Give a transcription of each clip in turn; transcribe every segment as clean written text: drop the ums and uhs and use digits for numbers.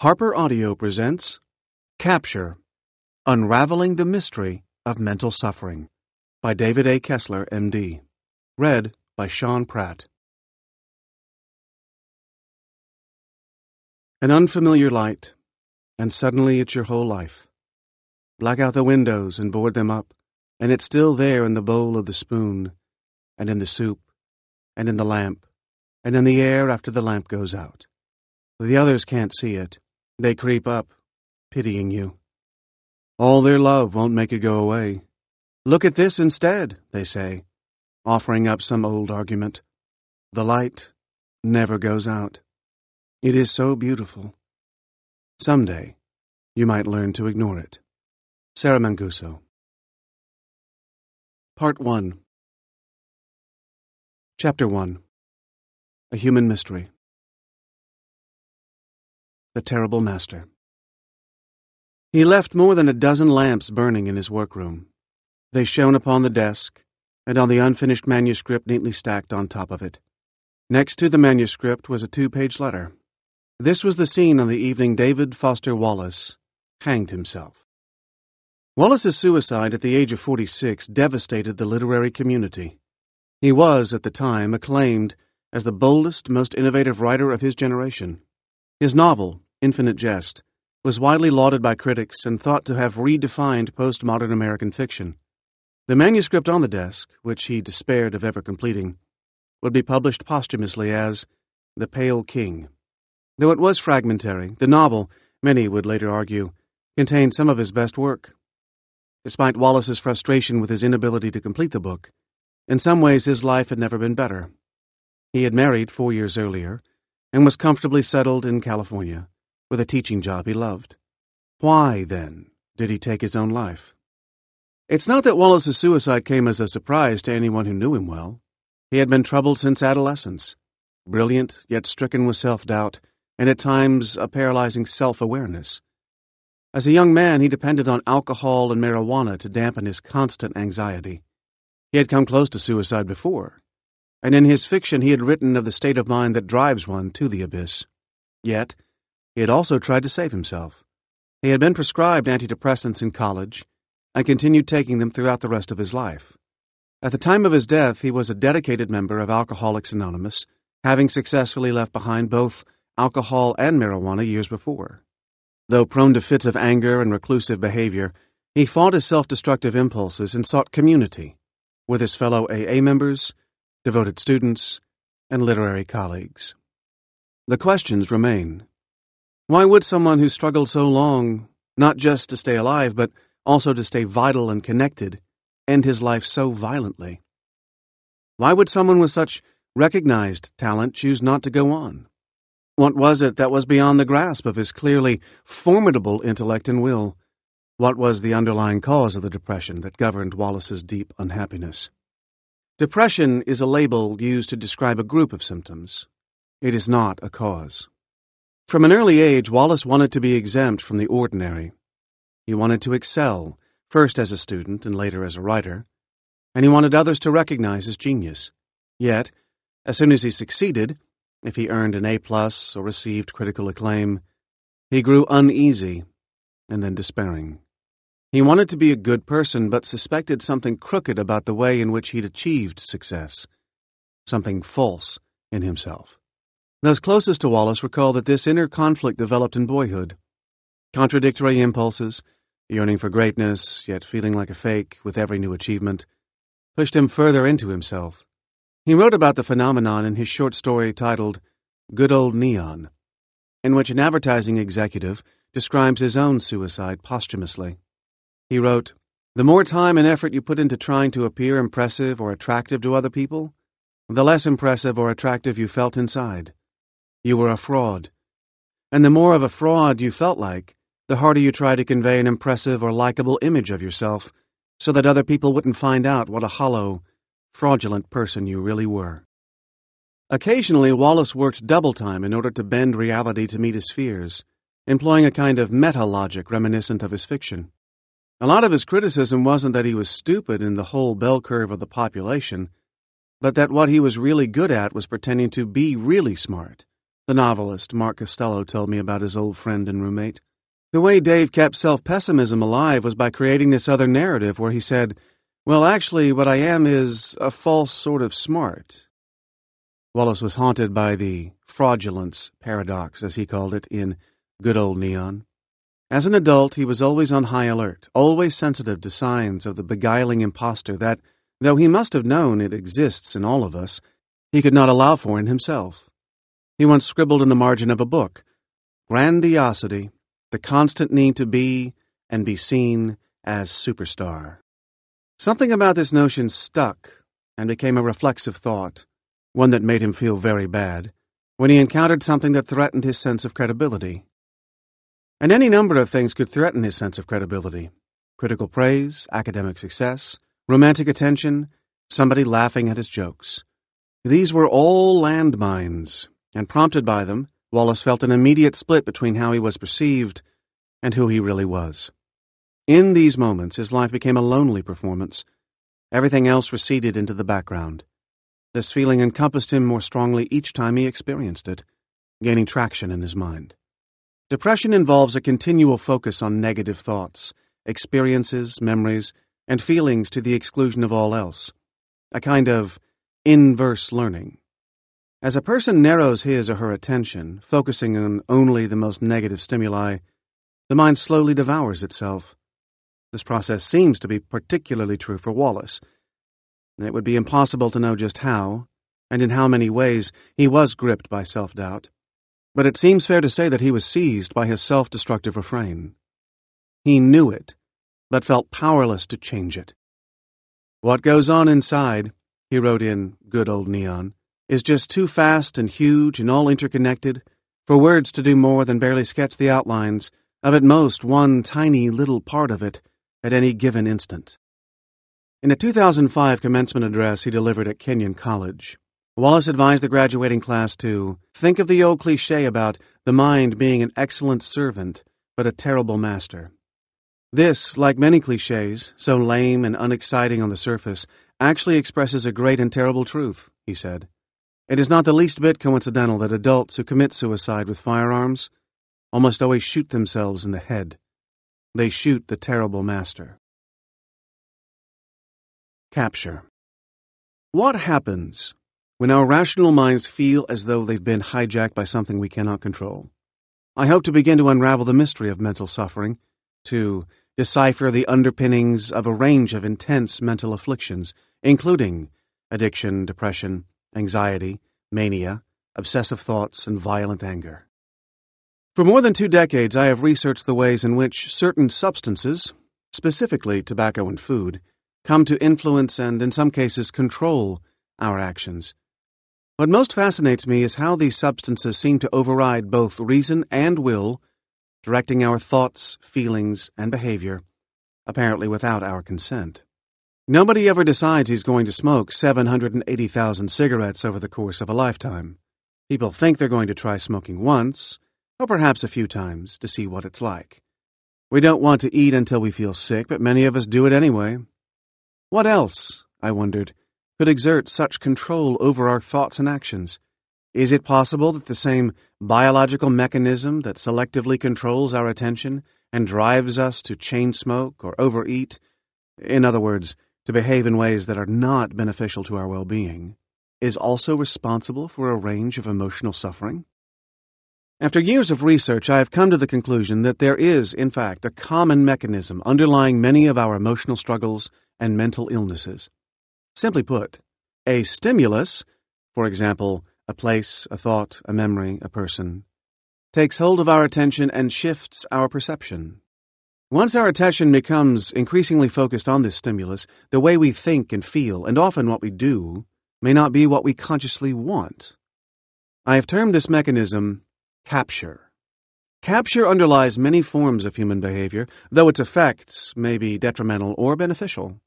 Harper Audio presents Capture, Unraveling the Mystery of Mental Suffering by David A. Kessler, M.D. Read by Sean Pratt. An unfamiliar light, and suddenly it's your whole life. Black out the windows and board them up, and it's still there in the bowl of the spoon, and in the soup, and in the lamp, and in the air after the lamp goes out. The others can't see it. They creep up, pitying you. All their love won't make it go away. Look at this instead, they say, offering up some old argument. The light never goes out. It is so beautiful. Someday, you might learn to ignore it. Sarah Manguso. Part 1. Chapter 1. A Human Mystery. The Terrible Master. He left more than a dozen lamps burning in his workroom. They shone upon the desk, and on the unfinished manuscript neatly stacked on top of it. Next to the manuscript was a 2-page letter. This was the scene on the evening David Foster Wallace hanged himself. Wallace's suicide at the age of 46 devastated the literary community. He was, at the time, acclaimed as the boldest, most innovative writer of his generation. His novel, Infinite Jest, was widely lauded by critics and thought to have redefined postmodern American fiction. The manuscript on the desk, which he despaired of ever completing, would be published posthumously as The Pale King. Though it was fragmentary, the novel, many would later argue, contained some of his best work. Despite Wallace's frustration with his inability to complete the book, in some ways his life had never been better. He had married 4 years earlier, and was comfortably settled in California, with a teaching job he loved. Why, then, did he take his own life? It's not that Wallace's suicide came as a surprise to anyone who knew him well. He had been troubled since adolescence, brilliant, yet stricken with self-doubt, and at times a paralyzing self-awareness. As a young man, he depended on alcohol and marijuana to dampen his constant anxiety. He had come close to suicide before, and in his fiction he had written of the state of mind that drives one to the abyss. Yet, he had also tried to save himself. He had been prescribed antidepressants in college, and continued taking them throughout the rest of his life. At the time of his death, he was a dedicated member of Alcoholics Anonymous, having successfully left behind both alcohol and marijuana years before. Though prone to fits of anger and reclusive behavior, he fought his self-destructive impulses and sought community with his fellow AA members, devoted students, and literary colleagues. The questions remain. Why would someone who struggled so long, not just to stay alive, but also to stay vital and connected, end his life so violently? Why would someone with such recognized talent choose not to go on? What was it that was beyond the grasp of his clearly formidable intellect and will? What was the underlying cause of the depression that governed Wallace's deep unhappiness? Depression is a label used to describe a group of symptoms. It is not a cause. From an early age, Wallace wanted to be exempt from the ordinary. He wanted to excel, first as a student and later as a writer, and he wanted others to recognize his genius. Yet, as soon as he succeeded, if he earned an A+ or received critical acclaim, he grew uneasy and then despairing. He wanted to be a good person, but suspected something crooked about the way in which he'd achieved success, something false in himself. Those closest to Wallace recall that this inner conflict developed in boyhood. Contradictory impulses, yearning for greatness, yet feeling like a fake with every new achievement, pushed him further into himself. He wrote about the phenomenon in his short story titled Good Old Neon, in which an advertising executive describes his own suicide posthumously. He wrote, "The more time and effort you put into trying to appear impressive or attractive to other people, the less impressive or attractive you felt inside. You were a fraud. And the more of a fraud you felt like, the harder you tried to convey an impressive or likable image of yourself so that other people wouldn't find out what a hollow, fraudulent person you really were." Occasionally, Wallace worked double time in order to bend reality to meet his fears, employing a kind of meta-logic reminiscent of his fiction. A lot of his criticism wasn't that he was stupid in the whole bell curve of the population, but that what he was really good at was pretending to be really smart, The novelist Mark Costello told me about his old friend and roommate. The way Dave kept self-pessimism alive was by creating this other narrative where he said, "Well, actually, what I am is a false sort of smart." Wallace was haunted by the fraudulence paradox, as he called it, in Good Old Neon. As an adult, he was always on high alert, always sensitive to signs of the beguiling impostor that, though he must have known it exists in all of us, he could not allow for in himself. He once scribbled in the margin of a book, "Grandiosity, the constant need to be and be seen as superstar." Something about this notion stuck and became a reflexive thought, one that made him feel very bad, when he encountered something that threatened his sense of credibility. And any number of things could threaten his sense of credibility: critical praise, academic success, romantic attention, somebody laughing at his jokes. These were all landmines, and prompted by them, Wallace felt an immediate split between how he was perceived and who he really was. In these moments, his life became a lonely performance. Everything else receded into the background. This feeling encompassed him more strongly each time he experienced it, gaining traction in his mind. Depression involves a continual focus on negative thoughts, experiences, memories, and feelings to the exclusion of all else, a kind of inverse learning. As a person narrows his or her attention, focusing on only the most negative stimuli, the mind slowly devours itself. This process seems to be particularly true for Wallace. It would be impossible to know just how, and in how many ways, he was gripped by self-doubt. But it seems fair to say that he was seized by his self-destructive refrain. He knew it, but felt powerless to change it. "What goes on inside," he wrote in Good Old Neon, "is just too fast and huge and all interconnected for words to do more than barely sketch the outlines of at most one tiny little part of it at any given instant." In a 2005 commencement address he delivered at Kenyon College, Wallace advised the graduating class to think of the old cliché about the mind being an excellent servant but a terrible master. This, like many clichés, so lame and unexciting on the surface, actually expresses a great and terrible truth, he said. It is not the least bit coincidental that adults who commit suicide with firearms almost always shoot themselves in the head. They shoot the terrible master. Capture. What happens when our rational minds feel as though they've been hijacked by something we cannot control? I hope to begin to unravel the mystery of mental suffering, to decipher the underpinnings of a range of intense mental afflictions, including addiction, depression, anxiety, mania, obsessive thoughts, and violent anger. For more than 2 decades, I have researched the ways in which certain substances, specifically tobacco and food, come to influence and, in some cases, control our actions. What most fascinates me is how these substances seem to override both reason and will, directing our thoughts, feelings, and behavior, apparently without our consent. Nobody ever decides he's going to smoke 780,000 cigarettes over the course of a lifetime. People think they're going to try smoking once, or perhaps a few times, to see what it's like. We don't want to eat until we feel sick, but many of us do it anyway. What else, I wondered, could exert such control over our thoughts and actions? Is it possible that the same biological mechanism that selectively controls our attention and drives us to chain smoke or overeat, in other words, to behave in ways that are not beneficial to our well-being, is also responsible for a range of emotional suffering? After years of research, I have come to the conclusion that there is, in fact, a common mechanism underlying many of our emotional struggles and mental illnesses. Simply put, a stimulus, for example, a place, a thought, a memory, a person, takes hold of our attention and shifts our perception. Once our attention becomes increasingly focused on this stimulus, the way we think and feel, and often what we do, may not be what we consciously want. I have termed this mechanism capture. Capture underlies many forms of human behavior, though its effects may be detrimental or beneficial.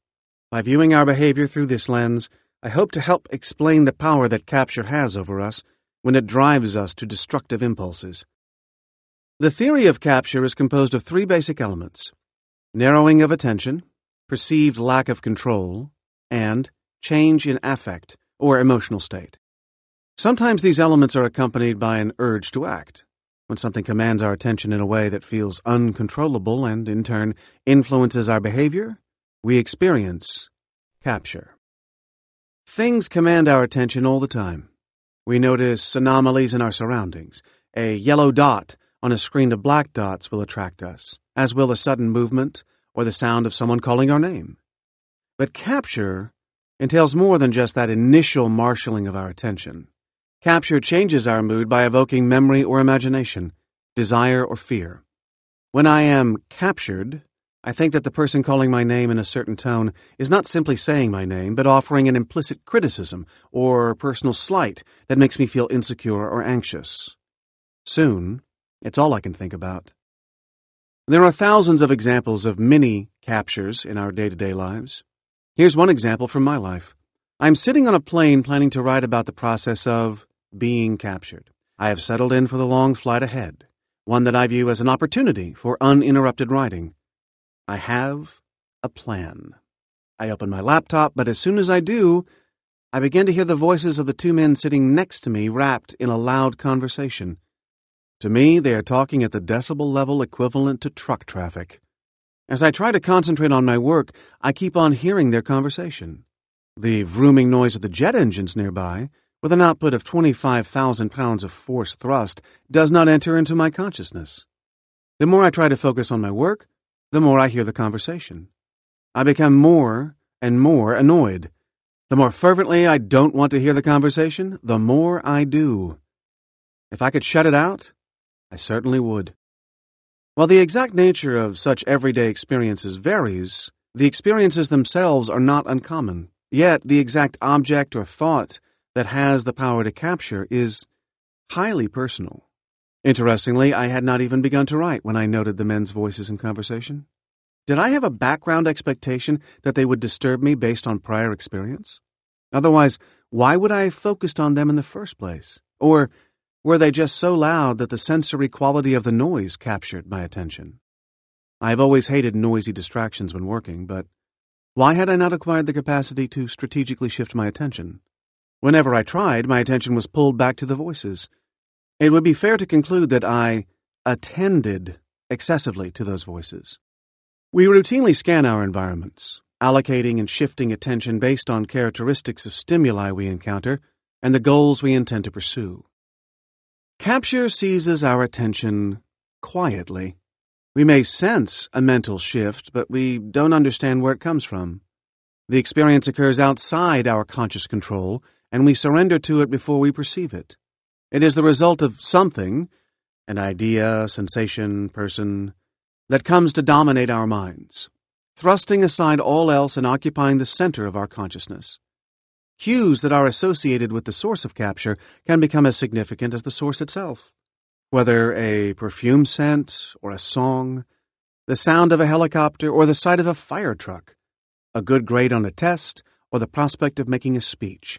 By viewing our behavior through this lens, I hope to help explain the power that capture has over us when it drives us to destructive impulses. The theory of capture is composed of 3 basic elements: narrowing of attention, perceived lack of control, and change in affect or emotional state. Sometimes these elements are accompanied by an urge to act, when something commands our attention in a way that feels uncontrollable and, in turn, influences our behavior. We experience capture. Things command our attention all the time. We notice anomalies in our surroundings. A yellow dot on a screen of black dots will attract us, as will a sudden movement or the sound of someone calling our name. But capture entails more than just that initial marshaling of our attention. Capture changes our mood by evoking memory or imagination, desire or fear. When I am captured, I think that the person calling my name in a certain tone is not simply saying my name, but offering an implicit criticism or personal slight that makes me feel insecure or anxious. Soon, it's all I can think about. There are thousands of examples of mini captures in our day-to-day lives. Here's one example from my life. I'm sitting on a plane planning to write about the process of being captured. I have settled in for the long flight ahead, one that I view as an opportunity for uninterrupted writing. I have a plan. I open my laptop, but as soon as I do, I begin to hear the voices of the two men sitting next to me wrapped in a loud conversation. To me, they are talking at the decibel level equivalent to truck traffic. As I try to concentrate on my work, I keep on hearing their conversation. The vrooming noise of the jet engines nearby, with an output of 25,000 pounds of force thrust, does not enter into my consciousness. The more I try to focus on my work, the more I hear the conversation. I become more and more annoyed. The more fervently I don't want to hear the conversation, the more I do. If I could shut it out, I certainly would. While the exact nature of such everyday experiences varies, the experiences themselves are not uncommon. Yet the exact object or thought that has the power to capture is highly personal. Interestingly, I had not even begun to write when I noted the men's voices in conversation. Did I have a background expectation that they would disturb me based on prior experience? Otherwise, why would I have focused on them in the first place? Or were they just so loud that the sensory quality of the noise captured my attention? I have always hated noisy distractions when working, but why had I not acquired the capacity to strategically shift my attention? Whenever I tried, my attention was pulled back to the voices. It would be fair to conclude that I attended excessively to those voices. We routinely scan our environments, allocating and shifting attention based on characteristics of stimuli we encounter and the goals we intend to pursue. Capture seizes our attention quietly. We may sense a mental shift, but we don't understand where it comes from. The experience occurs outside our conscious control, and we surrender to it before we perceive it. It is the result of something, an idea, sensation, person, that comes to dominate our minds, thrusting aside all else and occupying the center of our consciousness. Cues that are associated with the source of capture can become as significant as the source itself. Whether a perfume scent or a song, the sound of a helicopter or the sight of a fire truck, a good grade on a test or the prospect of making a speech,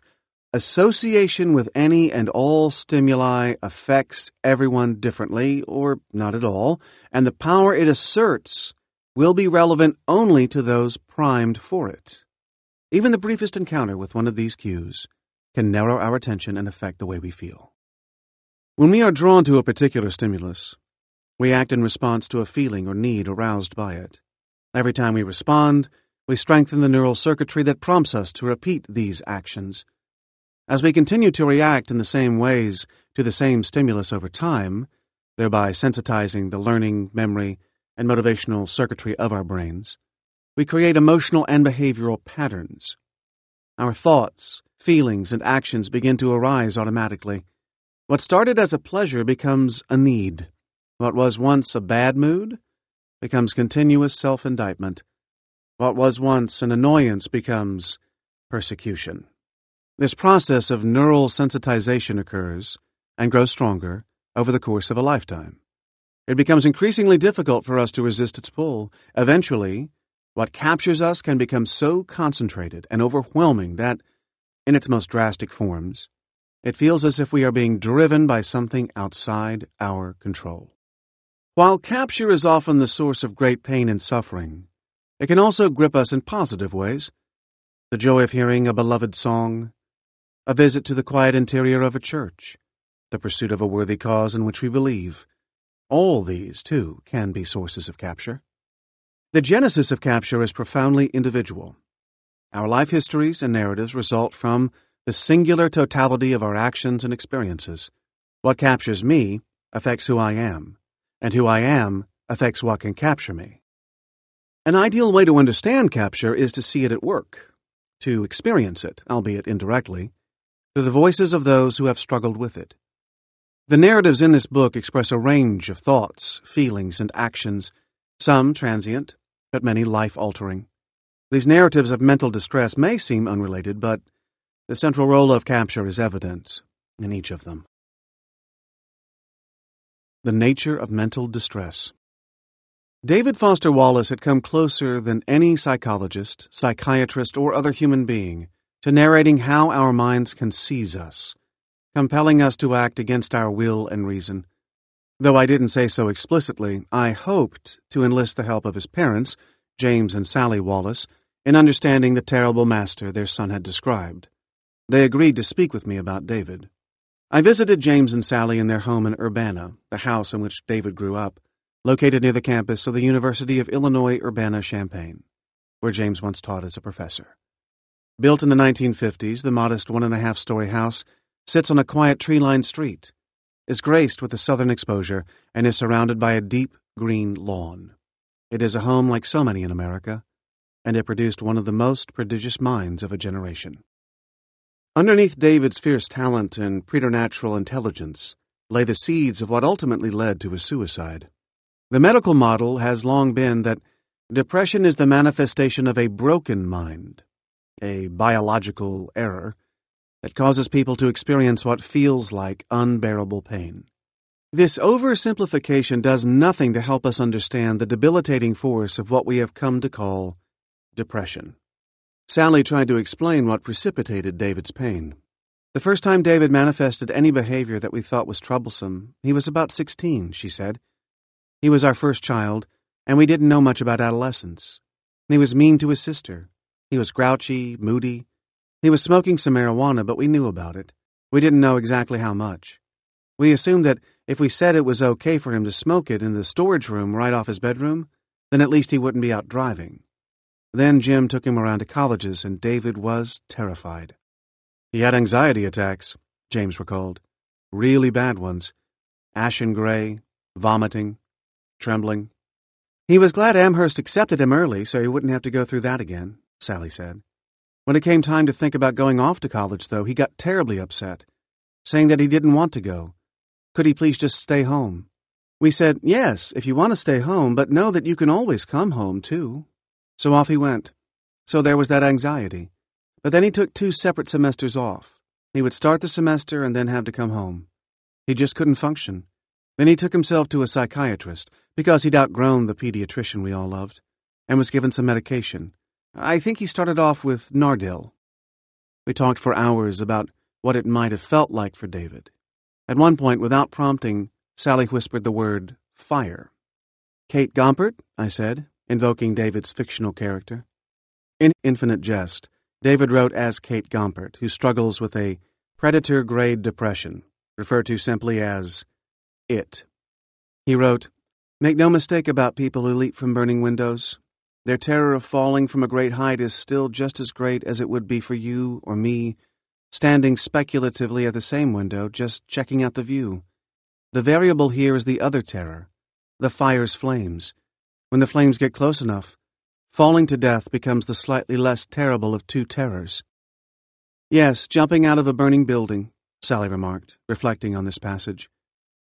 association with any and all stimuli affects everyone differently or not at all, and the power it asserts will be relevant only to those primed for it. Even the briefest encounter with one of these cues can narrow our attention and affect the way we feel. When we are drawn to a particular stimulus, we act in response to a feeling or need aroused by it. Every time we respond, we strengthen the neural circuitry that prompts us to repeat these actions. As we continue to react in the same ways to the same stimulus over time, thereby sensitizing the learning, memory, and motivational circuitry of our brains, we create emotional and behavioral patterns. Our thoughts, feelings, and actions begin to arise automatically. What started as a pleasure becomes a need. What was once a bad mood becomes continuous self-indictment. What was once an annoyance becomes persecution. This process of neural sensitization occurs and grows stronger over the course of a lifetime. It becomes increasingly difficult for us to resist its pull. Eventually, what captures us can become so concentrated and overwhelming that, in its most drastic forms, it feels as if we are being driven by something outside our control. While capture is often the source of great pain and suffering, it can also grip us in positive ways. The joy of hearing a beloved song, a visit to the quiet interior of a church, the pursuit of a worthy cause in which we believe. All these, too, can be sources of capture. The genesis of capture is profoundly individual. Our life histories and narratives result from the singular totality of our actions and experiences. What captures me affects who I am, and who I am affects what can capture me. An ideal way to understand capture is to see it at work, to experience it, albeit indirectly, through the voices of those who have struggled with it. The narratives in this book express a range of thoughts, feelings, and actions, some transient, but many life-altering. These narratives of mental distress may seem unrelated, but the central role of capture is evident in each of them. The nature of mental distress. David Foster Wallace had come closer than any psychologist, psychiatrist, or other human being to narrating how our minds can seize us, compelling us to act against our will and reason. Though I didn't say so explicitly, I hoped to enlist the help of his parents, James and Sally Wallace, in understanding the terrible master their son had described. They agreed to speak with me about David. I visited James and Sally in their home in Urbana, the house in which David grew up, located near the campus of the University of Illinois Urbana-Champaign, where James once taught as a professor. Built in the 1950s, the modest 1.5-story house sits on a quiet tree-lined street, is graced with a southern exposure, and is surrounded by a deep green lawn. It is a home like so many in America, and it produced one of the most prodigious minds of a generation. Underneath David's fierce talent and preternatural intelligence lay the seeds of what ultimately led to his suicide. The medical model has long been that depression is the manifestation of a broken mind, a biological error that causes people to experience what feels like unbearable pain. This oversimplification does nothing to help us understand the debilitating force of what we have come to call depression. Sally tried to explain what precipitated David's pain. The first time David manifested any behavior that we thought was troublesome, he was about 16, she said. He was our first child, and we didn't know much about adolescence. He was mean to his sister. He was grouchy, moody. He was smoking some marijuana, but we knew about it. We didn't know exactly how much. We assumed that if we said it was okay for him to smoke it in the storage room right off his bedroom, then at least he wouldn't be out driving. Then Jim took him around to colleges, and David was terrified. He had anxiety attacks, James recalled. Really bad ones. Ashen gray, vomiting, trembling. He was glad Amherst accepted him early so he wouldn't have to go through that again, Sally said. When it came time to think about going off to college, though, he got terribly upset, saying that he didn't want to go. Could he please just stay home? We said, yes, if you want to stay home, but know that you can always come home, too. So off he went. So there was that anxiety. But then he took 2 separate semesters off. He would start the semester and then have to come home. He just couldn't function. Then he took himself to a psychiatrist, because he'd outgrown the pediatrician we all loved, and was given some medication. I think he started off with Nardil. We talked for hours about what it might have felt like for David. At one point, without prompting, Sally whispered the word fire. Kate Gompert, I said, invoking David's fictional character. In Infinite Jest, David wrote as Kate Gompert, who struggles with a predator-grade depression, referred to simply as it. He wrote, "Make no mistake about people who leap from burning windows. Their terror of falling from a great height is still just as great as it would be for you or me, standing speculatively at the same window, just checking out the view. The variable here is the other terror, the fire's flames. When the flames get close enough, falling to death becomes the slightly less terrible of 2 terrors." Yes, jumping out of a burning building, Sally remarked, reflecting on this passage.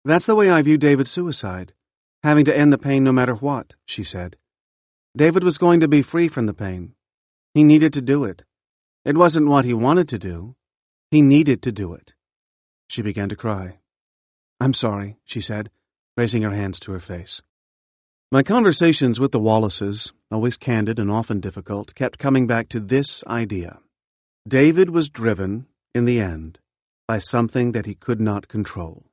That's the way I view David's suicide, having to end the pain no matter what, she said. David was going to be free from the pain. He needed to do it. It wasn't what he wanted to do. He needed to do it. She began to cry. I'm sorry, she said, raising her hands to her face. My conversations with the Wallaces, always candid and often difficult, kept coming back to this idea. David was driven, in the end, by something that he could not control.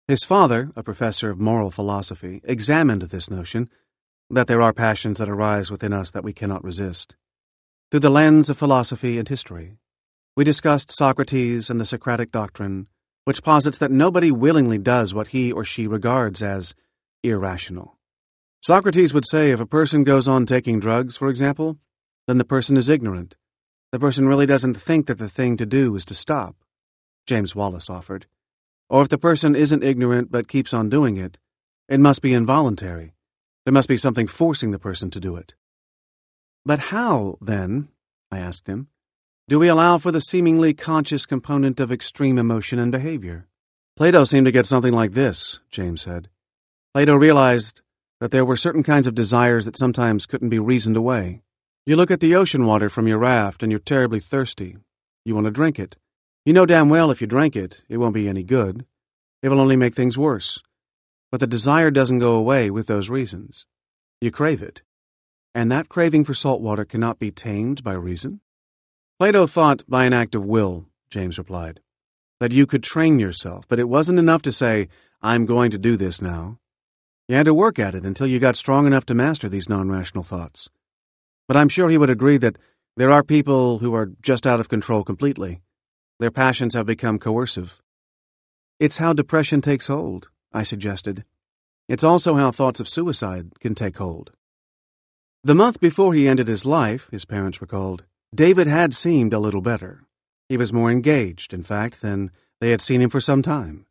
His father, a professor of moral philosophy, examined this notion that there are passions that arise within us that we cannot resist, through the lens of philosophy and history. We discussed Socrates and the Socratic doctrine, which posits that nobody willingly does what he or she regards as irrational. Socrates would say if a person goes on taking drugs, for example, then the person is ignorant. The person really doesn't think that the thing to do is to stop, James Wallace offered. Or if the person isn't ignorant but keeps on doing it, it must be involuntary. There must be something forcing the person to do it. But how, then, I asked him, do we allow for the seemingly conscious component of extreme emotion and behavior? Plato seemed to get something like this, James said. Plato realized that there were certain kinds of desires that sometimes couldn't be reasoned away. You look at the ocean water from your raft and you're terribly thirsty. You want to drink it. You know damn well if you drink it, it won't be any good. It will only make things worse. But the desire doesn't go away with those reasons. You crave it. And that craving for salt water cannot be tamed by reason? Plato thought by an act of will, James replied, that you could train yourself, but it wasn't enough to say, I'm going to do this now. You had to work at it until you got strong enough to master these non-rational thoughts. But I'm sure he would agree that there are people who are just out of control completely. Their passions have become coercive. It's how depression takes hold, I suggested. It's also how thoughts of suicide can take hold. The month before he ended his life, his parents recalled, David had seemed a little better. He was more engaged, in fact, than they had seen him for some time.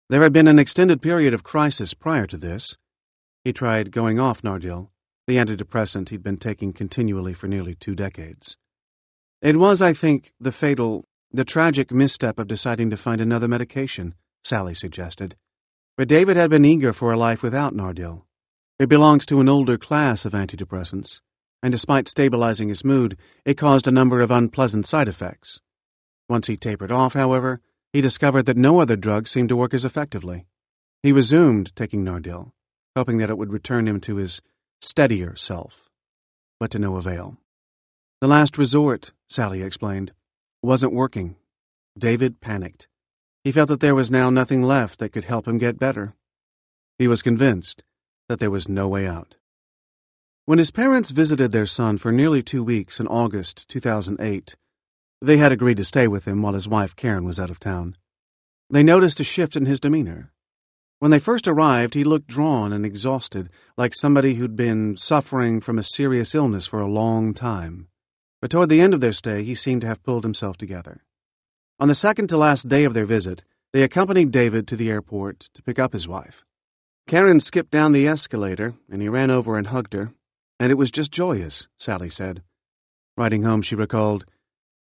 There had been an extended period of crisis prior to this. He tried going off Nardil, the antidepressant he'd been taking continually for nearly 2 decades. It was, I think, the tragic misstep of deciding to find another medication, Sally suggested. But David had been eager for a life without Nardil. It belongs to an older class of antidepressants, and despite stabilizing his mood, it caused a number of unpleasant side effects. Once he tapered off, however, he discovered that no other drug seemed to work as effectively. He resumed taking Nardil, hoping that it would return him to his steadier self, but to no avail. The last resort, Sally explained, wasn't working. David panicked. He felt that there was now nothing left that could help him get better. He was convinced that there was no way out. When his parents visited their son for nearly 2 weeks in August 2008, they had agreed to stay with him while his wife Karen was out of town. They noticed a shift in his demeanor. When they first arrived, he looked drawn and exhausted, like somebody who'd been suffering from a serious illness for a long time. But toward the end of their stay, he seemed to have pulled himself together. On the second-to-last day of their visit, they accompanied David to the airport to pick up his wife. Karen skipped down the escalator, and he ran over and hugged her, and it was just joyous, Sally said. Riding home, she recalled,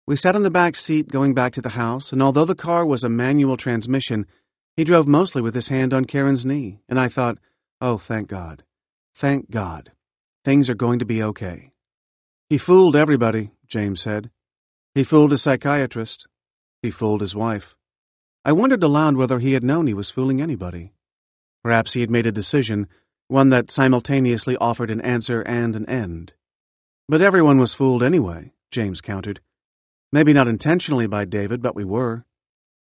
"We sat in the back seat going back to the house, and although the car was a manual transmission, he drove mostly with his hand on Karen's knee, and I thought, oh, thank God. Thank God. Things are going to be okay." He fooled everybody, James said. He fooled his psychiatrist. He fooled his wife. I wondered aloud whether he had known he was fooling anybody. Perhaps he had made a decision, one that simultaneously offered an answer and an end. But everyone was fooled anyway, James countered. Maybe not intentionally by David, but we were.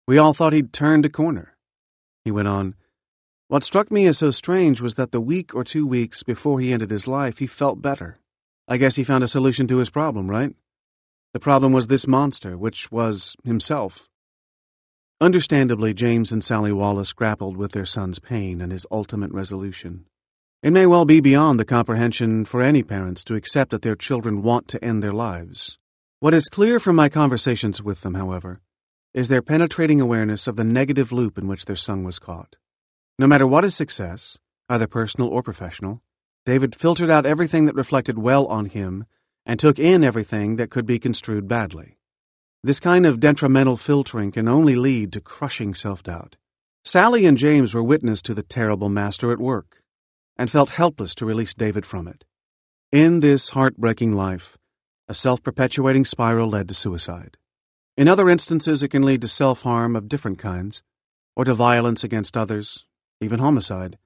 We all thought he'd turned a corner. He went on, "What struck me as so strange was that the week or 2 weeks before he ended his life, he felt better. I guess he found a solution to his problem, right? The problem was this monster, which was himself." Understandably, James and Sally Wallace grappled with their son's pain and his ultimate resolution. It may well be beyond the comprehension for any parents to accept that their children want to end their lives. What is clear from my conversations with them, however, is their penetrating awareness of the negative loop in which their son was caught. No matter what his success, either personal or professional, David filtered out everything that reflected well on him and took in everything that could be construed badly. This kind of detrimental filtering can only lead to crushing self-doubt. Sally and James were witness to the terrible master at work and felt helpless to release David from it. In this heartbreaking life, a self-perpetuating spiral led to suicide. In other instances, it can lead to self-harm of different kinds, or to violence against others, even homicide.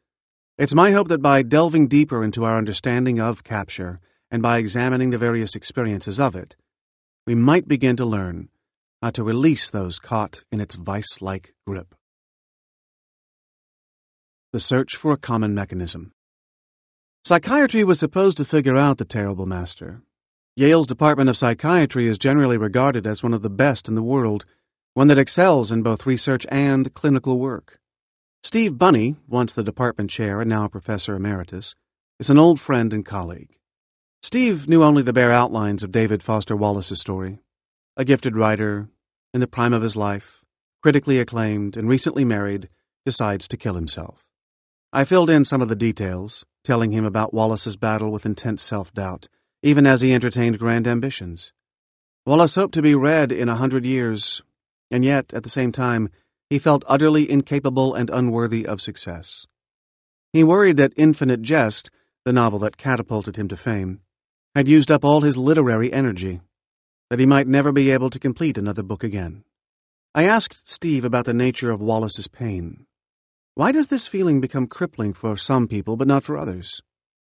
It's my hope that by delving deeper into our understanding of capture and by examining the various experiences of it, we might begin to learn how to release those caught in its vice-like grip. The search for a common mechanism. Psychiatry was supposed to figure out the terrible master, Yale's Department of Psychiatry is generally regarded as one of the best in the world, one that excels in both research and clinical work. Steve Bunny, once the department chair and now a professor emeritus, is an old friend and colleague. Steve knew only the bare outlines of David Foster Wallace's story. A gifted writer, in the prime of his life, critically acclaimed and recently married, decides to kill himself. I filled in some of the details, telling him about Wallace's battle with intense self-doubt, even as he entertained grand ambitions. Wallace hoped to be read in 100 years, and yet, at the same time, he felt utterly incapable and unworthy of success. He worried that Infinite Jest, the novel that catapulted him to fame, had used up all his literary energy, that he might never be able to complete another book again. I asked Steve about the nature of Wallace's pain. Why does this feeling become crippling for some people but not for others?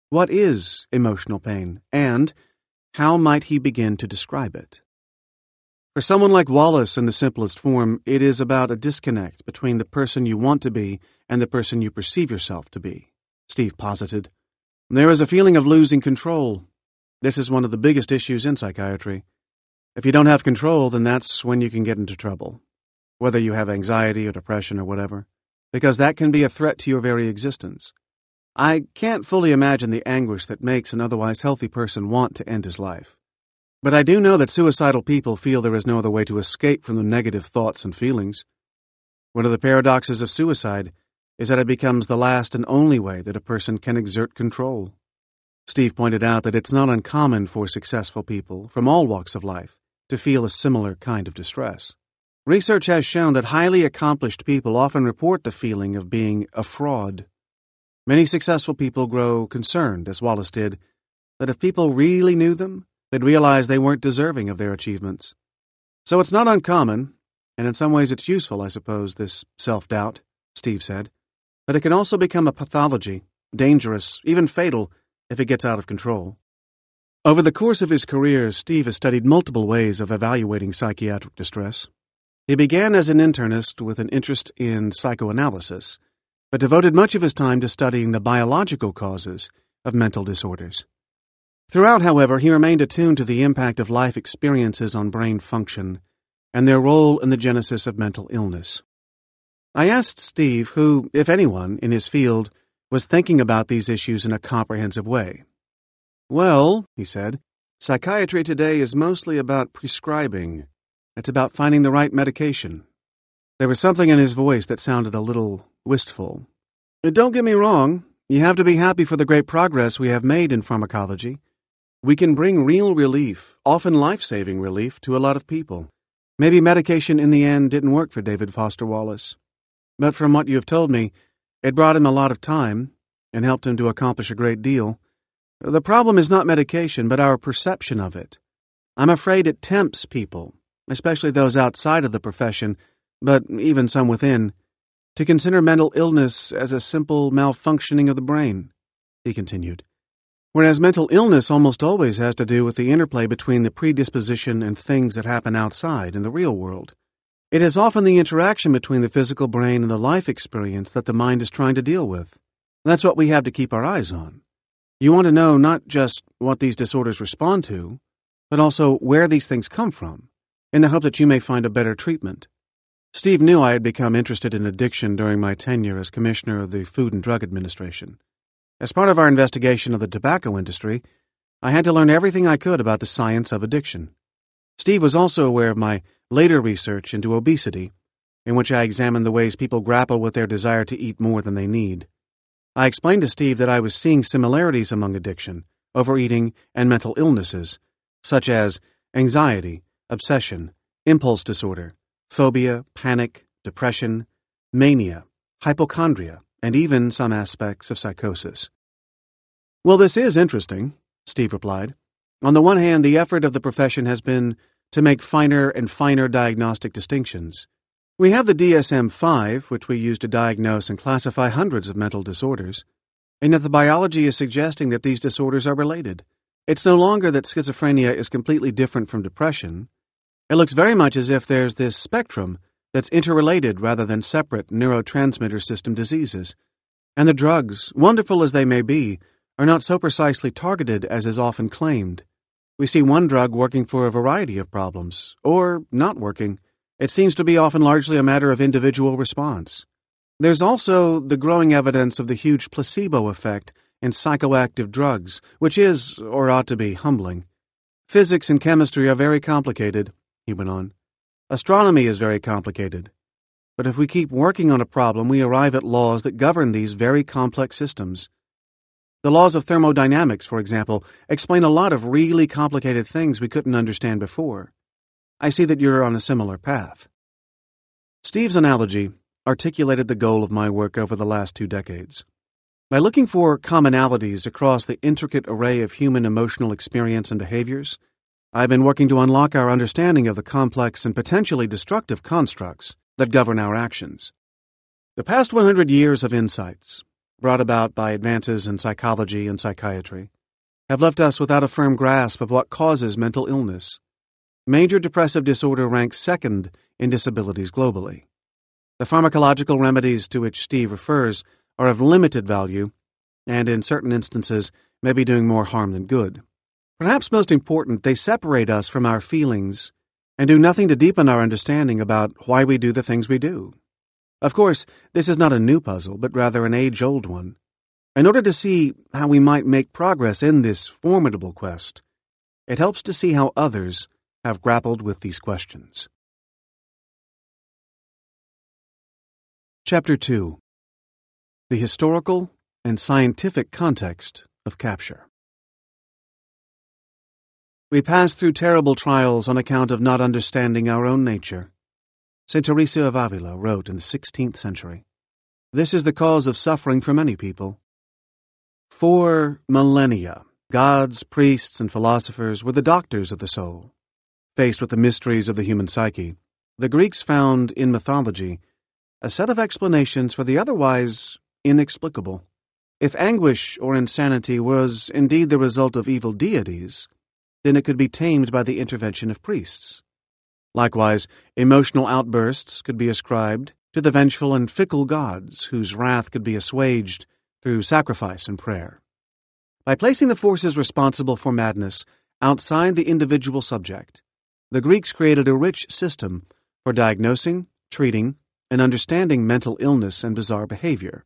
What is emotional pain, and how might he begin to describe it? For someone like Wallace, in the simplest form, it is about a disconnect between the person you want to be and the person you perceive yourself to be, Steve posited. There is a feeling of losing control. This is one of the biggest issues in psychiatry. If you don't have control, then that's when you can get into trouble, whether you have anxiety or depression or whatever, because that can be a threat to your very existence. I can't fully imagine the anguish that makes an otherwise healthy person want to end his life. But I do know that suicidal people feel there is no other way to escape from the negative thoughts and feelings. One of the paradoxes of suicide is that it becomes the last and only way that a person can exert control. Steve pointed out that it's not uncommon for successful people from all walks of life to feel a similar kind of distress. Research has shown that highly accomplished people often report the feeling of being a fraud. Many successful people grow concerned, as Wallace did, that if people really knew them, they'd realize they weren't deserving of their achievements. So it's not uncommon, and in some ways it's useful, I suppose, this self-doubt, Steve said. But it can also become a pathology, dangerous, even fatal, if it gets out of control. Over the course of his career, Steve has studied multiple ways of evaluating psychiatric distress. He began as an internist with an interest in psychoanalysis, but devoted much of his time to studying the biological causes of mental disorders. Throughout, however, he remained attuned to the impact of life experiences on brain function and their role in the genesis of mental illness. I asked Steve who, if anyone, in his field, was thinking about these issues in a comprehensive way. Well, he said, psychiatry today is mostly about prescribing. It's about finding the right medication. There was something in his voice that sounded a little wistful. Don't get me wrong, you have to be happy for the great progress we have made in pharmacology. We can bring real relief, often life-saving relief, to a lot of people. Maybe medication in the end didn't work for David Foster Wallace. But from what you have told me, it brought him a lot of time and helped him to accomplish a great deal. The problem is not medication, but our perception of it. I'm afraid it tempts people, especially those outside of the profession, but even some within, to consider mental illness as a simple malfunctioning of the brain, he continued. Whereas mental illness almost always has to do with the interplay between the predisposition and things that happen outside in the real world. It is often the interaction between the physical brain and the life experience that the mind is trying to deal with. That's what we have to keep our eyes on. You want to know not just what these disorders respond to, but also where these things come from, in the hope that you may find a better treatment. Steve knew I had become interested in addiction during my tenure as Commissioner of the Food and Drug Administration. As part of our investigation of the tobacco industry, I had to learn everything I could about the science of addiction. Steve was also aware of my later research into obesity, in which I examined the ways people grapple with their desire to eat more than they need. I explained to Steve that I was seeing similarities among addiction, overeating, and mental illnesses, such as anxiety, obsession, impulse disorder, phobia, panic, depression, mania, hypochondria, and even some aspects of psychosis. Well, this is interesting, Steve replied. On the one hand, the effort of the profession has been to make finer and finer diagnostic distinctions. We have the DSM-5, which we use to diagnose and classify hundreds of mental disorders, and yet the biology is suggesting that these disorders are related. It's no longer that schizophrenia is completely different from depression. It looks very much as if there's this spectrum that's interrelated rather than separate neurotransmitter system diseases. And the drugs, wonderful as they may be, are not so precisely targeted as is often claimed. We see one drug working for a variety of problems, or not working. It seems to be often largely a matter of individual response. There's also the growing evidence of the huge placebo effect in psychoactive drugs, which is, or ought to be, humbling. Physics and chemistry are very complicated, he went on. Astronomy is very complicated. But if we keep working on a problem, we arrive at laws that govern these very complex systems. The laws of thermodynamics, for example, explain a lot of really complicated things we couldn't understand before. I see that you're on a similar path. Steve's analogy articulated the goal of my work over the last 2 decades. By looking for commonalities across the intricate array of human emotional experience and behaviors, I've been working to unlock our understanding of the complex and potentially destructive constructs that govern our actions. The past 100 years of insights, brought about by advances in psychology and psychiatry, have left us without a firm grasp of what causes mental illness. Major depressive disorder ranks second in disabilities globally. The pharmacological remedies to which Steve refers are of limited value and, in certain instances, may be doing more harm than good. Perhaps most important, they separate us from our feelings and do nothing to deepen our understanding about why we do the things we do. Of course, this is not a new puzzle, but rather an age-old one. In order to see how we might make progress in this formidable quest, it helps to see how others have grappled with these questions. Chapter 2. The Historical and Scientific Context of Capture. We pass through terrible trials on account of not understanding our own nature. St. Teresa of Avila wrote in the 16th century. This is the cause of suffering for many people. For millennia, gods, priests, and philosophers were the doctors of the soul. Faced with the mysteries of the human psyche, the Greeks found in mythology a set of explanations for the otherwise inexplicable. If anguish or insanity was indeed the result of evil deities, then it could be tamed by the intervention of priests. Likewise, emotional outbursts could be ascribed to the vengeful and fickle gods whose wrath could be assuaged through sacrifice and prayer. By placing the forces responsible for madness outside the individual subject, the Greeks created a rich system for diagnosing, treating, and understanding mental illness and bizarre behavior,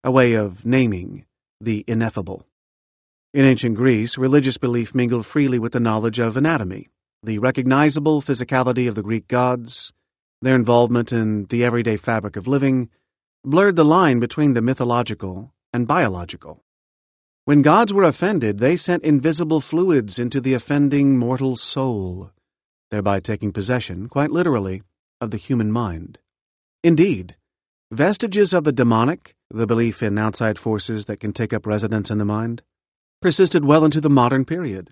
a way of naming the ineffable. In ancient Greece, religious belief mingled freely with the knowledge of anatomy, the recognizable physicality of the Greek gods, their involvement in the everyday fabric of living, blurred the line between the mythological and biological. When gods were offended, they sent invisible fluids into the offending mortal soul, thereby taking possession, quite literally, of the human mind. Indeed, vestiges of the demonic, the belief in outside forces that can take up residence in the mind, persisted well into the modern period.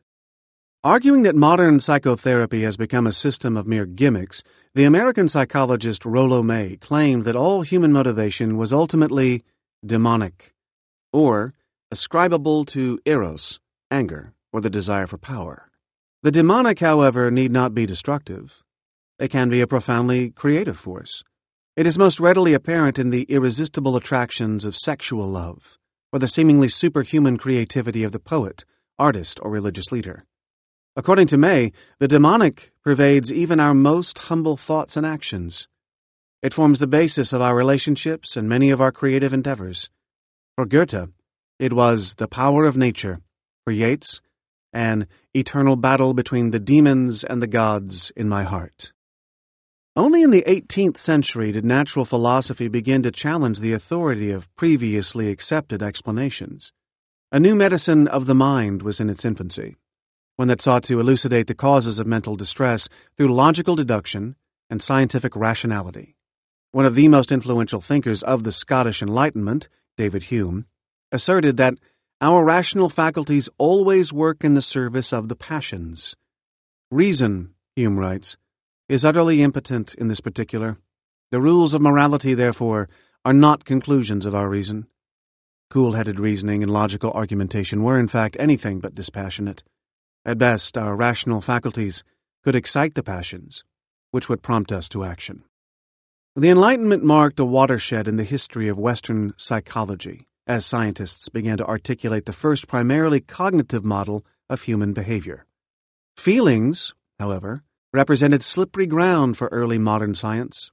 Arguing that modern psychotherapy has become a system of mere gimmicks, the American psychologist Rollo May claimed that all human motivation was ultimately demonic, or ascribable to eros, anger, or the desire for power. The demonic, however, need not be destructive. It can be a profoundly creative force. It is most readily apparent in the irresistible attractions of sexual love, or the seemingly superhuman creativity of the poet, artist, or religious leader. According to May, the demonic pervades even our most humble thoughts and actions. It forms the basis of our relationships and many of our creative endeavors. For Goethe, it was the power of nature. For Yeats, an eternal battle between the demons and the gods in my heart. Only in the 18th century did natural philosophy begin to challenge the authority of previously accepted explanations. A new medicine of the mind was in its infancy, one that sought to elucidate the causes of mental distress through logical deduction and scientific rationality. One of the most influential thinkers of the Scottish Enlightenment, David Hume, asserted that our rational faculties always work in the service of the passions. Reason, Hume writes, is utterly impotent in this particular. The rules of morality, therefore, are not conclusions of our reason. Cool-headed reasoning and logical argumentation were, in fact, anything but dispassionate. At best, our rational faculties could excite the passions, which would prompt us to action. The Enlightenment marked a watershed in the history of Western psychology, as scientists began to articulate the first primarily cognitive model of human behavior. Feelings, however, represented slippery ground for early modern science.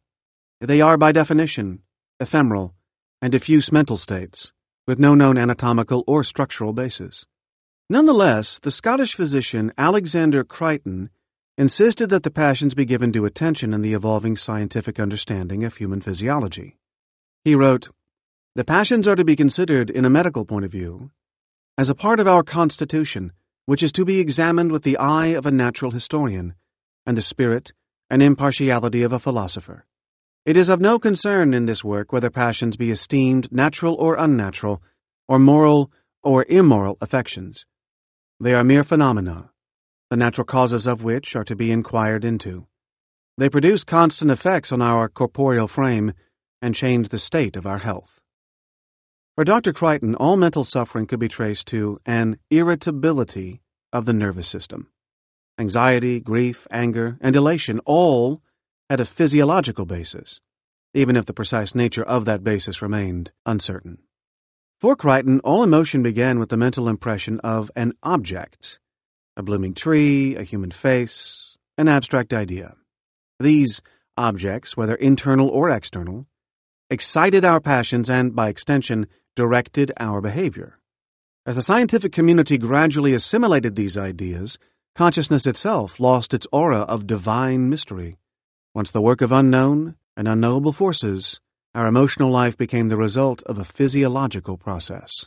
They are, by definition, ephemeral and diffuse mental states, with no known anatomical or structural basis. Nonetheless, the Scottish physician Alexander Crichton insisted that the passions be given due attention in the evolving scientific understanding of human physiology. He wrote, "The passions are to be considered, in a medical point of view, as a part of our constitution, which is to be examined with the eye of a natural historian, and the spirit and impartiality of a philosopher. It is of no concern in this work whether passions be esteemed natural or unnatural, or moral or immoral affections. They are mere phenomena, the natural causes of which are to be inquired into. They produce constant effects on our corporeal frame and change the state of our health." For Dr. Crichton, all mental suffering could be traced to an irritability of the nervous system. Anxiety, grief, anger, and elation all had a physiological basis, even if the precise nature of that basis remained uncertain. For Crichton, all emotion began with the mental impression of an object, a blooming tree, a human face, an abstract idea. These objects, whether internal or external, excited our passions and, by extension, directed our behavior. As the scientific community gradually assimilated these ideas, consciousness itself lost its aura of divine mystery. Once the work of unknown and unknowable forces, our emotional life became the result of a physiological process.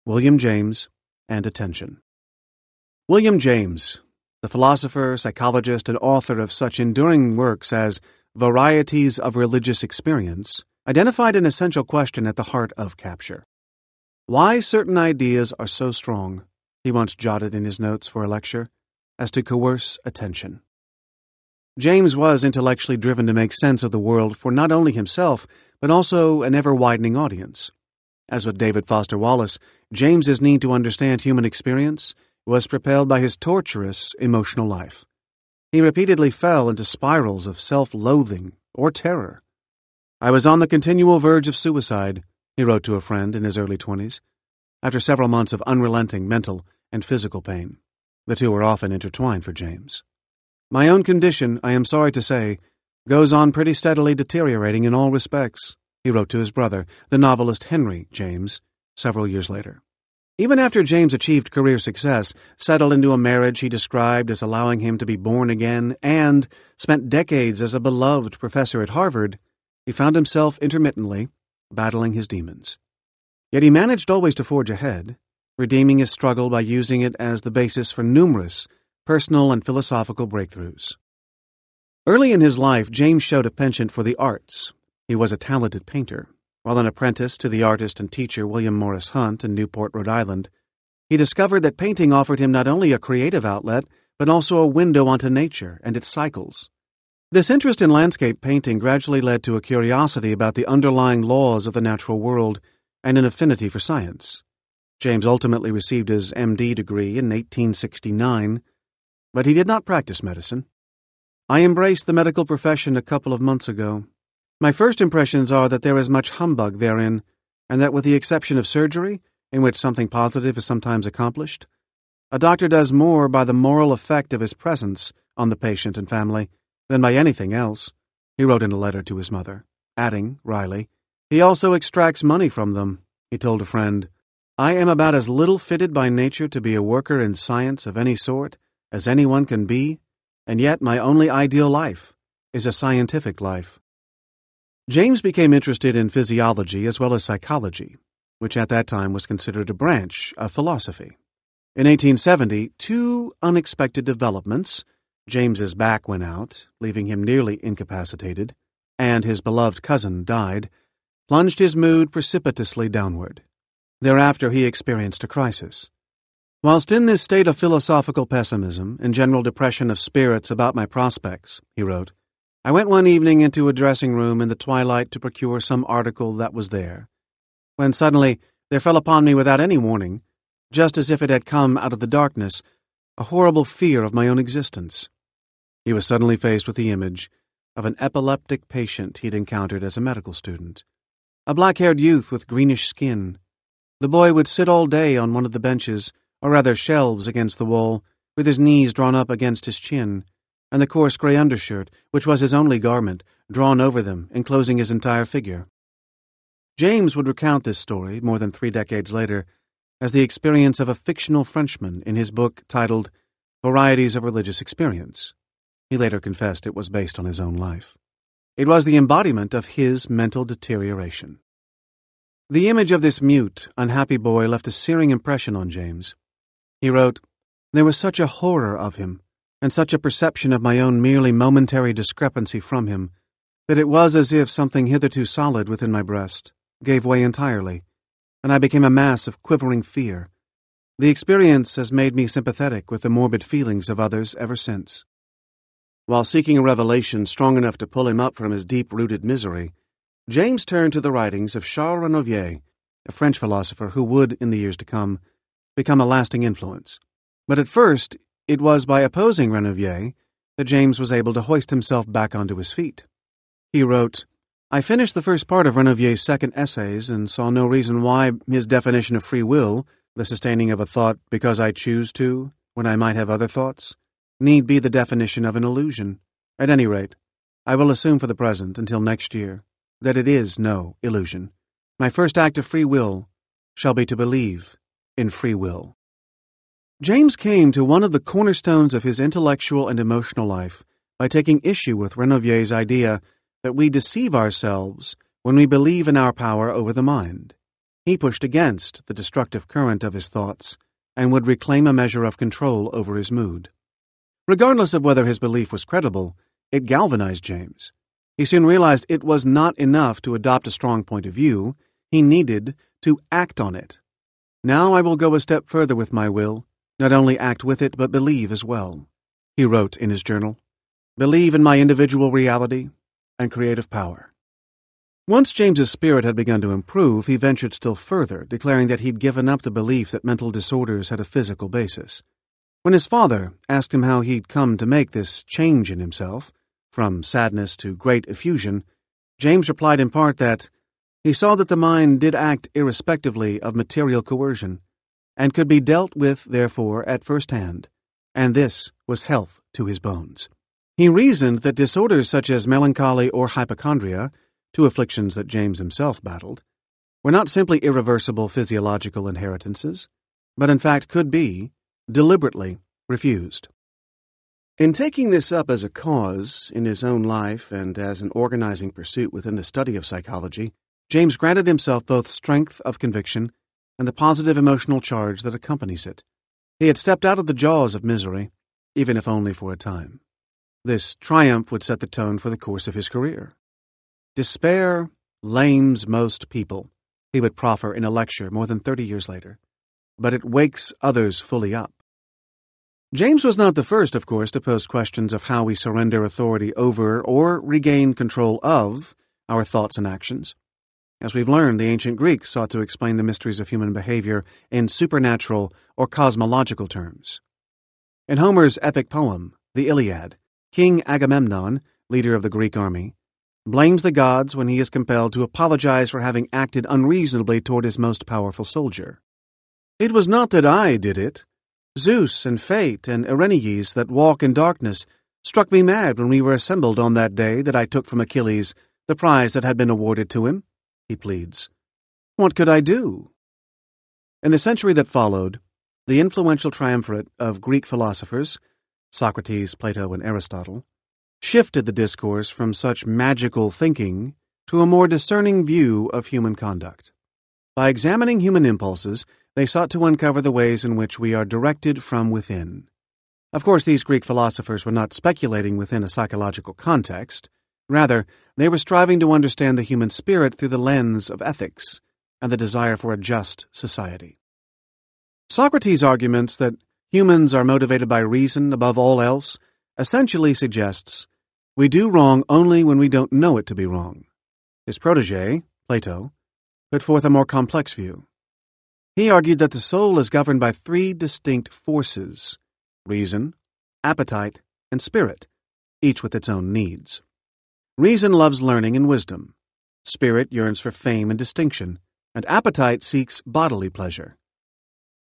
William James and attention. William James, the philosopher, psychologist, and author of such enduring works as Varieties of Religious Experience, identified an essential question at the heart of capture. Why certain ideas are so strong, he once jotted in his notes for a lecture, as to coerce attention. James was intellectually driven to make sense of the world for not only himself, but also an ever-widening audience. As with David Foster Wallace, James's need to understand human experience was propelled by his torturous emotional life. He repeatedly fell into spirals of self-loathing or terror. "I was on the continual verge of suicide," he wrote to a friend in his early 20s, after several months of unrelenting mental and physical pain. The two were often intertwined for James. "My own condition, I am sorry to say, goes on pretty steadily deteriorating in all respects," he wrote to his brother, the novelist Henry James, several years later. Even after James achieved career success, settled into a marriage he described as allowing him to be born again, and spent decades as a beloved professor at Harvard, he found himself intermittently battling his demons. Yet he managed always to forge ahead, redeeming his struggle by using it as the basis for numerous personal and philosophical breakthroughs. Early in his life, James showed a penchant for the arts. He was a talented painter. While an apprentice to the artist and teacher William Morris Hunt in Newport, Rhode Island, he discovered that painting offered him not only a creative outlet, but also a window onto nature and its cycles. This interest in landscape painting gradually led to a curiosity about the underlying laws of the natural world and an affinity for science. James ultimately received his MD degree in 1869, but he did not practice medicine. "I embraced the medical profession a couple of months ago. My first impressions are that there is much humbug therein, and that with the exception of surgery, in which something positive is sometimes accomplished, a doctor does more by the moral effect of his presence on the patient and family than by anything else," he wrote in a letter to his mother, adding, wryly, "He also extracts money from them," he told a friend. "I am about as little fitted by nature to be a worker in science of any sort as anyone can be, and yet my only ideal life is a scientific life." James became interested in physiology as well as psychology, which at that time was considered a branch of philosophy. In 1870, two unexpected developments — James's back went out, leaving him nearly incapacitated, and his beloved cousin died — plunged his mood precipitously downward. Thereafter he experienced a crisis. "Whilst in this state of philosophical pessimism and general depression of spirits about my prospects," he wrote, "I went one evening into a dressing-room in the twilight to procure some article that was there, when suddenly there fell upon me without any warning, just as if it had come out of the darkness, a horrible fear of my own existence." He was suddenly faced with the image of an epileptic patient he had encountered as a medical student, a black-haired youth with greenish skin. The boy would sit all day on one of the benches, or rather shelves against the wall, with his knees drawn up against his chin, and the coarse grey undershirt, which was his only garment, drawn over them, enclosing his entire figure. James would recount this story, more than 3 decades later, as the experience of a fictional Frenchman in his book titled Varieties of Religious Experience. He later confessed it was based on his own life. It was the embodiment of his mental deterioration. The image of this mute, unhappy boy left a searing impression on James. He wrote, "There was such a horror of him, and such a perception of my own merely momentary discrepancy from him, that it was as if something hitherto solid within my breast gave way entirely, and I became a mass of quivering fear. The experience has made me sympathetic with the morbid feelings of others ever since." While seeking a revelation strong enough to pull him up from his deep-rooted misery, James turned to the writings of Charles Renouvier, a French philosopher who would, in the years to come, become a lasting influence. But at first, it was by opposing Renouvier that James was able to hoist himself back onto his feet. He wrote, "I finished the first part of Renouvier's second essays and saw no reason why his definition of free will, the sustaining of a thought because I choose to, when I might have other thoughts, need be the definition of an illusion. At any rate, I will assume for the present, until next year, that it is no illusion. My first act of free will shall be to believe in free will." James came to one of the cornerstones of his intellectual and emotional life by taking issue with Renouvier's idea that we deceive ourselves when we believe in our power over the mind. He pushed against the destructive current of his thoughts and would reclaim a measure of control over his mood. Regardless of whether his belief was credible, it galvanized James. He soon realized it was not enough to adopt a strong point of view. He needed to act on it. "Now I will go a step further with my will, not only act with it but believe as well," he wrote in his journal. "Believe in my individual reality and creative power." Once James's spirit had begun to improve, he ventured still further, declaring that he'd given up the belief that mental disorders had a physical basis. When his father asked him how he'd come to make this change in himself, from sadness to great effusion, James replied in part that he saw that the mind did act irrespectively of material coercion, and could be dealt with, therefore, at first hand, and this was health to his bones. He reasoned that disorders such as melancholy or hypochondria, 2 afflictions that James himself battled, were not simply irreversible physiological inheritances, but in fact could be, deliberately, refused. In taking this up as a cause in his own life and as an organizing pursuit within the study of psychology, James granted himself both strength of conviction and the positive emotional charge that accompanies it. He had stepped out of the jaws of misery, even if only for a time. This triumph would set the tone for the course of his career. "Despair lames most people," he would proffer in a lecture more than 30 years later, "but it wakes others fully up." James was not the first, of course, to pose questions of how we surrender authority over or regain control of our thoughts and actions. As we've learned, the ancient Greeks sought to explain the mysteries of human behavior in supernatural or cosmological terms. In Homer's epic poem, the Iliad, King Agamemnon, leader of the Greek army, blames the gods when he is compelled to apologize for having acted unreasonably toward his most powerful soldier. "It was not that I did it. Zeus and Fate and Erinyes that walk in darkness struck me mad when we were assembled on that day that I took from Achilles the prize that had been awarded to him," he pleads. "What could I do?" In the century that followed, the influential triumvirate of Greek philosophers, Socrates, Plato, and Aristotle, shifted the discourse from such magical thinking to a more discerning view of human conduct. By examining human impulses, they sought to uncover the ways in which we are directed from within. Of course, these Greek philosophers were not speculating within a psychological context. Rather, they were striving to understand the human spirit through the lens of ethics and the desire for a just society. Socrates' arguments that humans are motivated by reason above all else essentially suggests we do wrong only when we don't know it to be wrong. His protege, Plato, put forth a more complex view. He argued that the soul is governed by 3 distinct forces: reason, appetite, and spirit, each with its own needs. Reason loves learning and wisdom. Spirit yearns for fame and distinction, and appetite seeks bodily pleasure.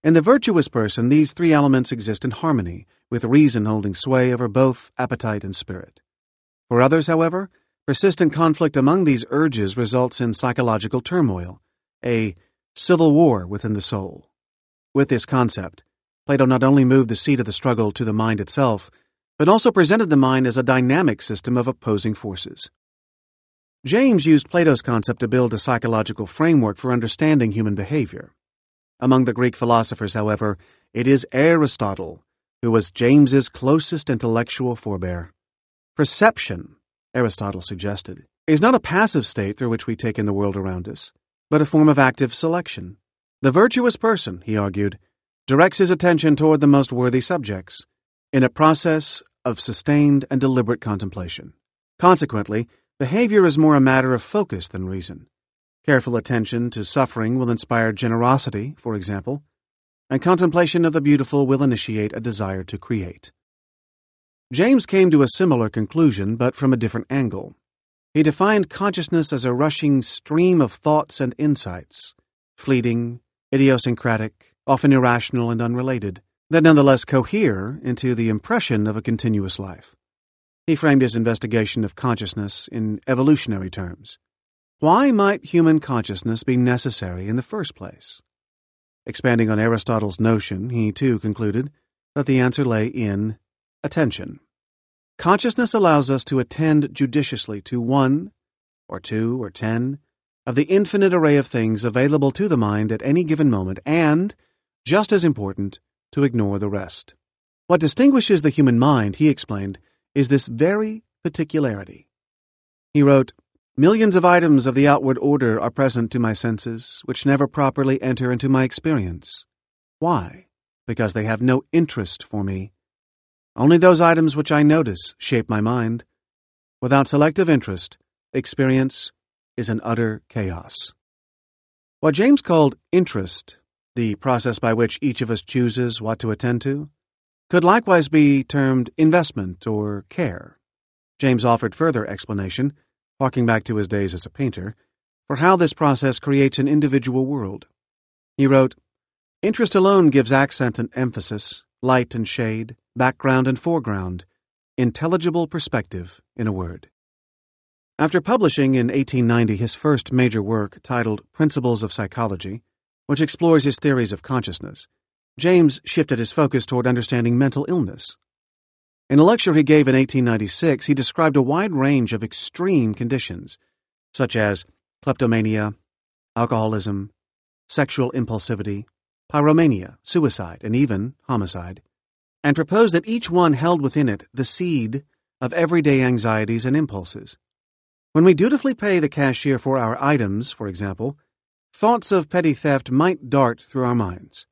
In the virtuous person, these three elements exist in harmony, with reason holding sway over both appetite and spirit. For others, however, persistent conflict among these urges results in psychological turmoil, a civil war within the soul. With this concept, Plato not only moved the seat of the struggle to the mind itself, but also presented the mind as a dynamic system of opposing forces. James used Plato's concept to build a psychological framework for understanding human behavior. Among the Greek philosophers, however, it is Aristotle who was James's closest intellectual forebear. Perception, Aristotle suggested, is not a passive state through which we take in the world around us, but a form of active selection. The virtuous person, he argued, directs his attention toward the most worthy subjects, in a process of sustained and deliberate contemplation. Consequently, behavior is more a matter of focus than reason. Careful attention to suffering will inspire generosity, for example, and contemplation of the beautiful will initiate a desire to create. James came to a similar conclusion, but from a different angle. He defined consciousness as a rushing stream of thoughts and insights, fleeting, idiosyncratic, often irrational and unrelated, that nonetheless cohere into the impression of a continuous life. He framed his investigation of consciousness in evolutionary terms. Why might human consciousness be necessary in the first place? Expanding on Aristotle's notion, he too concluded that the answer lay in attention. Consciousness allows us to attend judiciously to one, or two, or 10 of the infinite array of things available to the mind at any given moment, and, just as important, to ignore the rest. What distinguishes the human mind, he explained, is this very particularity. He wrote, "Millions of items of the outward order are present to my senses, which never properly enter into my experience. Why? Because they have no interest for me. Only those items which I notice shape my mind. Without selective interest, experience is an utter chaos." What James called interest, the process by which each of us chooses what to attend to, could likewise be termed investment or care. James offered further explanation, harking back to his days as a painter, for how this process creates an individual world. He wrote, "Interest alone gives accent and emphasis, light and shade, background and foreground, intelligible perspective, in a word." After publishing in 1890 his first major work titled Principles of Psychology, which explores his theories of consciousness, James shifted his focus toward understanding mental illness. In a lecture he gave in 1896, he described a wide range of extreme conditions, such as kleptomania, alcoholism, sexual impulsivity, pyromania, suicide, and even homicide, and proposed that each one held within it the seed of everyday anxieties and impulses. When we dutifully pay the cashier for our items, for example, thoughts of petty theft might dart through our minds.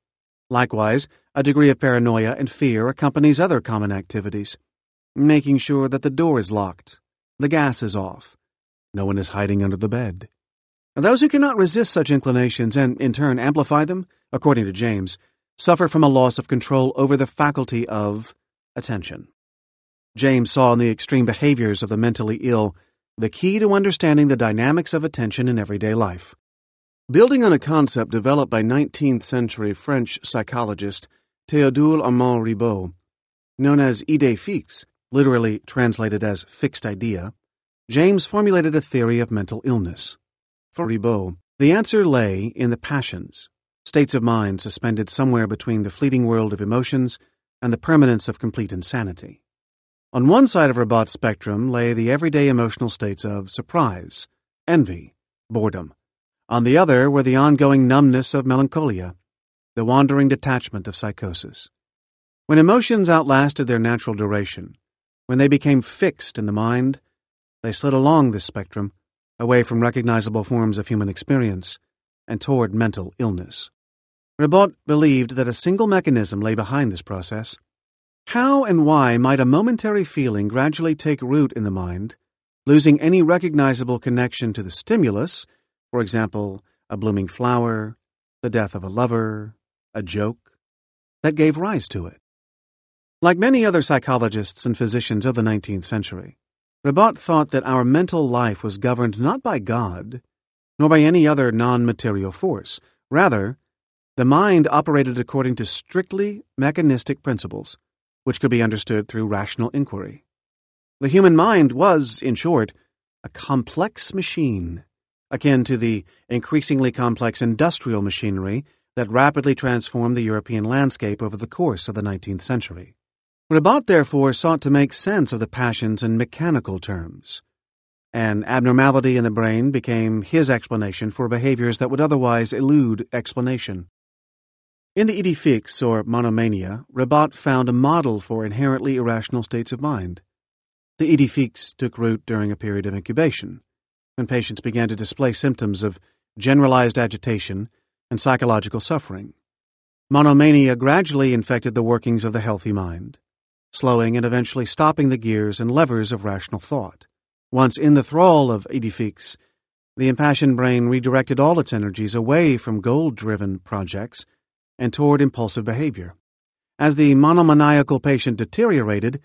Likewise, a degree of paranoia and fear accompanies other common activities, making sure that the door is locked, the gas is off, no one is hiding under the bed. Those who cannot resist such inclinations and, in turn, amplify them, according to James, suffer from a loss of control over the faculty of attention. James saw in the extreme behaviors of the mentally ill the key to understanding the dynamics of attention in everyday life. Building on a concept developed by 19th-century French psychologist Théodule Armand Ribot, known as idée fixe, literally translated as fixed idea, James formulated a theory of mental illness. For Ribot, the answer lay in the passions, states of mind suspended somewhere between the fleeting world of emotions and the permanence of complete insanity. On one side of Ribot's spectrum lay the everyday emotional states of surprise, envy, boredom. On the other were the ongoing numbness of melancholia, the wandering detachment of psychosis. When emotions outlasted their natural duration, when they became fixed in the mind, they slid along this spectrum, away from recognizable forms of human experience, and toward mental illness. Ribot believed that a single mechanism lay behind this process. How and why might a momentary feeling gradually take root in the mind, losing any recognizable connection to the stimulus, for example, a blooming flower, the death of a lover, a joke, that gave rise to it? Like many other psychologists and physicians of the 19th century, Ribot thought that our mental life was governed not by God, nor by any other non-material force. Rather, The mind operated according to strictly mechanistic principles, which could be understood through rational inquiry. The human mind was, in short, a complex machine, akin to the increasingly complex industrial machinery that rapidly transformed the European landscape over the course of the 19th century. Ribot, therefore, sought to make sense of the passions in mechanical terms. An abnormality in the brain became his explanation for behaviors that would otherwise elude explanation. In the idée fixe, or monomania, Ribot found a model for inherently irrational states of mind. The idée fixe took root during a period of incubation, when patients began to display symptoms of generalized agitation and psychological suffering. Monomania gradually infected the workings of the healthy mind, slowing and eventually stopping the gears and levers of rational thought. Once in the thrall of idée fixe, the impassioned brain redirected all its energies away from goal-driven projects and toward impulsive behavior. As the monomaniacal patient deteriorated,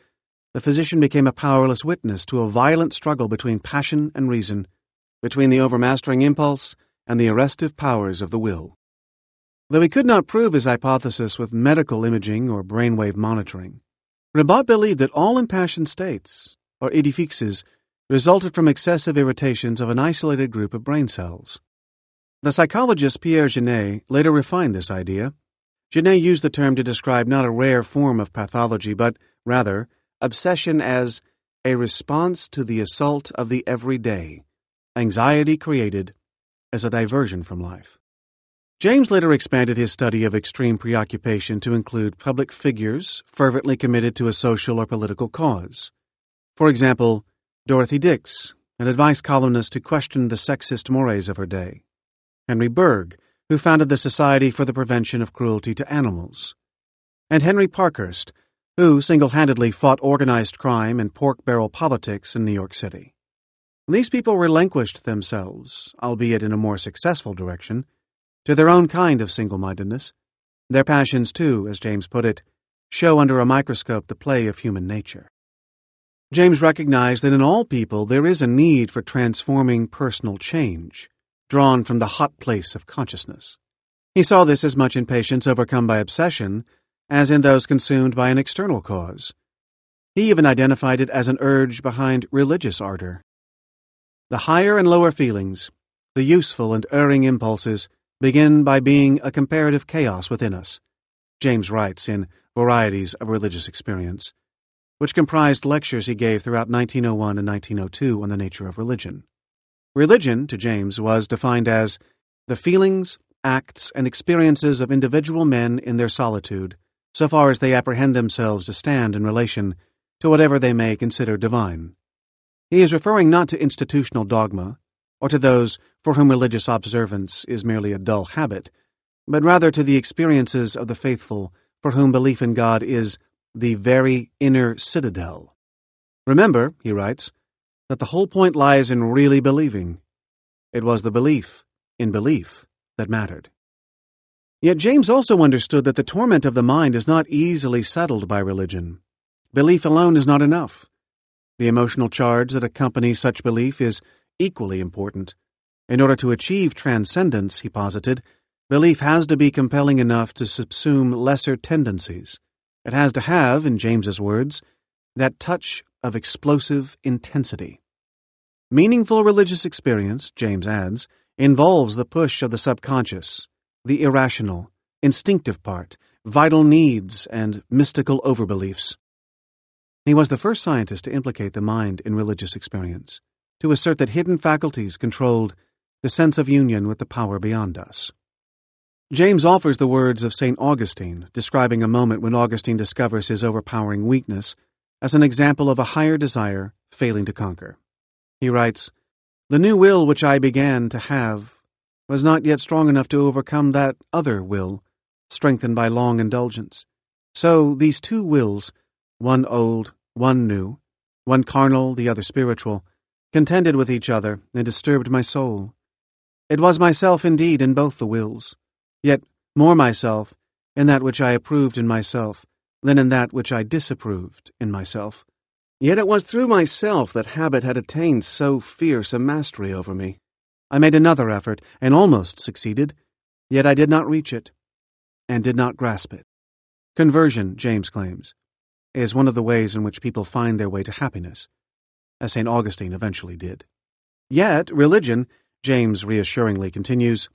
the physician became a powerless witness to a violent struggle between passion and reason, between the overmastering impulse and the arrestive powers of the will. Though he could not prove his hypothesis with medical imaging or brainwave monitoring, Ribot believed that all impassioned states, or idée fixes, resulted from excessive irritations of an isolated group of brain cells. The psychologist Pierre Genet later refined this idea. Genet used the term to describe not a rare form of pathology, but, rather, obsession as a response to the assault of the everyday, anxiety created as a diversion from life. James later expanded his study of extreme preoccupation to include public figures fervently committed to a social or political cause. For example, Dorothy Dix, an advice columnist who questioned the sexist mores of her day; Henry Bergh, who founded the Society for the Prevention of Cruelty to Animals; and Henry Parkhurst, who single-handedly fought organized crime and pork-barrel politics in New York City. These people relinquished themselves, albeit in a more successful direction, to their own kind of single-mindedness. Their passions, too, as James put it, show under a microscope the play of human nature. James recognized that in all people there is a need for transforming personal change, drawn from the hot place of consciousness. He saw this as much in patients overcome by obsession as in those consumed by an external cause. He even identified it as an urge behind religious ardor. The higher and lower feelings, the useful and erring impulses, begin by being a comparative chaos within us, James writes in Varieties of Religious Experience, which comprised lectures he gave throughout 1901 and 1902 on the nature of religion. Religion, to James, was defined as the feelings, acts, and experiences of individual men in their solitude, so far as they apprehend themselves to stand in relation to whatever they may consider divine. He is referring not to institutional dogma, or to those for whom religious observance is merely a dull habit, but rather to the experiences of the faithful for whom belief in God is the very inner citadel. Remember, he writes, that the whole point lies in really believing. It was the belief in belief that mattered. Yet James also understood that the torment of the mind is not easily settled by religion. Belief alone is not enough. The emotional charge that accompanies such belief is equally important. In order to achieve transcendence, he posited, belief has to be compelling enough to subsume lesser tendencies. It has to have, in James's words, that touch of explosive intensity. Meaningful religious experience, James adds, involves the push of the subconscious, the irrational, instinctive part, vital needs, and mystical overbeliefs. He was the first scientist to implicate the mind in religious experience, to assert that hidden faculties controlled the sense of union with the power beyond us. James offers the words of St. Augustine, describing a moment when Augustine discovers his overpowering weakness, as an example of a higher desire failing to conquer. He writes, "The new will which I began to have was not yet strong enough to overcome that other will, strengthened by long indulgence. So these two wills, one old, one new, one carnal, the other spiritual, contended with each other and disturbed my soul. It was myself indeed in both the wills, yet more myself in that which I approved in myself than in that which I disapproved in myself. Yet it was through myself that habit had attained so fierce a mastery over me. I made another effort and almost succeeded, yet I did not reach it. and did not grasp it. Conversion, James claims, is one of the ways in which people find their way to happiness, as St. Augustine eventually did. Yet, religion, James reassuringly continues,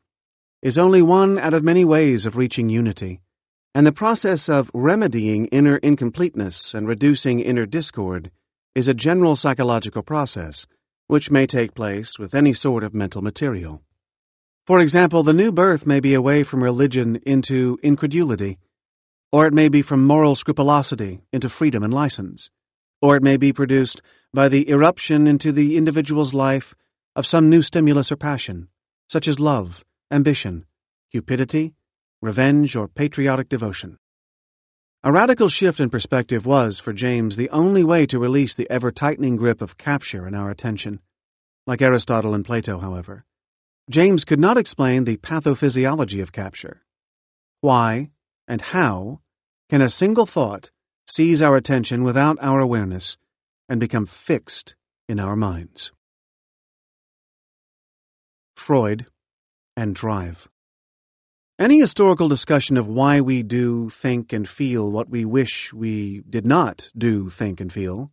is only one out of many ways of reaching unity, and the process of remedying inner incompleteness and reducing inner discord is a general psychological process which may take place with any sort of mental material. For example, the new birth may be away from religion into incredulity, or it may be from moral scrupulosity into freedom and license, or it may be produced by the eruption into the individual's life of some new stimulus or passion, such as love, ambition, cupidity, revenge, or patriotic devotion. A radical shift in perspective was, for James, the only way to release the ever-tightening grip of capture in our attention. Like Aristotle and Plato, however, James could not explain the pathophysiology of capture. Why and how can a single thought seize our attention without our awareness and become fixed in our minds? Freud and drive. Any historical discussion of why we do, think, and feel what we wish we did not do, think, and feel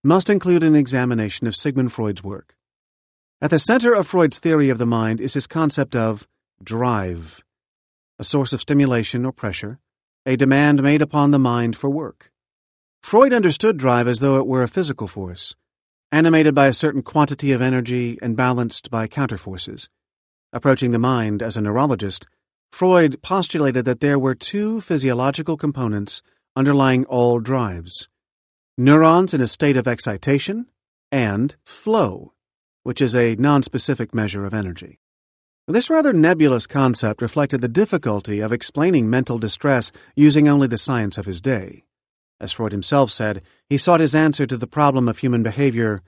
must include an examination of Sigmund Freud's work. At the center of Freud's theory of the mind is his concept of drive, a source of stimulation or pressure, a demand made upon the mind for work. Freud understood drive as though it were a physical force, animated by a certain quantity of energy and balanced by counterforces. Approaching the mind as a neurologist, Freud postulated that there were two physiological components underlying all drives: neurons in a state of excitation and flow, which is a nonspecific measure of energy. This rather nebulous concept reflected the difficulty of explaining mental distress using only the science of his day. As Freud himself said, he sought his answer to the problem of human behavior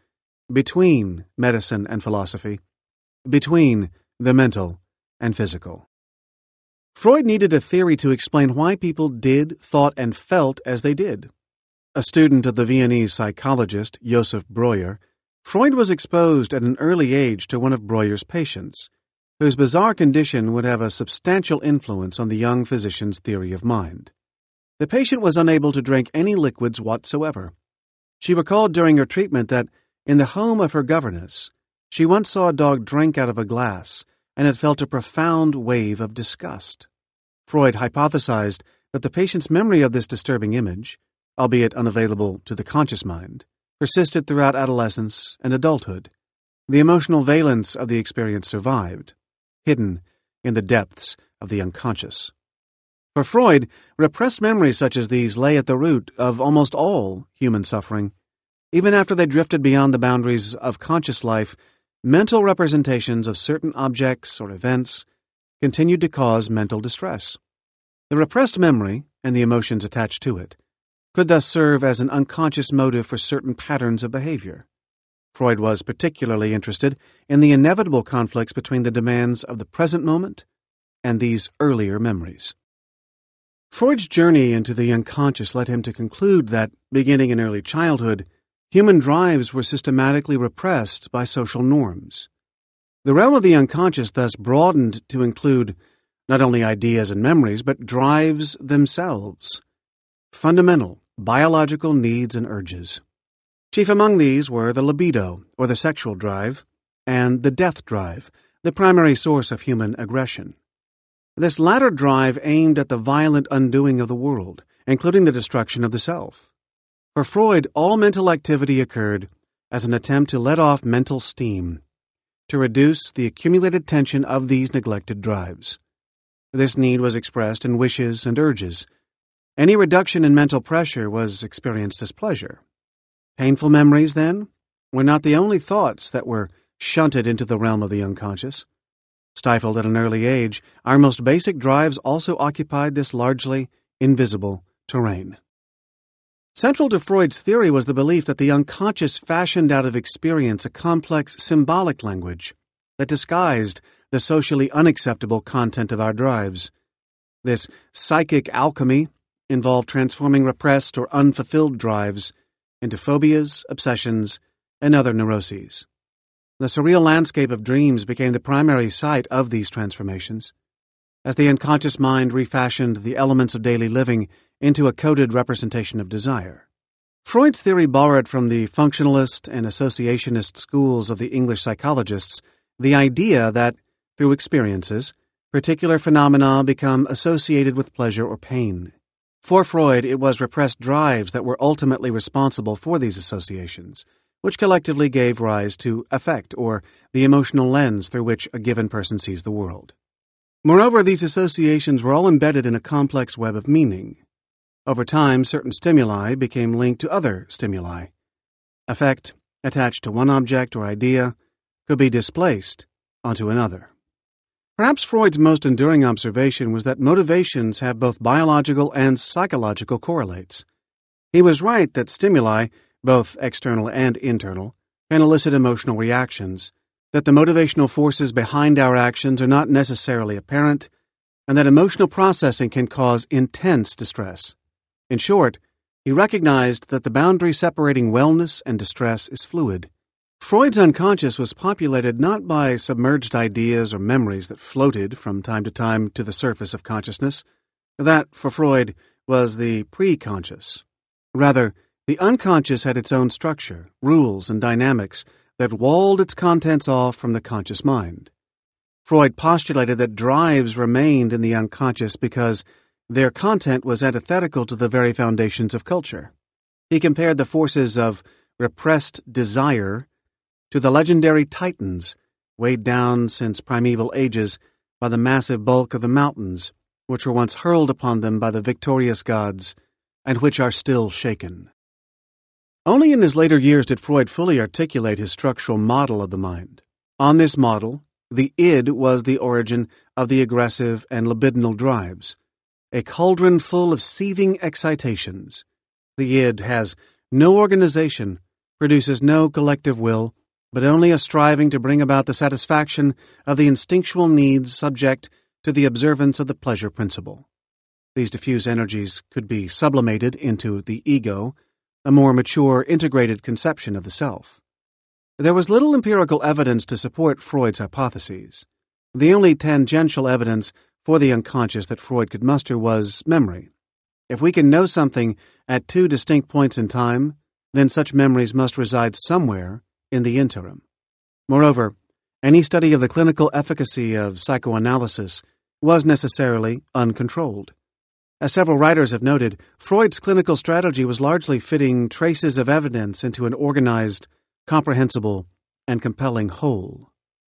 between medicine and philosophy, between the mental and physical. Freud needed a theory to explain why people did, thought, and felt as they did. A student of the Viennese psychologist Joseph Breuer, Freud was exposed at an early age to one of Breuer's patients, whose bizarre condition would have a substantial influence on the young physician's theory of mind. The patient was unable to drink any liquids whatsoever. She recalled during her treatment that, in the home of her governess, she once saw a dog drink out of a glass and had felt a profound wave of disgust. Freud hypothesized that the patient's memory of this disturbing image, albeit unavailable to the conscious mind, persisted throughout adolescence and adulthood. The emotional valence of the experience survived, hidden in the depths of the unconscious. For Freud, repressed memories such as these lay at the root of almost all human suffering. Even after they drifted beyond the boundaries of conscious life, mental representations of certain objects or events continued to cause mental distress. The repressed memory, and the emotions attached to it, could thus serve as an unconscious motive for certain patterns of behavior. Freud was particularly interested in the inevitable conflicts between the demands of the present moment and these earlier memories. Freud's journey into the unconscious led him to conclude that, beginning in early childhood, human drives were systematically repressed by social norms. The realm of the unconscious thus broadened to include not only ideas and memories, but drives themselves, fundamental biological needs and urges. Chief among these were the libido, or the sexual drive, and the death drive, the primary source of human aggression. This latter drive aimed at the violent undoing of the world, including the destruction of the self. For Freud, all mental activity occurred as an attempt to let off mental steam, to reduce the accumulated tension of these neglected drives. This need was expressed in wishes and urges. Any reduction in mental pressure was experienced as pleasure. Painful memories, then, were not the only thoughts that were shunted into the realm of the unconscious. Stifled at an early age, our most basic drives also occupied this largely invisible terrain. Central to Freud's theory was the belief that the unconscious fashioned out of experience a complex symbolic language that disguised the socially unacceptable content of our drives. This psychic alchemy involved transforming repressed or unfulfilled drives into phobias, obsessions, and other neuroses. The surreal landscape of dreams became the primary site of these transformations. as the unconscious mind refashioned the elements of daily living into a coded representation of desire. Freud's theory borrowed from the functionalist and associationist schools of the English psychologists the idea that, through experiences, particular phenomena become associated with pleasure or pain. For Freud, it was repressed drives that were ultimately responsible for these associations, which collectively gave rise to affect, or the emotional lens through which a given person sees the world. Moreover, these associations were all embedded in a complex web of meaning. Over time, certain stimuli became linked to other stimuli. Affect, attached to one object or idea, could be displaced onto another. Perhaps Freud's most enduring observation was that motivations have both biological and psychological correlates. He was right that stimuli, both external and internal, can elicit emotional reactions, that the motivational forces behind our actions are not necessarily apparent, and that emotional processing can cause intense distress. In short, he recognized that the boundary separating wellness and distress is fluid. Freud's unconscious was populated not by submerged ideas or memories that floated from time to time to the surface of consciousness. That, for Freud, was the pre-conscious. Rather, the unconscious had its own structure, rules, and dynamics that walled its contents off from the conscious mind. Freud postulated that drives remained in the unconscious because their content was antithetical to the very foundations of culture. He compared the forces of repressed desire to the legendary Titans, weighed down since primeval ages by the massive bulk of the mountains, which were once hurled upon them by the victorious gods, and which are still shaken. Only in his later years did Freud fully articulate his structural model of the mind. On this model, the id was the origin of the aggressive and libidinal drives, a cauldron full of seething excitations. The id has no organization, produces no collective will, but only a striving to bring about the satisfaction of the instinctual needs subject to the observance of the pleasure principle. These diffuse energies could be sublimated into the ego, a more mature, integrated conception of the self. There was little empirical evidence to support Freud's hypotheses. The only tangential evidence for the unconscious that Freud could muster was memory. If we can know something at two distinct points in time, then such memories must reside somewhere in the interim. Moreover, any study of the clinical efficacy of psychoanalysis was necessarily uncontrolled. As several writers have noted, Freud's clinical strategy was largely fitting traces of evidence into an organized, comprehensible, and compelling whole.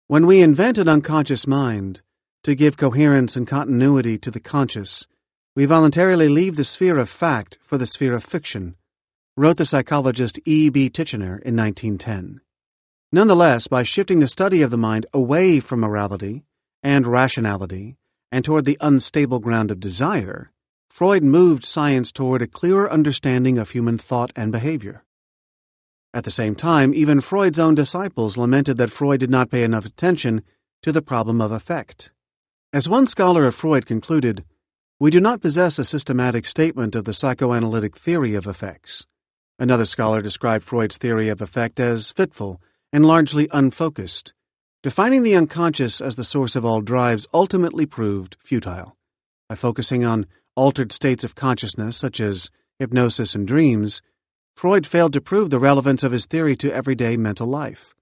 When we invent an unconscious mind to give coherence and continuity to the conscious, we voluntarily leave the sphere of fact for the sphere of fiction, wrote the psychologist E.B. Titchener in 1910. Nonetheless, by shifting the study of the mind away from morality and rationality and toward the unstable ground of desire, Freud moved science toward a clearer understanding of human thought and behavior. At the same time, even Freud's own disciples lamented that Freud did not pay enough attention to the problem of affect. As one scholar of Freud concluded, "We do not possess a systematic statement of the psychoanalytic theory of affects." Another scholar described Freud's theory of affect as fitful and largely unfocused. Defining the unconscious as the source of all drives ultimately proved futile. By focusing on altered states of consciousness such as hypnosis and dreams, Freud failed to prove the relevance of his theory to everyday mental life.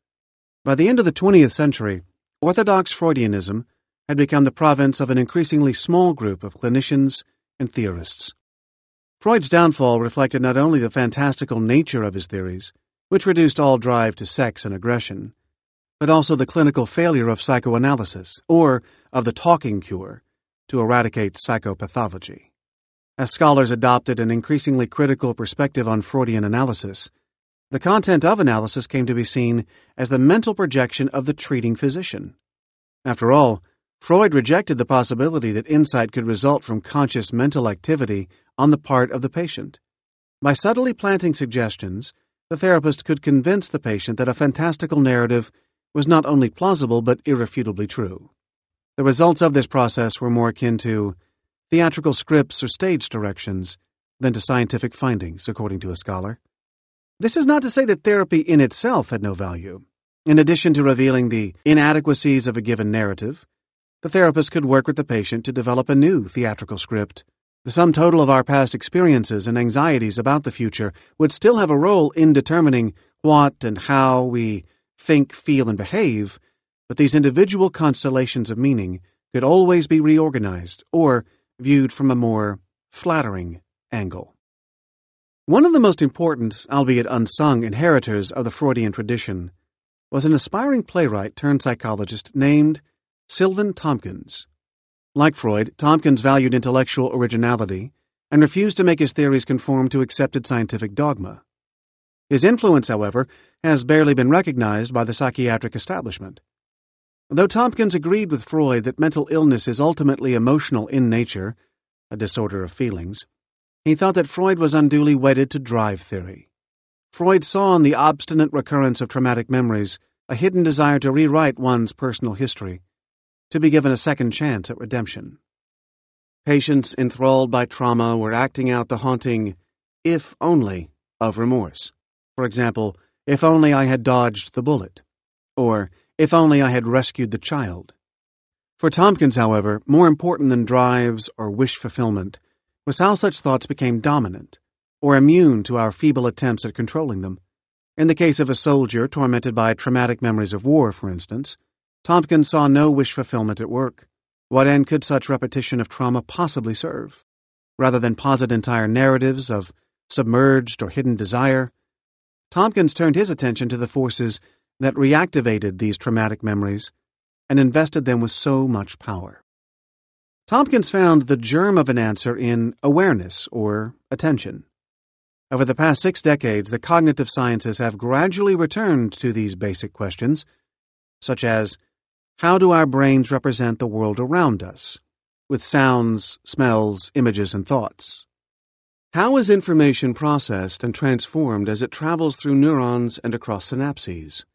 By the end of the 20th century, orthodox Freudianism had become the province of an increasingly small group of clinicians and theorists. Freud's downfall reflected not only the fantastical nature of his theories, which reduced all drive to sex and aggression, but also the clinical failure of psychoanalysis, or of the talking cure, to eradicate psychopathology. As scholars adopted an increasingly critical perspective on Freudian analysis, the content of analysis came to be seen as the mental projection of the treating physician. After all, Freud rejected the possibility that insight could result from conscious mental activity on the part of the patient. By subtly planting suggestions, the therapist could convince the patient that a fantastical narrative was not only plausible but irrefutably true. The results of this process were more akin to theatrical scripts or stage directions than to scientific findings, according to a scholar. This is not to say that therapy in itself had no value. In addition to revealing the inadequacies of a given narrative, the therapist could work with the patient to develop a new theatrical script. The sum total of our past experiences and anxieties about the future would still have a role in determining what and how we think, feel, and behave, but these individual constellations of meaning could always be reorganized or viewed from a more flattering angle. One of the most important, albeit unsung, inheritors of the Freudian tradition was an aspiring playwright turned psychologist named Sylvan Tompkins. Like Freud, Tompkins valued intellectual originality and refused to make his theories conform to accepted scientific dogma. His influence, however, has barely been recognized by the psychiatric establishment. Though Tompkins agreed with Freud that mental illness is ultimately emotional in nature, a disorder of feelings, he thought that Freud was unduly wedded to drive theory. Freud saw in the obstinate recurrence of traumatic memories a hidden desire to rewrite one's personal history, to be given a second chance at redemption. Patients enthralled by trauma were acting out the haunting "if only" of remorse. For example, if only I had dodged the bullet, or if only I had rescued the child. For Tompkins, however, more important than drives or wish fulfillment was how such thoughts became dominant, or immune to our feeble attempts at controlling them. In the case of a soldier tormented by traumatic memories of war, for instance, Tompkins saw no wish fulfillment at work. What end could such repetition of trauma possibly serve? Rather than posit entire narratives of submerged or hidden desire, Tompkins turned his attention to the forces that reactivated these traumatic memories and invested them with so much power. Tompkins found the germ of an answer in awareness, or attention. Over the past 6 decades, the cognitive sciences have gradually returned to these basic questions, such as, how do our brains represent the world around us, with sounds, smells, images, and thoughts? How is information processed and transformed as it travels through neurons and across synapses?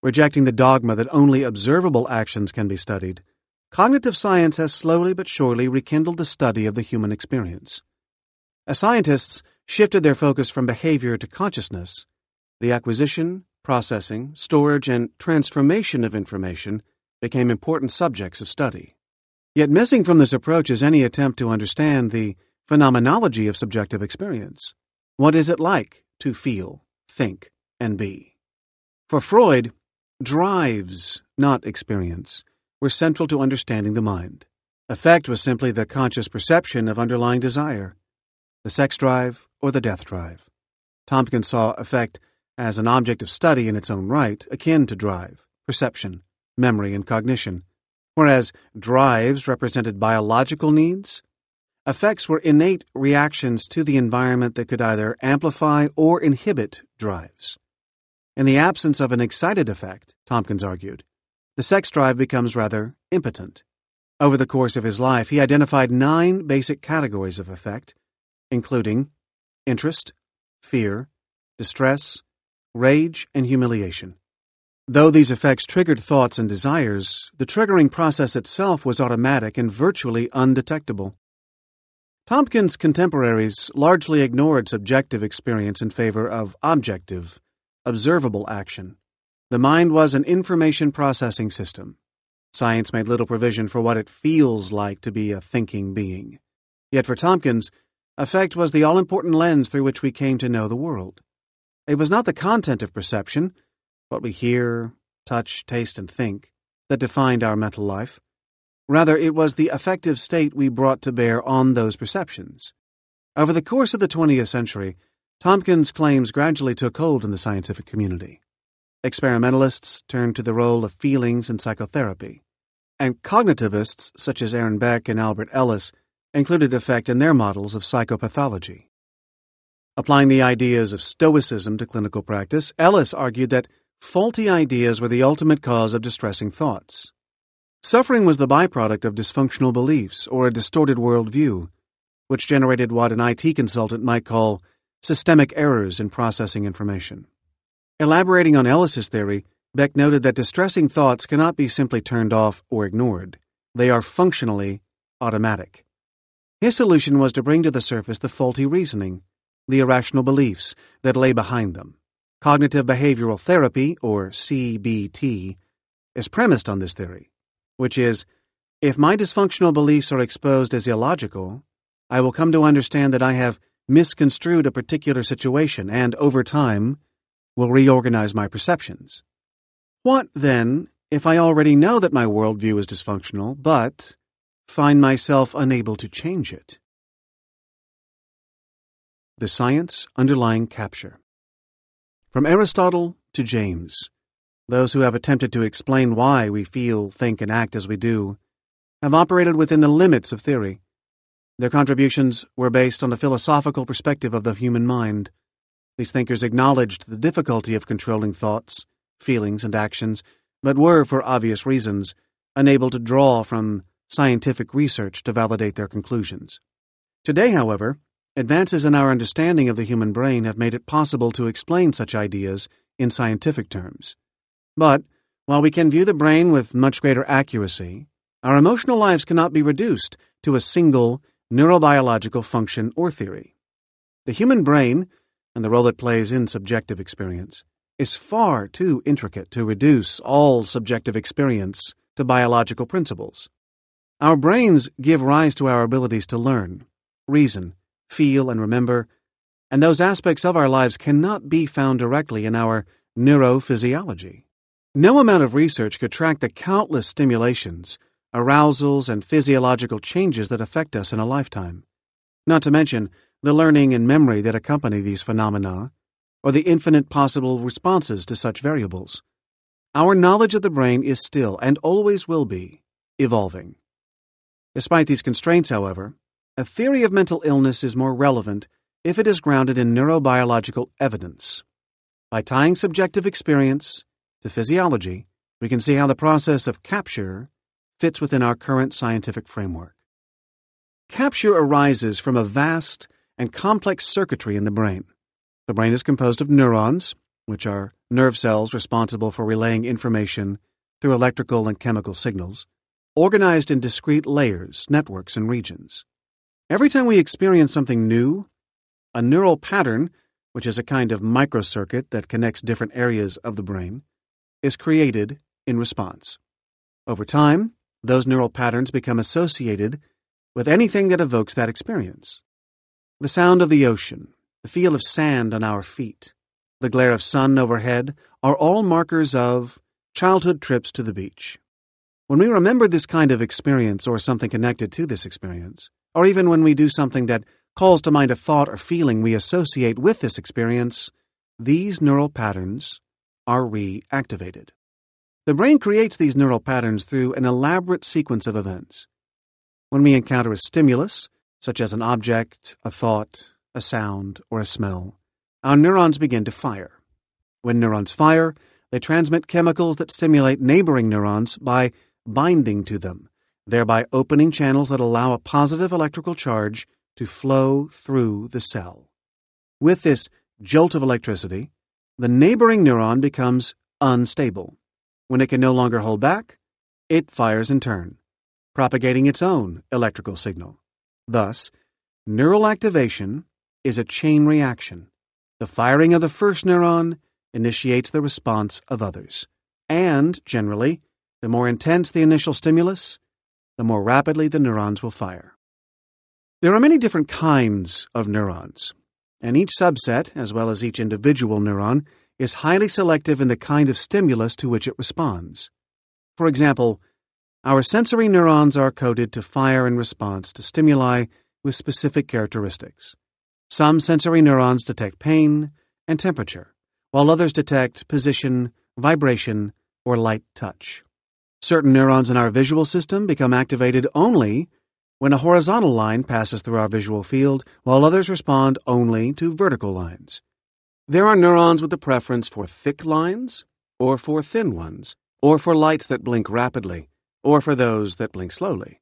Rejecting the dogma that only observable actions can be studied, cognitive science has slowly but surely rekindled the study of the human experience. As scientists shifted their focus from behavior to consciousness, the acquisition, processing, storage, and transformation of information became important subjects of study. Yet missing from this approach is any attempt to understand the phenomenology of subjective experience. What is it like to feel, think, and be? For Freud, drives, not experience, were central to understanding the mind. Affect was simply the conscious perception of underlying desire, the sex drive or the death drive. Tompkins saw affect as an object of study in its own right, akin to drive, perception, memory, and cognition, whereas drives represented biological needs. Affects were innate reactions to the environment that could either amplify or inhibit drives. In the absence of an excited affect, Tompkins argued, the sex drive becomes rather impotent. Over the course of his life, he identified 9 basic categories of affect, including interest, fear, distress, rage, and humiliation. Though these effects triggered thoughts and desires, the triggering process itself was automatic and virtually undetectable. Tompkins' contemporaries largely ignored subjective experience in favor of objective, observable action. The mind was an information processing system. Science made little provision for what it feels like to be a thinking being. Yet for Tompkins, affect was the all-important lens through which we came to know the world. It was not the content of perception, what we hear, touch, taste, and think, that defined our mental life. Rather, it was the affective state we brought to bear on those perceptions. Over the course of the 20th century, Tompkins' claims gradually took hold in the scientific community. Experimentalists turned to the role of feelings in psychotherapy, and cognitivists such as Aaron Beck and Albert Ellis included affect in their models of psychopathology. Applying the ideas of Stoicism to clinical practice, Ellis argued that faulty ideas were the ultimate cause of distressing thoughts. Suffering was the byproduct of dysfunctional beliefs or a distorted worldview, which generated what an IT consultant might call systemic errors in processing information. Elaborating on Ellis's theory, Beck noted that distressing thoughts cannot be simply turned off or ignored. They are functionally automatic. His solution was to bring to the surface the faulty reasoning, the irrational beliefs that lay behind them. Cognitive behavioral therapy, or CBT, is premised on this theory, which is If my dysfunctional beliefs are exposed as illogical, I will come to understand that I have misconstrued a particular situation and, over time, will reorganize my perceptions. What, then, if I already know that my worldview is dysfunctional, but find myself unable to change it? The science underlying capture. From Aristotle to James, those who have attempted to explain why we feel, think, and act as we do have operated within the limits of theory. Their contributions were based on a philosophical perspective of the human mind. These thinkers acknowledged the difficulty of controlling thoughts, feelings, and actions, but were, for obvious reasons, unable to draw from scientific research to validate their conclusions. Today, however, advances in our understanding of the human brain have made it possible to explain such ideas in scientific terms. But, while we can view the brain with much greater accuracy, our emotional lives cannot be reduced to a single neurobiological function or theory. The human brain, and the role it plays in subjective experience, is far too intricate to reduce all subjective experience to biological principles. Our brains give rise to our abilities to learn, reason, feel, and remember, and those aspects of our lives cannot be found directly in our neurophysiology. No amount of research could track the countless stimulations, arousals, and physiological changes that affect us in a lifetime, not to mention the learning and memory that accompany these phenomena, or the infinite possible responses to such variables. Our knowledge of the brain is still, and always will be, evolving. Despite these constraints, however, a theory of mental illness is more relevant if it is grounded in neurobiological evidence. By tying subjective experience to physiology, we can see how the process of capture fits within our current scientific framework. Capture arises from a vast and complex circuitry in the brain. The brain is composed of neurons, which are nerve cells responsible for relaying information through electrical and chemical signals, organized in discrete layers, networks, and regions. Every time we experience something new, a neural pattern, which is a kind of microcircuit that connects different areas of the brain, is created in response. Over time, those neural patterns become associated with anything that evokes that experience. The sound of the ocean, the feel of sand on our feet, the glare of sun overhead are all markers of childhood trips to the beach. When we remember this kind of experience or something connected to this experience, or even when we do something that calls to mind a thought or feeling we associate with this experience, these neural patterns are reactivated. The brain creates these neural patterns through an elaborate sequence of events. When we encounter a stimulus, such as an object, a thought, a sound, or a smell, our neurons begin to fire. When neurons fire, they transmit chemicals that stimulate neighboring neurons by binding to them, thereby opening channels that allow a positive electrical charge to flow through the cell. With this jolt of electricity, the neighboring neuron becomes unstable. When it can no longer hold back, it fires in turn, propagating its own electrical signal. Thus, neural activation is a chain reaction. The firing of the first neuron initiates the response of others. And, generally, the more intense the initial stimulus, the more rapidly the neurons will fire. There are many different kinds of neurons, and each subset, as well as each individual neuron, is highly selective in the kind of stimulus to which it responds. For example, our sensory neurons are coded to fire in response to stimuli with specific characteristics. Some sensory neurons detect pain and temperature, while others detect position, vibration, or light touch. Certain neurons in our visual system become activated only when a horizontal line passes through our visual field, while others respond only to vertical lines. There are neurons with a preference for thick lines, or for thin ones, or for lights that blink rapidly, or for those that blink slowly.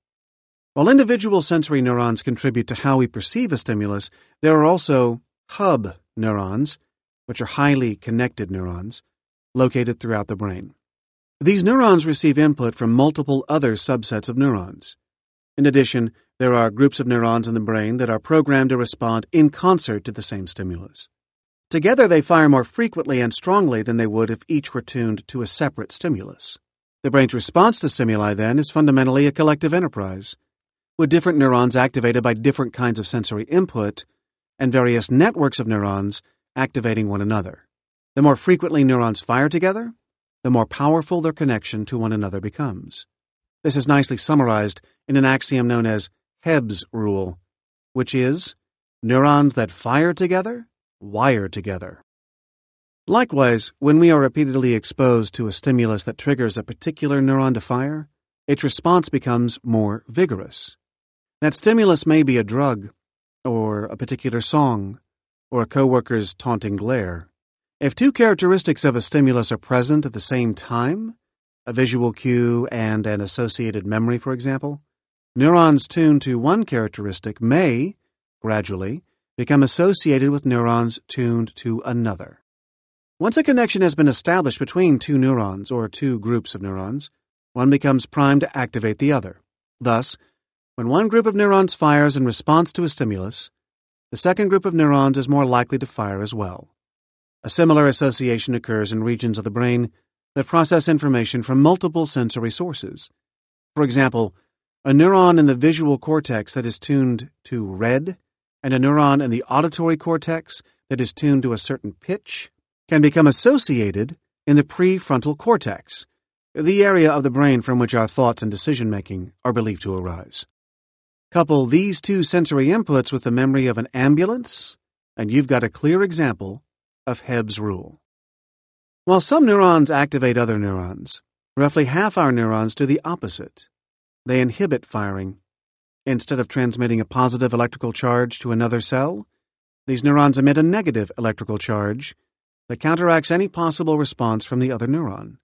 While individual sensory neurons contribute to how we perceive a stimulus, there are also hub neurons, which are highly connected neurons, located throughout the brain. These neurons receive input from multiple other subsets of neurons. In addition, there are groups of neurons in the brain that are programmed to respond in concert to the same stimulus. Together, they fire more frequently and strongly than they would if each were tuned to a separate stimulus. The brain's response to stimuli, then, is fundamentally a collective enterprise, with different neurons activated by different kinds of sensory input and various networks of neurons activating one another. The more frequently neurons fire together, the more powerful their connection to one another becomes. This is nicely summarized in an axiom known as Hebb's rule, which is, neurons that fire together, wire together. Likewise, when we are repeatedly exposed to a stimulus that triggers a particular neuron to fire, its response becomes more vigorous. That stimulus may be a drug, or a particular song, or a coworker's taunting glare. If two characteristics of a stimulus are present at the same time, a visual cue and an associated memory, for example, neurons tuned to one characteristic may, gradually, become associated with neurons tuned to another. Once a connection has been established between two neurons or two groups of neurons, one becomes primed to activate the other. Thus, when one group of neurons fires in response to a stimulus, the second group of neurons is more likely to fire as well. A similar association occurs in regions of the brain that process information from multiple sensory sources. For example, a neuron in the visual cortex that is tuned to red and a neuron in the auditory cortex that is tuned to a certain pitch can become associated in the prefrontal cortex, the area of the brain from which our thoughts and decision-making are believed to arise. Couple these two sensory inputs with the memory of an ambulance, and you've got a clear example of Hebb's rule. While some neurons activate other neurons, roughly half our neurons do the opposite. They inhibit firing. Instead of transmitting a positive electrical charge to another cell, these neurons emit a negative electrical charge that counteracts any possible response from the other neuron.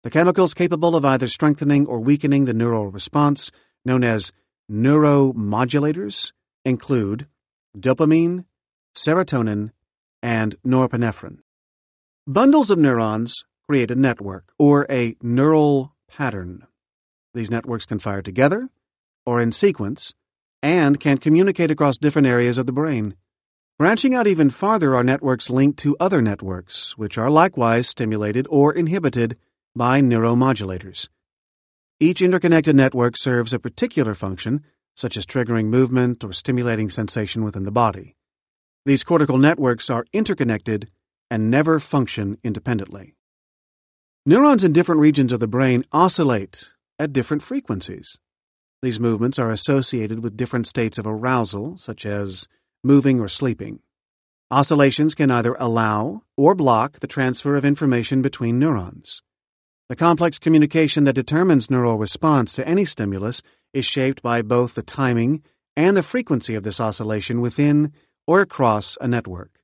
The chemicals capable of either strengthening or weakening the neural response, known as neuromodulators, include dopamine, serotonin, and norepinephrine. Bundles of neurons create a network, or a neural pattern. These networks can fire together, or in sequence, and can communicate across different areas of the brain. Branching out even farther are networks linked to other networks, which are likewise stimulated or inhibited by neuromodulators. Each interconnected network serves a particular function, such as triggering movement or stimulating sensation within the body. These cortical networks are interconnected and never function independently. Neurons in different regions of the brain oscillate at different frequencies. These movements are associated with different states of arousal, such as moving or sleeping. Oscillations can either allow or block the transfer of information between neurons. The complex communication that determines neural response to any stimulus is shaped by both the timing and the frequency of this oscillation within or across a network.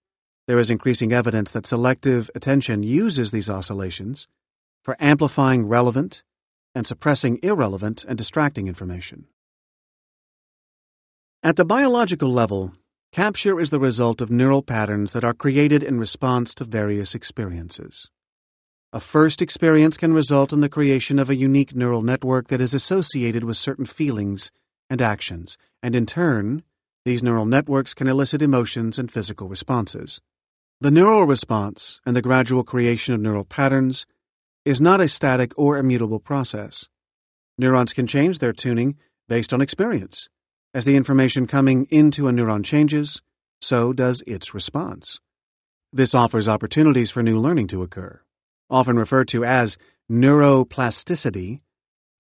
There is increasing evidence that selective attention uses these oscillations for amplifying relevant and suppressing irrelevant and distracting information. At the biological level, capture is the result of neural patterns that are created in response to various experiences. A first experience can result in the creation of a unique neural network that is associated with certain feelings and actions, and in turn, these neural networks can elicit emotions and physical responses. The neural response and the gradual creation of neural patterns is not a static or immutable process. Neurons can change their tuning based on experience. As the information coming into a neuron changes, so does its response. This offers opportunities for new learning to occur. Often referred to as neuroplasticity,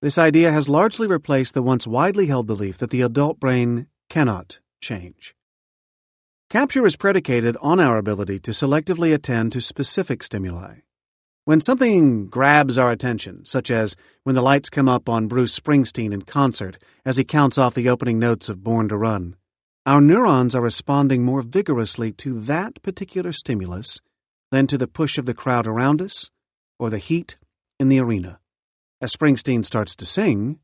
this idea has largely replaced the once widely held belief that the adult brain cannot change. Capture is predicated on our ability to selectively attend to specific stimuli. When something grabs our attention, such as when the lights come up on Bruce Springsteen in concert as he counts off the opening notes of Born to Run, our neurons are responding more vigorously to that particular stimulus than to the push of the crowd around us or the heat in the arena. As Springsteen starts to sing,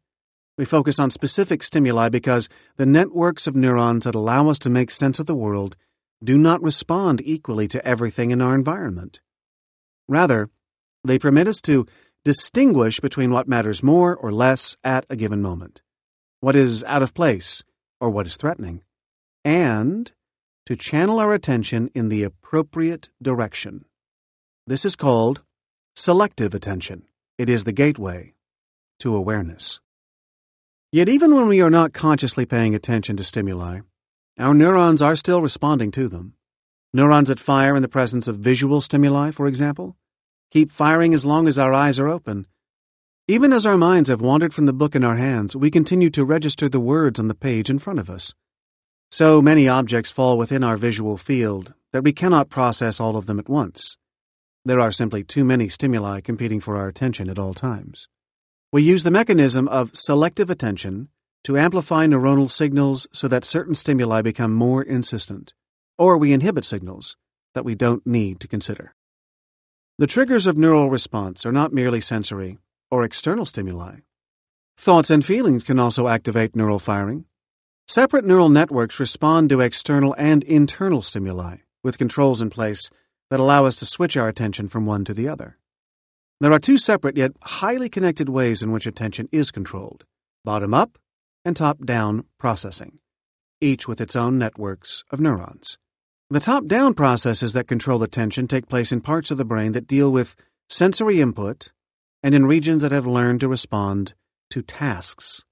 we focus on specific stimuli because the networks of neurons that allow us to make sense of the world do not respond equally to everything in our environment. Rather, they permit us to distinguish between what matters more or less at a given moment, what is out of place or what is threatening, and to channel our attention in the appropriate direction. This is called selective attention. It is the gateway to awareness. Yet even when we are not consciously paying attention to stimuli, our neurons are still responding to them. Neurons that fire in the presence of visual stimuli, for example, keep firing as long as our eyes are open. Even as our minds have wandered from the book in our hands, we continue to register the words on the page in front of us. So many objects fall within our visual field that we cannot process all of them at once. There are simply too many stimuli competing for our attention at all times. We use the mechanism of selective attention to amplify neuronal signals so that certain stimuli become more insistent, or we inhibit signals that we don't need to consider. The triggers of neural response are not merely sensory or external stimuli. Thoughts and feelings can also activate neural firing. Separate neural networks respond to external and internal stimuli, with controls in place that allow us to switch our attention from one to the other. There are two separate yet highly connected ways in which attention is controlled: bottom-up and top-down processing, each with its own networks of neurons. The top-down processes that control attention take place in parts of the brain that deal with sensory input and in regions that have learned to respond to tasks.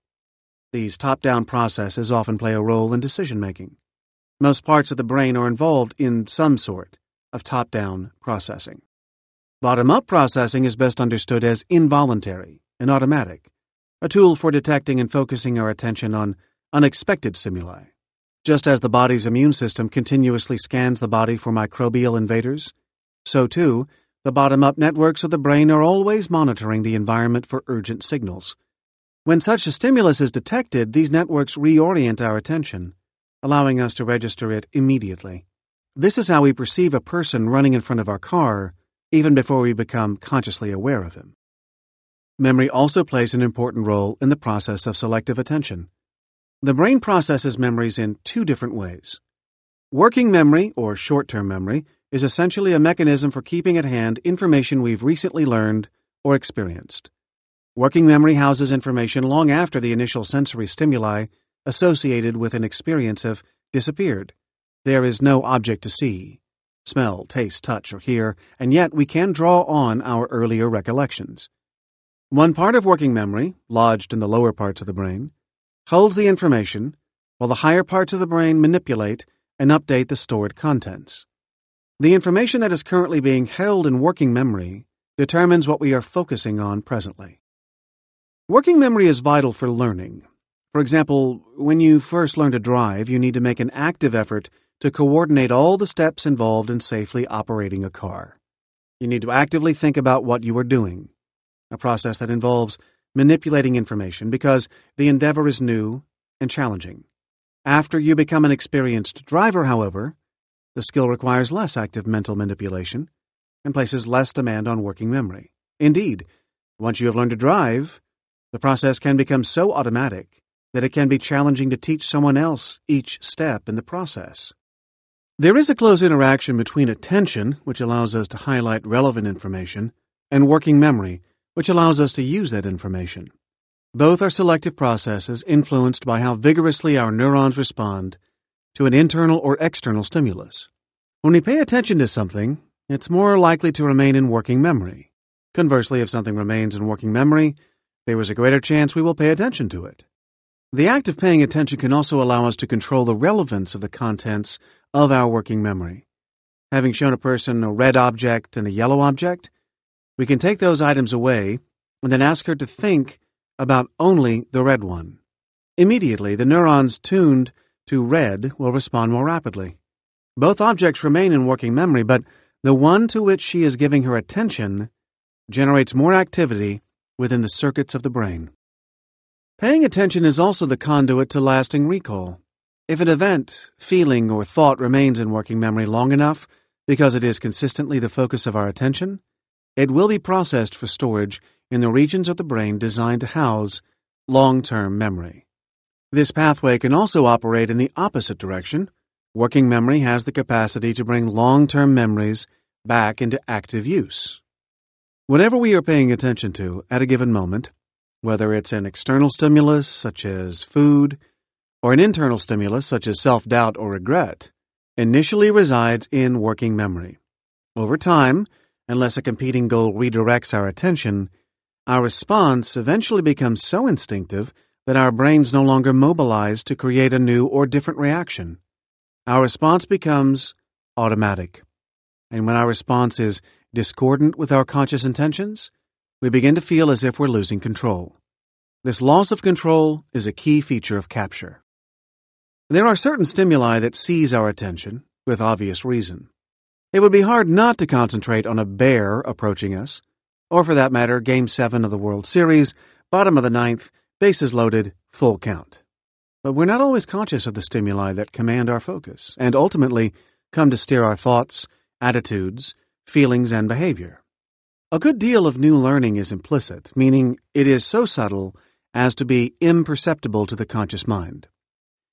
These top-down processes often play a role in decision-making. Most parts of the brain are involved in some sort of top-down processing. Bottom-up processing is best understood as involuntary and automatic, a tool for detecting and focusing our attention on unexpected stimuli. Just as the body's immune system continuously scans the body for microbial invaders, so too, the bottom-up networks of the brain are always monitoring the environment for urgent signals. When such a stimulus is detected, these networks reorient our attention, allowing us to register it immediately. This is how we perceive a person running in front of our car, even before we become consciously aware of him. Memory also plays an important role in the process of selective attention. The brain processes memories in two different ways. Working memory, or short-term memory, is essentially a mechanism for keeping at hand information we've recently learned or experienced. Working memory houses information long after the initial sensory stimuli associated with an experience have disappeared. There is no object to see, smell, taste, touch, or hear, and yet we can draw on our earlier recollections. One part of working memory, lodged in the lower parts of the brain, holds the information, while the higher parts of the brain manipulate and update the stored contents. The information that is currently being held in working memory determines what we are focusing on presently. Working memory is vital for learning. For example, when you first learn to drive, you need to make an active effort to coordinate all the steps involved in safely operating a car. You need to actively think about what you are doing, a process that involves manipulating information because the endeavor is new and challenging. After you become an experienced driver, however, the skill requires less active mental manipulation and places less demand on working memory. Indeed, once you have learned to drive, the process can become so automatic that it can be challenging to teach someone else each step in the process. There is a close interaction between attention, which allows us to highlight relevant information, and working memory, which allows us to use that information. Both are selective processes influenced by how vigorously our neurons respond to an internal or external stimulus. When we pay attention to something, it's more likely to remain in working memory. Conversely, if something remains in working memory, there is a greater chance we will pay attention to it. The act of paying attention can also allow us to control the relevance of the contents of our working memory. Having shown a person a red object and a yellow object, we can take those items away and then ask her to think about only the red one. Immediately, the neurons tuned to red will respond more rapidly. Both objects remain in working memory, but the one to which she is giving her attention generates more activity within the circuits of the brain. Paying attention is also the conduit to lasting recall. If an event, feeling, or thought remains in working memory long enough because it is consistently the focus of our attention, it will be processed for storage in the regions of the brain designed to house long-term memory. This pathway can also operate in the opposite direction. Working memory has the capacity to bring long-term memories back into active use. Whatever we are paying attention to at a given moment, whether it's an external stimulus such as food or an internal stimulus such as self-doubt or regret, initially resides in working memory. Over time, unless a competing goal redirects our attention, Our response eventually becomes so instinctive that our brains no longer mobilize to create a new or different reaction. Our response becomes automatic. And when our response is discordant with our conscious intentions, we begin to feel as if we're losing control. This loss of control is a key feature of capture. There are certain stimuli that seize our attention, with obvious reason. It would be hard not to concentrate on a bear approaching us, or for that matter, Game 7 of the World Series, bottom of the ninth, bases loaded, full count. But we're not always conscious of the stimuli that command our focus, and ultimately come to steer our thoughts, attitudes, feelings, and behavior. A good deal of new learning is implicit, meaning it is so subtle as to be imperceptible to the conscious mind.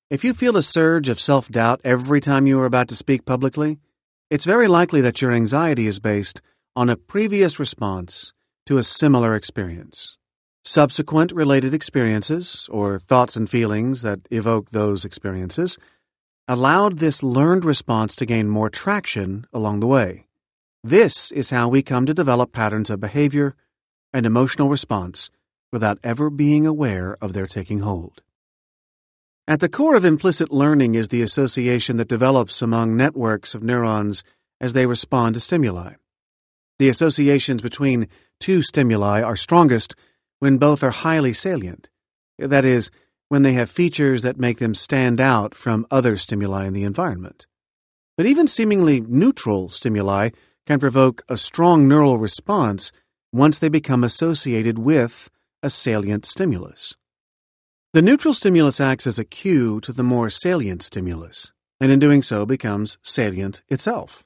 If you feel a surge of self-doubt every time you are about to speak publicly, it's very likely that your anxiety is based on a previous response to a similar experience. Subsequent related experiences, or thoughts and feelings that evoke those experiences, allowed this learned response to gain more traction along the way. This is how we come to develop patterns of behavior and emotional response without ever being aware of their taking hold. At the core of implicit learning is the association that develops among networks of neurons as they respond to stimuli. The associations between two stimuli are strongest when both are highly salient, that is, when they have features that make them stand out from other stimuli in the environment. But even seemingly neutral stimuli can provoke a strong neural response once they become associated with a salient stimulus. The neutral stimulus acts as a cue to the more salient stimulus, and in doing so becomes salient itself.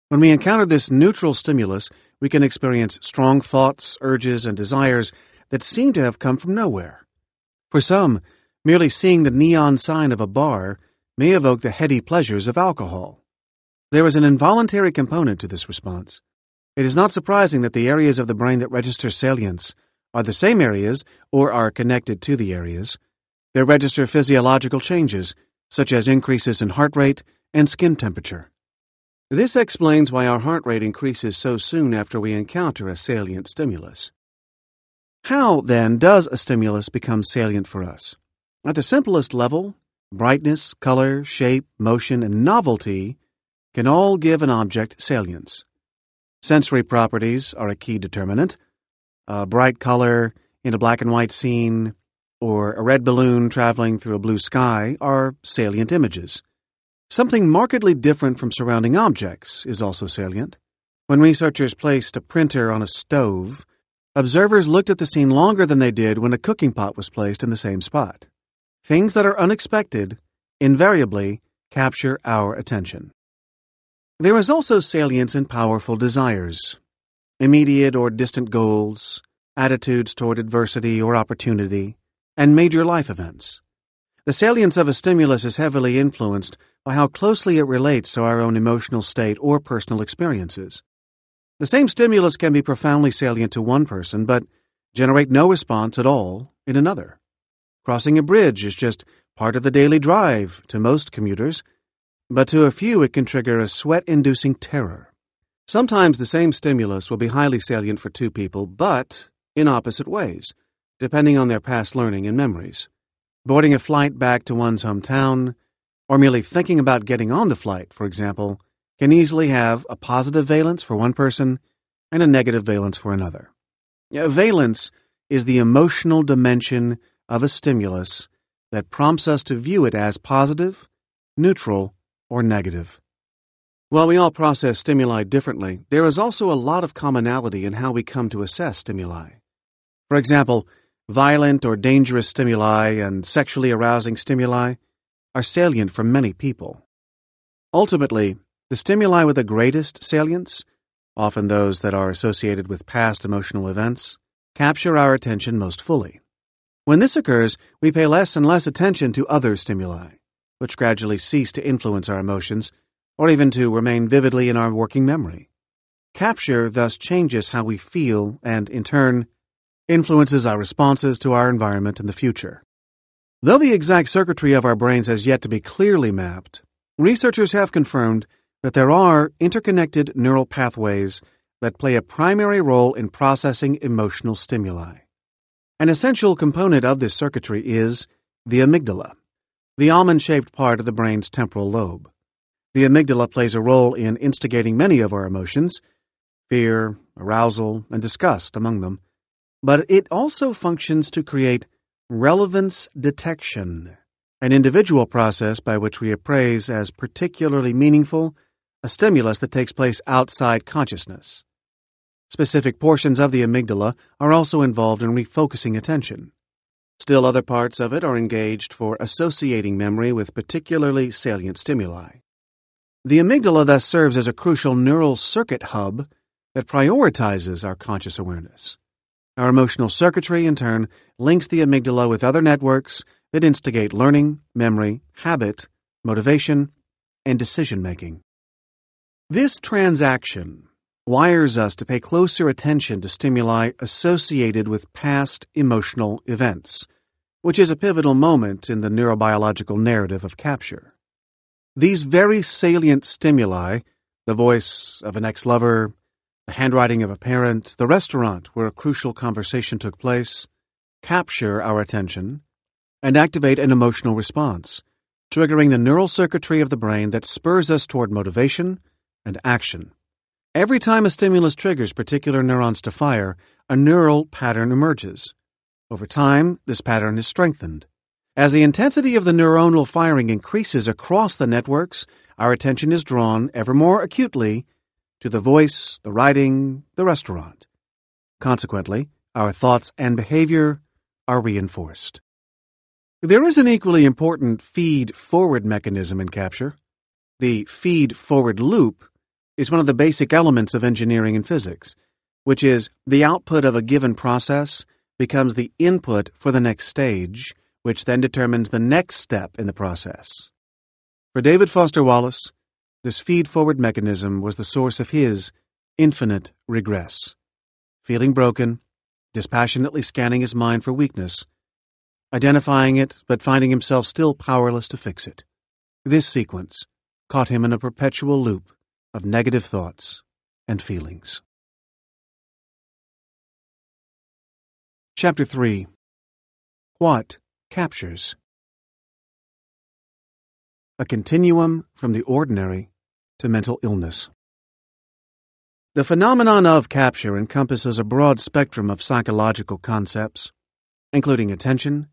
When we encounter this neutral stimulus, we can experience strong thoughts, urges, and desires that seem to have come from nowhere. For some, merely seeing the neon sign of a bar may evoke the heady pleasures of alcohol. There is an involuntary component to this response. It is not surprising that the areas of the brain that register salience are the same areas or are connected to the areas. They register physiological changes, such as increases in heart rate and skin temperature. This explains why our heart rate increases so soon after we encounter a salient stimulus. How, then, does a stimulus become salient for us? At the simplest level, brightness, color, shape, motion, and novelty can all give an object salience. Sensory properties are a key determinant. A bright color in a black and white scene or a red balloon traveling through a blue sky are salient images. Something markedly different from surrounding objects is also salient. When researchers placed a printer on a stove, observers looked at the scene longer than they did when a cooking pot was placed in the same spot. Things that are unexpected invariably capture our attention. There is also salience in powerful desires, immediate or distant goals, attitudes toward adversity or opportunity, and major life events. The salience of a stimulus is heavily influenced by how closely it relates to our own emotional state or personal experiences. The same stimulus can be profoundly salient to one person, but generate no response at all in another. Crossing a bridge is just part of the daily drive to most commuters, but to a few it can trigger a sweat-inducing terror. Sometimes the same stimulus will be highly salient for two people, but in opposite ways, depending on their past learning and memories. Boarding a flight back to one's hometown, or merely thinking about getting on the flight, for example, can easily have a positive valence for one person and a negative valence for another. Valence is the emotional dimension of a stimulus that prompts us to view it as positive, neutral, or negative. While we all process stimuli differently, there is also a lot of commonality in how we come to assess stimuli. For example, violent or dangerous stimuli and sexually arousing stimuli are salient for many people. Ultimately, the stimuli with the greatest salience, often those that are associated with past emotional events, capture our attention most fully. When this occurs, we pay less and less attention to other stimuli, which gradually cease to influence our emotions or even to remain vividly in our working memory. Capture thus changes how we feel and, in turn, influences our responses to our environment in the future. Though the exact circuitry of our brains has yet to be clearly mapped, researchers have confirmed that there are interconnected neural pathways that play a primary role in processing emotional stimuli. An essential component of this circuitry is the amygdala, the almond-shaped part of the brain's temporal lobe. The amygdala plays a role in instigating many of our emotions, fear, arousal, and disgust among them, but it also functions to create relevance detection, an individual process by which we appraise as particularly meaningful a stimulus that takes place outside consciousness. Specific portions of the amygdala are also involved in refocusing attention. Still other parts of it are engaged for associating memory with particularly salient stimuli. The amygdala thus serves as a crucial neural circuit hub that prioritizes our conscious awareness. Our emotional circuitry, in turn, links the amygdala with other networks that instigate learning, memory, habit, motivation, and decision-making. This transaction wires us to pay closer attention to stimuli associated with past emotional events, which is a pivotal moment in the neurobiological narrative of capture. These very salient stimuli, the voice of an ex-lover, the handwriting of a parent, the restaurant where a crucial conversation took place, capture our attention and activate an emotional response, triggering the neural circuitry of the brain that spurs us toward motivation and action. Every time a stimulus triggers particular neurons to fire, a neural pattern emerges. Over time, this pattern is strengthened. As the intensity of the neuronal firing increases across the networks, our attention is drawn ever more acutely to the voice, the writing, the restaurant. Consequently, our thoughts and behavior are reinforced. There is an equally important feed-forward mechanism in capture. The feed-forward loop is one of the basic elements of engineering and physics, which is the output of a given process becomes the input for the next stage, which then determines the next step in the process. For David Foster Wallace, this feed-forward mechanism was the source of his infinite regress. Feeling broken, dispassionately scanning his mind for weakness, identifying it but finding himself still powerless to fix it. This sequence caught him in a perpetual loop of negative thoughts and feelings. Chapter 3. What captures? A continuum from the ordinary to mental illness. The phenomenon of capture encompasses a broad spectrum of psychological concepts, including attention,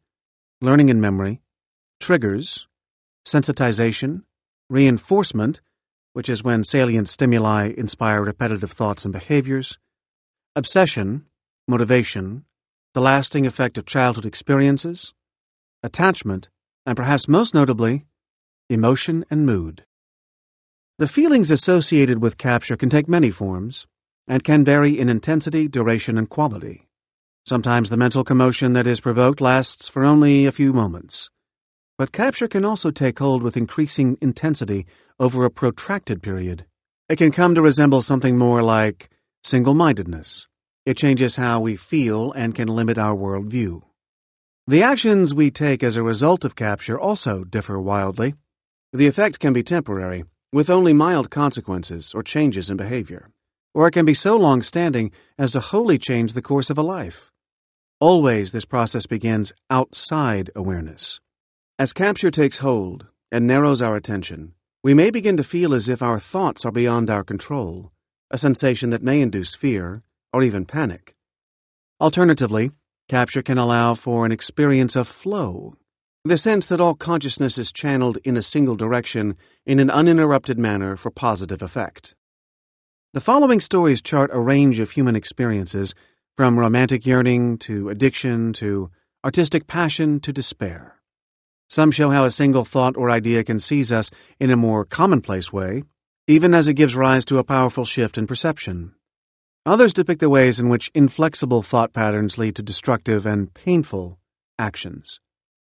learning and memory, triggers, sensitization, reinforcement, which is when salient stimuli inspire repetitive thoughts and behaviors, obsession, motivation, the lasting effect of childhood experiences, attachment, and perhaps most notably, emotion and mood. The feelings associated with capture can take many forms and can vary in intensity, duration, and quality. Sometimes the mental commotion that is provoked lasts for only a few moments. But capture can also take hold with increasing intensity over a protracted period. It can come to resemble something more like single-mindedness. It changes how we feel and can limit our worldview. The actions we take as a result of capture also differ wildly. The effect can be temporary, with only mild consequences or changes in behavior, or it can be so long-standing as to wholly change the course of a life. Always this process begins outside awareness. As capture takes hold and narrows our attention, we may begin to feel as if our thoughts are beyond our control, a sensation that may induce fear or even panic. Alternatively, capture can allow for an experience of flow, the sense that all consciousness is channeled in a single direction in an uninterrupted manner for positive effect. The following stories chart a range of human experiences, from romantic yearning to addiction to artistic passion to despair. Some show how a single thought or idea can seize us in a more commonplace way, even as it gives rise to a powerful shift in perception. Others depict the ways in which inflexible thought patterns lead to destructive and painful actions.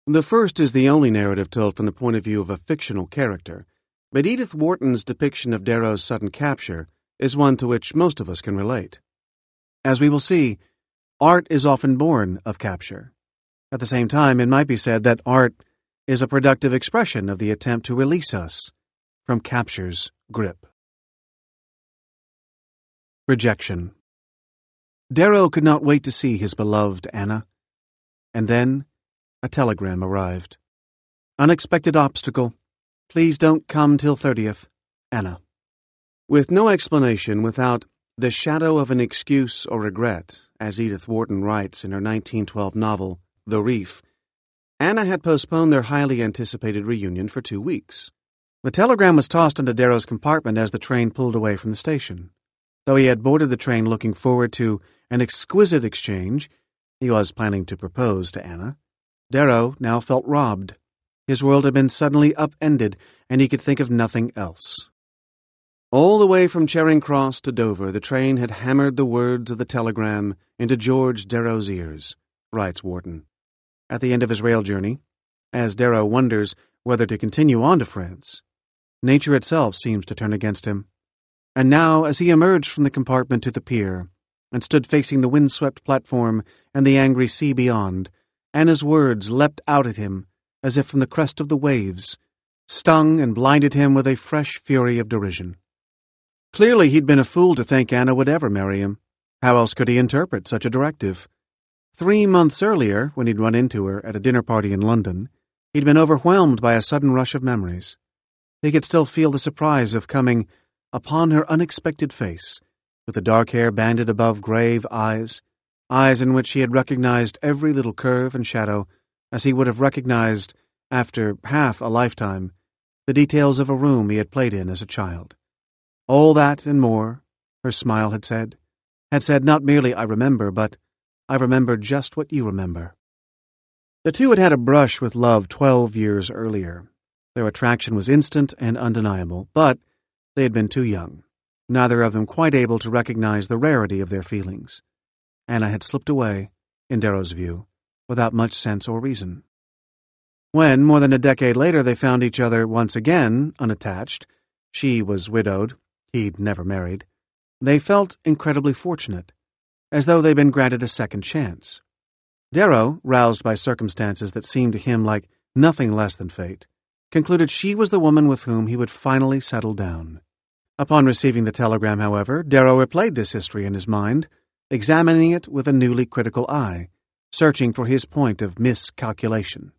The first is the only narrative told from the point of view of a fictional character, but Edith Wharton's depiction of Darrow's sudden capture is one to which most of us can relate. As we will see, art is often born of capture. At the same time, it might be said that art is a productive expression of the attempt to release us from capture's grip. Rejection. Darrow could not wait to see his beloved Anna. And then a telegram arrived. Unexpected obstacle. Please don't come till 30th. Anna. With no explanation, without the shadow of an excuse or regret, as Edith Wharton writes in her 1912 novel, The Reef, Anna had postponed their highly anticipated reunion for 2 weeks. The telegram was tossed into Darrow's compartment as the train pulled away from the station. Though he had boarded the train looking forward to an exquisite exchange, he was planning to propose to Anna. Darrow now felt robbed. His world had been suddenly upended, and he could think of nothing else. All the way from Charing Cross to Dover, the train had hammered the words of the telegram into George Darrow's ears, writes Wharton. At the end of his rail journey, as Darrow wonders whether to continue on to France, nature itself seems to turn against him. And now, as he emerged from the compartment to the pier, and stood facing the windswept platform and the angry sea beyond, Anna's words leapt out at him as if from the crest of the waves, stung and blinded him with a fresh fury of derision. Clearly he'd been a fool to think Anna would ever marry him. How else could he interpret such a directive? 3 months earlier, when he'd run into her at a dinner party in London, he'd been overwhelmed by a sudden rush of memories. He could still feel the surprise of coming upon her unexpected face, with the dark hair banded above grave eyes in which he had recognized every little curve and shadow, as he would have recognized, after half a lifetime, the details of a room he had played in as a child. All that and more, her smile had said not merely "I remember," but "I remember just what you remember." The two had had a brush with love 12 years earlier. Their attraction was instant and undeniable, but they had been too young, neither of them quite able to recognize the rarity of their feelings. Anna had slipped away, in Darrow's view, without much sense or reason. When, more than a decade later, they found each other once again, unattached, she was widowed, he'd never married, they felt incredibly fortunate, as though they'd been granted a second chance. Darrow, roused by circumstances that seemed to him like nothing less than fate, concluded she was the woman with whom he would finally settle down. Upon receiving the telegram, however, Darrow replayed this history in his mind, examining it with a newly critical eye, searching for his point of miscalculation.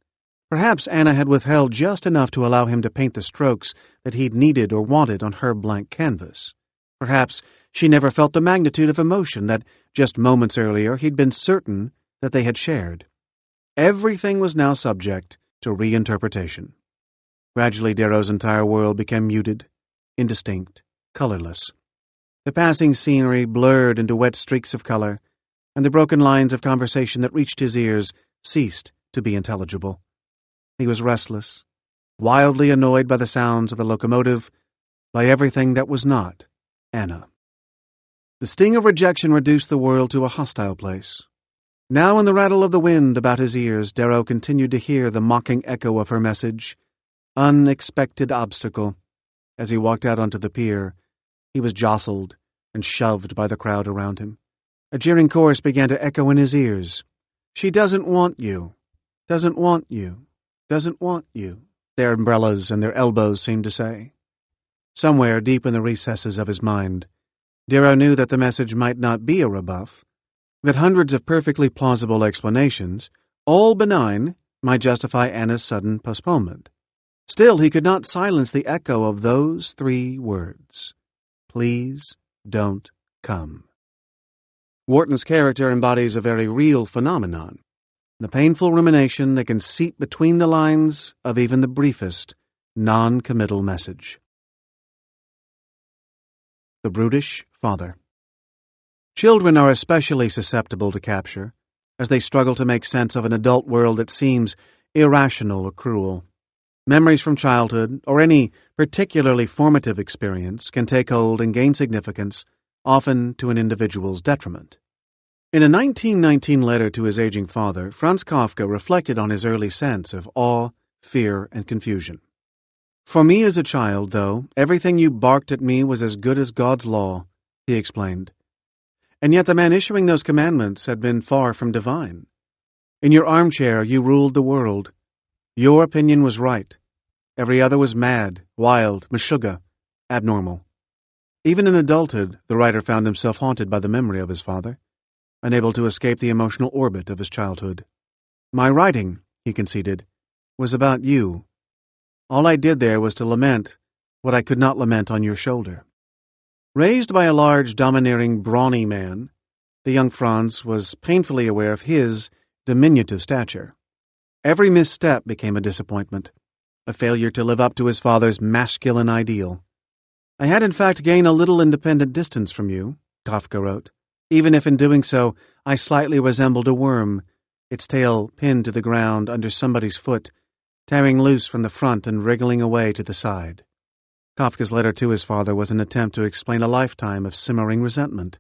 Perhaps Anna had withheld just enough to allow him to paint the strokes that he'd needed or wanted on her blank canvas. Perhaps she never felt the magnitude of emotion that, just moments earlier, he'd been certain that they had shared. Everything was now subject to reinterpretation. Gradually, Darrow's entire world became muted, indistinct, colorless. The passing scenery blurred into wet streaks of color, and the broken lines of conversation that reached his ears ceased to be intelligible. He was restless, wildly annoyed by the sounds of the locomotive, by everything that was not Anna. The sting of rejection reduced the world to a hostile place. Now in the rattle of the wind about his ears, Darrow continued to hear the mocking echo of her message, "Unexpected obstacle." As he walked out onto the pier, he was jostled and shoved by the crowd around him. A jeering chorus began to echo in his ears. "She doesn't want you, doesn't want you, doesn't want you," their umbrellas and their elbows seemed to say. Somewhere deep in the recesses of his mind, Darrow knew that the message might not be a rebuff, that hundreds of perfectly plausible explanations, all benign, might justify Anna's sudden postponement. Still, he could not silence the echo of those 3 words. Please don't come. Wharton's character embodies a very real phenomenon, the painful rumination that can seep between the lines of even the briefest, non-committal message. The brutish father. Children are especially susceptible to capture, as they struggle to make sense of an adult world that seems irrational or cruel. Memories from childhood, or any particularly formative experience, can take hold and gain significance, often to an individual's detriment. In a 1919 letter to his aging father, Franz Kafka reflected on his early sense of awe, fear, and confusion. "For me as a child, though, everything you barked at me was as good as God's law," he explained. And yet the man issuing those commandments had been far from divine. In your armchair you ruled the world. Your opinion was right. Every other was mad, wild, meshuggah, abnormal. Even in adulthood, the writer found himself haunted by the memory of his father, unable to escape the emotional orbit of his childhood. My writing, he conceded, was about you. All I did there was to lament what I could not lament on your shoulder. Raised by a large, domineering, brawny man, the young Franz was painfully aware of his diminutive stature. Every misstep became a disappointment, a failure to live up to his father's masculine ideal. I had in fact gained a little independent distance from you, Kafka wrote, even if in doing so I slightly resembled a worm, its tail pinned to the ground under somebody's foot, tearing loose from the front and wriggling away to the side. Kafka's letter to his father was an attempt to explain a lifetime of simmering resentment.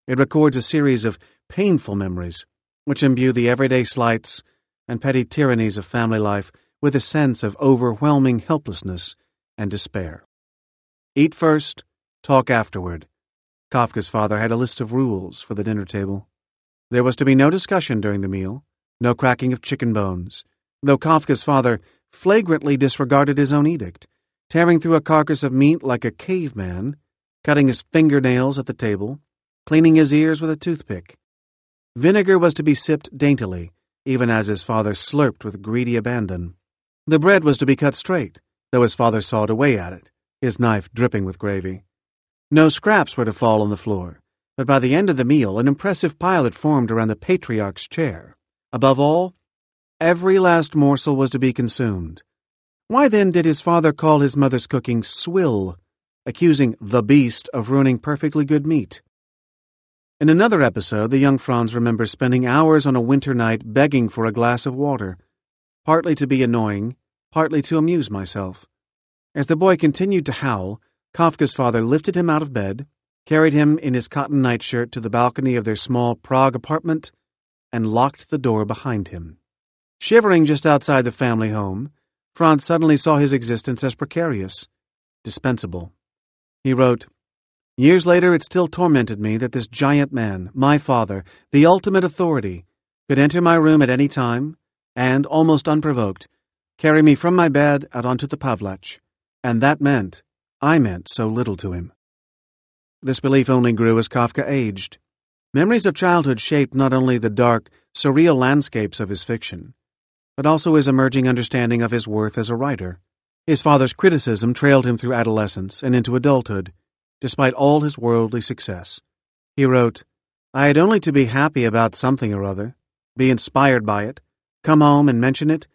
It records a series of painful memories, which imbue the everyday slights and petty tyrannies of family life with a sense of overwhelming helplessness and despair. Eat first, talk afterward. Kafka's father had a list of rules for the dinner table. There was to be no discussion during the meal, no cracking of chicken bones, though Kafka's father flagrantly disregarded his own edict, tearing through a carcass of meat like a caveman, cutting his fingernails at the table, cleaning his ears with a toothpick. Vinegar was to be sipped daintily, even as his father slurped with greedy abandon. The bread was to be cut straight, though his father sawed away at it, his knife dripping with gravy. No scraps were to fall on the floor, but by the end of the meal an impressive pile had formed around the patriarch's chair. Above all, every last morsel was to be consumed. Why then did his father call his mother's cooking swill, accusing the beast of ruining perfectly good meat? In another episode, the young Franz remembers spending hours on a winter night begging for a glass of water, partly to be annoying, partly to amuse myself. As the boy continued to howl, Kafka's father lifted him out of bed, carried him in his cotton nightshirt to the balcony of their small Prague apartment, and locked the door behind him. Shivering just outside the family home, Franz suddenly saw his existence as precarious, dispensable. He wrote, "Years later it still tormented me that this giant man, my father, the ultimate authority, could enter my room at any time, and, almost unprovoked, carry me from my bed out onto the Pavlach, and that meant, I meant so little to him." This belief only grew as Kafka aged. Memories of childhood shaped not only the dark, surreal landscapes of his fiction, but also his emerging understanding of his worth as a writer. His father's criticism trailed him through adolescence and into adulthood, despite all his worldly success. He wrote, "I had only to be happy about something or other, be inspired by it, come home and mention it,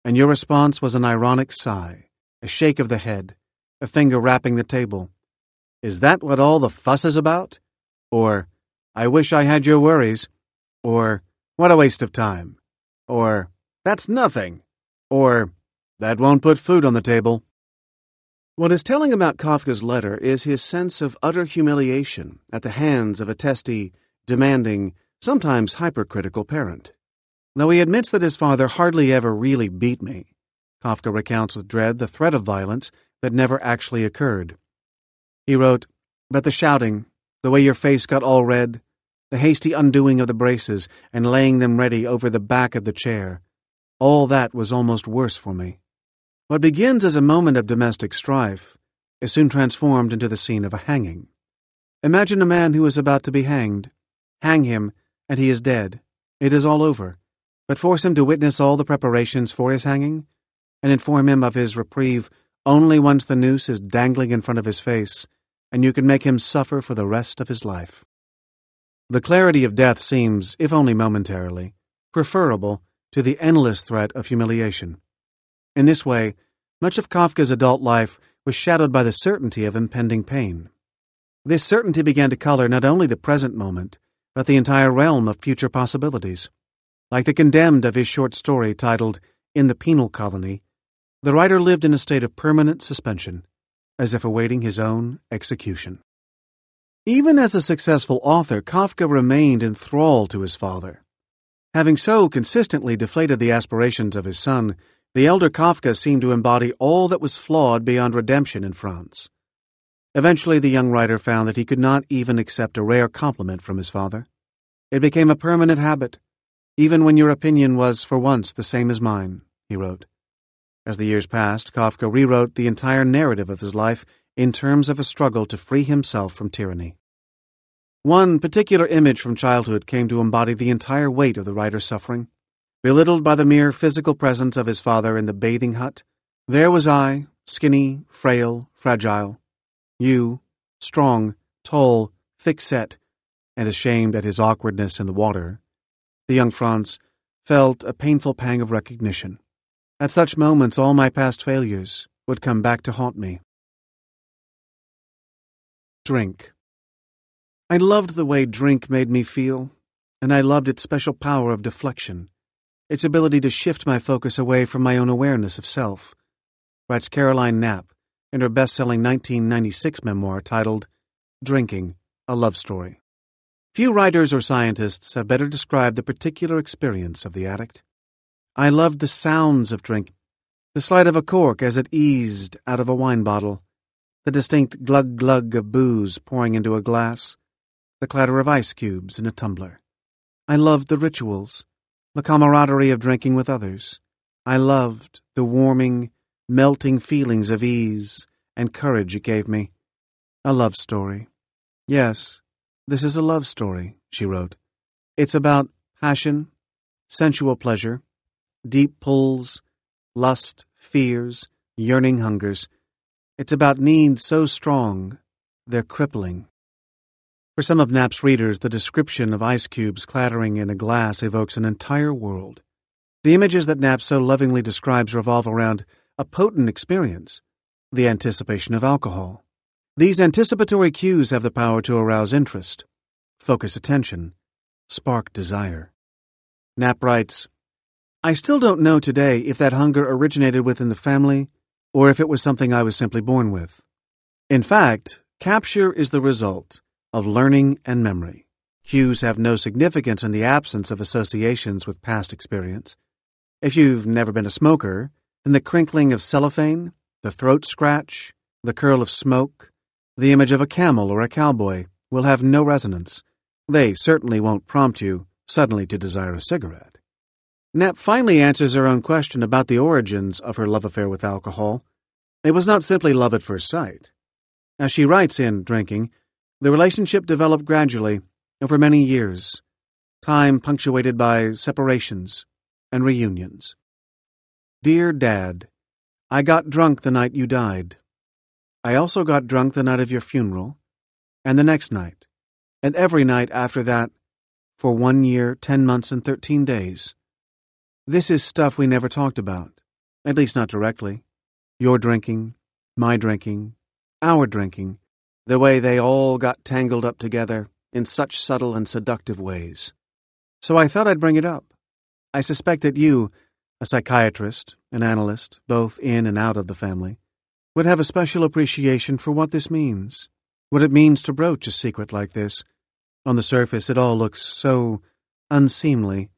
and your response was an ironic sigh, a shake of the head, a finger rapping the table. Is that what all the fuss is about? Or, I wish I had your worries. Or, what a waste of time. Or, that's nothing. Or, that won't put food on the table." What is telling about Kafka's letter is his sense of utter humiliation at the hands of a testy, demanding, sometimes hypercritical parent. Though he admits that his father hardly ever really beat me, Kafka recounts with dread the threat of violence that never actually occurred. He wrote, "But the shouting, the way your face got all red, the hasty undoing of the braces and laying them ready over the back of the chair, all that was almost worse for me. What begins as a moment of domestic strife is soon transformed into the scene of a hanging. Imagine a man who is about to be hanged. Hang him, and he is dead. It is all over. But force him to witness all the preparations for his hanging, and inform him of his reprieve only once the noose is dangling in front of his face, and you can make him suffer for the rest of his life." The clarity of death seems, if only momentarily, preferable to the endless threat of humiliation. In this way, much of Kafka's adult life was shadowed by the certainty of impending pain. This certainty began to color not only the present moment, but the entire realm of future possibilities. Like the condemned of his short story titled In the Penal Colony, the writer lived in a state of permanent suspension, as if awaiting his own execution. Even as a successful author, Kafka remained enthralled to his father. Having so consistently deflated the aspirations of his son, the elder Kafka seemed to embody all that was flawed beyond redemption in Franz. Eventually, the young writer found that he could not even accept a rare compliment from his father. It became a permanent habit, even when your opinion was for once the same as mine, he wrote. As the years passed, Kafka rewrote the entire narrative of his life in terms of a struggle to free himself from tyranny. One particular image from childhood came to embody the entire weight of the writer's suffering. Belittled by the mere physical presence of his father in the bathing hut, there was I, skinny, frail, fragile. You, strong, tall, thick-set, and ashamed at his awkwardness in the water. The young Franz felt a painful pang of recognition. At such moments, all my past failures would come back to haunt me. Drink. I loved the way drink made me feel, and I loved its special power of deflection, its ability to shift my focus away from my own awareness of self, writes Caroline Knapp in her best-selling 1996 memoir titled Drinking, a Love Story. Few writers or scientists have better described the particular experience of the addict. I loved the sounds of drink, the slide of a cork as it eased out of a wine bottle, the distinct glug-glug of booze pouring into a glass, the clatter of ice cubes in a tumbler. I loved the rituals, the camaraderie of drinking with others. I loved the warming, melting feelings of ease and courage it gave me. A love story. Yes, this is a love story, she wrote. It's about passion, sensual pleasure, deep pulls, lust, fears, yearning hungers. It's about needs so strong, they're crippling. For some of Knapp's readers, the description of ice cubes clattering in a glass evokes an entire world. The images that Knapp so lovingly describes revolve around a potent experience, the anticipation of alcohol. These anticipatory cues have the power to arouse interest, focus attention, spark desire. Knapp writes, I still don't know today if that hunger originated within the family or if it was something I was simply born with. In fact, capture is the result of learning and memory. Cues have no significance in the absence of associations with past experience. If you've never been a smoker, then the crinkling of cellophane, the throat scratch, the curl of smoke, the image of a camel or a cowboy will have no resonance. They certainly won't prompt you suddenly to desire a cigarette. Knapp finally answers her own question about the origins of her love affair with alcohol. It was not simply love at first sight. As she writes in Drinking, the relationship developed gradually over many years, time punctuated by separations and reunions. Dear Dad, I got drunk the night you died. I also got drunk the night of your funeral, and the next night, and every night after that, for 1 year, 10 months, and 13 days. This is stuff we never talked about, at least not directly. Your drinking, my drinking, our drinking, the way they all got tangled up together in such subtle and seductive ways. So I thought I'd bring it up. I suspect that you, a psychiatrist, an analyst, both in and out of the family, would have a special appreciation for what this means, what it means to broach a secret like this. On the surface, it all looks so unseemly.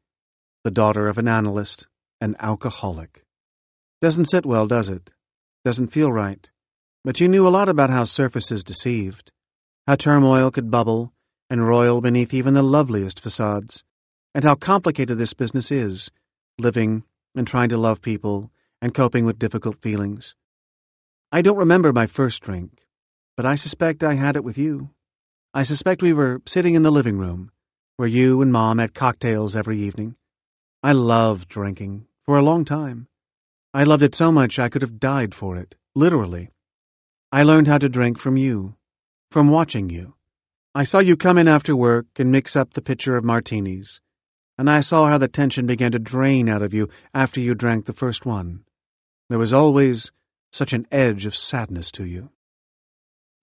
The daughter of an analyst, an alcoholic. Doesn't sit well, does it? Doesn't feel right. But you knew a lot about how surfaces deceived, how turmoil could bubble and roil beneath even the loveliest facades, and how complicated this business is, living and trying to love people and coping with difficult feelings. I don't remember my first drink, but I suspect I had it with you. I suspect we were sitting in the living room, where you and Mom had cocktails every evening. I loved drinking, for a long time. I loved it so much I could have died for it, literally. I learned how to drink from you, from watching you. I saw you come in after work and mix up the pitcher of martinis, and I saw how the tension began to drain out of you after you drank the first one. There was always such an edge of sadness to you.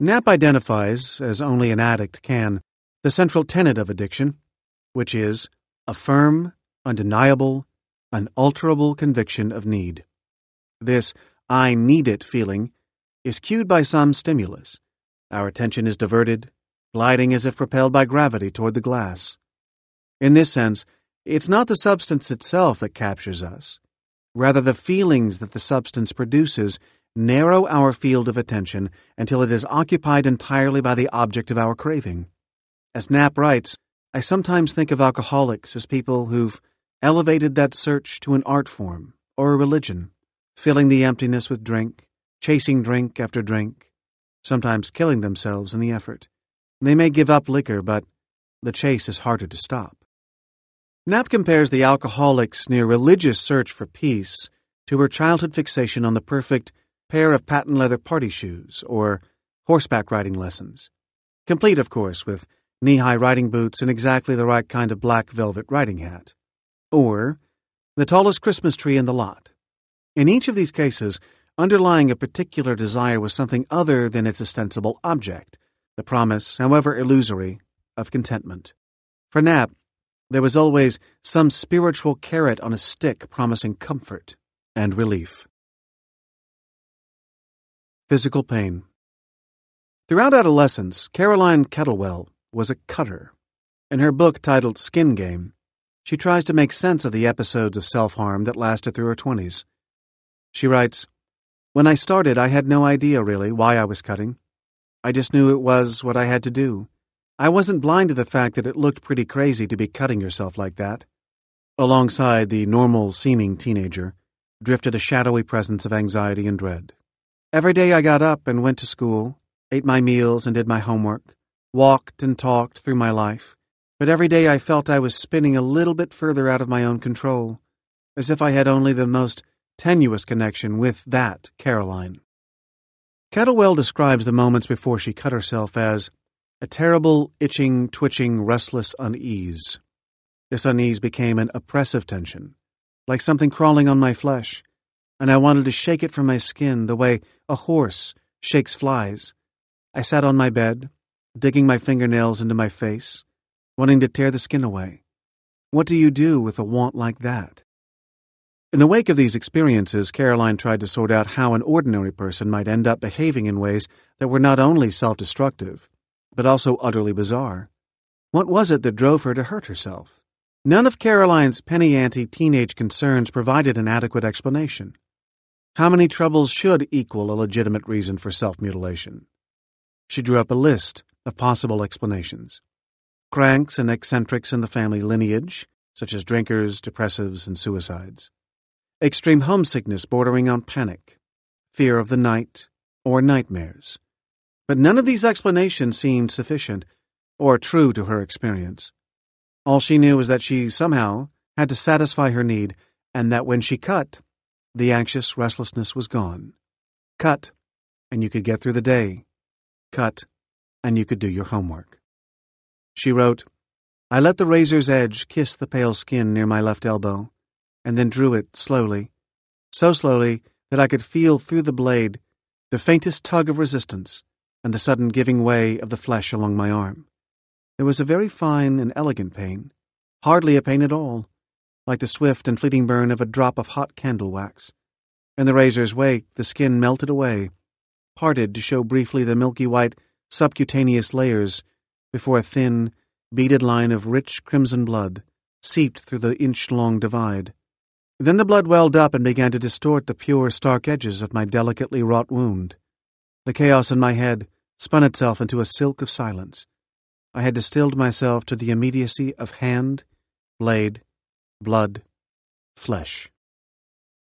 Knapp identifies, as only an addict can, the central tenet of addiction, which is a firm, undeniable, unalterable conviction of need. This I need it feeling is cued by some stimulus. Our attention is diverted, gliding as if propelled by gravity toward the glass. In this sense, it's not the substance itself that captures us. Rather, the feelings that the substance produces narrow our field of attention until it is occupied entirely by the object of our craving. As Knapp writes, I sometimes think of alcoholics as people who've elevated that search to an art form or a religion, filling the emptiness with drink, chasing drink after drink, sometimes killing themselves in the effort. They may give up liquor, but the chase is harder to stop. Knapp compares the alcoholic's near-religious search for peace to her childhood fixation on the perfect pair of patent leather party shoes or horseback riding lessons, complete, of course, with knee-high riding boots and exactly the right kind of black velvet riding hat, or the tallest Christmas tree in the lot. In each of these cases, underlying a particular desire was something other than its ostensible object, the promise, however illusory, of contentment. For Knapp, there was always some spiritual carrot on a stick promising comfort and relief. Physical pain. Throughout adolescence, Caroline Kettlewell was a cutter. In her book titled Skin Game, she tries to make sense of the episodes of self-harm that lasted through her 20s. She writes, "When I started, I had no idea, really, why I was cutting. I just knew it was what I had to do. I wasn't blind to the fact that it looked pretty crazy to be cutting yourself like that." Alongside the normal-seeming teenager drifted a shadowy presence of anxiety and dread. "Every day I got up and went to school, ate my meals and did my homework, walked and talked through my life, but every day I felt I was spinning a little bit further out of my own control, as if I had only the most tenuous connection with that Caroline." Kettlewell describes the moments before she cut herself as a terrible, itching, twitching, restless unease. This unease became an oppressive tension, like something crawling on my flesh, and I wanted to shake it from my skin the way a horse shakes flies. I sat on my bed, digging my fingernails into my face, wanting to tear the skin away. What do you do with a want like that? In the wake of these experiences, Caroline tried to sort out how an ordinary person might end up behaving in ways that were not only self-destructive, but also utterly bizarre. What was it that drove her to hurt herself? None of Caroline's penny-ante teenage concerns provided an adequate explanation. How many troubles should equal a legitimate reason for self-mutilation? She drew up a list of possible explanations. Cranks and eccentrics in the family lineage, such as drinkers, depressives, and suicides. Extreme homesickness bordering on panic, fear of the night, or nightmares. But none of these explanations seemed sufficient or true to her experience. All she knew was that she somehow had to satisfy her need, and that when she cut, the anxious restlessness was gone. Cut, and you could get through the day. Cut, and you could do your homework. She wrote, "I let the razor's edge kiss the pale skin near my left elbow, and then drew it slowly, so slowly that I could feel through the blade the faintest tug of resistance and the sudden giving way of the flesh along my arm. There was a very fine and elegant pain, hardly a pain at all, like the swift and fleeting burn of a drop of hot candle wax. In the razor's wake, the skin melted away, parted to show briefly the milky white subcutaneous layers before a thin, beaded line of rich crimson blood seeped through the inch-long divide. Then the blood welled up and began to distort the pure, stark edges of my delicately wrought wound. The chaos in my head spun itself into a silk of silence. I had distilled myself to the immediacy of hand, blade, blood, flesh."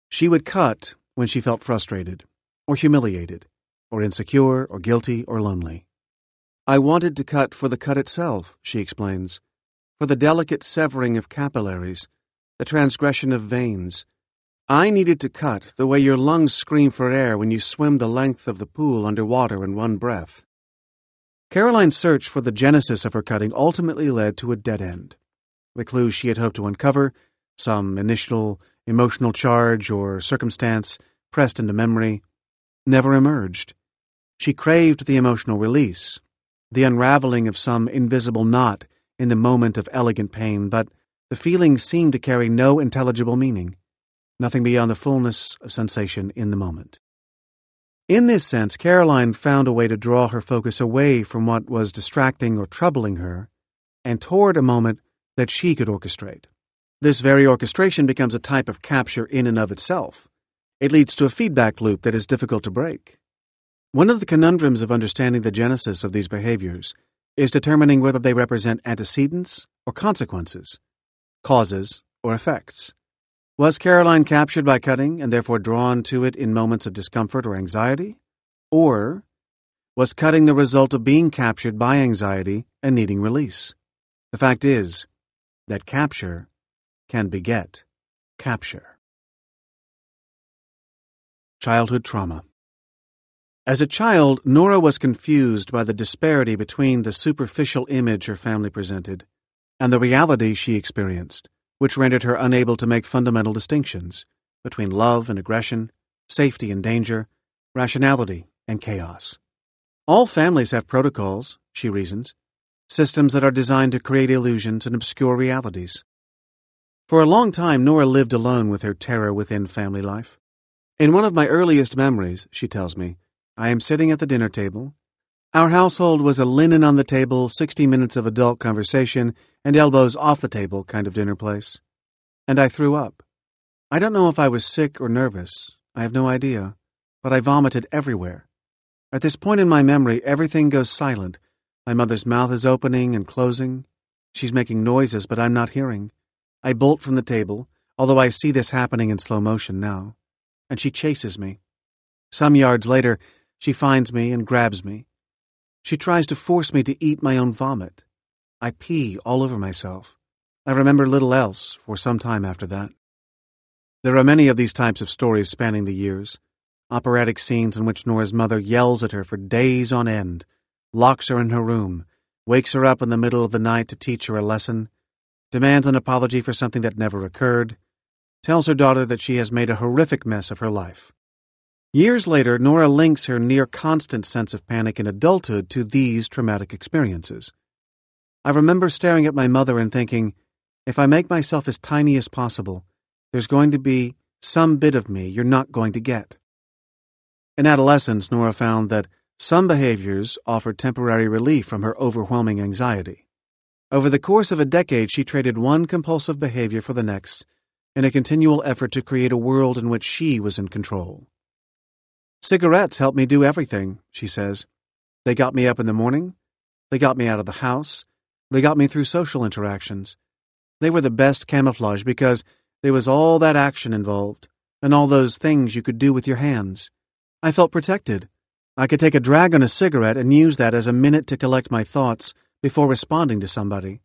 She would cut when she felt frustrated, or humiliated, or insecure, or guilty, or lonely. "I wanted to cut for the cut itself," she explains, "for the delicate severing of capillaries, the transgression of veins. I needed to cut the way your lungs scream for air when you swim the length of the pool under water in one breath." Caroline's search for the genesis of her cutting ultimately led to a dead end. The clues she had hoped to uncover, some initial emotional charge or circumstance pressed into memory, never emerged. She craved the emotional release, the unraveling of some invisible knot in the moment of elegant pain, but the feeling seemed to carry no intelligible meaning, nothing beyond the fullness of sensation in the moment. In this sense, Caroline found a way to draw her focus away from what was distracting or troubling her, and toward a moment that she could orchestrate. This very orchestration becomes a type of capture in and of itself. It leads to a feedback loop that is difficult to break. One of the conundrums of understanding the genesis of these behaviors is determining whether they represent antecedents or consequences, causes or effects. Was Caroline captured by cutting and therefore drawn to it in moments of discomfort or anxiety? Or was cutting the result of being captured by anxiety and needing release? The fact is that capture can beget capture. Childhood trauma. As a child, Nora was confused by the disparity between the superficial image her family presented and the reality she experienced, which rendered her unable to make fundamental distinctions between love and aggression, safety and danger, rationality and chaos. All families have protocols, she reasons, systems that are designed to create illusions and obscure realities. For a long time, Nora lived alone with her terror within family life. In one of my earliest memories, she tells me, I am sitting at the dinner table. Our household was a linen on the table, 60 minutes of adult conversation, and elbows off the table kind of dinner place. And I threw up. I don't know if I was sick or nervous. I have no idea. But I vomited everywhere. At this point in my memory, everything goes silent. My mother's mouth is opening and closing. She's making noises, but I'm not hearing. I bolt from the table, although I see this happening in slow motion now. And she chases me. Some yards later, she finds me and grabs me. She tries to force me to eat my own vomit. I pee all over myself. I remember little else for some time after that. There are many of these types of stories spanning the years. Operatic scenes in which Nora's mother yells at her for days on end, locks her in her room, wakes her up in the middle of the night to teach her a lesson, demands an apology for something that never occurred, tells her daughter that she has made a horrific mess of her life. Years later, Nora links her near-constant sense of panic in adulthood to these traumatic experiences. I remember staring at my mother and thinking, if I make myself as tiny as possible, there's going to be some bit of me you're not going to get. In adolescence, Nora found that some behaviors offered temporary relief from her overwhelming anxiety. Over the course of a decade, she traded one compulsive behavior for the next in a continual effort to create a world in which she was in control. Cigarettes helped me do everything, she says. They got me up in the morning. They got me out of the house. They got me through social interactions. They were the best camouflage because there was all that action involved and all those things you could do with your hands. I felt protected. I could take a drag on a cigarette and use that as a minute to collect my thoughts before responding to somebody.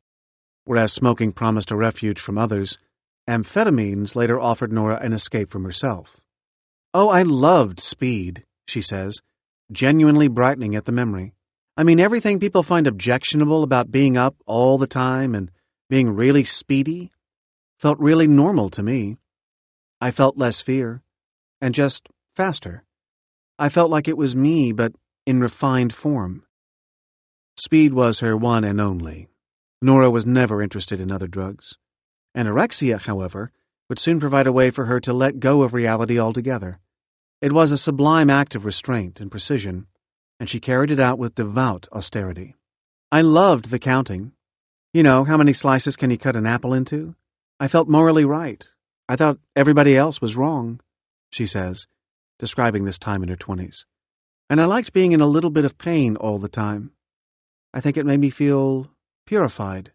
Whereas smoking promised a refuge from others, amphetamines later offered Nora an escape from herself. Oh, I loved speed, she says, genuinely brightening at the memory. I mean, everything people find objectionable about being up all the time and being really speedy felt really normal to me. I felt less fear, and just faster. I felt like it was me, but in refined form. Speed was her one and only. Nora was never interested in other drugs. Anorexia, however, would soon provide a way for her to let go of reality altogether. It was a sublime act of restraint and precision, and she carried it out with devout austerity. I loved the counting. You know, how many slices can you cut an apple into? I felt morally right. I thought everybody else was wrong, she says, describing this time in her 20s. And I liked being in a little bit of pain all the time. I think it made me feel purified.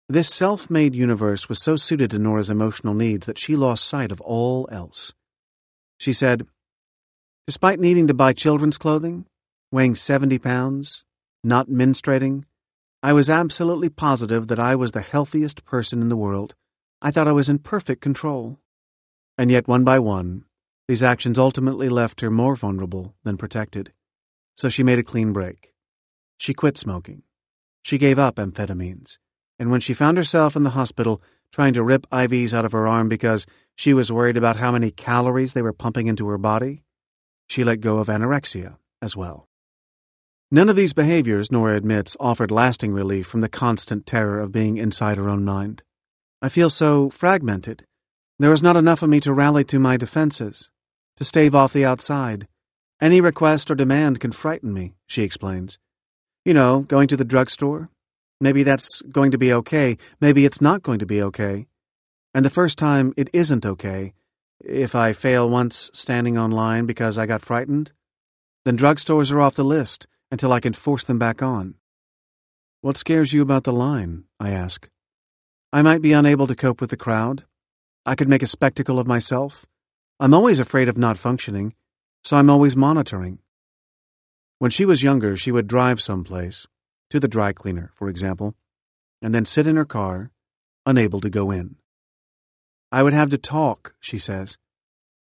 This self-made universe was so suited to Nora's emotional needs that she lost sight of all else. She said, despite needing to buy children's clothing, weighing 70 pounds, not menstruating, I was absolutely positive that I was the healthiest person in the world. I thought I was in perfect control. And yet, one by one, these actions ultimately left her more vulnerable than protected. So she made a clean break. She quit smoking. She gave up amphetamines. And when she found herself in the hospital trying to rip IVs out of her arm because she was worried about how many calories they were pumping into her body, she let go of anorexia as well. None of these behaviors, Nora admits, offered lasting relief from the constant terror of being inside her own mind. I feel so fragmented. There is not enough of me to rally to my defenses, to stave off the outside. Any request or demand can frighten me, she explains. You know, going to the drugstore. Maybe that's going to be okay. Maybe it's not going to be okay. And the first time it isn't okay, if I fail once standing on line because I got frightened, then drugstores are off the list until I can force them back on. What scares you about the line? I ask. I might be unable to cope with the crowd. I could make a spectacle of myself. I'm always afraid of not functioning, so I'm always monitoring. When she was younger, she would drive someplace, to the dry cleaner, for example, and then sit in her car, unable to go in. I would have to talk, she says.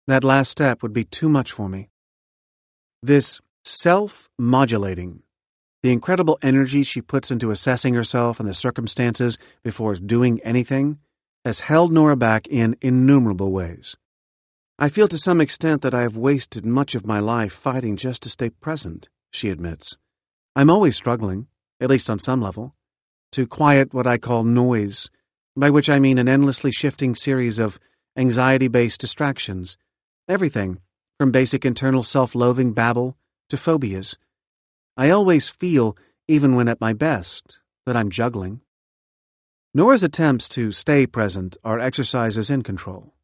That last step would be too much for me. This self-modulating, the incredible energy she puts into assessing herself and the circumstances before doing anything, has held Nora back in innumerable ways. I feel to some extent that I have wasted much of my life fighting just to stay present, she admits. I'm always struggling, at least on some level, to quiet what I call noise, by which I mean an endlessly shifting series of anxiety-based distractions. Everything, from basic internal self-loathing babble to phobias. I always feel, even when at my best, that I'm juggling. Nora's attempts to stay present are exercises in control.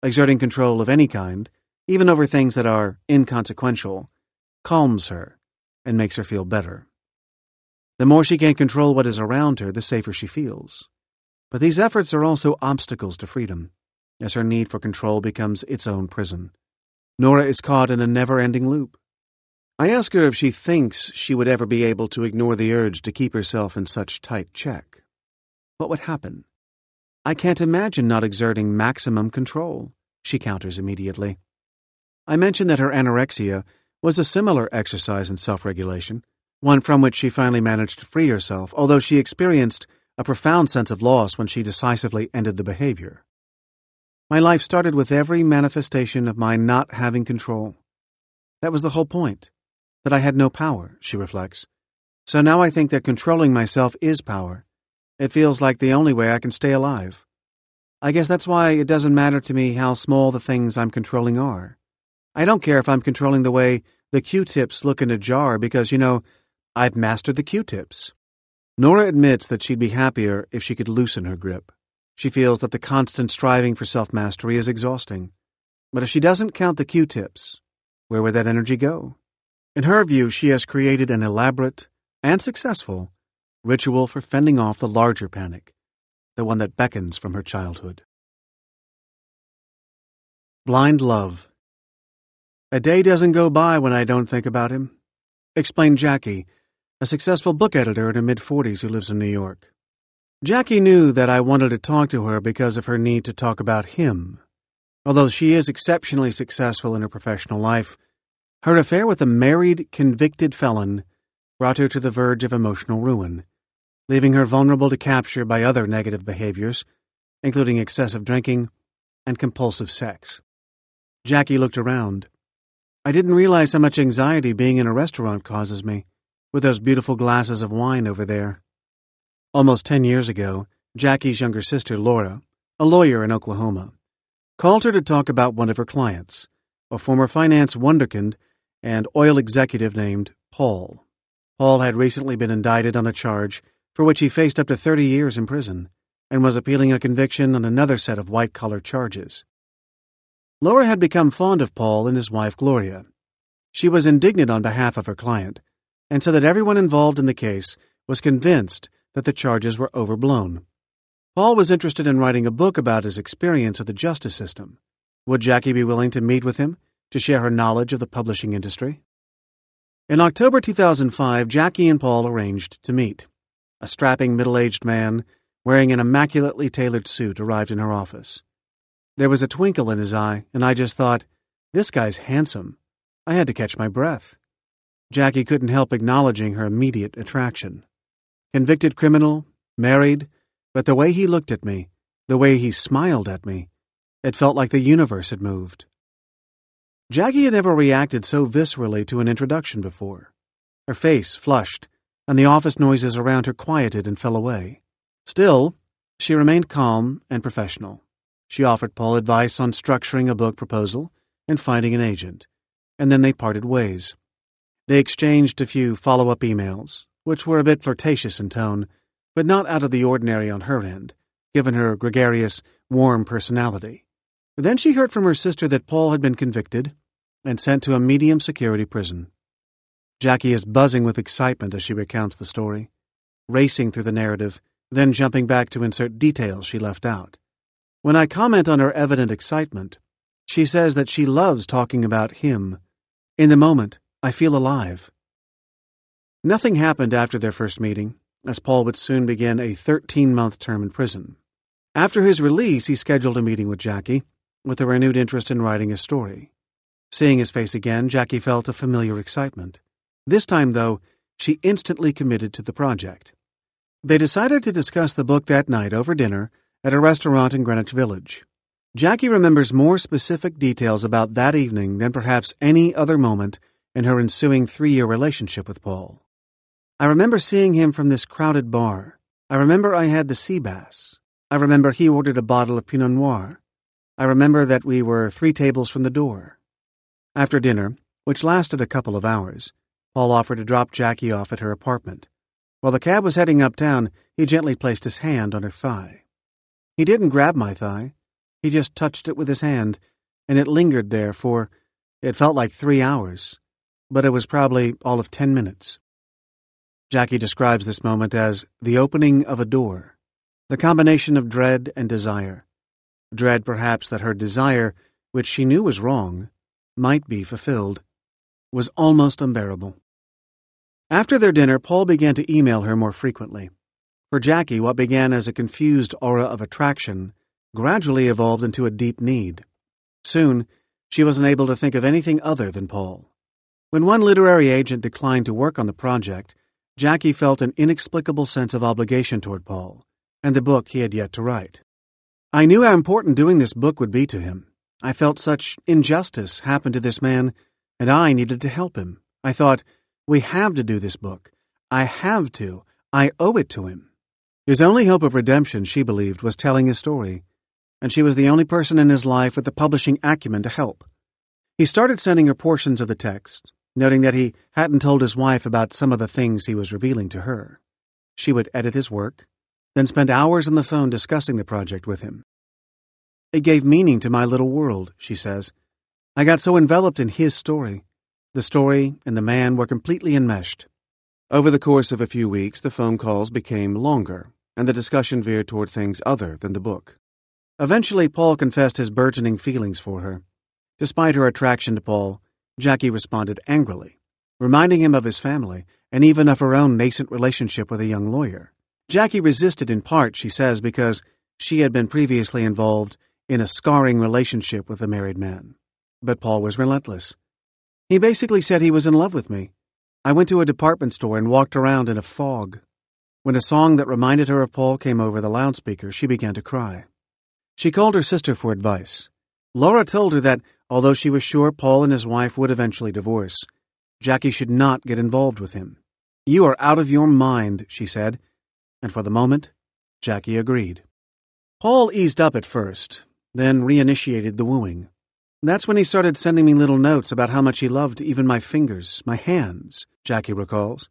Exerting control of any kind, even over things that are inconsequential, calms her and makes her feel better. The more she can control what is around her, the safer she feels. But these efforts are also obstacles to freedom, as her need for control becomes its own prison. Nora is caught in a never-ending loop. I ask her if she thinks she would ever be able to ignore the urge to keep herself in such tight check. What would happen? I can't imagine not exerting maximum control, she counters immediately. I mention that her anorexia was a similar exercise in self-regulation, one from which she finally managed to free herself, although she experienced a profound sense of loss when she decisively ended the behavior. My life started with every manifestation of my not having control. That was the whole point, that I had no power, she reflects. So now I think that controlling myself is power. It feels like the only way I can stay alive. I guess that's why it doesn't matter to me how small the things I'm controlling are. I don't care if I'm controlling the way the Q-tips look in a jar because, I've mastered the Q-tips. Nora admits that she'd be happier if she could loosen her grip. She feels that the constant striving for self-mastery is exhausting. But if she doesn't count the Q-tips, where would that energy go? In her view, she has created an elaborate and successful ritual for fending off the larger panic, the one that beckons from her childhood. Blind love. A day doesn't go by when I don't think about him, explained Jackie, a successful book editor in her mid-40s who lives in New York. Jackie knew that I wanted to talk to her because of her need to talk about him. Although she is exceptionally successful in her professional life, her affair with a married, convicted felon brought her to the verge of emotional ruin, leaving her vulnerable to capture by other negative behaviors, including excessive drinking and compulsive sex. Jackie looked around. I didn't realize how much anxiety being in a restaurant causes me, with those beautiful glasses of wine over there. Almost 10 years ago, Jackie's younger sister, Laura, a lawyer in Oklahoma, called her to talk about one of her clients, a former finance wunderkind and oil executive named Paul. Paul had recently been indicted on a charge for which he faced up to 30 years in prison, and was appealing a conviction on another set of white-collar charges. Laura had become fond of Paul and his wife Gloria. She was indignant on behalf of her client, and said that everyone involved in the case was convinced that the charges were overblown. Paul was interested in writing a book about his experience of the justice system. Would Jackie be willing to meet with him to share her knowledge of the publishing industry? In October 2005, Jackie and Paul arranged to meet. A strapping middle-aged man, wearing an immaculately tailored suit, arrived in her office. There was a twinkle in his eye, and I just thought, this guy's handsome. I had to catch my breath. Jackie couldn't help acknowledging her immediate attraction. Convicted criminal, married, but the way he looked at me, the way he smiled at me, it felt like the universe had moved. Jackie had never reacted so viscerally to an introduction before. Her face flushed, and the office noises around her quieted and fell away. Still, she remained calm and professional. She offered Paul advice on structuring a book proposal and finding an agent, and then they parted ways. They exchanged a few follow-up emails, which were a bit flirtatious in tone, but not out of the ordinary on her end, given her gregarious, warm personality. Then she heard from her sister that Paul had been convicted and sent to a medium-security prison. Jackie is buzzing with excitement as she recounts the story, racing through the narrative, then jumping back to insert details she left out. When I comment on her evident excitement, she says that she loves talking about him. In the moment, I feel alive. Nothing happened after their first meeting, as Paul would soon begin a 13-month term in prison. After his release, he scheduled a meeting with Jackie, with a renewed interest in writing a story. Seeing his face again, Jackie felt a familiar excitement. This time, though, she instantly committed to the project. They decided to discuss the book that night over dinner at a restaurant in Greenwich Village. Jackie remembers more specific details about that evening than perhaps any other moment in her ensuing 3-year relationship with Paul. I remember seeing him from this crowded bar. I remember I had the sea bass. I remember he ordered a bottle of Pinot Noir. I remember that we were 3 tables from the door. After dinner, which lasted a couple of hours, Paul offered to drop Jackie off at her apartment. While the cab was heading uptown, he gently placed his hand on her thigh. He didn't grab my thigh. He just touched it with his hand, and it lingered there for, it felt like 3 hours, but it was probably all of 10 minutes. Jackie describes this moment as the opening of a door, the combination of dread and desire. Dread, perhaps, that her desire, which she knew was wrong, might be fulfilled, was almost unbearable. After their dinner, Paul began to email her more frequently. For Jackie, what began as a confused aura of attraction gradually evolved into a deep need. Soon, she wasn't able to think of anything other than Paul. When one literary agent declined to work on the project, Jackie felt an inexplicable sense of obligation toward Paul and the book he had yet to write. I knew how important doing this book would be to him. I felt such injustice happen to this man, and I needed to help him. I thought, we have to do this book. I have to. I owe it to him. His only hope of redemption, she believed, was telling his story, and she was the only person in his life with the publishing acumen to help. He started sending her portions of the text, noting that he hadn't told his wife about some of the things he was revealing to her. She would edit his work, then spend hours on the phone discussing the project with him. It gave meaning to my little world, she says. I got so enveloped in his story. The story and the man were completely enmeshed. Over the course of a few weeks, the phone calls became longer, and the discussion veered toward things other than the book. Eventually, Paul confessed his burgeoning feelings for her. Despite her attraction to Paul, Jackie responded angrily, reminding him of his family and even of her own nascent relationship with a young lawyer. Jackie resisted in part, she says, because she had been previously involved in a scarring relationship with a married man. But Paul was relentless. He basically said he was in love with me. I went to a department store and walked around in a fog. When a song that reminded her of Paul came over the loudspeaker, she began to cry. She called her sister for advice. Laura told her that, although she was sure Paul and his wife would eventually divorce, Jackie should not get involved with him. You are out of your mind, she said, and for the moment, Jackie agreed. Paul eased up at first, then reinitiated the wooing. That's when he started sending me little notes about how much he loved even my fingers, my hands, Jackie recalls.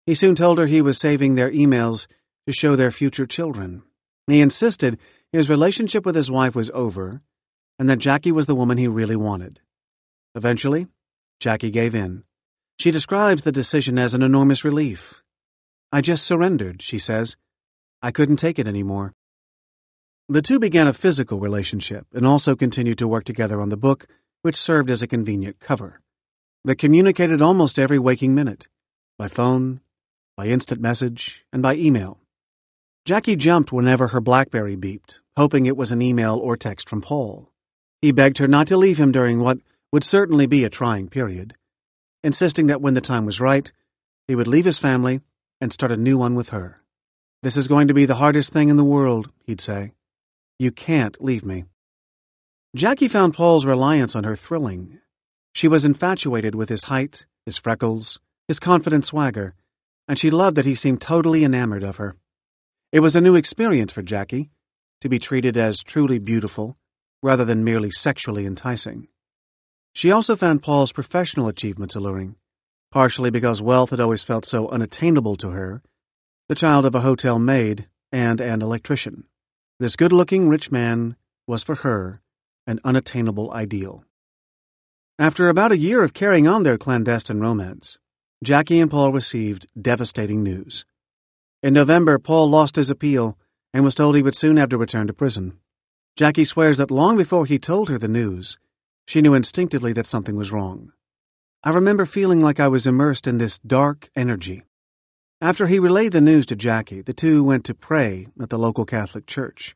He soon told her he was saving their emails to show their future children. He insisted his relationship with his wife was over and that Jackie was the woman he really wanted. Eventually, Jackie gave in. She describes the decision as an enormous relief. I just surrendered, she says. I couldn't take it anymore. The two began a physical relationship and also continued to work together on the book, which served as a convenient cover. They communicated almost every waking minute, by phone, by instant message, and by email. Jackie jumped whenever her BlackBerry beeped, hoping it was an email or text from Paul. He begged her not to leave him during what would certainly be a trying period, insisting that when the time was right, he would leave his family and start a new one with her. This is going to be the hardest thing in the world, he'd say. You can't leave me. Jackie found Paul's reliance on her thrilling. She was infatuated with his height, his freckles, his confident swagger, and she loved that he seemed totally enamored of her. It was a new experience for Jackie, to be treated as truly beautiful, rather than merely sexually enticing. She also found Paul's professional achievements alluring, partially because wealth had always felt so unattainable to her, the child of a hotel maid and an electrician. This good-looking rich man was for her an unattainable ideal. After about a year of carrying on their clandestine romance, Jackie and Paul received devastating news. In November, Paul lost his appeal and was told he would soon have to return to prison. Jackie swears that long before he told her the news, she knew instinctively that something was wrong. I remember feeling like I was immersed in this dark energy. After he relayed the news to Jackie, the two went to pray at the local Catholic church.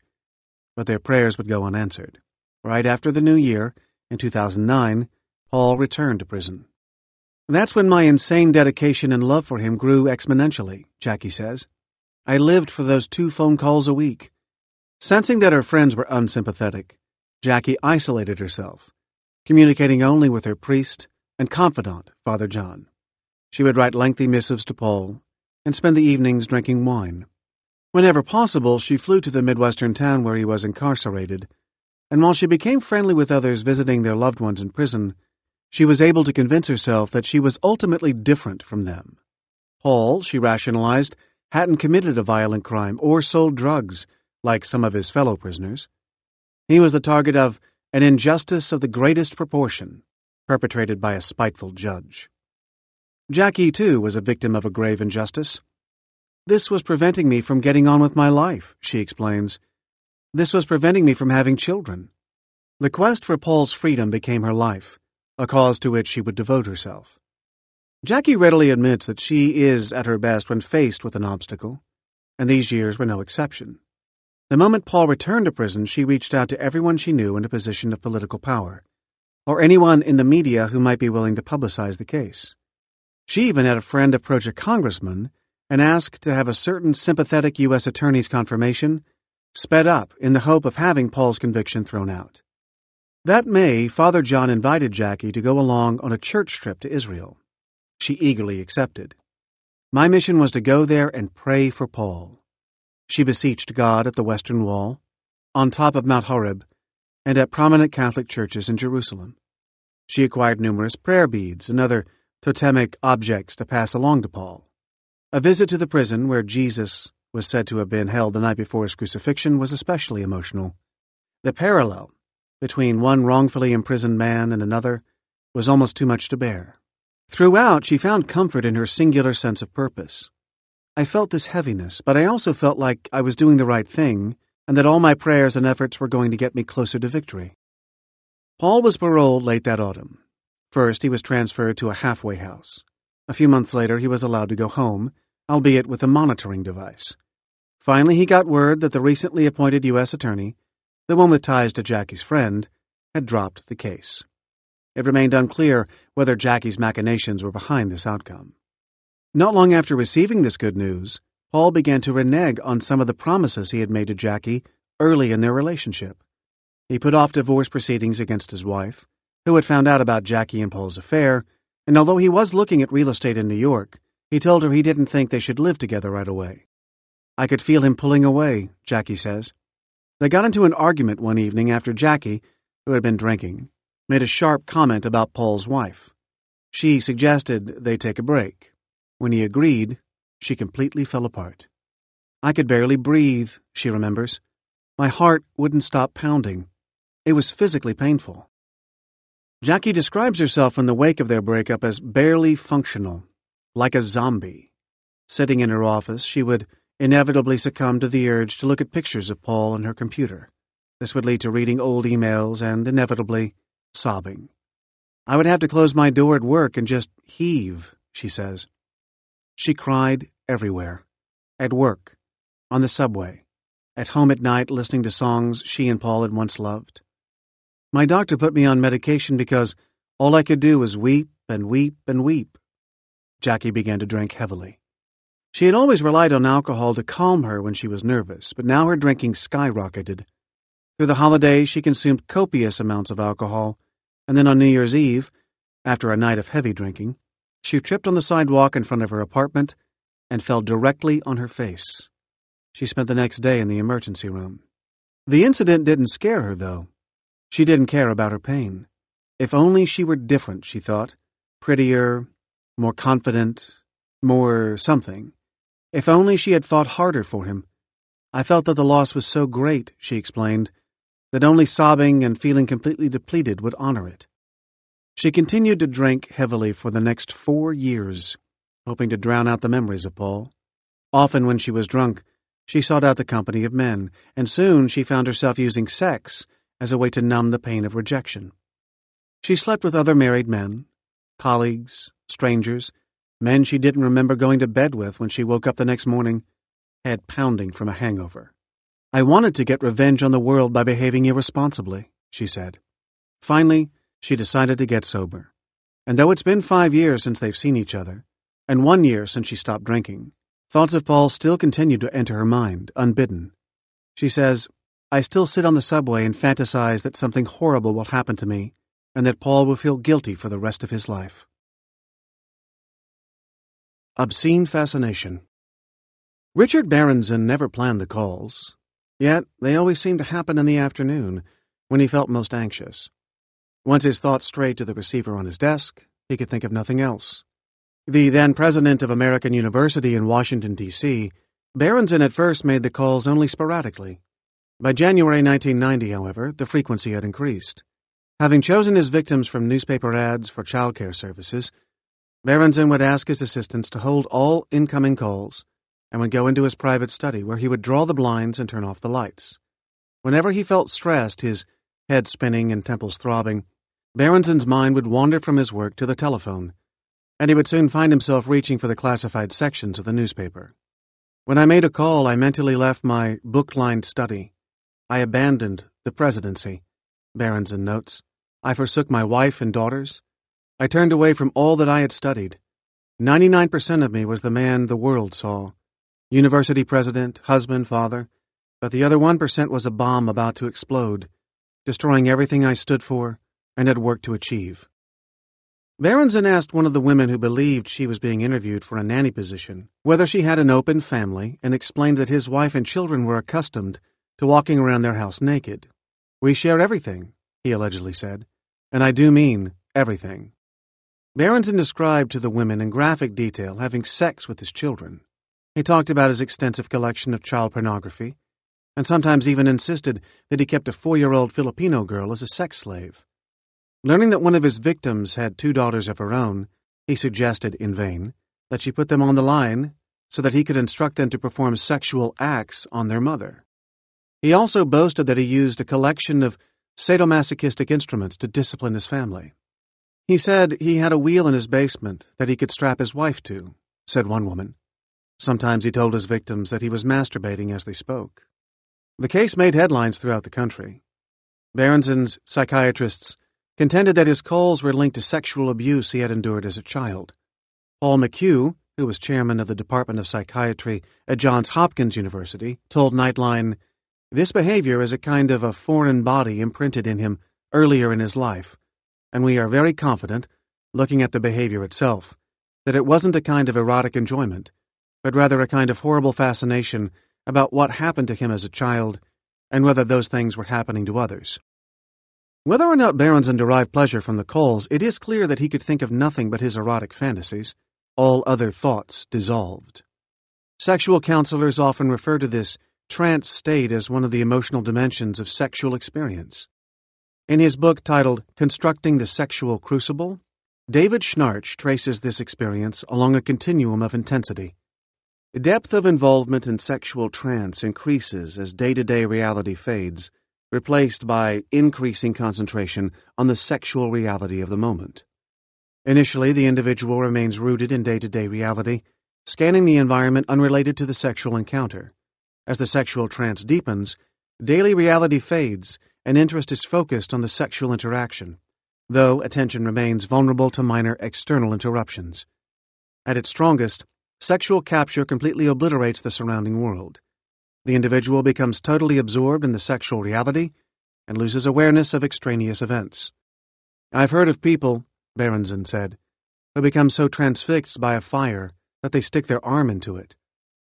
But their prayers would go unanswered. Right after the new year, in 2009, Paul returned to prison. That's when my insane dedication and love for him grew exponentially, Jackie says. I lived for those 2 phone calls a week. Sensing that her friends were unsympathetic, Jackie isolated herself, communicating only with her priest and confidant, Father John. She would write lengthy missives to Paul and spend the evenings drinking wine. Whenever possible, she flew to the Midwestern town where he was incarcerated, and while she became friendly with others visiting their loved ones in prison, she was able to convince herself that she was ultimately different from them. Paul, she rationalized, hadn't committed a violent crime or sold drugs like some of his fellow prisoners. He was the target of an injustice of the greatest proportion, perpetrated by a spiteful judge. Jackie, too, was a victim of a grave injustice. This was preventing me from getting on with my life, she explains. This was preventing me from having children. The quest for Paul's freedom became her life, a cause to which she would devote herself. Jackie readily admits that she is at her best when faced with an obstacle, and these years were no exception. The moment Paul returned to prison, she reached out to everyone she knew in a position of political power, or anyone in the media who might be willing to publicize the case. She even had a friend approach a congressman and ask to have a certain sympathetic U.S. attorney's confirmation sped up in the hope of having Paul's conviction thrown out. That May, Father John invited Jackie to go along on a church trip to Israel. She eagerly accepted. My mission was to go there and pray for Paul. She beseeched God at the Western Wall, on top of Mount Horeb, and at prominent Catholic churches in Jerusalem. She acquired numerous prayer beads and other totemic objects to pass along to Paul. A visit to the prison where Jesus was said to have been held the night before his crucifixion was especially emotional. The parallel between one wrongfully imprisoned man and another was almost too much to bear. Throughout, she found comfort in her singular sense of purpose. I felt this heaviness, but I also felt like I was doing the right thing and that all my prayers and efforts were going to get me closer to victory. Paul was paroled late that autumn. First, he was transferred to a halfway house. A few months later, he was allowed to go home, albeit with a monitoring device. Finally, he got word that the recently appointed U.S. attorney, the one with ties to Jackie's friend, had dropped the case. It remained unclear whether Jackie's machinations were behind this outcome. Not long after receiving this good news, Paul began to renege on some of the promises he had made to Jackie early in their relationship. He put off divorce proceedings against his wife, who had found out about Jackie and Paul's affair, and although he was looking at real estate in New York, he told her he didn't think they should live together right away. I could feel him pulling away, Jackie says. They got into an argument one evening after Jackie, who had been drinking, made a sharp comment about Paul's wife. She suggested they take a break. When he agreed, she completely fell apart. I could barely breathe, she remembers. My heart wouldn't stop pounding. It was physically painful. Jackie describes herself in the wake of their breakup as barely functional, like a zombie. Sitting in her office, she would inevitably succumb to the urge to look at pictures of Paul on her computer. This would lead to reading old emails and, inevitably, sobbing. I would have to close my door at work and just heave, she says. She cried everywhere. At work, on the subway, at home at night listening to songs she and Paul had once loved. My doctor put me on medication because all I could do was weep and weep and weep. Jackie began to drink heavily. She had always relied on alcohol to calm her when she was nervous, but now her drinking skyrocketed. Through the holidays, she consumed copious amounts of alcohol, and then on New Year's Eve, after a night of heavy drinking, she tripped on the sidewalk in front of her apartment and fell directly on her face. She spent the next day in the emergency room. The incident didn't scare her, though. She didn't care about her pain. If only she were different, she thought. Prettier, more confident, more something. If only she had fought harder for him. I felt that the loss was so great, she explained, that only sobbing and feeling completely depleted would honor it. She continued to drink heavily for the next 4 years, hoping to drown out the memories of Paul. Often when she was drunk, She sought out the company of men, and soon she found herself using sex as a way to numb the pain of rejection. She slept with other married men, colleagues, strangers, men she didn't remember going to bed with when she woke up the next morning, head pounding from a hangover. "I wanted to get revenge on the world by behaving irresponsibly," she said. Finally, she decided to get sober. And though it's been 5 years since they've seen each other, and 1 year since she stopped drinking, thoughts of Paul still continue to enter her mind, unbidden. She says, "I still sit on the subway and fantasize that something horrible will happen to me, and that Paul will feel guilty for the rest of his life." Obscene fascination. Richard Berenson never planned the calls, yet they always seemed to happen in the afternoon, when he felt most anxious. Once his thoughts strayed to the receiver on his desk, he could think of nothing else. The then president of American University in Washington, D.C., Berenson at first made the calls only sporadically. By January 1990, however, the frequency had increased. Having chosen his victims from newspaper ads for childcare services, Berenson would ask his assistants to hold all incoming calls and would go into his private study where he would draw the blinds and turn off the lights. Whenever he felt stressed, his head spinning and temples throbbing, Berenson's mind would wander from his work to the telephone, and he would soon find himself reaching for the classified sections of the newspaper. "When I made a call, I mentally left my book-lined study. I abandoned the presidency," Berenson notes. "I forsook my wife and daughters. I turned away from all that I had studied. 99% of me was the man the world saw. University president, husband, father. But the other 1% was a bomb about to explode, destroying everything I stood for and had worked to achieve." Berenson asked one of the women who believed she was being interviewed for a nanny position whether she had an open family, and explained that his wife and children were accustomed to walking around their house naked. "We share everything," he allegedly said, "and I do mean everything." Berenson described to the women in graphic detail having sex with his children. He talked about his extensive collection of child pornography, and sometimes even insisted that he kept a 4-year-old Filipino girl as a sex slave. Learning that one of his victims had 2 daughters of her own, he suggested, in vain, that she put them on the line so that he could instruct them to perform sexual acts on their mother. He also boasted that he used a collection of sadomasochistic instruments to discipline his family. "He said he had a wheel in his basement that he could strap his wife to," said one woman. Sometimes he told his victims that he was masturbating as they spoke. The case made headlines throughout the country. Berenson's psychiatrists contended that his calls were linked to sexual abuse he had endured as a child. Paul McHugh, who was chairman of the Department of Psychiatry at Johns Hopkins University, told Nightline, "This behavior is a kind of a foreign body imprinted in him earlier in his life, and we are very confident, looking at the behavior itself, that it wasn't a kind of erotic enjoyment, but rather a kind of horrible fascination about what happened to him as a child and whether those things were happening to others." Whether or not Berenson derived pleasure from the calls, it is clear that he could think of nothing but his erotic fantasies. All other thoughts dissolved. Sexual counselors often refer to this trance state as one of the emotional dimensions of sexual experience. In his book titled Constructing the Sexual Crucible, David Schnarch traces this experience along a continuum of intensity. Depth of involvement in sexual trance increases as day-to-day reality fades, replaced by increasing concentration on the sexual reality of the moment. Initially, the individual remains rooted in day-to-day reality, scanning the environment unrelated to the sexual encounter. As the sexual trance deepens, daily reality fades and interest is focused on the sexual interaction, though attention remains vulnerable to minor external interruptions. At its strongest, sexual capture completely obliterates the surrounding world. The individual becomes totally absorbed in the sexual reality and loses awareness of extraneous events. "I've heard of people," Berenson said, "who become so transfixed by a fire that they stick their arm into it.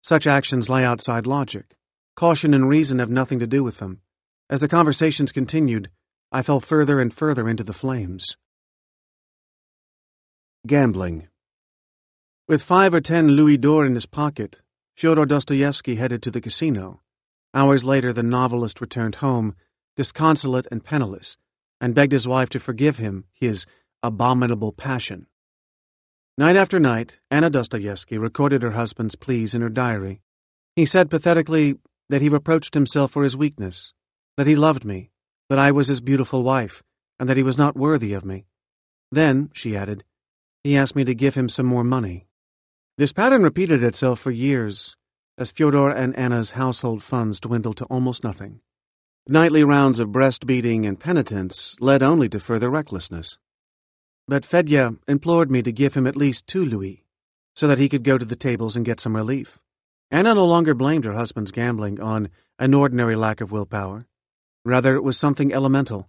Such actions lie outside logic. Caution and reason have nothing to do with them. As the conversations continued, I fell further and further into the flames." Gambling. With 5 or 10 louis d'or in his pocket, Fyodor Dostoevsky headed to the casino. Hours later, the novelist returned home, disconsolate and penniless, and begged his wife to forgive him his abominable passion. Night after night, Anna Dostoevsky recorded her husband's pleas in her diary. He said pathetically that he reproached himself for his weakness, that he loved me, that I was his beautiful wife, and that he was not worthy of me. Then, she added, he asked me to give him some more money. This pattern repeated itself for years, as Fyodor and Anna's household funds dwindled to almost nothing. Nightly rounds of breast-beating and penitence led only to further recklessness. But Fedya implored me to give him at least 2 louis, so that he could go to the tables and get some relief. Anna no longer blamed her husband's gambling on an ordinary lack of willpower. Rather, it was something elemental,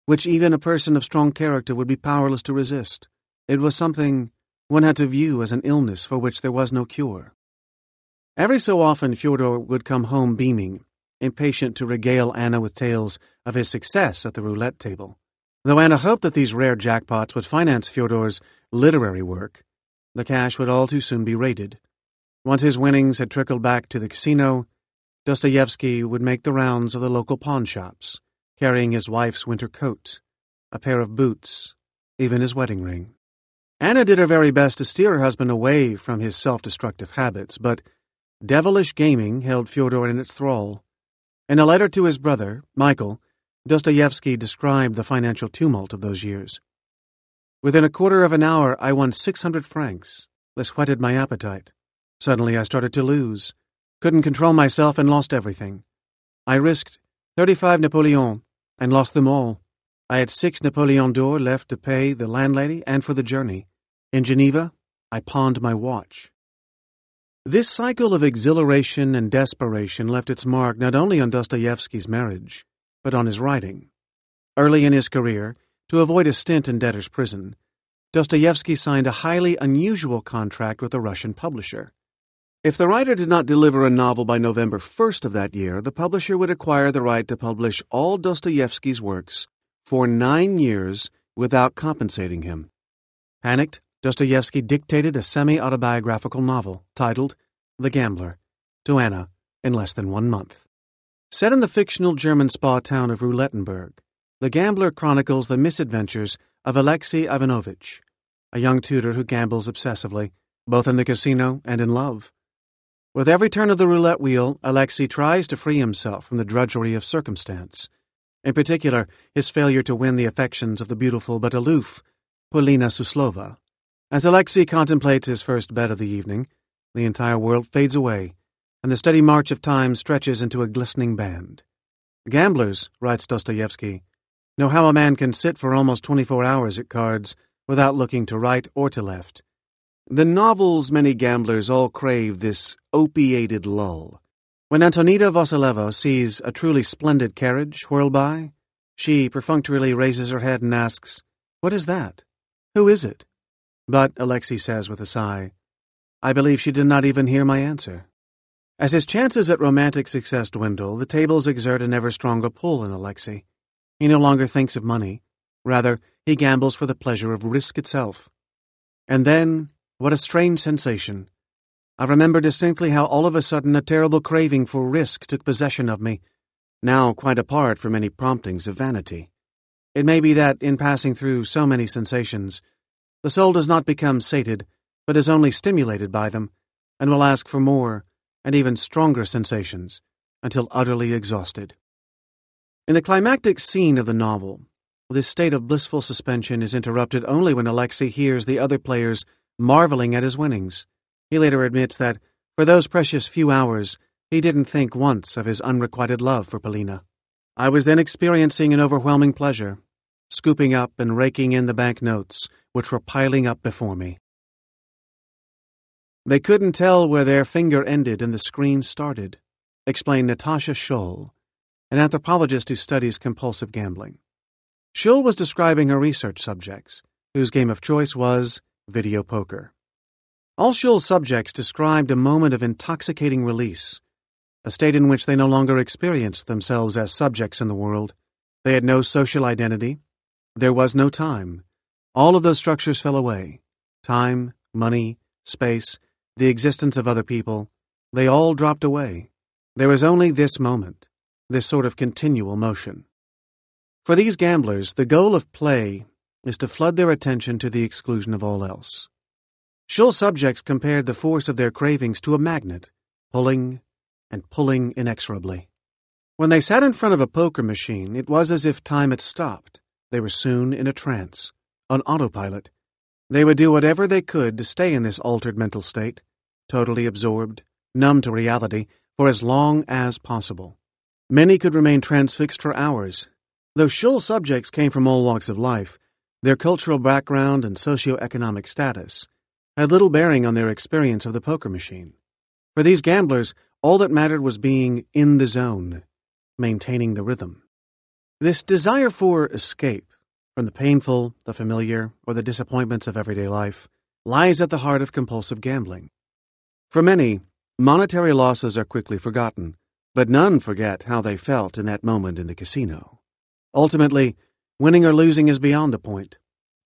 which even a person of strong character would be powerless to resist. It was something one had to view as an illness for which there was no cure. Every so often Fyodor would come home beaming, impatient to regale Anna with tales of his success at the roulette table. Though Anna hoped that these rare jackpots would finance Fyodor's literary work, the cash would all too soon be raided. Once his winnings had trickled back to the casino, Dostoevsky would make the rounds of the local pawn shops, carrying his wife's winter coat, a pair of boots, even his wedding ring. Anna did her very best to steer her husband away from his self-destructive habits, but devilish gaming held Fyodor in its thrall. In a letter to his brother, Michael, Dostoevsky described the financial tumult of those years. Within a quarter of an hour, I won 600 francs. This whetted my appetite. Suddenly, I started to lose. Couldn't control myself and lost everything. I risked 35 Napoleons and lost them all. I had 6 Napoleons d'or left to pay the landlady and for the journey. In Geneva, I pawned my watch. This cycle of exhilaration and desperation left its mark not only on Dostoevsky's marriage, but on his writing. Early in his career, to avoid a stint in debtor's prison, Dostoevsky signed a highly unusual contract with a Russian publisher. If the writer did not deliver a novel by November 1st of that year, the publisher would acquire the right to publish all Dostoevsky's works for 9 years without compensating him. Panicked, Dostoevsky dictated a semi-autobiographical novel titled The Gambler to Anna in less than 1 month. Set in the fictional German spa town of Roulettenberg, The Gambler chronicles the misadventures of Alexei Ivanovich, a young tutor who gambles obsessively, both in the casino and in love. With every turn of the roulette wheel, Alexei tries to free himself from the drudgery of circumstance, in particular his failure to win the affections of the beautiful but aloof Polina Suslova. As Alexei contemplates his first bet of the evening, the entire world fades away, and the steady march of time stretches into a glistening band. Gamblers, writes Dostoevsky, know how a man can sit for almost 24 hours at cards without looking to right or to left. The novel's many gamblers all crave this opiated lull. When Antonita Vasileva sees a truly splendid carriage whirl by, she perfunctorily raises her head and asks, "What is that? Who is it?" But, Alexei says with a sigh, I believe she did not even hear my answer. As his chances at romantic success dwindle, the tables exert an ever-stronger pull on Alexei. He no longer thinks of money. Rather, he gambles for the pleasure of risk itself. And then, what a strange sensation. I remember distinctly how all of a sudden a terrible craving for risk took possession of me, now quite apart from any promptings of vanity. It may be that, in passing through so many sensations, the soul does not become sated, but is only stimulated by them, and will ask for more and even stronger sensations until utterly exhausted. In the climactic scene of the novel, this state of blissful suspension is interrupted only when Alexei hears the other players marveling at his winnings. He later admits that, for those precious few hours, he didn't think once of his unrequited love for Polina. I was then experiencing an overwhelming pleasure, scooping up and raking in the banknotes which were piling up before me. They couldn't tell where their finger ended and the screen started, explained Natasha Scholl, an anthropologist who studies compulsive gambling. Scholl was describing her research subjects, whose game of choice was video poker. All Scholl's subjects described a moment of intoxicating release, a state in which they no longer experienced themselves as subjects in the world. They had no social identity. There was no time. All of those structures fell away. Time, money, space, the existence of other people, they all dropped away. There was only this moment, this sort of continual motion. For these gamblers, the goal of play is to flood their attention to the exclusion of all else. Scholl's subjects compared the force of their cravings to a magnet, pulling, and pulling inexorably. When they sat in front of a poker machine, it was as if time had stopped. They were soon in a trance, on autopilot. They would do whatever they could to stay in this altered mental state, totally absorbed, numb to reality, for as long as possible. Many could remain transfixed for hours. Though Shull subjects came from all walks of life, their cultural background and socio-economic status had little bearing on their experience of the poker machine. For these gamblers, all that mattered was being in the zone, maintaining the rhythm. This desire for escape from the painful, the familiar, or the disappointments of everyday life lies at the heart of compulsive gambling. For many, monetary losses are quickly forgotten, but none forget how they felt in that moment in the casino. Ultimately, winning or losing is beyond the point.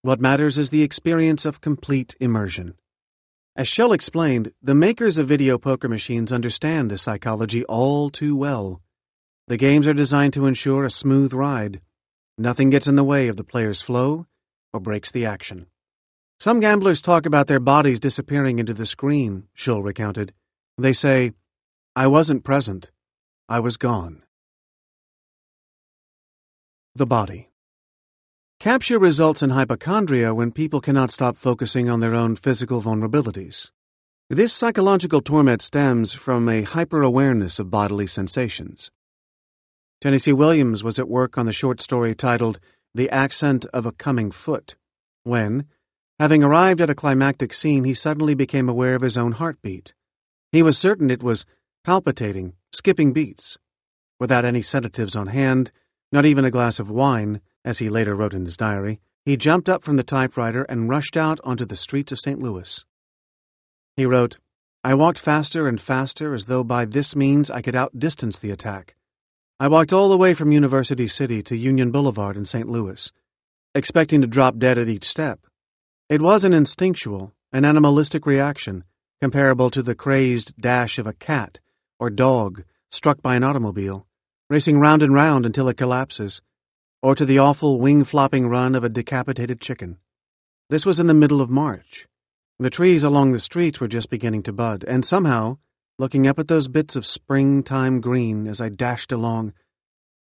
What matters is the experience of complete immersion. As Shull explained, the makers of video poker machines understand this psychology all too well. The games are designed to ensure a smooth ride. Nothing gets in the way of the player's flow or breaks the action. Some gamblers talk about their bodies disappearing into the screen, Shull recounted. They say, "I wasn't present. I was gone." The body. Capture results in hypochondria when people cannot stop focusing on their own physical vulnerabilities. This psychological torment stems from a hyper-awareness of bodily sensations. Tennessee Williams was at work on the short story titled The Accent of a Coming Foot, when, having arrived at a climactic scene, he suddenly became aware of his own heartbeat. He was certain it was palpitating, skipping beats. Without any sedatives on hand, not even a glass of wine, as he later wrote in his diary, he jumped up from the typewriter and rushed out onto the streets of St. Louis. He wrote, "I walked faster and faster as though by this means I could outdistance the attack. I walked all the way from University City to Union Boulevard in St. Louis, expecting to drop dead at each step. It was an instinctual, an animalistic reaction, comparable to the crazed dash of a cat or dog struck by an automobile, racing round and round until it collapses, or to the awful wing-flopping run of a decapitated chicken. This was in the middle of March. The trees along the streets were just beginning to bud, and somehow, looking up at those bits of springtime green as I dashed along,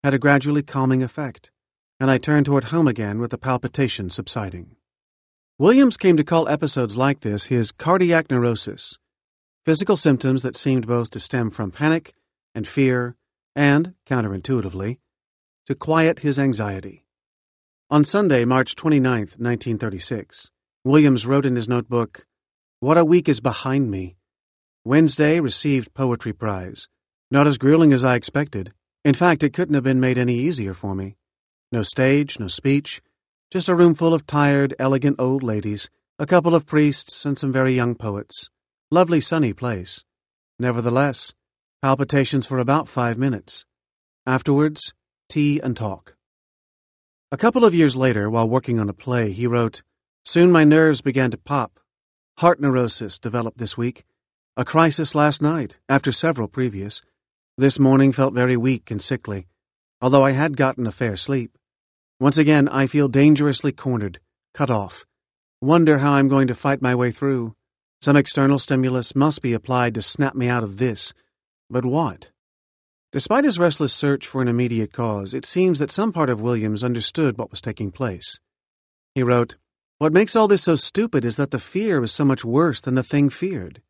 had a gradually calming effect, and I turned toward home again with the palpitation subsiding." Williams came to call episodes like this his cardiac neurosis, physical symptoms that seemed both to stem from panic and fear and, counterintuitively, to quiet his anxiety. On Sunday, March 29, 1936, Williams wrote in his notebook, "What a week is behind me. Wednesday received Poetry Prize. Not as grueling as I expected. In fact, it couldn't have been made any easier for me. No stage, no speech, just a room full of tired, elegant old ladies, a couple of priests, and some very young poets. Lovely sunny place. Nevertheless, palpitations for about 5 minutes. Afterwards, tea and talk." A couple of years later, while working on a play, he wrote, "Soon my nerves began to pop. Heart neurosis developed this week. A crisis last night, after several previous. This morning felt very weak and sickly, although I had gotten a fair sleep. Once again, I feel dangerously cornered, cut off. Wonder how I'm going to fight my way through. Some external stimulus must be applied to snap me out of this. But what?" Despite his restless search for an immediate cause, it seems that some part of Williams understood what was taking place. He wrote, "What makes all this so stupid is that the fear is so much worse than the thing feared.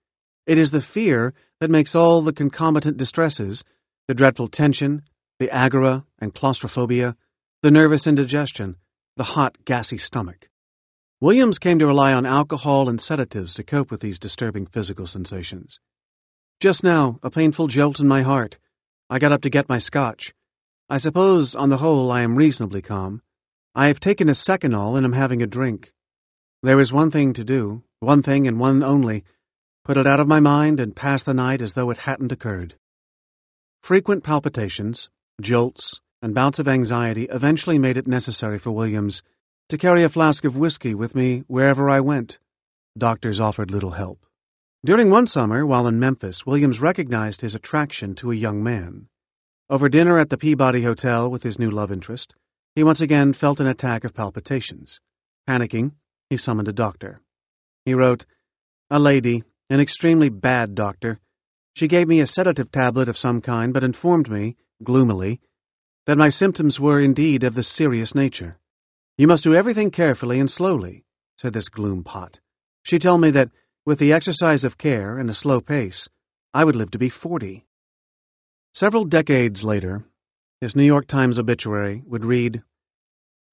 It is the fear that makes all the concomitant distresses, the dreadful tension, the agora and claustrophobia, the nervous indigestion, the hot, gassy stomach." Williams came to rely on alcohol and sedatives to cope with these disturbing physical sensations. "Just now, a painful jolt in my heart. I got up to get my scotch. I suppose, on the whole, I am reasonably calm. I have taken a Seconal and am having a drink. There is one thing to do, one thing and one only, put it out of my mind and pass the night as though it hadn't occurred." Frequent palpitations, jolts, and bouts of anxiety eventually made it necessary for Williams to carry a flask of whiskey with me wherever I went. Doctors offered little help. During one summer, while in Memphis, Williams recognized his attraction to a young man. Over dinner at the Peabody Hotel with his new love interest, he once again felt an attack of palpitations. Panicking, he summoned a doctor. He wrote, "A lady, an extremely bad doctor. She gave me a sedative tablet of some kind, but informed me, gloomily, that my symptoms were indeed of the serious nature. "You must do everything carefully and slowly," said this gloom pot. She told me that, with the exercise of care and a slow pace, I would live to be 40. Several decades later, his New York Times obituary would read,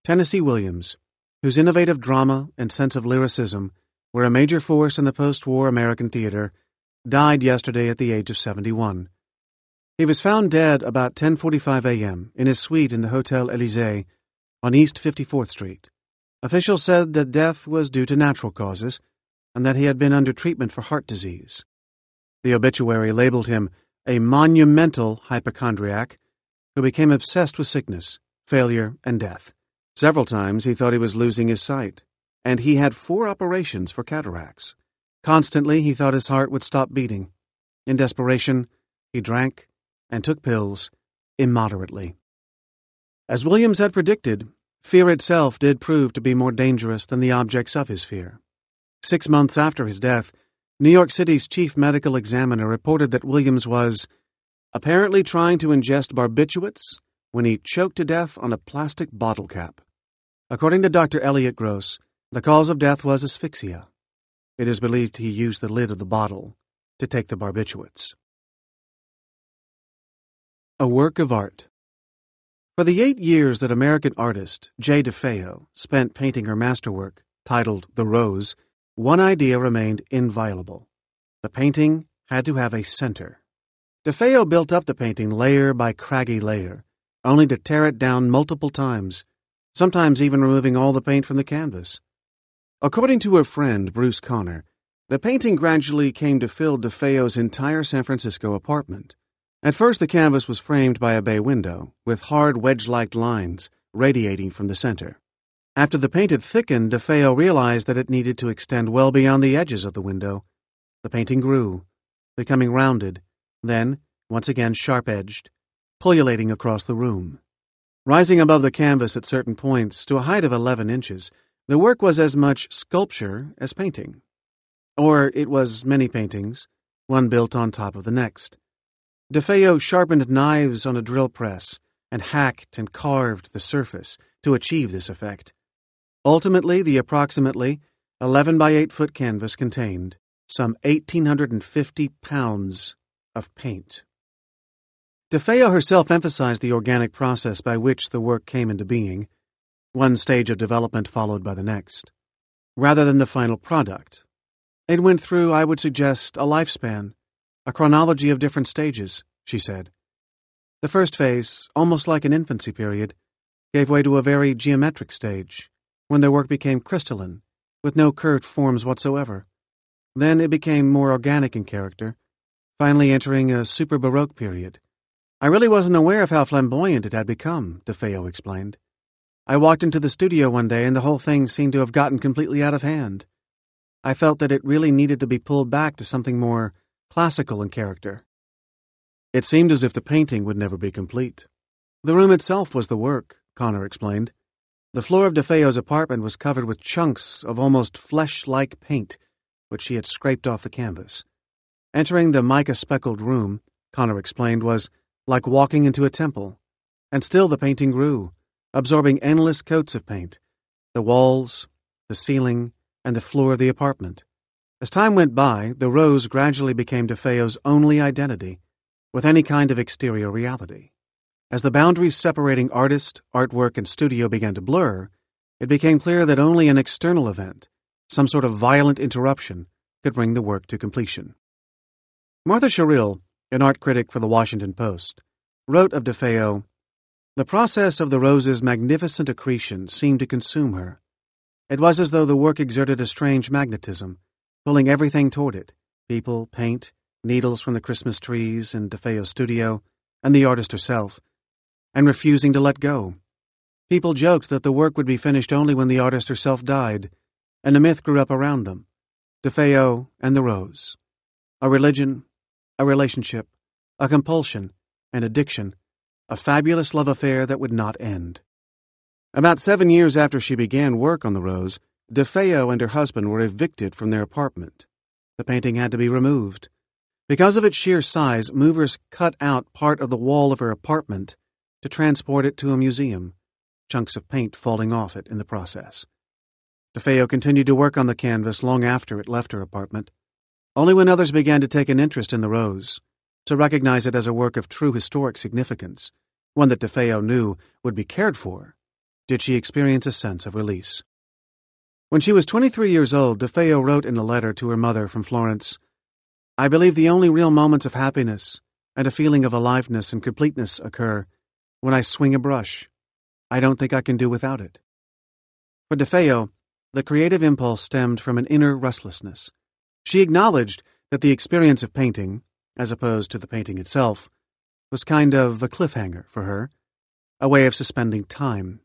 "Tennessee Williams, whose innovative drama and sense of lyricism were a major force in the post-war American theater, died yesterday at the age of 71. He was found dead about 10:45 a.m. in his suite in the Hotel Élysée on East 54th Street. Officials said that death was due to natural causes and that he had been under treatment for heart disease. The obituary labeled him a monumental hypochondriac who became obsessed with sickness, failure, and death. Several times he thought he was losing his sight, and he had 4 operations for cataracts. Constantly he thought his heart would stop beating. In desperation, he drank and took pills immoderately." As Williams had predicted, fear itself did prove to be more dangerous than the objects of his fear. 6 months after his death, New York City's chief medical examiner reported that Williams was apparently trying to ingest barbiturates when he choked to death on a plastic bottle cap. According to Dr. Elliot Gross, the cause of death was asphyxia. It is believed he used the lid of the bottle to take the barbiturates. A work of art. For the 8 years that American artist J. DeFeo spent painting her masterwork, titled The Rose, one idea remained inviolable. The painting had to have a center. DeFeo built up the painting layer by craggy layer, only to tear it down multiple times, sometimes even removing all the paint from the canvas. According to her friend, Bruce Conner, the painting gradually came to fill DeFeo's entire San Francisco apartment. At first, the canvas was framed by a bay window, with hard wedge-like lines radiating from the center. After the paint had thickened, DeFeo realized that it needed to extend well beyond the edges of the window. The painting grew, becoming rounded, then, once again sharp-edged, pullulating across the room. Rising above the canvas at certain points to a height of 11 inches, the work was as much sculpture as painting. Or it was many paintings, one built on top of the next. DeFeo sharpened knives on a drill press and hacked and carved the surface to achieve this effect. Ultimately, the approximately 11 by 8 foot canvas contained some 1,850 pounds of paint. DeFeo herself emphasized the organic process by which the work came into being, one stage of development followed by the next, rather than the final product. It went through, I would suggest, a lifespan, a chronology of different stages, she said. The first phase, almost like an infancy period, gave way to a very geometric stage, when the work became crystalline, with no curved forms whatsoever. Then it became more organic in character, finally entering a super Baroque period. I really wasn't aware of how flamboyant it had become, DeFeo explained. I walked into the studio one day and the whole thing seemed to have gotten completely out of hand. I felt that it really needed to be pulled back to something more classical in character. It seemed as if the painting would never be complete. The room itself was the work, Conner explained. The floor of DeFeo's apartment was covered with chunks of almost flesh-like paint, which she had scraped off the canvas. Entering the mica-speckled room, Conner explained, was like walking into a temple. And still the painting grew, absorbing endless coats of paint, the walls, the ceiling, and the floor of the apartment. As time went by, the rose gradually became DeFeo's only identity, with any kind of exterior reality. As the boundaries separating artist, artwork, and studio began to blur, it became clear that only an external event, some sort of violent interruption, could bring the work to completion. Martha Sherrill, an art critic for the Washington Post, wrote of DeFeo, "The process of the rose's magnificent accretion seemed to consume her. It was as though the work exerted a strange magnetism, pulling everything toward it, people, paint, needles from the Christmas trees in DeFeo's studio, and the artist herself, and refusing to let go. People joked that the work would be finished only when the artist herself died, and a myth grew up around them. DeFeo and the rose. A religion, a relationship, a compulsion, an addiction, a fabulous love affair that would not end." About 7 years after she began work on the rose, DeFeo and her husband were evicted from their apartment. The painting had to be removed. Because of its sheer size, movers cut out part of the wall of her apartment to transport it to a museum, chunks of paint falling off it in the process. DeFeo continued to work on the canvas long after it left her apartment. Only when others began to take an interest in the rose, to recognize it as a work of true historic significance, one that DeFeo knew would be cared for, did she experience a sense of release. When she was 23 years old, DeFeo wrote in a letter to her mother from Florence, "I believe the only real moments of happiness and a feeling of aliveness and completeness occur when I swing a brush. I don't think I can do without it." For DeFeo, the creative impulse stemmed from an inner restlessness. She acknowledged that the experience of painting, as opposed to the painting itself, was kind of a cliffhanger for her, a way of suspending time.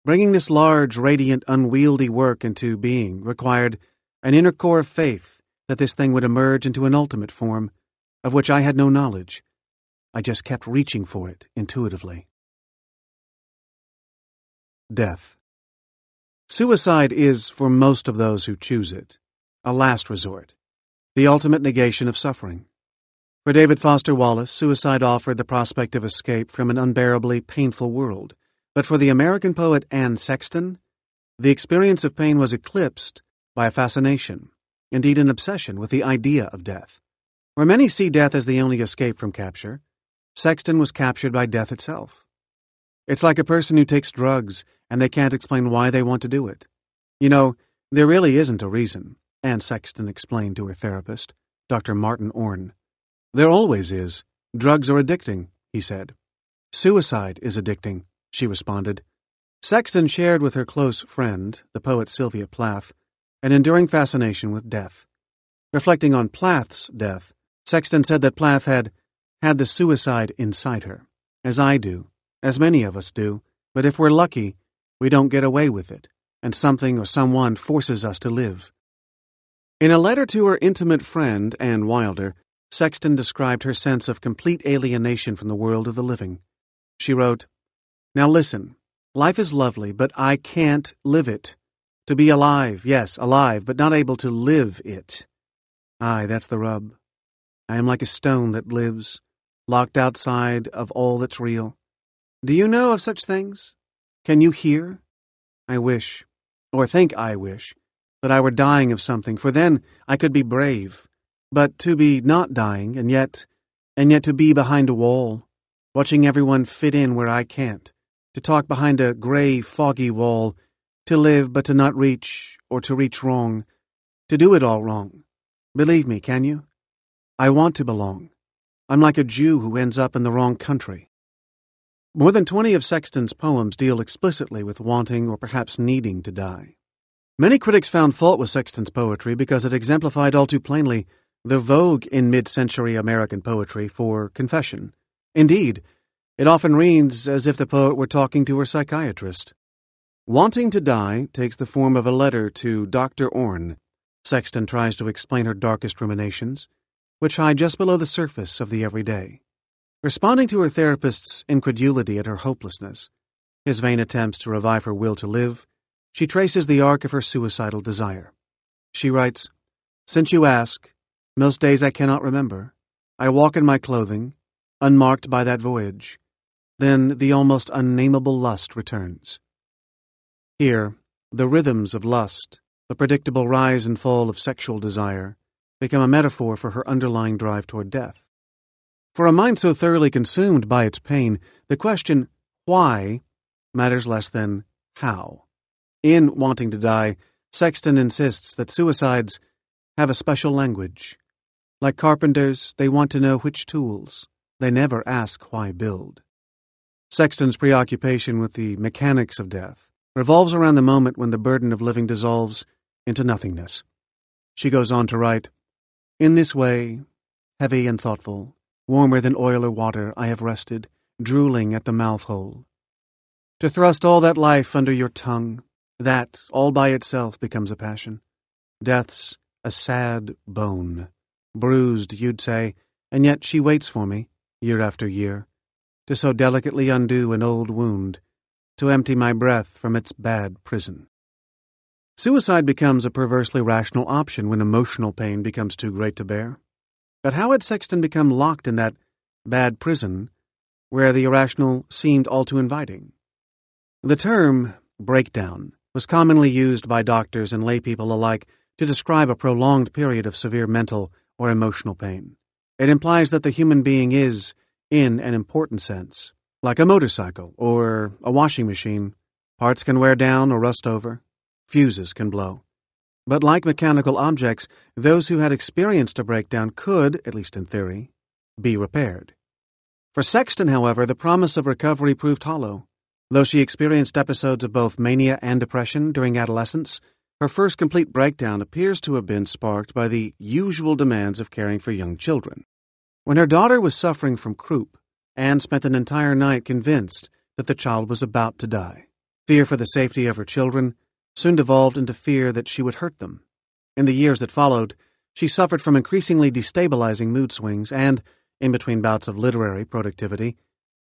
Bringing this large, radiant, unwieldy work into being required an inner core of faith that this thing would emerge into an ultimate form, of which I had no knowledge. I just kept reaching for it intuitively. Death. Suicide is, for most of those who choose it, a last resort, the ultimate negation of suffering. For David Foster Wallace, suicide offered the prospect of escape from an unbearably painful world. But for the American poet Anne Sexton, the experience of pain was eclipsed by a fascination, indeed an obsession, with the idea of death. Where many see death as the only escape from capture, Sexton was captured by death itself. It's like a person who takes drugs and they can't explain why they want to do it. You know, there really isn't a reason, Anne Sexton explained to her therapist, Dr. Martin Orne. There always is. Drugs are addicting, he said. Suicide is addicting, she responded. Sexton shared with her close friend, the poet Sylvia Plath, an enduring fascination with death. Reflecting on Plath's death, Sexton said that Plath had the suicide inside her, as I do, as many of us do, but if we're lucky, we don't get away with it, and something or someone forces us to live. In a letter to her intimate friend, Anne Wilder, Sexton described her sense of complete alienation from the world of the living. She wrote, "Now listen, life is lovely, but I can't live it. To be alive, yes, alive, but not able to live it. Aye, that's the rub. I am like a stone that lives, locked outside of all that's real. Do you know of such things? Can you hear? I wish, or think I wish, that I were dying of something, for then I could be brave. But to be not dying, and yet to be behind a wall, watching everyone fit in where I can't, to talk behind a gray, foggy wall, to live but to not reach, or to reach wrong, to do it all wrong. Believe me, can you? I want to belong. I'm like a Jew who ends up in the wrong country." More than 20 of Sexton's poems deal explicitly with wanting or perhaps needing to die. Many critics found fault with Sexton's poetry because it exemplified all too plainly the vogue in mid-century American poetry for confession. Indeed, it often reads as if the poet were talking to her psychiatrist. Wanting to Die takes the form of a letter to Dr. Orne. Sexton tries to explain her darkest ruminations, which hide just below the surface of the everyday. Responding to her therapist's incredulity at her hopelessness, his vain attempts to revive her will to live, she traces the arc of her suicidal desire. She writes, "Since you ask, most days I cannot remember. I walk in my clothing, unmarked by that voyage. Then the almost unnameable lust returns." Here, the rhythms of lust, the predictable rise and fall of sexual desire, become a metaphor for her underlying drive toward death. For a mind so thoroughly consumed by its pain, the question, why, matters less than how. In Wanting to Die, Sexton insists that suicides have a special language. Like carpenters, they want to know which tools. They never ask why build. Sexton's preoccupation with the mechanics of death revolves around the moment when the burden of living dissolves into nothingness. She goes on to write, "In this way, heavy and thoughtful, warmer than oil or water, I have rested, drooling at the mouth-hole. To thrust all that life under your tongue, that, all by itself, becomes a passion. Death's a sad bone. Bruised, you'd say, and yet she waits for me, year after year, to so delicately undo an old wound, to empty my breath from its bad prison." Suicide becomes a perversely rational option when emotional pain becomes too great to bear. But how had Sexton become locked in that bad prison where the irrational seemed all too inviting? The term breakdown was commonly used by doctors and laypeople alike to describe a prolonged period of severe mental or emotional pain. It implies that the human being is, in an important sense, like a motorcycle or a washing machine. Parts can wear down or rust over. Fuses can blow. But like mechanical objects, those who had experienced a breakdown could, at least in theory, be repaired. For Sexton, however, the promise of recovery proved hollow. Though she experienced episodes of both mania and depression during adolescence, her first complete breakdown appears to have been sparked by the usual demands of caring for young children. When her daughter was suffering from croup, Anne spent an entire night convinced that the child was about to die. Fear for the safety of her children soon devolved into fear that she would hurt them. In the years that followed, she suffered from increasingly destabilizing mood swings and, in between bouts of literary productivity,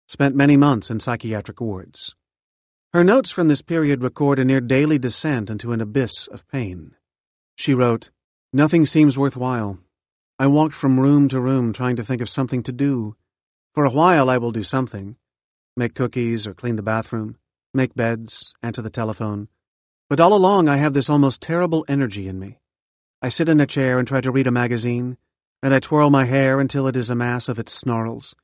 spent many months in psychiatric wards. Her notes from this period record a near daily descent into an abyss of pain. She wrote, "Nothing seems worthwhile. I walked from room to room trying to think of something to do. For a while I will do something. Make cookies or clean the bathroom, make beds, answer the telephone. But all along I have this almost terrible energy in me. I sit in a chair and try to read a magazine, and I twirl my hair until it is a mass of its snarls.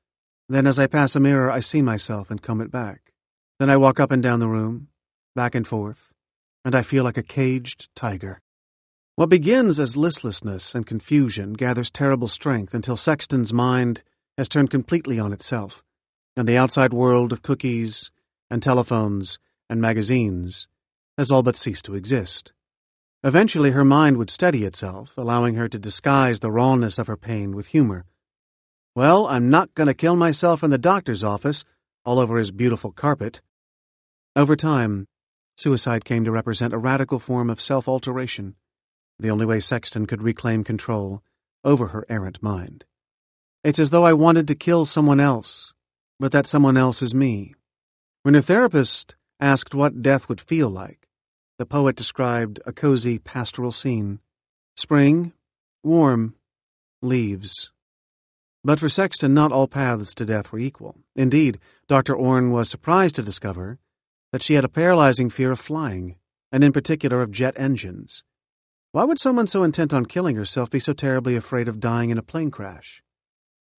Then as I pass a mirror I see myself and comb it back. Then I walk up and down the room, back and forth, and I feel like a caged tiger." What begins as listlessness and confusion gathers terrible strength until Sexton's mind has turned completely on itself, and the outside world of cookies and telephones and magazines has all but ceased to exist. Eventually her mind would steady itself, allowing her to disguise the rawness of her pain with humor. "Well, I'm not going to kill myself in the doctor's office, all over his beautiful carpet." Over time, suicide came to represent a radical form of self-alteration, the only way Sexton could reclaim control over her errant mind. "It's as though I wanted to kill someone else, but that someone else is me." When her therapist asked what death would feel like, the poet described a cozy pastoral scene. Spring, warm, leaves. But for Sexton, not all paths to death were equal. Indeed, Dr. Orne was surprised to discover that she had a paralyzing fear of flying, and in particular of jet engines. Why would someone so intent on killing herself be so terribly afraid of dying in a plane crash?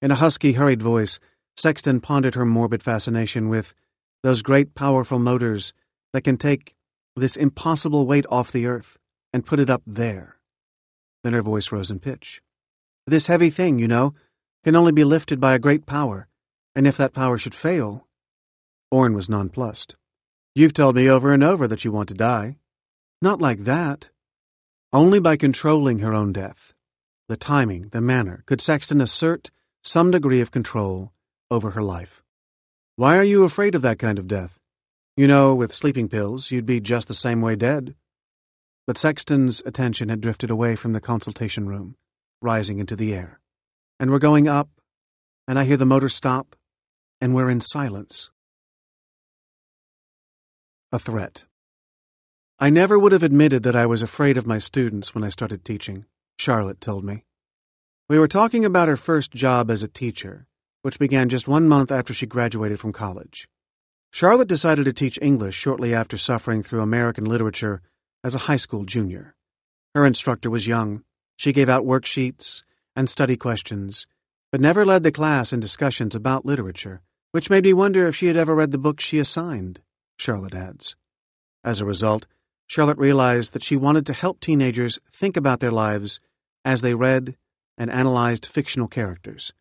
In a husky, hurried voice, Sexton pondered her morbid fascination with those great, powerful motors that can take this impossible weight off the earth and put it up there. Then her voice rose in pitch. "This heavy thing, you know, can only be lifted by a great power, and if that power should fail—" Orne was nonplussed. "You've told me over and over that you want to die." "Not like that." Only by controlling her own death, the timing, the manner, could Sexton assert some degree of control over her life. "Why are you afraid of that kind of death? You know, with sleeping pills, you'd be just the same way dead." But Sexton's attention had drifted away from the consultation room, rising into the air. "And we're going up, and I hear the motor stop, and we're in silence." A threat. "I never would have admitted that I was afraid of my students when I started teaching," Charlotte told me. We were talking about her first job as a teacher, which began just 1 month after she graduated from college. Charlotte decided to teach English shortly after suffering through American literature as a high school junior. Her instructor was young. She gave out worksheets and study questions, but never led the class in discussions about literature, which made me wonder if she had ever read the books she assigned, Charlotte adds. As a result, Charlotte realized that she wanted to help teenagers think about their lives as they read and analyzed fictional characters.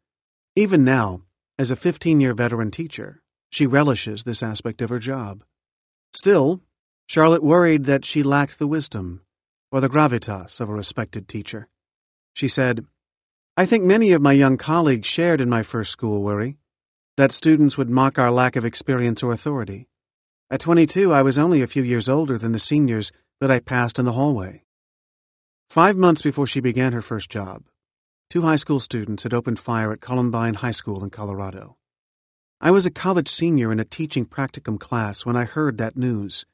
Even now, as a 15-year veteran teacher, she relishes this aspect of her job. Still, Charlotte worried that she lacked the wisdom or the gravitas of a respected teacher. She said, "I think many of my young colleagues shared in my first school worry, that students would mock our lack of experience or authority. At 22, I was only a few years older than the seniors that I passed in the hallway." 5 months before she began her first job, 2 high school students had opened fire at Columbine High School in Colorado. "I was a college senior in a teaching practicum class when I heard that news.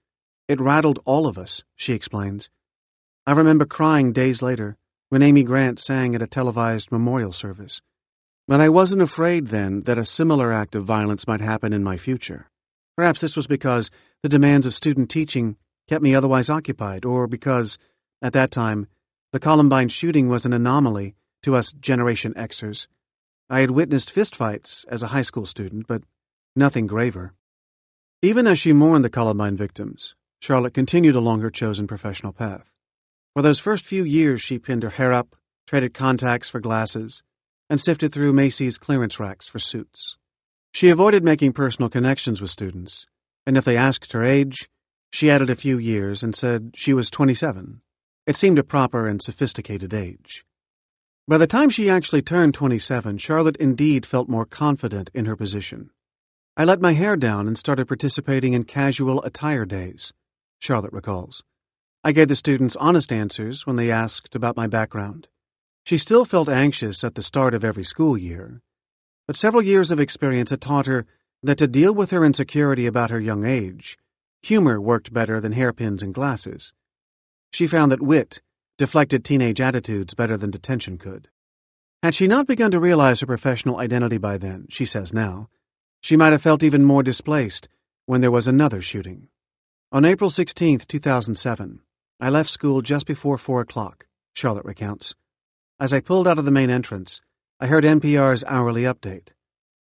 It rattled all of us," she explains. "I remember crying days later when Amy Grant sang at a televised memorial service. But I wasn't afraid then that a similar act of violence might happen in my future. Perhaps this was because the demands of student teaching kept me otherwise occupied, or because, at that time, the Columbine shooting was an anomaly to us Generation Xers. I had witnessed fistfights as a high school student, but nothing graver. Even as she mourned the Columbine victims, Charlotte continued along her chosen professional path. For those first few years, she pinned her hair up, traded contacts for glasses, and sifted through Macy's clearance racks for suits. She avoided making personal connections with students, and if they asked her age, she added a few years and said she was 27. It seemed a proper and sophisticated age. By the time she actually turned 27, Charlotte indeed felt more confident in her position. I let my hair down and started participating in casual attire days, Charlotte recalls. I gave the students honest answers when they asked about my background. She still felt anxious at the start of every school year, but several years of experience had taught her that to deal with her insecurity about her young age, humor worked better than hairpins and glasses. She found that wit deflected teenage attitudes better than detention could. Had she not begun to realize her professional identity by then, she says now, she might have felt even more displaced when there was another shooting. On April 16, 2007, I left school just before 4 o'clock, Charlotte recounts. As I pulled out of the main entrance, I heard NPR's hourly update.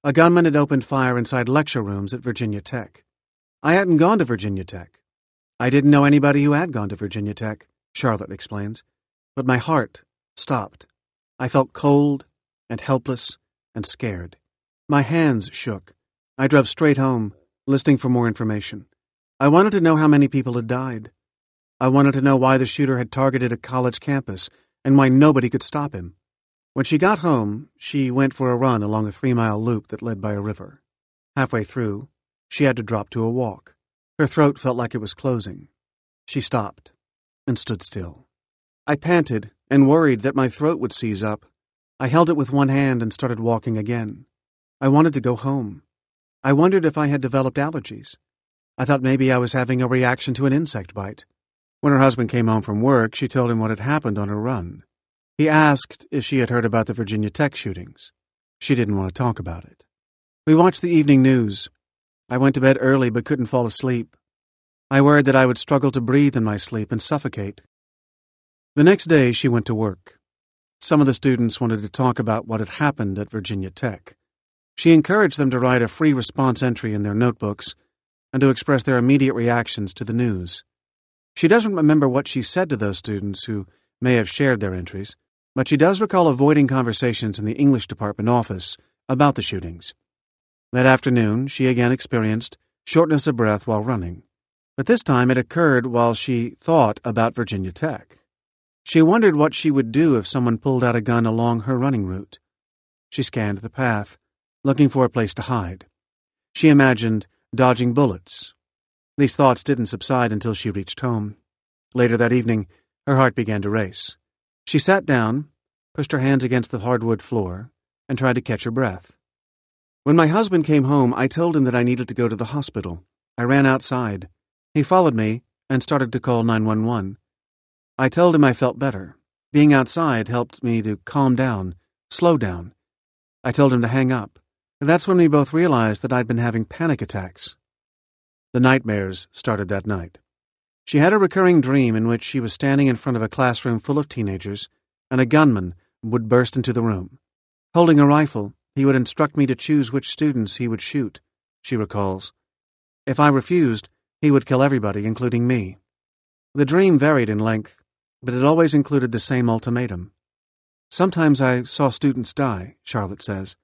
A gunman had opened fire inside lecture rooms at Virginia Tech. I hadn't gone to Virginia Tech. I didn't know anybody who had gone to Virginia Tech, Charlotte explains, but my heart stopped. I felt cold and helpless and scared. My hands shook. I drove straight home, listening for more information. I wanted to know how many people had died. I wanted to know why the shooter had targeted a college campus and why nobody could stop him. When she got home, she went for a run along a 3-mile loop that led by a river. Halfway through, she had to drop to a walk. Her throat felt like it was closing. She stopped and stood still. I panted and worried that my throat would seize up. I held it with one hand and started walking again. I wanted to go home. I wondered if I had developed allergies. I thought maybe I was having a reaction to an insect bite. When her husband came home from work, she told him what had happened on her run. He asked if she had heard about the Virginia Tech shootings. She didn't want to talk about it. We watched the evening news. I went to bed early but couldn't fall asleep. I worried that I would struggle to breathe in my sleep and suffocate. The next day, she went to work. Some of the students wanted to talk about what had happened at Virginia Tech. She encouraged them to write a free response entry in their notebooks and to express their immediate reactions to the news. She doesn't remember what she said to those students who may have shared their entries, but she does recall avoiding conversations in the English department office about the shootings. That afternoon, she again experienced shortness of breath while running, but this time it occurred while she thought about Virginia Tech. She wondered what she would do if someone pulled out a gun along her running route. She scanned the path, looking for a place to hide. She imagined dodging bullets. These thoughts didn't subside until she reached home. Later that evening, her heart began to race. She sat down, pushed her hands against the hardwood floor, and tried to catch her breath. When my husband came home, I told him that I needed to go to the hospital. I ran outside. He followed me and started to call 911. I told him I felt better. Being outside helped me to calm down, slow down. I told him to hang up. That's when we both realized that I'd been having panic attacks. The nightmares started that night. She had a recurring dream in which she was standing in front of a classroom full of teenagers, and a gunman would burst into the room. Holding a rifle, he would instruct me to choose which students he would shoot, she recalls. If I refused, he would kill everybody, including me. The dream varied in length, but it always included the same ultimatum. Sometimes I saw students die, Charlotte says.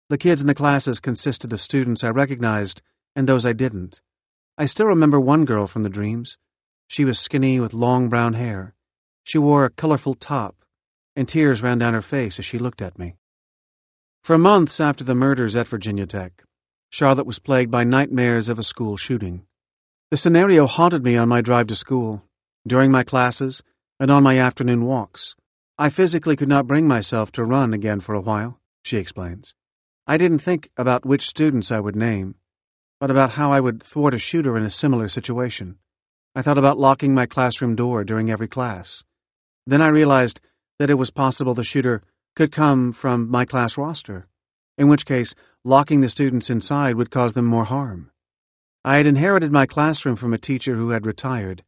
The kids in the classes consisted of students I recognized and those I didn't. I still remember one girl from the dreams. She was skinny with long brown hair. She wore a colorful top, and tears ran down her face as she looked at me. For months after the murders at Virginia Tech, Charlotte was plagued by nightmares of a school shooting. The scenario haunted me on my drive to school, during my classes, and on my afternoon walks. I physically could not bring myself to run again for a while, she explains. I didn't think about which students I would name, but about how I would thwart a shooter in a similar situation. I thought about locking my classroom door during every class. Then I realized that it was possible the shooter could come from my class roster, in which case locking the students inside would cause them more harm. I had inherited my classroom from a teacher who had retired.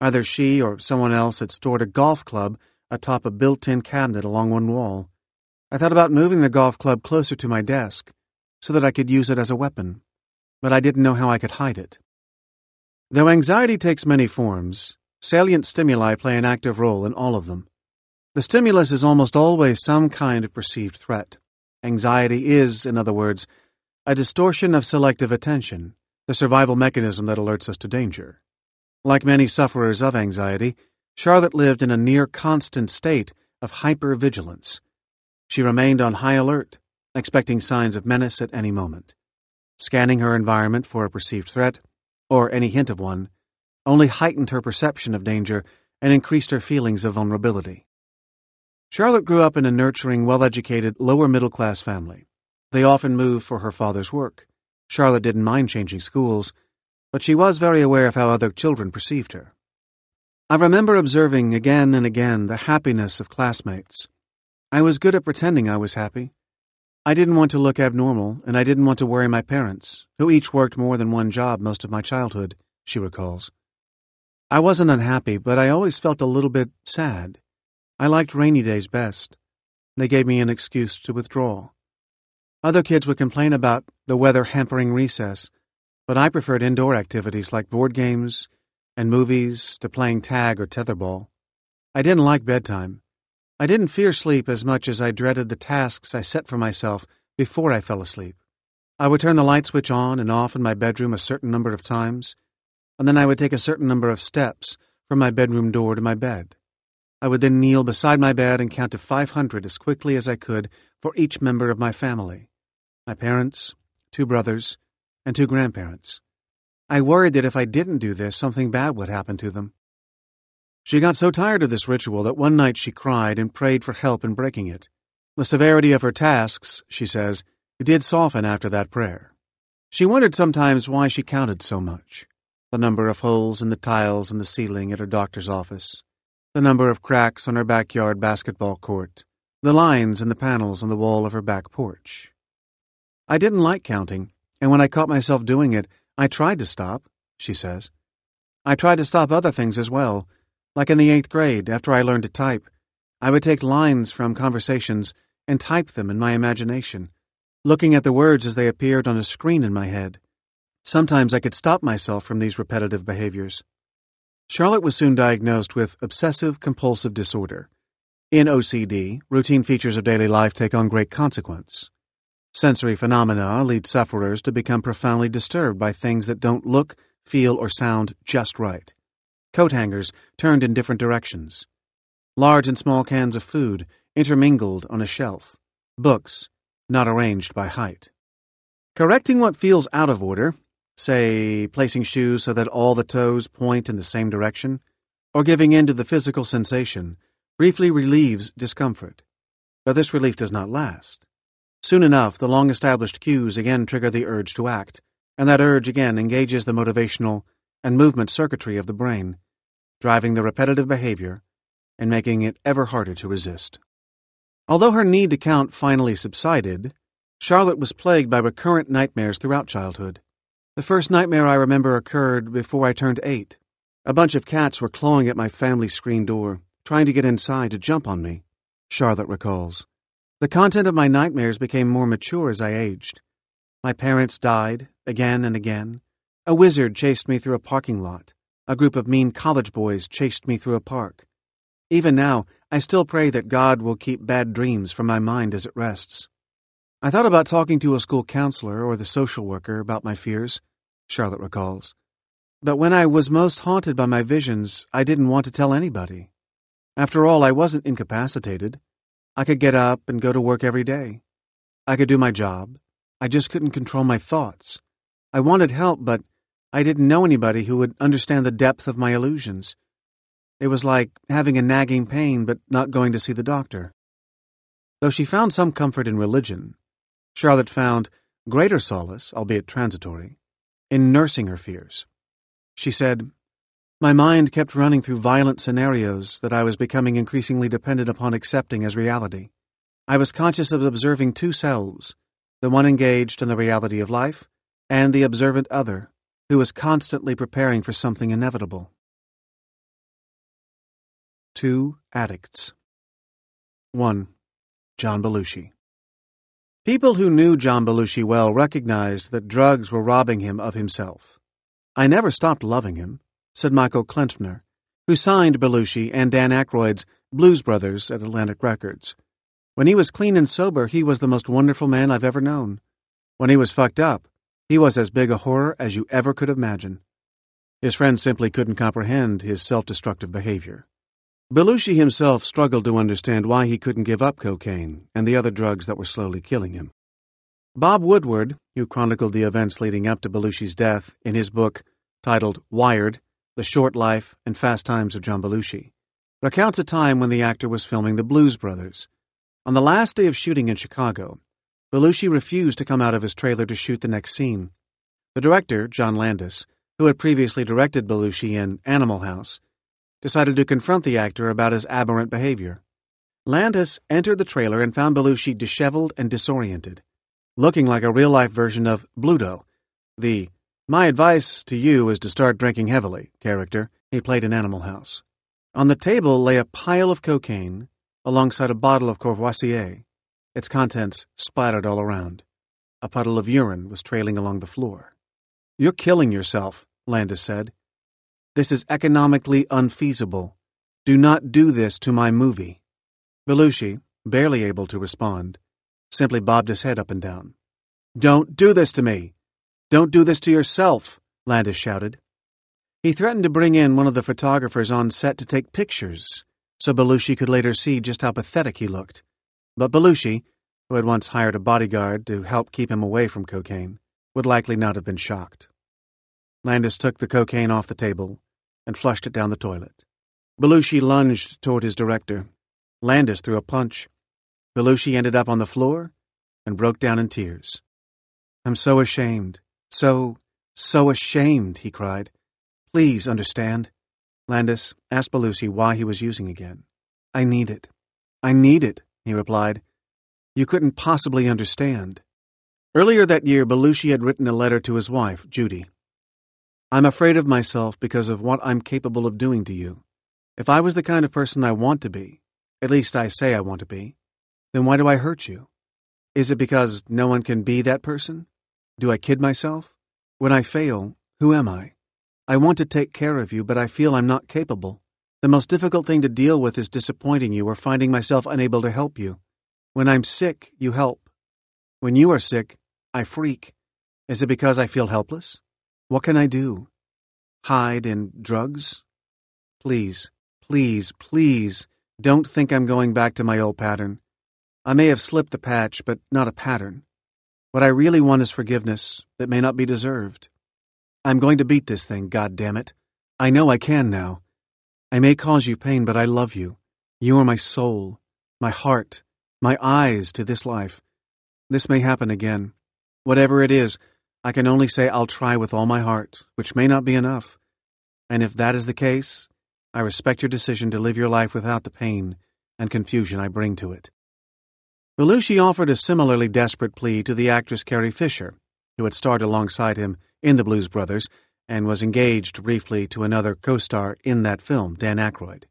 Either she or someone else had stored a golf club atop a built-in cabinet along one wall. I thought about moving the golf club closer to my desk so that I could use it as a weapon, but I didn't know how I could hide it. Though anxiety takes many forms, salient stimuli play an active role in all of them. The stimulus is almost always some kind of perceived threat. Anxiety is, in other words, a distortion of selective attention, the survival mechanism that alerts us to danger. Like many sufferers of anxiety, Charlotte lived in a near-constant state of hypervigilance. She remained on high alert, expecting signs of menace at any moment. Scanning her environment for a perceived threat, or any hint of one, only heightened her perception of danger and increased her feelings of vulnerability. Charlotte grew up in a nurturing, well-educated, lower-middle-class family. They often moved for her father's work. Charlotte didn't mind changing schools, but she was very aware of how other children perceived her. I remember observing again and again the happiness of classmates. I was good at pretending I was happy. I didn't want to look abnormal, and I didn't want to worry my parents, who each worked more than one job most of my childhood, she recalls. I wasn't unhappy, but I always felt a little bit sad. I liked rainy days best. They gave me an excuse to withdraw. Other kids would complain about the weather hampering recess, but I preferred indoor activities like board games and movies to playing tag or tetherball. I didn't like bedtime. I didn't fear sleep as much as I dreaded the tasks I set for myself before I fell asleep. I would turn the light switch on and off in my bedroom a certain number of times, and then I would take a certain number of steps from my bedroom door to my bed. I would then kneel beside my bed and count to 500 as quickly as I could for each member of my family. My parents, 2 brothers, and 2 grandparents. I worried that if I didn't do this, something bad would happen to them. She got so tired of this ritual that one night she cried and prayed for help in breaking it. The severity of her tasks, she says, did soften after that prayer. She wondered sometimes why she counted so much. The number of holes in the tiles in the ceiling at her doctor's office, the number of cracks on her backyard basketball court, the lines in the panels on the wall of her back porch. I didn't like counting, and when I caught myself doing it, I tried to stop, she says. I tried to stop other things as well. Like in the 8th grade, after I learned to type, I would take lines from conversations and type them in my imagination, looking at the words as they appeared on a screen in my head. Sometimes I could stop myself from these repetitive behaviors. Charlotte was soon diagnosed with obsessive-compulsive disorder. In OCD, routine features of daily life take on great consequence. Sensory phenomena lead sufferers to become profoundly disturbed by things that don't look, feel, or sound just right. Coat hangers turned in different directions. Large and small cans of food intermingled on a shelf. Books not arranged by height. Correcting what feels out of order, say placing shoes so that all the toes point in the same direction, or giving in to the physical sensation, briefly relieves discomfort. But this relief does not last. Soon enough, the long-established cues again trigger the urge to act, and that urge again engages the motivational and movement circuitry of the brain, driving the repetitive behavior and making it ever harder to resist. Although her need to count finally subsided, Charlotte was plagued by recurrent nightmares throughout childhood. The first nightmare I remember occurred before I turned 8. A bunch of cats were clawing at my family screen door, trying to get inside to jump on me, Charlotte recalls. The content of my nightmares became more mature as I aged. My parents died, again and again. A wizard chased me through a parking lot. A group of mean college boys chased me through a park. Even now, I still pray that God will keep bad dreams from my mind as it rests. I thought about talking to a school counselor or the social worker about my fears, Charlotte recalls. But when I was most haunted by my visions, I didn't want to tell anybody. After all, I wasn't incapacitated. I could get up and go to work every day. I could do my job. I just couldn't control my thoughts. I wanted help, but I didn't know anybody who would understand the depth of my illusions. It was like having a nagging pain but not going to see the doctor. Though she found some comfort in religion, Charlotte found greater solace, albeit transitory, in nursing her fears. She said, My mind kept running through violent scenarios that I was becoming increasingly dependent upon accepting as reality. I was conscious of observing two selves, the one engaged in the reality of life, and the observant other, who was constantly preparing for something inevitable. 2 addicts. 1. John Belushi. People who knew John Belushi well recognized that drugs were robbing him of himself. "I never stopped loving him," said Michael Klempner, who signed Belushi and Dan Aykroyd's Blues Brothers at Atlantic Records. "When he was clean and sober, he was the most wonderful man I've ever known. When he was fucked up, he was as big a horror as you ever could imagine." His friends simply couldn't comprehend his self-destructive behavior. Belushi himself struggled to understand why he couldn't give up cocaine and the other drugs that were slowly killing him. Bob Woodward, who chronicled the events leading up to Belushi's death in his book titled Wired, The Short Life and Fast Times of John Belushi, recounts a time when the actor was filming The Blues Brothers. On the last day of shooting in Chicago, Belushi refused to come out of his trailer to shoot the next scene. The director, John Landis, who had previously directed Belushi in Animal House, decided to confront the actor about his aberrant behavior. Landis entered the trailer and found Belushi disheveled and disoriented, looking like a real-life version of Bluto, the "My advice to you is to start drinking heavily" character he played in Animal House. On the table lay a pile of cocaine alongside a bottle of Courvoisier, its contents splattered all around. A puddle of urine was trailing along the floor. "You're killing yourself," Landis said. "This is economically unfeasible. Do not do this to my movie." Belushi, barely able to respond, simply bobbed his head up and down. "Don't do this to me! Don't do this to yourself!" Landis shouted. He threatened to bring in one of the photographers on set to take pictures, so Belushi could later see just how pathetic he looked. But Belushi, who had once hired a bodyguard to help keep him away from cocaine, would likely not have been shocked. Landis took the cocaine off the table and flushed it down the toilet. Belushi lunged toward his director. Landis threw a punch. Belushi ended up on the floor and broke down in tears. "I'm so ashamed. So ashamed," he cried. "Please understand." Landis asked Belushi why he was using again. I need it, he replied. "You couldn't possibly understand." Earlier that year, Belushi had written a letter to his wife, Judy. "I'm afraid of myself because of what I'm capable of doing to you. If I was the kind of person I want to be, at least I say I want to be, then why do I hurt you? Is it because no one can be that person? Do I kid myself? When I fail, who am I? I want to take care of you, but I feel I'm not capable. The most difficult thing to deal with is disappointing you or finding myself unable to help you. When I'm sick, you help. When you are sick, I freak. Is it because I feel helpless? What can I do? Hide in drugs? Please, please, please, don't think I'm going back to my old pattern. I may have slipped the patch, but not a pattern. What I really want is forgiveness that may not be deserved. I'm going to beat this thing, goddammit. I know I can now. I may cause you pain, but I love you. You are my soul, my heart, my eyes to this life. This may happen again. Whatever it is, I can only say I'll try with all my heart, which may not be enough. And if that is the case, I respect your decision to live your life without the pain and confusion I bring to it." Belushi offered a similarly desperate plea to the actress Carrie Fisher, who had starred alongside him in The Blues Brothers and was engaged briefly to another co-star in that film, Dan Aykroyd.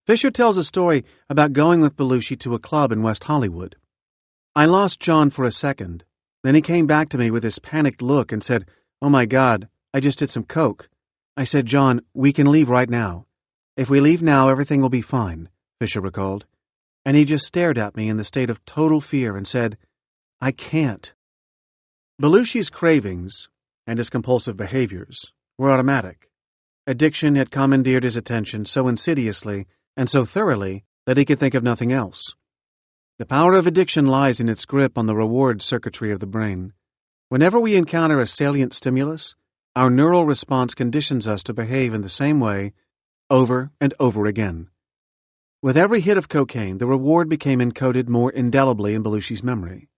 Fisher tells a story about going with Belushi to a club in West Hollywood. "I lost John for a second. Then he came back to me with this panicked look and said, 'Oh my God, I just did some coke.' I said, 'John, we can leave right now. If we leave now, everything will be fine,'" Fisher recalled. "And he just stared at me in the state of total fear and said, 'I can't.'" Belushi's cravings and his compulsive behaviors were automatic. Addiction had commandeered his attention so insidiously and so thoroughly that he could think of nothing else. The power of addiction lies in its grip on the reward circuitry of the brain. Whenever we encounter a salient stimulus, our neural response conditions us to behave in the same way over and over again. With every hit of cocaine, the reward became encoded more indelibly in Belushi's memory.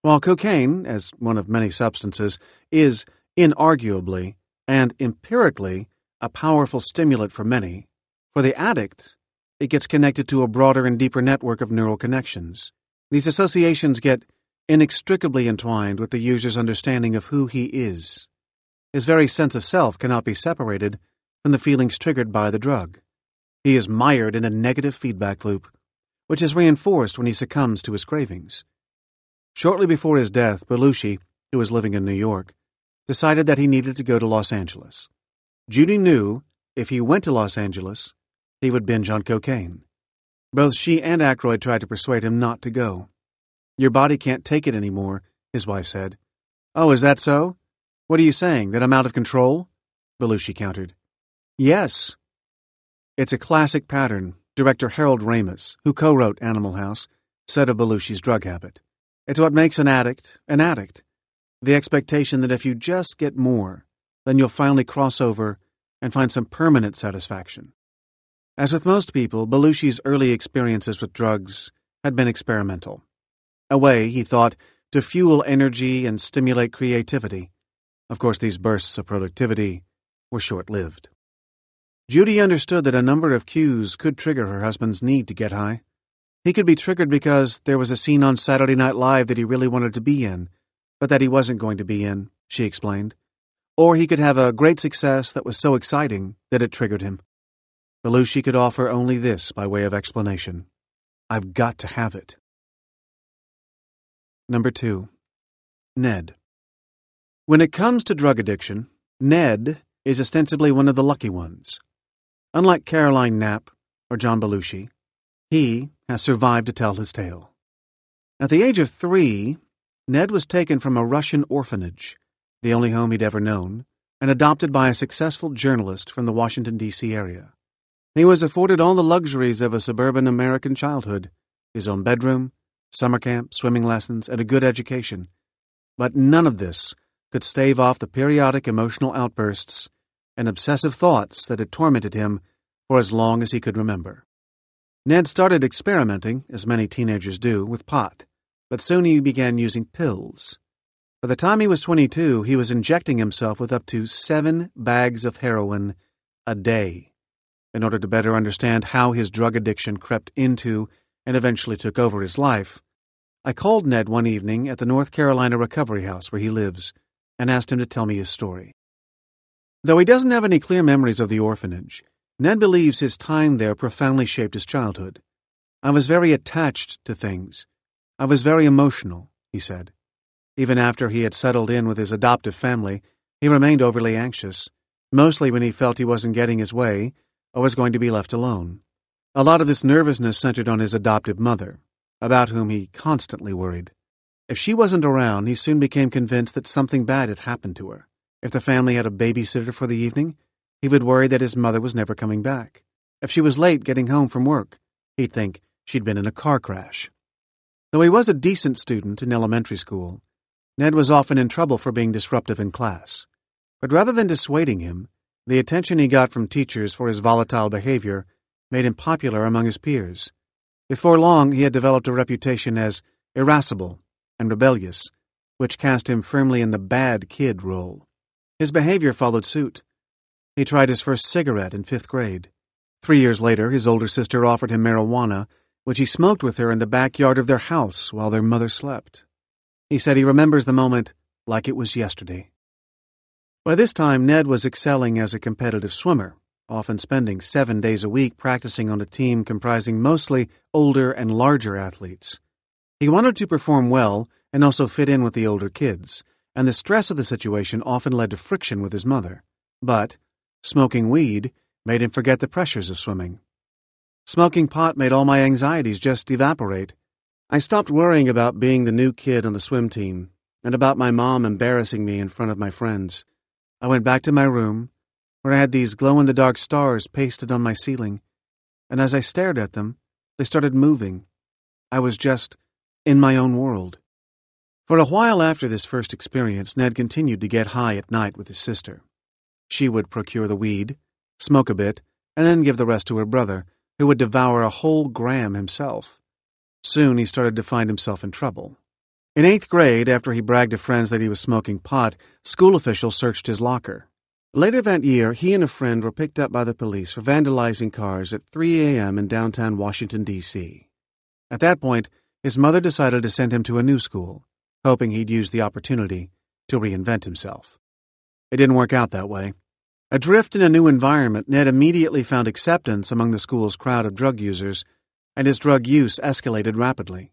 While cocaine, as one of many substances, is inarguably and empirically a powerful stimulant for many. For the addict, it gets connected to a broader and deeper network of neural connections. These associations get inextricably entwined with the user's understanding of who he is. His very sense of self cannot be separated from the feelings triggered by the drug. He is mired in a negative feedback loop, which is reinforced when he succumbs to his cravings. Shortly before his death, Belushi, who was living in New York, decided that he needed to go to Los Angeles. Judy knew if he went to Los Angeles, he would binge on cocaine. Both she and Aykroyd tried to persuade him not to go. "Your body can't take it anymore," his wife said. "Oh, is that so? What are you saying, that I'm out of control?" Belushi countered. "Yes." It's a classic pattern, director Harold Ramis, who co-wrote Animal House, said of Belushi's drug habit. It's what makes an addict an addict. The expectation that if you just get more, then you'll finally cross over and find some permanent satisfaction. As with most people, Belushi's early experiences with drugs had been experimental. A way, he thought, to fuel energy and stimulate creativity. Of course, these bursts of productivity were short-lived. Judy understood that a number of cues could trigger her husband's need to get high. He could be triggered because there was a scene on Saturday Night Live that he really wanted to be in, but that he wasn't going to be in, she explained. Or he could have a great success that was so exciting that it triggered him. Belushi could offer only this by way of explanation. I've got to have it. Number 2. Ned. When it comes to drug addiction, Ned is ostensibly one of the lucky ones. Unlike Caroline Knapp or John Belushi, he has survived to tell his tale. At the age of 3, Ned was taken from a Russian orphanage, the only home he'd ever known, and adopted by a successful journalist from the Washington, D.C. area. He was afforded all the luxuries of a suburban American childhood, his own bedroom, summer camp, swimming lessons, and a good education. But none of this could stave off the periodic emotional outbursts and obsessive thoughts that had tormented him for as long as he could remember. Ned started experimenting, as many teenagers do, with pot, but soon he began using pills. By the time he was 22, he was injecting himself with up to 7 bags of heroin a day. In order to better understand how his drug addiction crept into and eventually took over his life, I called Ned one evening at the North Carolina recovery house where he lives and asked him to tell me his story. Though he doesn't have any clear memories of the orphanage, Ned believes his time there profoundly shaped his childhood. I was very attached to things. I was very emotional, he said. Even after he had settled in with his adoptive family, he remained overly anxious, mostly when he felt he wasn't getting his way or was going to be left alone. A lot of this nervousness centered on his adoptive mother, about whom he constantly worried. If she wasn't around, he soon became convinced that something bad had happened to her. If the family had a babysitter for the evening, he would worry that his mother was never coming back. If she was late getting home from work, he'd think she'd been in a car crash. Though he was a decent student in elementary school, Ned was often in trouble for being disruptive in class. But rather than dissuading him, the attention he got from teachers for his volatile behavior made him popular among his peers. Before long, he had developed a reputation as irascible and rebellious, which cast him firmly in the bad kid role. His behavior followed suit. He tried his first cigarette in 5th grade. 3 years later, his older sister offered him marijuana, which he smoked with her in the backyard of their house while their mother slept. He said he remembers the moment like it was yesterday. By this time, Ned was excelling as a competitive swimmer, often spending 7 days a week practicing on a team comprising mostly older and larger athletes. He wanted to perform well and also fit in with the older kids, and the stress of the situation often led to friction with his mother. But smoking weed made him forget the pressures of swimming. Smoking pot made all my anxieties just evaporate. I stopped worrying about being the new kid on the swim team and about my mom embarrassing me in front of my friends. I went back to my room, where I had these glow-in-the-dark stars pasted on my ceiling, and as I stared at them, they started moving. I was just in my own world. For a while after this first experience, Ned continued to get high at night with his sister. She would procure the weed, smoke a bit, and then give the rest to her brother, who would devour a whole gram himself. Soon he started to find himself in trouble. In 8th grade, after he bragged to friends that he was smoking pot, school officials searched his locker. Later that year, he and a friend were picked up by the police for vandalizing cars at 3 a.m. in downtown Washington, D.C. At that point, his mother decided to send him to a new school, hoping he'd use the opportunity to reinvent himself. It didn't work out that way. Adrift in a new environment, Ned immediately found acceptance among the school's crowd of drug users, and his drug use escalated rapidly.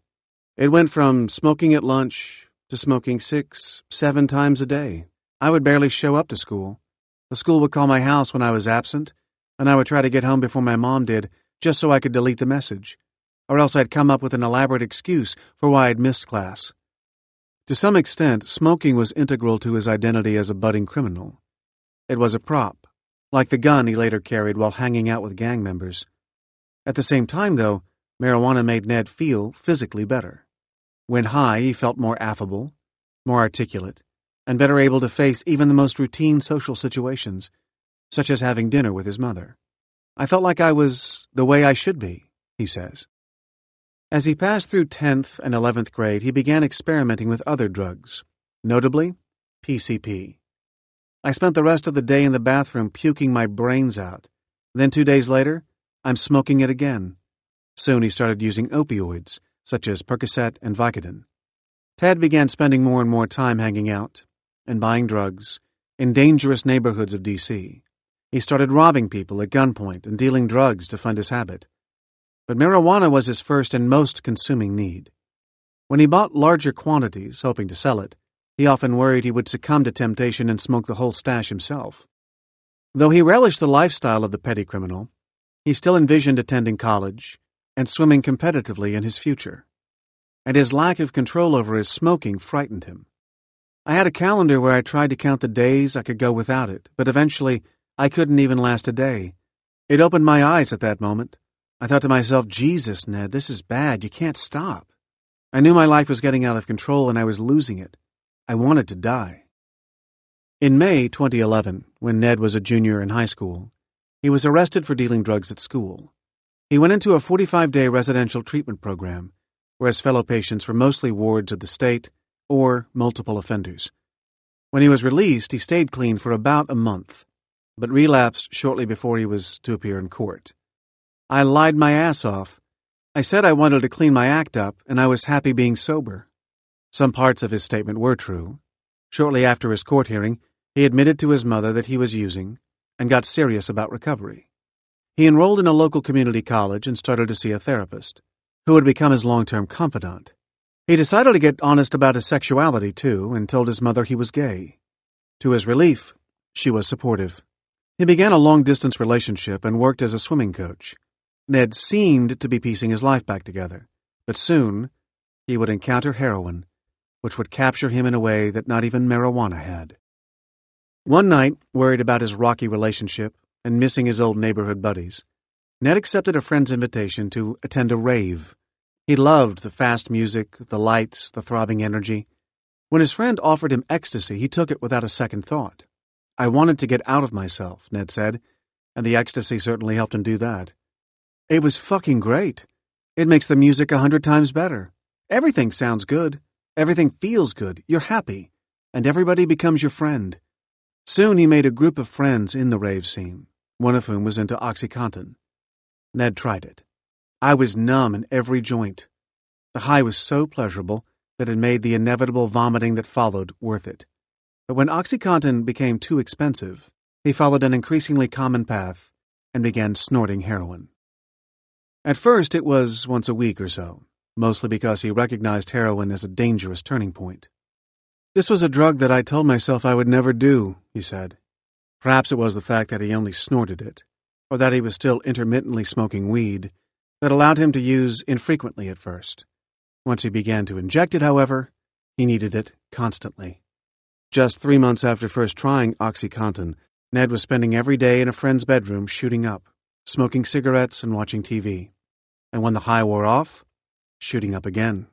It went from smoking at lunch to smoking 6, 7 times a day. I would barely show up to school. The school would call my house when I was absent, and I would try to get home before my mom did, just so I could delete the message, or else I'd come up with an elaborate excuse for why I'd missed class. To some extent, smoking was integral to his identity as a budding criminal. It was a prop, like the gun he later carried while hanging out with gang members. At the same time, though, marijuana made Ned feel physically better. When high, he felt more affable, more articulate, and better able to face even the most routine social situations, such as having dinner with his mother. I felt like I was the way I should be, he says. As he passed through 10th and 11th grade, he began experimenting with other drugs, notably PCP. I spent the rest of the day in the bathroom puking my brains out. Then 2 days later, I'm smoking it again. Soon he started using opioids, such as Percocet and Vicodin. Ted began spending more and more time hanging out and buying drugs in dangerous neighborhoods of D.C. He started robbing people at gunpoint and dealing drugs to fund his habit. But marijuana was his first and most consuming need. When he bought larger quantities, hoping to sell it, he often worried he would succumb to temptation and smoke the whole stash himself. Though he relished the lifestyle of the petty criminal, he still envisioned attending college and swimming competitively in his future. And his lack of control over his smoking frightened him. I had a calendar where I tried to count the days I could go without it, but eventually I couldn't even last a day. It opened my eyes at that moment. I thought to myself, Jesus, Ned, this is bad. You can't stop. I knew my life was getting out of control and I was losing it. I wanted to die. In May 2011, when Ned was a junior in high school, he was arrested for dealing drugs at school. He went into a 45-day residential treatment program, where his fellow patients were mostly wards of the state or multiple offenders. When he was released, he stayed clean for about a month, but relapsed shortly before he was to appear in court. I lied my ass off. I said I wanted to clean my act up, and I was happy being sober. Some parts of his statement were true. Shortly after his court hearing, he admitted to his mother that he was using and got serious about recovery. He enrolled in a local community college and started to see a therapist, who would become his long-term confidant. He decided to get honest about his sexuality, too, and told his mother he was gay. To his relief, she was supportive. He began a long-distance relationship and worked as a swimming coach. Ned seemed to be piecing his life back together, but soon he would encounter heroin, which would capture him in a way that not even marijuana had. One night, worried about his rocky relationship and missing his old neighborhood buddies, Ned accepted a friend's invitation to attend a rave. He loved the fast music, the lights, the throbbing energy. When his friend offered him ecstasy, he took it without a second thought. I wanted to get out of myself, Ned said, and the ecstasy certainly helped him do that. It was fucking great. It makes the music 100 times better. Everything sounds good. Everything feels good. You're happy. And everybody becomes your friend. Soon he made a group of friends in the rave scene, one of whom was into OxyContin. Ned tried it. I was numb in every joint. The high was so pleasurable that it made the inevitable vomiting that followed worth it. But when OxyContin became too expensive, he followed an increasingly common path and began snorting heroin. At first it was once a week or so, mostly because he recognized heroin as a dangerous turning point. This was a drug that I told myself I would never do, he said. Perhaps it was the fact that he only snorted it, or that he was still intermittently smoking weed, that allowed him to use infrequently at first. Once he began to inject it, however, he needed it constantly. Just 3 months after first trying OxyContin, Ned was spending every day in a friend's bedroom shooting up, smoking cigarettes and watching TV. And when the high wore off, shooting up again.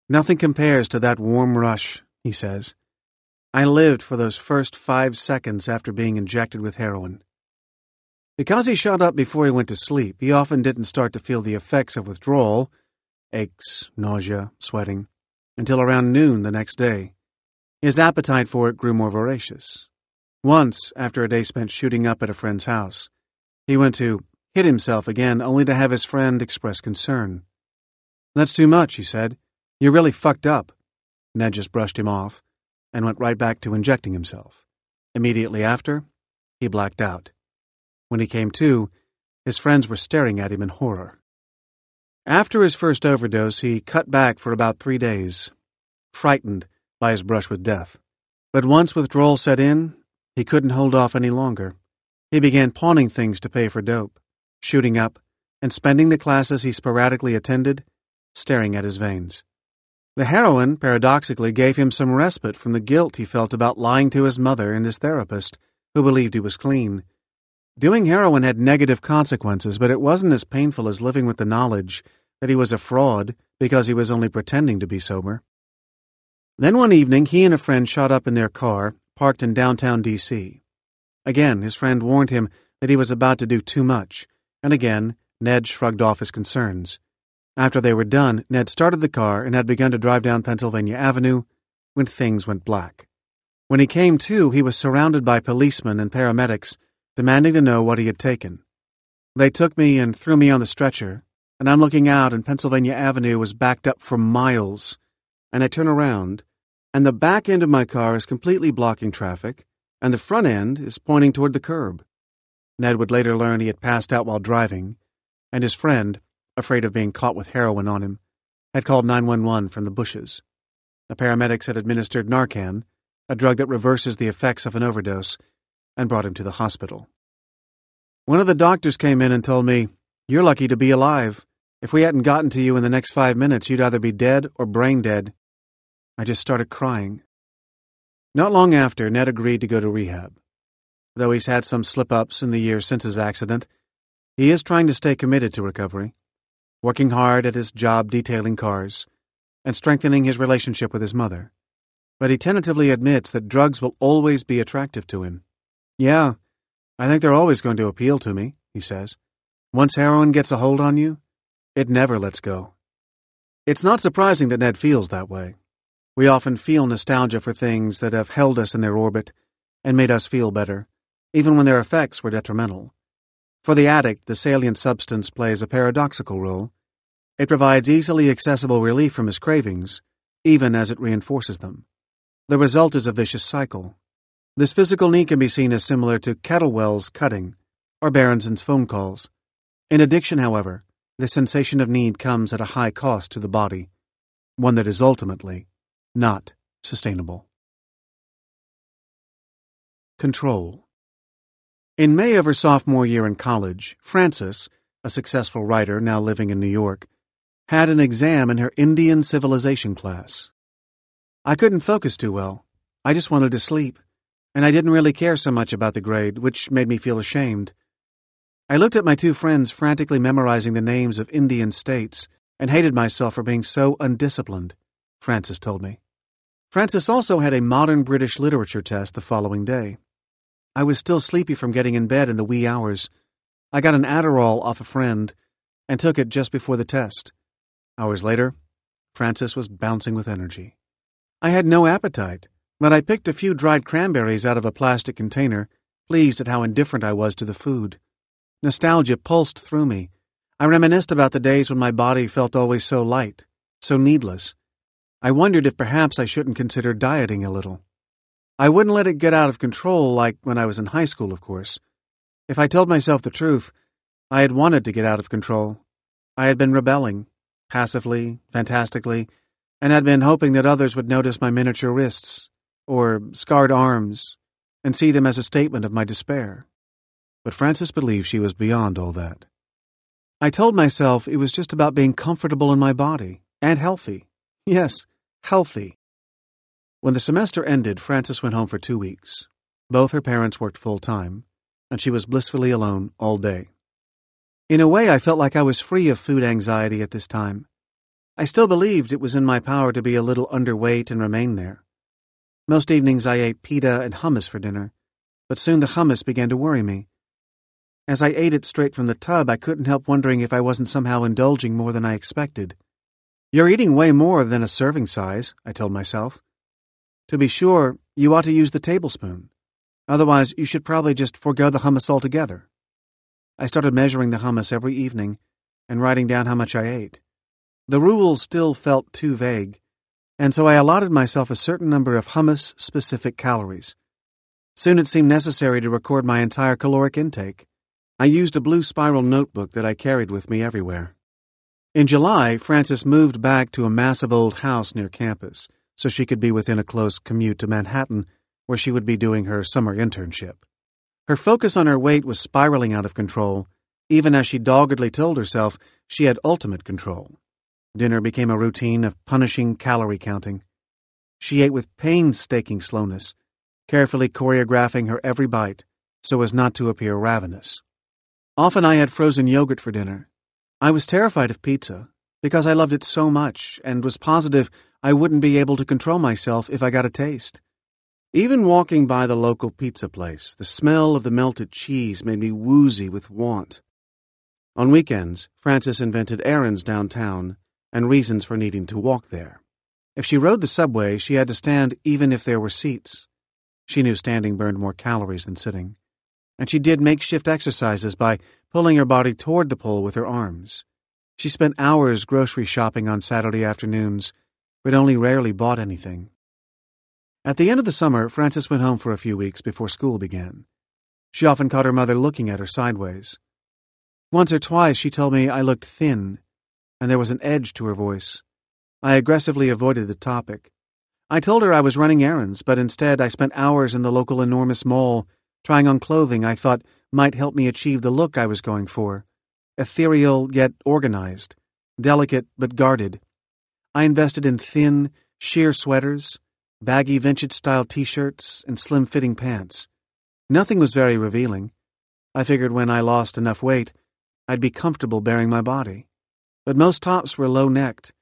Nothing compares to that warm rush, he says. I lived for those first 5 seconds after being injected with heroin. Because he shot up before he went to sleep, he often didn't start to feel the effects of withdrawal, aches, nausea, sweating, until around noon the next day. His appetite for it grew more voracious. Once, after a day spent shooting up at a friend's house, he went to hit himself again only to have his friend express concern. "That's too much," he said. "You're really fucked up." Ned just brushed him off and went right back to injecting himself. Immediately after, he blacked out. When he came to, his friends were staring at him in horror. After his first overdose, he cut back for about 3 days, frightened by his brush with death. But once withdrawal set in, he couldn't hold off any longer. He began pawning things to pay for dope, shooting up, and spending the classes he sporadically attended staring at his veins. The heroin, paradoxically, gave him some respite from the guilt he felt about lying to his mother and his therapist, who believed he was clean. Doing heroin had negative consequences, but it wasn't as painful as living with the knowledge that he was a fraud because he was only pretending to be sober. Then one evening, he and a friend shot up in their car, parked in downtown D.C. Again, his friend warned him that he was about to do too much, and again, Ned shrugged off his concerns. After they were done, Ned started the car and had begun to drive down Pennsylvania Avenue when things went black. When he came to, he was surrounded by policemen and paramedics demanding to know what he had taken. They took me and threw me on the stretcher, and I'm looking out and Pennsylvania Avenue was backed up for miles. And I turn around, and the back end of my car is completely blocking traffic, and the front end is pointing toward the curb. Ned would later learn he had passed out while driving, and his friend, afraid of being caught with heroin on him, had called 911 from the bushes. The paramedics had administered Narcan, a drug that reverses the effects of an overdose, and brought him to the hospital. One of the doctors came in and told me, "You're lucky to be alive. If we hadn't gotten to you in the next 5 minutes, you'd either be dead or brain dead." I just started crying. Not long after, Ned agreed to go to rehab. Though he's had some slip-ups in the years since his accident, he is trying to stay committed to recovery, working hard at his job detailing cars, and strengthening his relationship with his mother. But he tentatively admits that drugs will always be attractive to him. "Yeah, I think they're always going to appeal to me," he says. "Once heroin gets a hold on you, it never lets go." It's not surprising that Ned feels that way. We often feel nostalgia for things that have held us in their orbit and made us feel better, even when their effects were detrimental. For the addict, the salient substance plays a paradoxical role. It provides easily accessible relief from his cravings, even as it reinforces them. The result is a vicious cycle. This physical need can be seen as similar to Kettlewell's cutting or Berenson's phone calls. In addiction, however, the sensation of need comes at a high cost to the body, one that is ultimately not sustainable. Control. In May of her sophomore year in college, Frances, a successful writer now living in New York, had an exam in her Indian civilization class. I couldn't focus too well. I just wanted to sleep, and I didn't really care so much about the grade, which made me feel ashamed. I looked at my two friends frantically memorizing the names of Indian states and hated myself for being so undisciplined, Frances told me. Frances also had a modern British literature test the following day. I was still sleepy from getting in bed in the wee hours. I got an Adderall off a friend and took it just before the test. Hours later, Frances was bouncing with energy. I had no appetite, but I picked a few dried cranberries out of a plastic container, pleased at how indifferent I was to the food. Nostalgia pulsed through me. I reminisced about the days when my body felt always so light, so needless. I wondered if perhaps I shouldn't consider dieting a little. I wouldn't let it get out of control like when I was in high school, of course. If I told myself the truth, I had wanted to get out of control. I had been rebelling, passively, fantastically, and had been hoping that others would notice my miniature wrists, or scarred arms, and see them as a statement of my despair. But Frances believed she was beyond all that. I told myself it was just about being comfortable in my body, and healthy. Yes, healthy. When the semester ended, Frances went home for 2 weeks. Both her parents worked full-time, and she was blissfully alone all day. In a way, I felt like I was free of food anxiety at this time. I still believed it was in my power to be a little underweight and remain there. Most evenings I ate pita and hummus for dinner, but soon the hummus began to worry me. As I ate it straight from the tub, I couldn't help wondering if I wasn't somehow indulging more than I expected. "You're eating way more than a serving size," I told myself. "To be sure, you ought to use the tablespoon." Otherwise, you should probably just forego the hummus altogether. I started measuring the hummus every evening and writing down how much I ate. The rules still felt too vague, and so I allotted myself a certain number of hummus-specific calories. Soon it seemed necessary to record my entire caloric intake. I used a blue spiral notebook that I carried with me everywhere. In July, Frances moved back to a massive old house near campus, so she could be within a close commute to Manhattan, where she would be doing her summer internship. Her focus on her weight was spiraling out of control, even as she doggedly told herself she had ultimate control. Dinner became a routine of punishing calorie counting. She ate with painstaking slowness, carefully choreographing her every bite so as not to appear ravenous. Often I had frozen yogurt for dinner. I was terrified of pizza because I loved it so much and was positive I wouldn't be able to control myself if I got a taste. Even walking by the local pizza place, the smell of the melted cheese made me woozy with want. On weekends, Frances invented errands downtown and reasons for needing to walk there. If she rode the subway, she had to stand even if there were seats. She knew standing burned more calories than sitting, and she did makeshift exercises by pulling her body toward the pole with her arms. She spent hours grocery shopping on Saturday afternoons, but only rarely bought anything. At the end of the summer, Frances went home for a few weeks before school began. She often caught her mother looking at her sideways. Once or twice she told me I looked thin, and there was an edge to her voice. I aggressively avoided the topic. I told her I was running errands, but instead I spent hours in the local enormous mall trying on clothing I thought might help me achieve the look I was going for. Ethereal yet organized, delicate but guarded. I invested in thin, sheer sweaters, baggy vintage-style t-shirts, and slim-fitting pants. Nothing was very revealing. I figured when I lost enough weight, I'd be comfortable bearing my body. But most tops were low-necked,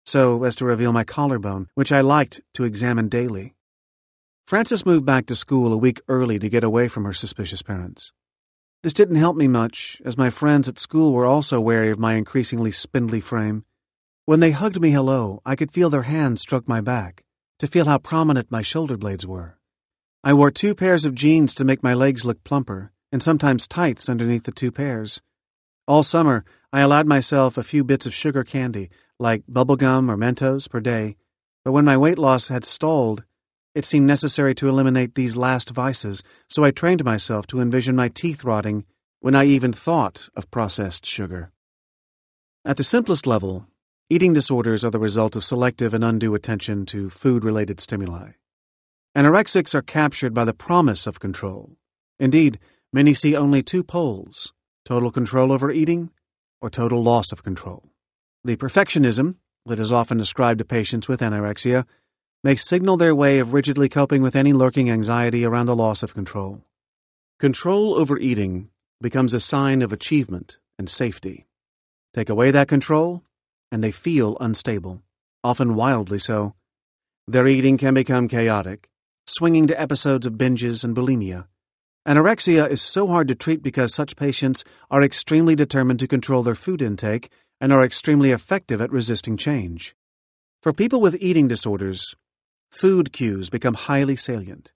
so as to reveal my collarbone, which I liked to examine daily. Frances moved back to school a week early to get away from her suspicious parents. This didn't help me much, as my friends at school were also wary of my increasingly spindly frame. When they hugged me hello, I could feel their hands stroke my back, to feel how prominent my shoulder blades were. I wore 2 pairs of jeans to make my legs look plumper, and sometimes tights underneath the 2 pairs. All summer, I allowed myself a few bits of sugar candy, like bubblegum or Mentos, per day, but when my weight loss had stalled, it seemed necessary to eliminate these last vices, so I trained myself to envision my teeth rotting when I even thought of processed sugar. At the simplest level, eating disorders are the result of selective and undue attention to food-related stimuli. Anorexics are captured by the promise of control. Indeed, many see only 2 poles: total control over eating or total loss of control. The perfectionism that is often ascribed to patients with anorexia may signal their way of rigidly coping with any lurking anxiety around the loss of control. Control over eating becomes a sign of achievement and safety. Take away that control, and they feel unstable, often wildly so. Their eating can become chaotic, swinging to episodes of binges and bulimia. Anorexia is so hard to treat because such patients are extremely determined to control their food intake and are extremely effective at resisting change. For people with eating disorders, food cues become highly salient.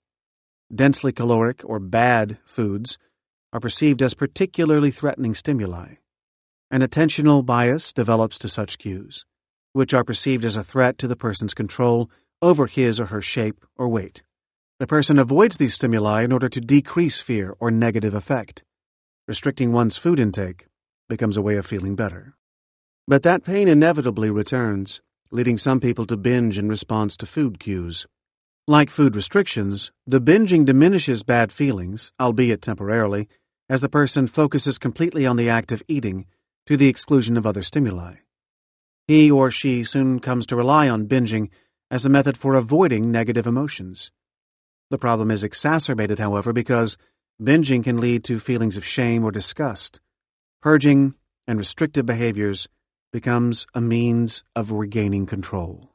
Densely caloric or bad foods are perceived as particularly threatening stimuli. An attentional bias develops to such cues, which are perceived as a threat to the person's control over his or her shape or weight. The person avoids these stimuli in order to decrease fear or negative effect. Restricting one's food intake becomes a way of feeling better. But that pain inevitably returns, leading some people to binge in response to food cues. Like food restrictions, the binging diminishes bad feelings, albeit temporarily, as the person focuses completely on the act of eating to the exclusion of other stimuli. He or she soon comes to rely on binging as a method for avoiding negative emotions. The problem is exacerbated, however, because binging can lead to feelings of shame or disgust. Purging and restrictive behaviors becomes a means of regaining control.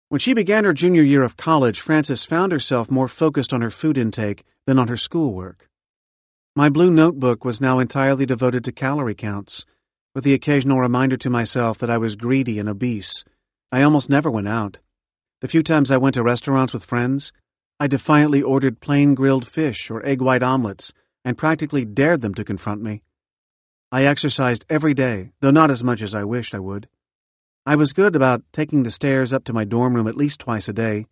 When she began her junior year of college, Frances found herself more focused on her food intake than on her schoolwork. My blue notebook was now entirely devoted to calorie counts, with the occasional reminder to myself that I was greedy and obese. I almost never went out. The few times I went to restaurants with friends, I defiantly ordered plain grilled fish or egg white omelets and practically dared them to confront me. I exercised every day, though not as much as I wished I would. I was good about taking the stairs up to my dorm room at least twice a day.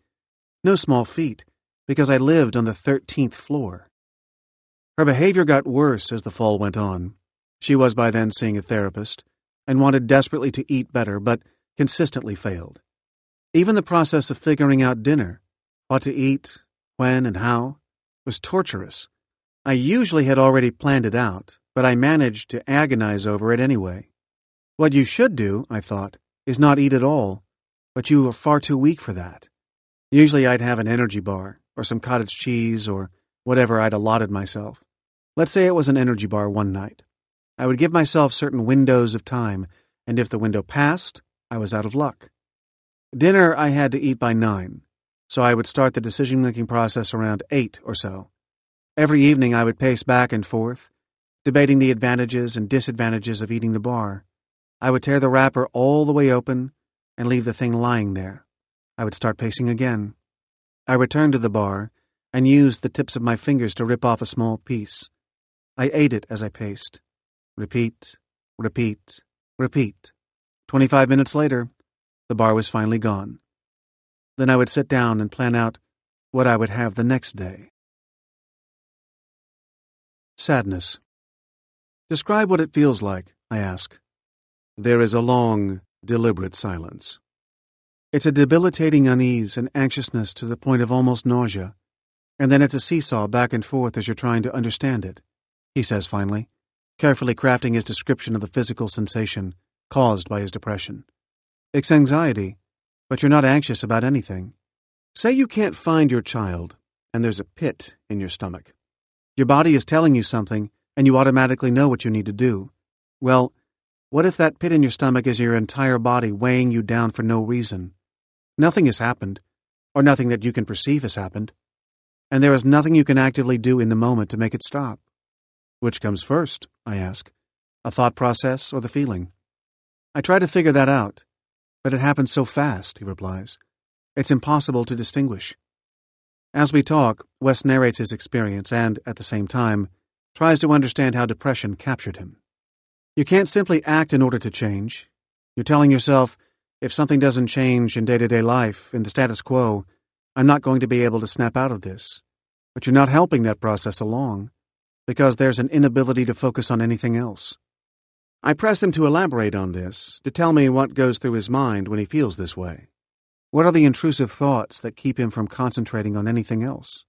No small feat, because I lived on the 13th floor. Her behavior got worse as the fall went on. She was by then seeing a therapist and wanted desperately to eat better, but consistently failed. Even the process of figuring out dinner, what to eat, when and how, was torturous. I usually had already planned it out, but I managed to agonize over it anyway. What you should do, I thought, is not eat at all, but you are far too weak for that. Usually I'd have an energy bar, or some cottage cheese, or whatever I'd allotted myself. Let's say it was an energy bar one night. I would give myself certain windows of time, and if the window passed, I was out of luck. Dinner I had to eat by 9, so I would start the decision-making process around 8 or so. Every evening I would pace back and forth, debating the advantages and disadvantages of eating the bar. I would tear the wrapper all the way open and leave the thing lying there. I would start pacing again. I returned to the bar and used the tips of my fingers to rip off a small piece. I ate it as I paced. Repeat, repeat, repeat. 25 minutes later, the bar was finally gone. Then I would sit down and plan out what I would have the next day. Sadness. Describe what it feels like, I ask. There is a long, deliberate silence. It's a debilitating unease and anxiousness to the point of almost nausea, and then it's a seesaw back and forth as you're trying to understand it, he says finally, carefully crafting his description of the physical sensation caused by his depression. It's anxiety, but you're not anxious about anything. Say you can't find your child, and there's a pit in your stomach. Your body is telling you something, and you automatically know what you need to do. Well, what if that pit in your stomach is your entire body weighing you down for no reason? Nothing has happened, or nothing that you can perceive has happened, and there is nothing you can actively do in the moment to make it stop. Which comes first, I ask, a thought process or the feeling? I try to figure that out, but it happens so fast, he replies. It's impossible to distinguish. As we talk, Wes narrates his experience and, at the same time, tries to understand how depression captured him. You can't simply act in order to change. You're telling yourself, if something doesn't change in day-to-day life, in the status quo, I'm not going to be able to snap out of this. But you're not helping that process along, because there's an inability to focus on anything else. I press him to elaborate on this, to tell me what goes through his mind when he feels this way. What are the intrusive thoughts that keep him from concentrating on anything else?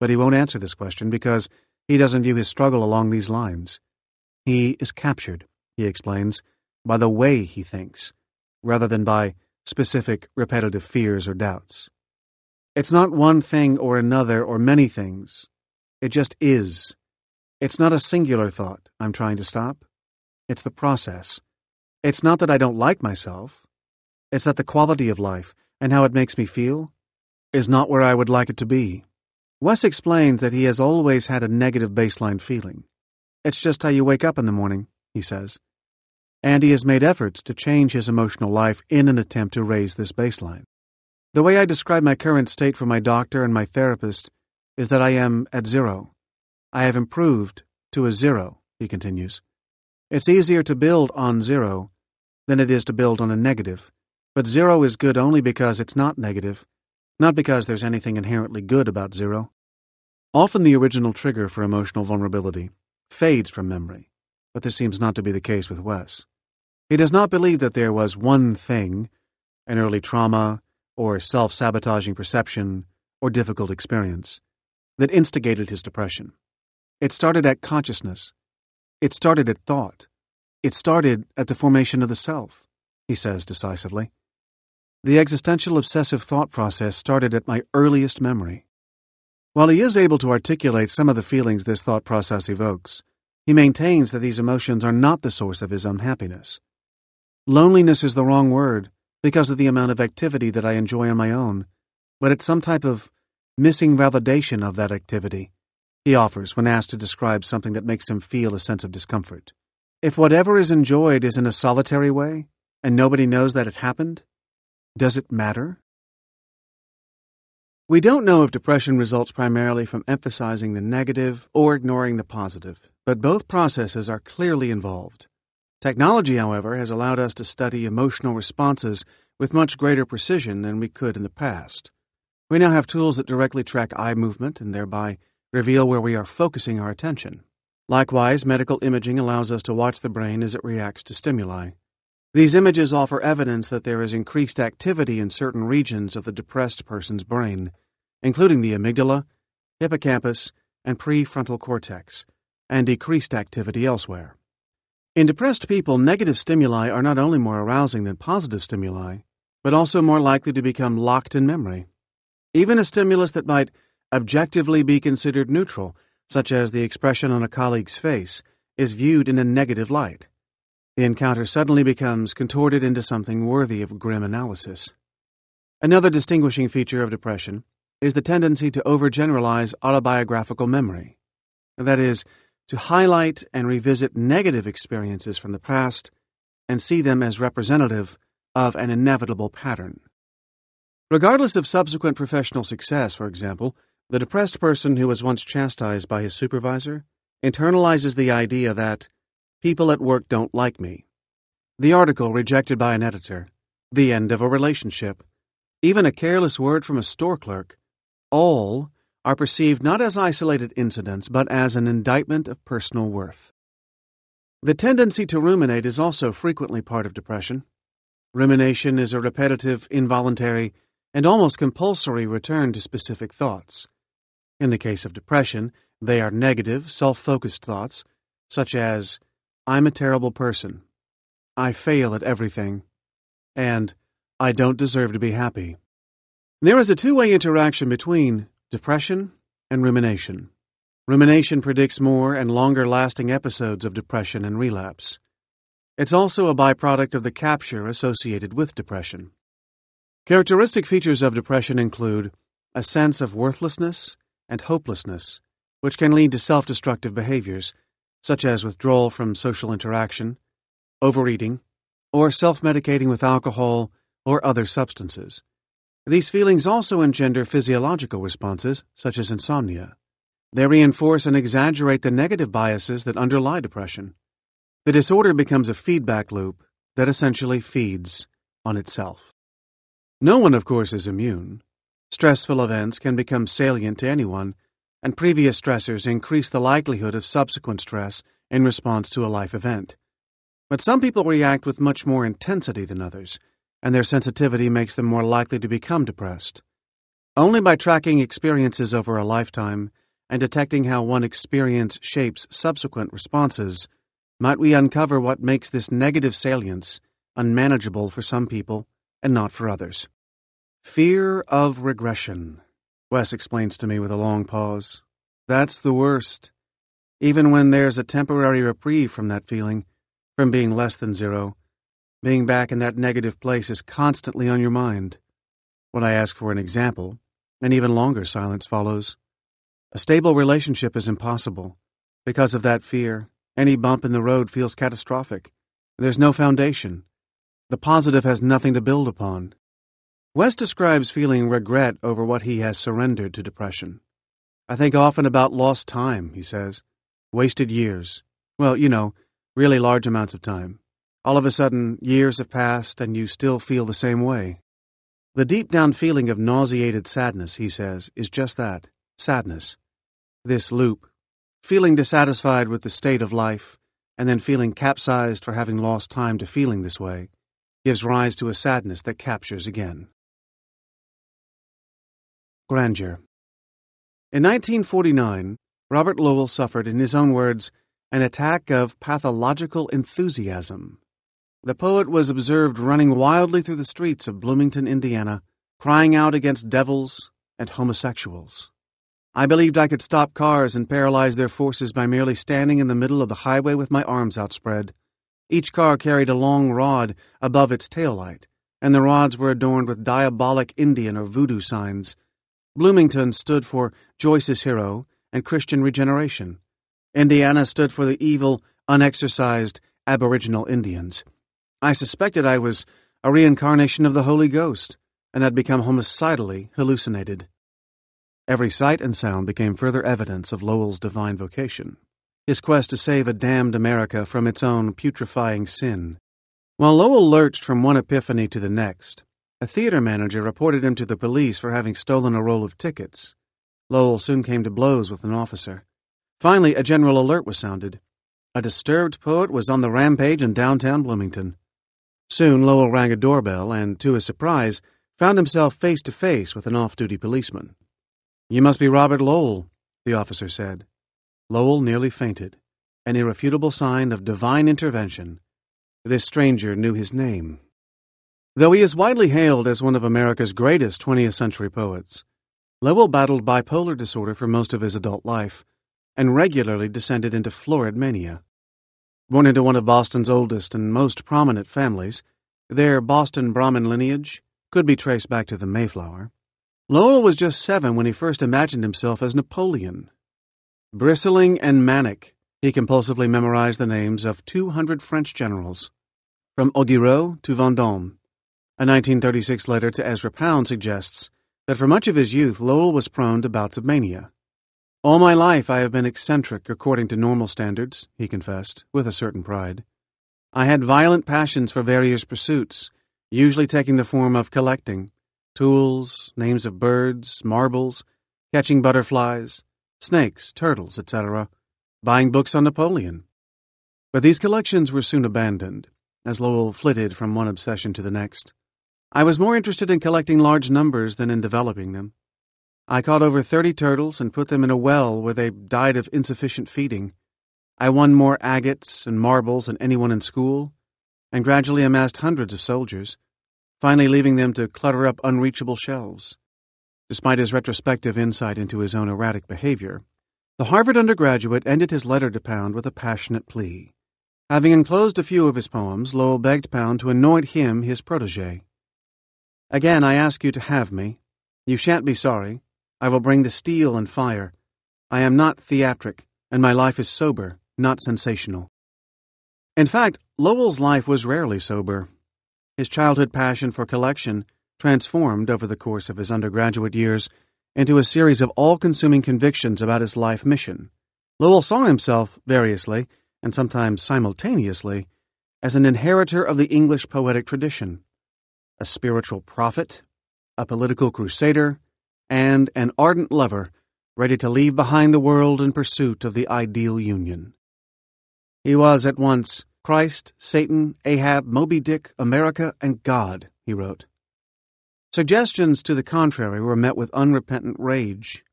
But he won't answer this question because he doesn't view his struggle along these lines. He is captured, he explains, by the way he thinks, rather than by specific, repetitive fears or doubts. It's not one thing or another or many things. It just is. It's not a singular thought I'm trying to stop. It's the process. It's not that I don't like myself. It's that the quality of life and how it makes me feel is not where I would like it to be. Wes explains that he has always had a negative baseline feeling. It's just how you wake up in the morning, he says. And he has made efforts to change his emotional life in an attempt to raise this baseline. The way I describe my current state for my doctor and my therapist is that I am at 0. I have improved to a 0, he continues. It's easier to build on 0 than it is to build on a negative, but 0 is good only because it's not negative, not because there's anything inherently good about 0. Often the original trigger for emotional vulnerability fades from memory, but this seems not to be the case with Wes. He does not believe that there was one thing, an early trauma, or self-sabotaging perception, or difficult experience, that instigated his depression. It started at consciousness. It started at thought. It started at the formation of the self, he says decisively. The existential obsessive thought process started at my earliest memory. While he is able to articulate some of the feelings this thought process evokes, he maintains that these emotions are not the source of his unhappiness. Loneliness is the wrong word because of the amount of activity that I enjoy on my own, but it's some type of missing validation of that activity, he offers when asked to describe something that makes him feel a sense of discomfort. If whatever is enjoyed is in a solitary way, and nobody knows that it happened, does it matter? We don't know if depression results primarily from emphasizing the negative or ignoring the positive, but both processes are clearly involved. Technology, however, has allowed us to study emotional responses with much greater precision than we could in the past. We now have tools that directly track eye movement and thereby reveal where we are focusing our attention. Likewise, medical imaging allows us to watch the brain as it reacts to stimuli. These images offer evidence that there is increased activity in certain regions of the depressed person's brain, including the amygdala, hippocampus, and prefrontal cortex, and decreased activity elsewhere. In depressed people, negative stimuli are not only more arousing than positive stimuli, but also more likely to become locked in memory. Even a stimulus that might objectively be considered neutral, such as the expression on a colleague's face, is viewed in a negative light. The encounter suddenly becomes contorted into something worthy of grim analysis. Another distinguishing feature of depression is the tendency to overgeneralize autobiographical memory. That is, to highlight and revisit negative experiences from the past and see them as representative of an inevitable pattern. Regardless of subsequent professional success, for example, the depressed person who was once chastised by his supervisor internalizes the idea that people at work don't like me. The article rejected by an editor, the end of a relationship, even a careless word from a store clerk, all are perceived not as isolated incidents but as an indictment of personal worth. The tendency to ruminate is also frequently part of depression. Rumination is a repetitive, involuntary, and almost compulsory return to specific thoughts. In the case of depression, they are negative, self-focused thoughts, such as, I'm a terrible person, I fail at everything, and I don't deserve to be happy. There is a two-way interaction between depression and rumination. Rumination predicts more and longer-lasting episodes of depression and relapse. It's also a byproduct of the capture associated with depression. Characteristic features of depression include a sense of worthlessness and hopelessness, which can lead to self-destructive behaviors, such as withdrawal from social interaction, overeating, or self-medicating with alcohol or other substances. These feelings also engender physiological responses, such as insomnia. They reinforce and exaggerate the negative biases that underlie depression. The disorder becomes a feedback loop that essentially feeds on itself. No one, of course, is immune. Stressful events can become salient to anyone, and previous stressors increase the likelihood of subsequent stress in response to a life event. But some people react with much more intensity than others, and their sensitivity makes them more likely to become depressed. Only by tracking experiences over a lifetime and detecting how one experience shapes subsequent responses might we uncover what makes this negative salience unmanageable for some people and not for others. Fear of regression, Wes explains to me with a long pause. That's the worst. Even when there's a temporary reprieve from that feeling, from being less than zero, being back in that negative place is constantly on your mind. When I ask for an example, an even longer silence follows. A stable relationship is impossible. Because of that fear, any bump in the road feels catastrophic. There's no foundation. The positive has nothing to build upon. Wes describes feeling regret over what he has surrendered to depression. I think often about lost time, he says. Wasted years. Well, really large amounts of time. All of a sudden, years have passed and you still feel the same way. The deep-down feeling of nauseated sadness, he says, is just that, sadness. This loop, feeling dissatisfied with the state of life and then feeling capsized for having lost time to feeling this way, gives rise to a sadness that captures again. Grandeur. In 1949, Robert Lowell suffered, in his own words, an attack of pathological enthusiasm. The poet was observed running wildly through the streets of Bloomington, Indiana, crying out against devils and homosexuals. I believed I could stop cars and paralyze their forces by merely standing in the middle of the highway with my arms outspread. Each car carried a long rod above its taillight, and the rods were adorned with diabolic Indian or voodoo signs. Bloomington stood for Joyce's hero and Christian regeneration. Indiana stood for the evil, unexercised Aboriginal Indians. I suspected I was a reincarnation of the Holy Ghost and had become homicidally hallucinated. Every sight and sound became further evidence of Lowell's divine vocation, his quest to save a damned America from its own putrefying sin. While Lowell lurched from one epiphany to the next, a theater manager reported him to the police for having stolen a roll of tickets. Lowell soon came to blows with an officer. Finally, a general alert was sounded. A disturbed poet was on the rampage in downtown Bloomington. Soon Lowell rang a doorbell and, to his surprise, found himself face to face with an off-duty policeman. "You must be Robert Lowell," the officer said. Lowell nearly fainted, an irrefutable sign of divine intervention. This stranger knew his name. Though he is widely hailed as one of America's greatest 20th century poets, Lowell battled bipolar disorder for most of his adult life and regularly descended into florid mania. Born into one of Boston's oldest and most prominent families, their Boston Brahmin lineage could be traced back to the Mayflower, Lowell was just 7 when he first imagined himself as Napoleon. Bristling and manic, he compulsively memorized the names of 200 French generals, from Augureau to Vendôme. A 1936 letter to Ezra Pound suggests that for much of his youth Lowell was prone to bouts of mania. "All my life I have been eccentric according to normal standards," he confessed, with a certain pride. "I had violent passions for various pursuits, usually taking the form of collecting tools, names of birds, marbles, catching butterflies, snakes, turtles, etc., buying books on Napoleon." But these collections were soon abandoned, as Lowell flitted from one obsession to the next. "I was more interested in collecting large numbers than in developing them. I caught over 30 turtles and put them in a well where they died of insufficient feeding. I won more agates and marbles than anyone in school, and gradually amassed hundreds of soldiers, finally leaving them to clutter up unreachable shelves." Despite his retrospective insight into his own erratic behavior, the Harvard undergraduate ended his letter to Pound with a passionate plea. Having enclosed a few of his poems, Lowell begged Pound to anoint him his protégé. "Again I ask you to have me. You shan't be sorry. I will bring the steel and fire. I am not theatric, and my life is sober, not sensational." In fact, Lowell's life was rarely sober. His childhood passion for collection transformed over the course of his undergraduate years into a series of all-consuming convictions about his life mission. Lowell saw himself, variously, and sometimes simultaneously, as an inheritor of the English poetic tradition, a spiritual prophet, a political crusader, and an ardent lover ready to leave behind the world in pursuit of the ideal union. He was at once Christ, Satan, Ahab, Moby Dick, America, and God, he wrote. Suggestions to the contrary were met with unrepentant rage.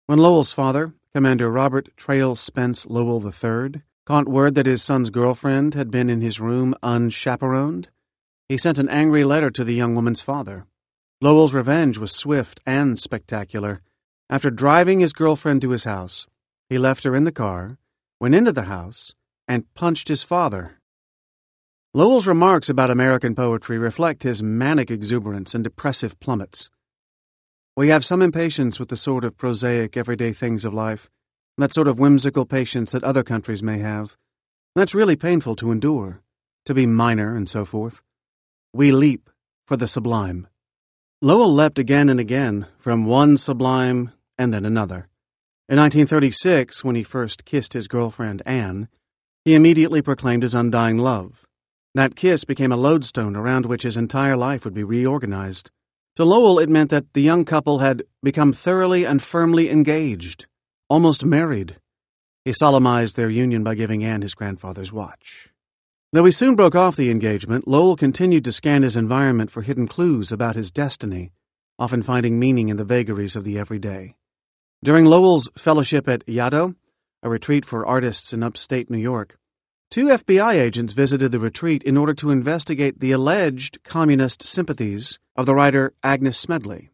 When Lowell's father, Commander Robert Trail Spence Lowell III, caught word that his son's girlfriend had been in his room unchaperoned, he sent an angry letter to the young woman's father. Lowell's revenge was swift and spectacular. After driving his girlfriend to his house, he left her in the car, went into the house, and punched his father. Lowell's remarks about American poetry reflect his manic exuberance and depressive plummets. "We have some impatience with the sort of prosaic, everyday things of life, that sort of whimsical patience that other countries may have. That's really painful to endure, to be minor and so forth. We leap for the sublime." Lowell leapt again and again, from one sublime and then another. In 1936, when he first kissed his girlfriend Anne, he immediately proclaimed his undying love. That kiss became a lodestone around which his entire life would be reorganized. To Lowell, it meant that the young couple had become thoroughly and firmly engaged, almost married. He solemnized their union by giving Anne his grandfather's watch. Though he soon broke off the engagement, Lowell continued to scan his environment for hidden clues about his destiny, often finding meaning in the vagaries of the everyday. During Lowell's fellowship at Yaddo, a retreat for artists in upstate New York, 2 FBI agents visited the retreat in order to investigate the alleged communist sympathies of the writer Agnes Smedley.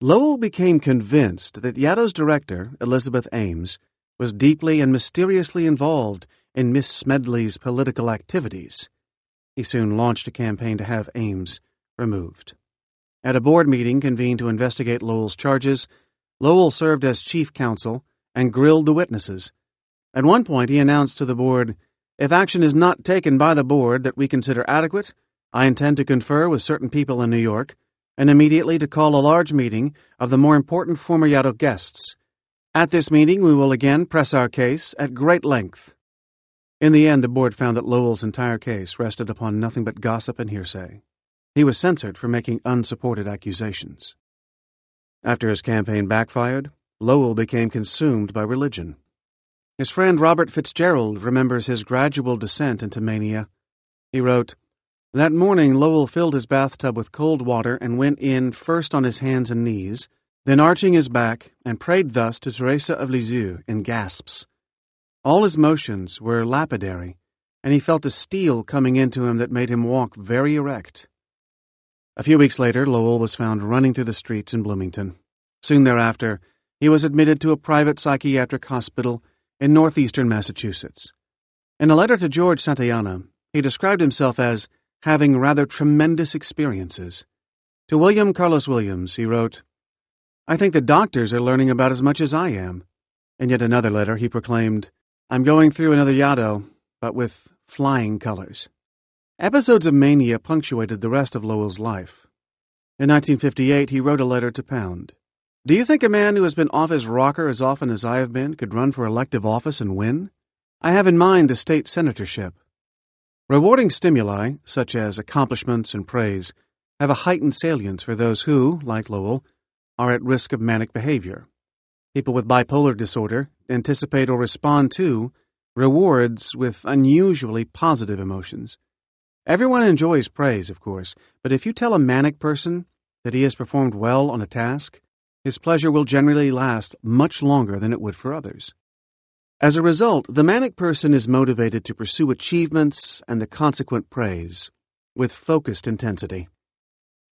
Lowell became convinced that Yaddo's director, Elizabeth Ames, was deeply and mysteriously involved in Miss Smedley's political activities. He soon launched a campaign to have Ames removed. At a board meeting convened to investigate Lowell's charges, Lowell served as chief counsel and grilled the witnesses. At one point, he announced to the board, "If action is not taken by the board that we consider adequate, I intend to confer with certain people in New York and immediately to call a large meeting of the more important former Yaddo guests. At this meeting we will again press our case at great length. In the end, the board found that Lowell's entire case rested upon nothing but gossip and hearsay. He was censored for making unsupported accusations. After his campaign backfired, Lowell became consumed by religion. His friend Robert Fitzgerald remembers his gradual descent into mania. He wrote, "That morning Lowell filled his bathtub with cold water and went in first on his hands and knees, then arching his back, and prayed thus to Teresa of Lisieux in gasps. All his motions were lapidary, and he felt a steel coming into him that made him walk very erect." A few weeks later, Lowell was found running through the streets in Bloomington. Soon thereafter, he was admitted to a private psychiatric hospital in northeastern Massachusetts. In a letter to George Santayana, he described himself as having rather tremendous experiences. To William Carlos Williams, he wrote, "I think the doctors are learning about as much as I am." In yet another letter, he proclaimed, "I'm going through another Yaddo, but with flying colors." Episodes of mania punctuated the rest of Lowell's life. In 1958, he wrote a letter to Pound. "Do you think a man who has been off his rocker as often as I have been could run for elective office and win? I have in mind the state senatorship." Rewarding stimuli, such as accomplishments and praise, have a heightened salience for those who, like Lowell, are at risk of manic behavior. People with bipolar disorder anticipate or respond to rewards with unusually positive emotions. Everyone enjoys praise, of course, but if you tell a manic person that he has performed well on a task, his pleasure will generally last much longer than it would for others. As a result, the manic person is motivated to pursue achievements and the consequent praise with focused intensity.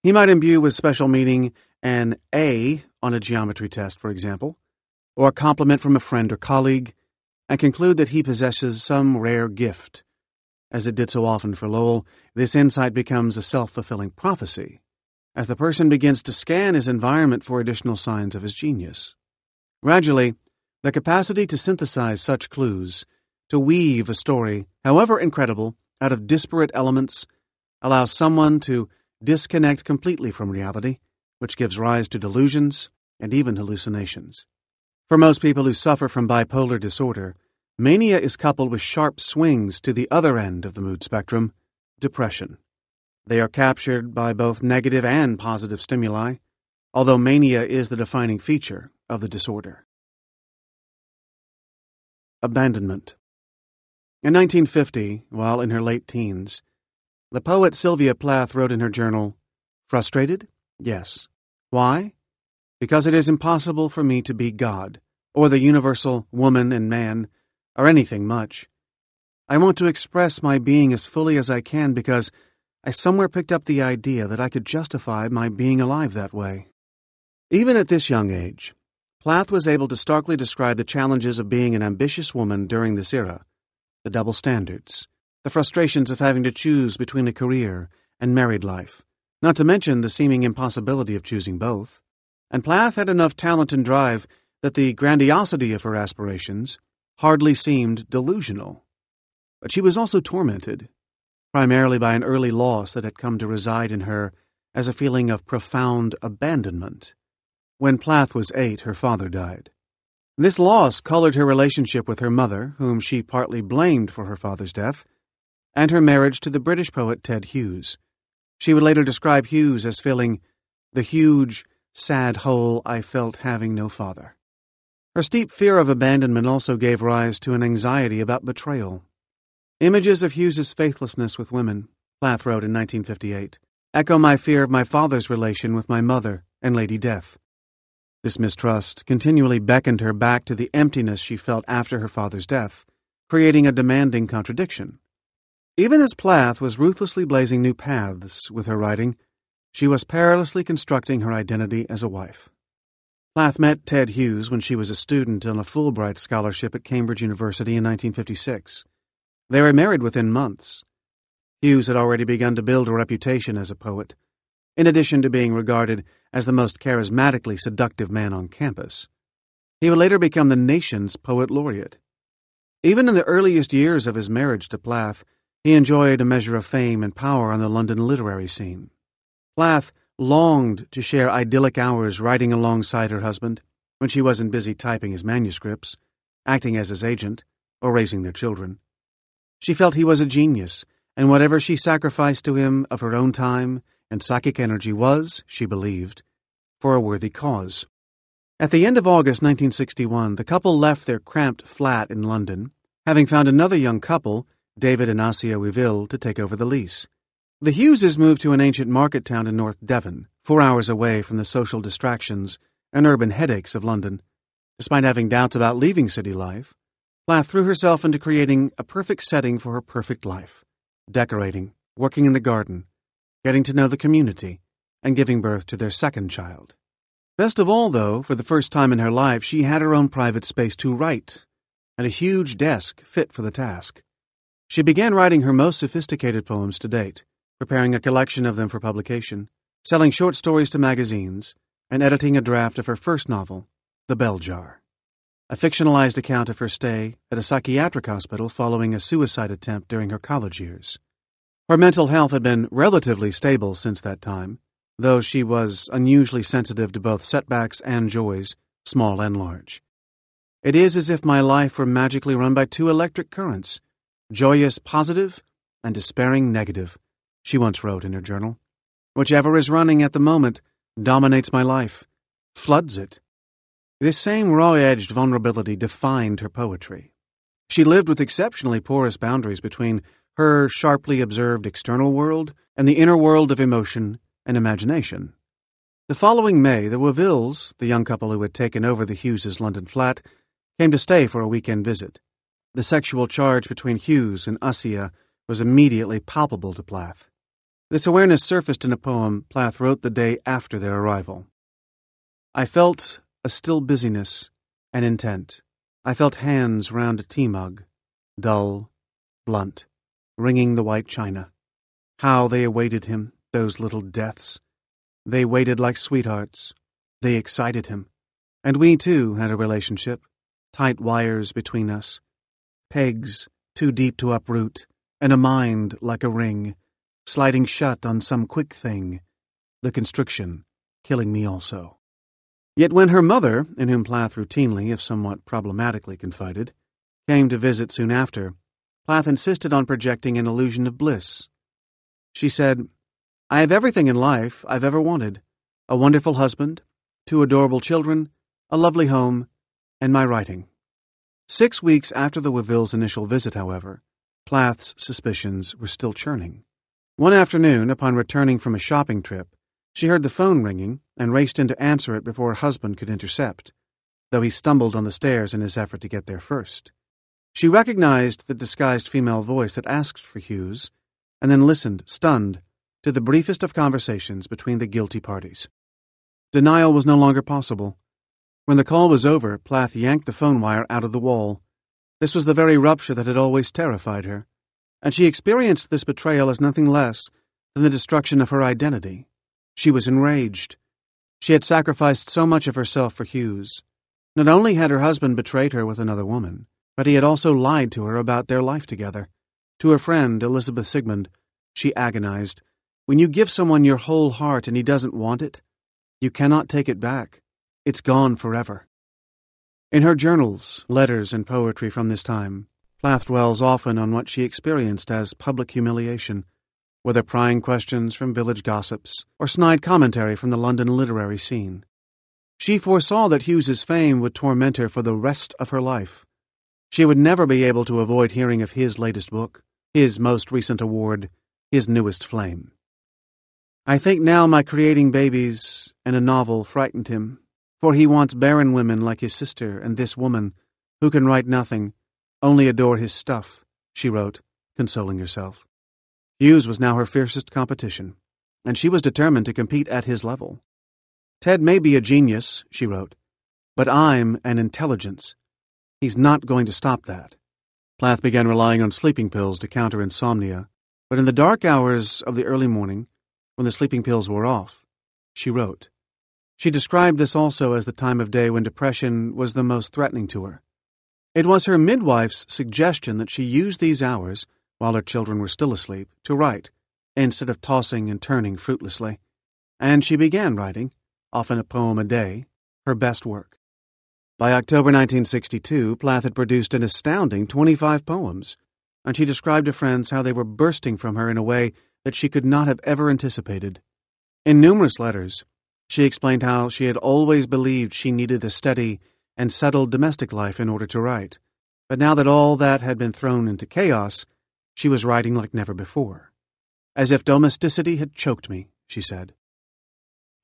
He might imbue with special meaning an A on a geometry test, for example, or a compliment from a friend or colleague, and conclude that he possesses some rare gift. As it did so often for Lowell, this insight becomes a self-fulfilling prophecy, as the person begins to scan his environment for additional signs of his genius. Gradually, the capacity to synthesize such clues, to weave a story, however incredible, out of disparate elements, allows someone to disconnect completely from reality, which gives rise to delusions and even hallucinations. For most people who suffer from bipolar disorder, mania is coupled with sharp swings to the other end of the mood spectrum, depression. They are captured by both negative and positive stimuli, although mania is the defining feature of the disorder. Abandonment. In 1950, while in her late teens, the poet Sylvia Plath wrote in her journal, "Frustrated? Yes. Why? Because it is impossible for me to be God, or the universal woman and man, or anything much. I want to express my being as fully as I can because I somewhere picked up the idea that I could justify my being alive that way." Even at this young age, Plath was able to starkly describe the challenges of being an ambitious woman during this era, the double standards, the frustrations of having to choose between a career and married life, not to mention the seeming impossibility of choosing both. And Plath had enough talent and drive that the grandiosity of her aspirations hardly seemed delusional. But she was also tormented, primarily by an early loss that had come to reside in her as a feeling of profound abandonment. When Plath was 8, her father died. This loss colored her relationship with her mother, whom she partly blamed for her father's death, and her marriage to the British poet Ted Hughes. She would later describe Hughes as filling the huge, sad hole I felt having no father. Her steep fear of abandonment also gave rise to an anxiety about betrayal. Images of Hughes's faithlessness with women, Plath wrote in 1958, echo my fear of my father's relation with my mother and Lady Death. This mistrust continually beckoned her back to the emptiness she felt after her father's death, creating a demanding contradiction. Even as Plath was ruthlessly blazing new paths with her writing, she was perilously constructing her identity as a wife. Plath met Ted Hughes when she was a student on a Fulbright scholarship at Cambridge University in 1956. They were married within months. Hughes had already begun to build a reputation as a poet, in addition to being regarded as the most charismatically seductive man on campus. He would later become the nation's poet laureate. Even in the earliest years of his marriage to Plath, he enjoyed a measure of fame and power on the London literary scene. Plath longed to share idyllic hours writing alongside her husband when she wasn't busy typing his manuscripts, acting as his agent, or raising their children. She felt he was a genius, and whatever she sacrificed to him of her own time and psychic energy was, she believed, for a worthy cause. At the end of August 1961, the couple left their cramped flat in London, having found another young couple, David and Asia Wiville, to take over the lease. The Hugheses moved to an ancient market town in North Devon, 4 hours away from the social distractions and urban headaches of London. Despite having doubts about leaving city life, Plath threw herself into creating a perfect setting for her perfect life, decorating, working in the garden, getting to know the community, and giving birth to their second child. Best of all, though, for the first time in her life, she had her own private space to write, and a huge desk fit for the task. She began writing her most sophisticated poems to date, preparing a collection of them for publication, selling short stories to magazines, and editing a draft of her first novel, The Bell Jar, a fictionalized account of her stay at a psychiatric hospital following a suicide attempt during her college years. Her mental health had been relatively stable since that time, though she was unusually sensitive to both setbacks and joys, small and large. It is as if my life were magically run by 2 electric currents, joyous positive and despairing negative, she once wrote in her journal. Whichever is running at the moment dominates my life, floods it. This same raw-edged vulnerability defined her poetry. She lived with exceptionally porous boundaries between her sharply observed external world and the inner world of emotion and imagination. The following May, the Wivilles, the young couple who had taken over the Hughes' London flat, came to stay for a weekend visit. The sexual charge between Hughes and Asia was immediately palpable to Plath. This awareness surfaced in a poem Plath wrote the day after their arrival. I felt a still busyness, an intent. I felt hands round a tea mug, dull, blunt, ringing the white china. How they awaited him, those little deaths. They waited like sweethearts. They excited him. And we, too, had a relationship, tight wires between us, pegs too deep to uproot, and a mind like a ring, sliding shut on some quick thing, the constriction killing me also. Yet when her mother, in whom Plath routinely, if somewhat problematically, confided, came to visit soon after, Plath insisted on projecting an illusion of bliss. She said, I have everything in life I've ever wanted, a wonderful husband, 2 adorable children, a lovely home, and my writing. 6 weeks after the Wivilles' initial visit, however, Plath's suspicions were still churning. One afternoon, upon returning from a shopping trip, she heard the phone ringing and raced in to answer it before her husband could intercept, though he stumbled on the stairs in his effort to get there first. She recognized the disguised female voice that asked for Hughes, and then listened, stunned, to the briefest of conversations between the guilty parties. Denial was no longer possible. When the call was over, Plath yanked the phone wire out of the wall. This was the very rupture that had always terrified her, and she experienced this betrayal as nothing less than the destruction of her identity. She was enraged. She had sacrificed so much of herself for Hughes. Not only had her husband betrayed her with another woman, but he had also lied to her about their life together. To her friend, Elizabeth Sigmund, she agonized, when you give someone your whole heart and he doesn't want it, you cannot take it back. It's gone forever. In her journals, letters, and poetry from this time, Plath dwells often on what she experienced as public humiliation, whether prying questions from village gossips or snide commentary from the London literary scene. She foresaw that Hughes's fame would torment her for the rest of her life. She would never be able to avoid hearing of his latest book, his most recent award, his newest flame. I think now my creating babies and a novel frightened him, for he wants barren women like his sister and this woman, who can write nothing, only adore his stuff, she wrote, consoling herself. Hughes was now her fiercest competition, and she was determined to compete at his level. Ted may be a genius, she wrote, but I'm an intelligence. He's not going to stop that. Plath began relying on sleeping pills to counter insomnia, but in the dark hours of the early morning, when the sleeping pills wore off, she wrote. She described this also as the time of day when depression was the most threatening to her. It was her midwife's suggestion that she use these hours, while her children were still asleep, to write, instead of tossing and turning fruitlessly. and she began writing, often a poem a day, her best work. By October 1962, Plath had produced an astounding 25 poems, and she described to friends how they were bursting from her in a way that she could not have ever anticipated. In numerous letters, she explained how she had always believed she needed a steady and settled domestic life in order to write, but now that all that had been thrown into chaos, she was writing like never before. As if domesticity had choked me, she said.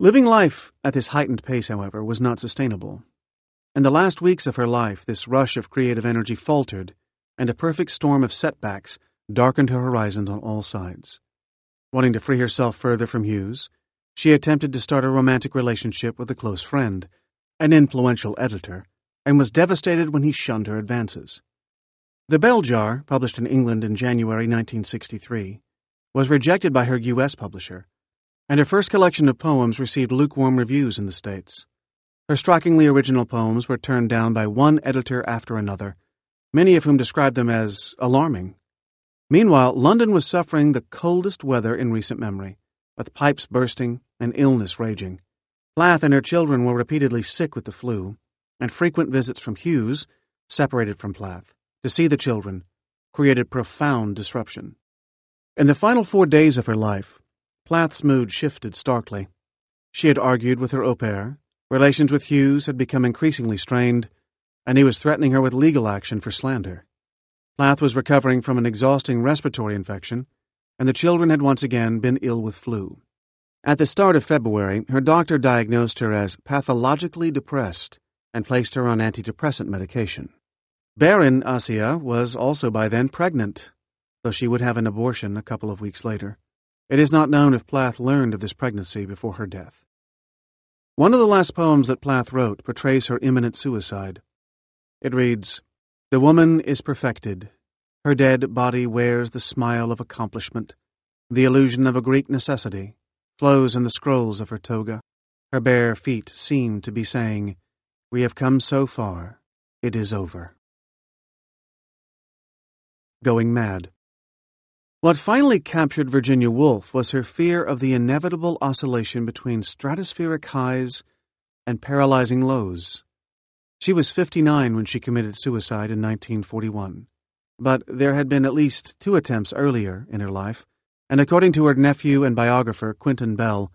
Living life at this heightened pace, however, was not sustainable. In the last weeks of her life, this rush of creative energy faltered, and a perfect storm of setbacks darkened her horizon on all sides. Wanting to free herself further from Hughes, she attempted to start a romantic relationship with a close friend, an influential editor, and was devastated when he shunned her advances. The Bell Jar, published in England in January 1963, was rejected by her U.S. publisher, and her first collection of poems received lukewarm reviews in the States. Her strikingly original poems were turned down by one editor after another, many of whom described them as alarming. Meanwhile, London was suffering the coldest weather in recent memory, with pipes bursting and illness raging. Plath and her children were repeatedly sick with the flu, and frequent visits from Hughes, separated from Plath, to see the children, created profound disruption. In the final 4 days of her life, Plath's mood shifted starkly. She had argued with her au pair, relations with Hughes had become increasingly strained, and he was threatening her with legal action for slander. Plath was recovering from an exhausting respiratory infection, and the children had once again been ill with flu. At the start of February, her doctor diagnosed her as pathologically depressed and placed her on antidepressant medication. Barren Asia was also by then pregnant, though she would have an abortion a couple of weeks later. It is not known if Plath learned of this pregnancy before her death. One of the last poems that Plath wrote portrays her imminent suicide. It reads, "The woman is perfected. Her dead body wears the smile of accomplishment. The illusion of a Greek necessity flows in the scrolls of her toga. Her bare feet seem to be saying, 'We have come so far. It is over.'" Going mad. What finally captured Virginia Woolf was her fear of the inevitable oscillation between stratospheric highs and paralyzing lows. She was 59 when she committed suicide in 1941, but there had been at least 2 attempts earlier in her life, and according to her nephew and biographer Quentin Bell,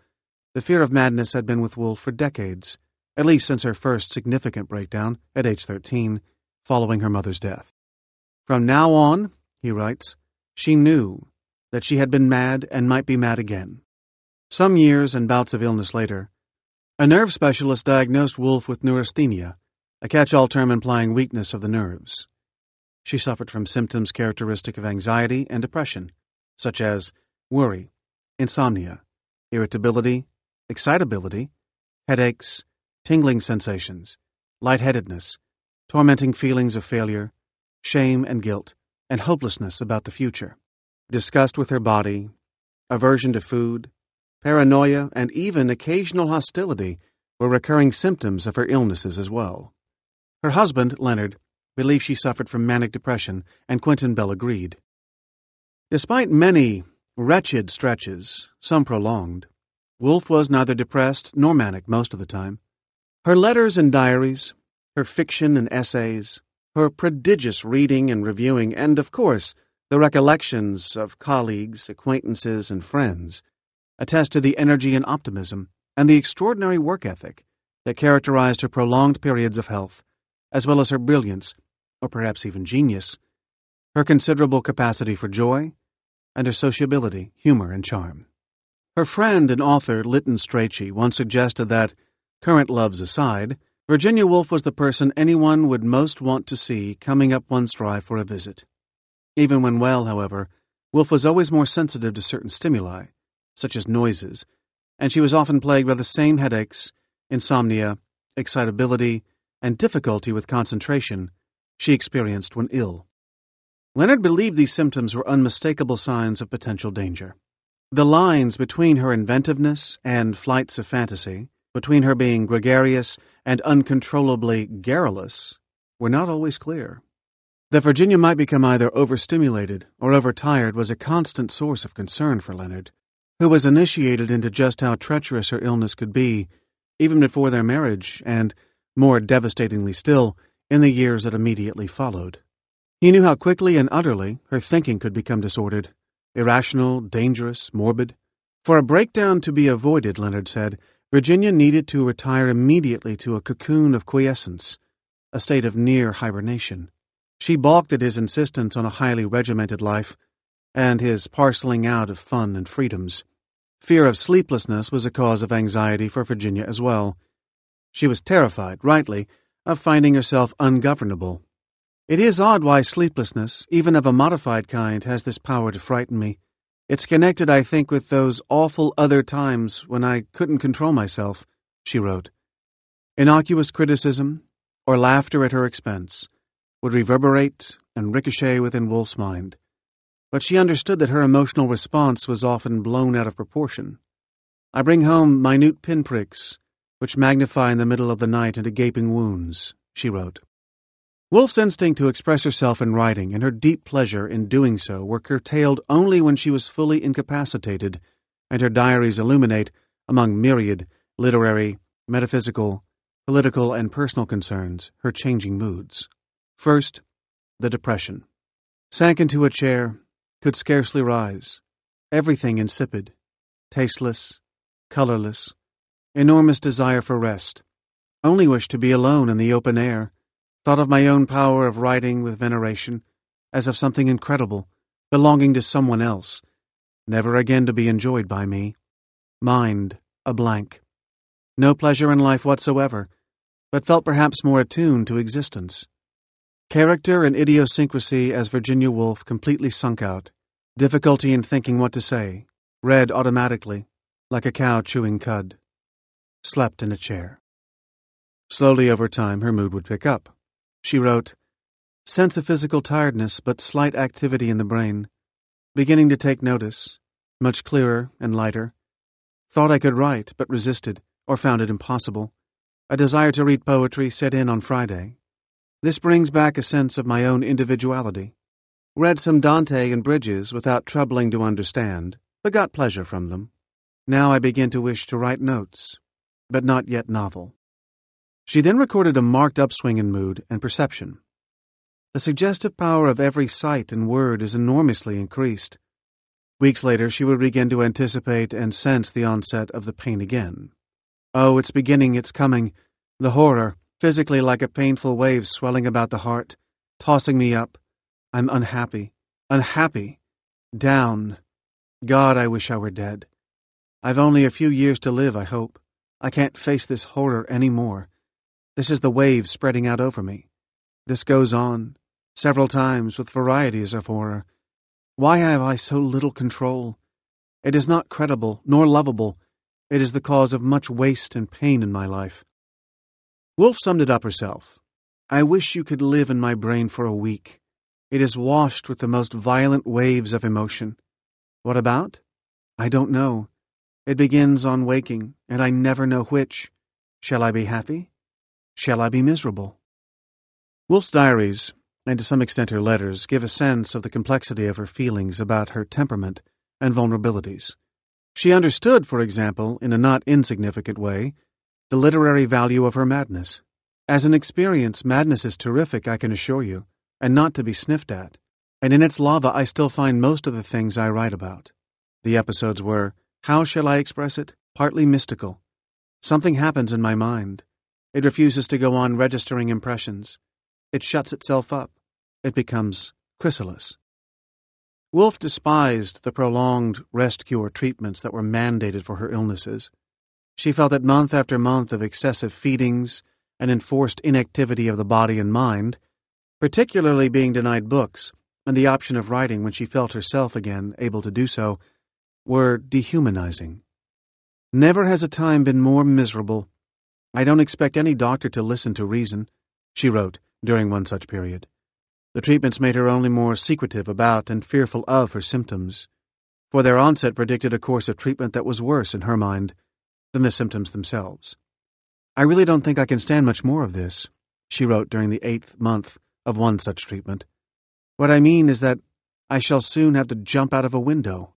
the fear of madness had been with Woolf for decades, at least since her first significant breakdown at age 13, following her mother's death. From now on, he writes, she knew that she had been mad and might be mad again. Some years and bouts of illness later, a nerve specialist diagnosed Woolf with neurasthenia, a catch-all term implying weakness of the nerves. She suffered from symptoms characteristic of anxiety and depression, such as worry, insomnia, irritability, excitability, headaches, tingling sensations, lightheadedness, tormenting feelings of failure, shame and guilt, and hopelessness about the future. Disgust with her body, aversion to food, paranoia, and even occasional hostility were recurring symptoms of her illnesses as well. Her husband, Leonard, believed she suffered from manic depression, and Quentin Bell agreed. Despite many wretched stretches, some prolonged, Woolf was neither depressed nor manic most of the time. Her letters and diaries, her fiction and essays, her prodigious reading and reviewing, and, of course, the recollections of colleagues, acquaintances, and friends attest to the energy and optimism and the extraordinary work ethic that characterized her prolonged periods of health, as well as her brilliance, or perhaps even genius, her considerable capacity for joy, and her sociability, humor, and charm. Her friend and author Lytton Strachey once suggested that, current loves aside, Virginia Woolf was the person anyone would most want to see coming up one's drive for a visit. Even when well, however, Woolf was always more sensitive to certain stimuli, such as noises, and she was often plagued by the same headaches, insomnia, excitability, and difficulty with concentration she experienced when ill. Leonard believed these symptoms were unmistakable signs of potential danger. The lines between her inventiveness and flights of fantasy, between her being gregarious and uncontrollably garrulous, were not always clear. That Virginia might become either overstimulated or overtired was a constant source of concern for Leonard, who was initiated into just how treacherous her illness could be, even before their marriage, and, more devastatingly still, in the years that immediately followed. He knew how quickly and utterly her thinking could become disordered, irrational, dangerous, morbid. For a breakdown to be avoided, Leonard said, Virginia needed to retire immediately to a cocoon of quiescence, a state of near hibernation. She balked at his insistence on a highly regimented life, and his parceling out of fun and freedoms. Fear of sleeplessness was a cause of anxiety for Virginia as well. She was terrified, rightly, of finding herself ungovernable. It is odd why sleeplessness, even of a modified kind, has this power to frighten me. It's connected, I think, with those awful other times when I couldn't control myself, she wrote. Innocuous criticism, or laughter at her expense, would reverberate and ricochet within Wolfe's mind. But she understood that her emotional response was often blown out of proportion. I bring home minute pinpricks, which magnify in the middle of the night into gaping wounds, she wrote. Wolfe's instinct to express herself in writing and her deep pleasure in doing so were curtailed only when she was fully incapacitated, and her diaries illuminate, among myriad literary, metaphysical, political, and personal concerns, her changing moods. First, the depression. Sank into a chair, could scarcely rise. Everything insipid, tasteless, colorless, enormous desire for rest. Only wished to be alone in the open air. Thought of my own power of writing with veneration, as of something incredible, belonging to someone else, never again to be enjoyed by me. Mind a blank. No pleasure in life whatsoever, but felt perhaps more attuned to existence. Character and idiosyncrasy as Virginia Woolf completely sunk out. Difficulty in thinking what to say. Read automatically, like a cow chewing cud. Slept in a chair. Slowly over time her mood would pick up. She wrote, sense of physical tiredness but slight activity in the brain. Beginning to take notice. Much clearer and lighter. Thought I could write but resisted, or found it impossible. A desire to read poetry set in on Friday. This brings back a sense of my own individuality. Read some Dante and Bridges without troubling to understand, but got pleasure from them. Now I begin to wish to write notes, but not yet novel. She then recorded a marked upswing in mood and perception. The suggestive power of every sight and word is enormously increased. Weeks later she would begin to anticipate and sense the onset of the pain again. Oh, it's beginning, it's coming. The horror, physically like a painful wave swelling about the heart, tossing me up. I'm unhappy. Down. God, I wish I were dead. I've only a few years to live, I hope. I can't face this horror any more. This is the wave spreading out over me. This goes on, several times, with varieties of horror. Why have I so little control? It is not credible, nor lovable. It is the cause of much waste and pain in my life. Wolfe summed it up herself. I wish you could live in my brain for a week. It is washed with the most violent waves of emotion. What about? I don't know. It begins on waking, and I never know which. Shall I be happy? Shall I be miserable? Wolfe's diaries, and to some extent her letters, give a sense of the complexity of her feelings about her temperament and vulnerabilities. She understood, for example, in a not insignificant way, the literary value of her madness. As an experience, madness is terrific, I can assure you, and not to be sniffed at. And in its lava I still find most of the things I write about. The episodes were, how shall I express it? Partly mystical. Something happens in my mind. It refuses to go on registering impressions. It shuts itself up. It becomes chrysalis. Wolfe despised the prolonged rest-cure treatments that were mandated for her illnesses. She felt that month after month of excessive feedings and enforced inactivity of the body and mind, particularly being denied books and the option of writing when she felt herself again able to do so, were dehumanizing. Never has a time been more miserable. I don't expect any doctor to listen to reason, she wrote during one such period. The treatments made her only more secretive about and fearful of her symptoms, for their onset predicted a course of treatment that was worse, in her mind, than the symptoms themselves. I really don't think I can stand much more of this, she wrote during the 8th month of one such treatment. What I mean is that I shall soon have to jump out of a window.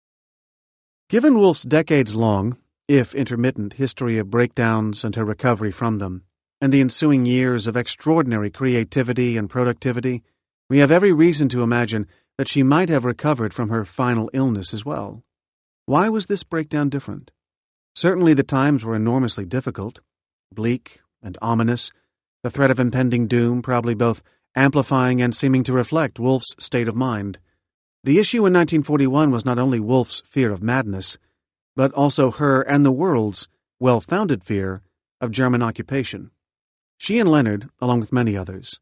Given Woolf's decades-long, if intermittent, history of breakdowns and her recovery from them, and the ensuing years of extraordinary creativity and productivity, we have every reason to imagine that she might have recovered from her final illness as well. Why was this breakdown different? Certainly the times were enormously difficult, bleak and ominous, the threat of impending doom probably both amplifying and seeming to reflect Woolf's state of mind. The issue in 1941 was not only Woolf's fear of madness, but also her and the world's well-founded fear of German occupation. She and Leonard, along with many others,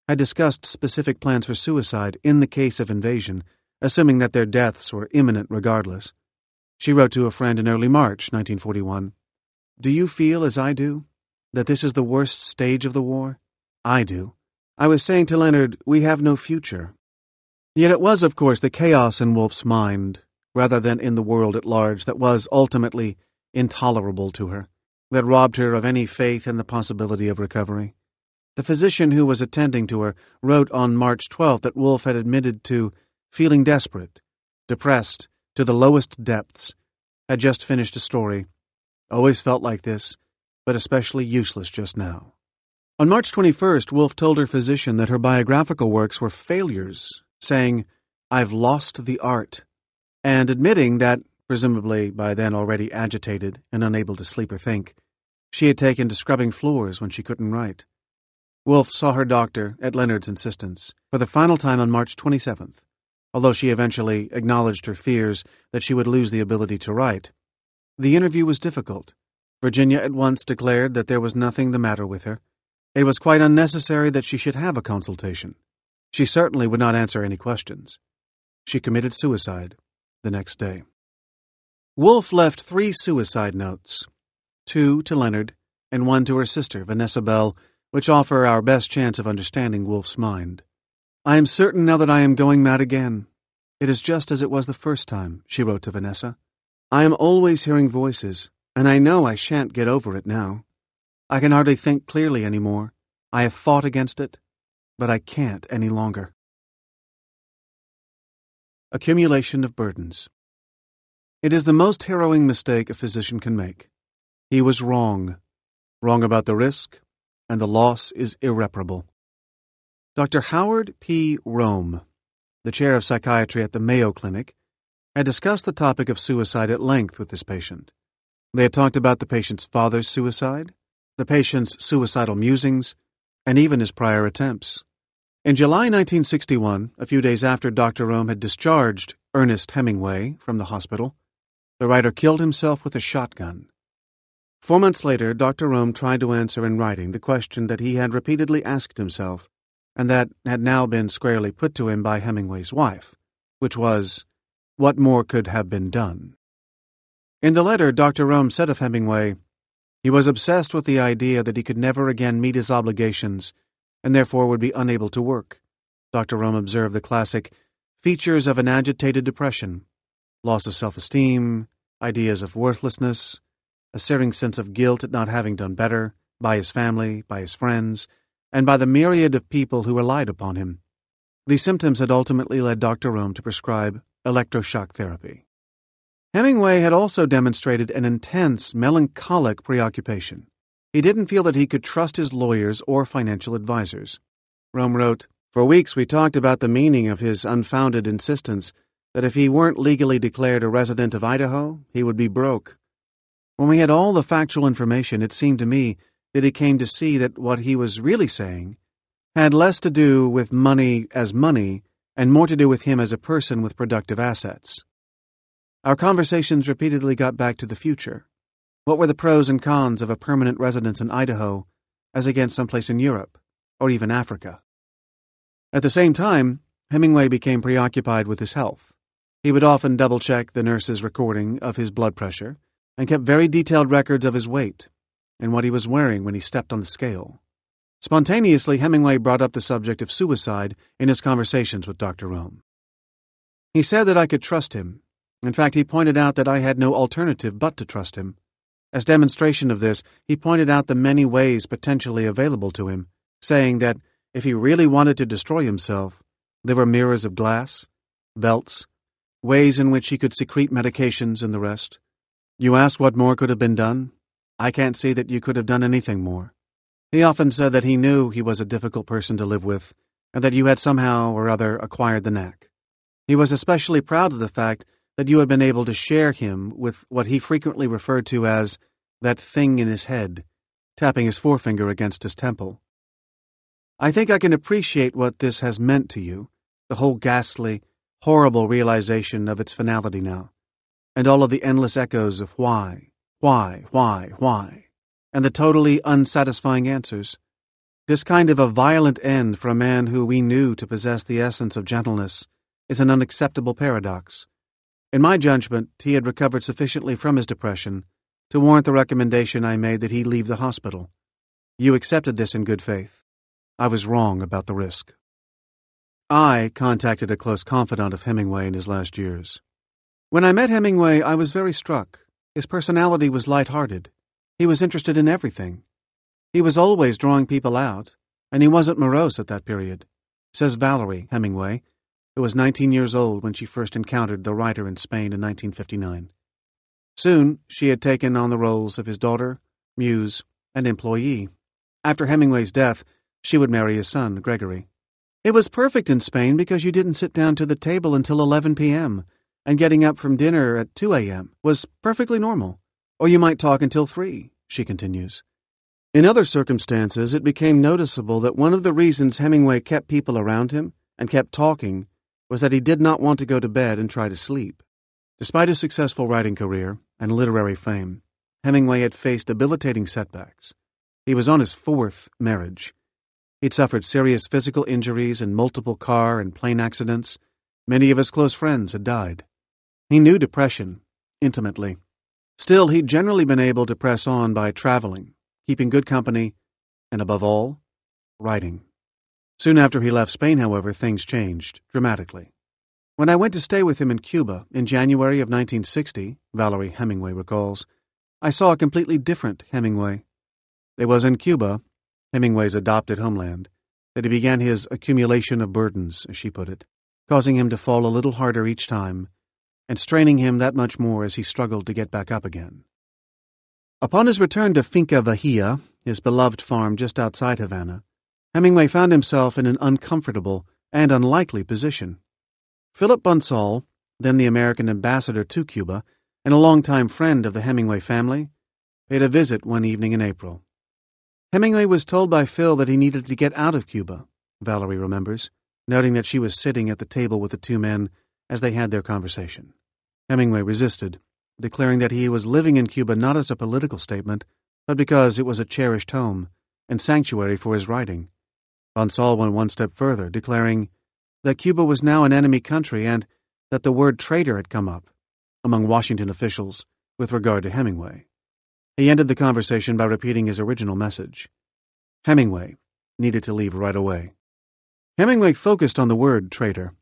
had discussed specific plans for suicide in the case of invasion, assuming that their deaths were imminent regardless. She wrote to a friend in early March 1941, "Do you feel, as I do, that this is the worst stage of the war? I do. I was saying to Leonard, we have no future." Yet it was, of course, the chaos in Woolf's mind, rather than in the world at large, that was ultimately intolerable to her, that robbed her of any faith in the possibility of recovery. The physician who was attending to her wrote on March 12th that Woolf had admitted to feeling desperate, depressed to the lowest depths, had just finished a story, always felt like this, but especially useless just now. On March 21st, Woolf told her physician that her biographical works were failures, saying, "I've lost the art," and admitting that, presumably by then already agitated and unable to sleep or think, she had taken to scrubbing floors when she couldn't write. Woolf saw her doctor, at Leonard's insistence, for the final time on March 27th, although she eventually acknowledged her fears that she would lose the ability to write. The interview was difficult. Virginia at once declared that there was nothing the matter with her. It was quite unnecessary that she should have a consultation. She certainly would not answer any questions. She committed suicide the next day. Woolf left 3 suicide notes, 2 to Leonard and 1 to her sister, Vanessa Bell, which offer our best chance of understanding Woolf's mind. "I am certain now that I am going mad again. It is just as it was the first time," she wrote to Vanessa. "I am always hearing voices, and I know I shan't get over it now. I can hardly think clearly any more. I have fought against it, but I can't any longer." Accumulation of burdens. It is the most harrowing mistake a physician can make. He was wrong. Wrong about the risk, and the loss is irreparable. Dr. Howard P. Rome, the chair of psychiatry at the Mayo Clinic, had discussed the topic of suicide at length with this patient. They had talked about the patient's father's suicide, the patient's suicidal musings, and even his prior attempts. In July 1961, a few days after Dr. Rome had discharged Ernest Hemingway from the hospital, the writer killed himself with a shotgun. 4 months later, Dr. Rome tried to answer in writing the question that he had repeatedly asked himself, and that had now been squarely put to him by Hemingway's wife, which was, what more could have been done? In the letter, Dr. Rome said of Hemingway, he was obsessed with the idea that he could never again meet his obligations and therefore would be unable to work. Dr. Rome observed the classic features of an agitated depression: loss of self-esteem, ideas of worthlessness, a searing sense of guilt at not having done better, by his family, by his friends, and by the myriad of people who relied upon him. These symptoms had ultimately led Dr. Rome to prescribe electroshock therapy. Hemingway had also demonstrated an intense, melancholic preoccupation. He didn't feel that he could trust his lawyers or financial advisors. Rome wrote, "For weeks we talked about the meaning of his unfounded insistence that if he weren't legally declared a resident of Idaho, he would be broke. When we had all the factual information, it seemed to me that he came to see that what he was really saying had less to do with money as money and more to do with him as a person with productive assets. Our conversations repeatedly got back to the future. What were the pros and cons of a permanent residence in Idaho as against someplace in Europe, or even Africa? At the same time, Hemingway became preoccupied with his health. He would often double-check the nurse's recording of his blood pressure and kept very detailed records of his weight and what he was wearing when he stepped on the scale. Spontaneously, Hemingway brought up the subject of suicide in his conversations with Dr. Rome. He said that I could trust him. In fact, he pointed out that I had no alternative but to trust him. As demonstration of this, he pointed out the many ways potentially available to him, saying that if he really wanted to destroy himself, there were mirrors of glass, belts, ways in which he could secrete medications and the rest. You ask what more could have been done? I can't see that you could have done anything more. He often said that he knew he was a difficult person to live with, and that you had somehow or other acquired the knack. He was especially proud of the fact that you had been able to share him with what he frequently referred to as that thing in his head, tapping his forefinger against his temple. I think I can appreciate what this has meant to you, the whole ghastly, horrible realization of its finality now, and all of the endless echoes of why, and the totally unsatisfying answers. This kind of a violent end for a man who we knew to possess the essence of gentleness is an unacceptable paradox. In my judgment, he had recovered sufficiently from his depression to warrant the recommendation I made that he leave the hospital. You accepted this in good faith. I was wrong about the risk. I contacted a close confidant of Hemingway in his last years. When I met Hemingway, I was very struck. His personality was light-hearted. He was interested in everything. He was always drawing people out, and he wasn't morose at that period, says Valerie Hemingway, who was 19 years old when she first encountered the writer in Spain in 1959. Soon, she had taken on the roles of his daughter, muse, and employee. After Hemingway's death, she would marry his son, Gregory. It was perfect in Spain because you didn't sit down to the table until 11 p.m., and getting up from dinner at 2 a.m. was perfectly normal. Or you might talk until 3, she continues. In other circumstances, it became noticeable that one of the reasons Hemingway kept people around him and kept talking was that he did not want to go to bed and try to sleep. Despite his successful writing career and literary fame, Hemingway had faced debilitating setbacks. He was on his 4th marriage. He'd suffered serious physical injuries and multiple car and plane accidents. Many of his close friends had died. He knew depression intimately. Still, he'd generally been able to press on by traveling, keeping good company, and above all, writing. Soon after he left Spain, however, things changed dramatically. When I went to stay with him in Cuba in January of 1960, Valerie Hemingway recalls, I saw a completely different Hemingway. It was in Cuba, Hemingway's adopted homeland, that he began his accumulation of burdens, as she put it, causing him to fall a little harder each time, and straining him that much more as he struggled to get back up again. Upon his return to Finca Bahia, his beloved farm just outside Havana, Hemingway found himself in an uncomfortable and unlikely position. Philip Bunsall, then the American ambassador to Cuba and a longtime friend of the Hemingway family, paid a visit one evening in April. Hemingway was told by Phil that he needed to get out of Cuba, Valerie remembers, noting that she was sitting at the table with the two men as they had their conversation. Hemingway resisted, declaring that he was living in Cuba not as a political statement, but because it was a cherished home and sanctuary for his writing. Bunsall went one step further, declaring that Cuba was now an enemy country and that the word traitor had come up among Washington officials with regard to Hemingway. He ended the conversation by repeating his original message. Hemingway needed to leave right away. Hemingway focused on the word traitor.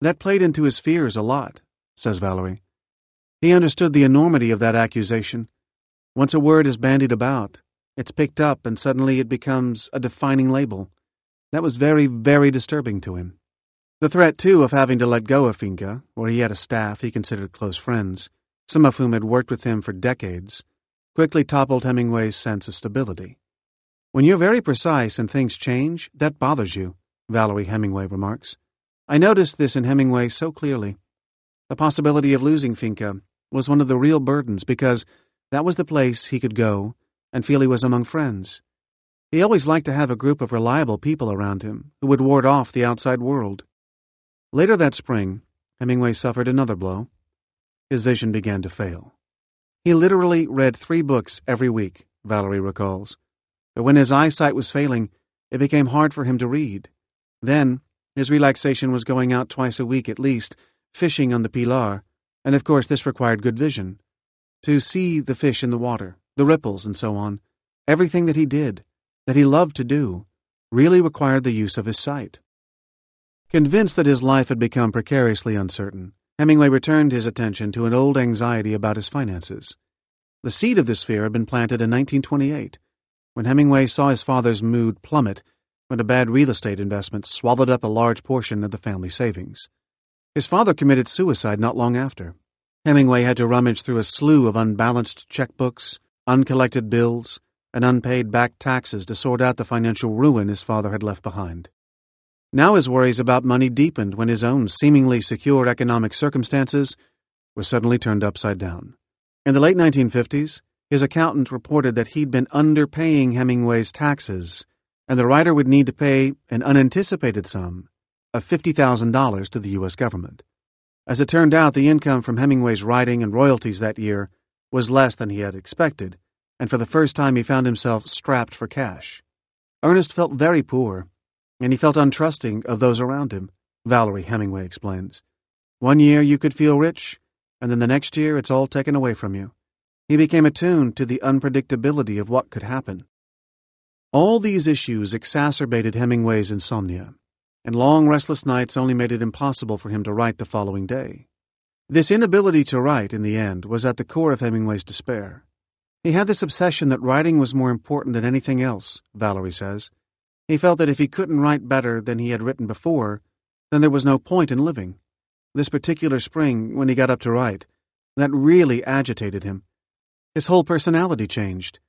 That played into his fears a lot, says Valerie. He understood the enormity of that accusation. Once a word is bandied about, it's picked up and suddenly it becomes a defining label. That was very, very disturbing to him. The threat, too, of having to let go of Finca, where he had a staff he considered close friends, some of whom had worked with him for decades, quickly toppled Hemingway's sense of stability. When you're very precise and things change, that bothers you, Valerie Hemingway remarks. I noticed this in Hemingway so clearly. The possibility of losing Finca was one of the real burdens because that was the place he could go and feel he was among friends. He always liked to have a group of reliable people around him who would ward off the outside world. Later that spring, Hemingway suffered another blow. His vision began to fail. He literally read 3 books every week, Valerie recalls. But when his eyesight was failing, it became hard for him to read. Then, his relaxation was going out twice a week at least, fishing on the Pilar, and of course this required good vision. To see the fish in the water, the ripples and so on, everything that he did, that he loved to do, really required the use of his sight. Convinced that his life had become precariously uncertain, Hemingway returned his attention to an old anxiety about his finances. The seed of this fear had been planted in 1928, when Hemingway saw his father's mood plummet when a bad real estate investment swallowed up a large portion of the family savings. His father committed suicide not long after. Hemingway had to rummage through a slew of unbalanced checkbooks, uncollected bills, and unpaid back taxes to sort out the financial ruin his father had left behind. Now his worries about money deepened when his own seemingly secure economic circumstances were suddenly turned upside down. In the late 1950s, his accountant reported that he'd been underpaying Hemingway's taxes, and the writer would need to pay an unanticipated sum of $50,000 to the U.S. government. As it turned out, the income from Hemingway's writing and royalties that year was less than he had expected, and for the first time he found himself strapped for cash. Ernest felt very poor, and he felt untrusting of those around him, Valerie Hemingway explains. One year you could feel rich, and then the next year it's all taken away from you. He became attuned to the unpredictability of what could happen. All these issues exacerbated Hemingway's insomnia, and long restless nights only made it impossible for him to write the following day. This inability to write, in the end, was at the core of Hemingway's despair. He had this obsession that writing was more important than anything else, Valerie says. He felt that if he couldn't write better than he had written before, then there was no point in living. This particular spring, when he got up to write, that really agitated him. His whole personality changed.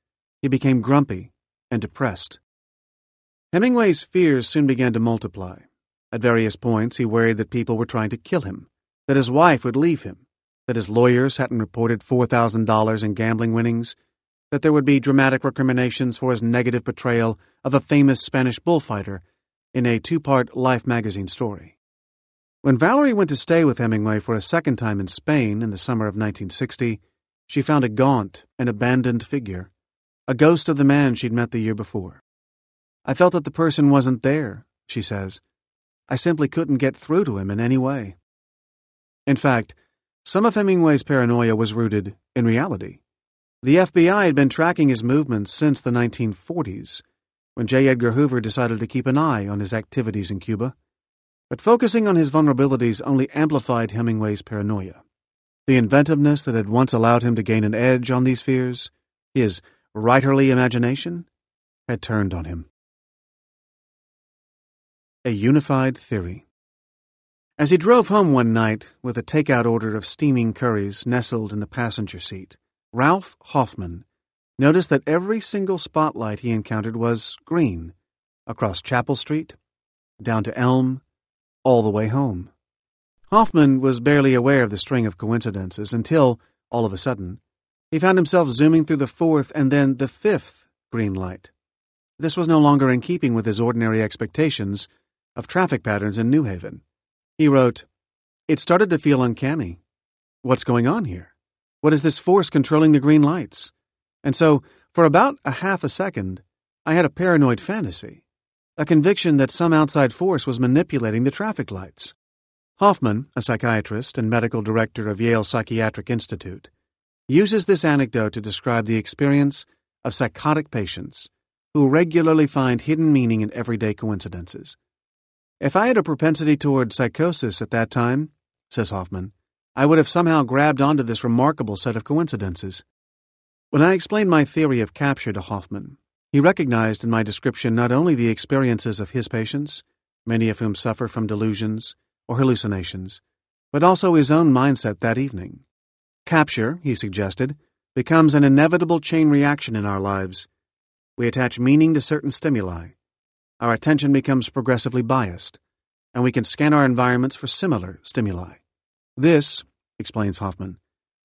He became grumpy and depressed. Hemingway's fears soon began to multiply. At various points, he worried that people were trying to kill him, that his wife would leave him, that his lawyers hadn't reported $4,000 in gambling winnings, that there would be dramatic recriminations for his negative portrayal of a famous Spanish bullfighter in a 2-part Life magazine story. When Valerie went to stay with Hemingway for a second time in Spain in the summer of 1960, she found a gaunt and abandoned figure, a ghost of the man she'd met the year before. I felt that the person wasn't there, she says. I simply couldn't get through to him in any way. In fact, some of Hemingway's paranoia was rooted in reality. The FBI had been tracking his movements since the 1940s, when J. Edgar Hoover decided to keep an eye on his activities in Cuba. But focusing on his vulnerabilities only amplified Hemingway's paranoia. The inventiveness that had once allowed him to gain an edge on these fears, his writerly imagination, had turned on him. A unified theory. As he drove home one night with a takeout order of steaming curries nestled in the passenger seat, Ralph Hoffman noticed that every single spotlight he encountered was green, across Chapel Street, down to Elm, all the way home. Hoffman was barely aware of the string of coincidences until, all of a sudden, he found himself zooming through the 4th and then the 5th green light. This was no longer in keeping with his ordinary expectations of traffic patterns in New Haven. He wrote, "It started to feel uncanny. What's going on here? What is this force controlling the green lights?" And so, for about a half a second, I had a paranoid fantasy, a conviction that some outside force was manipulating the traffic lights. Hoffman, a psychiatrist and medical director of Yale Psychiatric Institute, uses this anecdote to describe the experience of psychotic patients who regularly find hidden meaning in everyday coincidences. If I had a propensity toward psychosis at that time, says Hoffman, I would have somehow grabbed onto this remarkable set of coincidences. When I explained my theory of capture to Hoffman, he recognized in my description not only the experiences of his patients, many of whom suffer from delusions or hallucinations, but also his own mindset that evening. Capture, he suggested, becomes an inevitable chain reaction in our lives. We attach meaning to certain stimuli. Our attention becomes progressively biased, and we can scan our environments for similar stimuli. This, explains Hoffman,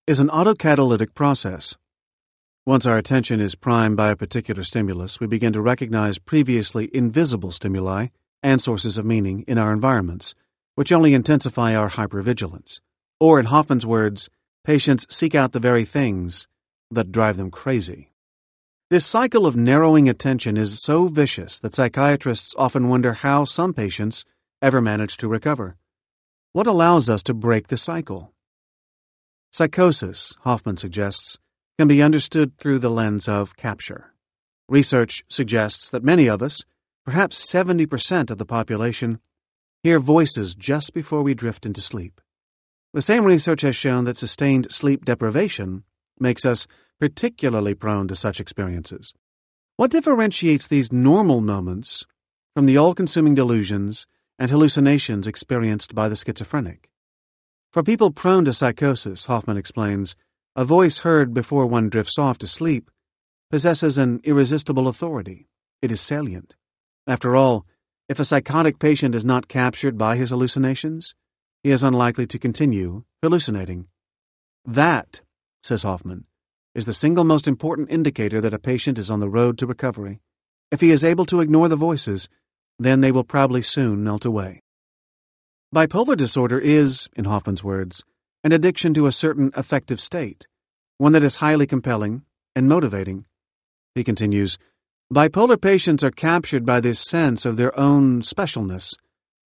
is an autocatalytic process. Once our attention is primed by a particular stimulus, we begin to recognize previously invisible stimuli and sources of meaning in our environments, which only intensify our hypervigilance. Or, in Hoffman's words, patients seek out the very things that drive them crazy. This cycle of narrowing attention is so vicious that psychiatrists often wonder how some patients ever manage to recover. What allows us to break the cycle? Psychosis, Hoffman suggests, can be understood through the lens of capture. Research suggests that many of us, perhaps 70% of the population, hear voices just before we drift into sleep. The same research has shown that sustained sleep deprivation makes us particularly prone to such experiences. What differentiates these normal moments from the all-consuming delusions and hallucinations experienced by the schizophrenic? For people prone to psychosis, Hoffman explains, a voice heard before one drifts off to sleep possesses an irresistible authority. It is salient. After all, if a psychotic patient is not captured by his hallucinations, he is unlikely to continue hallucinating. That, says Hoffman, is the single most important indicator that a patient is on the road to recovery. If he is able to ignore the voices, then they will probably soon melt away. Bipolar disorder is, in Hoffman's words, an addiction to a certain affective state, one that is highly compelling and motivating. He continues, bipolar patients are captured by this sense of their own specialness,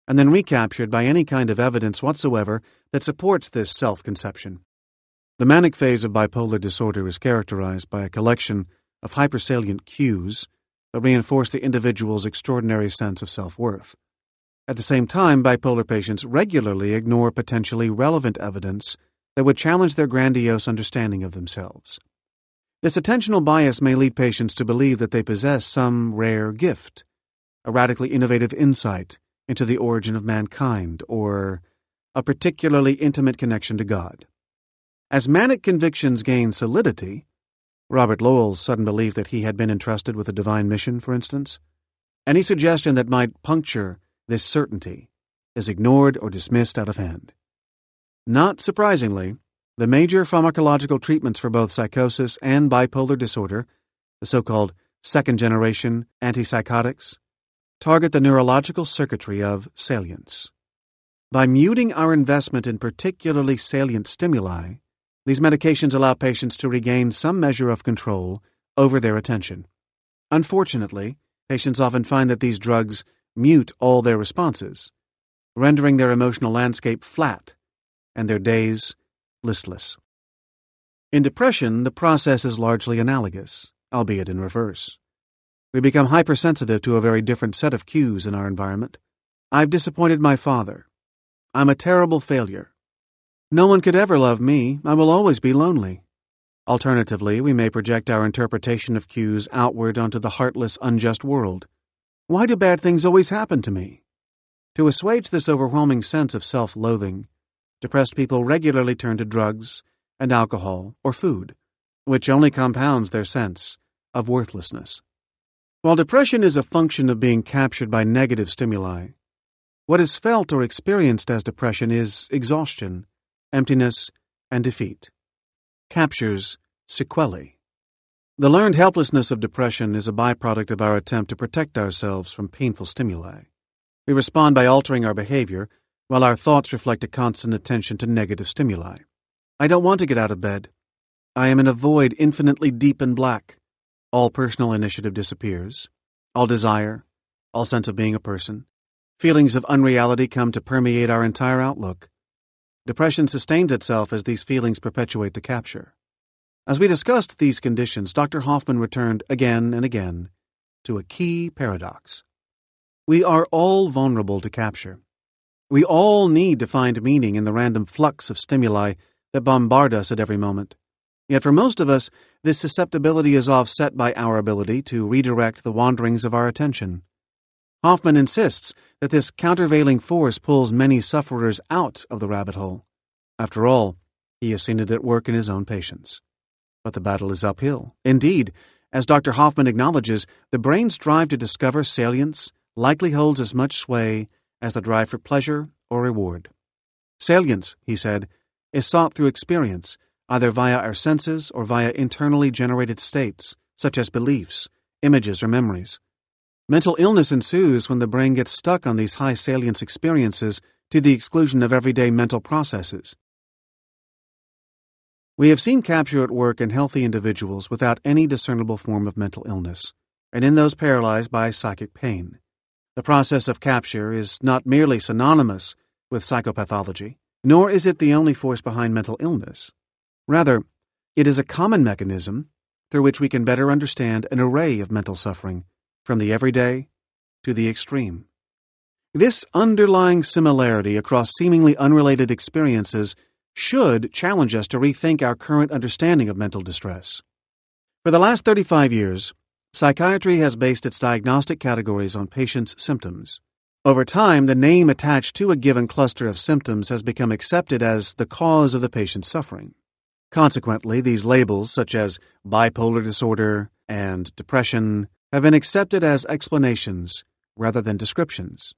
and then recaptured by any kind of evidence whatsoever that supports this self-conception. The manic phase of bipolar disorder is characterized by a collection of hypersalient cues that reinforce the individual's extraordinary sense of self-worth. At the same time, bipolar patients regularly ignore potentially relevant evidence that would challenge their grandiose understanding of themselves. This attentional bias may lead patients to believe that they possess some rare gift, a radically innovative insight into the origin of mankind, or a particularly intimate connection to God. As manic convictions gain solidity, Robert Lowell's sudden belief that he had been entrusted with a divine mission, for instance, any suggestion that might puncture this certainty is ignored or dismissed out of hand. Not surprisingly, the major pharmacological treatments for both psychosis and bipolar disorder, the so-called second-generation antipsychotics, target the neurological circuitry of salience. By muting our investment in particularly salient stimuli, these medications allow patients to regain some measure of control over their attention. Unfortunately, patients often find that these drugs mute all their responses, rendering their emotional landscape flat and their days listless. In depression, the process is largely analogous, albeit in reverse. We become hypersensitive to a very different set of cues in our environment. I've disappointed my father. I'm a terrible failure. No one could ever love me. I will always be lonely. Alternatively, we may project our interpretation of cues outward onto the heartless, unjust world. Why do bad things always happen to me? To assuage this overwhelming sense of self-loathing, depressed people regularly turn to drugs and alcohol or food, which only compounds their sense of worthlessness. While depression is a function of being captured by negative stimuli, what is felt or experienced as depression is exhaustion, emptiness, and defeat. Captures sequelae. The learned helplessness of depression is a byproduct of our attempt to protect ourselves from painful stimuli. We respond by altering our behavior, while our thoughts reflect a constant attention to negative stimuli. I don't want to get out of bed. I am in a void infinitely deep and black. All personal initiative disappears. All desire, all sense of being a person. Feelings of unreality come to permeate our entire outlook. Depression sustains itself as these feelings perpetuate the capture. As we discussed these conditions, Dr. Hoffman returned again and again to a key paradox. We are all vulnerable to capture. We all need to find meaning in the random flux of stimuli that bombard us at every moment. Yet for most of us, this susceptibility is offset by our ability to redirect the wanderings of our attention. Hoffman insists that this countervailing force pulls many sufferers out of the rabbit hole. After all, he has seen it at work in his own patients. But the battle is uphill. Indeed, as Dr. Hoffman acknowledges, the brain's drive to discover salience likely holds as much sway as the drive for pleasure or reward. Salience, he said, is sought through experience, either via our senses or via internally generated states, such as beliefs, images, or memories. Mental illness ensues when the brain gets stuck on these high salience experiences to the exclusion of everyday mental processes. We have seen capture at work in healthy individuals without any discernible form of mental illness, and in those paralyzed by psychic pain. The process of capture is not merely synonymous with psychopathology, nor is it the only force behind mental illness. Rather, it is a common mechanism through which we can better understand an array of mental suffering, from the everyday to the extreme. This underlying similarity across seemingly unrelated experiences should challenge us to rethink our current understanding of mental distress. For the last 35 years, psychiatry has based its diagnostic categories on patients' symptoms. Over time, the name attached to a given cluster of symptoms has become accepted as the cause of the patient's suffering. Consequently, these labels, such as bipolar disorder and depression, have been accepted as explanations rather than descriptions.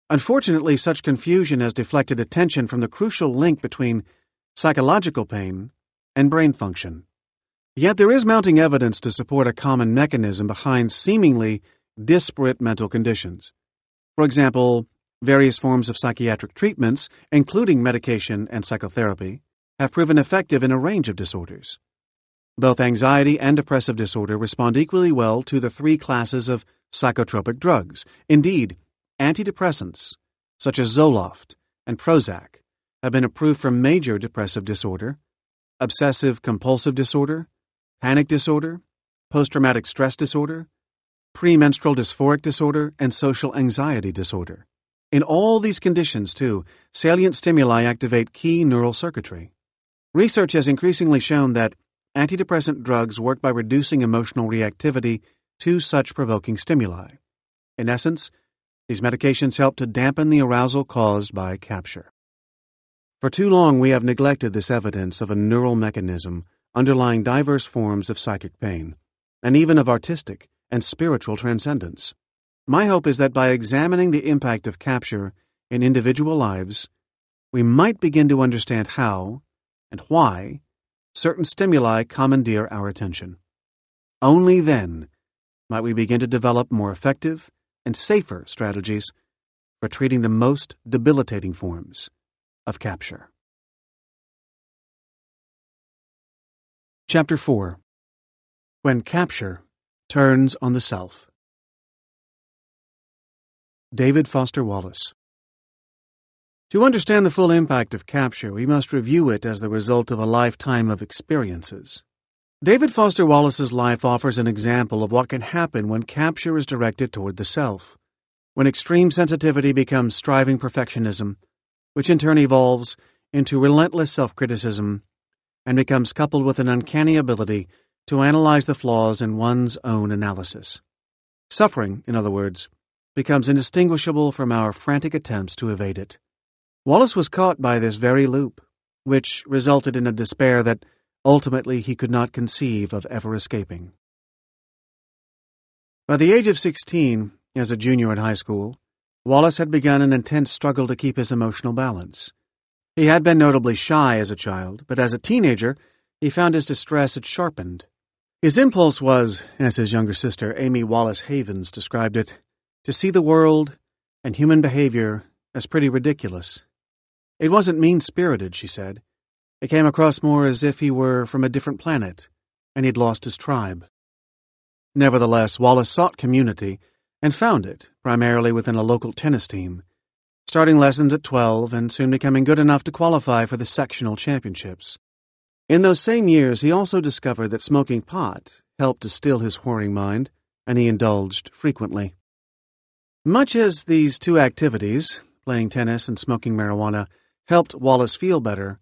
Unfortunately, such confusion has deflected attention from the crucial link between psychological pain and brain function. Yet there is mounting evidence to support a common mechanism behind seemingly disparate mental conditions. For example, various forms of psychiatric treatments, including medication and psychotherapy, have proven effective in a range of disorders. Both anxiety and depressive disorder respond equally well to the three classes of psychotropic drugs. Indeed, antidepressants, such as Zoloft and Prozac, have been approved for major depressive disorder, obsessive-compulsive disorder, panic disorder, post-traumatic stress disorder, premenstrual dysphoric disorder, and social anxiety disorder. In all these conditions, too, salient stimuli activate key neural circuitry. Research has increasingly shown that antidepressant drugs work by reducing emotional reactivity to such provoking stimuli. In essence, these medications help to dampen the arousal caused by capture. For too long, we have neglected this evidence of a neural mechanism underlying diverse forms of psychic pain, and even of artistic and spiritual transcendence. My hope is that by examining the impact of capture in individual lives, we might begin to understand how and why certain stimuli commandeer our attention. Only then might we begin to develop more effective and safer strategies for treating the most debilitating forms of capture. Chapter 4. When Capture Turns on the Self. David Foster Wallace. To understand the full impact of capture, we must review it as the result of a lifetime of experiences. David Foster Wallace's life offers an example of what can happen when capture is directed toward the self, when extreme sensitivity becomes striving perfectionism, which in turn evolves into relentless self-criticism and becomes coupled with an uncanny ability to analyze the flaws in one's own analysis. Suffering, in other words, becomes indistinguishable from our frantic attempts to evade it. Wallace was caught by this very loop, which resulted in a despair that ultimately he could not conceive of ever escaping. By the age of 16, as a junior in high school, Wallace had begun an intense struggle to keep his emotional balance. He had been notably shy as a child, but as a teenager, he found his distress had sharpened. His impulse was, as his younger sister Amy Wallace Havens described it, to see the world and human behavior as pretty ridiculous. It wasn't mean-spirited, she said. It came across more as if he were from a different planet, and he'd lost his tribe. Nevertheless, Wallace sought community and found it, primarily within a local tennis team, starting lessons at 12 and soon becoming good enough to qualify for the sectional championships. In those same years, he also discovered that smoking pot helped to still his whoring mind, and he indulged frequently. Much as these two activities, playing tennis and smoking marijuana, helped Wallace feel better,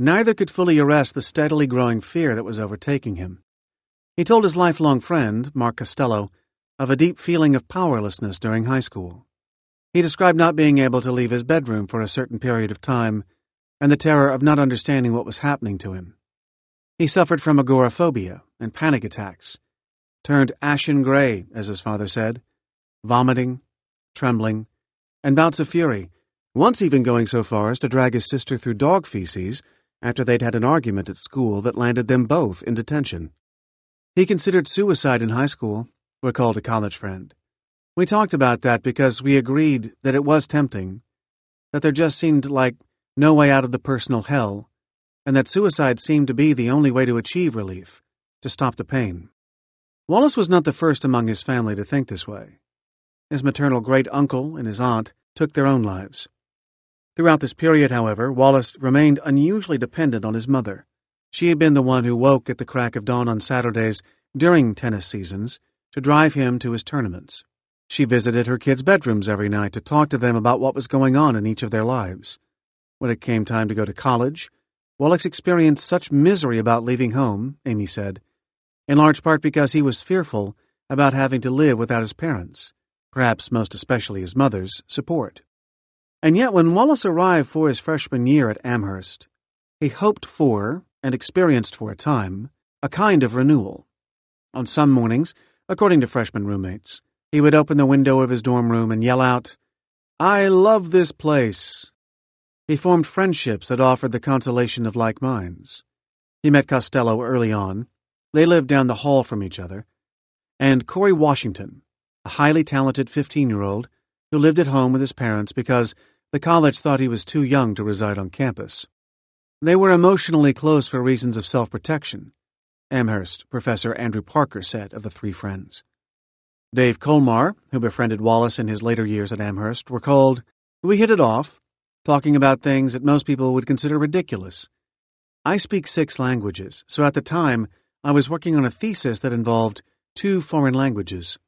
neither could fully arrest the steadily growing fear that was overtaking him. He told his lifelong friend, Mark Costello, of a deep feeling of powerlessness during high school. He described not being able to leave his bedroom for a certain period of time and the terror of not understanding what was happening to him. He suffered from agoraphobia and panic attacks, turned ashen gray, as his father said, vomiting, trembling, and bouts of fury, once even going so far as to drag his sister through dog feces after they'd had an argument at school that landed them both in detention. He considered suicide in high school, recalled a college friend. We talked about that because we agreed that it was tempting, that there just seemed like no way out of the personal hell, and that suicide seemed to be the only way to achieve relief, to stop the pain. Wallace was not the first among his family to think this way. His maternal great-uncle and his aunt took their own lives. Throughout this period, however, Wallace remained unusually dependent on his mother. She had been the one who woke at the crack of dawn on Saturdays during tennis seasons to drive him to his tournaments. She visited her kids' bedrooms every night to talk to them about what was going on in each of their lives. When it came time to go to college, Wallace experienced such misery about leaving home, Amy said, in large part because he was fearful about having to live without his parents, perhaps most especially his mother's, support. And yet when Wallace arrived for his freshman year at Amherst, he hoped for, and experienced for a time, a kind of renewal. On some mornings, according to freshman roommates, he would open the window of his dorm room and yell out, "I love this place." He formed friendships that offered the consolation of like minds. He met Costello early on. They lived down the hall from each other. And Corey Washington, a highly talented 15-year-old who lived at home with his parents because the college thought he was too young to reside on campus. They were emotionally close for reasons of self-protection, Amherst Professor Andrew Parker said of the three friends. Dave Colmar, who befriended Wallace in his later years at Amherst, recalled, "We hit it off, talking about things that most people would consider ridiculous. I speak 6 languages, so at the time I was working on a thesis that involved 2 foreign languages.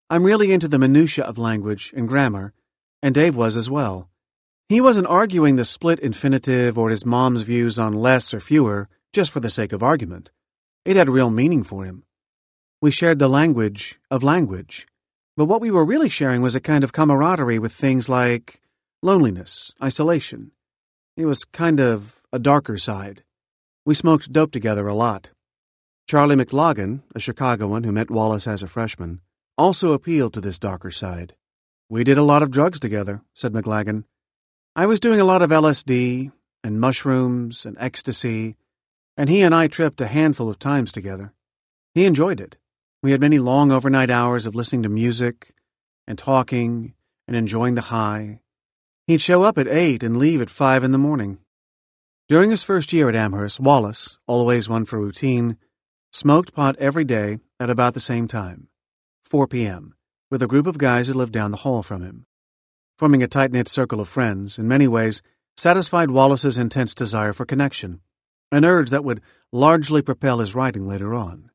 I'm really into the minutiae of language and grammar, and Dave was as well. He wasn't arguing the split infinitive or his mom's views on less or fewer just for the sake of argument. It had real meaning for him. We shared the language of language, but what we were really sharing was a kind of camaraderie with things like loneliness, isolation. It was kind of a darker side. We smoked dope together a lot." Charlie McLaughlin, a Chicagoan who met Wallace as a freshman, also appealed to this darker side. "We did a lot of drugs together," said McLaughlin. "I was doing a lot of LSD and mushrooms and ecstasy, and he and I tripped a handful of times together. He enjoyed it. We had many long overnight hours of listening to music and talking and enjoying the high. He'd show up at 8 and leave at 5 in the morning." During his first year at Amherst, Wallace, always one for routine, smoked pot every day at about the same time, 4 p.m., with a group of guys who lived down the hall from him. Forming a tight-knit circle of friends, in many ways, satisfied Wallace's intense desire for connection, an urge that would largely propel his writing later on.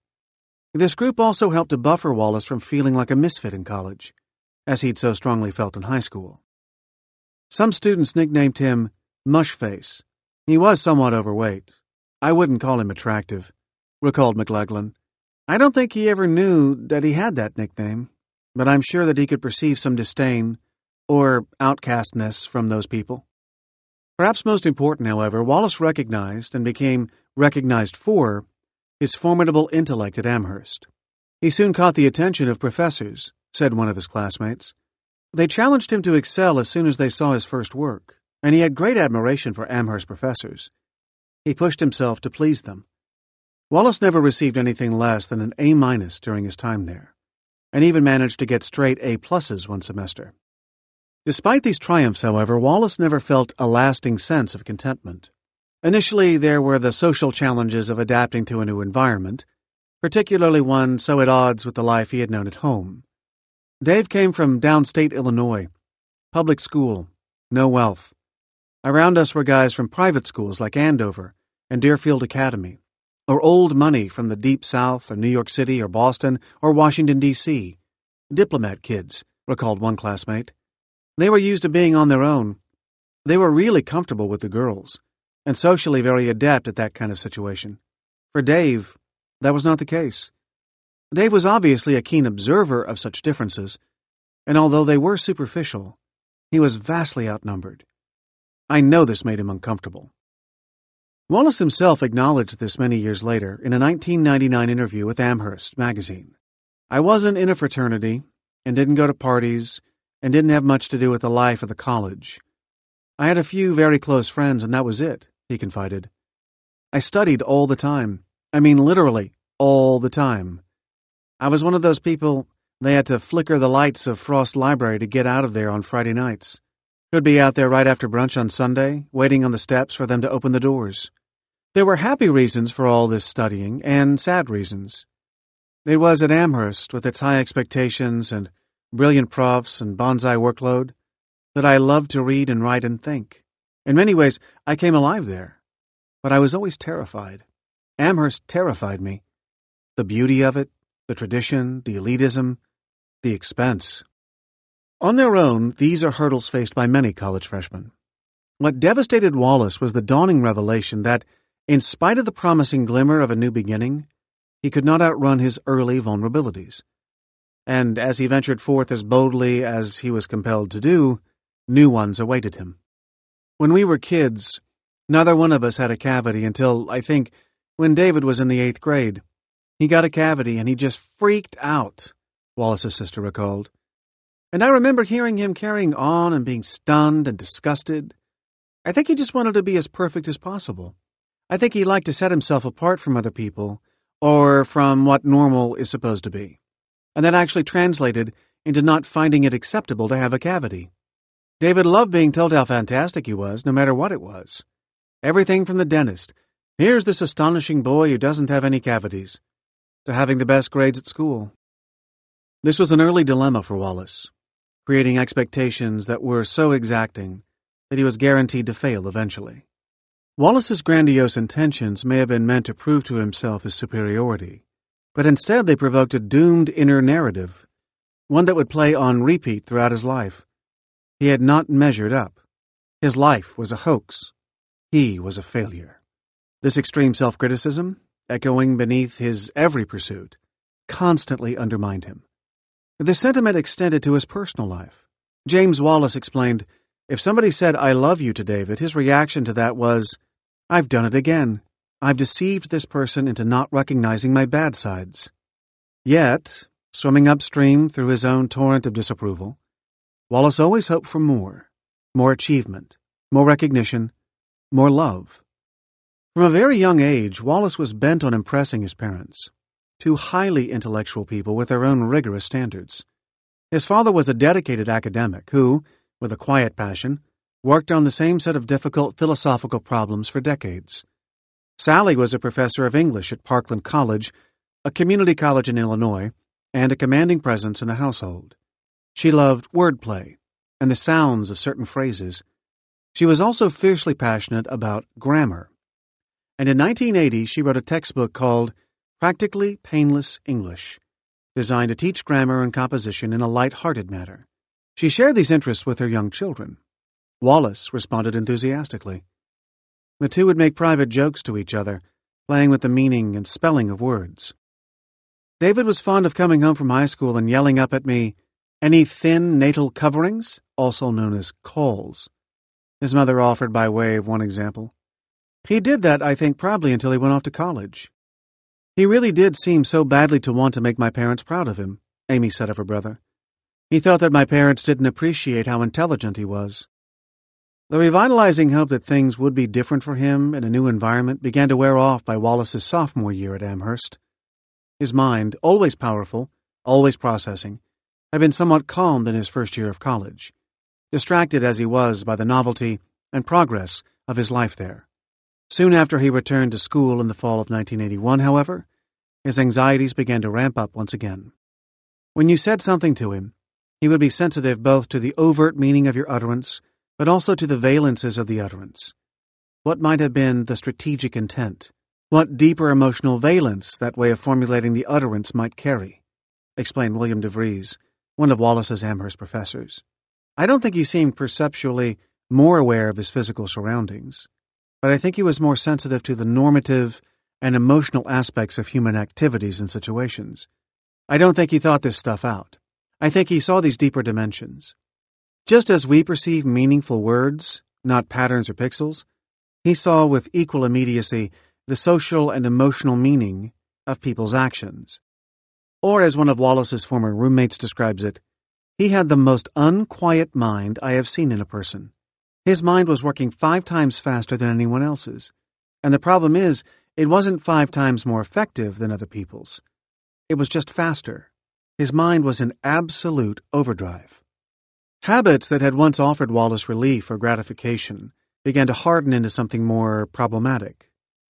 This group also helped to buffer Wallace from feeling like a misfit in college, as he'd so strongly felt in high school. Some students nicknamed him Mushface. He was somewhat overweight. I wouldn't call him attractive, recalled McLaughlin. I don't think he ever knew that he had that nickname, but I'm sure that he could perceive some disdain or outcastness from those people. Perhaps most important, however, Wallace recognized and became recognized for his formidable intellect at Amherst. He soon caught the attention of professors, said one of his classmates. They challenged him to excel as soon as they saw his first work, and he had great admiration for Amherst professors. He pushed himself to please them. Wallace never received anything less than an A- during his time there, and even managed to get straight A+s one semester. Despite these triumphs, however, Wallace never felt a lasting sense of contentment. Initially, there were the social challenges of adapting to a new environment, particularly one so at odds with the life he had known at home. Dave came from downstate Illinois, public school, no wealth. Around us were guys from private schools like Andover and Deerfield Academy, or old money from the Deep South or New York City or Boston or Washington, D.C. Diplomat kids, recalled one classmate. They were used to being on their own. They were really comfortable with the girls, and socially very adept at that kind of situation. For Dave, that was not the case. Dave was obviously a keen observer of such differences, and although they were superficial, he was vastly outnumbered. I know this made him uncomfortable. Wallace himself acknowledged this many years later in a 1999 interview with Amherst magazine. I wasn't in a fraternity, and didn't go to parties, and didn't have much to do with the life of the college. I had a few very close friends, and that was it, he confided. I studied all the time. I mean literally all the time. I was one of those people they had to flicker the lights of Frost Library to get out of there on Friday nights. Could be out there right after brunch on Sunday, waiting on the steps for them to open the doors. There were happy reasons for all this studying, and sad reasons. It was at Amherst, with its high expectations and brilliant profs and bonsai workload, that I loved to read and write and think. In many ways, I came alive there. But I was always terrified. Amherst terrified me. The beauty of it, the tradition, the elitism, the expense. On their own, these are hurdles faced by many college freshmen. What devastated Wallace was the dawning revelation that, in spite of the promising glimmer of a new beginning, he could not outrun his early vulnerabilities. and as he ventured forth as boldly as he was compelled to do, new ones awaited him. When we were kids, neither one of us had a cavity until, I think, when David was in the 8th grade. He got a cavity and he just freaked out, Wallace's sister recalled. And I remember hearing him carrying on and being stunned and disgusted. I think he just wanted to be as perfect as possible. I think he liked to set himself apart from other people, or from what normal is supposed to be. And that actually translated into not finding it acceptable to have a cavity. David loved being told how fantastic he was, no matter what it was. Everything from the dentist, here's this astonishing boy who doesn't have any cavities, to having the best grades at school. This was an early dilemma for Wallace, creating expectations that were so exacting that he was guaranteed to fail eventually. Wallace's grandiose intentions may have been meant to prove to himself his superiority, but instead they provoked a doomed inner narrative, one that would play on repeat throughout his life. He had not measured up. His life was a hoax. He was a failure. This extreme self-criticism, echoing beneath his every pursuit, constantly undermined him. The sentiment extended to his personal life. James Wallace explained, if somebody said, I love you to David, his reaction to that was, I've done it again. I've deceived this person into not recognizing my bad sides. Yet, swimming upstream through his own torrent of disapproval, Wallace always hoped for more achievement, more recognition, more love. From a very young age, Wallace was bent on impressing his parents, two highly intellectual people with their own rigorous standards. His father was a dedicated academic who, with a quiet passion, worked on the same set of difficult philosophical problems for decades. Sally was a professor of English at Parkland College, a community college in Illinois, and a commanding presence in the household. She loved wordplay and the sounds of certain phrases. She was also fiercely passionate about grammar. And in 1980, she wrote a textbook called Practically Painless English, designed to teach grammar and composition in a light-hearted manner. She shared these interests with her young children. Wallace responded enthusiastically. The two would make private jokes to each other, playing with the meaning and spelling of words. David was fond of coming home from high school and yelling up at me, any thin natal coverings, also known as calls. His mother offered by way of one example. He did that, I think, probably until he went off to college. He really did seem so badly to want to make my parents proud of him, Amy said of her brother. He thought that my parents didn't appreciate how intelligent he was. The revitalizing hope that things would be different for him in a new environment began to wear off by Wallace's sophomore year at Amherst. His mind, always powerful, always processing, had been somewhat calmed in his first year of college, distracted as he was by the novelty and progress of his life there. Soon after he returned to school in the fall of 1981, however, his anxieties began to ramp up once again. When you said something to him, he would be sensitive both to the overt meaning of your utterance, but also to the valences of the utterance. What might have been the strategic intent? What deeper emotional valence that way of formulating the utterance might carry? Explained William DeVries, one of Wallace's Amherst professors. I don't think he seemed perceptually more aware of his physical surroundings, but I think he was more sensitive to the normative and emotional aspects of human activities and situations. I don't think he thought this stuff out. I think he saw these deeper dimensions. Just as we perceive meaningful words, not patterns or pixels, he saw with equal immediacy the social and emotional meaning of people's actions. Or, as one of Wallace's former roommates describes it, he had the most unquiet mind I have seen in a person. His mind was working 5 times faster than anyone else's. And the problem is, it wasn't 5 times more effective than other people's. It was just faster. His mind was in absolute overdrive. Habits that had once offered Wallace relief or gratification began to harden into something more problematic.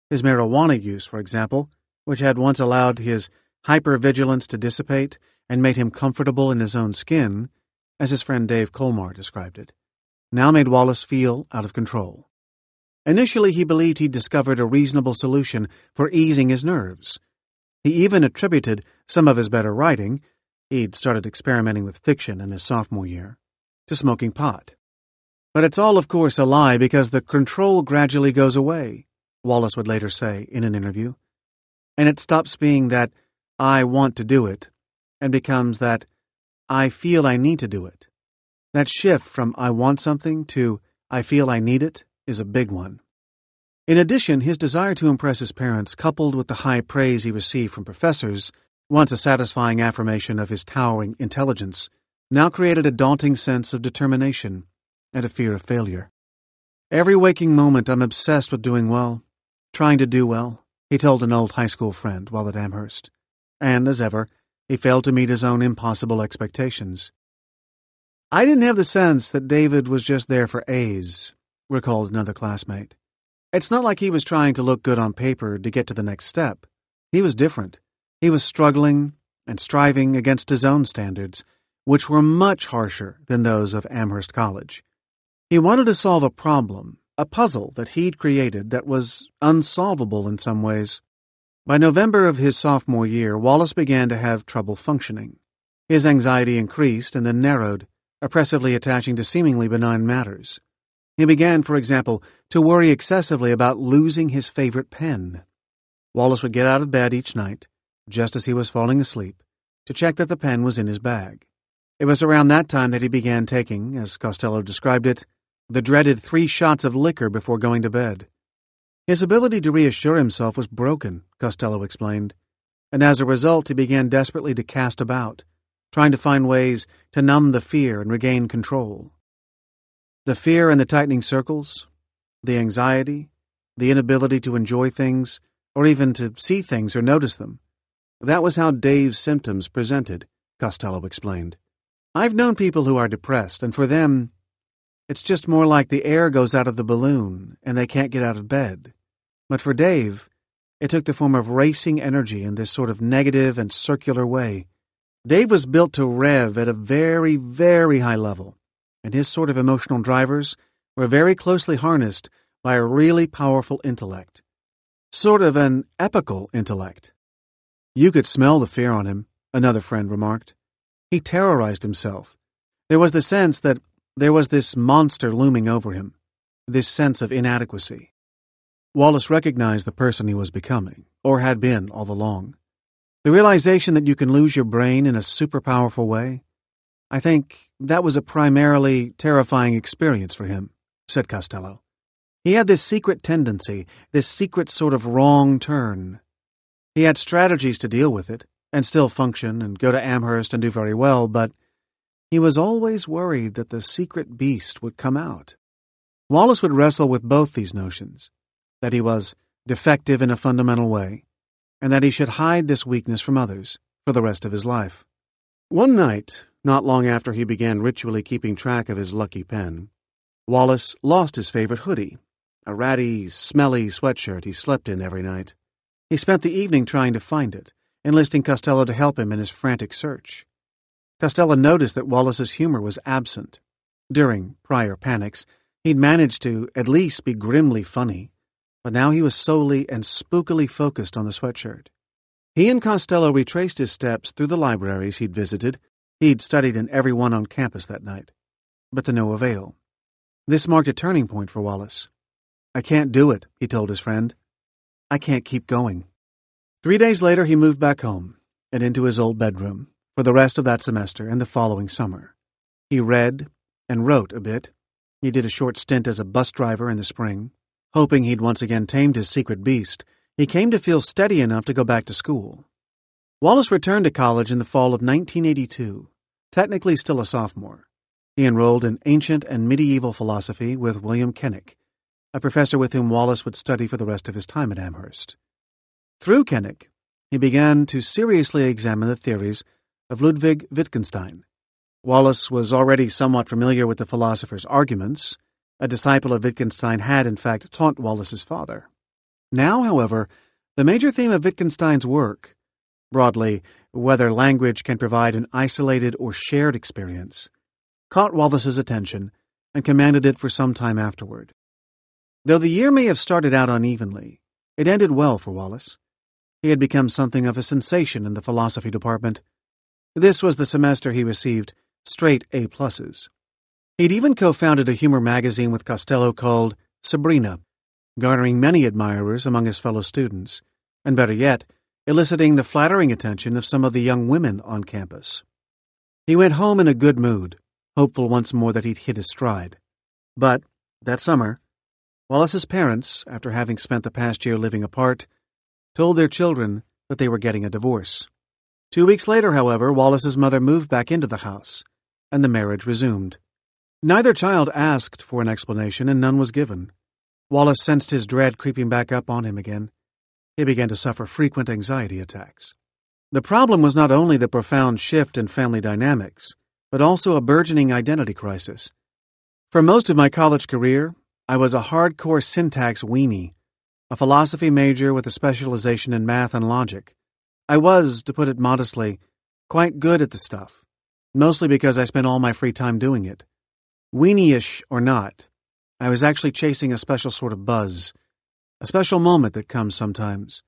His marijuana use, for example, which had once allowed his hypervigilance to dissipate and made him comfortable in his own skin, as his friend Dave Colmar described it, now made Wallace feel out of control. Initially, he believed he'd discovered a reasonable solution for easing his nerves. He even attributed some of his better writing — he'd started experimenting with fiction in his sophomore year — to smoking pot. But it's all, of course, a lie because the control gradually goes away, Wallace would later say in an interview. And it stops being that I want to do it and becomes that I feel I need to do it. That shift from I want something to I feel I need it is a big one. In addition, his desire to impress his parents, coupled with the high praise he received from professors, once a satisfying affirmation of his towering intelligence, now created a daunting sense of determination and a fear of failure. Every waking moment I'm obsessed with doing well, trying to do well, he told an old high school friend while at Amherst. And, as ever, he failed to meet his own impossible expectations. I didn't have the sense that David was just there for A's, recalled another classmate. It's not like he was trying to look good on paper to get to the next step. He was different. He was struggling and striving against his own standards, which were much harsher than those of Amherst College. He wanted to solve a problem, a puzzle that he'd created that was unsolvable in some ways. By November of his sophomore year, Wallace began to have trouble functioning. His anxiety increased and then narrowed, oppressively attaching to seemingly benign matters. He began, for example, to worry excessively about losing his favorite pen. Wallace would get out of bed each night, just as he was falling asleep, to check that the pen was in his bag. It was around that time that he began taking, as Costello described it, the dreaded 3 shots of liquor before going to bed. His ability to reassure himself was broken, Costello explained, and as a result he began desperately to cast about, trying to find ways to numb the fear and regain control. The fear and the tightening circles, the anxiety, the inability to enjoy things, or even to see things or notice them. That was how Dave's symptoms presented, Costello explained. I've known people who are depressed, and for them, it's just more like the air goes out of the balloon and they can't get out of bed. But for Dave, it took the form of racing energy in this sort of negative and circular way. Dave was built to rev at a very, very high level, and his sort of emotional drivers were very closely harnessed by a really powerful intellect. Sort of an epical intellect. You could smell the fear on him, another friend remarked. He terrorized himself. There was the sense that there was this monster looming over him, this sense of inadequacy. Wallace recognized the person he was becoming, or had been all along. The realization that you can lose your brain in a super powerful way, I think that was a primarily terrifying experience for him, said Costello. He had this secret tendency, this secret sort of wrong turn. He had strategies to deal with it, and still function and go to Amherst and do very well, but he was always worried that the secret beast would come out. Wallace would wrestle with both these notions, that he was defective in a fundamental way, and that he should hide this weakness from others for the rest of his life. One night, not long after he began ritually keeping track of his lucky pen, Wallace lost his favorite hoodie, a ratty, smelly sweatshirt he slept in every night. He spent the evening trying to find it, enlisting Costello to help him in his frantic search. Costello noticed that Wallace's humor was absent. During prior panics, he'd managed to at least be grimly funny, but now he was solely and spookily focused on the sweatshirt. He and Costello retraced his steps through the libraries he'd visited. He'd studied in every one on campus that night, but to no avail. This marked a turning point for Wallace. I can't do it, he told his friend. I can't keep going. 3 days later, he moved back home and into his old bedroom for the rest of that semester and the following summer. He read and wrote a bit. He did a short stint as a bus driver in the spring. Hoping he'd once again tamed his secret beast, he came to feel steady enough to go back to school. Wallace returned to college in the fall of 1982, technically still a sophomore. He enrolled in ancient and medieval philosophy with William Kennick, a professor with whom Wallace would study for the rest of his time at Amherst. Through Kennick, he began to seriously examine the theories of Ludwig Wittgenstein. Wallace was already somewhat familiar with the philosopher's arguments. A disciple of Wittgenstein had, in fact, taught Wallace's father. Now, however, the major theme of Wittgenstein's work, broadly, whether language can provide an isolated or shared experience, caught Wallace's attention and commanded it for some time afterward. Though the year may have started out unevenly, it ended well for Wallace. He had become something of a sensation in the philosophy department. This was the semester he received straight A+. He'd even co-founded a humor magazine with Costello called Sabrina, garnering many admirers among his fellow students, and better yet, eliciting the flattering attention of some of the young women on campus. He went home in a good mood, hopeful once more that he'd hit his stride. But, that summer, Wallace's parents, after having spent the past year living apart, told their children that they were getting a divorce. 2 weeks later, however, Wallace's mother moved back into the house, and the marriage resumed. Neither child asked for an explanation, and none was given. Wallace sensed his dread creeping back up on him again. He began to suffer frequent anxiety attacks. The problem was not only the profound shift in family dynamics, but also a burgeoning identity crisis. For most of my college career, I was a hardcore syntax weenie, a philosophy major with a specialization in math and logic. I was, to put it modestly, quite good at the stuff, mostly because I spent all my free time doing it. Weenie-ish or not, I was actually chasing a special sort of buzz, a special moment that comes sometimes,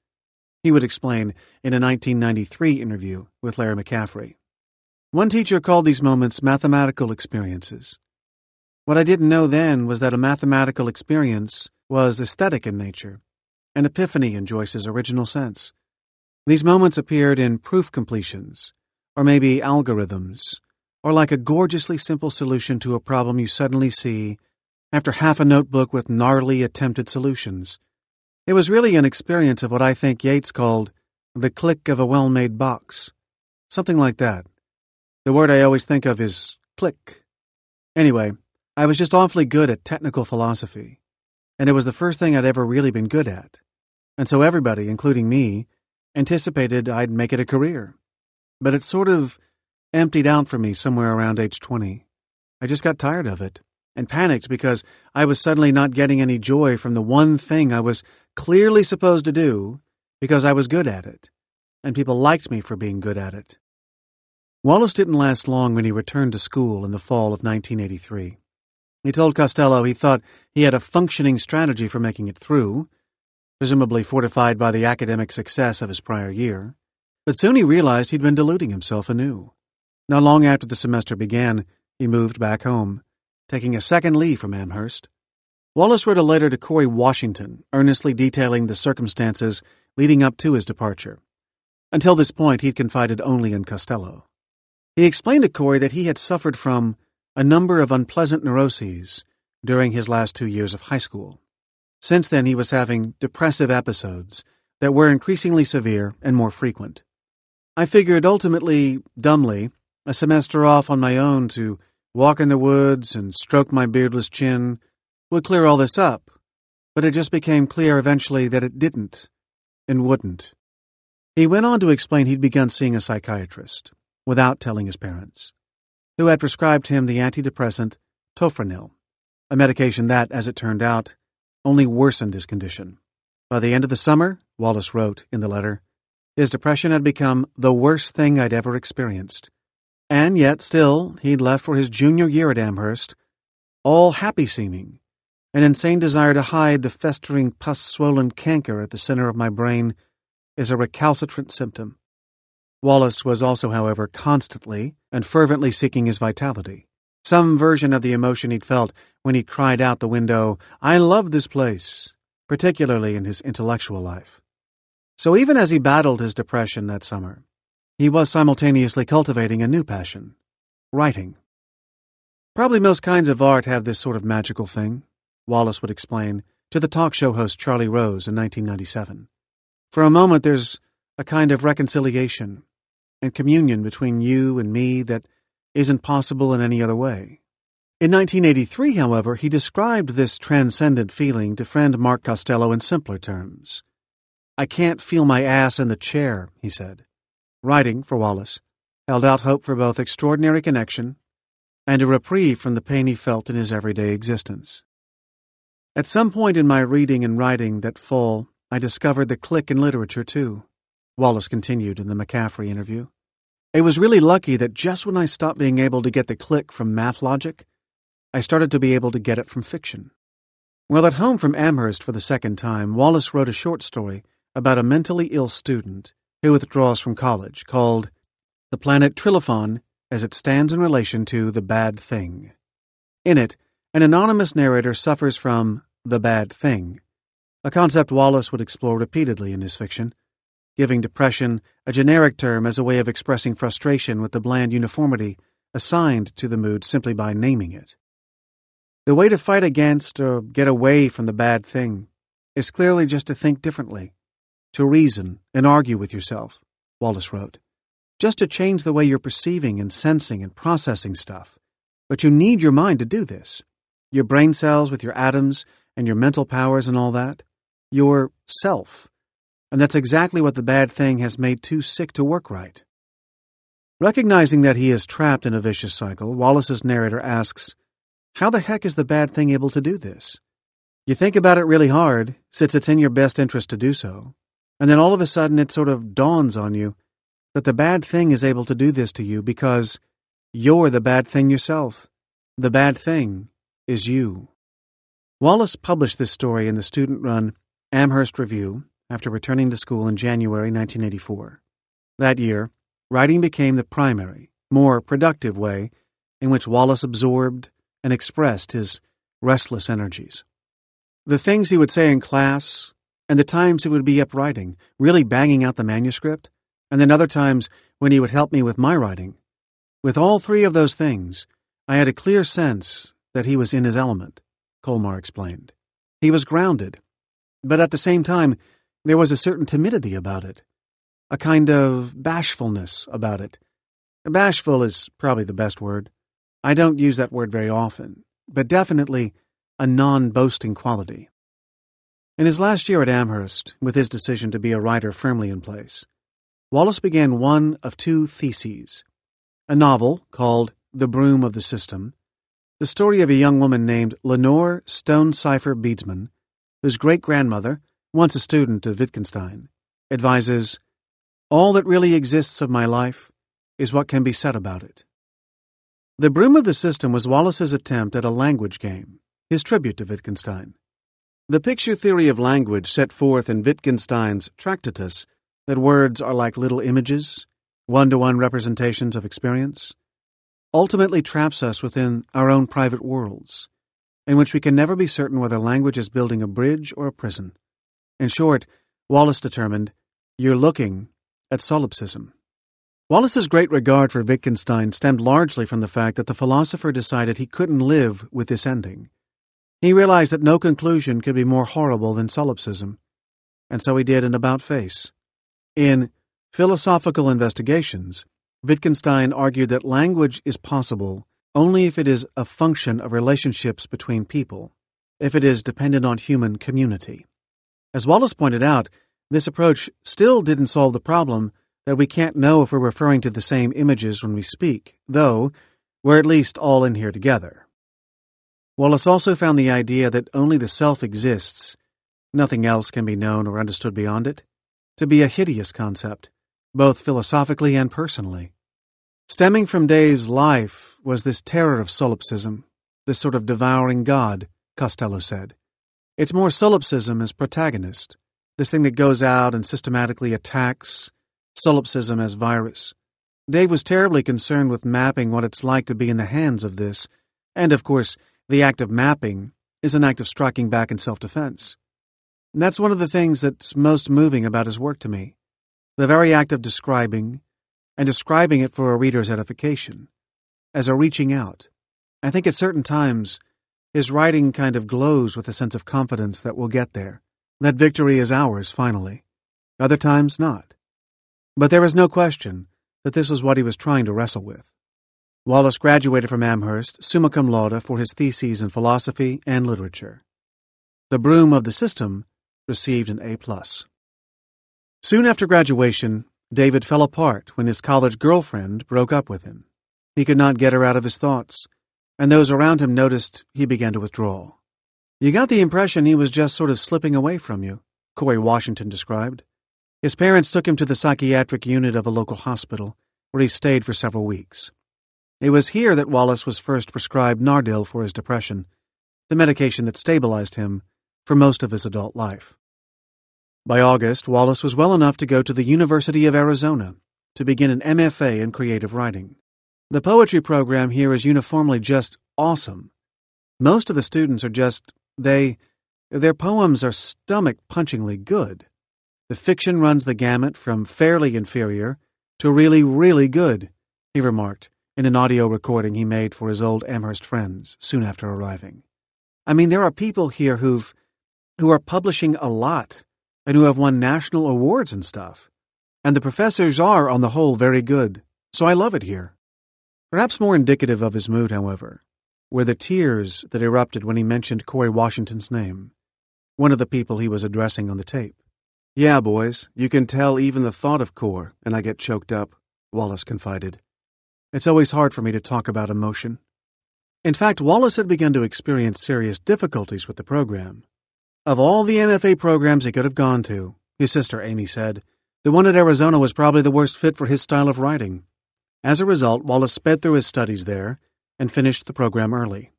he would explain in a 1993 interview with Larry McCaffrey. One teacher called these moments mathematical experiences. What I didn't know then was that a mathematical experience was aesthetic in nature, an epiphany in Joyce's original sense. These moments appeared in proof completions, or maybe algorithms, or like a gorgeously simple solution to a problem you suddenly see after half a notebook with gnarly attempted solutions. It was really an experience of what I think Yeats called the click of a well-made box. Something like that. The word I always think of is click. Anyway, I was just awfully good at technical philosophy, and it was the first thing I'd ever really been good at. And so everybody, including me, anticipated I'd make it a career. But it sort of emptied out for me somewhere around age 20. I just got tired of it, and panicked because I was suddenly not getting any joy from the one thing I was clearly supposed to do because I was good at it, and people liked me for being good at it. Wallace didn't last long when he returned to school in the fall of 1983. He told Costello he thought he had a functioning strategy for making it through, presumably fortified by the academic success of his prior year, but soon he realized he'd been deluding himself anew. Not long after the semester began, he moved back home, taking a second leave from Amherst. Wallace wrote a letter to Corey Washington, earnestly detailing the circumstances leading up to his departure. Until this point, he'd confided only in Costello. He explained to Corey that he had suffered from a number of unpleasant neuroses during his last 2 years of high school. Since then, he was having depressive episodes that were increasingly severe and more frequent. I figured ultimately, dumbly, a semester off on my own to walk in the woods and stroke my beardless chin would clear all this up, but it just became clear eventually that it didn't and wouldn't. He went on to explain he'd begun seeing a psychiatrist, without telling his parents, who had prescribed him the antidepressant Tofranil, a medication that, as it turned out, only worsened his condition. By the end of the summer, Wallace wrote in the letter, his depression had become the worst thing I'd ever experienced. And yet, still, he'd left for his junior year at Amherst, all happy-seeming, an insane desire to hide the festering pus-swollen canker at the center of my brain is a recalcitrant symptom. Wallace was also, however, constantly and fervently seeking his vitality, some version of the emotion he'd felt when he cried out the window, "I love this place," particularly in his intellectual life. So even as he battled his depression that summer, he was simultaneously cultivating a new passion, writing. Probably most kinds of art have this sort of magical thing, Wallace would explain to the talk show host Charlie Rose in 1997. For a moment there's a kind of reconciliation and communion between you and me that isn't possible in any other way. In 1983, however, he described this transcendent feeling to friend Mark Costello in simpler terms. "I can't feel my ass in the chair," he said. Writing, for Wallace, held out hope for both extraordinary connection and a reprieve from the pain he felt in his everyday existence. At some point in my reading and writing that fall, I discovered the click in literature, too, Wallace continued in the McCaffrey interview. It was really lucky that just when I stopped being able to get the click from math logic, I started to be able to get it from fiction. While at home from Amherst for the second time, Wallace wrote a short story about a mentally ill student who withdraws from college called The Planet Trilithon as it stands in relation to the bad thing. In it, an anonymous narrator suffers from the bad thing, a concept Wallace would explore repeatedly in his fiction. giving depression a generic term as a way of expressing frustration with the bland uniformity assigned to the mood simply by naming it. The way to fight against or get away from the bad thing is clearly just to think differently, to reason and argue with yourself, Wallace wrote, just to change the way you're perceiving and sensing and processing stuff. But you need your mind to do this. Your brain cells with your atoms and your mental powers and all that. Your self. And that's exactly what the bad thing has made too sick to work right. Recognizing that he is trapped in a vicious cycle, Wallace's narrator asks, how the heck is the bad thing able to do this? You think about it really hard, since it's in your best interest to do so, and then all of a sudden it sort of dawns on you that the bad thing is able to do this to you because you're the bad thing yourself. The bad thing is you. Wallace published this story in the student-run Amherst Review after returning to school in January 1984. That year, writing became the primary, more productive way in which Wallace absorbed and expressed his restless energies. The things he would say in class, and the times he would be up writing, really banging out the manuscript, and then other times when he would help me with my writing. With all three of those things, I had a clear sense that he was in his element, Colmar explained. He was grounded, but at the same time, there was a certain timidity about it, a kind of bashfulness about it. Bashful is probably the best word. I don't use that word very often, but definitely a non-boasting quality. In his last year at Amherst, with his decision to be a writer firmly in place, Wallace began one of two theses, a novel called The Broom of the System, the story of a young woman named Lenore Stone-Cipher Beadsman, whose great-grandmother, once a student of Wittgenstein, advises, all that really exists of my life is what can be said about it. The Broom of the System was Wallace's attempt at a language game, his tribute to Wittgenstein. The picture theory of language set forth in Wittgenstein's Tractatus that words are like little images, one-to-one representations of experience, ultimately traps us within our own private worlds, in which we can never be certain whether language is building a bridge or a prison. In short, Wallace determined, you're looking at solipsism. Wallace's great regard for Wittgenstein stemmed largely from the fact that the philosopher decided he couldn't live with this ending. He realized that no conclusion could be more horrible than solipsism, and so he did an about-face. In Philosophical Investigations, Wittgenstein argued that language is possible only if it is a function of relationships between people, if it is dependent on human community. As Wallace pointed out, this approach still didn't solve the problem that we can't know if we're referring to the same images when we speak, though we're at least all in here together. Wallace also found the idea that only the self exists, nothing else can be known or understood beyond it, to be a hideous concept, both philosophically and personally. Stemming from Dave's life was this terror of solipsism, this sort of devouring God, Costello said. It's more solipsism as protagonist, this thing that goes out and systematically attacks, solipsism as virus. Dave was terribly concerned with mapping what it's like to be in the hands of this, and of course, the act of mapping is an act of striking back in self-defense. And that's one of the things that's most moving about his work to me, the very act of describing, and describing it for a reader's edification, as a reaching out. I think at certain times, his writing kind of glows with a sense of confidence that we'll get there, that victory is ours finally. Other times, not. But there is no question that this was what he was trying to wrestle with. Wallace graduated from Amherst summa cum laude for his theses in philosophy and literature. The Broom of the System received an A+. Soon after graduation, David fell apart when his college girlfriend broke up with him. He could not get her out of his thoughts, and those around him noticed he began to withdraw. You got the impression he was just sort of slipping away from you, Corey Washington described. His parents took him to the psychiatric unit of a local hospital, where he stayed for several weeks. It was here that Wallace was first prescribed Nardil for his depression, the medication that stabilized him for most of his adult life. By August, Wallace was well enough to go to the University of Arizona to begin an MFA in creative writing. The poetry program here is uniformly just awesome. Most of the students are just, their poems are stomach-punchingly good. The fiction runs the gamut from fairly inferior to really, really good, he remarked in an audio recording he made for his old Amherst friends soon after arriving. I mean, there are people here who are publishing a lot and who have won national awards and stuff. And the professors are, on the whole, very good, so I love it here. Perhaps more indicative of his mood, however, were the tears that erupted when he mentioned Corey Washington's name, one of the people he was addressing on the tape. Yeah, boys, you can tell even the thought of Cor, and I get choked up, Wallace confided. It's always hard for me to talk about emotion. In fact, Wallace had begun to experience serious difficulties with the program. Of all the MFA programs he could have gone to, his sister Amy said, the one at Arizona was probably the worst fit for his style of writing. As a result, Wallace sped through his studies there and finished the program early.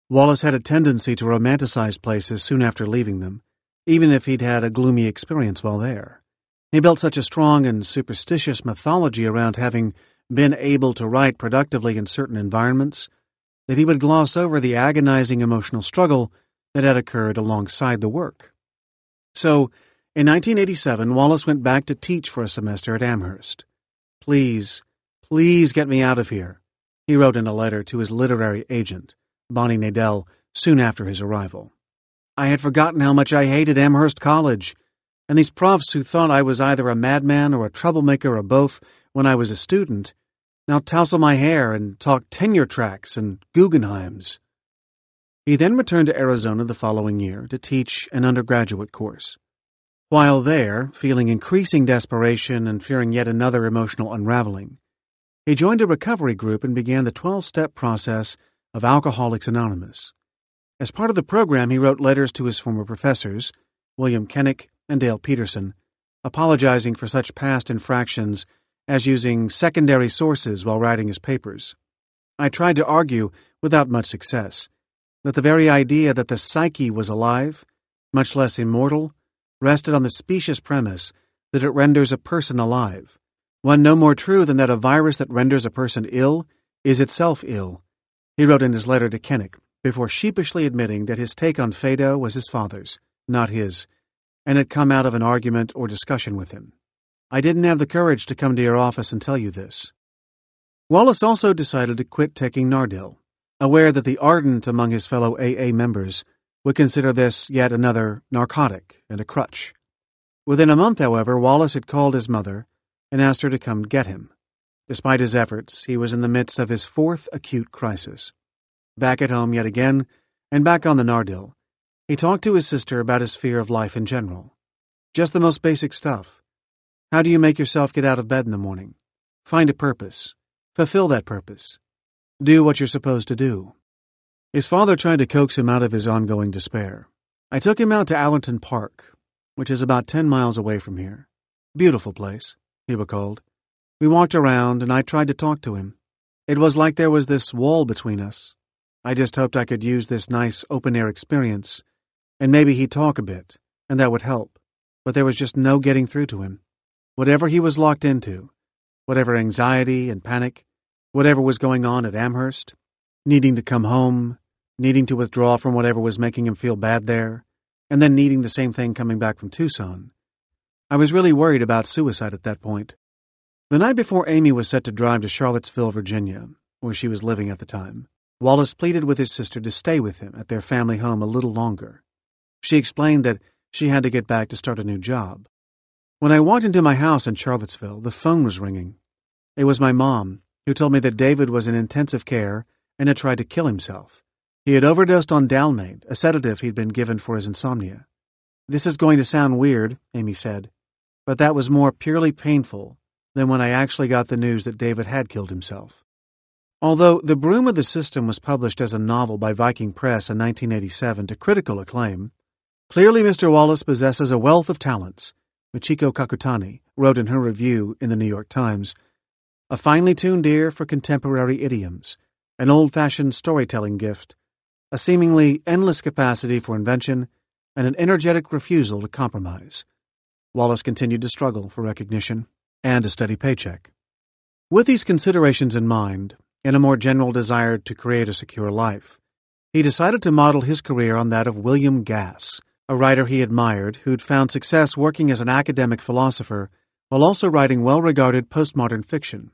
Wallace had a tendency to romanticize places soon after leaving them, even if he'd had a gloomy experience while there. He built such a strong and superstitious mythology around having been able to write productively in certain environments that he would gloss over the agonizing emotional struggle that had occurred alongside the work. So, in 1987, Wallace went back to teach for a semester at Amherst. Please get me out of here, he wrote in a letter to his literary agent, Bonnie Nadell, soon after his arrival. I had forgotten how much I hated Amherst College, and these profs who thought I was either a madman or a troublemaker or both when I was a student now tousle my hair and talk tenure tracks and Guggenheims. He then returned to Arizona the following year to teach an undergraduate course. While there, feeling increasing desperation and fearing yet another emotional unraveling, he joined a recovery group and began the 12-step process of Alcoholics Anonymous. As part of the program, he wrote letters to his former professors, William Kennick and Dale Peterson, apologizing for such past infractions as using secondary sources while writing his papers. I tried to argue, without much success, that the very idea that the psyche was alive, much less immortal, rested on the specious premise that it renders a person alive, one no more true than that a virus that renders a person ill is itself ill, he wrote in his letter to Kennick, before sheepishly admitting that his take on Phaedo was his father's, not his, and had come out of an argument or discussion with him. I didn't have the courage to come to your office and tell you this. Wallace also decided to quit taking Nardil, aware that the ardent among his fellow AA members would consider this yet another narcotic and a crutch. Within a month, however, Wallace had called his mother and asked her to come get him. Despite his efforts, he was in the midst of his fourth acute crisis. Back at home yet again, and back on the Nardil, he talked to his sister about his fear of life in general. Just the most basic stuff. How do you make yourself get out of bed in the morning? Find a purpose. Fulfill that purpose. Do what you're supposed to do. His father tried to coax him out of his ongoing despair. I took him out to Allerton Park, which is about 10 miles away from here. Beautiful place, he recalled. We walked around, and I tried to talk to him. It was like there was this wall between us. I just hoped I could use this nice open-air experience, and maybe he'd talk a bit, and that would help. But there was just no getting through to him. Whatever he was locked into, whatever anxiety and panic, whatever was going on at Amherst, needing to come home, needing to withdraw from whatever was making him feel bad there, and then needing the same thing coming back from Tucson. I was really worried about suicide at that point. The night before Amy was set to drive to Charlottesville, Virginia, where she was living at the time, Wallace pleaded with his sister to stay with him at their family home a little longer. She explained that she had to get back to start a new job. When I walked into my house in Charlottesville, the phone was ringing. It was my mom, who told me that David was in intensive care and had tried to kill himself. He had overdosed on Dalmate, a sedative he'd been given for his insomnia. This is going to sound weird, Amy said, but that was more purely painful than when I actually got the news that David had killed himself. Although The Broom of the System was published as a novel by Viking Press in 1987 to critical acclaim, clearly Mr. Wallace possesses a wealth of talents, Michiko Kakutani wrote in her review in the New York Times, a finely tuned ear for contemporary idioms, an old-fashioned storytelling gift, a seemingly endless capacity for invention, and an energetic refusal to compromise. Wallace continued to struggle for recognition and a steady paycheck. With these considerations in mind, and a more general desire to create a secure life, he decided to model his career on that of William Gass, a writer he admired who'd found success working as an academic philosopher while also writing well-regarded postmodern fiction.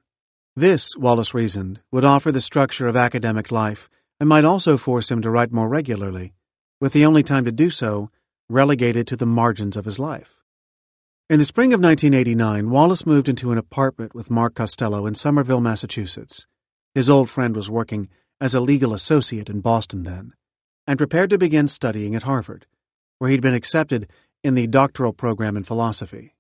This, Wallace reasoned, would offer the structure of academic life and might also force him to write more regularly, with the only time to do so relegated to the margins of his life. In the spring of 1989, Wallace moved into an apartment with Mark Costello in Somerville, Massachusetts. His old friend was working as a legal associate in Boston then, and prepared to begin studying at Harvard, where he'd been accepted in the doctoral program in philosophy.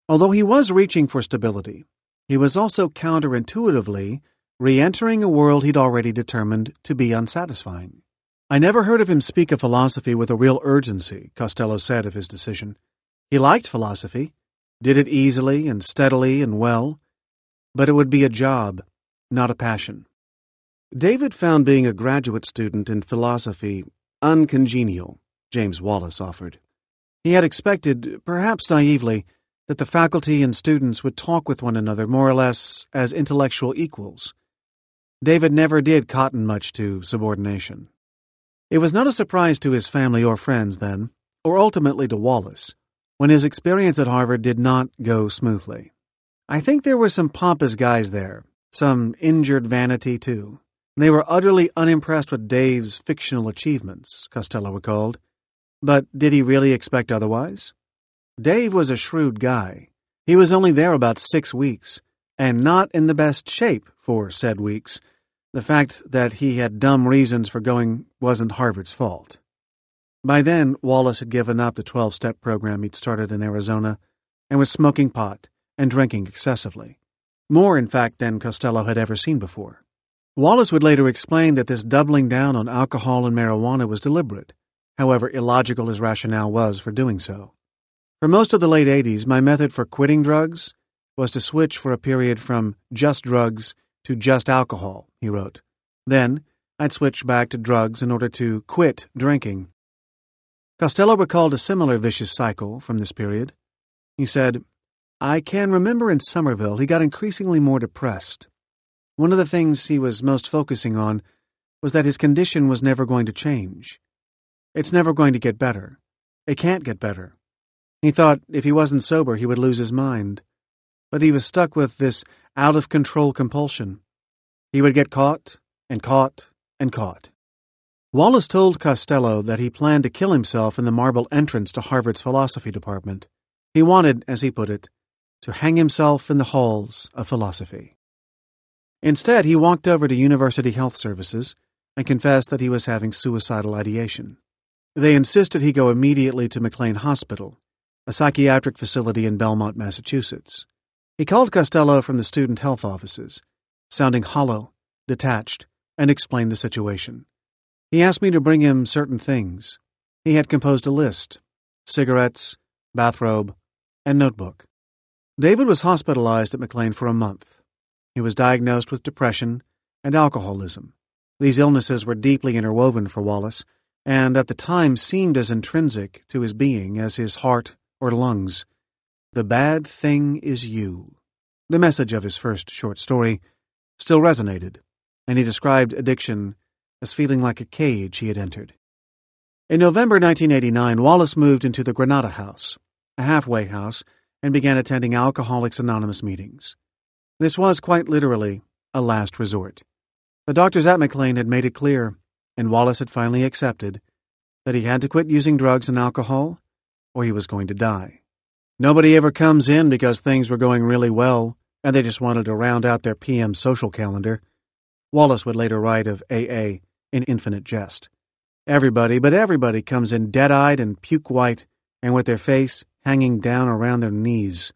Although he was reaching for stability, he was also counterintuitively re-entering a world he'd already determined to be unsatisfying. "I never heard of him speak of philosophy with a real urgency," Costello said of his decision. He liked philosophy, did it easily and steadily and well, but it would be a job, not a passion. David found being a graduate student in philosophy uncongenial, James Wallace offered. He had expected, perhaps naively, that the faculty and students would talk with one another more or less as intellectual equals. David never did cotton much to subordination. It was not a surprise to his family or friends then, or ultimately to Wallace, when his experience at Harvard did not go smoothly. "I think there were some pompous guys there, some injured vanity too. They were utterly unimpressed with Dave's fictional achievements," Costello recalled. But did he really expect otherwise? Dave was a shrewd guy. He was only there about 6 weeks, and not in the best shape for said weeks. The fact that he had dumb reasons for going wasn't Harvard's fault. By then, Wallace had given up the 12-step program he'd started in Arizona and was smoking pot and drinking excessively. More, in fact, than Costello had ever seen before. Wallace would later explain that this doubling down on alcohol and marijuana was deliberate, however illogical his rationale was for doing so. "For most of the late 80s, my method for quitting drugs was to switch for a period from just drugs to just alcohol," he wrote. "Then, I'd switch back to drugs in order to quit drinking." Costello recalled a similar vicious cycle from this period. He said, "I can remember in Somerville he got increasingly more depressed. One of the things he was most focusing on was that his condition was never going to change. It's never going to get better. It can't get better. He thought if he wasn't sober he would lose his mind. But he was stuck with this out-of-control compulsion. He would get caught and caught and caught." Wallace told Costello that he planned to kill himself in the marble entrance to Harvard's philosophy department. He wanted, as he put it, to hang himself in the halls of philosophy. Instead, he walked over to University Health Services and confessed that he was having suicidal ideation. They insisted he go immediately to McLean Hospital, a psychiatric facility in Belmont, Massachusetts. He called Costello from the student health offices, sounding hollow, detached, and explained the situation. He asked me to bring him certain things. He had composed a list: cigarettes, bathrobe, and notebook. David was hospitalized at McLean for a month. He was diagnosed with depression and alcoholism. These illnesses were deeply interwoven for Wallace, and at the time seemed as intrinsic to his being as his heart or lungs. "The bad thing is you." The message of his first short story still resonated, and he described addiction as feeling like a cage he had entered. In November 1989, Wallace moved into the Granada House, a halfway house, and began attending Alcoholics Anonymous meetings. This was quite literally a last resort. The doctors at McLean had made it clear, and Wallace had finally accepted, that he had to quit using drugs and alcohol, or he was going to die. Nobody ever comes in because things were going really well and they just wanted to round out their PM social calendar. Wallace would later write of AA in infinite jest. Everybody comes in dead-eyed and puke-white and with their face hanging down around their knees.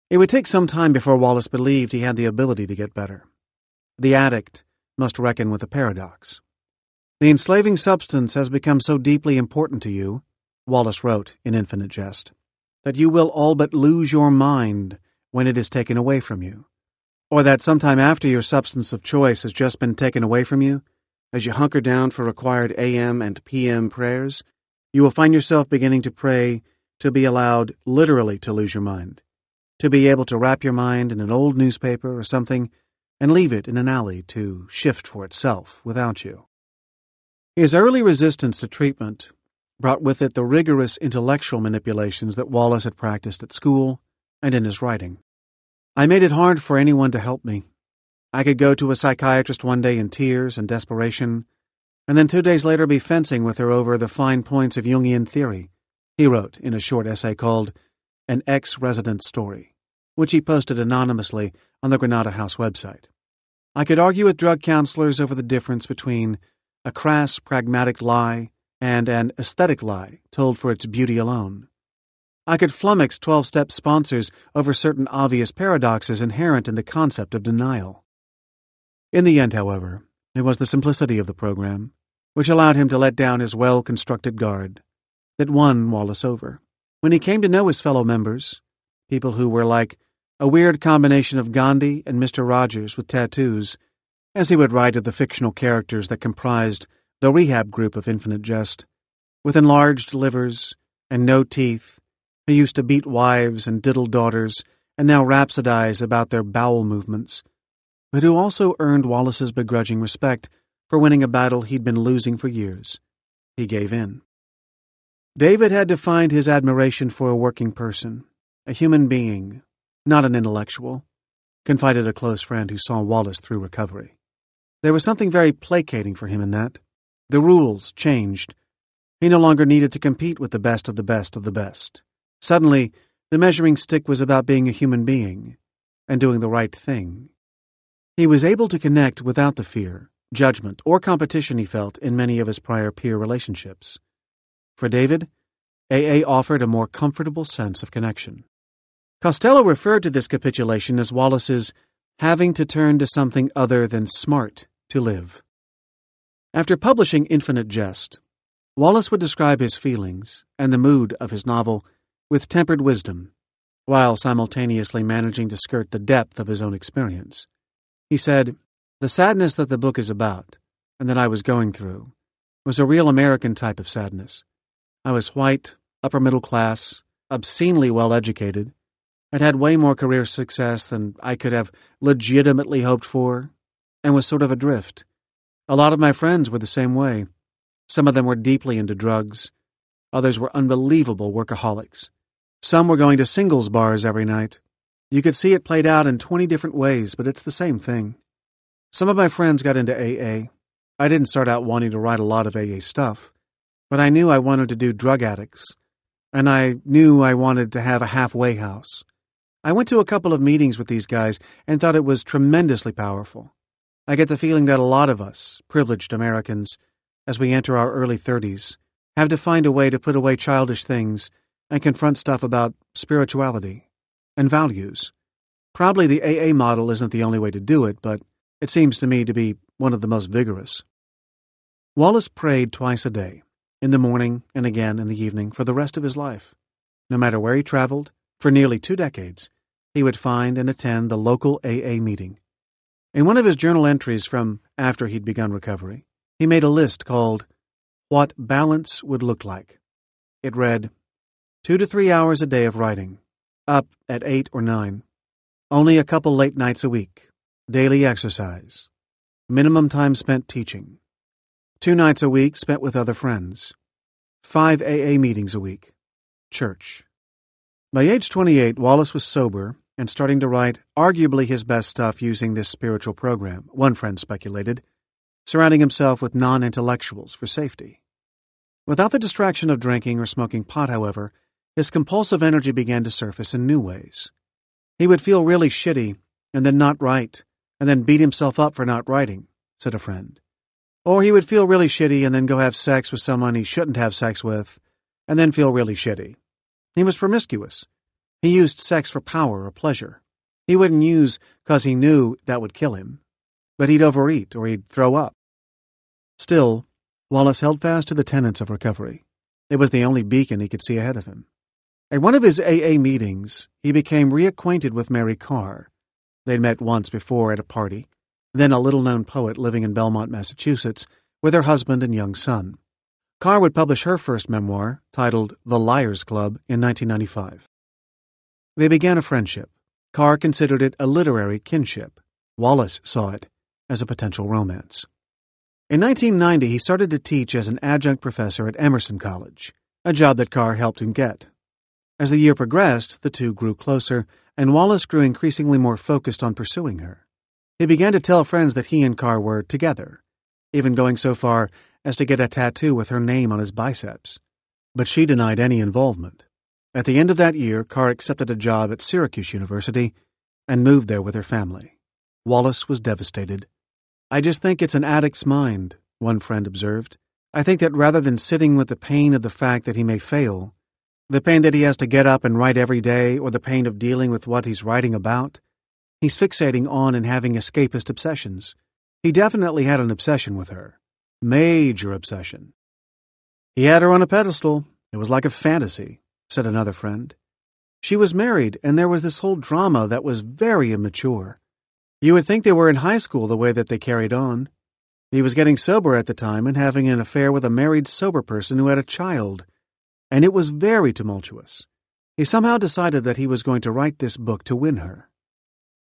It would take some time before Wallace believed he had the ability to get better. The addict must reckon with a paradox. "The enslaving substance has become so deeply important to you," Wallace wrote in infinite jest, "that you will all but lose your mind when it is taken away from you, or that sometime after your substance of choice has just been taken away from you, as you hunker down for required AM and PM prayers, you will find yourself beginning to pray to be allowed literally to lose your mind, to be able to wrap your mind in an old newspaper or something and leave it in an alley to shift for itself without you." His early resistance to treatment brought with it the rigorous intellectual manipulations that Wallace had practiced at school and in his writing. I made it hard for anyone to help me. I could go to a psychiatrist one day in tears and desperation, and then 2 days later be fencing with her over the fine points of Jungian theory, he wrote in a short essay called An Ex-Resident's Story, which he posted anonymously on the Granada House website. I could argue with drug counselors over the difference between a crass, pragmatic lie and an aesthetic lie told for its beauty alone. I could flummox 12-step sponsors over certain obvious paradoxes inherent in the concept of denial. In the end, however, it was the simplicity of the program, which allowed him to let down his well-constructed guard, that won Wallace over. When he came to know his fellow members, people who were like a weird combination of Gandhi and Mr. Rogers with tattoos, as he would write of the fictional characters that comprised the rehab group of Infinite Jest, with enlarged livers and no teeth, who used to beat wives and diddle daughters and now rhapsodize about their bowel movements, but who also earned Wallace's begrudging respect for winning a battle he'd been losing for years. He gave in. David had defined his admiration for a working person, a human being, not an intellectual, confided a close friend who saw Wallace through recovery. There was something very placating for him in that. The rules changed. He no longer needed to compete with the best of the best of the best. Suddenly, the measuring stick was about being a human being and doing the right thing. He was able to connect without the fear, judgment, or competition he felt in many of his prior peer relationships. For David, AA offered a more comfortable sense of connection. Costello referred to this capitulation as Wallace's having to turn to something other than smart to live. After publishing Infinite Jest, Wallace would describe his feelings and the mood of his novel with tempered wisdom, while simultaneously managing to skirt the depth of his own experience. He said, "The sadness that the book is about, and that I was going through, was a real American type of sadness. I was white, upper middle class, obscenely well educated. I'd had way more career success than I could have legitimately hoped for, and was sort of adrift. A lot of my friends were the same way. Some of them were deeply into drugs. Others were unbelievable workaholics. Some were going to singles bars every night. You could see it played out in 20 different ways, but it's the same thing. Some of my friends got into AA. I didn't start out wanting to write a lot of AA stuff, but I knew I wanted to do drug addicts, and I knew I wanted to have a halfway house. I went to a couple of meetings with these guys and thought it was tremendously powerful. I get the feeling that a lot of us, privileged Americans, as we enter our early 30s, have to find a way to put away childish things and confront stuff about spirituality and values. Probably the AA model isn't the only way to do it, but it seems to me to be one of the most vigorous." Wallace prayed twice a day, in the morning and again in the evening, for the rest of his life. No matter where he traveled, for nearly 2 decades, he would find and attend the local AA meeting. In one of his journal entries from after he'd begun recovery, he made a list called What Balance Would Look Like. It read, 2 to 3 hours a day of writing, up at 8 or 9, only a couple late nights a week, daily exercise, minimum time spent teaching, 2 nights a week spent with other friends, 5 AA meetings a week, church. By age 28, Wallace was sober and starting to write arguably his best stuff using this spiritual program, one friend speculated, surrounding himself with non-intellectuals for safety. Without the distraction of drinking or smoking pot, however, his compulsive energy began to surface in new ways. He would feel really shitty and then not write, and then beat himself up for not writing, said a friend. Or he would feel really shitty and then go have sex with someone he shouldn't have sex with, and then feel really shitty. He was promiscuous. He used sex for power or pleasure. He wouldn't use 'cause he knew that would kill him, but he'd overeat or he'd throw up. Still, Wallace held fast to the tenets of recovery. It was the only beacon he could see ahead of him. At one of his AA meetings, he became reacquainted with Mary Carr. They'd met once before at a party, then a little-known poet living in Belmont, Massachusetts, with her husband and young son. Carr would publish her first memoir, titled The Liars Club, in 1995. They began a friendship. Carr considered it a literary kinship. Wallace saw it as a potential romance. In 1990, he started to teach as an adjunct professor at Emerson College, a job that Carr helped him get. As the year progressed, the two grew closer, and Wallace grew increasingly more focused on pursuing her. He began to tell friends that he and Carr were together, even going so far as to get a tattoo with her name on his biceps. But she denied any involvement. At the end of that year, Carr accepted a job at Syracuse University and moved there with her family. Wallace was devastated. "I just think it's an addict's mind," one friend observed. "I think that rather than sitting with the pain of the fact that he may fail, the pain that he has to get up and write every day, or the pain of dealing with what he's writing about, he's fixating on and having escapist obsessions. He definitely had an obsession with her. Major obsession. He had her on a pedestal. It was like a fantasy," said another friend. "She was married, and there was this whole drama that was very immature. You would think they were in high school the way that they carried on. He was getting sober at the time and having an affair with a married sober person who had a child, and it was very tumultuous. He somehow decided that he was going to write this book to win her."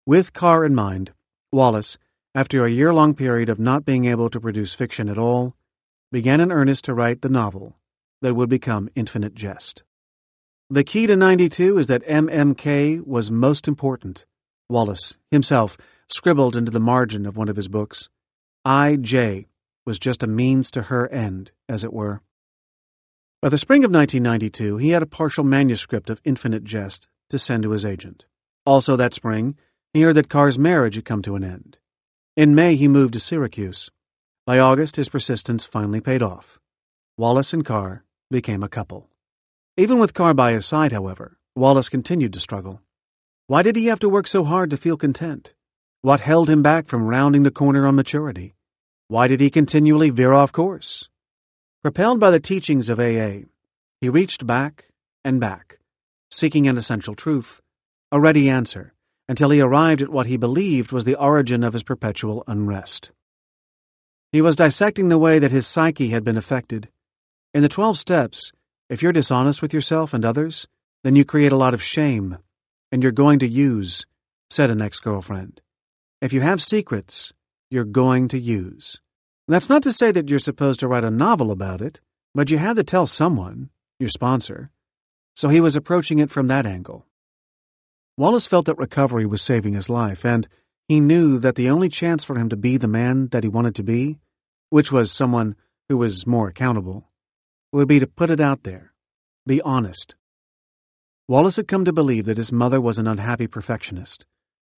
With Carr in mind, Wallace, after a year-long period of not being able to produce fiction at all, began in earnest to write the novel that would become Infinite Jest. "The key to 92 is that MMK was most important," Wallace himself scribbled into the margin of one of his books. "IJ was just a means to her end, as it were." By the spring of 1992, he had a partial manuscript of Infinite Jest to send to his agent. Also that spring, he heard that Carr's marriage had come to an end. In May, he moved to Syracuse. By August, his persistence finally paid off. Wallace and Carr became a couple. Even with Carr by his side, however, Wallace continued to struggle. Why did he have to work so hard to feel content? What held him back from rounding the corner on maturity? Why did he continually veer off course? Propelled by the teachings of AA, he reached back and back, seeking an essential truth, a ready answer, until he arrived at what he believed was the origin of his perpetual unrest. He was dissecting the way that his psyche had been affected. In the 12 steps, if you're dishonest with yourself and others, then you create a lot of shame, and you're going to use, said an ex-girlfriend. If you have secrets, you're going to use. That's not to say that you're supposed to write a novel about it, but you have to tell someone, your sponsor. So he was approaching it from that angle. Wallace felt that recovery was saving his life, and he knew that the only chance for him to be the man that he wanted to be, which was someone who was more accountable, would be to put it out there, be honest. Wallace had come to believe that his mother was an unhappy perfectionist,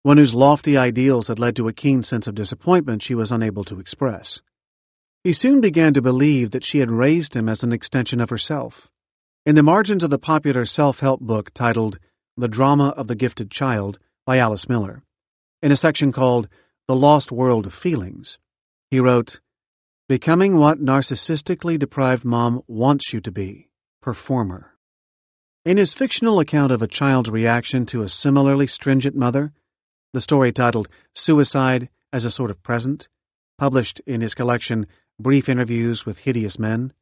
one whose lofty ideals had led to a keen sense of disappointment she was unable to express. He soon began to believe that she had raised him as an extension of herself. In the margins of the popular self-help book titled The Drama of the Gifted Child by Alice Miller, in a section called The Lost World of Feelings, he wrote, "Becoming what narcissistically deprived mom wants you to be, performer." In his fictional account of a child's reaction to a similarly stringent mother, the story titled Suicide as a Sort of Present, published in his collection Brief Interviews with Hideous Men,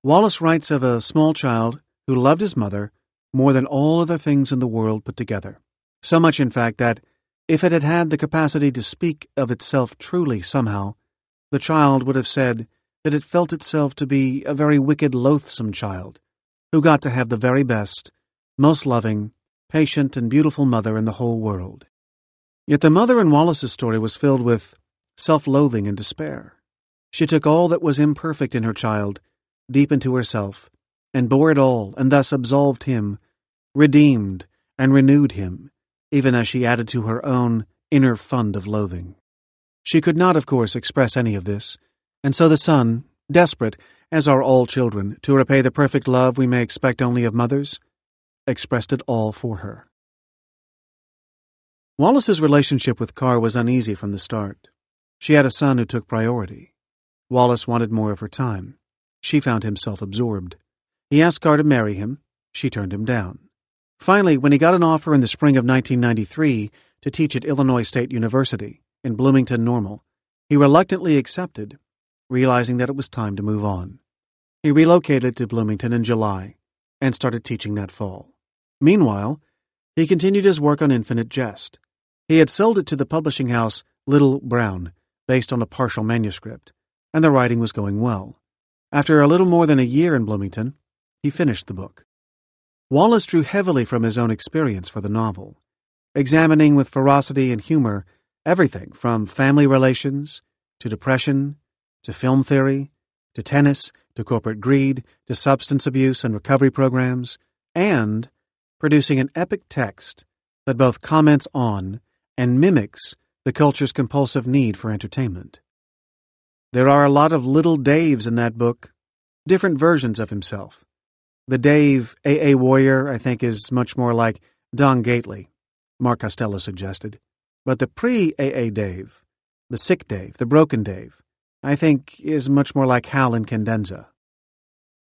Wallace writes of a small child who loved his mother more than all other things in the world put together. So much, in fact, that if it had had the capacity to speak of itself truly somehow, the child would have said that it felt itself to be a very wicked, loathsome child who got to have the very best, most loving, patient, and beautiful mother in the whole world. Yet the mother in Wallace's story was filled with self-loathing and despair. She took all that was imperfect in her child deep into herself, and bore it all, and thus absolved him, redeemed and renewed him, even as she added to her own inner fund of loathing. She could not, of course, express any of this, and so the son, desperate, as are all children, to repay the perfect love we may expect only of mothers, expressed it all for her. Wallace's relationship with Carr was uneasy from the start. She had a son who took priority. Wallace wanted more of her time. She found him self-absorbed. He asked Carr to marry him. She turned him down. Finally, when he got an offer in the spring of 1993 to teach at Illinois State University in Bloomington Normal, he reluctantly accepted, realizing that it was time to move on. He relocated to Bloomington in July and started teaching that fall. Meanwhile, he continued his work on Infinite Jest. He had sold it to the publishing house Little Brown, based on a partial manuscript, and the writing was going well. After a little more than a year in Bloomington, he finished the book. Wallace drew heavily from his own experience for the novel, examining with ferocity and humor everything from family relations to depression to film theory to tennis to corporate greed to substance abuse and recovery programs, and producing an epic text that both comments on and mimics the culture's compulsive need for entertainment. There are a lot of little Daves in that book, different versions of himself. The Dave, AA warrior, I think is much more like Don Gately, Mark Costello suggested. But the pre-AA Dave, the sick Dave, the broken Dave, I think is much more like Hal in Cadenza.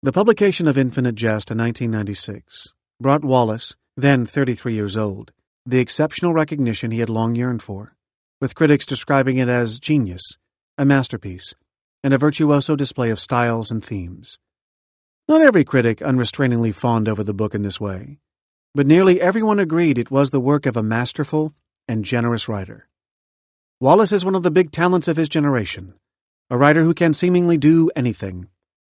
The publication of Infinite Jest in 1996 brought Wallace, then 33 years old, the exceptional recognition he had long yearned for, with critics describing it as genius, a masterpiece, and a virtuoso display of styles and themes. Not every critic unrestrainingly fawned over the book in this way, but nearly everyone agreed it was the work of a masterful and generous writer. Wallace is one of the big talents of his generation, a writer who can seemingly do anything,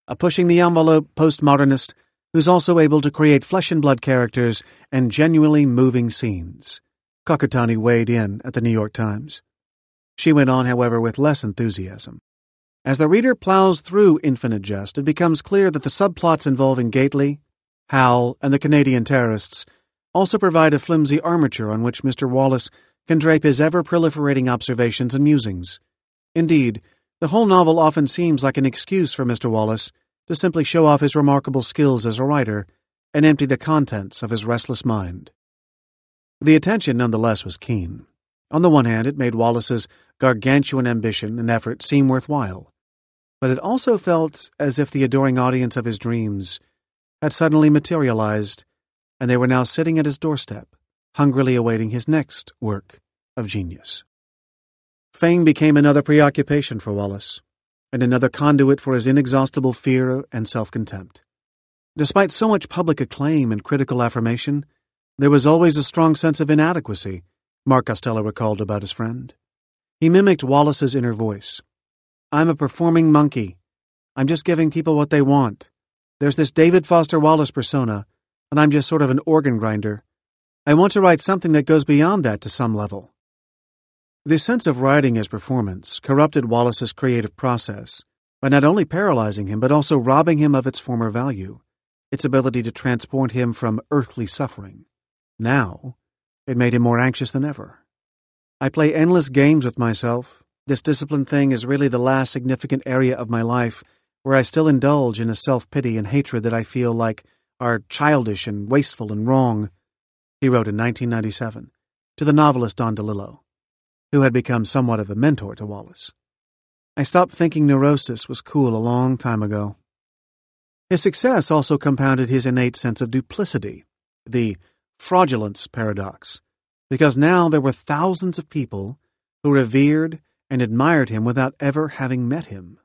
a pushing-the-envelope postmodernist who's also able to create flesh-and-blood characters and genuinely moving scenes. Kakutani weighed in at the New York Times. She went on, however, with less enthusiasm. As the reader plows through Infinite Jest, it becomes clear that the subplots involving Gately, Hal, and the Canadian terrorists also provide a flimsy armature on which Mr. Wallace can drape his ever-proliferating observations and musings. Indeed, the whole novel often seems like an excuse for Mr. Wallace to simply show off his remarkable skills as a writer and empty the contents of his restless mind. The attention nonetheless was keen. On the one hand, it made Wallace's gargantuan ambition and effort seem worthwhile, but it also felt as if the adoring audience of his dreams had suddenly materialized, and they were now sitting at his doorstep, hungrily awaiting his next work of genius. Fame became another preoccupation for Wallace, and another conduit for his inexhaustible fear and self-contempt. Despite so much public acclaim and critical affirmation, there was always a strong sense of inadequacy, Mark Costello recalled about his friend. He mimicked Wallace's inner voice. "I'm a performing monkey. I'm just giving people what they want. There's this David Foster Wallace persona, and I'm just sort of an organ grinder. I want to write something that goes beyond that to some level." This sense of writing as performance corrupted Wallace's creative process by not only paralyzing him but also robbing him of its former value, its ability to transport him from earthly suffering. Now, it made him more anxious than ever. "I play endless games with myself. This discipline thing is really the last significant area of my life where I still indulge in a self-pity and hatred that I feel like are childish and wasteful and wrong," he wrote in 1997 to the novelist Don DeLillo, who had become somewhat of a mentor to Wallace. "I stopped thinking neurosis was cool a long time ago." His success also compounded his innate sense of duplicity, the fraudulence paradox, because now there were thousands of people who revered and admired him without ever having met him.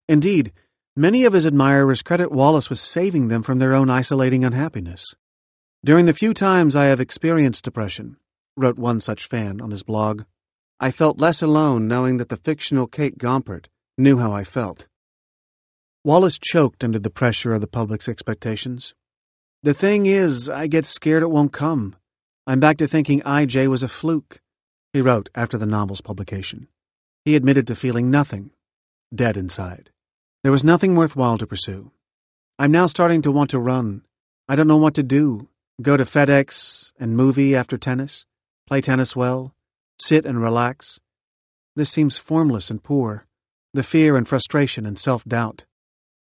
Indeed, many of his admirers credit Wallace with saving them from their own isolating unhappiness. "During the few times I have experienced depression," wrote one such fan on his blog, "I felt less alone knowing that the fictional Kate Gompert knew how I felt." Wallace choked under the pressure of the public's expectations. "The thing is, I get scared it won't come. I'm back to thinking I.J. was a fluke," he wrote after the novel's publication. He admitted to feeling nothing, dead inside. There was nothing worthwhile to pursue. "I'm now starting to want to run. I don't know what to do. Go to FedEx and movie after tennis, play tennis well, sit and relax. This seems formless and poor, the fear and frustration and self-doubt."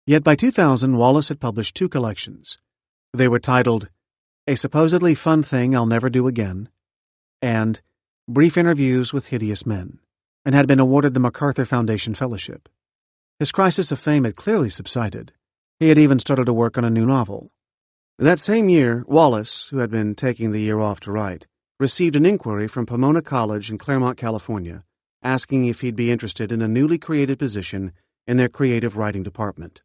Yet by 2000, Wallace had published 2 collections. They were titled A Supposedly Fun Thing I'll Never Do Again and Brief Interviews with Hideous Men, and had been awarded the MacArthur Foundation Fellowship. His crisis of fame had clearly subsided. He had even started to work on a new novel. That same year, Wallace, who had been taking the year off to write, received an inquiry from Pomona College in Claremont, California, asking if he'd be interested in a newly created position in their creative writing department.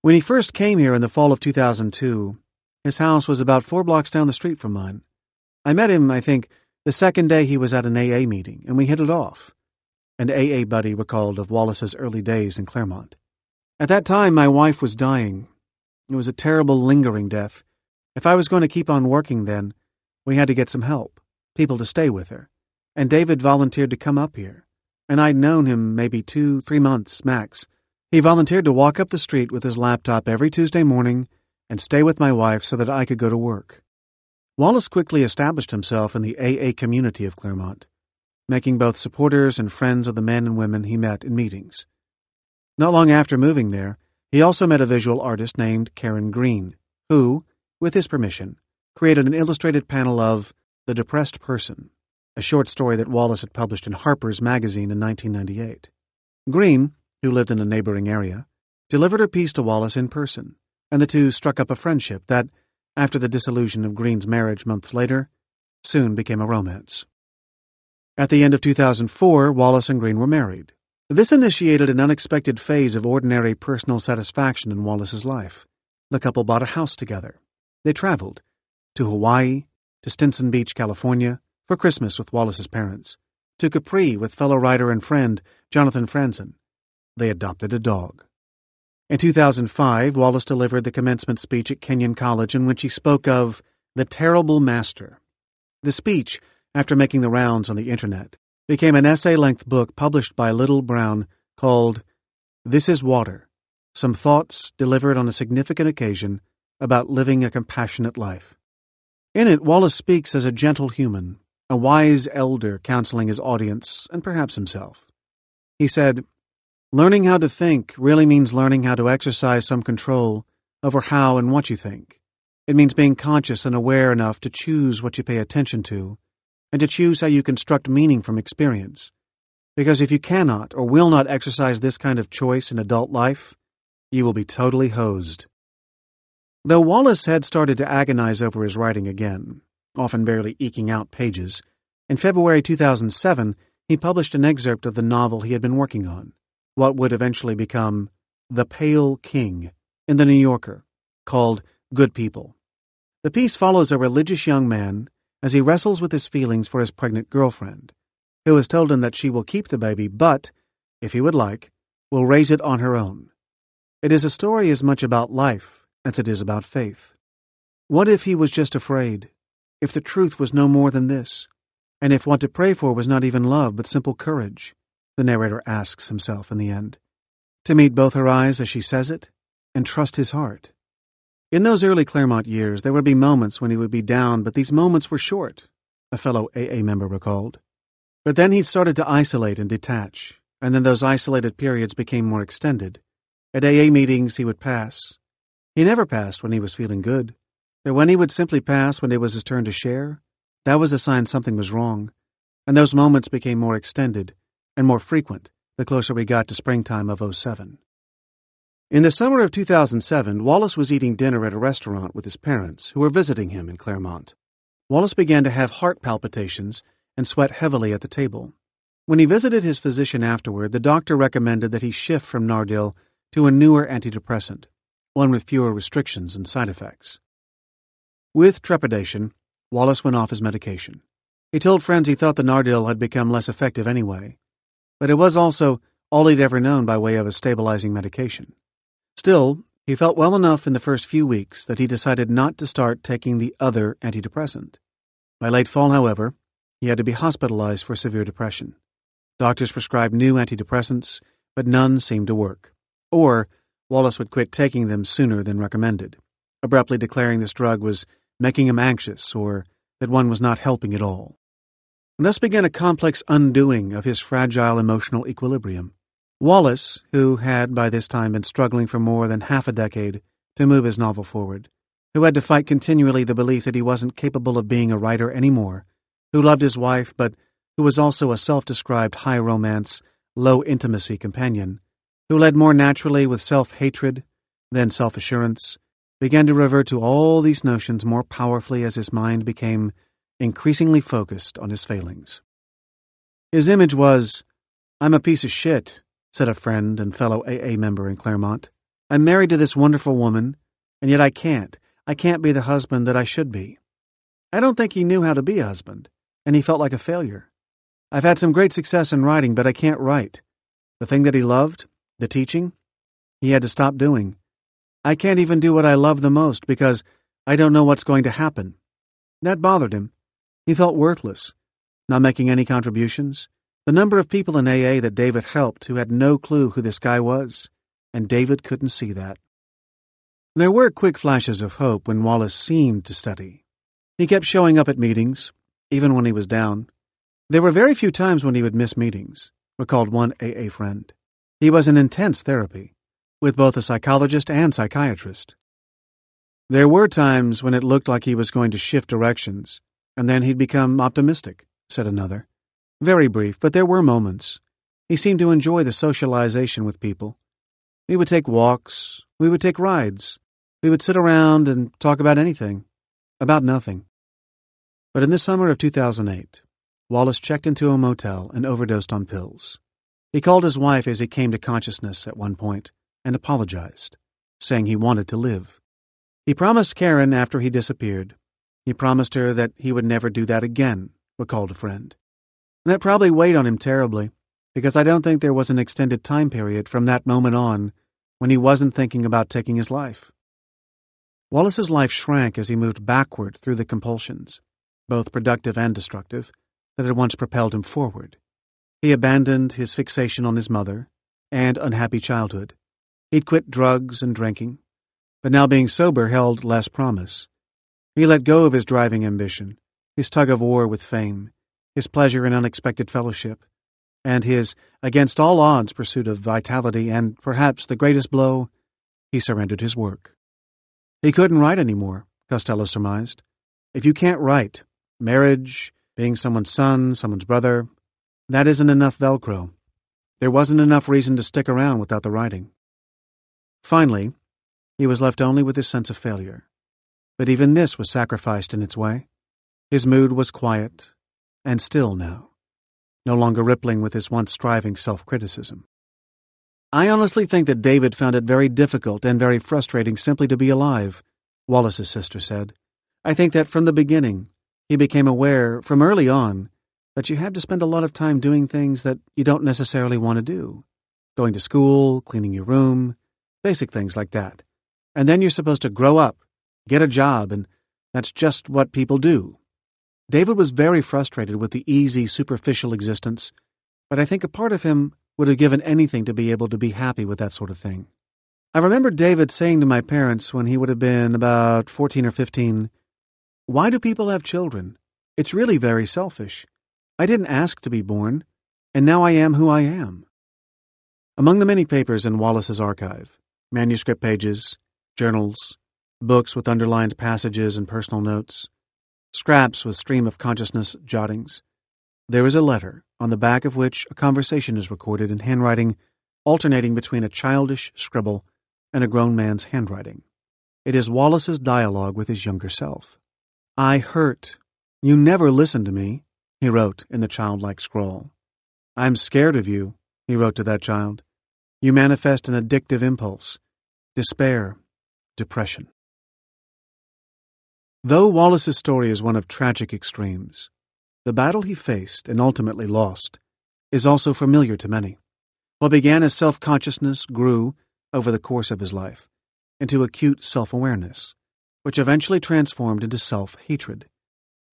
When he first came here in the fall of 2002, his house was about 4 blocks down the street from mine. I met him, I think, the second day he was at an AA meeting, and we hit it off. an AA buddy recalled of Wallace's early days in Claremont. "At that time, my wife was dying. It was a terrible, lingering death. If I was going to keep on working then, we had to get some help, people to stay with her. And David volunteered to come up here. And I'd known him maybe 2-3 months, max. He volunteered to walk up the street with his laptop every Tuesday morning and stay with my wife so that I could go to work." Wallace quickly established himself in the AA community of Claremont, making both supporters and friends of the men and women he met in meetings. Not long after moving there, he also met a visual artist named Karen Green, who, with his permission, created an illustrated panel of The Depressed Person, a short story that Wallace had published in Harper's Magazine in 1998. Green, who lived in a neighboring area, delivered her piece to Wallace in person, and the two struck up a friendship that, after the dissolution of Green's marriage months later, soon became a romance. At the end of 2004, Wallace and Green were married. This initiated an unexpected phase of ordinary personal satisfaction in Wallace's life. The couple bought a house together. They traveled to Hawaii, to Stinson Beach, California, for Christmas with Wallace's parents, to Capri with fellow writer and friend Jonathan Franzen. They adopted a dog. In 2005, Wallace delivered the commencement speech at Kenyon College in which he spoke of the terrible master. The speech, after making the rounds on the internet, became an essay-length book published by Little Brown called This is Water, Some Thoughts Delivered on a Significant Occasion About Living a Compassionate Life. In it, Wallace speaks as a gentle human, a wise elder counseling his audience and perhaps himself. He said, "Learning how to think really means learning how to exercise some control over how and what you think. It means being conscious and aware enough to choose what you pay attention to and to choose how you construct meaning from experience. Because if you cannot or will not exercise this kind of choice in adult life, you will be totally hosed." Though Wallace had started to agonize over his writing again, often barely eking out pages, in February 2007 he published an excerpt of the novel he had been working on, what would eventually become The Pale King, in The New Yorker, called Good People. The piece follows a religious young man as he wrestles with his feelings for his pregnant girlfriend, who has told him that she will keep the baby but, if he would like, will raise it on her own. It is a story as much about life as it is about faith. What if he was just afraid? If the truth was no more than this? And if what to pray for was not even love but simple courage? The narrator asks himself in the end. To meet both her eyes as she says it, and trust his heart. In those early Claremont years, there would be moments when he would be down, but these moments were short, a fellow AA member recalled. But then he started to isolate and detach, and then those isolated periods became more extended. At AA meetings, he would pass. He never passed when he was feeling good, but when he would simply pass when it was his turn to share, that was a sign something was wrong, and those moments became more extended and more frequent the closer we got to springtime of '07. In the summer of 2007, Wallace was eating dinner at a restaurant with his parents, who were visiting him in Claremont. Wallace began to have heart palpitations and sweat heavily at the table. When he visited his physician afterward, the doctor recommended that he shift from Nardil to a newer antidepressant, one with fewer restrictions and side effects. With trepidation, Wallace went off his medication. He told friends he thought the Nardil had become less effective anyway, but it was also all he'd ever known by way of a stabilizing medication. Still, he felt well enough in the first few weeks that he decided not to start taking the other antidepressant. By late fall, however, he had to be hospitalized for severe depression. Doctors prescribed new antidepressants, but none seemed to work. Or Wallace would quit taking them sooner than recommended, abruptly declaring this drug was making him anxious or that one was not helping at all. And thus began a complex undoing of his fragile emotional equilibrium. Wallace, who had by this time been struggling for more than half a decade to move his novel forward, who had to fight continually the belief that he wasn't capable of being a writer anymore, who loved his wife but who was also a self-described high-romance, low-intimacy companion, who led more naturally with self-hatred than self-assurance, began to revert to all these notions more powerfully as his mind became increasingly focused on his failings. His image was, "I'm a piece of shit," said a friend and fellow AA member in Claremont. "I'm married to this wonderful woman, and yet I can't be the husband that I should be." I don't think he knew how to be a husband, and he felt like a failure. I've had some great success in writing, but I can't write. The thing that he loved, the teaching, he had to stop doing. I can't even do what I love the most because I don't know what's going to happen. That bothered him. He felt worthless, not making any contributions. The number of people in AA that David helped who had no clue who this guy was, and David couldn't see that. There were quick flashes of hope when Wallace seemed to study. He kept showing up at meetings, even when he was down. There were very few times when he would miss meetings, recalled one AA friend. He was in intense therapy, with both a psychologist and psychiatrist. There were times when it looked like he was going to shift directions, and then he'd become optimistic, said another. Very brief, but there were moments. He seemed to enjoy the socialization with people. We would take walks, we would take rides, we would sit around and talk about anything, about nothing. But in the summer of 2008, Wallace checked into a motel and overdosed on pills. He called his wife as he came to consciousness at one point and apologized, saying he wanted to live. He promised Karen after he disappeared. He promised her that he would never do that again, recalled a friend. And that probably weighed on him terribly, because I don't think there was an extended time period from that moment on when he wasn't thinking about taking his life. Wallace's life shrank as he moved backward through the compulsions, both productive and destructive, that had once propelled him forward. He abandoned his fixation on his mother and unhappy childhood. He'd quit drugs and drinking, but now being sober held less promise. He let go of his driving ambition, his tug-of-war with fame, his pleasure in unexpected fellowship, and his against-all-odds pursuit of vitality, and, perhaps the greatest blow, he surrendered his work. He couldn't write anymore, Costello surmised. If you can't write, marriage, being someone's son, someone's brother, that isn't enough Velcro. There wasn't enough reason to stick around without the writing. Finally, he was left only with his sense of failure. But even this was sacrificed in its way. His mood was quiet and still now, no longer rippling with his once striving self-criticism. I honestly think that David found it very difficult and very frustrating simply to be alive, Wallace's sister said. I think that from the beginning, he became aware, from early on, that you have to spend a lot of time doing things that you don't necessarily want to do. Going to school, cleaning your room, basic things like that. And then you're supposed to grow up, get a job, and that's just what people do. David was very frustrated with the easy, superficial existence, but I think a part of him would have given anything to be able to be happy with that sort of thing. I remember David saying to my parents when he would have been about 14 or 15, "Why do people have children? It's really very selfish. I didn't ask to be born, and now I am who I am." Among the many papers in Wallace's archive, manuscript pages, journals, books with underlined passages and personal notes, scraps with stream-of-consciousness jottings, there is a letter on the back of which a conversation is recorded in handwriting alternating between a childish scribble and a grown man's handwriting. It is Wallace's dialogue with his younger self. "I hurt. You never listen to me," he wrote in the childlike scrawl. "I'm scared of you," he wrote to that child. "You manifest an addictive impulse, despair, depression." Though Wallace's story is one of tragic extremes, the battle he faced and ultimately lost is also familiar to many. What began as self-consciousness grew, over the course of his life, into acute self-awareness, which eventually transformed into self-hatred.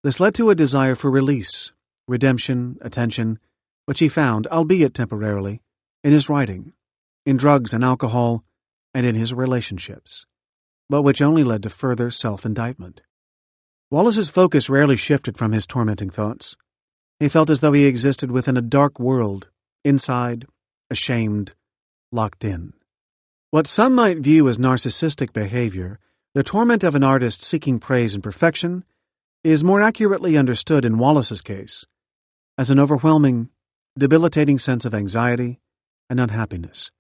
This led to a desire for release, redemption, attention, which he found, albeit temporarily, in his writing, in drugs and alcohol, and in his relationships, but which only led to further self-indictment. Wallace's focus rarely shifted from his tormenting thoughts. He felt as though he existed within a dark world, inside, ashamed, locked in. What some might view as narcissistic behavior, the torment of an artist seeking praise and perfection, is more accurately understood in Wallace's case as an overwhelming, debilitating sense of anxiety and unhappiness.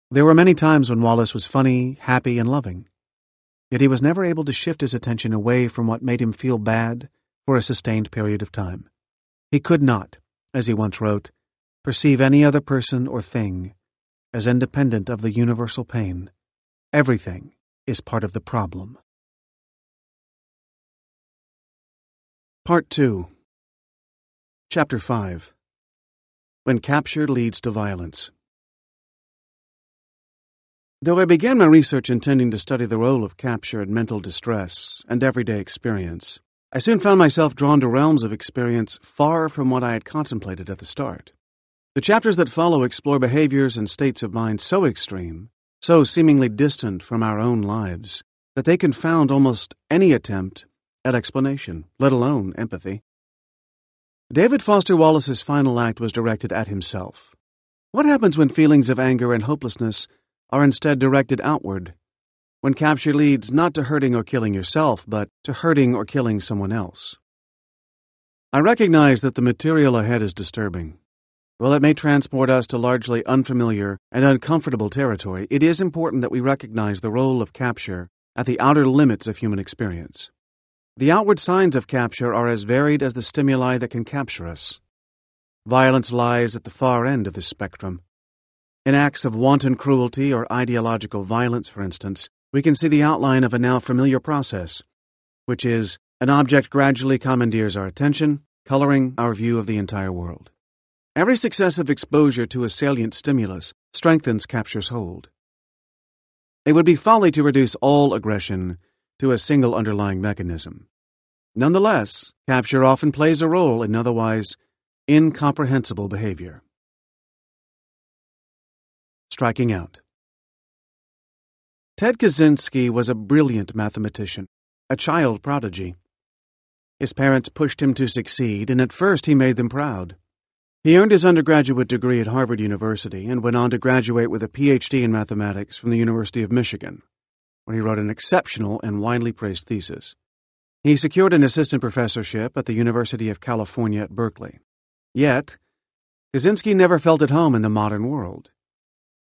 There were many times when Wallace was funny, happy, and loving, yet he was never able to shift his attention away from what made him feel bad for a sustained period of time. He could not, as he once wrote, perceive any other person or thing as independent of the universal pain. Everything is part of the problem. Part 2. Chapter 5. when capture leads to violence. Though I began my research intending to study the role of capture in mental distress and everyday experience, I soon found myself drawn to realms of experience far from what I had contemplated at the start. The chapters that follow explore behaviors and states of mind so extreme, so seemingly distant from our own lives, that they confound almost any attempt at explanation, let alone empathy. David Foster Wallace's final act was directed at himself. What happens when feelings of anger and hopelessness are instead directed outward, when capture leads not to hurting or killing yourself, but to hurting or killing someone else? I recognize that the material ahead is disturbing. While it may transport us to largely unfamiliar and uncomfortable territory, it is important that we recognize the role of capture at the outer limits of human experience. The outward signs of capture are as varied as the stimuli that can capture us. Violence lies at the far end of this spectrum. In acts of wanton cruelty or ideological violence, for instance, we can see the outline of a now familiar process, which is, an object gradually commandeers our attention, coloring our view of the entire world. Every successive exposure to a salient stimulus strengthens capture's hold. It would be folly to reduce all aggression to a single underlying mechanism. Nonetheless, capture often plays a role in otherwise incomprehensible behavior. Striking out. Ted Kaczynski was a brilliant mathematician, a child prodigy. His parents pushed him to succeed, and at first he made them proud. He earned his undergraduate degree at Harvard University and went on to graduate with a Ph.D. in mathematics from the University of Michigan, where he wrote an exceptional and widely praised thesis. He secured an assistant professorship at the University of California at Berkeley. Yet, Kaczynski never felt at home in the modern world.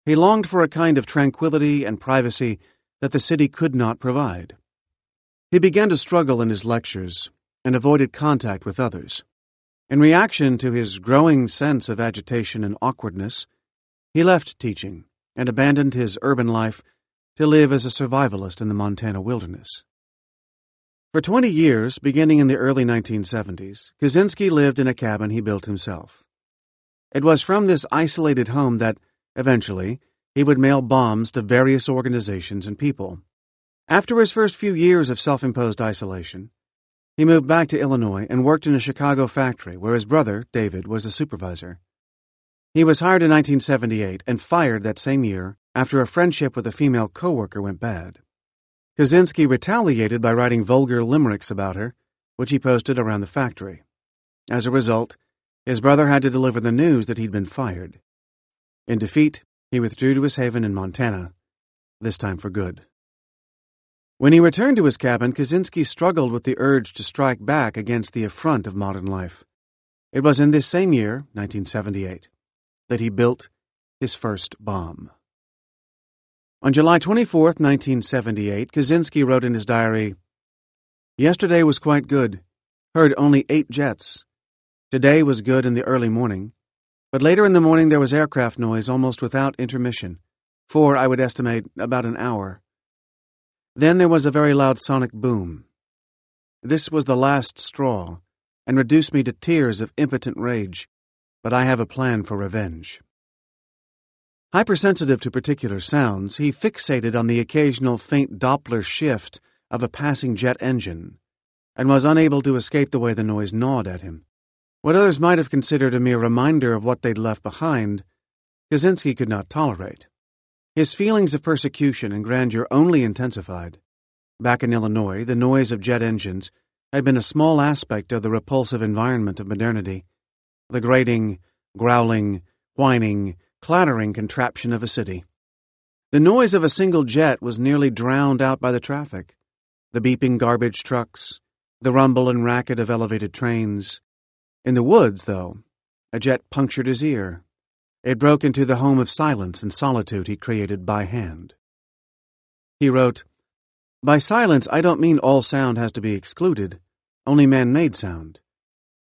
He longed for a kind of tranquility and privacy that the city could not provide. He began to struggle in his lectures and avoided contact with others. In reaction to his growing sense of agitation and awkwardness, he left teaching and abandoned his urban life to live as a survivalist in the Montana wilderness. For 20 years, beginning in the early 1970s, Kaczynski lived in a cabin he built himself. It was from this isolated home that, eventually, he would mail bombs to various organizations and people. After his first few years of self-imposed isolation, he moved back to Illinois and worked in a Chicago factory where his brother, David, was a supervisor. He was hired in 1978 and fired that same year after a friendship with a female coworker went bad. Kaczynski retaliated by writing vulgar limericks about her, which he posted around the factory. As a result, his brother had to deliver the news that he'd been fired. In defeat, he withdrew to his haven in Montana, this time for good. When he returned to his cabin, Kaczynski struggled with the urge to strike back against the affront of modern life. It was in this same year, 1978, that he built his first bomb. On July 24, 1978, Kaczynski wrote in his diary, "Yesterday was quite good. Heard only 8 jets. Today was good in the early morning. But later in the morning there was aircraft noise almost without intermission, for, I would estimate, about an hour. Then there was a very loud sonic boom. This was the last straw, and reduced me to tears of impotent rage, but I have a plan for revenge." Hypersensitive to particular sounds, he fixated on the occasional faint Doppler shift of a passing jet engine, and was unable to escape the way the noise gnawed at him. What others might have considered a mere reminder of what they'd left behind, Kaczynski could not tolerate. His feelings of persecution and grandeur only intensified. Back in Illinois, the noise of jet engines had been a small aspect of the repulsive environment of modernity, the grating, growling, whining, clattering contraption of a city. The noise of a single jet was nearly drowned out by the traffic, the beeping garbage trucks, the rumble and racket of elevated trains. In the woods, though, a jet punctured his ear. It broke into the home of silence and solitude he created by hand. He wrote, "By silence, I don't mean all sound has to be excluded, only man-made sound.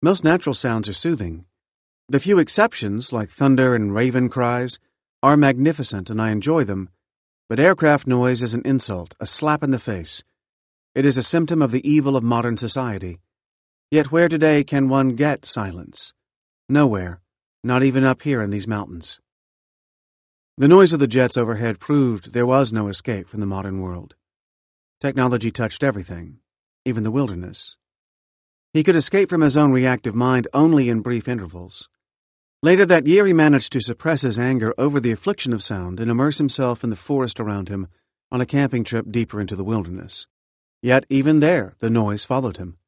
Most natural sounds are soothing. The few exceptions, like thunder and raven cries, are magnificent and I enjoy them, but aircraft noise is an insult, a slap in the face. It is a symptom of the evil of modern society. Yet where today can one get silence? Nowhere, not even up here in these mountains. The noise of the jets overhead proved there was no escape from the modern world. Technology touched everything, even the wilderness. He could escape from his own reactive mind only in brief intervals. Later that year he managed to suppress his anger over the affliction of sound and immerse himself in the forest around him on a camping trip deeper into the wilderness. Yet even there the noise followed him.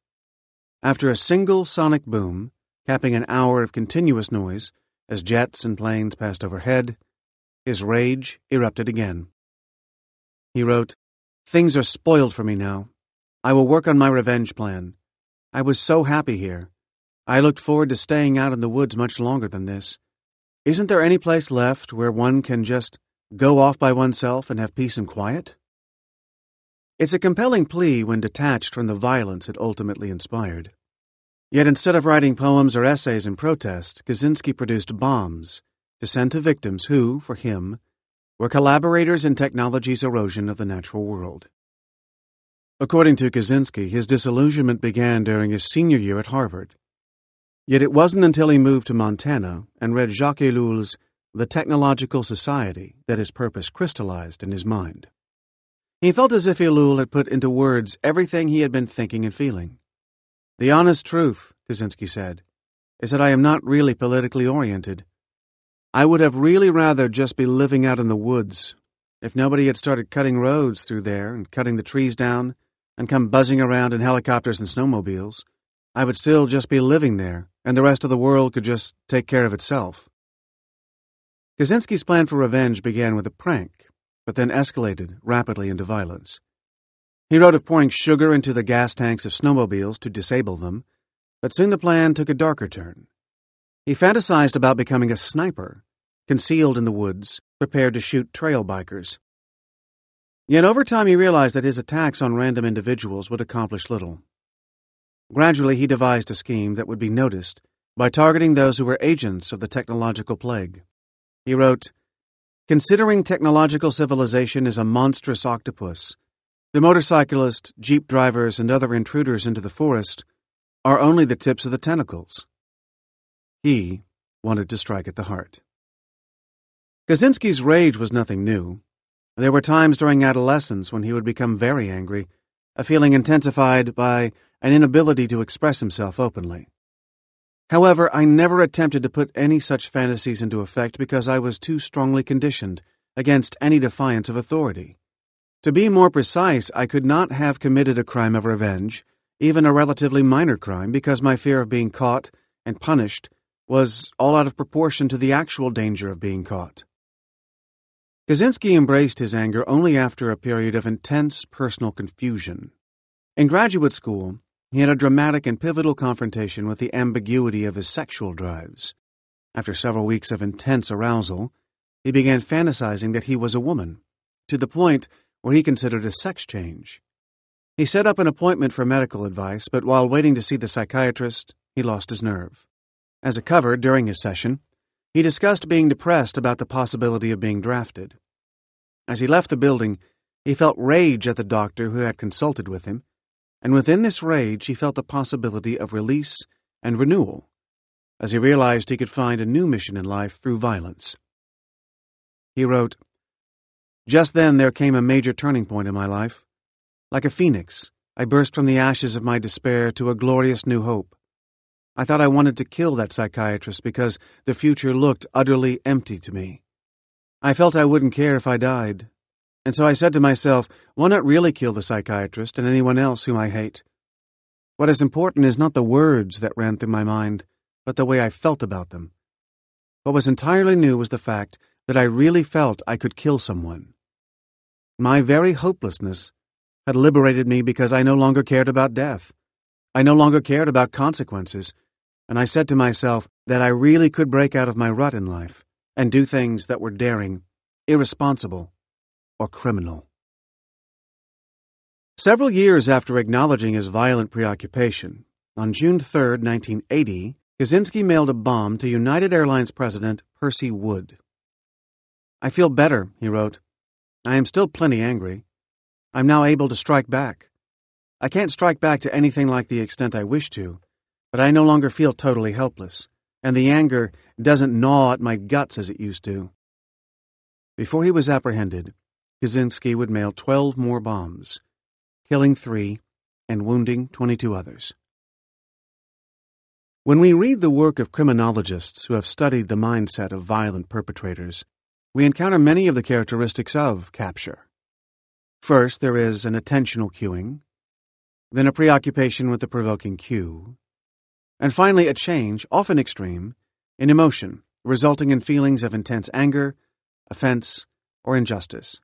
After a single sonic boom, capping an hour of continuous noise as jets and planes passed overhead, his rage erupted again. He wrote, "Things are spoiled for me now. I will work on my revenge plan. I was so happy here. I looked forward to staying out in the woods much longer than this. Isn't there any place left where one can just go off by oneself and have peace and quiet?" It's a compelling plea when detached from the violence it ultimately inspired. Yet instead of writing poems or essays in protest, Kaczynski produced bombs to send to victims who, for him, were collaborators in technology's erosion of the natural world. According to Kaczynski, his disillusionment began during his senior year at Harvard. Yet it wasn't until he moved to Montana and read Jacques Ellul's The Technological Society that his purpose crystallized in his mind. He felt as if Ellul had put into words everything he had been thinking and feeling. "The honest truth," Kaczynski said, "is that I am not really politically oriented. I would have really rather just be living out in the woods. If nobody had started cutting roads through there and cutting the trees down and come buzzing around in helicopters and snowmobiles, I would still just be living there, and the rest of the world could just take care of itself." Kaczynski's plan for revenge began with a prank, but then escalated rapidly into violence. He wrote of pouring sugar into the gas tanks of snowmobiles to disable them, but soon the plan took a darker turn. He fantasized about becoming a sniper, concealed in the woods, prepared to shoot trail bikers. Yet over time he realized that his attacks on random individuals would accomplish little. Gradually he devised a scheme that would be noticed by targeting those who were agents of the technological plague. He wrote, "Considering technological civilization is a monstrous octopus, the motorcyclists, jeep drivers, and other intruders into the forest are only the tips of the tentacles." He wanted to strike at the heart. Kaczynski's rage was nothing new. There were times during adolescence when he would become very angry, a feeling intensified by an inability to express himself openly. However, I never attempted to put any such fantasies into effect because I was too strongly conditioned against any defiance of authority. To be more precise, I could not have committed a crime of revenge, even a relatively minor crime, because my fear of being caught and punished was all out of proportion to the actual danger of being caught. Kaczynski embraced his anger only after a period of intense personal confusion. In graduate school, he had a dramatic and pivotal confrontation with the ambiguity of his sexual drives. After several weeks of intense arousal, he began fantasizing that he was a woman, to the point where he considered a sex change. He set up an appointment for medical advice, but while waiting to see the psychiatrist, he lost his nerve. As a cover during his session, he discussed being depressed about the possibility of being drafted. As he left the building, he felt rage at the doctor who had consulted with him, and within this rage he felt the possibility of release and renewal, as he realized he could find a new mission in life through violence. He wrote, "Just then there came a major turning point in my life. Like a phoenix, I burst from the ashes of my despair to a glorious new hope. I thought I wanted to kill that psychiatrist because the future looked utterly empty to me. I felt I wouldn't care if I died, and so I said to myself, why not really kill the psychiatrist and anyone else whom I hate? What is important is not the words that ran through my mind, but the way I felt about them. What was entirely new was the fact that I really felt I could kill someone. My very hopelessness had liberated me because I no longer cared about death. I no longer cared about consequences, and I said to myself that I really could break out of my rut in life and do things that were daring, irresponsible, or criminal." Several years after acknowledging his violent preoccupation, on June 3, 1980, Kaczynski mailed a bomb to United Airlines President Percy Wood. "I feel better," he wrote. "I am still plenty angry. I'm now able to strike back. I can't strike back to anything like the extent I wish to, but I no longer feel totally helpless. and the anger doesn't gnaw at my guts as it used to. Before he was apprehended, Kaczynski would mail 12 more bombs, killing 3 and wounding 22 others. When we read the work of criminologists who have studied the mindset of violent perpetrators, we encounter many of the characteristics of capture. First, there is an attentional cueing, then a preoccupation with the provoking cue, and finally a change, often extreme, in emotion, resulting in feelings of intense anger, offense, or injustice.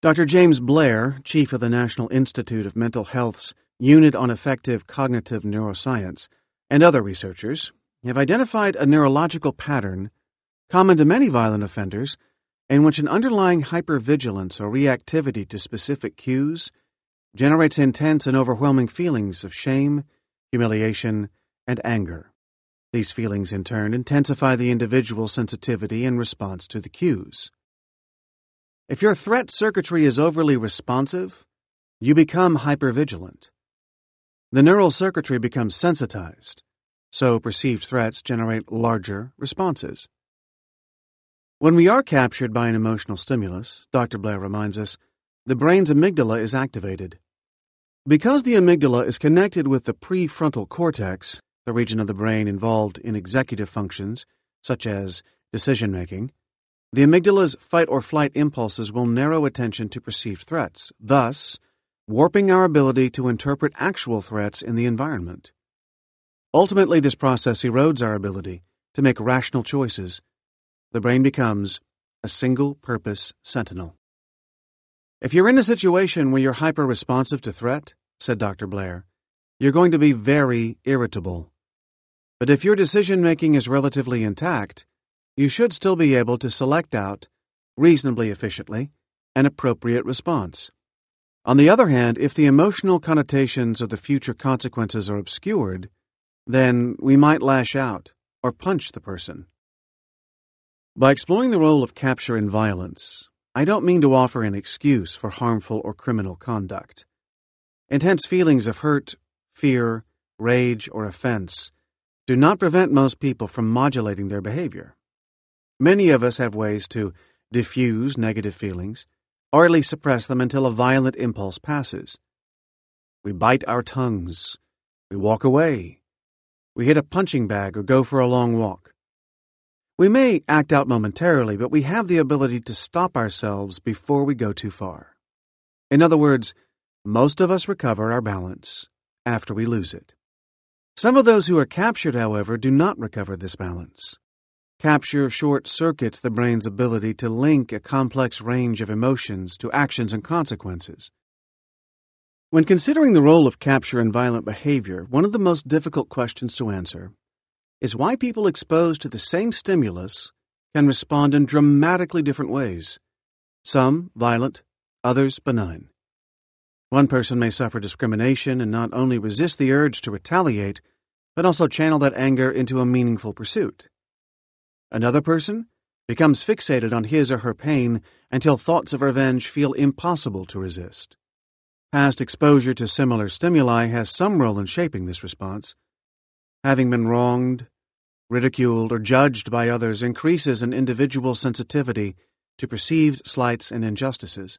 Dr. James Blair, chief of the National Institute of Mental Health's Unit on Effective Cognitive Neuroscience, and other researchers have identified a neurological pattern common to many violent offenders in which an underlying hypervigilance or reactivity to specific cues generates intense and overwhelming feelings of shame, humiliation, and anger. These feelings, in turn, intensify the individual's sensitivity in response to the cues. If your threat circuitry is overly responsive, you become hypervigilant. The neural circuitry becomes sensitized, so perceived threats generate larger responses. When we are captured by an emotional stimulus, Dr. Blair reminds us, the brain's amygdala is activated. Because the amygdala is connected with the prefrontal cortex, the region of the brain involved in executive functions, such as decision-making, the amygdala's fight-or-flight impulses will narrow attention to perceived threats, thus warping our ability to interpret actual threats in the environment. Ultimately, this process erodes our ability to make rational choices. The brain becomes a single-purpose sentinel. If you're in a situation where you're hyper-responsive to threat, said Dr. Blair, you're going to be very irritable. But if your decision-making is relatively intact, you should still be able to select out, reasonably efficiently, an appropriate response. On the other hand, if the emotional connotations of the future consequences are obscured, then we might lash out or punch the person. By exploring the role of capture in violence, I don't mean to offer an excuse for harmful or criminal conduct. Intense feelings of hurt, fear, rage, or offense do not prevent most people from modulating their behavior. Many of us have ways to diffuse negative feelings, or at least suppress them until a violent impulse passes. We bite our tongues. We walk away. We hit a punching bag or go for a long walk. We may act out momentarily, but we have the ability to stop ourselves before we go too far. In other words, most of us recover our balance after we lose it. Some of those who are captured, however, do not recover this balance. Capture short-circuits the brain's ability to link a complex range of emotions to actions and consequences. When considering the role of capture in violent behavior, one of the most difficult questions to answer is why people exposed to the same stimulus can respond in dramatically different ways, some violent, others benign. One person may suffer discrimination and not only resist the urge to retaliate, but also channel that anger into a meaningful pursuit. Another person becomes fixated on his or her pain until thoughts of revenge feel impossible to resist. Past exposure to similar stimuli has some role in shaping this response. Having been wronged, ridiculed, or judged by others increases an individual's sensitivity to perceived slights and injustices.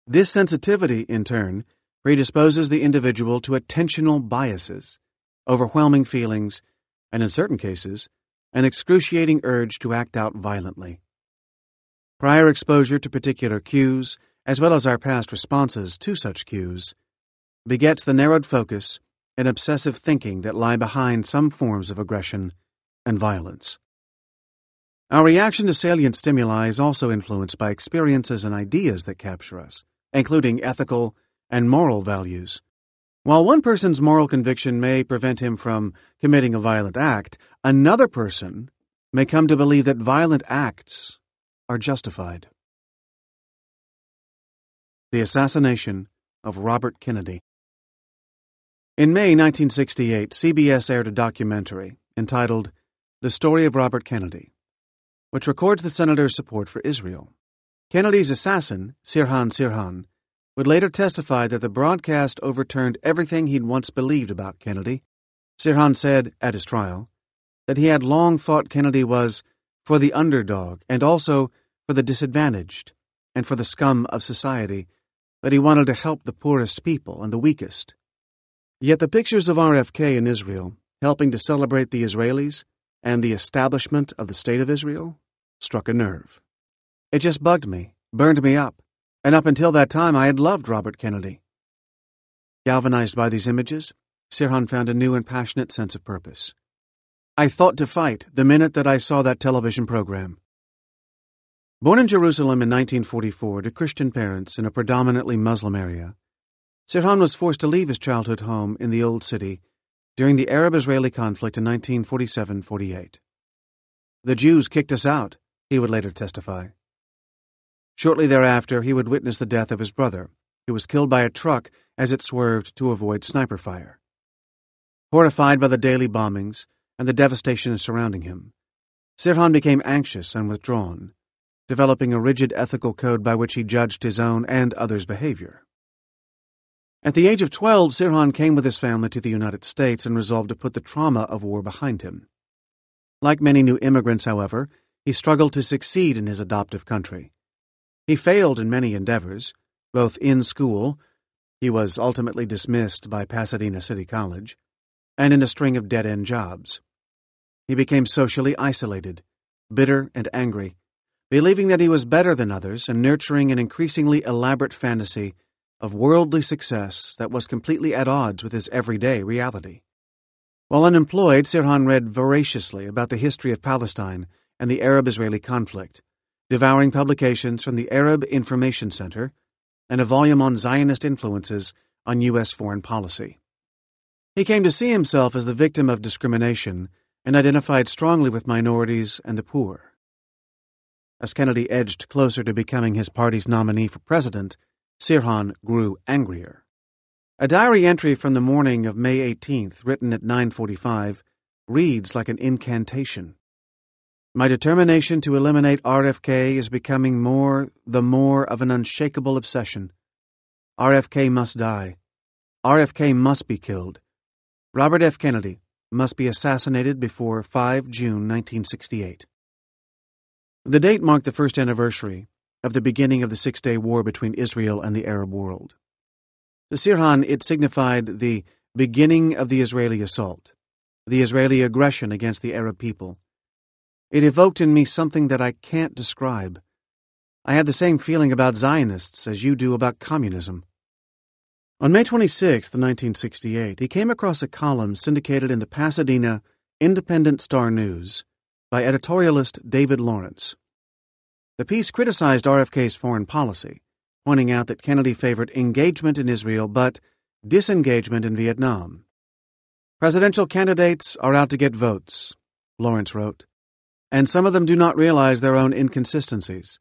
This sensitivity, in turn, predisposes the individual to attentional biases, overwhelming feelings, and in certain cases, an excruciating urge to act out violently. Prior exposure to particular cues, as well as our past responses to such cues, begets the narrowed focus and obsessive thinking that lie behind some forms of aggression and violence. Our reaction to salient stimuli is also influenced by experiences and ideas that capture us, including ethical and moral values. While one person's moral conviction may prevent him from committing a violent act, another person may come to believe that violent acts are justified. The assassination of Robert Kennedy. In May 1968, CBS aired a documentary entitled The Story of Robert Kennedy, which records the senator's support for Israel. Kennedy's assassin, Sirhan Sirhan, would later testify that the broadcast overturned everything he'd once believed about Kennedy. Sirhan said at his trial, that he had long thought Kennedy was for the underdog and also for the disadvantaged and for the scum of society, that he wanted to help the poorest people and the weakest. Yet the pictures of RFK in Israel, helping to celebrate the Israelis and the establishment of the State of Israel, struck a nerve. It just bugged me, burned me up, and up until that time I had loved Robert Kennedy. Galvanized by these images, Sirhan found a new and passionate sense of purpose. I thought to fight the minute that I saw that television program. Born in Jerusalem in 1944 to Christian parents in a predominantly Muslim area, Sirhan was forced to leave his childhood home in the Old City during the Arab-Israeli conflict in 1947-48. The Jews kicked us out, he would later testify. Shortly thereafter, he would witness the death of his brother, who was killed by a truck as it swerved to avoid sniper fire. Horrified by the daily bombings and the devastation surrounding him, Sirhan became anxious and withdrawn, developing a rigid ethical code by which he judged his own and others' behavior. At the age of 12, Sirhan came with his family to the United States and resolved to put the trauma of war behind him. Like many new immigrants, however, he struggled to succeed in his adoptive country. He failed in many endeavors, both in school — he was ultimately dismissed by Pasadena City College — and in a string of dead-end jobs. He became socially isolated, bitter and angry, believing that he was better than others and nurturing an increasingly elaborate fantasy of worldly success that was completely at odds with his everyday reality. While unemployed, Sirhan read voraciously about the history of Palestine and the Arab-Israeli conflict, devouring publications from the Arab Information Center and a volume on Zionist influences on U.S. foreign policy. He came to see himself as the victim of discrimination and identified strongly with minorities and the poor. As Kennedy edged closer to becoming his party's nominee for president, Sirhan grew angrier. A diary entry from the morning of May 18th, written at 9:45, reads like an incantation. My determination to eliminate RFK is becoming more of an unshakable obsession. RFK must die. RFK must be killed. Robert F. Kennedy must be assassinated before 5 June 1968. The date marked the first anniversary of the beginning of the Six-Day War between Israel and the Arab world. To Sirhan, it signified the beginning of the Israeli assault, the Israeli aggression against the Arab people. It evoked in me something that I can't describe. I had the same feeling about Zionists as you do about communism. On May 26, 1968, he came across a column syndicated in the Pasadena Independent Star News by editorialist David Lawrence. The piece criticized RFK's foreign policy, pointing out that Kennedy favored engagement in Israel but disengagement in Vietnam. Presidential candidates are out to get votes, Lawrence wrote, and some of them do not realize their own inconsistencies.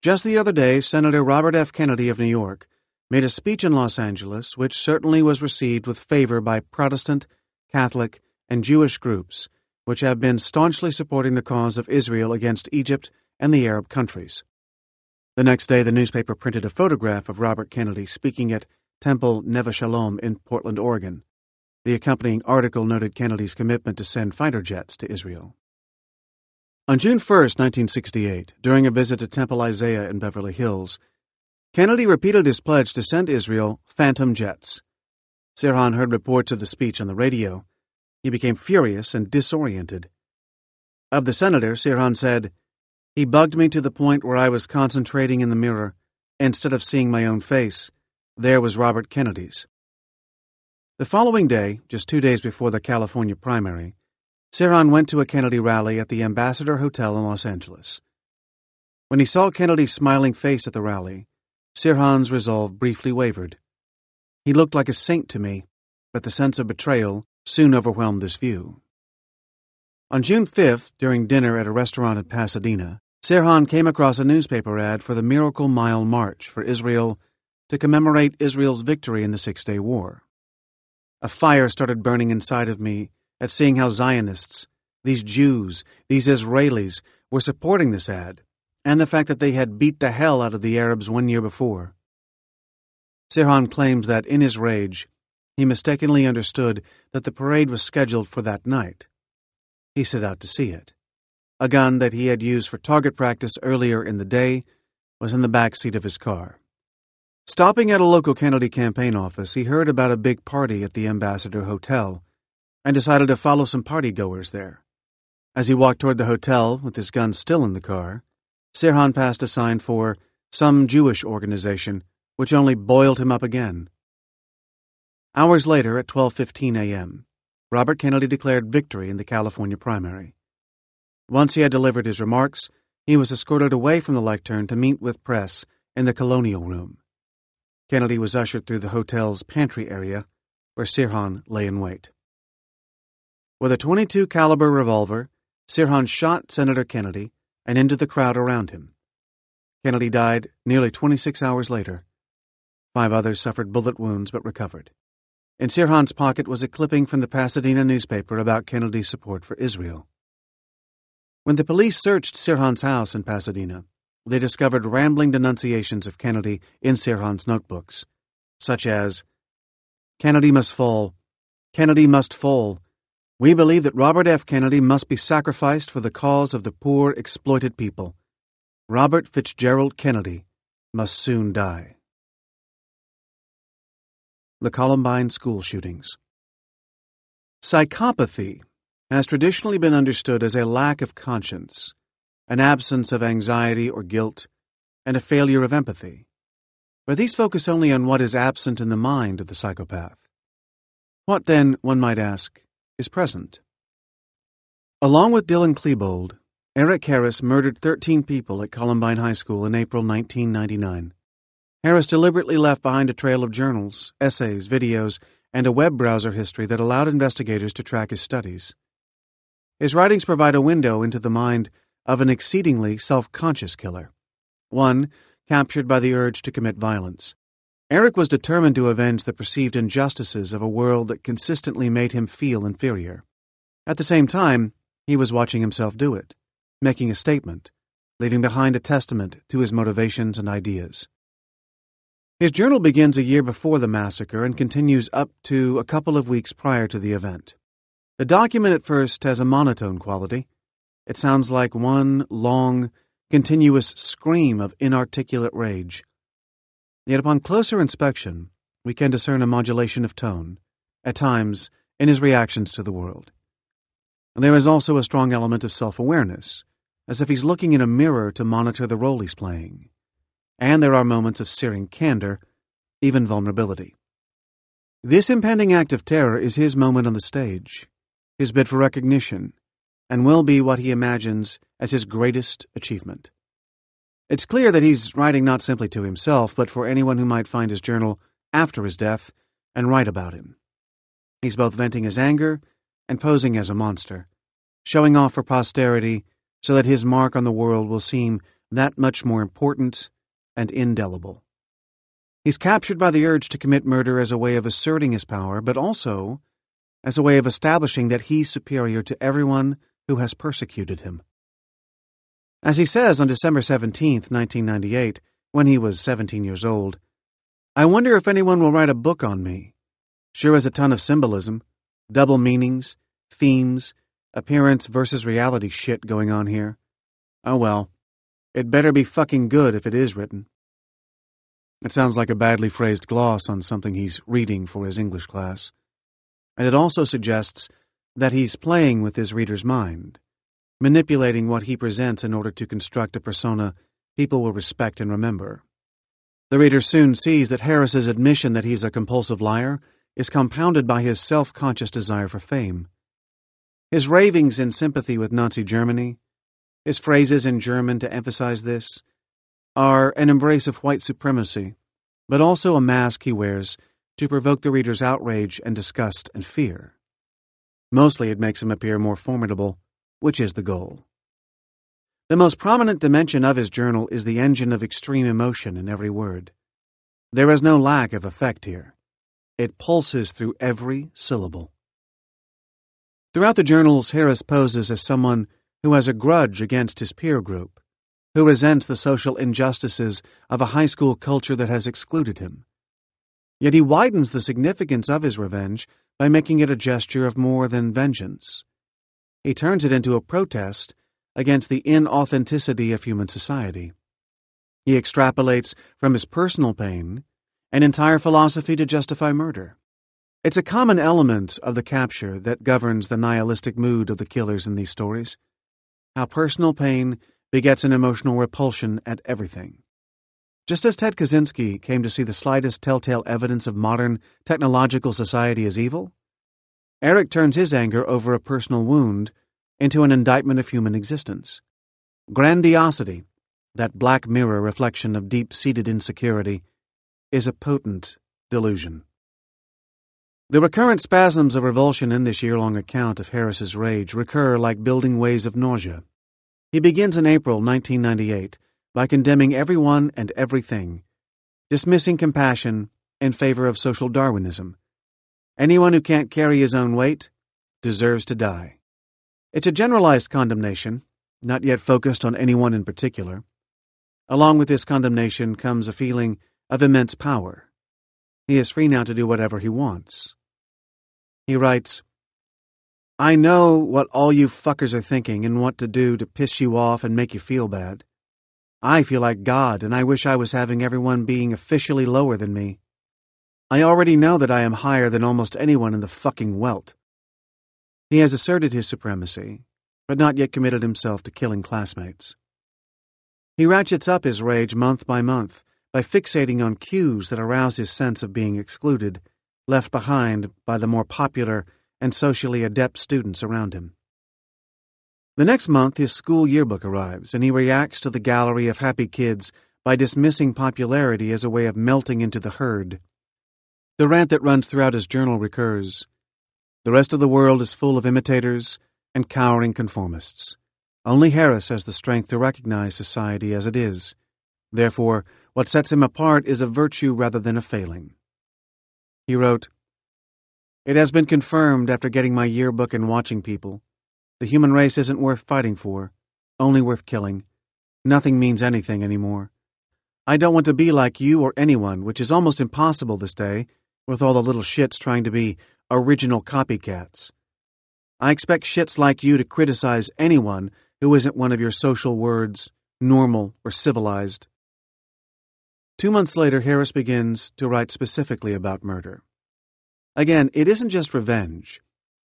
Just the other day, Senator Robert F. Kennedy of New York made a speech in Los Angeles which certainly was received with favor by Protestant, Catholic, and Jewish groups, which have been staunchly supporting the cause of Israel against Egypt and the Arab countries. The next day, the newspaper printed a photograph of Robert Kennedy speaking at Temple Neve Shalom in Portland, Oregon. The accompanying article noted Kennedy's commitment to send fighter jets to Israel. On June 1, 1968, during a visit to Temple Isaiah in Beverly Hills, Kennedy repeated his pledge to send Israel Phantom jets. Sirhan heard reports of the speech on the radio. He became furious and disoriented. Of the senator, Sirhan said, "He bugged me to the point where I was concentrating in the mirror. Instead of seeing my own face, there was Robert Kennedy's." The following day, just 2 days before the California primary, Sirhan went to a Kennedy rally at the Ambassador Hotel in Los Angeles. When he saw Kennedy's smiling face at the rally, Sirhan's resolve briefly wavered. He looked like a saint to me, but the sense of betrayal soon overwhelmed this view. On June 5th, during dinner at a restaurant in Pasadena, Sirhan came across a newspaper ad for the Miracle Mile March for Israel to commemorate Israel's victory in the Six-Day War. A fire started burning inside of me at seeing how Zionists, these Jews, these Israelis, were supporting this ad, and the fact that they had beat the hell out of the Arabs 1 year before. Sirhan claims that, in his rage, he mistakenly understood that the parade was scheduled for that night. he set out to see it. A gun that he had used for target practice earlier in the day was in the back seat of his car. Stopping at a local Kennedy campaign office, he heard about a big party at the Ambassador Hotel and decided to follow some partygoers there. As he walked toward the hotel with his gun still in the car, Sirhan passed a sign for some Jewish organization, which only boiled him up again. Hours later, at 12:15 a.m., Robert Kennedy declared victory in the California primary. Once he had delivered his remarks, he was escorted away from the lectern to meet with press in the Colonial Room. Kennedy was ushered through the hotel's pantry area, where Sirhan lay in wait. With a .22 caliber revolver, Sirhan shot Senator Kennedy and into the crowd around him. Kennedy died nearly 26 hours later. 5 others suffered bullet wounds but recovered. In Sirhan's pocket was a clipping from the Pasadena newspaper about Kennedy's support for Israel. When the police searched Sirhan's house in Pasadena, they discovered rambling denunciations of Kennedy in Sirhan's notebooks, such as, "Kennedy must fall. Kennedy must fall. We believe that Robert F. Kennedy must be sacrificed for the cause of the poor, exploited people. Robert Fitzgerald Kennedy must soon die." The Columbine School Shootings. Psychopathy has traditionally been understood as a lack of conscience, an absence of anxiety or guilt, and a failure of empathy. But these focus only on what is absent in the mind of the psychopath. What then, one might ask, is present? Along with Dylan Klebold, Eric Harris murdered 13 people at Columbine High School in April 1999. Harris deliberately left behind a trail of journals, essays, videos, and a web browser history that allowed investigators to track his studies. His writings provide a window into the mind of an exceedingly self-conscious killer, one captured by the urge to commit violence. Eric was determined to avenge the perceived injustices of a world that consistently made him feel inferior. At the same time, he was watching himself do it, making a statement, leaving behind a testament to his motivations and ideas. His journal begins a year before the massacre and continues up to a couple of weeks prior to the event. The document at first has a monotone quality. It sounds like one long, continuous scream of inarticulate rage. Yet upon closer inspection, we can discern a modulation of tone, at times, in his reactions to the world. And there is also a strong element of self-awareness, as if he's looking in a mirror to monitor the role he's playing. And there are moments of searing candor, even vulnerability. This impending act of terror is his moment on the stage, his bid for recognition, and will be what he imagines as his greatest achievement. It's clear that he's writing not simply to himself, but for anyone who might find his journal after his death and write about him. He's both venting his anger and posing as a monster, showing off for posterity so that his mark on the world will seem that much more important and indelible. He's captured by the urge to commit murder as a way of asserting his power, but also as a way of establishing that he's superior to everyone who has persecuted him. As he says on December 17, 1998, when he was 17 years old, "I wonder if anyone will write a book on me. Sure is a ton of symbolism, double meanings, themes, appearance versus reality shit going on here. Oh well. It better be fucking good if it is written." It sounds like a badly phrased gloss on something he's reading for his English class. And it also suggests that he's playing with his reader's mind, manipulating what he presents in order to construct a persona people will respect and remember. The reader soon sees that Harris's admission that he's a compulsive liar is compounded by his self-conscious desire for fame. His ravings in sympathy with Nazi Germany, his phrases in German to emphasize this, are an embrace of white supremacy, but also a mask he wears to provoke the reader's outrage and disgust and fear. Mostly it makes him appear more formidable, which is the goal. The most prominent dimension of his journal is the engine of extreme emotion in every word. There is no lack of effect here. It pulses through every syllable. Throughout the journals, Harris poses as someone who has a grudge against his peer group, who resents the social injustices of a high school culture that has excluded him. Yet he widens the significance of his revenge by making it a gesture of more than vengeance. he turns it into a protest against the inauthenticity of human society. He extrapolates from his personal pain an entire philosophy to justify murder. It's a common element of the capture that governs the nihilistic mood of the killers in these stories. How personal pain begets an emotional repulsion at everything. Just as Ted Kaczynski came to see the slightest telltale evidence of modern technological society as evil, Eric turns his anger over a personal wound into an indictment of human existence. Grandiosity, that black mirror reflection of deep-seated insecurity, is a potent delusion. The recurrent spasms of revulsion in this year-long account of Harris's rage recur like building waves of nausea. He begins in April 1998 by condemning everyone and everything, dismissing compassion in favor of social Darwinism. Anyone who can't carry his own weight deserves to die. It's a generalized condemnation, not yet focused on anyone in particular. Along with this condemnation comes a feeling of immense power. He is free now to do whatever he wants. He writes, "I know what all you fuckers are thinking and what to do to piss you off and make you feel bad. I feel like God, and I wish I was having everyone being officially lower than me. I already know that I am higher than almost anyone in the fucking Welt." He has asserted his supremacy, but not yet committed himself to killing classmates. He ratchets up his rage month by month by fixating on cues that arouse his sense of being excluded, left behind by the more popular and socially adept students around him. The next month, his school yearbook arrives, and he reacts to the gallery of happy kids by dismissing popularity as a way of melting into the herd. The rant that runs throughout his journal recurs. The rest of the world is full of imitators and cowering conformists. Only Harris has the strength to recognize society as it is. Therefore, what sets him apart is a virtue rather than a failing. He wrote, "It has been confirmed after getting my yearbook and watching people. The human race isn't worth fighting for, only worth killing. Nothing means anything anymore. I don't want to be like you or anyone, which is almost impossible this day, with all the little shits trying to be original copycats. I expect shits like you to criticize anyone who isn't one of your social words, normal or civilized." 2 months later, Harris begins to write specifically about murder. Again, it isn't just revenge.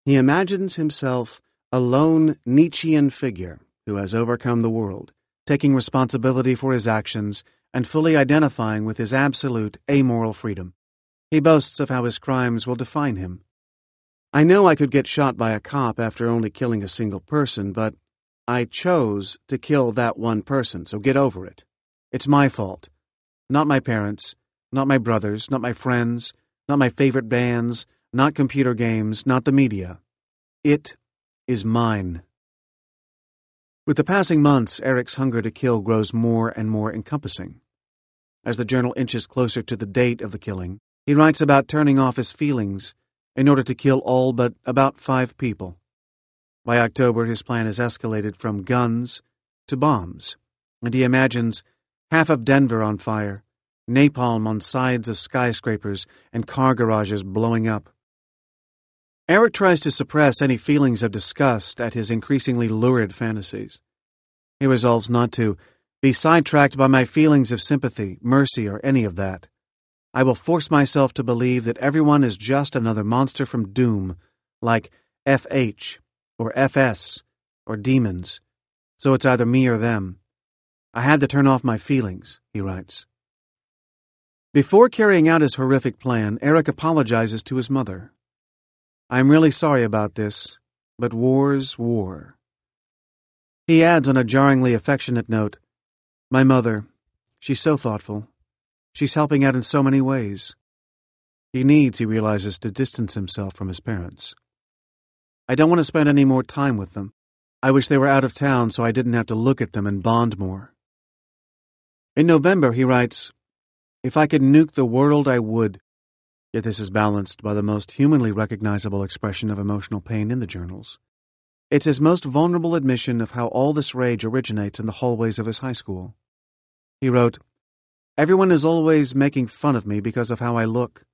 He imagines himself a lone Nietzschean figure who has overcome the world, taking responsibility for his actions and fully identifying with his absolute amoral freedom. He boasts of how his crimes will define him. "I know I could get shot by a cop after only killing a single person, but I chose to kill that one person, so get over it. It's my fault. Not my parents, not my brothers, not my friends, not my favorite bands, not computer games, not the media. It is mine." With the passing months, Eric's hunger to kill grows more and more encompassing. As the journal inches closer to the date of the killing, he writes about turning off his feelings in order to kill all but about 5 people. By October, his plan has escalated from guns to bombs, and he imagines half of Denver on fire, napalm on sides of skyscrapers, and car garages blowing up. Eric tries to suppress any feelings of disgust at his increasingly lurid fantasies. He resolves not to be sidetracked by my feelings of sympathy, mercy, or any of that. I will force myself to believe that everyone is just another monster from doom, like FH, or FS, or demons, so it's either me or them. I had to turn off my feelings, he writes. Before carrying out his horrific plan, Eric apologizes to his mother. "I'm really sorry about this, but war's war." He adds on a jarringly affectionate note, "My mother, she's so thoughtful. She's helping out in so many ways." He realizes, to distance himself from his parents. "I don't want to spend any more time with them. I wish they were out of town so I didn't have to look at them and bond more." In November, he writes, "If I could nuke the world, I would." Yet this is balanced by the most humanly recognizable expression of emotional pain in the journals. It's his most vulnerable admission of how all this rage originates in the hallways of his high school. He wrote, "Everyone is always making fun of me because of how I look,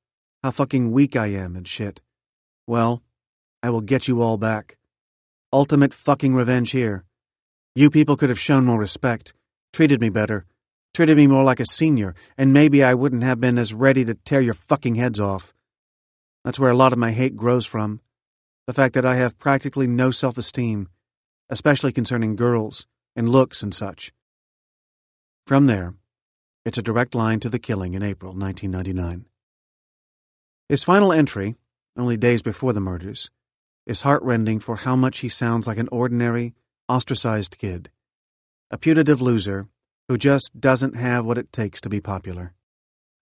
how fucking weak I am and shit. Well, I will get you all back. Ultimate fucking revenge here. You people could have shown more respect, treated me better, treated me more like a senior, and maybe I wouldn't have been as ready to tear your fucking heads off. That's where a lot of my hate grows from. The fact that I have practically no self-esteem, especially concerning girls and looks and such. From there, it's a direct line to the killing in April 1999. His final entry, only days before the murders, is heartrending for how much he sounds like an ordinary, ostracized kid. A putative loser who just doesn't have what it takes to be popular.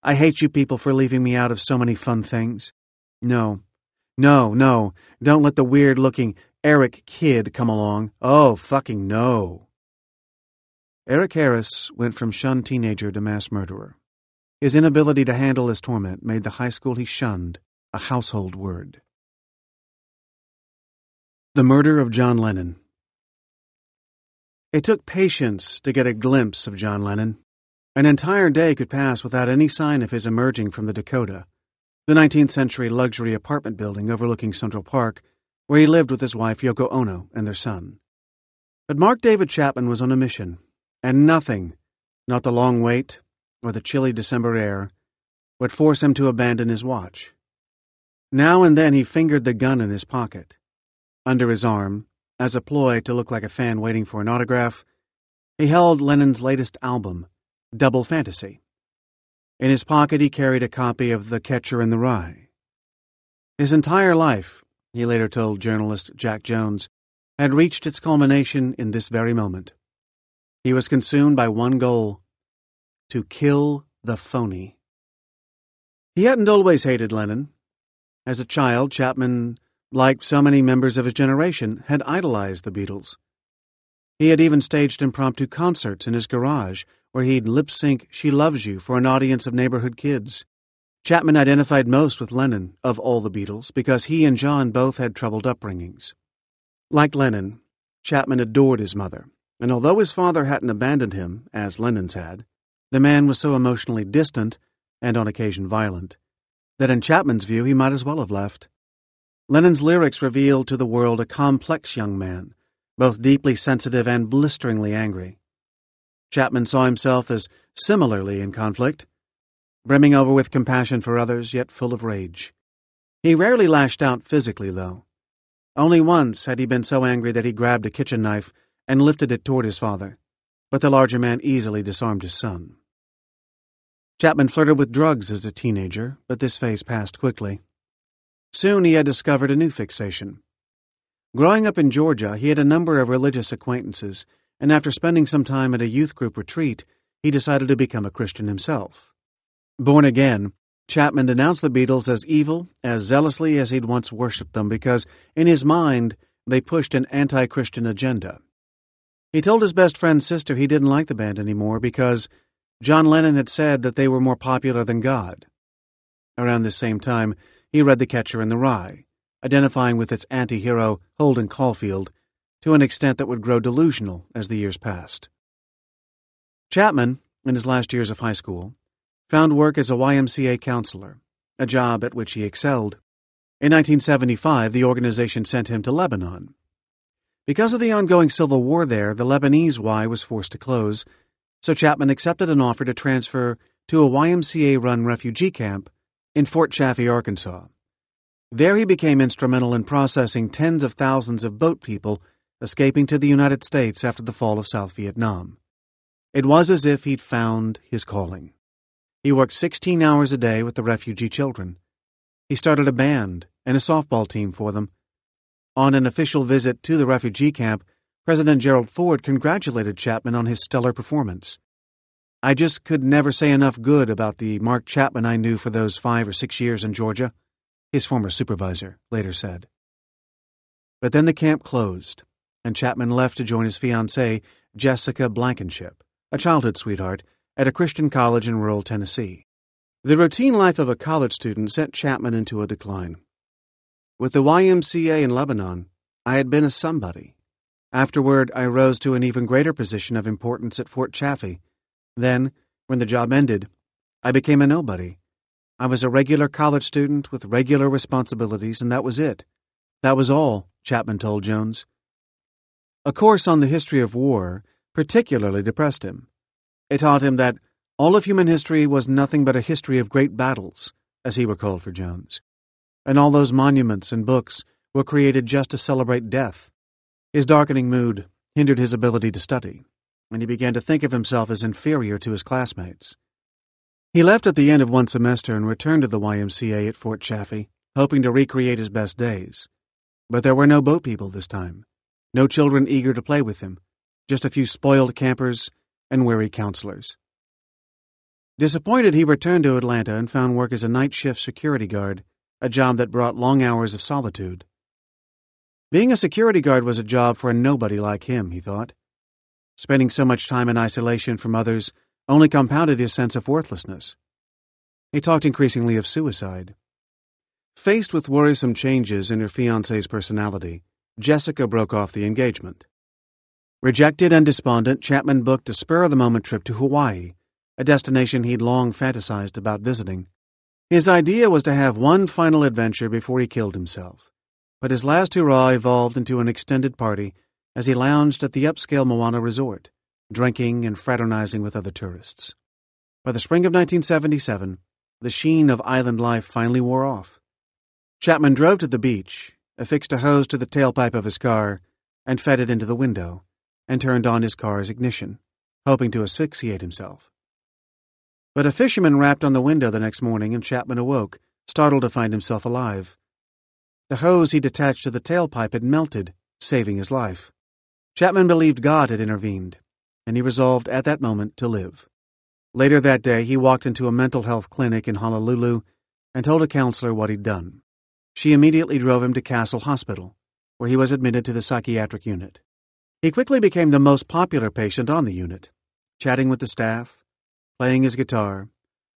I hate you people for leaving me out of so many fun things. No, don't let the weird-looking Eric kid come along. Oh, fucking no. Eric Harris went from shunned teenager to mass murderer. His inability to handle his torment made the high school he shunned a household word. The murder of John Lennon. It took patience to get a glimpse of John Lennon. An entire day could pass without any sign of his emerging from the Dakota, the 19th century luxury apartment building overlooking Central Park, where he lived with his wife Yoko Ono and their son. But Mark David Chapman was on a mission, and nothing, not the long wait or the chilly December air, would force him to abandon his watch. Now and then he fingered the gun in his pocket. Under his arm, as a ploy to look like a fan waiting for an autograph, he held Lennon's latest album, Double Fantasy. In his pocket he carried a copy of The Catcher in the Rye. His entire life, he later told journalist Jack Jones, had reached its culmination in this very moment. He was consumed by one goal: to kill the phony. He hadn't always hated Lennon. As a child, Chapman, like so many members of his generation, had idolized the Beatles. He had even staged impromptu concerts in his garage where he'd lip-sync She Loves You for an audience of neighborhood kids. Chapman identified most with Lennon, of all the Beatles, because he and John both had troubled upbringings. Like Lennon, Chapman adored his mother, and although his father hadn't abandoned him, as Lennon's had, the man was so emotionally distant, and on occasion violent, that in Chapman's view he might as well have left. Lennon's lyrics revealed to the world a complex young man, both deeply sensitive and blisteringly angry. Chapman saw himself as similarly in conflict, brimming over with compassion for others, yet full of rage. He rarely lashed out physically, though. Only once had he been so angry that he grabbed a kitchen knife and lifted it toward his father, but the larger man easily disarmed his son. Chapman flirted with drugs as a teenager, but this phase passed quickly. Soon he had discovered a new fixation. Growing up in Georgia, he had a number of religious acquaintances, and after spending some time at a youth group retreat, he decided to become a Christian himself. Born again, Chapman denounced the Beatles as evil as zealously as he'd once worshipped them because, in his mind, they pushed an anti-Christian agenda. He told his best friend's sister he didn't like the band anymore because John Lennon had said that they were more popular than God. Around this same time, he read The Catcher in the Rye, identifying with its anti-hero Holden Caulfield to an extent that would grow delusional as the years passed. Chapman, in his last years of high school, found work as a YMCA counselor, a job at which he excelled. In 1975, the organization sent him to Lebanon. Because of the ongoing civil war there, the Lebanese Y was forced to close, so Chapman accepted an offer to transfer to a YMCA-run refugee camp in Fort Chaffee, Arkansas. There he became instrumental in processing tens of thousands of boat people escaping to the United States after the fall of South Vietnam. It was as if he'd found his calling. He worked 16 hours a day with the refugee children. He started a band and a softball team for them. On an official visit to the refugee camp, President Gerald Ford congratulated Chapman on his stellar performance. "I just could never say enough good about the Mark Chapman I knew for those 5 or 6 years in Georgia," his former supervisor later said. But then the camp closed, and Chapman left to join his fiancée, Jessica Blankenship, a childhood sweetheart, at a Christian college in rural Tennessee. The routine life of a college student sent Chapman into a decline. With the YMCA in Lebanon, I had been a somebody. Afterward, I rose to an even greater position of importance at Fort Chaffee. Then, when the job ended, I became a nobody. I was a regular college student with regular responsibilities, and that was it. That was all, Chapman told Jones. A course on the history of war particularly depressed him. It taught him that all of human history was nothing but a history of great battles, as he recalled for Jones, and all those monuments and books were created just to celebrate death. His darkening mood hindered his ability to study, and he began to think of himself as inferior to his classmates. He left at the end of one semester and returned to the YMCA at Fort Chaffee, hoping to recreate his best days. But there were no boat people this time, no children eager to play with him, just a few spoiled campers and weary counselors. Disappointed, he returned to Atlanta and found work as a night shift security guard, a job that brought long hours of solitude. Being a security guard was a job for a nobody like him, he thought. Spending so much time in isolation from others only compounded his sense of worthlessness. He talked increasingly of suicide. Faced with worrisome changes in her fiancé's personality, Jessica broke off the engagement. Rejected and despondent, Chapman booked a spur-of-the-moment trip to Hawaii, a destination he'd long fantasized about visiting. His idea was to have one final adventure before he killed himself, but his last hurrah evolved into an extended party as he lounged at the upscale Moana resort, drinking and fraternizing with other tourists. By the spring of 1977, the sheen of island life finally wore off. Chapman drove to the beach, affixed a hose to the tailpipe of his car, and fed it into the window, and turned on his car's ignition, hoping to asphyxiate himself. But a fisherman rapped on the window the next morning, and Chapman awoke, startled to find himself alive. The hose he'd attached to the tailpipe had melted, saving his life. Chapman believed God had intervened, and he resolved at that moment to live. Later that day, he walked into a mental health clinic in Honolulu and told a counselor what he'd done. She immediately drove him to Castle Hospital, where he was admitted to the psychiatric unit. He quickly became the most popular patient on the unit, chatting with the staff, playing his guitar,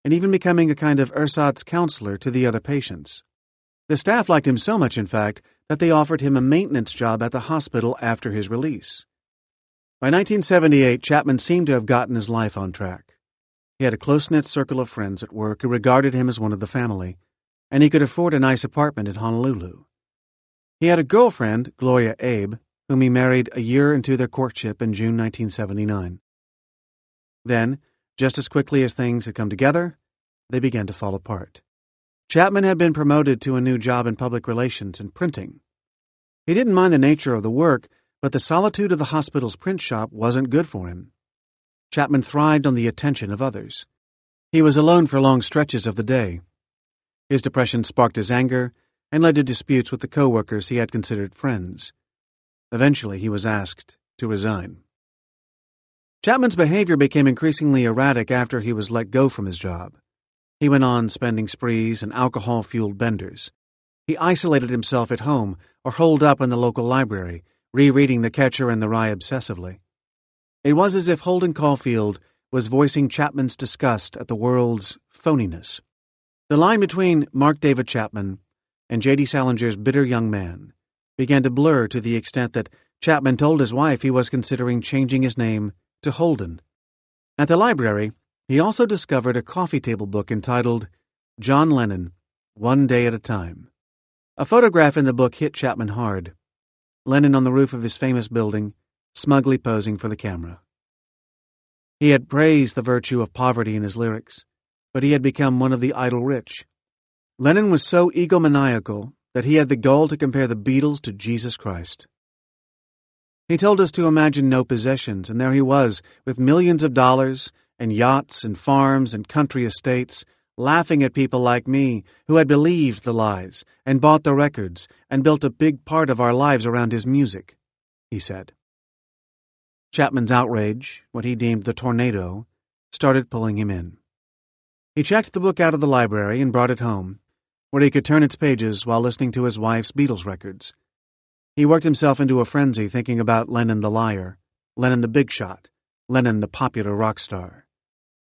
and even becoming a kind of ersatz counselor to the other patients. The staff liked him so much, in fact, that they offered him a maintenance job at the hospital after his release. By 1978, Chapman seemed to have gotten his life on track. He had a close-knit circle of friends at work who regarded him as one of the family, and he could afford a nice apartment in Honolulu. He had a girlfriend, Gloria Abe, whom he married a year into their courtship in June 1979. Then, just as quickly as things had come together, they began to fall apart. Chapman had been promoted to a new job in public relations and printing. He didn't mind the nature of the work, but the solitude of the hospital's print shop wasn't good for him. Chapman thrived on the attention of others. He was alone for long stretches of the day. His depression sparked his anger and led to disputes with the co-workers he had considered friends. Eventually, he was asked to resign. Chapman's behavior became increasingly erratic after he was let go from his job. He went on spending sprees and alcohol-fueled benders. He isolated himself at home or holed up in the local library, rereading The Catcher in the Rye obsessively. It was as if Holden Caulfield was voicing Chapman's disgust at the world's phoniness. The line between Mark David Chapman and J.D. Salinger's bitter young man began to blur to the extent that Chapman told his wife he was considering changing his name to Holden. At the library, he also discovered a coffee table book entitled John Lennon, One Day at a Time. A photograph in the book hit Chapman hard. Lennon on the roof of his famous building, smugly posing for the camera. He had praised the virtue of poverty in his lyrics, but he had become one of the idle rich. Lennon was so egomaniacal that he had the gall to compare the Beatles to Jesus Christ. He told us to imagine no possessions, and there he was, with millions of dollars, and yachts, and farms, and country estates, laughing at people like me who had believed the lies, and bought the records, and built a big part of our lives around his music, he said. Chapman's outrage, what he deemed the tornado, started pulling him in. He checked the book out of the library and brought it home, where he could turn its pages while listening to his wife's Beatles records. He worked himself into a frenzy thinking about Lennon the liar, Lennon the big shot, Lennon the popular rock star.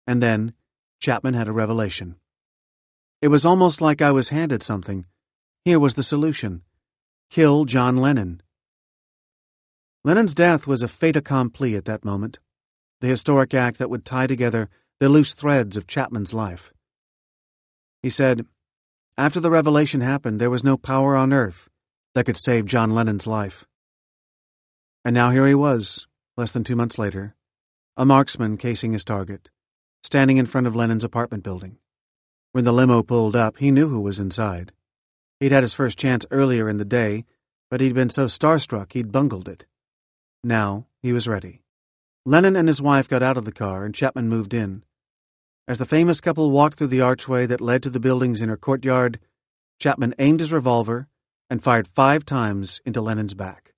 And then Chapman had a revelation. It was almost like I was handed something. Here was the solution. Kill John Lennon. Lennon's death was a fait accompli at that moment, the historic act that would tie together the loose threads of Chapman's life. He said, after the revelation happened, there was no power on earth that could save John Lennon's life. And now here he was, less than 2 months later, a marksman casing his target, standing in front of Lenin's apartment building. When the limo pulled up, he knew who was inside. He'd had his first chance earlier in the day, but he'd been so starstruck he'd bungled it. Now he was ready. Lenin and his wife got out of the car, and Chapman moved in. As the famous couple walked through the archway that led to the building's inner courtyard, Chapman aimed his revolver and fired 5 times into Lenin's back.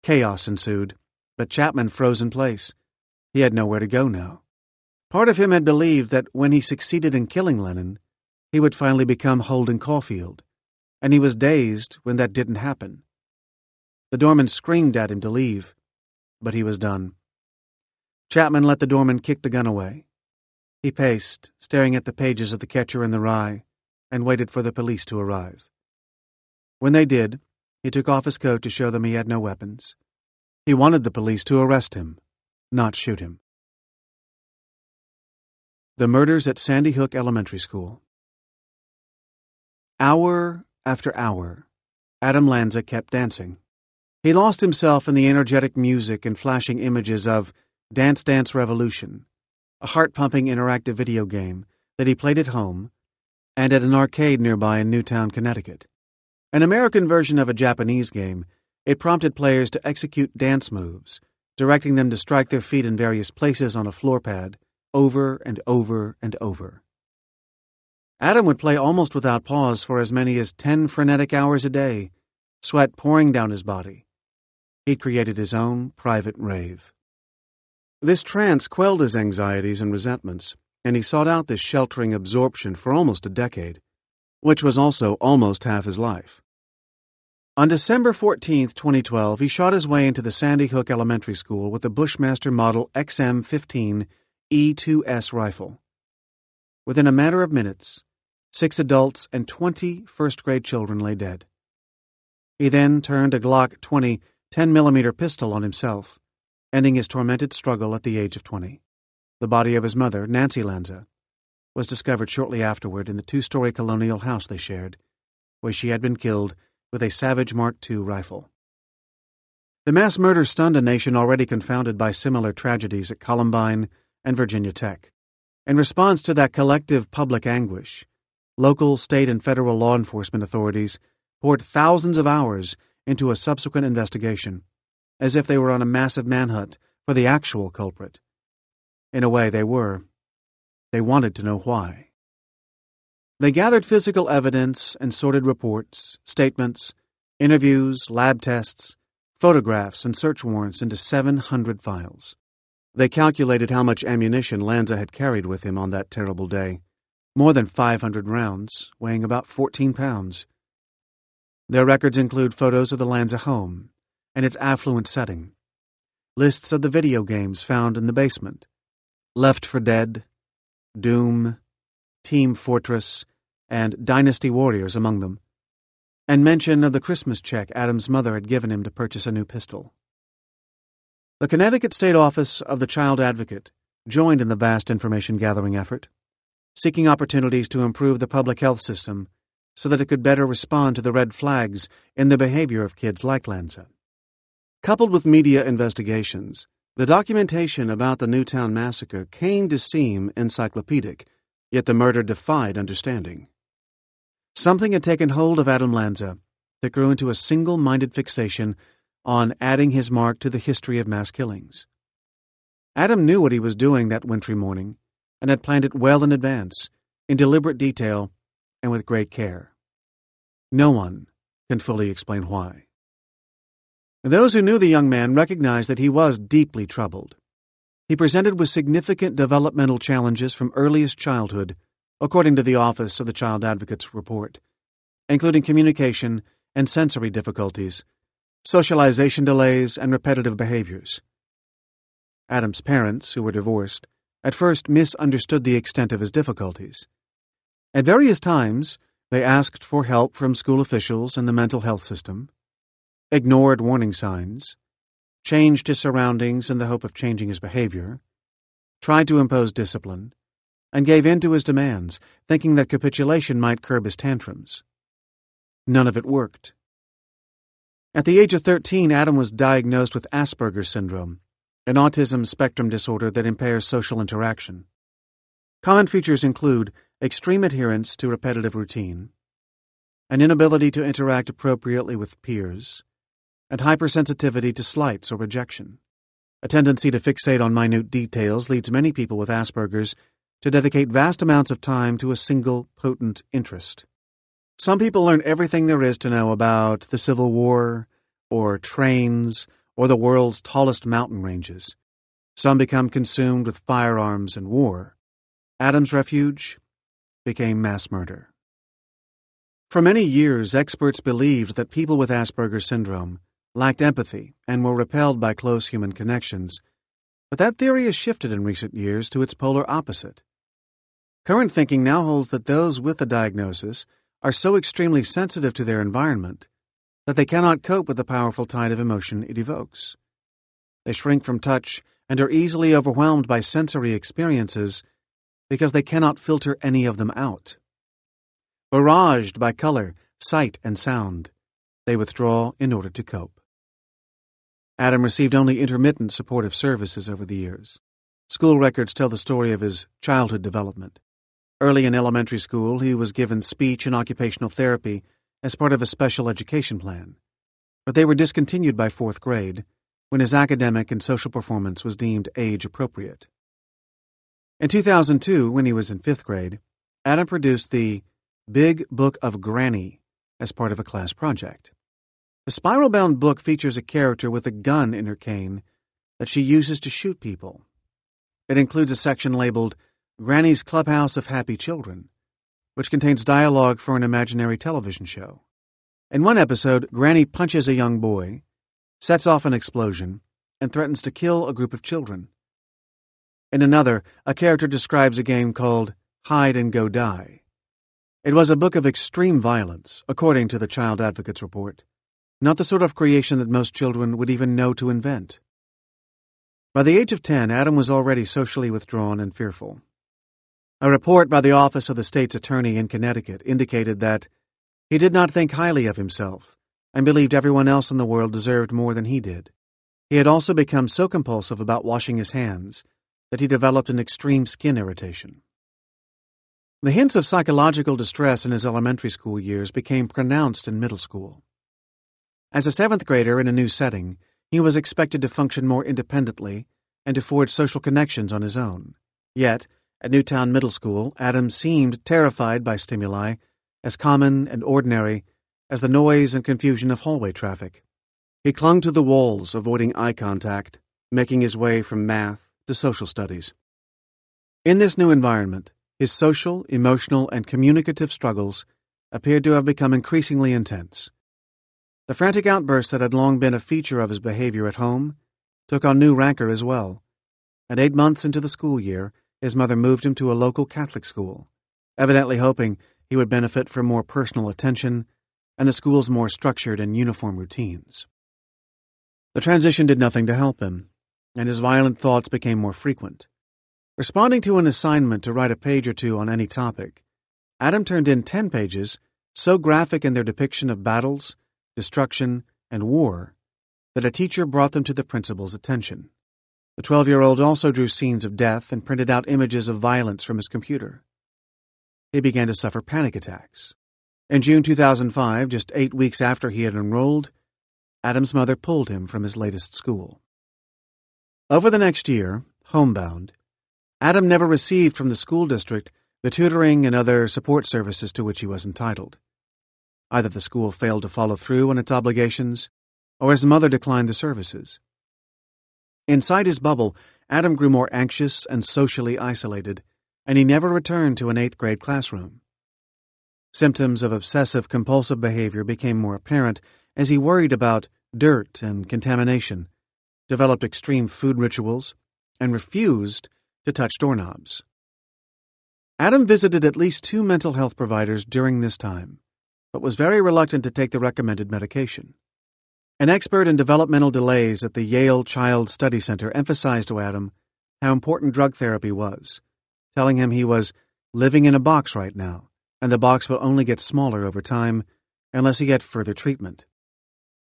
Chaos ensued, but Chapman froze in place. He had nowhere to go now. Part of him had believed that when he succeeded in killing Lenin, he would finally become Holden Caulfield, and he was dazed when that didn't happen. The doorman screamed at him to leave, but he was done. Chapman let the doorman kick the gun away. He paced, staring at the pages of The Catcher in the Rye, and waited for the police to arrive. When they did, he took off his coat to show them he had no weapons. He wanted the police to arrest him, not shoot him. The Murders at Sandy Hook Elementary School. Hour after hour, Adam Lanza kept dancing. He lost himself in the energetic music and flashing images of Dance Dance Revolution, a heart-pumping interactive video game that he played at home and at an arcade nearby in Newtown, Connecticut. An American version of a Japanese game, it prompted players to execute dance moves, directing them to strike their feet in various places on a floor pad, over and over and over. Adam would play almost without pause for as many as 10 frenetic hours a day, sweat pouring down his body. He'd created his own private rave. This trance quelled his anxieties and resentments, and he sought out this sheltering absorption for almost a decade, which was also almost half his life. On December 14, 2012, he shot his way into the Sandy Hook Elementary School with a Bushmaster Model XM-15 E2S rifle. Within a matter of minutes, 6 adults and 20 first-grade children lay dead. He then turned a Glock 20 10mm pistol on himself, ending his tormented struggle at the age of 20. The body of his mother, Nancy Lanza, was discovered shortly afterward in the 2-story colonial house they shared, where she had been killed with a Savage Mark II rifle. The mass murder stunned a nation already confounded by similar tragedies at Columbine and Virginia Tech. In response to that collective public anguish, local, state, and federal law enforcement authorities poured thousands of hours into a subsequent investigation, as if they were on a massive manhunt for the actual culprit. In a way, they were. They wanted to know why. They gathered physical evidence and sorted reports, statements, interviews, lab tests, photographs, and search warrants into 700 files. They calculated how much ammunition Lanza had carried with him on that terrible day, more than 500 rounds, weighing about 14 pounds. Their records include photos of the Lanza home and its affluent setting, lists of the video games found in the basement, Left 4 Dead, Doom, Team Fortress, and Dynasty Warriors among them, and mention of the Christmas check Adam's mother had given him to purchase a new pistol. The Connecticut State Office of the Child Advocate joined in the vast information-gathering effort, seeking opportunities to improve the public health system so that it could better respond to the red flags in the behavior of kids like Lanza. Coupled with media investigations, the documentation about the Newtown massacre came to seem encyclopedic, yet the murder defied understanding. Something had taken hold of Adam Lanza that grew into a single-minded fixation on adding his mark to the history of mass killings. Adam knew what he was doing that wintry morning and had planned it well in advance, in deliberate detail and with great care. No one can fully explain why. Those who knew the young man recognized that he was deeply troubled. He presented with significant developmental challenges from earliest childhood, according to the Office of the Child Advocate's report, including communication and sensory difficulties, socialization delays, and repetitive behaviors. Adam's parents, who were divorced, at first misunderstood the extent of his difficulties. At various times, they asked for help from school officials and the mental health system, ignored warning signs, changed his surroundings in the hope of changing his behavior, tried to impose discipline, and gave in to his demands, thinking that capitulation might curb his tantrums. None of it worked. At the age of 13, Adam was diagnosed with Asperger's syndrome, an autism spectrum disorder that impairs social interaction. Common features include extreme adherence to repetitive routine, an inability to interact appropriately with peers, and hypersensitivity to slights or rejection. A tendency to fixate on minute details leads many people with Asperger's to dedicate vast amounts of time to a single potent interest. Some people learn everything there is to know about the Civil War, or trains, or the world's tallest mountain ranges. Some become consumed with firearms and war. Adam's refuge became mass murder. For many years, experts believed that people with Asperger's syndrome lacked empathy and were repelled by close human connections, but that theory has shifted in recent years to its polar opposite. Current thinking now holds that those with the diagnosis are so extremely sensitive to their environment that they cannot cope with the powerful tide of emotion it evokes. They shrink from touch and are easily overwhelmed by sensory experiences because they cannot filter any of them out. Barraged by color, sight, and sound, they withdraw in order to cope. Adam received only intermittent supportive services over the years. School records tell the story of his childhood development. Early in elementary school, he was given speech and occupational therapy as part of a special education plan, but they were discontinued by 4th grade when his academic and social performance was deemed age-appropriate. In 2002, when he was in 5th grade, Adam produced the Big Book of Granny as part of a class project. The spiral-bound book features a character with a gun in her cane that she uses to shoot people. It includes a section labeled Granny's Clubhouse of Happy Children, which contains dialogue for an imaginary television show. In one episode, Granny punches a young boy, sets off an explosion, and threatens to kill a group of children. In another, a character describes a game called Hide and Go Die. It was a book of extreme violence, according to the Child Advocate's report, not the sort of creation that most children would even know to invent. By the age of 10, Adam was already socially withdrawn and fearful. A report by the Office of the State's Attorney in Connecticut indicated that he did not think highly of himself and believed everyone else in the world deserved more than he did. He had also become so compulsive about washing his hands that he developed an extreme skin irritation. The hints of psychological distress in his elementary school years became pronounced in middle school. As a 7th grader in a new setting, he was expected to function more independently and to forge social connections on his own. Yet, at Newtown Middle School, Adam seemed terrified by stimuli as common and ordinary as the noise and confusion of hallway traffic. He clung to the walls, avoiding eye contact, making his way from math to social studies. In this new environment, his social, emotional, and communicative struggles appeared to have become increasingly intense. The frantic outbursts that had long been a feature of his behavior at home took on new rancor as well. And 8 months into the school year, his mother moved him to a local Catholic school, evidently hoping he would benefit from more personal attention and the school's more structured and uniform routines. The transition did nothing to help him, and his violent thoughts became more frequent. Responding to an assignment to write a page or two on any topic, Adam turned in 10 pages so graphic in their depiction of battles, destruction, and war that a teacher brought them to the principal's attention. The 12-year-old also drew scenes of death and printed out images of violence from his computer. He began to suffer panic attacks. In June 2005, just 8 weeks after he had enrolled, Adam's mother pulled him from his latest school. Over the next year, homebound, Adam never received from the school district the tutoring and other support services to which he was entitled. Either the school failed to follow through on its obligations, or his mother declined the services. Inside his bubble, Adam grew more anxious and socially isolated, and he never returned to an 8th grade classroom. Symptoms of obsessive-compulsive behavior became more apparent as he worried about dirt and contamination, developed extreme food rituals, and refused to touch doorknobs. Adam visited at least 2 mental health providers during this time, but was very reluctant to take the recommended medication. An expert in developmental delays at the Yale Child Study Center emphasized to Adam how important drug therapy was, telling him he was living in a box right now, and the box will only get smaller over time unless he get further treatment.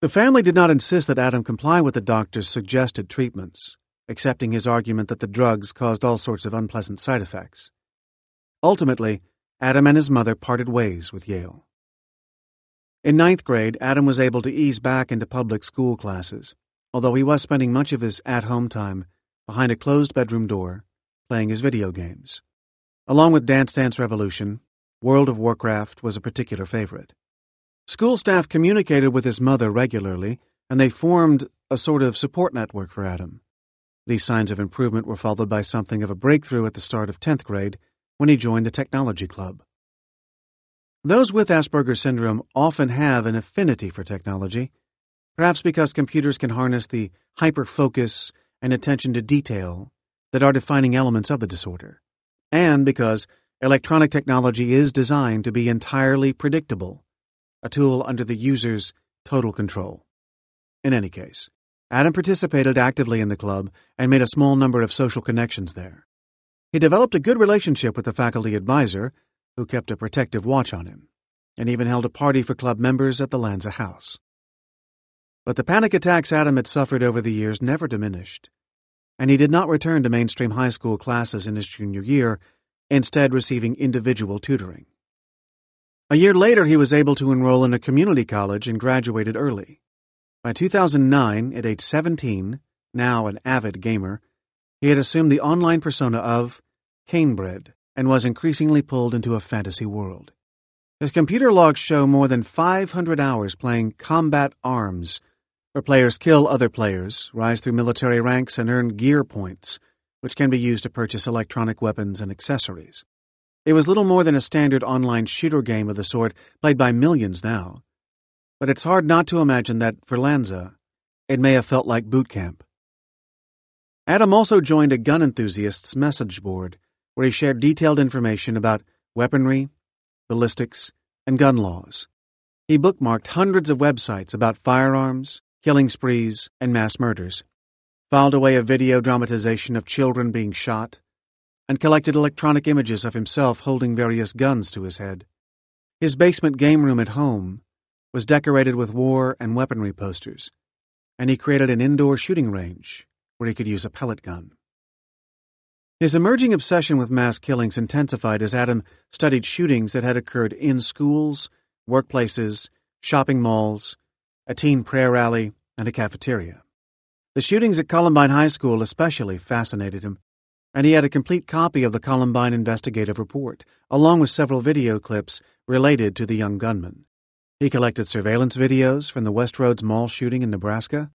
The family did not insist that Adam comply with the doctor's suggested treatments, accepting his argument that the drugs caused all sorts of unpleasant side effects. Ultimately, Adam and his mother parted ways with Yale. In ninth grade, Adam was able to ease back into public school classes, although he was spending much of his at-home time behind a closed bedroom door, playing his video games. Along with Dance Dance Revolution, World of Warcraft was a particular favorite. School staff communicated with his mother regularly, and they formed a sort of support network for Adam. These signs of improvement were followed by something of a breakthrough at the start of 10th grade when he joined the technology club. Those with Asperger's syndrome often have an affinity for technology, perhaps because computers can harness the hyper-focus and attention to detail that are defining elements of the disorder, and because electronic technology is designed to be entirely predictable, a tool under the user's total control. In any case, Adam participated actively in the club and made a small number of social connections there. He developed a good relationship with the faculty advisor, who kept a protective watch on him, and even held a party for club members at the Lanza house. But the panic attacks Adam had suffered over the years never diminished, and he did not return to mainstream high school classes in his junior year, instead receiving individual tutoring. A year later, he was able to enroll in a community college and graduated early. By 2009, at age 17, now an avid gamer, he had assumed the online persona of Canebred and was increasingly pulled into a fantasy world. His computer logs show more than 500 hours playing Combat Arms, where players kill other players, rise through military ranks, and earn gear points, which can be used to purchase electronic weapons and accessories. It was little more than a standard online shooter game of the sort played by millions now, but it's hard not to imagine that, for Lanza, it may have felt like boot camp. Adam also joined a gun enthusiast's message board, where he shared detailed information about weaponry, ballistics, and gun laws. He bookmarked hundreds of websites about firearms, killing sprees, and mass murders, filed away a video dramatization of children being shot, and collected electronic images of himself holding various guns to his head. His basement game room at home was decorated with war and weaponry posters, and he created an indoor shooting range where he could use a pellet gun. His emerging obsession with mass killings intensified as Adam studied shootings that had occurred in schools, workplaces, shopping malls, a teen prayer rally, and a cafeteria. The shootings at Columbine High School especially fascinated him, and he had a complete copy of the Columbine investigative report, along with several video clips related to the young gunman. He collected surveillance videos from the Westroads Mall shooting in Nebraska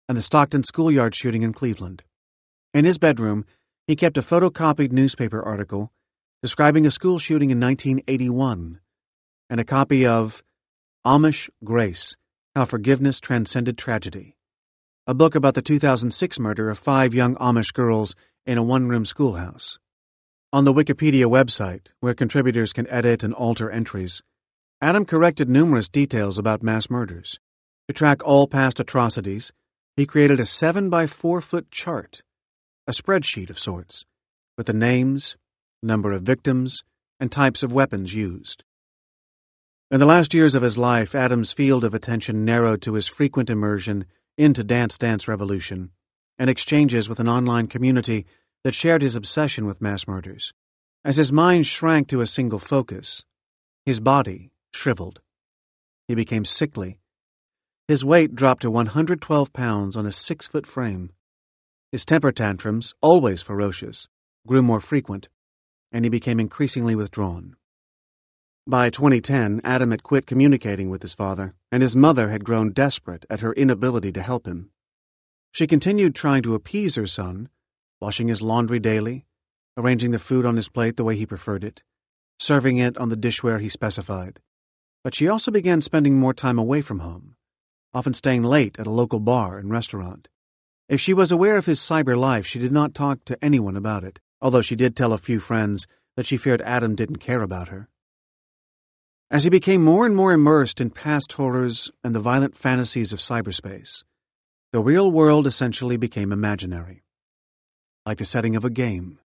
and the Stockton schoolyard shooting in Cleveland. In his bedroom, he kept a photocopied newspaper article describing a school shooting in 1981 and a copy of Amish Grace, How Forgiveness Transcended Tragedy, a book about the 2006 murder of 5 young Amish girls in a one-room schoolhouse. On the Wikipedia website, where contributors can edit and alter entries, Adam corrected numerous details about mass murders. To track all past atrocities, he created a 7-by-4-foot chart, a spreadsheet of sorts, with the names, number of victims, and types of weapons used. In the last years of his life, Adam's field of attention narrowed to his frequent immersion into Dance Dance Revolution and exchanges with an online community that shared his obsession with mass murders. As his mind shrank to a single focus, his body shriveled. He became sickly. His weight dropped to 112 pounds on a 6-foot frame. His temper tantrums, always ferocious, grew more frequent, and he became increasingly withdrawn. By 2010, Adam had quit communicating with his father, and his mother had grown desperate at her inability to help him. She continued trying to appease her son, washing his laundry daily, arranging the food on his plate the way he preferred it, serving it on the dishware he specified. But she also began spending more time away from home, often staying late at a local bar and restaurant. If she was aware of his cyber life, she did not talk to anyone about it, although she did tell a few friends that she feared Adam didn't care about her. As he became more and more immersed in past horrors and the violent fantasies of cyberspace, the real world essentially became imaginary, like the setting of a game.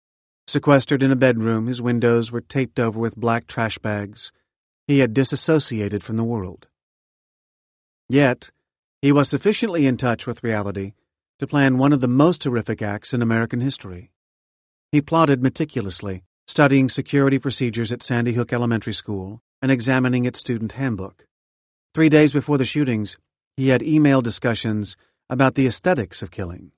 Sequestered in a bedroom, his windows were taped over with black trash bags. He had disassociated from the world. Yet, He was sufficiently in touch with reality to plan one of the most horrific acts in American history. He plotted meticulously, studying security procedures at Sandy Hook Elementary School and examining its student handbook. 3 days before the shootings, he had emailed discussions about the aesthetics of killing.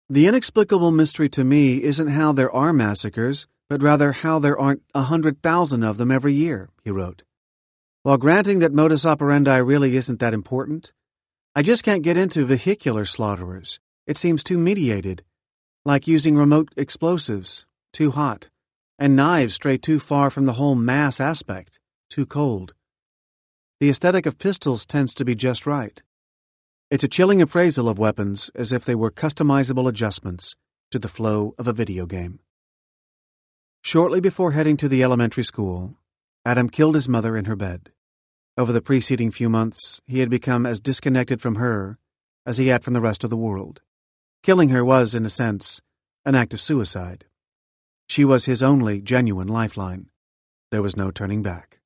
The inexplicable mystery to me isn't how there are massacres, but rather how there aren't 100,000 of them every year, he wrote. While granting that modus operandi really isn't that important, I just can't get into vehicular slaughterers. It seems too mediated, like using remote explosives, too hot, and knives stray too far from the whole mass aspect, too cold. The aesthetic of pistols tends to be just right. It's a chilling appraisal of weapons as if they were customizable adjustments to the flow of a video game. Shortly before heading to the elementary school, Adam killed his mother in her bed. Over the preceding few months, he had become as disconnected from her as he had from the rest of the world. Killing her was, in a sense, an act of suicide. She was his only genuine lifeline. There was no turning back.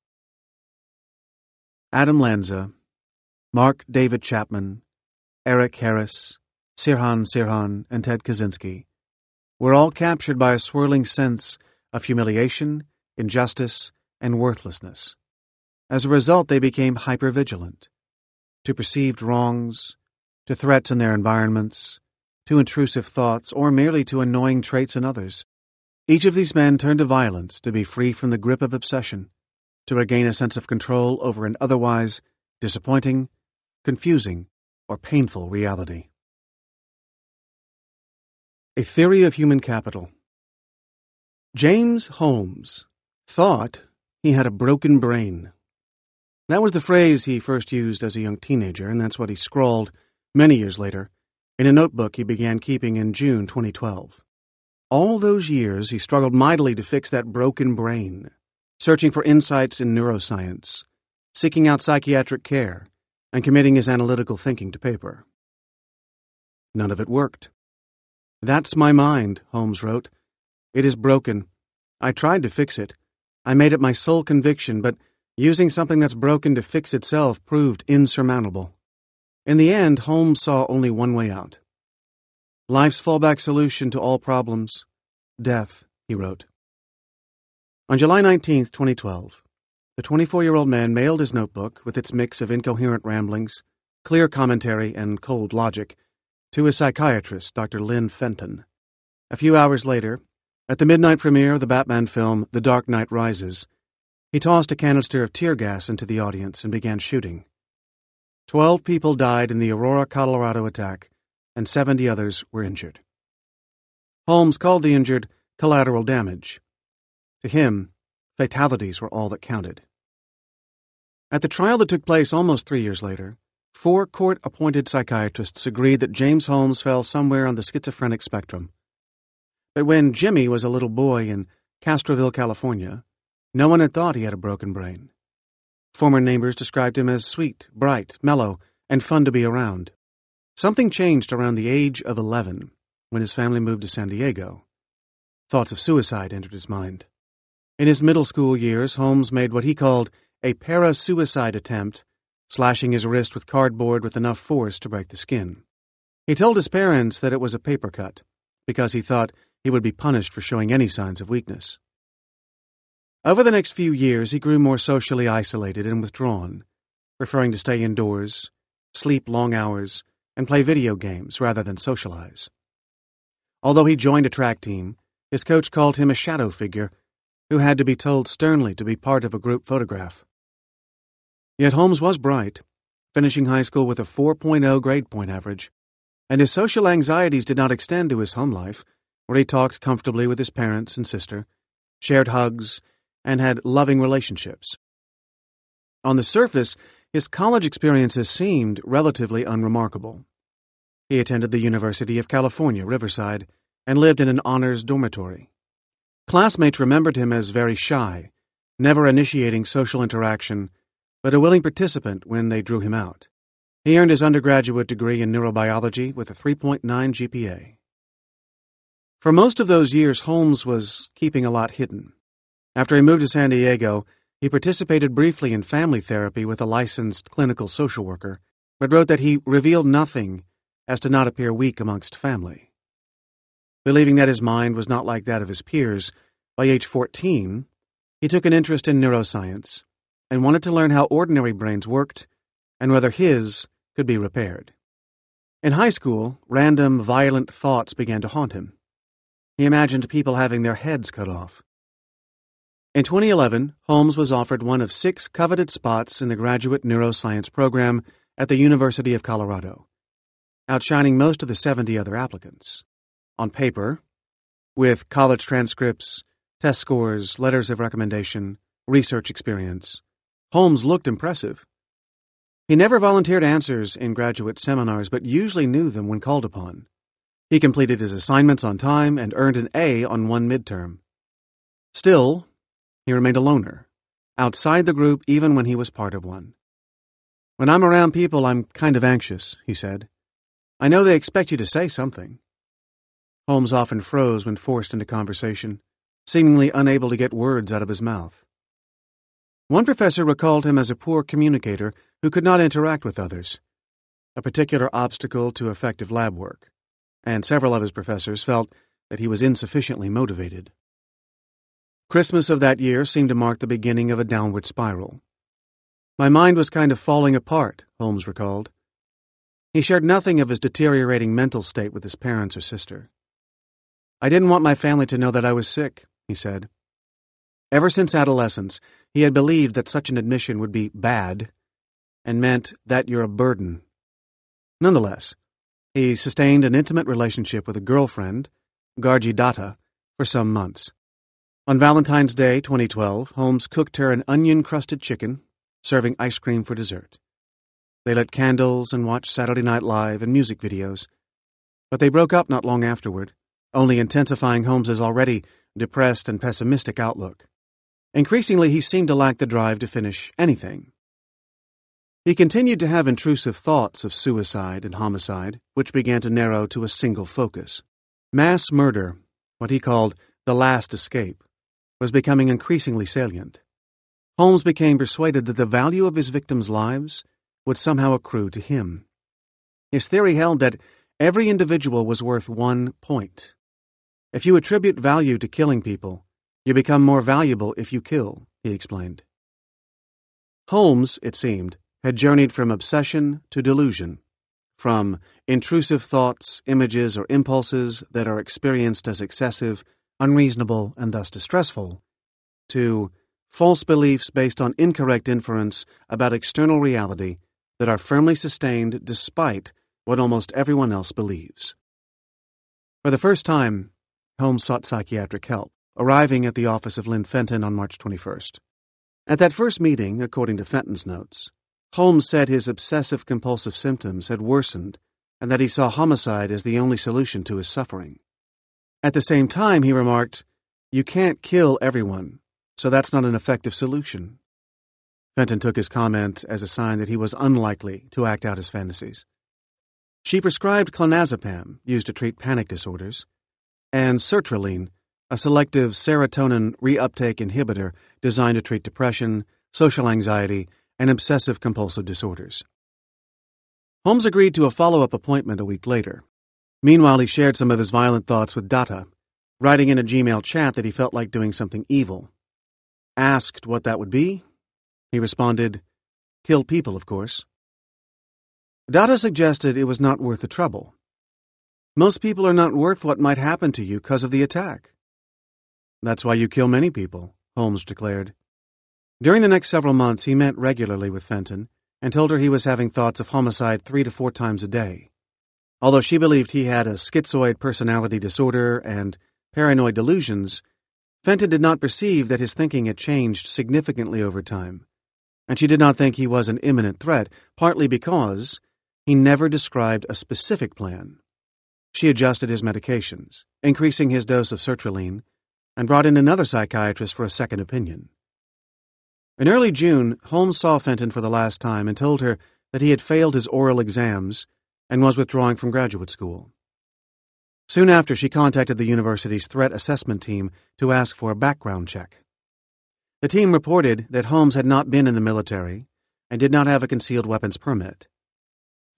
Adam Lanza, Mark David Chapman, Eric Harris, Sirhan Sirhan, and Ted Kaczynski were all captured by a swirling sense of humiliation, injustice, and worthlessness. As a result, they became hypervigilant to perceived wrongs, to threats in their environments, to intrusive thoughts, or merely to annoying traits in others. Each of these men turned to violence to be free from the grip of obsession, to regain a sense of control over an otherwise disappointing, confusing, or painful reality. A Theory of Human Capital. James Holmes thought he had a broken brain. That was the phrase he first used as a young teenager, and that's what he scrawled many years later in a notebook he began keeping in June 2012. All those years he struggled mightily to fix that broken brain, searching for insights in neuroscience, seeking out psychiatric care, and committing his analytical thinking to paper. None of it worked. "That's my mind," Holmes wrote. "It is broken. I tried to fix it. I made it my sole conviction, but using something that's broken to fix itself proved insurmountable." In the end, Holmes saw only one way out. "Life's fallback solution to all problems, death," he wrote. On July 19, 2012, the 24-year-old man mailed his notebook with its mix of incoherent ramblings, clear commentary, and cold logic to his psychiatrist, Dr. Lynn Fenton. A few hours later, at the midnight premiere of the Batman film The Dark Knight Rises, he tossed a canister of tear gas into the audience and began shooting. 12 people died in the Aurora, Colorado attack, and 70 others were injured. Holmes called the injured collateral damage. To him, fatalities were all that counted. At the trial that took place almost 3 years later, 4 court-appointed psychiatrists agreed that James Holmes fell somewhere on the schizophrenic spectrum. But when Jimmy was a little boy in Castroville, California, no one had thought he had a broken brain. Former neighbors described him as sweet, bright, mellow, and fun to be around. Something changed around the age of 11 when his family moved to San Diego. Thoughts of suicide entered his mind. In his middle school years, Holmes made what he called a para-suicide attempt, slashing his wrist with cardboard with enough force to break the skin. He told his parents that it was a paper cut, because he thought he would be punished for showing any signs of weakness. Over the next few years, he grew more socially isolated and withdrawn, preferring to stay indoors, sleep long hours, and play video games rather than socialize. Although he joined a track team, his coach called him a shadow figure who had to be told sternly to be part of a group photograph. Yet Holmes was bright, finishing high school with a 4.0 grade point average, and his social anxieties did not extend to his home life, where he talked comfortably with his parents and sister, shared hugs, and had loving relationships. On the surface, his college experiences seemed relatively unremarkable. He attended the University of California, Riverside, and lived in an honors dormitory. Classmates remembered him as very shy, never initiating social interaction, but a willing participant when they drew him out. He earned his undergraduate degree in neurobiology with a 3.9 GPA. For most of those years, Holmes was keeping a lot hidden. After he moved to San Diego, he participated briefly in family therapy with a licensed clinical social worker, but wrote that he revealed nothing as to not appear weak amongst family. Believing that his mind was not like that of his peers, by age 14, he took an interest in neuroscience and wanted to learn how ordinary brains worked and whether his could be repaired. In high school, random, violent thoughts began to haunt him. He imagined people having their heads cut off. In 2011, Holmes was offered one of 6 coveted spots in the graduate neuroscience program at the University of Colorado, outshining most of the 70 other applicants. On paper, with college transcripts, test scores, letters of recommendation, research experience, Holmes looked impressive. He never volunteered answers in graduate seminars, but usually knew them when called upon. He completed his assignments on time and earned an A on one midterm. Still, he remained a loner, outside the group even when he was part of one. "When I'm around people, I'm kind of anxious," he said. "I know they expect you to say something." Holmes often froze when forced into conversation, seemingly unable to get words out of his mouth. One professor recalled him as a poor communicator who could not interact with others, a particular obstacle to effective lab work, and several of his professors felt that he was insufficiently motivated. Christmas of that year seemed to mark the beginning of a downward spiral. "My mind was kind of falling apart," Holmes recalled. He shared nothing of his deteriorating mental state with his parents or sister. "I didn't want my family to know that I was sick," he said. Ever since adolescence, he had believed that such an admission would be bad and meant that you're a burden. Nonetheless, he sustained an intimate relationship with a girlfriend, Gargi Datta, for some months. On Valentine's Day 2012, Holmes cooked her an onion-crusted chicken, serving ice cream for dessert. They lit candles and watched Saturday Night Live and music videos. But they broke up not long afterward, only intensifying Holmes's already depressed and pessimistic outlook. Increasingly, he seemed to lack the drive to finish anything. He continued to have intrusive thoughts of suicide and homicide, which began to narrow to a single focus. Mass murder, what he called the last escape, was becoming increasingly salient. Holmes became persuaded that the value of his victims' lives would somehow accrue to him. His theory held that every individual was worth 1 point. If you attribute value to killing people, you become more valuable if you kill, he explained. Holmes, it seemed, had journeyed from obsession to delusion, from intrusive thoughts, images, or impulses that are experienced as excessive, unreasonable, and thus distressful, to false beliefs based on incorrect inference about external reality that are firmly sustained despite what almost everyone else believes. For the first time, Holmes sought psychiatric help, arriving at the office of Lynn Fenton on March 21st. At that first meeting, according to Fenton's notes, Holmes said his obsessive-compulsive symptoms had worsened and that he saw homicide as the only solution to his suffering. At the same time, he remarked, "You can't kill everyone, so that's not an effective solution." Fenton took his comment as a sign that he was unlikely to act out his fantasies. She prescribed clonazepam, used to treat panic disorders, and sertraline, a selective serotonin reuptake inhibitor designed to treat depression, social anxiety, and obsessive-compulsive disorders. Holmes agreed to a follow-up appointment a week later. Meanwhile, he shared some of his violent thoughts with Datta, writing in a Gmail chat that he felt like doing something evil. Asked what that would be, he responded, "Kill people, of course." Datta suggested it was not worth the trouble. "Most people are not worth what might happen to you because of the attack." "That's why you kill many people," Holmes declared. During the next several months, he met regularly with Fenton and told her he was having thoughts of homicide 3 to 4 times a day. Although she believed he had a schizoid personality disorder and paranoid delusions, Fenton did not perceive that his thinking had changed significantly over time, and she did not think he was an imminent threat, partly because he never described a specific plan. She adjusted his medications, increasing his dose of sertraline, and brought in another psychiatrist for a second opinion. In early June, Holmes saw Fenton for the last time and told her that he had failed his oral exams and was withdrawing from graduate school. Soon after, she contacted the university's threat assessment team to ask for a background check. The team reported that Holmes had not been in the military and did not have a concealed weapons permit.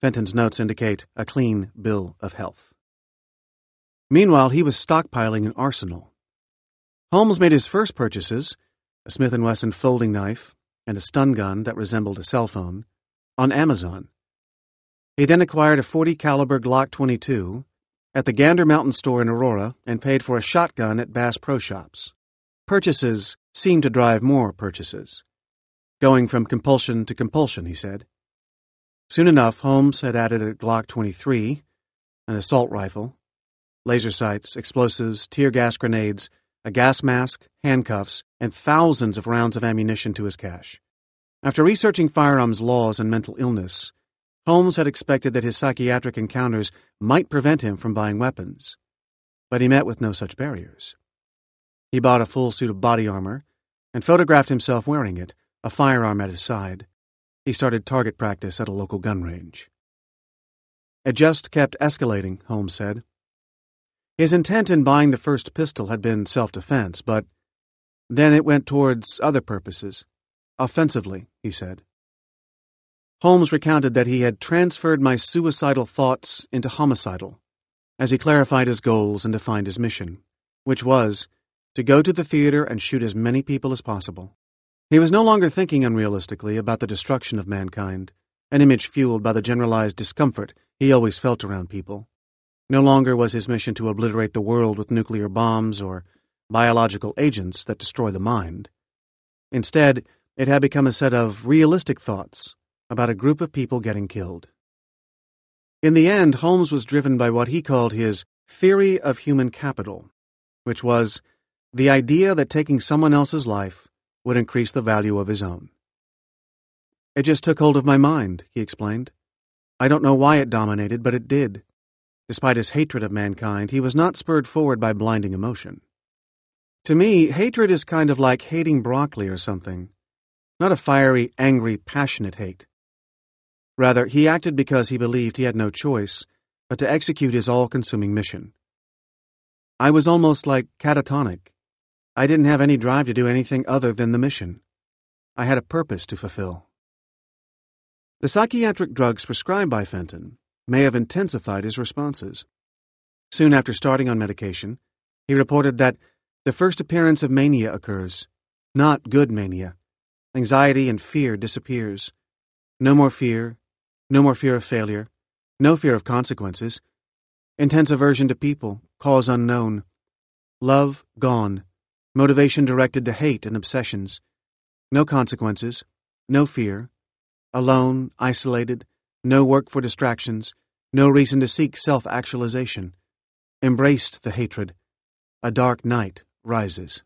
Fenton's notes indicate a clean bill of health. Meanwhile, he was stockpiling an arsenal. Holmes made his first purchases, a Smith & Wesson folding knife and a stun gun that resembled a cell phone, on Amazon. He then acquired a .40 caliber Glock 22 at the Gander Mountain store in Aurora and paid for a shotgun at Bass Pro Shops. Purchases seemed to drive more purchases. Going from compulsion to compulsion, he said. Soon enough, Holmes had added a Glock 23, an assault rifle, laser sights, explosives, tear gas grenades, a gas mask, handcuffs, and thousands of rounds of ammunition to his cache. After researching firearms laws and mental illness, Holmes had expected that his psychiatric encounters might prevent him from buying weapons, but he met with no such barriers. He bought a full suit of body armor and photographed himself wearing it, a firearm at his side. He started target practice at a local gun range. It just kept escalating, Holmes said. His intent in buying the first pistol had been self-defense, but then it went towards other purposes. Offensively, he said. Holmes recounted that he had transferred my suicidal thoughts into homicidal, as he clarified his goals and defined his mission, which was to go to the theater and shoot as many people as possible. He was no longer thinking unrealistically about the destruction of mankind, an image fueled by the generalized discomfort he always felt around people. No longer was his mission to obliterate the world with nuclear bombs or biological agents that destroy the mind. Instead, it had become a set of realistic thoughts about a group of people getting killed. In the end, Holmes was driven by what he called his theory of human capital, which was the idea that taking someone else's life would increase the value of his own. It just took hold of my mind, he explained. I don't know why it dominated, but it did. Despite his hatred of mankind, he was not spurred forward by blinding emotion. To me, hatred is kind of like hating broccoli or something. Not a fiery, angry, passionate hate. Rather, he acted because he believed he had no choice but to execute his all-consuming mission. I was almost like catatonic. I didn't have any drive to do anything other than the mission. I had a purpose to fulfill. The psychiatric drugs prescribed by Fenton may have intensified his responses. Soon after starting on medication, he reported that the first appearance of mania occurs. Not good mania. Anxiety and fear disappears. No more fear of failure, no fear of consequences. Intense aversion to people, cause unknown. Love gone. Motivation directed to hate and obsessions. No consequences, no fear. Alone, isolated, no work for distractions, no reason to seek self-actualization. Embraced the hatred. A dark night rises.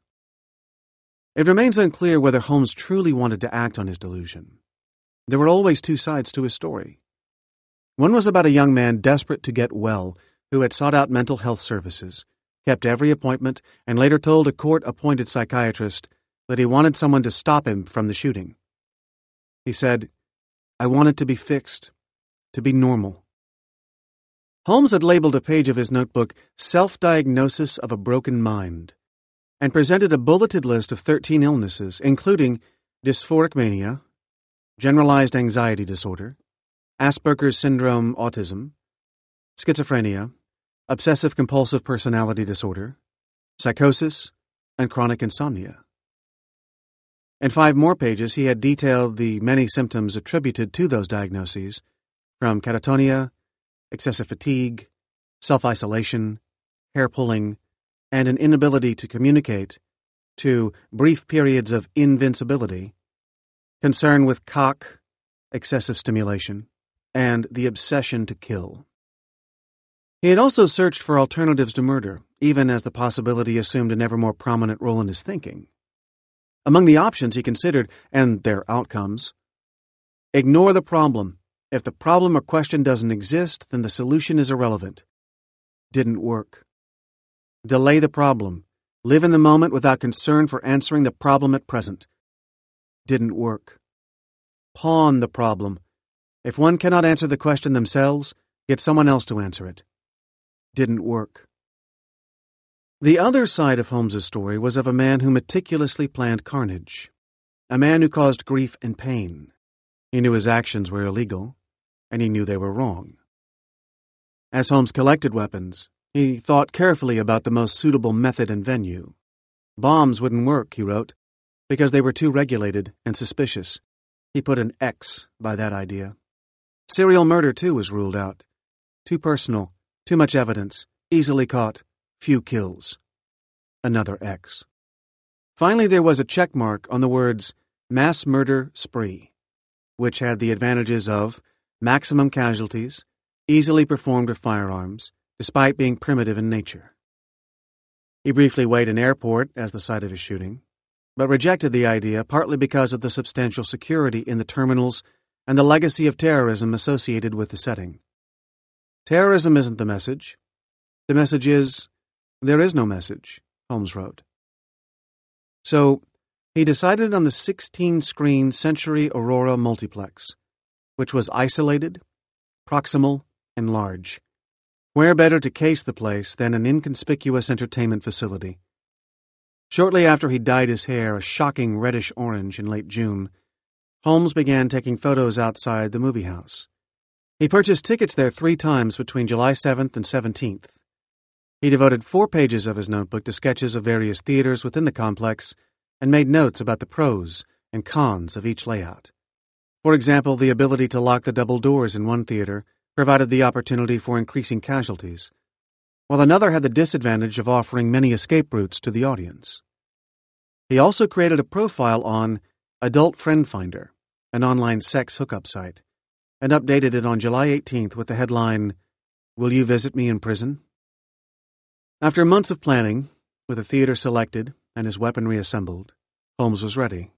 It remains unclear whether Holmes truly wanted to act on his delusion. There were always two sides to his story. One was about a young man desperate to get well, who had sought out mental health services, kept every appointment, and later told a court-appointed psychiatrist that he wanted someone to stop him from the shooting. He said, "I wanted to be fixed, to be normal." Holmes had labeled a page of his notebook Self-Diagnosis of a Broken Mind, and presented a bulleted list of 13 illnesses, including dysphoric mania, generalized anxiety disorder, Asperger's syndrome autism, schizophrenia, obsessive-compulsive personality disorder, psychosis, and chronic insomnia. In 5 more pages, he had detailed the many symptoms attributed to those diagnoses, from catatonia, excessive fatigue, self-isolation, hair pulling, and an inability to communicate, to brief periods of invincibility, concern with cock, excessive stimulation, and the obsession to kill. He had also searched for alternatives to murder, even as the possibility assumed an ever more prominent role in his thinking. Among the options he considered, and their outcomes: ignore the problem. If the problem or question doesn't exist, then the solution is irrelevant. Didn't work. Delay the problem. Live in the moment without concern for answering the problem at present. Didn't work. Pawn the problem. If one cannot answer the question themselves, get someone else to answer it. Didn't work. The other side of Holmes's story was of a man who meticulously planned carnage, a man who caused grief and pain. He knew his actions were illegal, and he knew they were wrong. As Holmes collected weapons, he thought carefully about the most suitable method and venue. Bombs wouldn't work, he wrote, because they were too regulated and suspicious. He put an X by that idea. Serial murder, too, was ruled out. Too personal, too much evidence, easily caught, few kills. Another X. Finally, there was a check mark on the words mass murder spree, which had the advantages of maximum casualties, easily performed with firearms, despite being primitive in nature. He briefly weighed an airport as the site of his shooting, but rejected the idea partly because of the substantial security in the terminals and the legacy of terrorism associated with the setting. Terrorism isn't the message. The message is, there is no message, Holmes wrote. So, he decided on the 16-screen Century Aurora multiplex, which was isolated, proximal, and large. Where better to case the place than an inconspicuous entertainment facility? Shortly after he dyed his hair a shocking reddish-orange in late June, Holmes began taking photos outside the movie house. He purchased tickets there 3 times between July 7th and 17th. He devoted 4 pages of his notebook to sketches of various theaters within the complex and made notes about the pros and cons of each layout. For example, the ability to lock the double doors in one theater provided the opportunity for increasing casualties, while another had the disadvantage of offering many escape routes to the audience. He also created a profile on Adult Friend Finder, an online sex hookup site, and updated it on July 18th with the headline, "Will you visit me in prison?" After months of planning, with a theater selected and his weaponry assembled, Holmes was ready.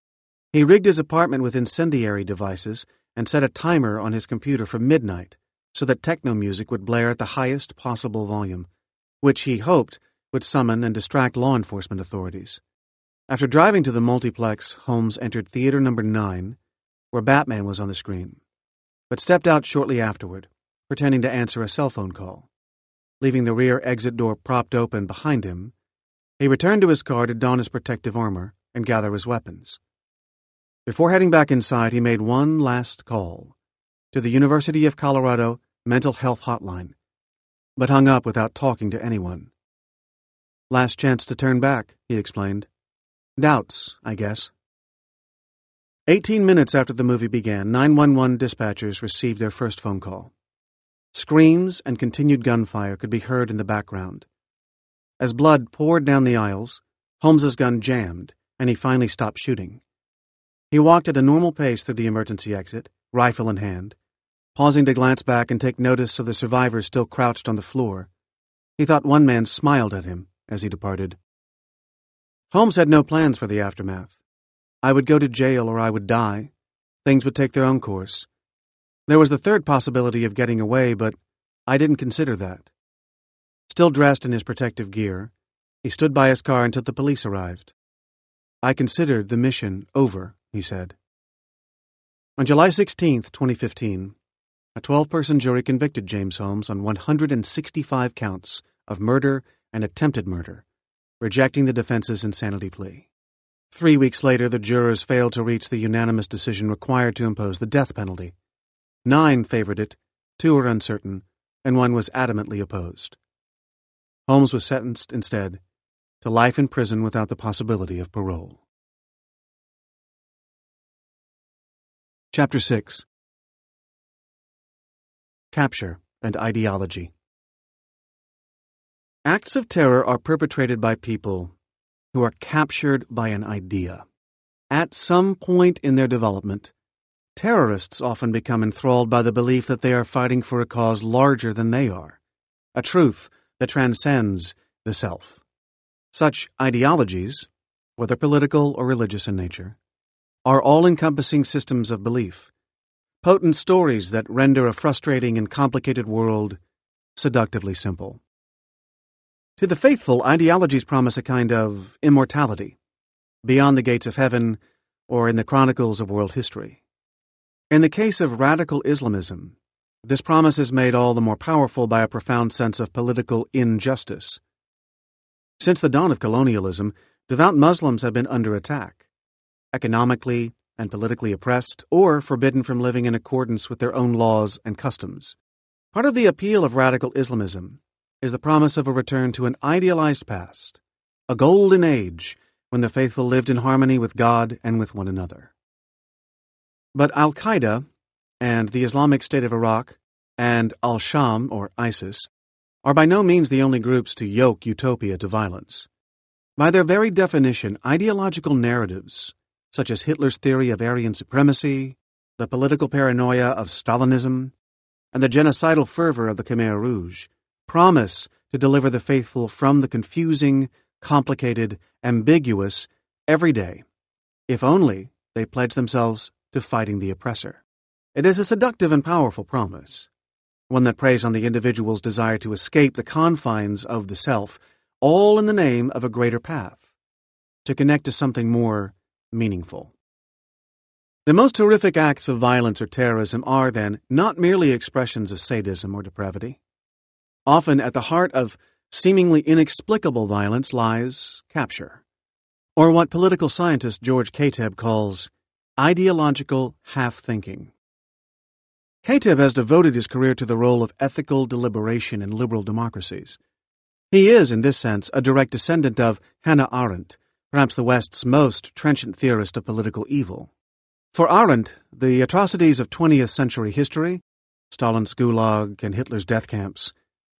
He rigged his apartment with incendiary devices and set a timer on his computer for midnight so that techno music would blare at the highest possible volume, which he hoped would summon and distract law enforcement authorities. After driving to the multiplex, Holmes entered theater number 9, where Batman was on the screen, but stepped out shortly afterward, pretending to answer a cell phone call. Leaving the rear exit door propped open behind him, he returned to his car to don his protective armor and gather his weapons. Before heading back inside, he made one last call to the University of Colorado Mental Health Hotline, but hung up without talking to anyone. "Last chance to turn back," he explained. "Doubts, I guess." 18 minutes after the movie began, 911 dispatchers received their first phone call. Screams and continued gunfire could be heard in the background. As blood poured down the aisles, Holmes's gun jammed, and he finally stopped shooting. He walked at a normal pace through the emergency exit, rifle in hand, pausing to glance back and take notice of the survivors still crouched on the floor. He thought one man smiled at him as he departed. Holmes had no plans for the aftermath. I would go to jail or I would die. Things would take their own course. There was the third possibility of getting away, but I didn't consider that. Still dressed in his protective gear, he stood by his car until the police arrived. "I considered the mission over," he said. On July 16, 2015, a 12-person jury convicted James Holmes on 165 counts of murder and attempted murder, rejecting the defense's insanity plea. 3 weeks later, the jurors failed to reach the unanimous decision required to impose the death penalty. 9 favored it, 2 were uncertain, and 1 was adamantly opposed. Holmes was sentenced, instead, to life in prison without the possibility of parole. Chapter 6. Capture and Ideology. Acts of terror are perpetrated by people who are captured by an idea. At some point in their development, terrorists often become enthralled by the belief that they are fighting for a cause larger than they are, a truth that transcends the self. Such ideologies, whether political or religious in nature, are all-encompassing systems of belief, potent stories that render a frustrating and complicated world seductively simple. To the faithful, ideologies promise a kind of immortality, beyond the gates of heaven or in the chronicles of world history. In the case of radical Islamism, this promise is made all the more powerful by a profound sense of political injustice. Since the dawn of colonialism, devout Muslims have been under attack, economically and politically oppressed, or forbidden from living in accordance with their own laws and customs. Part of the appeal of radical Islamism is the promise of a return to an idealized past, a golden age when the faithful lived in harmony with God and with one another. But Al-Qaeda and the Islamic State of Iraq and al-Sham, or ISIS, are by no means the only groups to yoke utopia to violence. By their very definition, ideological narratives, such as Hitler's theory of Aryan supremacy, the political paranoia of Stalinism, and the genocidal fervor of the Khmer Rouge, promise to deliver the faithful from the confusing, complicated, ambiguous, everyday, if only they pledge themselves to fighting the oppressor. It is a seductive and powerful promise, one that preys on the individual's desire to escape the confines of the self, all in the name of a greater path, to connect to something more meaningful. The most horrific acts of violence or terrorism are, then, not merely expressions of sadism or depravity. Often at the heart of seemingly inexplicable violence lies capture, or what political scientist George Kateb calls ideological half-thinking. Kateb has devoted his career to the role of ethical deliberation in liberal democracies. He is, in this sense, a direct descendant of Hannah Arendt, perhaps the West's most trenchant theorist of political evil. For Arendt, the atrocities of 20th century history, Stalin's Gulag and Hitler's death camps,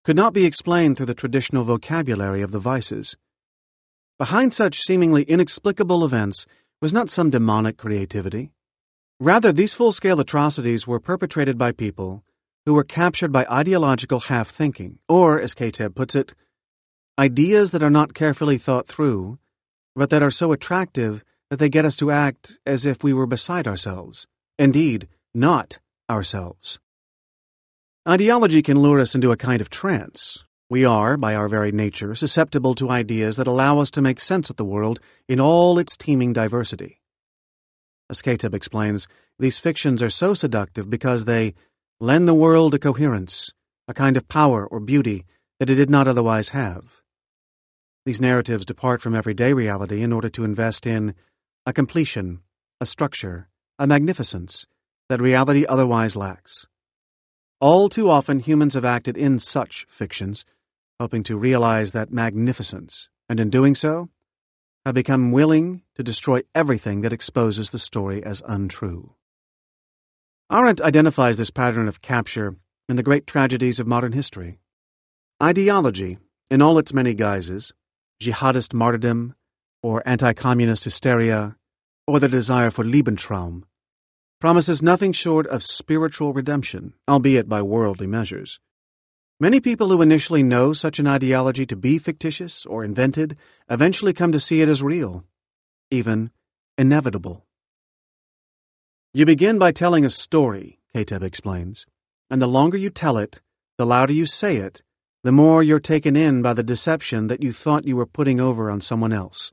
could not be explained through the traditional vocabulary of the vices. Behind such seemingly inexplicable events was not some demonic creativity. Rather, these full-scale atrocities were perpetrated by people who were captured by ideological half-thinking, or, as Kateb puts it, ideas that are not carefully thought through, but that are so attractive that they get us to act as if we were beside ourselves, indeed, not ourselves. Ideology can lure us into a kind of trance. We are, by our very nature, susceptible to ideas that allow us to make sense of the world in all its teeming diversity. As Kateb explains, these fictions are so seductive because they lend the world a coherence, a kind of power or beauty that it did not otherwise have. These narratives depart from everyday reality in order to invest in a completion, a structure, a magnificence that reality otherwise lacks. All too often humans have acted in such fictions, hoping to realize that magnificence, and in doing so, have become willing to destroy everything that exposes the story as untrue. Arendt identifies this pattern of capture in the great tragedies of modern history. Ideology, in all its many guises, jihadist martyrdom, or anti-communist hysteria, or the desire for Lebensraum, promises nothing short of spiritual redemption, albeit by worldly measures. Many people who initially know such an ideology to be fictitious or invented eventually come to see it as real, even inevitable. You begin by telling a story, Kateb explains, and the longer you tell it, the louder you say it, the more you're taken in by the deception that you thought you were putting over on someone else.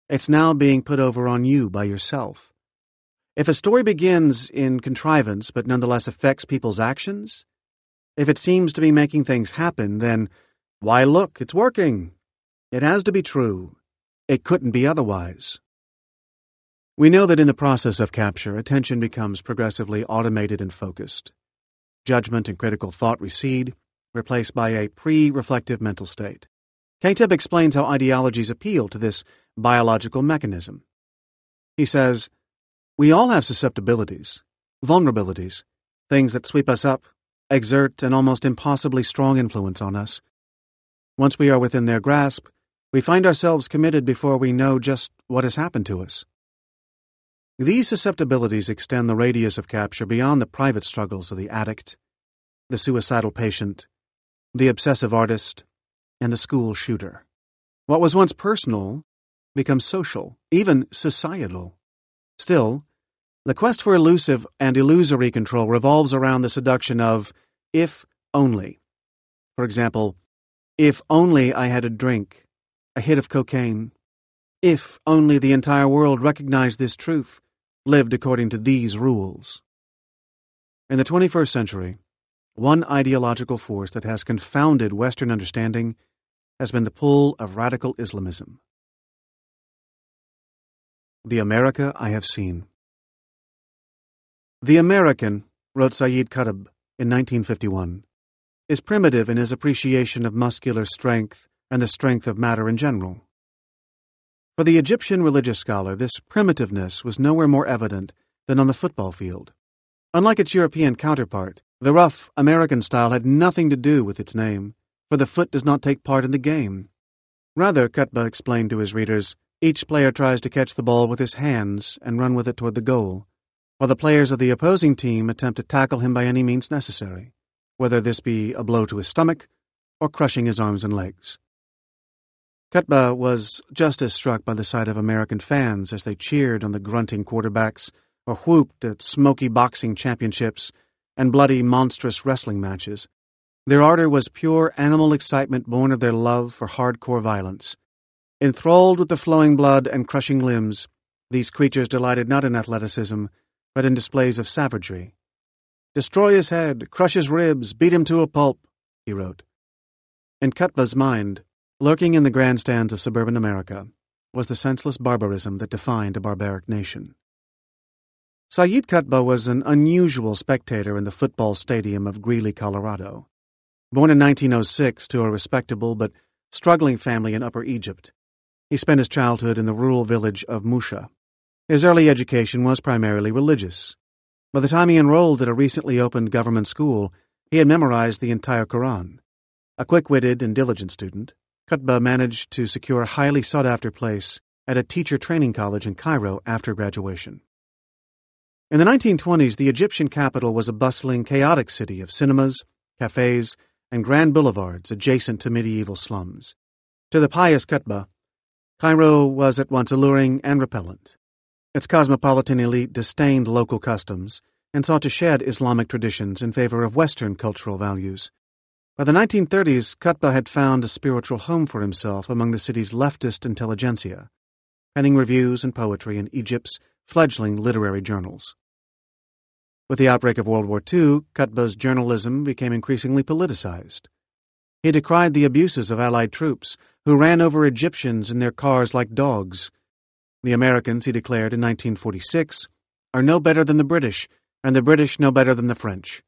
It's now being put over on you by yourself. If a story begins in contrivance but nonetheless affects people's actions, if it seems to be making things happen, then, why look, it's working. It has to be true. It couldn't be otherwise. We know that in the process of capture, attention becomes progressively automated and focused. Judgment and critical thought recede, replaced by a pre-reflective mental state. Kateb explains how ideologies appeal to this biological mechanism. He says, "We all have susceptibilities, vulnerabilities, things that sweep us up, exert an almost impossibly strong influence on us. Once we are within their grasp, we find ourselves committed before we know just what has happened to us. These susceptibilities extend the radius of capture beyond the private struggles of the addict, the suicidal patient, the obsessive artist, and the school shooter. What was once personal becomes social, even societal. Still, the quest for elusive and illusory control revolves around the seduction of if only. For example, if only I had a drink, a hit of cocaine. If only the entire world recognized this truth, lived according to these rules. In the 21st century, one ideological force that has confounded Western understanding has been the pull of radical Islamism. The America I have seen. The American, wrote Sayyid Qutb in 1951, is primitive in his appreciation of muscular strength and the strength of matter in general. For the Egyptian religious scholar, this primitiveness was nowhere more evident than on the football field. Unlike its European counterpart, the rough American style had nothing to do with its name, for the foot does not take part in the game. Rather, Qutb explained to his readers, each player tries to catch the ball with his hands and run with it toward the goal, while the players of the opposing team attempt to tackle him by any means necessary, whether this be a blow to his stomach or crushing his arms and legs. Qutb was just as struck by the sight of American fans as they cheered on the grunting quarterbacks or whooped at smoky boxing championships and bloody, monstrous wrestling matches. Their ardor was pure animal excitement born of their love for hardcore violence. Enthralled with the flowing blood and crushing limbs, these creatures delighted not in athleticism, but in displays of savagery. "Destroy his head, crush his ribs, beat him to a pulp," he wrote. In Qutb's mind, lurking in the grandstands of suburban America, was the senseless barbarism that defined a barbaric nation. Sayyid Qutb was an unusual spectator in the football stadium of Greeley, Colorado. Born in 1906 to a respectable but struggling family in Upper Egypt, he spent his childhood in the rural village of Musha. His early education was primarily religious. By the time he enrolled at a recently opened government school, he had memorized the entire Quran. A quick-witted and diligent student, Qutb managed to secure a highly sought-after place at a teacher training college in Cairo after graduation. In the 1920s, the Egyptian capital was a bustling, chaotic city of cinemas, cafes, and grand boulevards adjacent to medieval slums. To the pious Qutb, Cairo was at once alluring and repellent. Its cosmopolitan elite disdained local customs and sought to shed Islamic traditions in favor of Western cultural values. By the 1930s, Qutb had found a spiritual home for himself among the city's leftist intelligentsia, penning reviews and poetry in Egypt's fledgling literary journals. With the outbreak of World War II, Qutb's journalism became increasingly politicized. He decried the abuses of Allied troops, who ran over Egyptians in their cars like dogs. The Americans, he declared in 1946, are no better than the British, and the British no better than the French.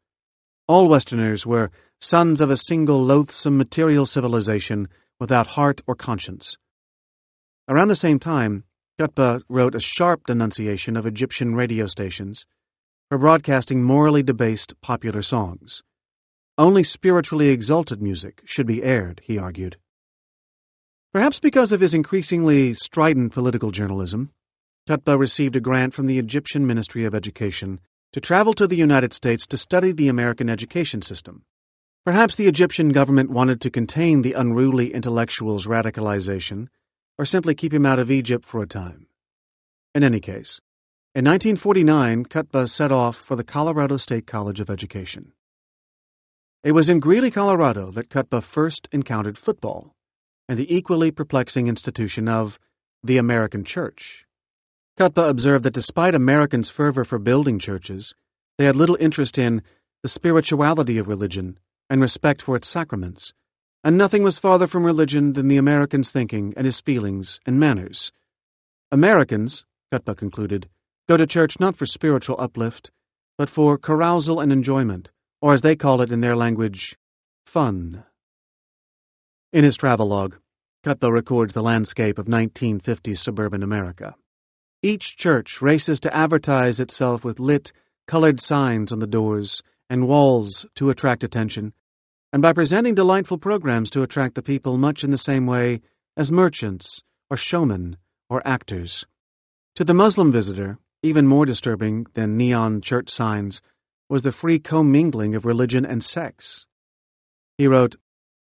All Westerners were sons of a single loathsome material civilization without heart or conscience. Around the same time, Qutb wrote a sharp denunciation of Egyptian radio stations for broadcasting morally debased popular songs. Only spiritually exalted music should be aired, he argued. Perhaps because of his increasingly strident political journalism, Qutb received a grant from the Egyptian Ministry of Education to travel to the United States to study the American education system. Perhaps the Egyptian government wanted to contain the unruly intellectual's radicalization, or simply keep him out of Egypt for a time. In any case, in 1949, Qutb set off for the Colorado State College of Education. It was in Greeley, Colorado, that Qutb first encountered football and the equally perplexing institution of the American Church. Qutb observed that despite Americans' fervor for building churches, they had little interest in the spirituality of religion and respect for its sacraments, and nothing was farther from religion than the American's thinking and his feelings and manners. Americans, Qutb concluded, go to church not for spiritual uplift, but for carousal and enjoyment, or as they call it in their language, fun. In his travelogue, Qutb records the landscape of 1950s suburban America. Each church races to advertise itself with lit, colored signs on the doors and walls to attract attention, and by presenting delightful programs to attract the people much in the same way as merchants or showmen or actors. To the Muslim visitor, even more disturbing than neon church signs was the free commingling of religion and sex. He wrote,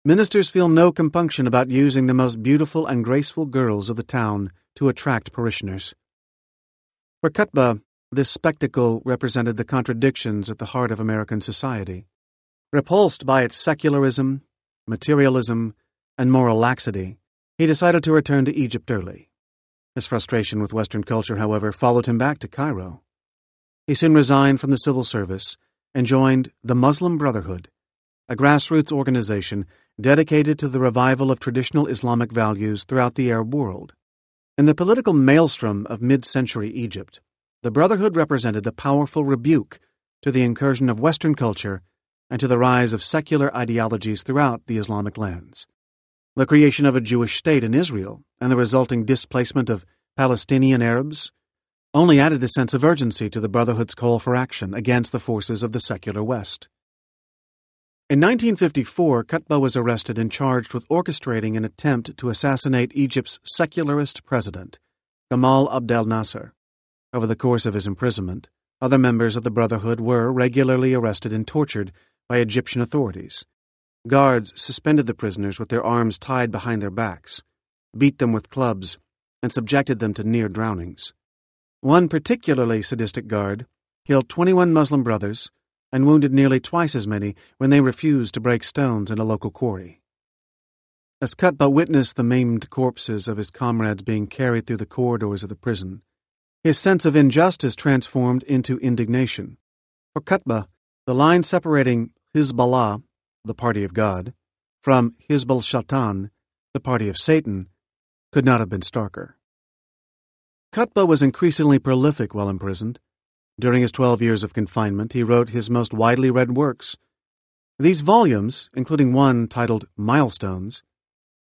"Ministers feel no compunction about using the most beautiful and graceful girls of the town to attract parishioners." For Qutb, this spectacle represented the contradictions at the heart of American society. Repulsed by its secularism, materialism, and moral laxity, he decided to return to Egypt early. His frustration with Western culture, however, followed him back to Cairo. He soon resigned from the civil service and joined the Muslim Brotherhood, a grassroots organization dedicated to the revival of traditional Islamic values throughout the Arab world. In the political maelstrom of mid-century Egypt, the Brotherhood represented a powerful rebuke to the incursion of Western culture and to the rise of secular ideologies throughout the Islamic lands. The creation of a Jewish state in Israel and the resulting displacement of Palestinian Arabs only added a sense of urgency to the Brotherhood's call for action against the forces of the secular West. In 1954, Qutbah was arrested and charged with orchestrating an attempt to assassinate Egypt's secularist president, Gamal Abdel Nasser. Over the course of his imprisonment, other members of the Brotherhood were regularly arrested and tortured by Egyptian authorities. Guards suspended the prisoners with their arms tied behind their backs, beat them with clubs, and subjected them to near drownings. One particularly sadistic guard killed 21 Muslim brothers and wounded nearly twice as many when they refused to break stones in a local quarry. As Qutbah witnessed the maimed corpses of his comrades being carried through the corridors of the prison, his sense of injustice transformed into indignation. For Qutbah, the line separating Hizballah, the party of God, from Hizb al-Shaitan, the party of Satan, could not have been starker. Qutbah was increasingly prolific while imprisoned. During his 12 years of confinement, he wrote his most widely read works. These volumes, including one titled Milestones,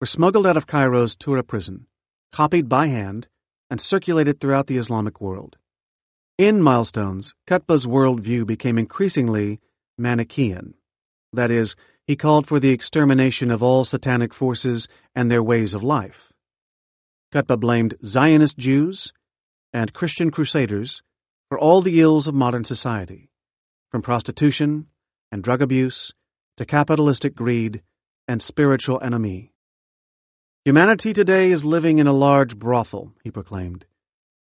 were smuggled out of Cairo's Tura prison, copied by hand, and circulated throughout the Islamic world. In Milestones, Qutbah's worldview became increasingly Manichaean. That is, he called for the extermination of all satanic forces and their ways of life. Qutbah blamed Zionist Jews and Christian crusaders for all the ills of modern society, from prostitution and drug abuse to capitalistic greed and spiritual ennui. Humanity today is living in a large brothel, he proclaimed.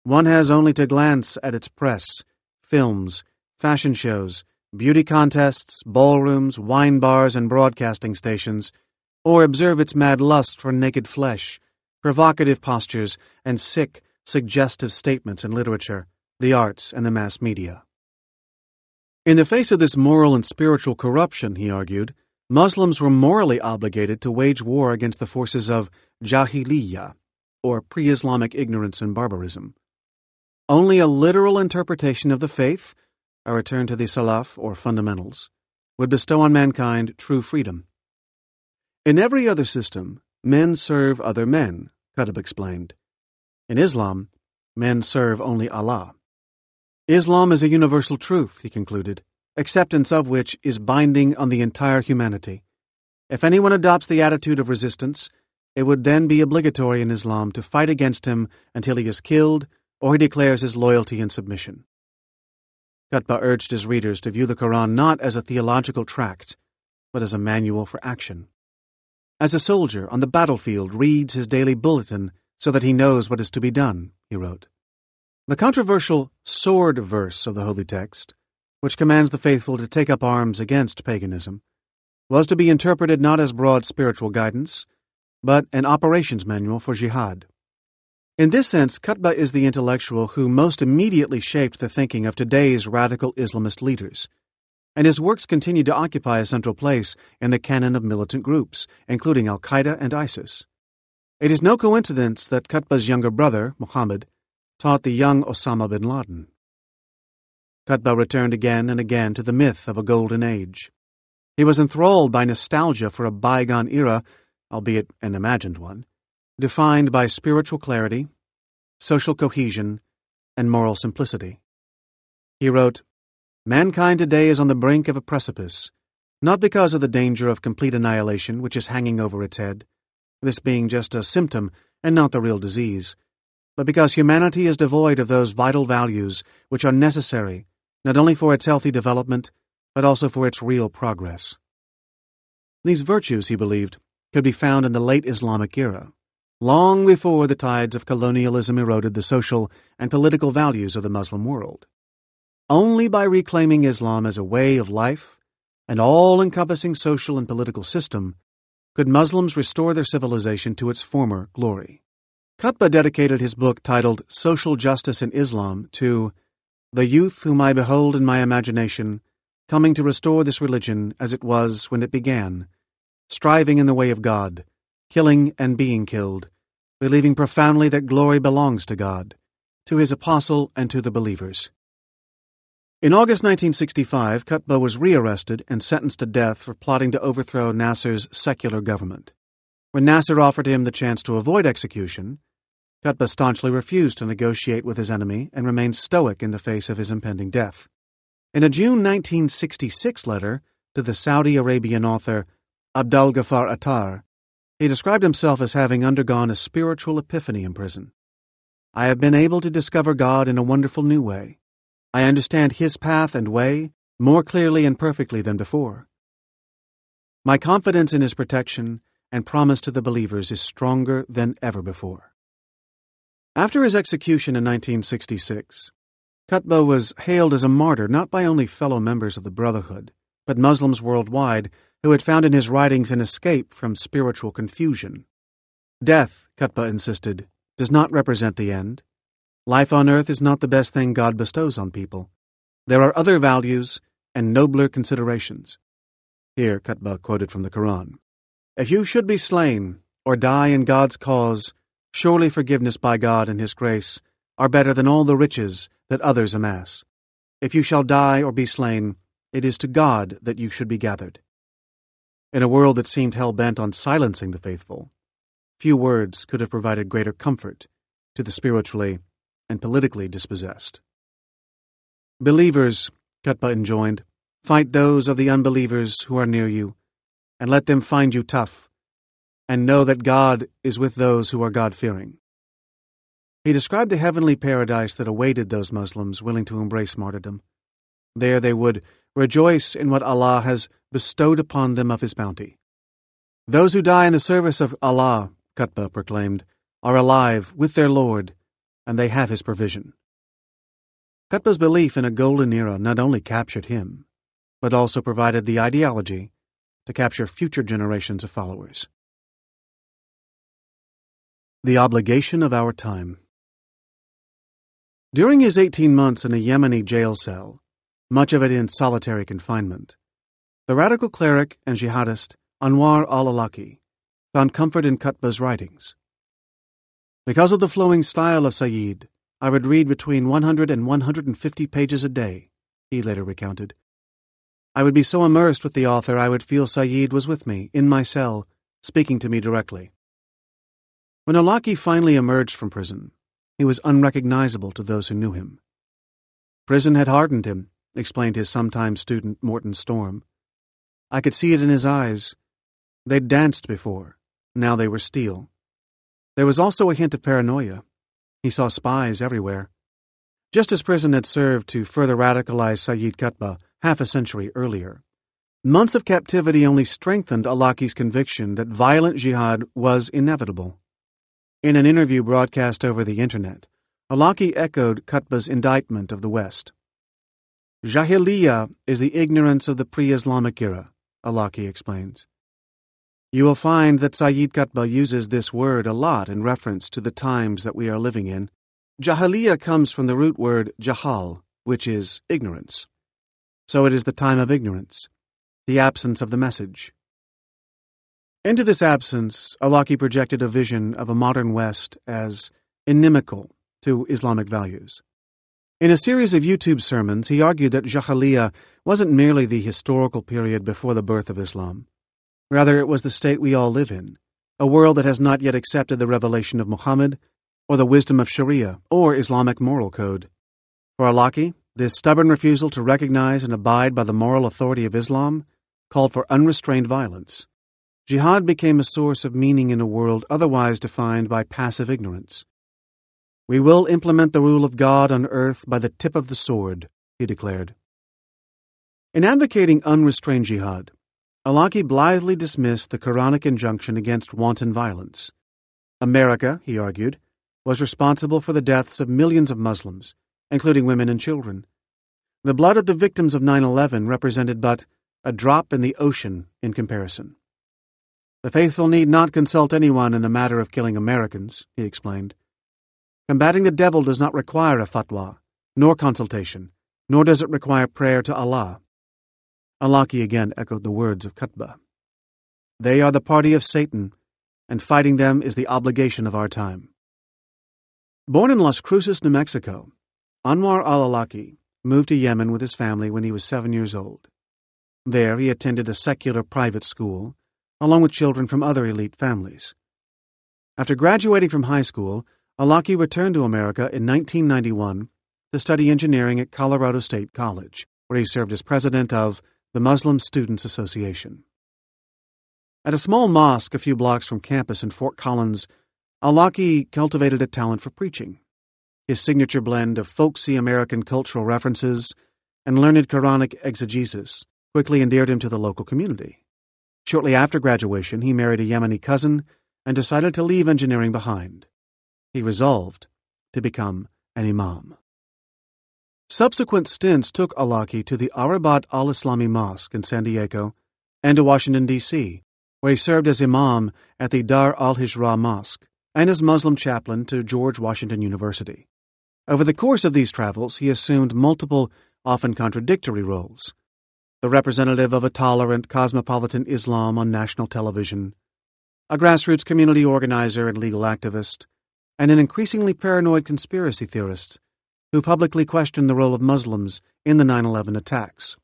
One has only to glance at its press, films, fashion shows, beauty contests, ballrooms, wine bars, and broadcasting stations, or observe its mad lust for naked flesh, provocative postures, and sick, suggestive statements in literature, the arts, and the mass media. In the face of this moral and spiritual corruption, he argued, Muslims were morally obligated to wage war against the forces of Jahiliyyah, or pre-Islamic ignorance and barbarism. Only a literal interpretation of the faith, a return to the Salaf, or fundamentals, would bestow on mankind true freedom. In every other system, men serve other men, Qutbah explained. In Islam, men serve only Allah. Islam is a universal truth, he concluded, acceptance of which is binding on the entire humanity. If anyone adopts the attitude of resistance, it would then be obligatory in Islam to fight against him until he is killed or he declares his loyalty and submission. Qutbah urged his readers to view the Quran not as a theological tract, but as a manual for action. As a soldier on the battlefield reads his daily bulletin so that he knows what is to be done, he wrote. The controversial sword verse of the Holy Text, which commands the faithful to take up arms against paganism, was to be interpreted not as broad spiritual guidance, but an operations manual for jihad. In this sense, Qutbah is the intellectual who most immediately shaped the thinking of today's radical Islamist leaders, and his works continue to occupy a central place in the canon of militant groups, including Al-Qaeda and ISIS. It is no coincidence that Qutbah's younger brother, Muhammad, taught the young Osama bin Laden. Qutbah returned again and again to the myth of a golden age. He was enthralled by nostalgia for a bygone era, albeit an imagined one, defined by spiritual clarity, social cohesion, and moral simplicity. He wrote, "Mankind today is on the brink of a precipice, not because of the danger of complete annihilation which is hanging over its head, this being just a symptom and not the real disease, but because humanity is devoid of those vital values which are necessary not only for its healthy development, but also for its real progress." These virtues, he believed, could be found in the late Islamic era, long before the tides of colonialism eroded the social and political values of the Muslim world. Only by reclaiming Islam as a way of life, an all-encompassing social and political system, could Muslims restore their civilization to its former glory. Qutbah dedicated his book titled Social Justice in Islam to the youth whom I behold in my imagination, coming to restore this religion as it was when it began, striving in the way of God, killing and being killed, believing profoundly that glory belongs to God, to his apostle and to the believers. In August 1965, Qutbah was rearrested and sentenced to death for plotting to overthrow Nasser's secular government. When Nasser offered him the chance to avoid execution, Qutbah staunchly refused to negotiate with his enemy and remained stoic in the face of his impending death. In a June 1966 letter to the Saudi Arabian author Abdul Ghaffar Attar, he described himself as having undergone a spiritual epiphany in prison. "I have been able to discover God in a wonderful new way. I understand His path and way more clearly and perfectly than before. My confidence in His protection and promise to the believers is stronger than ever before." After his execution in 1966, Qutbah was hailed as a martyr not by only fellow members of the Brotherhood, but Muslims worldwide who had found in his writings an escape from spiritual confusion. Death, Qutbah insisted, does not represent the end. Life on earth is not the best thing God bestows on people. There are other values and nobler considerations. Here, Qutbah quoted from the Quran. "If you should be slain or die in God's cause, surely forgiveness by God and His grace are better than all the riches that others amass. If you shall die or be slain, it is to God that you should be gathered." In a world that seemed hell-bent on silencing the faithful, few words could have provided greater comfort to the spiritually and politically dispossessed. "Believers," Qutbah enjoined, "fight those of the unbelievers who are near you, and let them find you tough, and know that God is with those who are God-fearing." He described the heavenly paradise that awaited those Muslims willing to embrace martyrdom. There they would rejoice in what Allah has bestowed upon them of His bounty. "Those who die in the service of Allah," Qutbah proclaimed, "are alive with their Lord, and they have His provision." Qutbah's belief in a golden era not only captured him, but also provided the ideology to capture future generations of followers. The obligation of our time. During his 18 months in a Yemeni jail cell, much of it in solitary confinement, the radical cleric and jihadist Anwar al-Awlaki found comfort in Qutbah's writings. "Because of the flowing style of Sayyid, I would read between 100 and 150 pages a day," he later recounted. "I would be so immersed with the author I would feel Sayyid was with me, in my cell, speaking to me directly." When Awlaki finally emerged from prison, he was unrecognizable to those who knew him. "Prison had hardened him," explained his sometime student Morton Storm. "I could see it in his eyes. They'd danced before. Now they were steel. There was also a hint of paranoia. He saw spies everywhere." Just as prison had served to further radicalize Sayyid Qutbah half a century earlier, months of captivity only strengthened Awlaki's conviction that violent jihad was inevitable. In an interview broadcast over the Internet, Awlaki echoed Qutbah's indictment of the West. "Jahiliyyah is the ignorance of the pre-Islamic era," Awlaki explains. You will find that Sayyid Qutbah uses this word a lot in reference to the times that we are living in. Jahiliyyah comes from the root word jahal, which is ignorance. So it is the time of ignorance, the absence of the message. Into this absence, Awlaki projected a vision of a modern West as inimical to Islamic values. In a series of YouTube sermons, he argued that Jahiliyyah wasn't merely the historical period before the birth of Islam. Rather, it was the state we all live in, a world that has not yet accepted the revelation of Muhammad, or the wisdom of Sharia, or Islamic moral code. For Awlaki, this stubborn refusal to recognize and abide by the moral authority of Islam called for unrestrained violence. Jihad became a source of meaning in a world otherwise defined by passive ignorance. "We will implement the rule of God on earth by the tip of the sword," he declared. In advocating unrestrained jihad, Awlaki blithely dismissed the Quranic injunction against wanton violence. America, he argued, was responsible for the deaths of millions of Muslims, including women and children. The blood of the victims of 9/11 represented but a drop in the ocean in comparison. The faithful need not consult anyone in the matter of killing Americans, he explained. Combating the devil does not require a fatwa, nor consultation, nor does it require prayer to Allah. Awlaki again echoed the words of Qutbah. They are the party of Satan, and fighting them is the obligation of our time. Born in Las Cruces, New Mexico, Anwar al-Awlaki moved to Yemen with his family when he was 7 years old. There he attended a secular private school, along with children from other elite families. After graduating from high school, Awlaki returned to America in 1991 to study engineering at Colorado State College, where he served as president of the Muslim Students Association. At a small mosque a few blocks from campus in Fort Collins, Awlaki cultivated a talent for preaching. His signature blend of folksy American cultural references and learned Quranic exegesis quickly endeared him to the local community. Shortly after graduation, he married a Yemeni cousin and decided to leave engineering behind. He resolved to become an imam. Subsequent stints took Awlaki to the Arabat al-Islami Mosque in San Diego and to Washington, D.C., where he served as imam at the Dar al-Hijra Mosque and as Muslim chaplain to George Washington University. Over the course of these travels, he assumed multiple, often contradictory roles: the representative of a tolerant, cosmopolitan Islam on national television, a grassroots community organizer and legal activist, and an increasingly paranoid conspiracy theorist who publicly questioned the role of Muslims in the 9/11 attacks.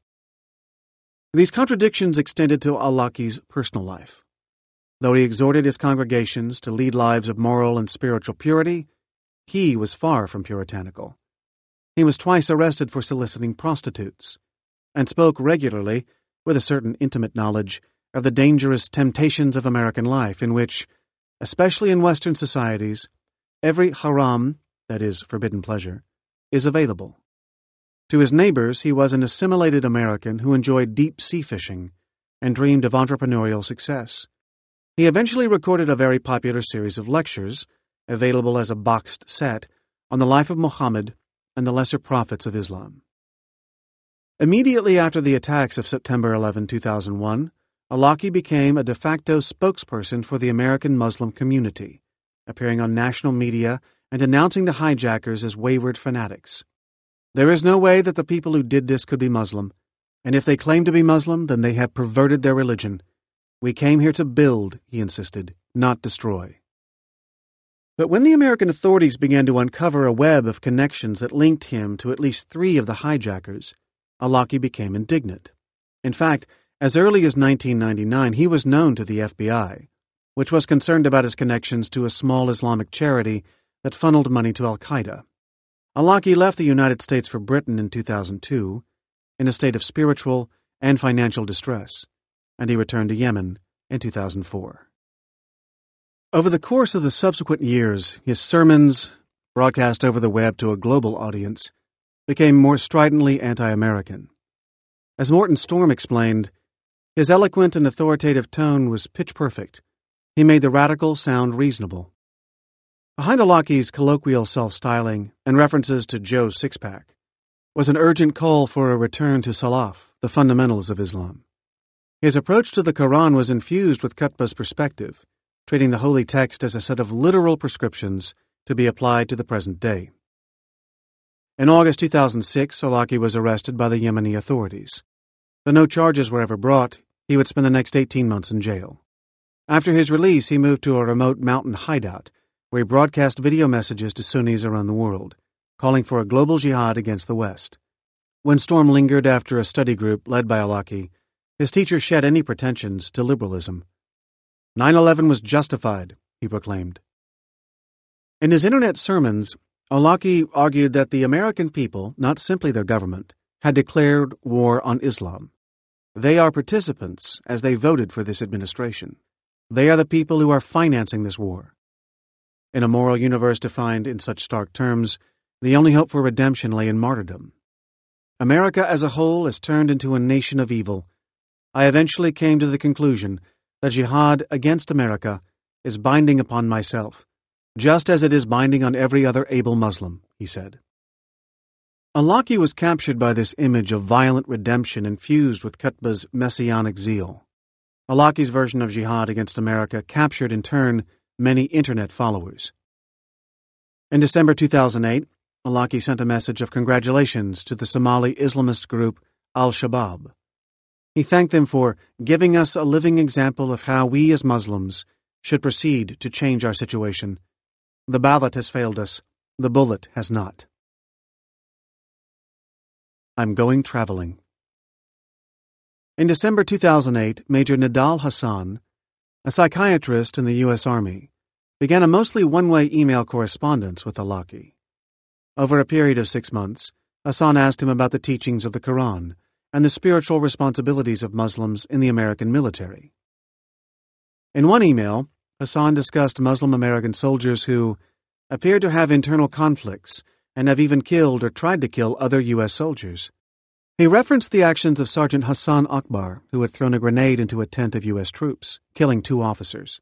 These contradictions extended to Awlaki's personal life. Though he exhorted his congregations to lead lives of moral and spiritual purity, he was far from puritanical. He was twice arrested for soliciting prostitutes, and spoke regularly, with a certain intimate knowledge, of the dangerous temptations of American life, in which, especially in Western societies, every haram, that is, forbidden pleasure, is available. To his neighbors, he was an assimilated American who enjoyed deep-sea fishing and dreamed of entrepreneurial success. He eventually recorded a very popular series of lectures, available as a boxed set, on the life of Muhammad and the lesser prophets of Islam. Immediately after the attacks of September 11, 2001, Awlaki became a de facto spokesperson for the American Muslim community, appearing on national media and denouncing the hijackers as wayward fanatics. There is no way that the people who did this could be Muslim, and if they claim to be Muslim, then they have perverted their religion. We came here to build, he insisted, not destroy. But when the American authorities began to uncover a web of connections that linked him to at least 3 of the hijackers, Awlaki became indignant. In fact, as early as 1999, he was known to the FBI, which was concerned about his connections to a small Islamic charity that funneled money to al-Qaeda. Awlaki left the United States for Britain in 2002 in a state of spiritual and financial distress, and he returned to Yemen in 2004. Over the course of the subsequent years, his sermons, broadcast over the web to a global audience, became more stridently anti-American. As Morton Storm explained, his eloquent and authoritative tone was pitch-perfect. He made the radical sound reasonable. Behind Awlaki's colloquial self-styling and references to Joe's six-pack was an urgent call for a return to Salaf, the fundamentals of Islam. His approach to the Quran was infused with Qutb's perspective, treating the holy text as a set of literal prescriptions to be applied to the present day. In August 2006, Awlaki was arrested by the Yemeni authorities. Though no charges were ever brought, he would spend the next 18 months in jail. After his release, he moved to a remote mountain hideout, where he broadcast video messages to Sunnis around the world, calling for a global jihad against the West. When Storm lingered after a study group led by Awlaki, his teacher shed any pretensions to liberalism. 9/11 was justified, he proclaimed. In his internet sermons, Awlaki argued that the American people, not simply their government, had declared war on Islam. They are participants as they voted for this administration. They are the people who are financing this war. In a moral universe defined in such stark terms, the only hope for redemption lay in martyrdom. America as a whole has turned into a nation of evil. I eventually came to the conclusion that jihad against America is binding upon myself, just as it is binding on every other able Muslim, he said. Awlaki was captured by this image of violent redemption infused with Qutb's messianic zeal. Awlaki's version of jihad against America captured, in turn, many internet followers. In December 2008, Awlaki sent a message of congratulations to the Somali Islamist group Al-Shabaab. He thanked them for giving us a living example of how we as Muslims should proceed to change our situation. The ballot has failed us. The bullet has not. I'm going traveling. In December 2008, Major Nidal Hassan, a psychiatrist in the U.S. Army, began a mostly one-way email correspondence with Alaki. Over a period of 6 months, Hassan asked him about the teachings of the Quran and the spiritual responsibilities of Muslims in the American military. In one email, Hassan discussed Muslim American soldiers who appeared to have internal conflicts and have even killed or tried to kill other U.S. soldiers. He referenced the actions of Sergeant Hassan Akbar, who had thrown a grenade into a tent of U.S. troops, killing 2 officers.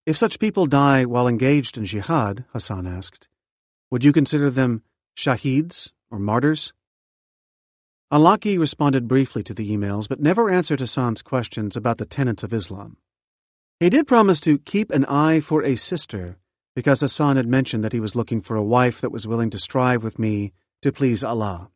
If such people die while engaged in jihad, Hassan asked, would you consider them shaheeds or martyrs? Alaki responded briefly to the emails, but never answered Hassan's questions about the tenets of Islam. He did promise to keep an eye for a sister, because Hassan had mentioned that he was looking for a wife that was willing to strive with me to please Allah.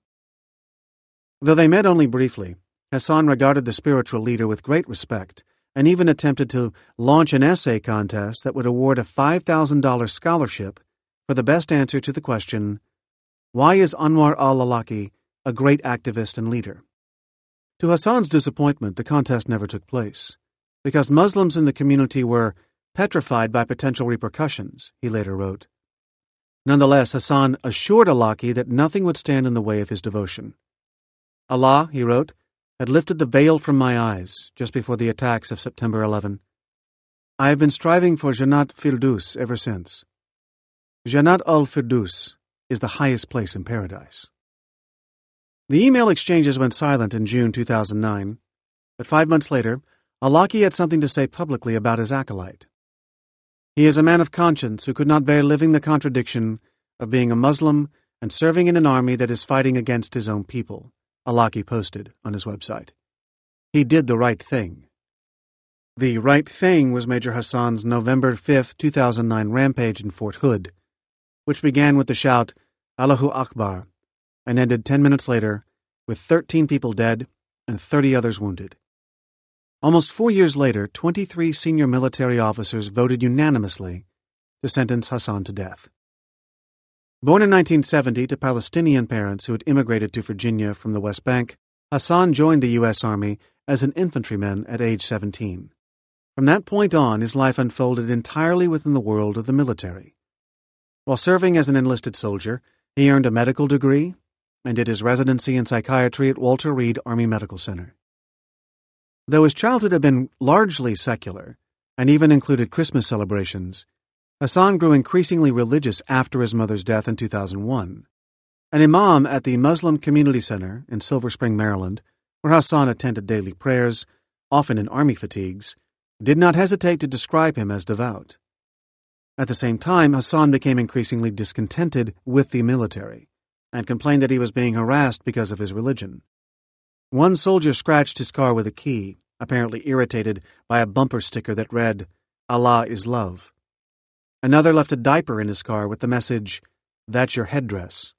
Though they met only briefly, Hassan regarded the spiritual leader with great respect and even attempted to launch an essay contest that would award a $5,000 scholarship for the best answer to the question, why is Anwar al-Awlaki a great activist and leader? To Hassan's disappointment, the contest never took place, because Muslims in the community were petrified by potential repercussions, he later wrote. Nonetheless, Hassan assured Alaki that nothing would stand in the way of his devotion. Allah, he wrote, had lifted the veil from my eyes just before the attacks of September 11. I have been striving for Jannat Firdaus ever since. Jannat al-Firdaus is the highest place in paradise. The email exchanges went silent in June 2009, but 5 months later, Alaki had something to say publicly about his acolyte. He is a man of conscience who could not bear living the contradiction of being a Muslim and serving in an army that is fighting against his own people, Alaki posted on his website. He did the right thing. The right thing was Major Hassan's November 5, 2009 rampage in Fort Hood, which began with the shout, Allahu Akbar, and ended 10 minutes later with 13 people dead and 30 others wounded. Almost 4 years later, 23 senior military officers voted unanimously to sentence Hassan to death. Born in 1970 to Palestinian parents who had immigrated to Virginia from the West Bank, Hassan joined the U.S. Army as an infantryman at age 17. From that point on, his life unfolded entirely within the world of the military. While serving as an enlisted soldier, he earned a medical degree and did his residency in psychiatry at Walter Reed Army Medical Center. Though his childhood had been largely secular and even included Christmas celebrations, Hassan grew increasingly religious after his mother's death in 2001. An imam at the Muslim Community Center in Silver Spring, Maryland, where Hassan attended daily prayers, often in army fatigues, did not hesitate to describe him as devout. At the same time, Hassan became increasingly discontented with the military and complained that he was being harassed because of his religion. One soldier scratched his car with a key, apparently irritated by a bumper sticker that read, Allah is love. Another left a diaper in his car with the message, that's your headdress.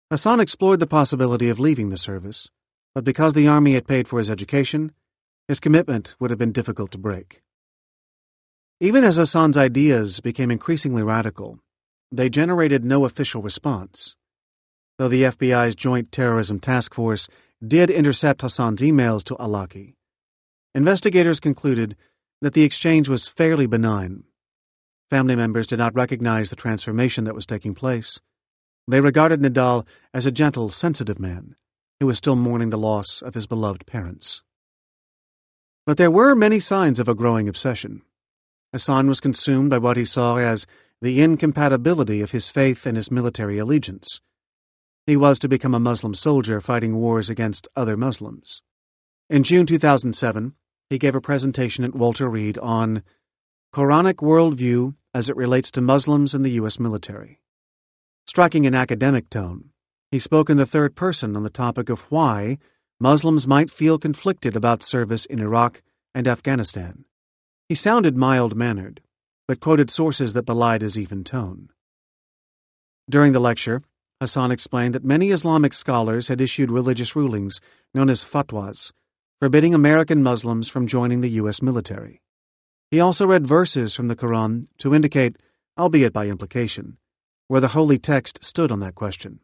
Hassan explored the possibility of leaving the service, but because the Army had paid for his education, his commitment would have been difficult to break. Even as Hassan's ideas became increasingly radical, they generated no official response. Though the FBI's Joint Terrorism Task Force did intercept Hassan's emails to Alaki, investigators concluded that the exchange was fairly benign. Family members did not recognize the transformation that was taking place. They regarded Nidal as a gentle, sensitive man who was still mourning the loss of his beloved parents. But there were many signs of a growing obsession. Hassan was consumed by what he saw as the incompatibility of his faith and his military allegiance. He was to become a Muslim soldier fighting wars against other Muslims. In June 2007, he gave a presentation at Walter Reed on Quranic Worldview as it relates to Muslims in the U.S. military. Striking an academic tone, he spoke in the third person on the topic of why Muslims might feel conflicted about service in Iraq and Afghanistan. He sounded mild-mannered, but quoted sources that belied his even tone. During the lecture, Hassan explained that many Islamic scholars had issued religious rulings, known as fatwas, forbidding American Muslims from joining the U.S. military. He also read verses from the Quran to indicate, albeit by implication, where the holy text stood on that question.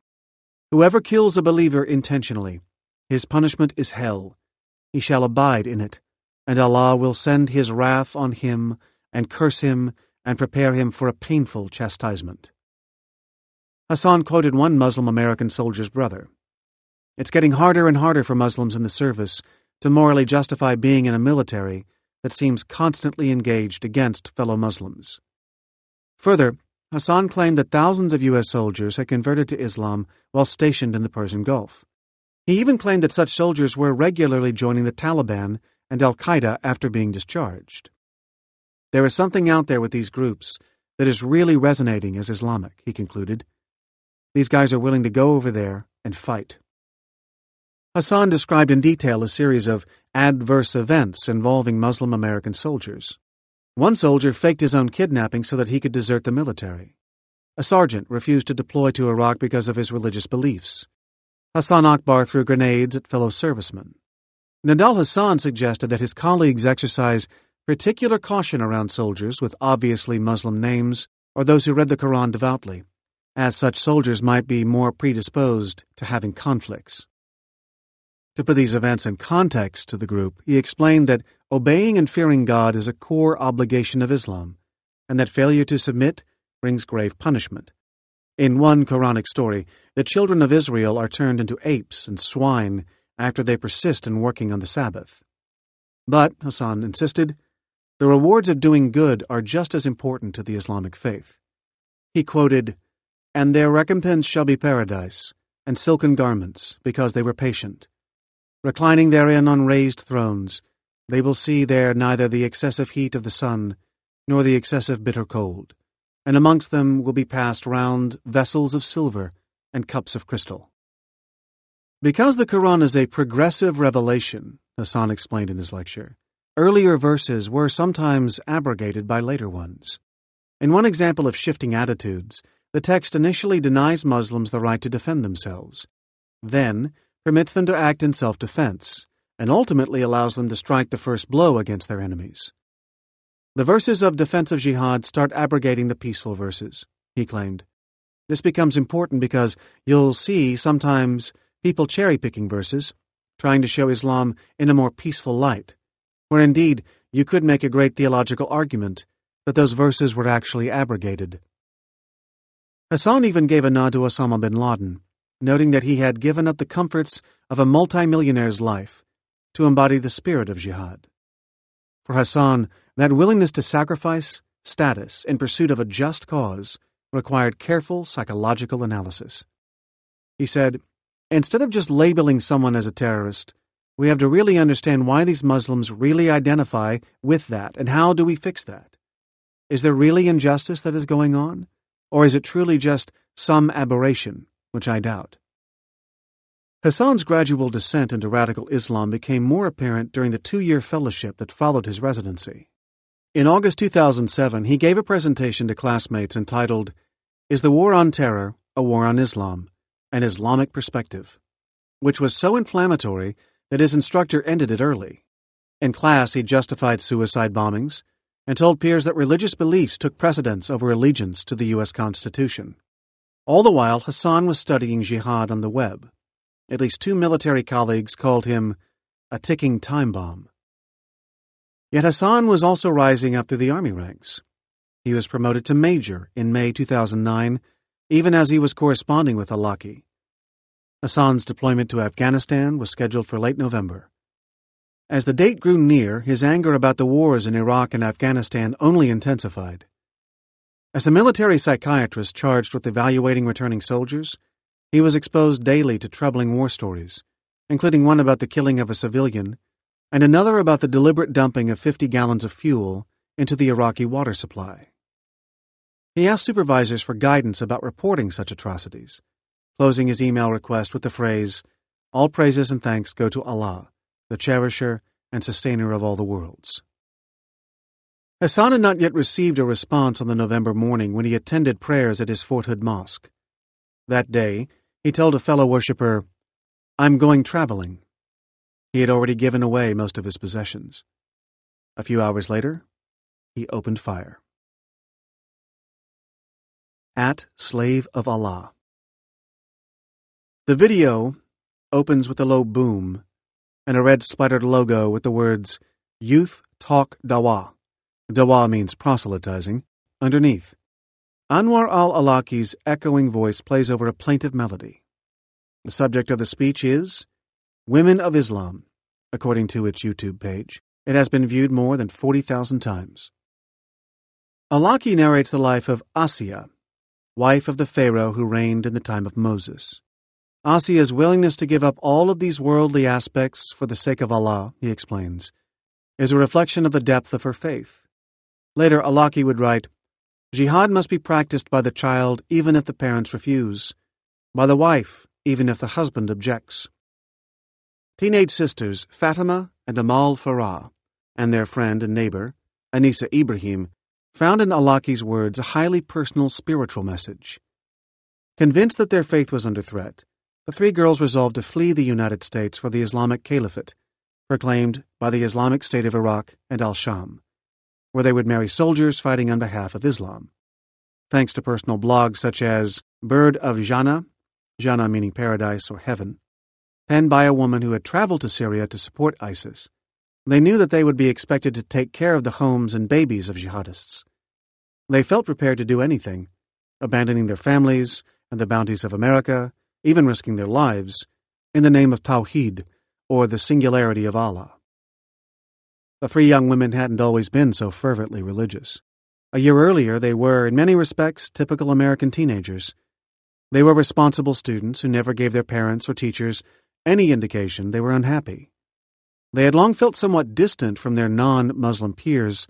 Whoever kills a believer intentionally, his punishment is hell. He shall abide in it, and Allah will send His wrath on him and curse him and prepare him for a painful chastisement. Hassan quoted one Muslim American soldier's brother. It's getting harder and harder for Muslims in the service to morally justify being in a military that seems constantly engaged against fellow Muslims. Further, Hassan claimed that thousands of U.S. soldiers had converted to Islam while stationed in the Persian Gulf. He even claimed that such soldiers were regularly joining the Taliban and Al-Qaeda after being discharged. There is something out there with these groups that is really resonating as Islamic, he concluded. These guys are willing to go over there and fight. Hassan described in detail a series of adverse events involving Muslim American soldiers. One soldier faked his own kidnapping so that he could desert the military. A sergeant refused to deploy to Iraq because of his religious beliefs. Hassan Akbar threw grenades at fellow servicemen. Nadal Hassan suggested that his colleagues exercise particular caution around soldiers with obviously Muslim names or those who read the Quran devoutly, as such soldiers might be more predisposed to having conflicts. To put these events in context to the group, he explained that obeying and fearing God is a core obligation of Islam, and that failure to submit brings grave punishment. In one Quranic story, the children of Israel are turned into apes and swine after they persist in working on the Sabbath. But, Hassan insisted, the rewards of doing good are just as important to the Islamic faith. He quoted, "And their recompense shall be paradise, and silken garments, because they were patient. Reclining therein on raised thrones, they will see there neither the excessive heat of the sun, nor the excessive bitter cold, and amongst them will be passed round vessels of silver and cups of crystal." Because the Quran is a progressive revelation, Hassan explained in his lecture, earlier verses were sometimes abrogated by later ones. In one example of shifting attitudes, the text initially denies Muslims the right to defend themselves, then permits them to act in self-defense, and ultimately allows them to strike the first blow against their enemies. The verses of defensive jihad start abrogating the peaceful verses, he claimed. This becomes important because you'll see sometimes people cherry-picking verses, trying to show Islam in a more peaceful light, where indeed you could make a great theological argument that those verses were actually abrogated. Hassan even gave a nod to Osama bin Laden, noting that he had given up the comforts of a multimillionaire's life to embody the spirit of jihad. For Hassan, that willingness to sacrifice status in pursuit of a just cause required careful psychological analysis. He said, "Instead of just labeling someone as a terrorist, we have to really understand why these Muslims really identify with that, and how do we fix that? Is there really injustice that is going on, or is it truly just some aberration, which I doubt?" Hassan's gradual descent into radical Islam became more apparent during the 2-year fellowship that followed his residency. In August 2007, he gave a presentation to classmates entitled, "Is the War on Terror a War on Islam? An Islamic Perspective?" which was so inflammatory that his instructor ended it early. In class, he justified suicide bombings and told peers that religious beliefs took precedence over allegiance to the U.S. Constitution. All the while, Hassan was studying jihad on the web. At least 2 military colleagues called him a ticking time bomb. Yet Hassan was also rising up through the army ranks. He was promoted to major in May 2009, even as he was corresponding with Al-Laki. Hassan's deployment to Afghanistan was scheduled for late November. As the date grew near, his anger about the wars in Iraq and Afghanistan only intensified. As a military psychiatrist charged with evaluating returning soldiers, he was exposed daily to troubling war stories, including one about the killing of a civilian and another about the deliberate dumping of 50 gallons of fuel into the Iraqi water supply. He asked supervisors for guidance about reporting such atrocities, closing his email request with the phrase, "All praises and thanks go to Allah, the cherisher and sustainer of all the worlds." Hassan had not yet received a response on the November morning when he attended prayers at his Fort Hood mosque. That day, he told a fellow worshipper, "I'm going traveling." He had already given away most of his possessions. A few hours later, he opened fire. @Slave of Allah. The video opens with a low boom and a red splattered logo with the words Youth Talk Dawah. Dawah means proselytizing. Underneath, Anwar al-Awlaki's echoing voice plays over a plaintive melody. The subject of the speech is Women of Islam, according to its YouTube page. It has been viewed more than 40,000 times. Awlaki narrates the life of Asiya, wife of the Pharaoh who reigned in the time of Moses. Asiya's willingness to give up all of these worldly aspects for the sake of Allah, he explains, is a reflection of the depth of her faith. Later, Awlaki would write, Jihad must be practiced by the child even if the parents refuse, by the wife even if the husband objects. Teenage sisters Fatima and Amal Farah and their friend and neighbor, Anisa Ibrahim, found in Awlaki's words a highly personal spiritual message. Convinced that their faith was under threat, the three girls resolved to flee the United States for the Islamic Caliphate, proclaimed by the Islamic State of Iraq and Al-Sham, where they would marry soldiers fighting on behalf of Islam. Thanks to personal blogs such as Bird of Jannah, Jannah meaning paradise or heaven, penned by a woman who had traveled to Syria to support ISIS, they knew that they would be expected to take care of the homes and babies of jihadists. They felt prepared to do anything, abandoning their families and the bounties of America, even risking their lives, in the name of Tawheed, or the singularity of Allah. The three young women hadn't always been so fervently religious. A year earlier, they were, in many respects, typical American teenagers. They were responsible students who never gave their parents or teachers any indication they were unhappy. They had long felt somewhat distant from their non-Muslim peers,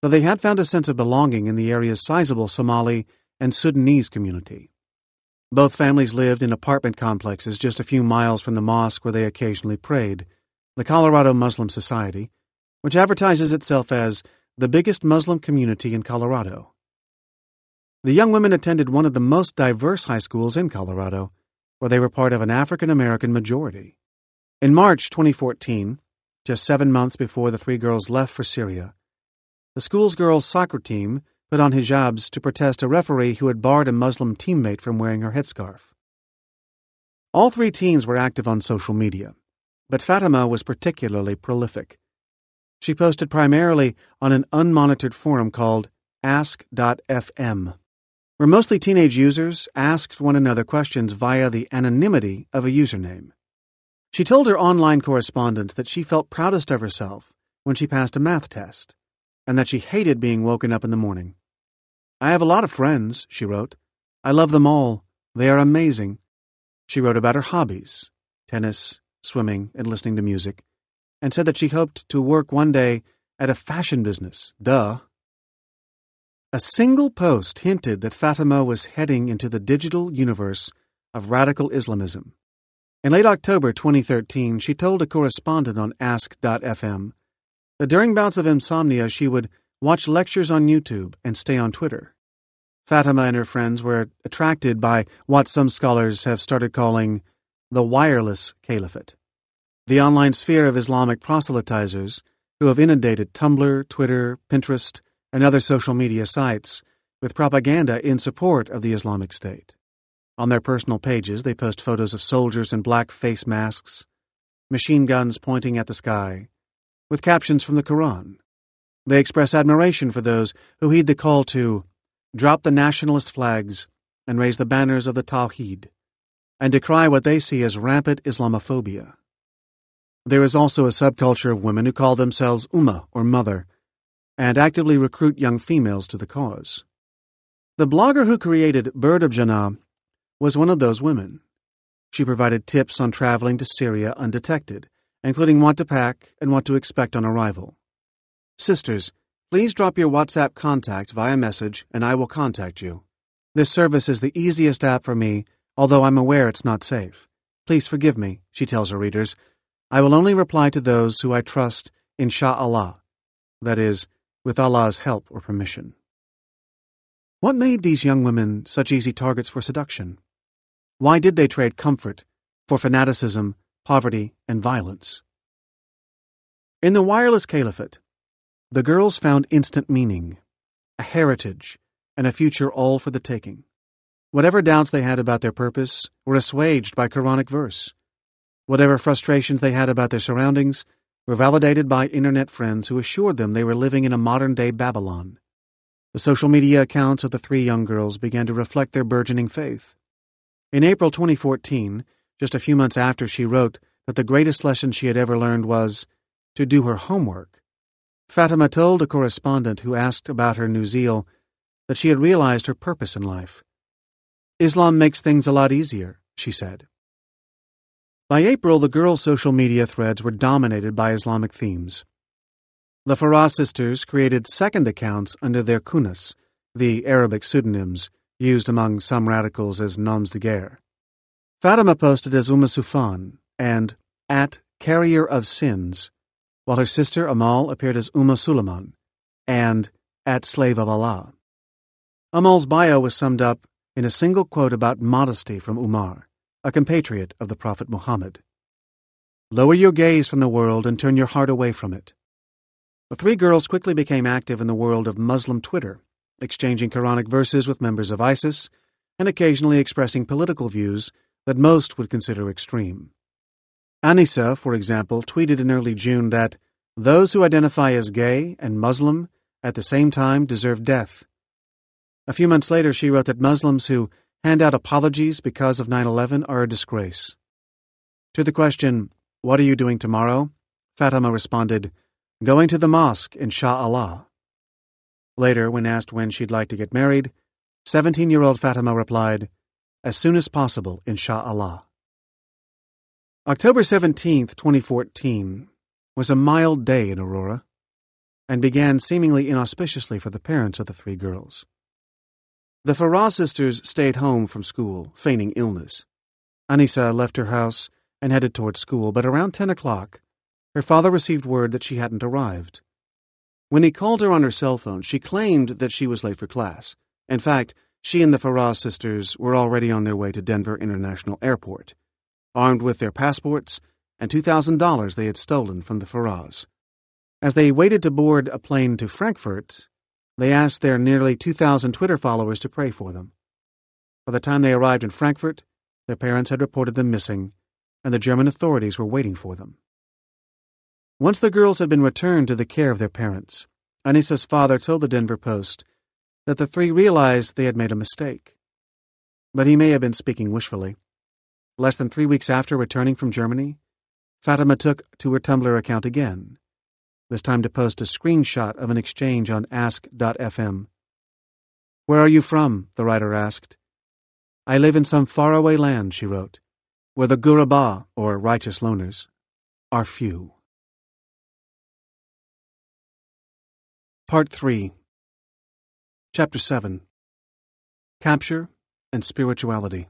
though they had found a sense of belonging in the area's sizable Somali and Sudanese community. Both families lived in apartment complexes just a few miles from the mosque where they occasionally prayed, the Colorado Muslim Society, which advertises itself as the biggest Muslim community in Colorado. The young women attended one of the most diverse high schools in Colorado, where they were part of an African-American majority. In March 2014, just 7 months before the three girls left for Syria, the school's girls' soccer team put on hijabs to protest a referee who had barred a Muslim teammate from wearing her headscarf. All three teens were active on social media, but Fatima was particularly prolific. She posted primarily on an unmonitored forum called Ask.fm, where mostly teenage users asked one another questions via the anonymity of a username. She told her online correspondents that she felt proudest of herself when she passed a math test, and that she hated being woken up in the morning. I have a lot of friends, she wrote. I love them all. They are amazing. She wrote about her hobbies, tennis, swimming, and listening to music, and said that she hoped to work one day at a fashion business. Duh. A single post hinted that Fatima was heading into the digital universe of radical Islamism. In late October 2013, she told a correspondent on Ask.fm that during bouts of insomnia she would watch lectures on YouTube and stay on Twitter. Fatima and her friends were attracted by what some scholars have started calling the wireless caliphate, the online sphere of Islamic proselytizers who have inundated Tumblr, Twitter, Pinterest, and other social media sites with propaganda in support of the Islamic State. On their personal pages, they post photos of soldiers in black face masks, machine guns pointing at the sky, with captions from the Quran. They express admiration for those who heed the call to drop the nationalist flags and raise the banners of the Tawheed, and decry what they see as rampant Islamophobia. There is also a subculture of women who call themselves Ummah or Mother, and actively recruit young females to the cause. The blogger who created Bird of Jannah was one of those women. She provided tips on traveling to Syria undetected, including what to pack and what to expect on arrival. Sisters, please drop your WhatsApp contact via message and I will contact you. This service is the easiest app for me, although I'm aware it's not safe. Please forgive me, she tells her readers. I will only reply to those who I trust, insha'Allah, that is, with Allah's help or permission. What made these young women such easy targets for seduction? Why did they trade comfort for fanaticism, poverty, and violence? In the wireless caliphate, the girls found instant meaning, a heritage, and a future all for the taking. Whatever doubts they had about their purpose were assuaged by Quranic verse. Whatever frustrations they had about their surroundings were validated by internet friends who assured them they were living in a modern-day Babylon. The social media accounts of the three young girls began to reflect their burgeoning faith. In April 2014, just a few months after she wrote that the greatest lesson she had ever learned was to do her homework, Fatima told a correspondent who asked about her new zeal that she had realized her purpose in life. "Islam makes things a lot easier," she said. By April, the girls' social media threads were dominated by Islamic themes. The Farah sisters created second accounts under their kunas, the Arabic pseudonyms used among some radicals as noms de guerre. Fatima posted as Sufan and at Carrier of Sins, while her sister Amal appeared as Suleiman and at Slave of Allah. Amal's bio was summed up in a single quote about modesty from Umar, a compatriot of the Prophet Muhammad. "Lower your gaze from the world and turn your heart away from it." The three girls quickly became active in the world of Muslim Twitter, exchanging Quranic verses with members of ISIS and occasionally expressing political views that most would consider extreme. Anisa, for example, tweeted in early June that those who identify as gay and Muslim at the same time deserve death. A few months later, she wrote that Muslims who hand out apologies because of 9/11 are a disgrace. To the question, "What are you doing tomorrow?" Fatima responded, "Going to the mosque, insha'Allah." Later, when asked when she'd like to get married, 17-year-old Fatima replied, "As soon as possible, insha'Allah." October 17, 2014, was a mild day in Aurora, and began seemingly inauspiciously for the parents of the three girls. The Farah sisters stayed home from school, feigning illness. Anisa left her house and headed toward school, but around 10 o'clock, her father received word that she hadn't arrived. When he called her on her cell phone, she claimed that she was late for class. In fact, she and the Farah sisters were already on their way to Denver International Airport, armed with their passports and $2,000 they had stolen from the Farahs. As they waited to board a plane to Frankfurt, they asked their nearly 2,000 Twitter followers to pray for them. By the time they arrived in Frankfurt, their parents had reported them missing, and the German authorities were waiting for them. Once the girls had been returned to the care of their parents, Anisa's father told the Denver Post that the three realized they had made a mistake. But he may have been speaking wishfully. Less than 3 weeks after returning from Germany, Fatima took to her Tumblr account again, this time to post a screenshot of an exchange on ask.fm. "Where are you from?" the writer asked. "I live in some faraway land," she wrote, "where the Ghuraba, or righteous loners, are few." Part 3. Chapter 7. Capture and Spirituality.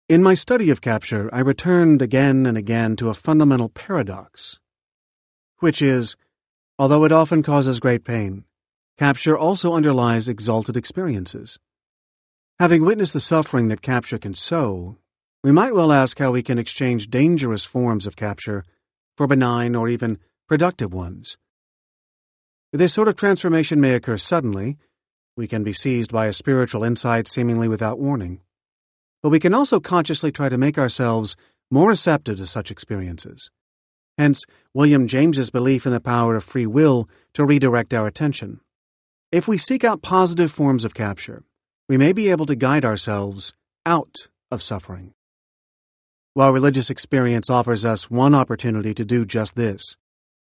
In my study of capture, I returned again and again to a fundamental paradox, which is, although it often causes great pain, capture also underlies exalted experiences. Having witnessed the suffering that capture can sow, we might well ask how we can exchange dangerous forms of capture for benign or even productive ones. This sort of transformation may occur suddenly. We can be seized by a spiritual insight seemingly without warning. But we can also consciously try to make ourselves more receptive to such experiences. Hence, William James's belief in the power of free will to redirect our attention. If we seek out positive forms of capture, we may be able to guide ourselves out of suffering. While religious experience offers us one opportunity to do just this,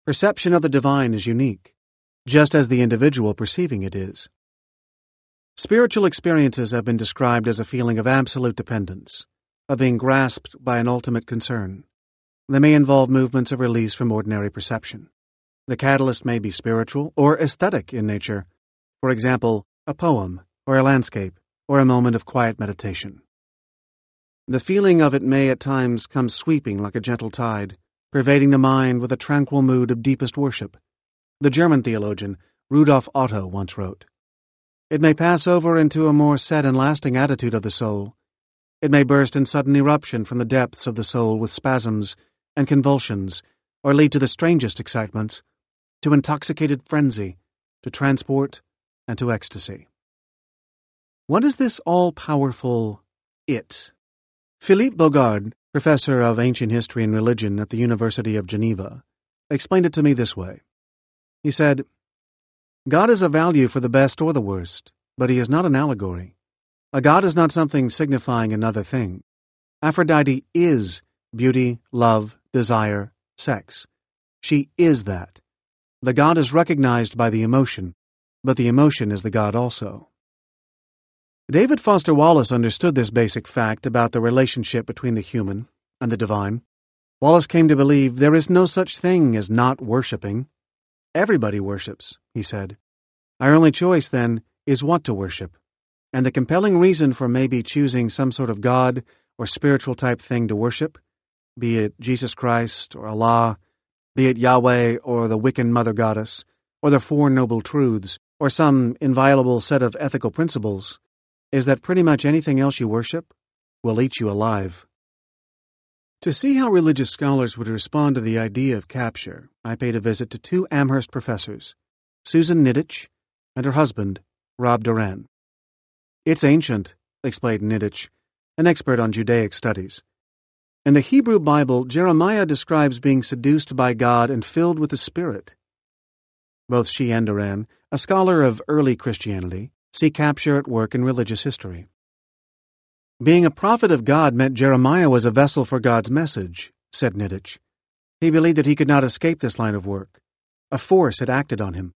perception of the divine is unique, just as the individual perceiving it is. Spiritual experiences have been described as a feeling of absolute dependence, of being grasped by an ultimate concern. They may involve movements of release from ordinary perception. The catalyst may be spiritual or aesthetic in nature, for example, a poem, or a landscape, or a moment of quiet meditation. The feeling of it may at times come sweeping like a gentle tide, pervading the mind with a tranquil mood of deepest worship. The German theologian Rudolf Otto once wrote, "It may pass over into a more set and lasting attitude of the soul. It may burst in sudden eruption from the depths of the soul with spasms and convulsions, or lead to the strangest excitements, to intoxicated frenzy, to transport, and to ecstasy." What is this all-powerful it? Philippe Bogard, professor of ancient history and religion at the University of Geneva, explained it to me this way. He said, God is a value for the best or the worst, but he is not an allegory. A god is not something signifying another thing. Aphrodite is beauty, love, desire, sex. She is that. The god is recognized by the emotion, but the emotion is the god also. David Foster Wallace understood this basic fact about the relationship between the human and the divine. Wallace came to believe there is no such thing as not worshipping. Everybody worships, he said. Our only choice, then, is what to worship. And the compelling reason for maybe choosing some sort of God or spiritual type thing to worship, be it Jesus Christ or Allah, be it Yahweh or the Wiccan Mother Goddess, or the Four Noble Truths, or some inviolable set of ethical principles, is that pretty much anything else you worship will eat you alive. To see how religious scholars would respond to the idea of capture, I paid a visit to two Amherst professors, Susan Niditch and her husband, Rob Duran. It's ancient, explained Niditch, an expert on Judaic studies. In the Hebrew Bible, Jeremiah describes being seduced by God and filled with the Spirit. Both she and Duran, a scholar of early Christianity, see capture at work in religious history. Being a prophet of God meant Jeremiah was a vessel for God's message, said Niditch. He believed that he could not escape this line of work. A force had acted on him.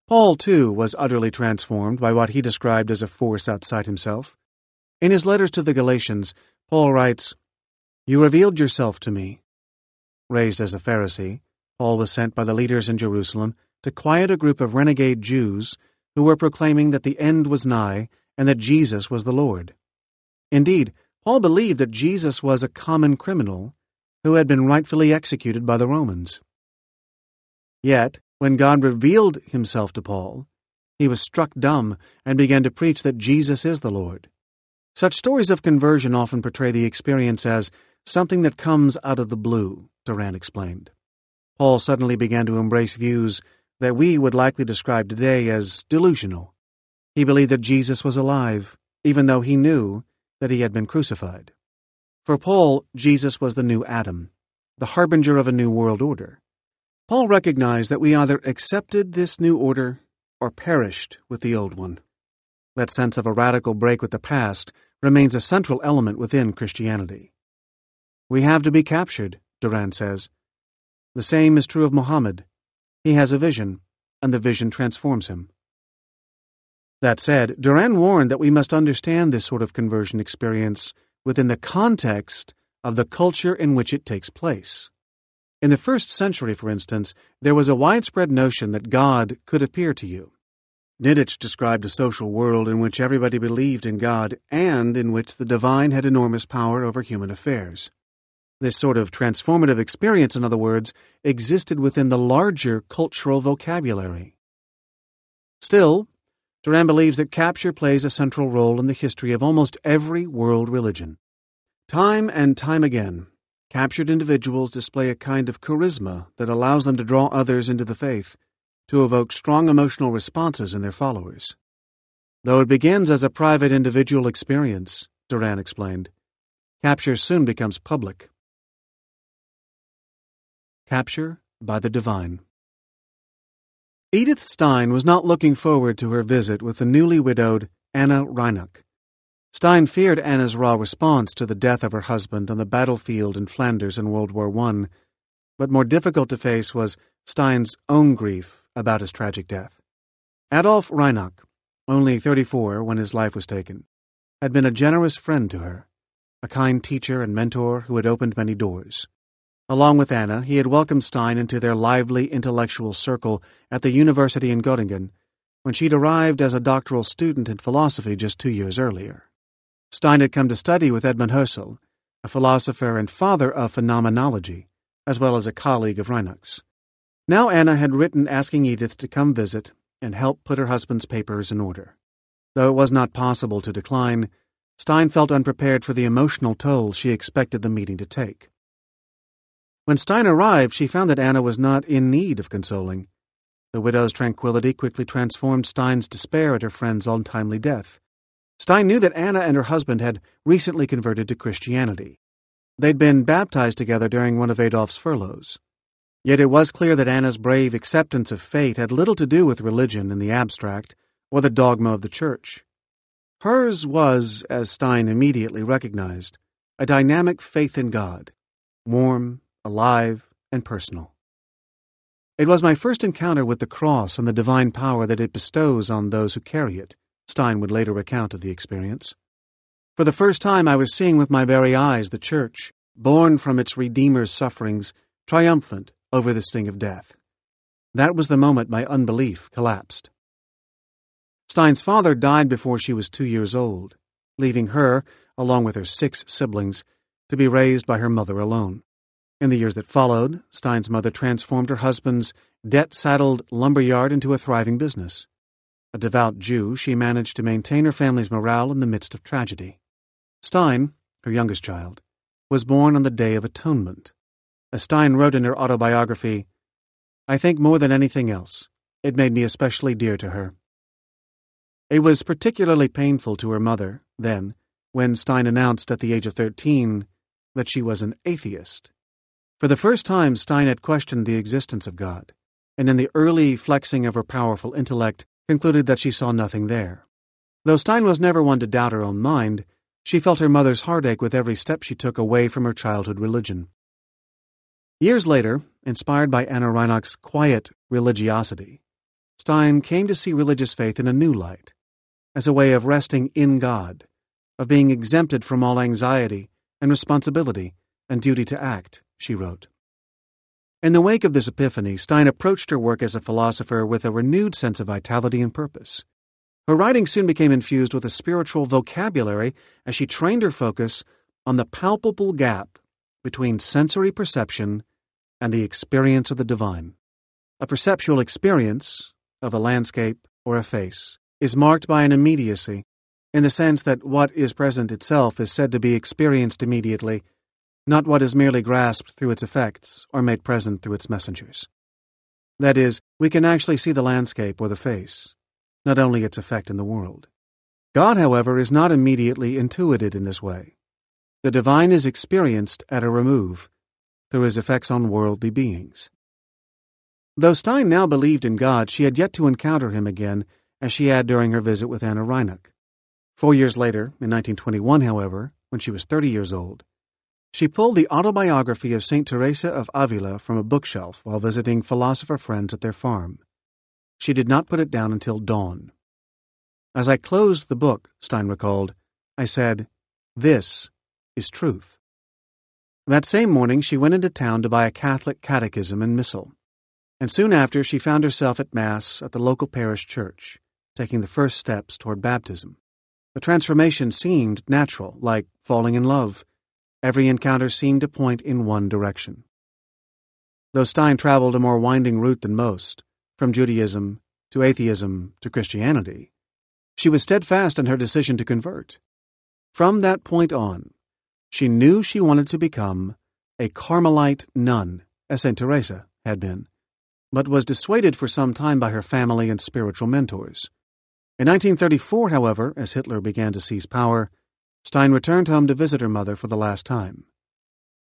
Paul, too, was utterly transformed by what he described as a force outside himself. In his letters to the Galatians, Paul writes, You revealed yourself to me. Raised as a Pharisee, Paul was sent by the leaders in Jerusalem to quiet a group of renegade Jews who were proclaiming that the end was nigh and that Jesus was the Lord. Indeed, Paul believed that Jesus was a common criminal who had been rightfully executed by the Romans. Yet, when God revealed himself to Paul, he was struck dumb and began to preach that Jesus is the Lord. Such stories of conversion often portray the experience as something that comes out of the blue, Duran explained. Paul suddenly began to embrace views that we would likely describe today as delusional. He believed that Jesus was alive, even though he knew that he had been crucified. For Paul, Jesus was the new Adam, the harbinger of a new world order. Paul recognized that we either accepted this new order or perished with the old one. That sense of a radical break with the past remains a central element within Christianity. We have to be captured, Duran says. The same is true of Muhammad. He has a vision, and the vision transforms him. That said, Duran warned that we must understand this sort of conversion experience within the context of the culture in which it takes place. In the first century, for instance, there was a widespread notion that God could appear to you. Niditch described a social world in which everybody believed in God and in which the divine had enormous power over human affairs. This sort of transformative experience, in other words, existed within the larger cultural vocabulary. Still, Duran believes that capture plays a central role in the history of almost every world religion. Time and time again, captured individuals display a kind of charisma that allows them to draw others into the faith, to evoke strong emotional responses in their followers. Though it begins as a private individual experience, Duran explained, capture soon becomes public. Capture by the divine. Edith Stein was not looking forward to her visit with the newly widowed Anna Reinach. Stein feared Anna's raw response to the death of her husband on the battlefield in Flanders in World War I, but more difficult to face was Stein's own grief about his tragic death. Adolf Reinach, only 34 when his life was taken, had been a generous friend to her, a kind teacher and mentor who had opened many doors. Along with Anna, he had welcomed Stein into their lively intellectual circle at the university in Göttingen, when she'd arrived as a doctoral student in philosophy just 2 years earlier. Stein had come to study with Edmund Husserl, a philosopher and father of phenomenology, as well as a colleague of Reinach's. Now Anna had written asking Edith to come visit and help put her husband's papers in order. Though it was not possible to decline, Stein felt unprepared for the emotional toll she expected the meeting to take. When Stein arrived, she found that Anna was not in need of consoling. The widow's tranquility quickly transformed Stein's despair at her friend's untimely death. Stein knew that Anna and her husband had recently converted to Christianity. They'd been baptized together during one of Adolf's furloughs. Yet it was clear that Anna's brave acceptance of fate had little to do with religion in the abstract or the dogma of the church. Hers was, as Stein immediately recognized, a dynamic faith in God, warm, alive, and personal. "It was my first encounter with the cross and the divine power that it bestows on those who carry it," Stein would later recount of the experience. "For the first time I was seeing with my very eyes the church, born from its Redeemer's sufferings, triumphant over the sting of death. That was the moment my unbelief collapsed." Stein's father died before she was 2 years old, leaving her, along with her 6 siblings, to be raised by her mother alone. In the years that followed, Stein's mother transformed her husband's debt-saddled lumberyard into a thriving business. A devout Jew, she managed to maintain her family's morale in the midst of tragedy. Stein, her youngest child, was born on the Day of Atonement. As Stein wrote in her autobiography, "I think more than anything else, it made me especially dear to her." It was particularly painful to her mother, then, when Stein announced at the age of 13 that she was an atheist. For the first time, Stein had questioned the existence of God, and in the early flexing of her powerful intellect, concluded that she saw nothing there. Though Stein was never one to doubt her own mind, she felt her mother's heartache with every step she took away from her childhood religion. Years later, inspired by Anna Reinach's quiet religiosity, Stein came to see religious faith in a new light, as a way of resting in God, of being exempted from all anxiety and responsibility and duty to act, she wrote. In the wake of this epiphany, Stein approached her work as a philosopher with a renewed sense of vitality and purpose. Her writing soon became infused with a spiritual vocabulary as she trained her focus on the palpable gap between sensory perception and the experience of the divine. A perceptual experience of a landscape or a face is marked by an immediacy, in the sense that what is present itself is said to be experienced immediately, not what is merely grasped through its effects or made present through its messengers. That is, we can actually see the landscape or the face, not only its effect in the world. God, however, is not immediately intuited in this way. The divine is experienced at a remove, through his effects on worldly beings. Though Stein now believed in God, she had yet to encounter him again, as she had during her visit with Anna Reinach. 4 years later, in 1921, however, when she was 30 years old, she pulled the autobiography of St. Teresa of Avila from a bookshelf while visiting philosopher friends at their farm. She did not put it down until dawn. "As I closed the book," Stein recalled, "I said, 'This is truth.'" That same morning she went into town to buy a Catholic catechism and missal, and soon after she found herself at Mass at the local parish church, taking the first steps toward baptism. The transformation seemed natural, like falling in love. Every encounter seemed to point in one direction. Though Stein traveled a more winding route than most, from Judaism to atheism to Christianity, she was steadfast in her decision to convert. From that point on, she knew she wanted to become a Carmelite nun, as St. Teresa had been, but was dissuaded for some time by her family and spiritual mentors. In 1934, however, as Hitler began to seize power, Stein returned home to visit her mother for the last time.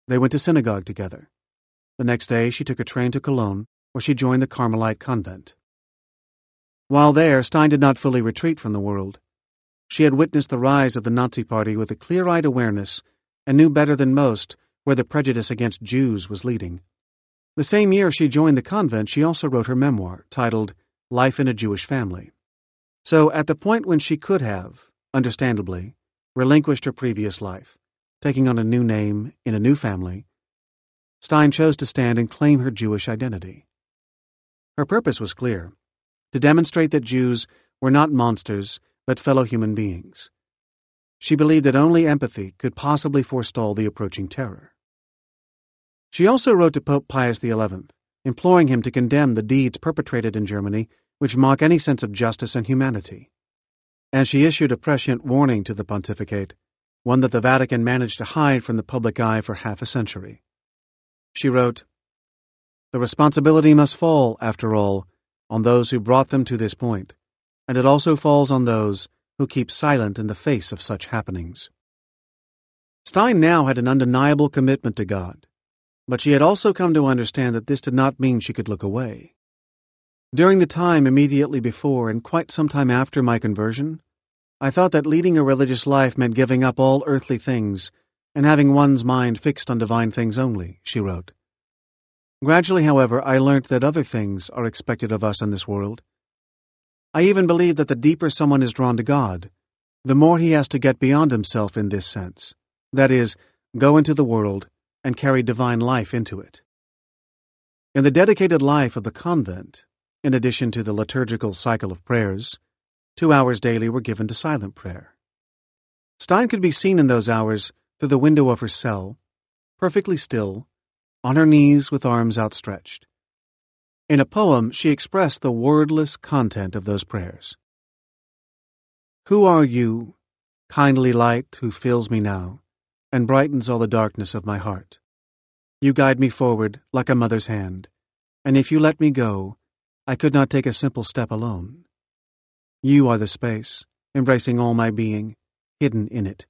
They went to synagogue together. The next day, she took a train to Cologne, where she joined the Carmelite convent. While there, Stein did not fully retreat from the world. She had witnessed the rise of the Nazi Party with a clear-eyed awareness and knew better than most where the prejudice against Jews was leading. The same year she joined the convent, she also wrote her memoir, titled Life in a Jewish Family. So, at the point when she could have, understandably, relinquished her previous life, taking on a new name in a new family, Stein chose to stand and claim her Jewish identity. Her purpose was clear: to demonstrate that Jews were not monsters, but fellow human beings. She believed that only empathy could possibly forestall the approaching terror. She also wrote to Pope Pius XI, imploring him to condemn the deeds perpetrated in Germany which mock any sense of justice and humanity. And she issued a prescient warning to the pontificate, one that the Vatican managed to hide from the public eye for half a century. She wrote, "The responsibility must fall, after all, on those who brought them to this point, and it also falls on those who keep silent in the face of such happenings. Stein now had an undeniable commitment to God, but she had also come to understand that this did not mean she could look away. During the time immediately before and quite some time after my conversion, I thought that leading a religious life meant giving up all earthly things and having one's mind fixed on divine things only, she wrote. Gradually, however, I learnt that other things are expected of us in this world. I even believe that the deeper someone is drawn to God, the more he has to get beyond himself in this sense, that is, go into the world and carry divine life into it. In the dedicated life of the convent, in addition to the liturgical cycle of prayers, 2 hours daily were given to silent prayer. Stein could be seen in those hours through the window of her cell, perfectly still, on her knees with arms outstretched. In a poem, she expressed the wordless content of those prayers. Who are you, kindly light who fills me now, and brightens all the darkness of my heart? You guide me forward like a mother's hand, and if you let me go, I could not take a simple step alone. You are the space, embracing all my being, hidden in it.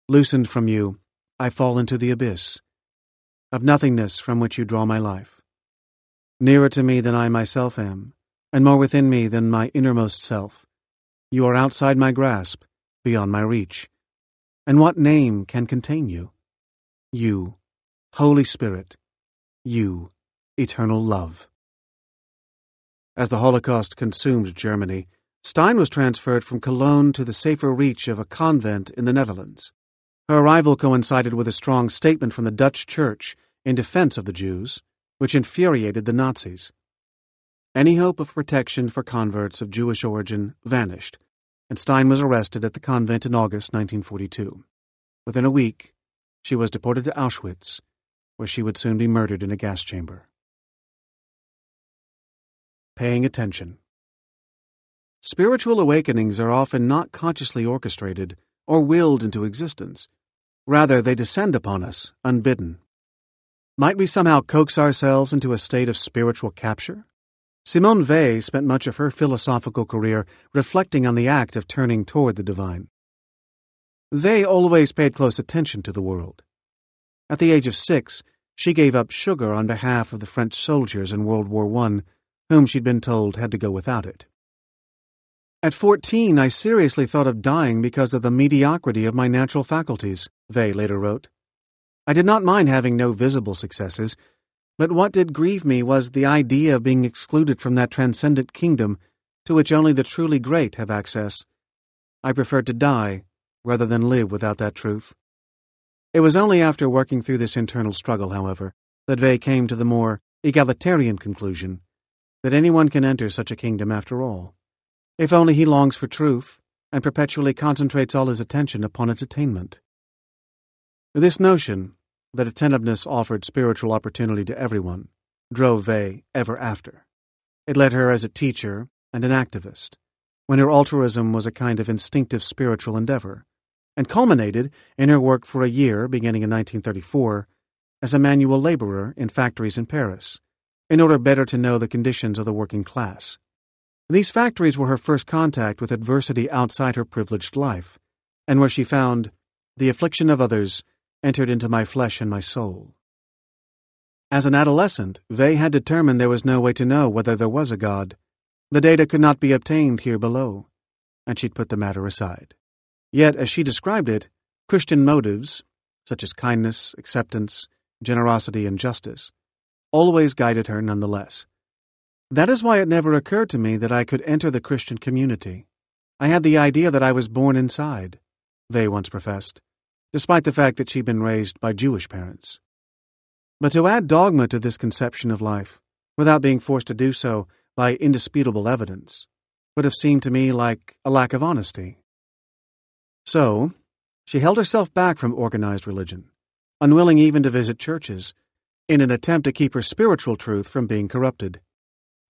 Loosened from you, I fall into the abyss of nothingness from which you draw my life. Nearer to me than I myself am, and more within me than my innermost self. You are outside my grasp, beyond my reach. And what name can contain you? You, Holy Spirit. You, eternal love. As the Holocaust consumed Germany, Stein was transferred from Cologne to the safer reach of a convent in the Netherlands. Her arrival coincided with a strong statement from the Dutch Church in defense of the Jews, which infuriated the Nazis. Any hope of protection for converts of Jewish origin vanished, and Stein was arrested at the convent in August 1942. Within a week, she was deported to Auschwitz, where she would soon be murdered in a gas chamber. Paying attention. Spiritual awakenings are often not consciously orchestrated or willed into existence. Rather, they descend upon us, unbidden. Might we somehow coax ourselves into a state of spiritual capture? Simone Weil spent much of her philosophical career reflecting on the act of turning toward the divine. They always paid close attention to the world. At the age of 6, she gave up sugar on behalf of the French soldiers in World War I, whom she'd been told had to go without it. At 14, I seriously thought of dying because of the mediocrity of my natural faculties, Weil later wrote. I did not mind having no visible successes, but what did grieve me was the idea of being excluded from that transcendent kingdom to which only the truly great have access. I preferred to die rather than live without that truth. It was only after working through this internal struggle, however, that Weil came to the more egalitarian conclusion that anyone can enter such a kingdom after all, if only he longs for truth and perpetually concentrates all his attention upon its attainment. This notion, that attentiveness offered spiritual opportunity to everyone, drove Weil ever after. It led her as a teacher and an activist, when her altruism was a kind of instinctive spiritual endeavor, and culminated in her work for a year, beginning in 1934, as a manual laborer in factories in Paris, in order better to know the conditions of the working class. These factories were her first contact with adversity outside her privileged life, and where she found, the affliction of others entered into my flesh and my soul. As an adolescent, Weil had determined there was no way to know whether there was a God. The data could not be obtained here below, and she'd put the matter aside. Yet, as she described it, Christian motives, such as kindness, acceptance, generosity, and justice, always guided her nonetheless. That is why it never occurred to me that I could enter the Christian community. I had the idea that I was born inside, Weil once professed, despite the fact that she'd been raised by Jewish parents. But to add dogma to this conception of life, without being forced to do so by indisputable evidence, would have seemed to me like a lack of honesty. So, she held herself back from organized religion, unwilling even to visit churches, in an attempt to keep her spiritual truth from being corrupted.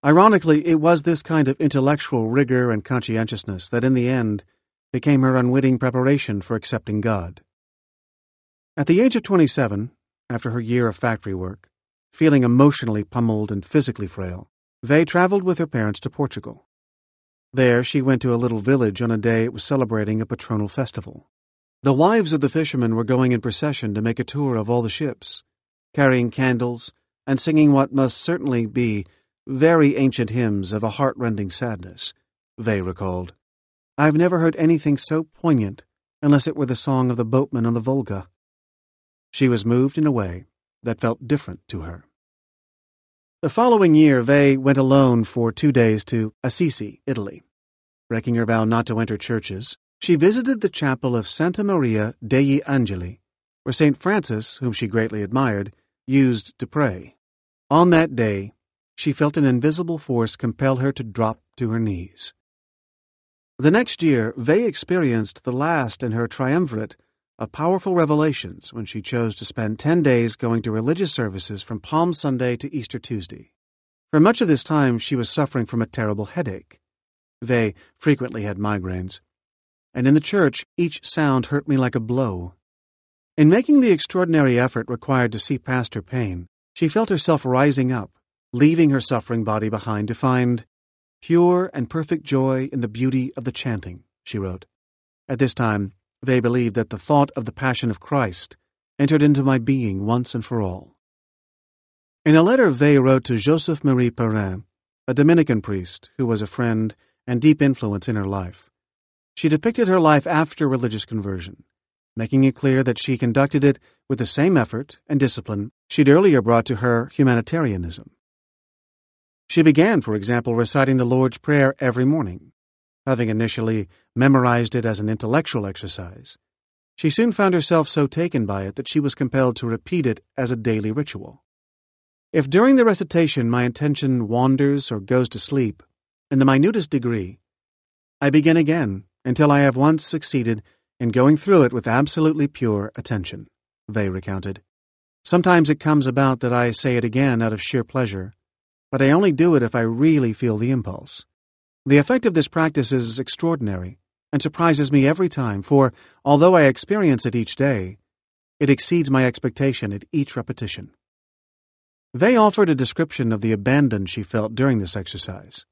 Ironically, it was this kind of intellectual rigor and conscientiousness that in the end became her unwitting preparation for accepting God. At the age of 27, after her year of factory work, feeling emotionally pummeled and physically frail, They traveled with her parents to Portugal. There she went to a little village on a day it was celebrating a patronal festival. The wives of the fishermen were going in procession to make a tour of all the ships, carrying candles and singing what must certainly be very ancient hymns of a heart-rending sadness, Vey recalled. I've never heard anything so poignant unless it were the song of the boatmen on the Volga. She was moved in a way that felt different to her. The following year, Vey went alone for 2 days to Assisi, Italy. Breaking her vow not to enter churches, she visited the chapel of Santa Maria degli Angeli, where St. Francis, whom she greatly admired, used to pray. On that day, she felt an invisible force compel her to drop to her knees. The next year, Vey experienced the last in her triumvirate of powerful revelations when she chose to spend 10 days going to religious services from Palm Sunday to Easter Tuesday. For much of this time, she was suffering from a terrible headache. Vey frequently had migraines, and in the church, each sound hurt me like a blow. In making the extraordinary effort required to see past her pain, she felt herself rising up, leaving her suffering body behind to find pure and perfect joy in the beauty of the chanting, she wrote. At this time, Vey believed that the thought of the Passion of Christ entered into my being once and for all. In a letter Vey wrote to Joseph Marie Perrin, a Dominican priest who was a friend and deep influence in her life, she depicted her life after religious conversion, making it clear that she conducted it with the same effort and discipline she'd earlier brought to her humanitarianism. She began, for example, reciting the Lord's Prayer every morning. Having initially memorized it as an intellectual exercise, she soon found herself so taken by it that she was compelled to repeat it as a daily ritual. If during the recitation my attention wanders or goes to sleep, in the minutest degree, I begin again until I have once succeeded in going through it with absolutely pure attention, Vey recounted. Sometimes it comes about that I say it again out of sheer pleasure, but I only do it if I really feel the impulse. The effect of this practice is extraordinary and surprises me every time, for, although I experience it each day, it exceeds my expectation at each repetition. Vey offered a description of the abandon she felt during this exercise.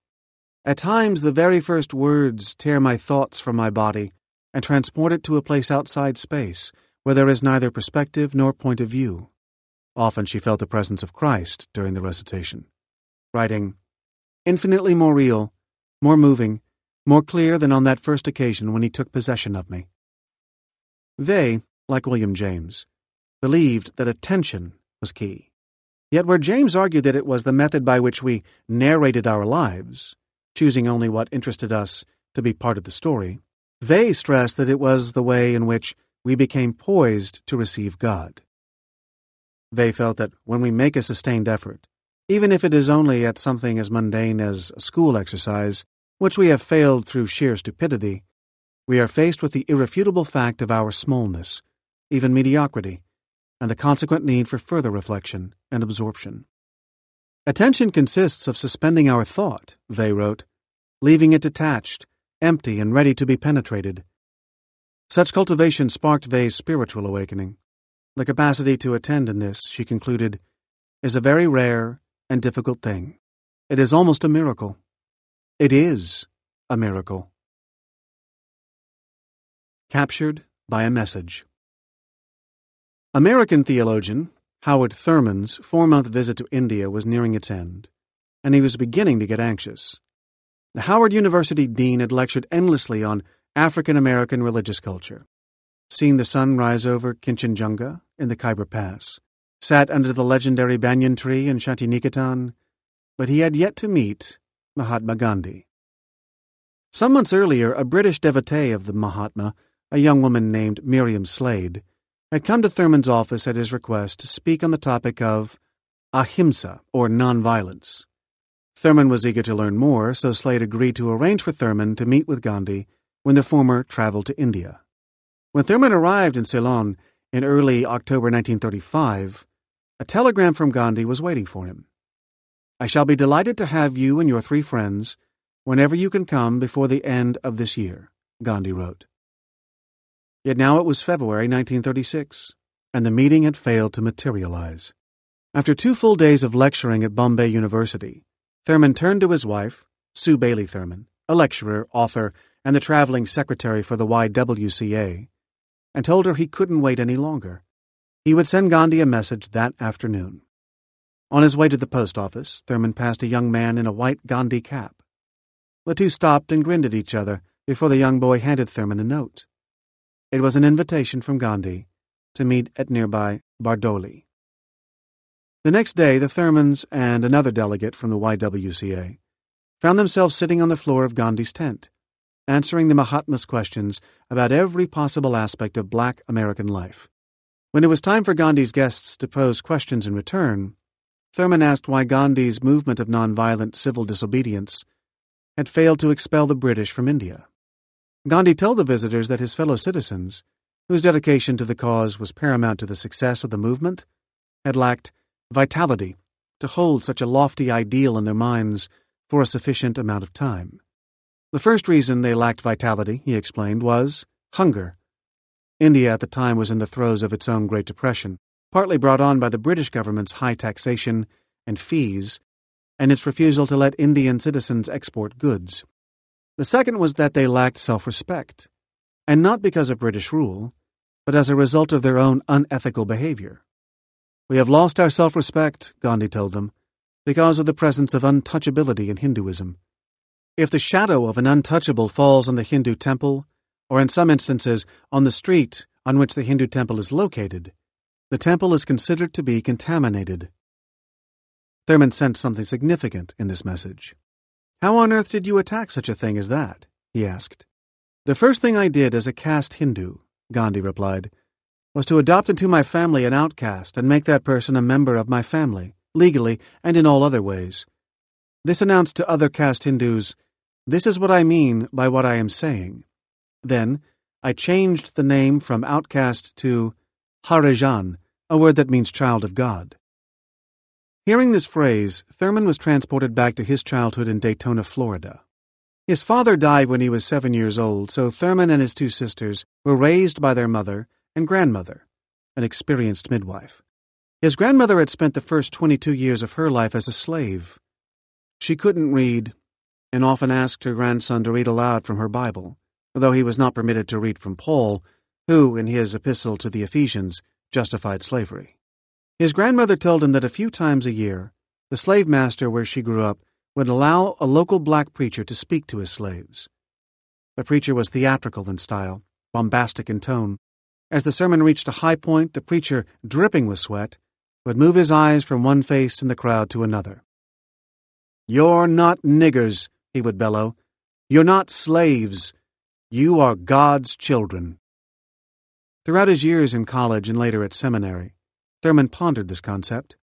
At times, the very first words tear my thoughts from my body and transport it to a place outside space, where there is neither perspective nor point of view. Often she felt the presence of Christ during the recitation, writing, infinitely more real, more moving, more clear than on that first occasion when he took possession of me. Vey, like William James, believed that attention was key. Yet where James argued that it was the method by which we narrated our lives, choosing only what interested us to be part of the story, Vey stressed that it was the way in which we became poised to receive God. Vey felt that when we make a sustained effort, even if it is only at something as mundane as a school exercise, which we have failed through sheer stupidity, we are faced with the irrefutable fact of our smallness, even mediocrity, and the consequent need for further reflection and absorption. Attention consists of suspending our thought, Vey wrote, leaving it detached, empty, and ready to be penetrated. Such cultivation sparked Vey's spiritual awakening. The capacity to attend in this, she concluded, is a very rare and difficult thing. It is almost a miracle. It is a miracle. Captured by a message. American theologian Howard Thurman's 4-month visit to India was nearing its end, and he was beginning to get anxious. The Howard University dean had lectured endlessly on African-American religious culture, seen the sun rise over Kinchinjunga in the Khyber Pass, sat under the legendary banyan tree in Shantiniketan, but he had yet to meet Mahatma Gandhi. Some months earlier, a British devotee of the Mahatma, a young woman named Miriam Slade, had come to Thurman's office at his request to speak on the topic of ahimsa, or nonviolence. Thurman was eager to learn more, so Slade agreed to arrange for Thurman to meet with Gandhi when the former traveled to India. When Thurman arrived in Ceylon in early October 1935, a telegram from Gandhi was waiting for him. I shall be delighted to have you and your 3 friends whenever you can come before the end of this year, Gandhi wrote. Yet now it was February 1936, and the meeting had failed to materialize. After 2 full days of lecturing at Bombay University, Thurman turned to his wife, Sue Bailey Thurman, a lecturer, author, and the traveling secretary for the YWCA, and told her he couldn't wait any longer. He would send Gandhi a message that afternoon. On his way to the post office, Thurman passed a young man in a white Gandhi cap. The two stopped and grinned at each other before the young boy handed Thurman a note. It was an invitation from Gandhi to meet at nearby Bardoli. The next day, the Thurmans and another delegate from the YWCA found themselves sitting on the floor of Gandhi's tent, answering the Mahatma's questions about every possible aspect of black American life. When it was time for Gandhi's guests to pose questions in return, Thurman asked why Gandhi's movement of nonviolent civil disobedience had failed to expel the British from India. Gandhi told the visitors that his fellow citizens, whose dedication to the cause was paramount to the success of the movement, had lacked vitality to hold such a lofty ideal in their minds for a sufficient amount of time. The first reason they lacked vitality, he explained, was hunger. India at the time was in the throes of its own Great Depression, partly brought on by the British government's high taxation and fees and its refusal to let Indian citizens export goods. The second was that they lacked self-respect, and not because of British rule, but as a result of their own unethical behavior. We have lost our self-respect, Gandhi told them, because of the presence of untouchability in Hinduism. If the shadow of an untouchable falls on the Hindu temple, or in some instances on the street on which the Hindu temple is located, the temple is considered to be contaminated. Thurman sensed something significant in this message. How on earth did you attack such a thing as that? He asked. The first thing I did as a caste Hindu, Gandhi replied, was to adopt into my family an outcast and make that person a member of my family, legally and in all other ways. This announced to other caste Hindus, this is what I mean by what I am saying. Then, I changed the name from outcast to Harijan, a word that means child of God. Hearing this phrase, Thurman was transported back to his childhood in Daytona, Florida. His father died when he was 7 years old, so Thurman and his two sisters were raised by their mother and grandmother, an experienced midwife. His grandmother had spent the first 22 years of her life as a slave. She couldn't read, and often asked her grandson to read aloud from her Bible, though he was not permitted to read from Paul, who, in his epistle to the Ephesians, justified slavery. His grandmother told him that a few times a year, the slave master where she grew up would allow a local black preacher to speak to his slaves. The preacher was theatrical in style, bombastic in tone. As the sermon reached a high point, the preacher, dripping with sweat, would move his eyes from one face in the crowd to another. You're not niggers, he would bellow. You're not slaves. You are God's children. Throughout his years in college and later at seminary, Thurman pondered this concept.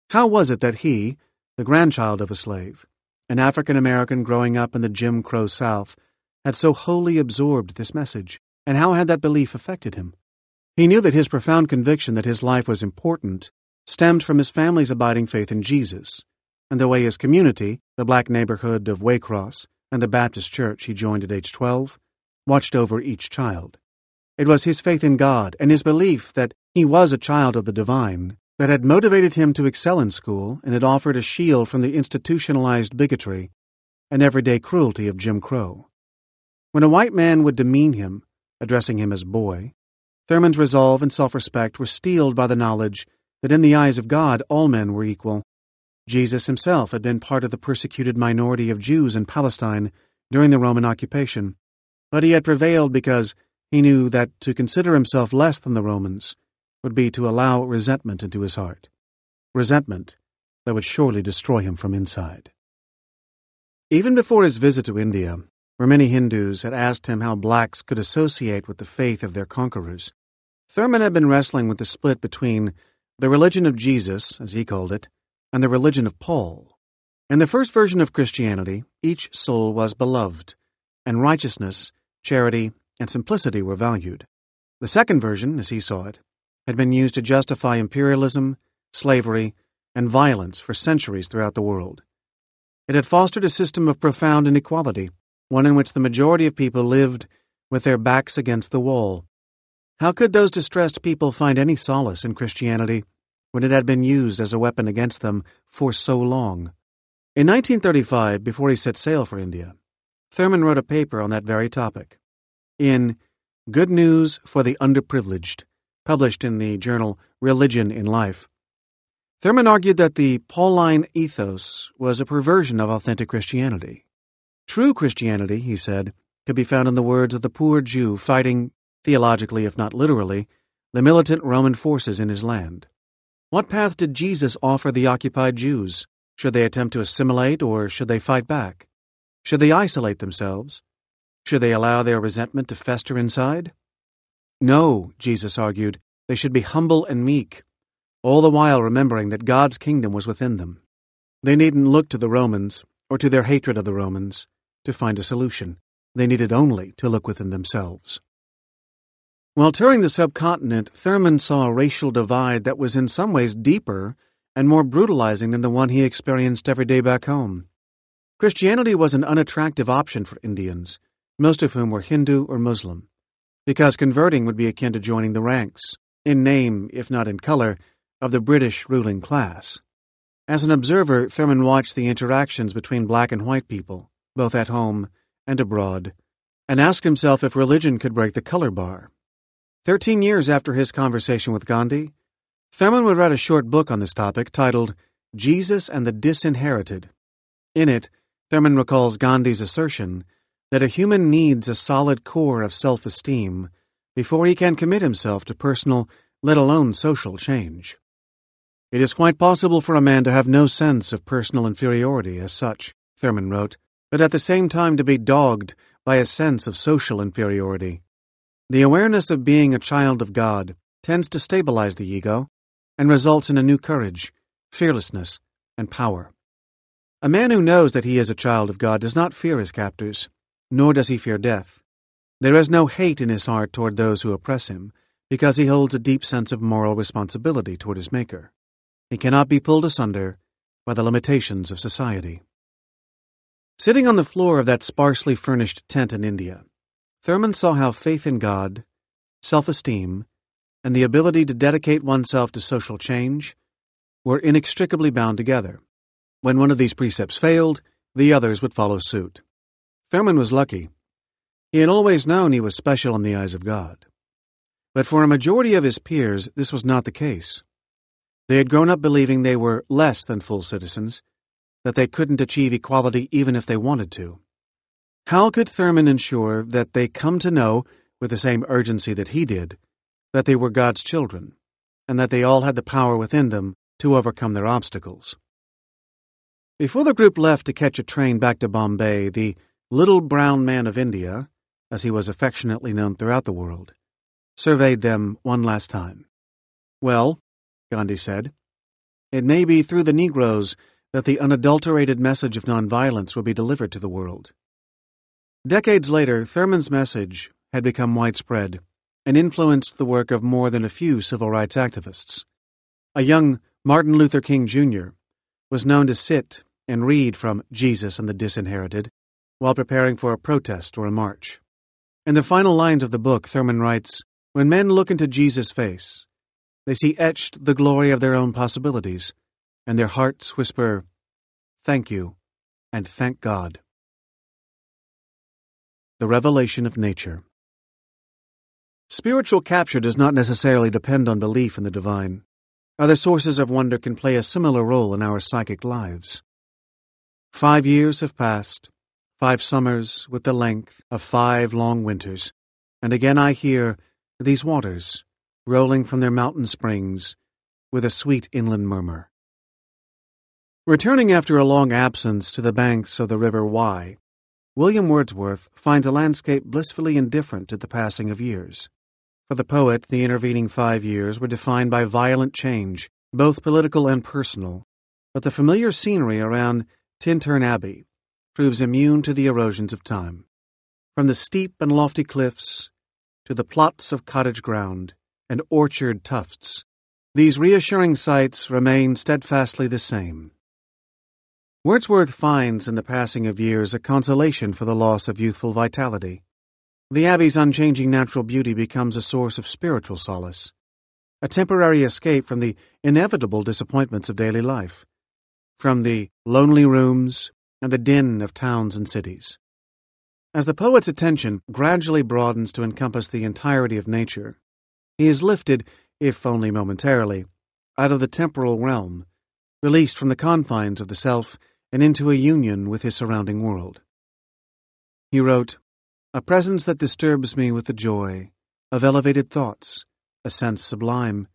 How was it that he, the grandchild of a slave, an African-American growing up in the Jim Crow South, had so wholly absorbed this message, and how had that belief affected him? He knew that his profound conviction that his life was important stemmed from his family's abiding faith in Jesus, and the way his community, the black neighborhood of Waycross, and the Baptist church he joined at age 12, watched over each child. It was his faith in God and his belief that he was a child of the divine that had motivated him to excel in school and had offered a shield from the institutionalized bigotry and everyday cruelty of Jim Crow. When a white man would demean him, addressing him as boy, Thurman's resolve and self-respect were steeled by the knowledge that in the eyes of God all men were equal. Jesus himself had been part of the persecuted minority of Jews in Palestine during the Roman occupation, but he had prevailed because he knew that to consider himself less than the Romans would be to allow resentment into his heart, resentment that would surely destroy him from inside. Even before his visit to India, where many Hindus had asked him how blacks could associate with the faith of their conquerors, Thurman had been wrestling with the split between the religion of Jesus, as he called it, and the religion of Paul. In the first version of Christianity, each soul was beloved, and righteousness, charity, and simplicity were valued. The second version, as he saw it, had been used to justify imperialism, slavery, and violence for centuries throughout the world. It had fostered a system of profound inequality, one in which the majority of people lived with their backs against the wall. How could those distressed people find any solace in Christianity when it had been used as a weapon against them for so long? In 1935, before he set sail for India, Thurman wrote a paper on that very topic. In Good News for the Underprivileged, published in the journal Religion in Life, Thurman argued that the Pauline ethos was a perversion of authentic Christianity. True Christianity, he said, could be found in the words of the poor Jew fighting, theologically if not literally, the militant Roman forces in his land. What path did Jesus offer the occupied Jews? Should they attempt to assimilate, or should they fight back? Should they isolate themselves? Should they allow their resentment to fester inside? No, Jesus argued, they should be humble and meek, all the while remembering that God's kingdom was within them. They needn't look to the Romans, or to their hatred of the Romans, to find a solution. They needed only to look within themselves. While touring the subcontinent, Thurman saw a racial divide that was in some ways deeper and more brutalizing than the one he experienced every day back home. Christianity was an unattractive option for Indians, most of whom were Hindu or Muslim, because converting would be akin to joining the ranks, in name, if not in color, of the British ruling class. As an observer, Thurman watched the interactions between black and white people, both at home and abroad, and asked himself if religion could break the color bar. 13 years after his conversation with Gandhi, Thurman would write a short book on this topic titled Jesus and the Disinherited. In it, Thurman recalls Gandhi's assertion that a human needs a solid core of self-esteem before he can commit himself to personal, let alone social change. It is quite possible for a man to have no sense of personal inferiority as such, Thurman wrote, but at the same time to be dogged by a sense of social inferiority. The awareness of being a child of God tends to stabilize the ego and results in a new courage, fearlessness, and power. A man who knows that he is a child of God does not fear his captors, nor does he fear death. There is no hate in his heart toward those who oppress him, because he holds a deep sense of moral responsibility toward his Maker. He cannot be pulled asunder by the limitations of society. Sitting on the floor of that sparsely furnished tent in India, Thurman saw how faith in God, self-esteem, and the ability to dedicate oneself to social change were inextricably bound together. When one of these precepts failed, the others would follow suit. Thurman was lucky. He had always known he was special in the eyes of God. But for a majority of his peers, this was not the case. They had grown up believing they were less than full citizens, that they couldn't achieve equality even if they wanted to. How could Thurman ensure that they come to know, with the same urgency that he did, that they were God's children, and that they all had the power within them to overcome their obstacles? Before the group left to catch a train back to Bombay, the little brown man of India, as he was affectionately known throughout the world, surveyed them one last time. Well, Gandhi said, it may be through the Negroes that the unadulterated message of nonviolence will be delivered to the world. Decades later, Thurman's message had become widespread and influenced the work of more than a few civil rights activists. A young Martin Luther King Jr. was known to sit and read from Jesus and the Disinherited while preparing for a protest or a march. In the final lines of the book, Thurman writes, "When men look into Jesus' face, they see etched the glory of their own possibilities, and their hearts whisper, 'Thank you, and thank God.'" The Revelation of Nature. Spiritual capture does not necessarily depend on belief in the divine. Other sources of wonder can play a similar role in our psychic lives. 5 years have passed, 5 summers with the length of 5 long winters, and again I hear these waters rolling from their mountain springs with a sweet inland murmur. Returning after a long absence to the banks of the River Wye, William Wordsworth finds a landscape blissfully indifferent to the passing of years. For the poet, the intervening 5 years were defined by violent change, both political and personal, but the familiar scenery around Tintern Abbey proves immune to the erosions of time. From the steep and lofty cliffs to the plots of cottage ground and orchard tufts, these reassuring sights remain steadfastly the same. Wordsworth finds in the passing of years a consolation for the loss of youthful vitality. The Abbey's unchanging natural beauty becomes a source of spiritual solace, a temporary escape from the inevitable disappointments of daily life. from the lonely rooms and the din of towns and cities. As the poet's attention gradually broadens to encompass the entirety of nature, he is lifted, if only momentarily, out of the temporal realm, released from the confines of the self and into a union with his surrounding world. He wrote, "A presence that disturbs me with the joy of elevated thoughts, a sense sublime,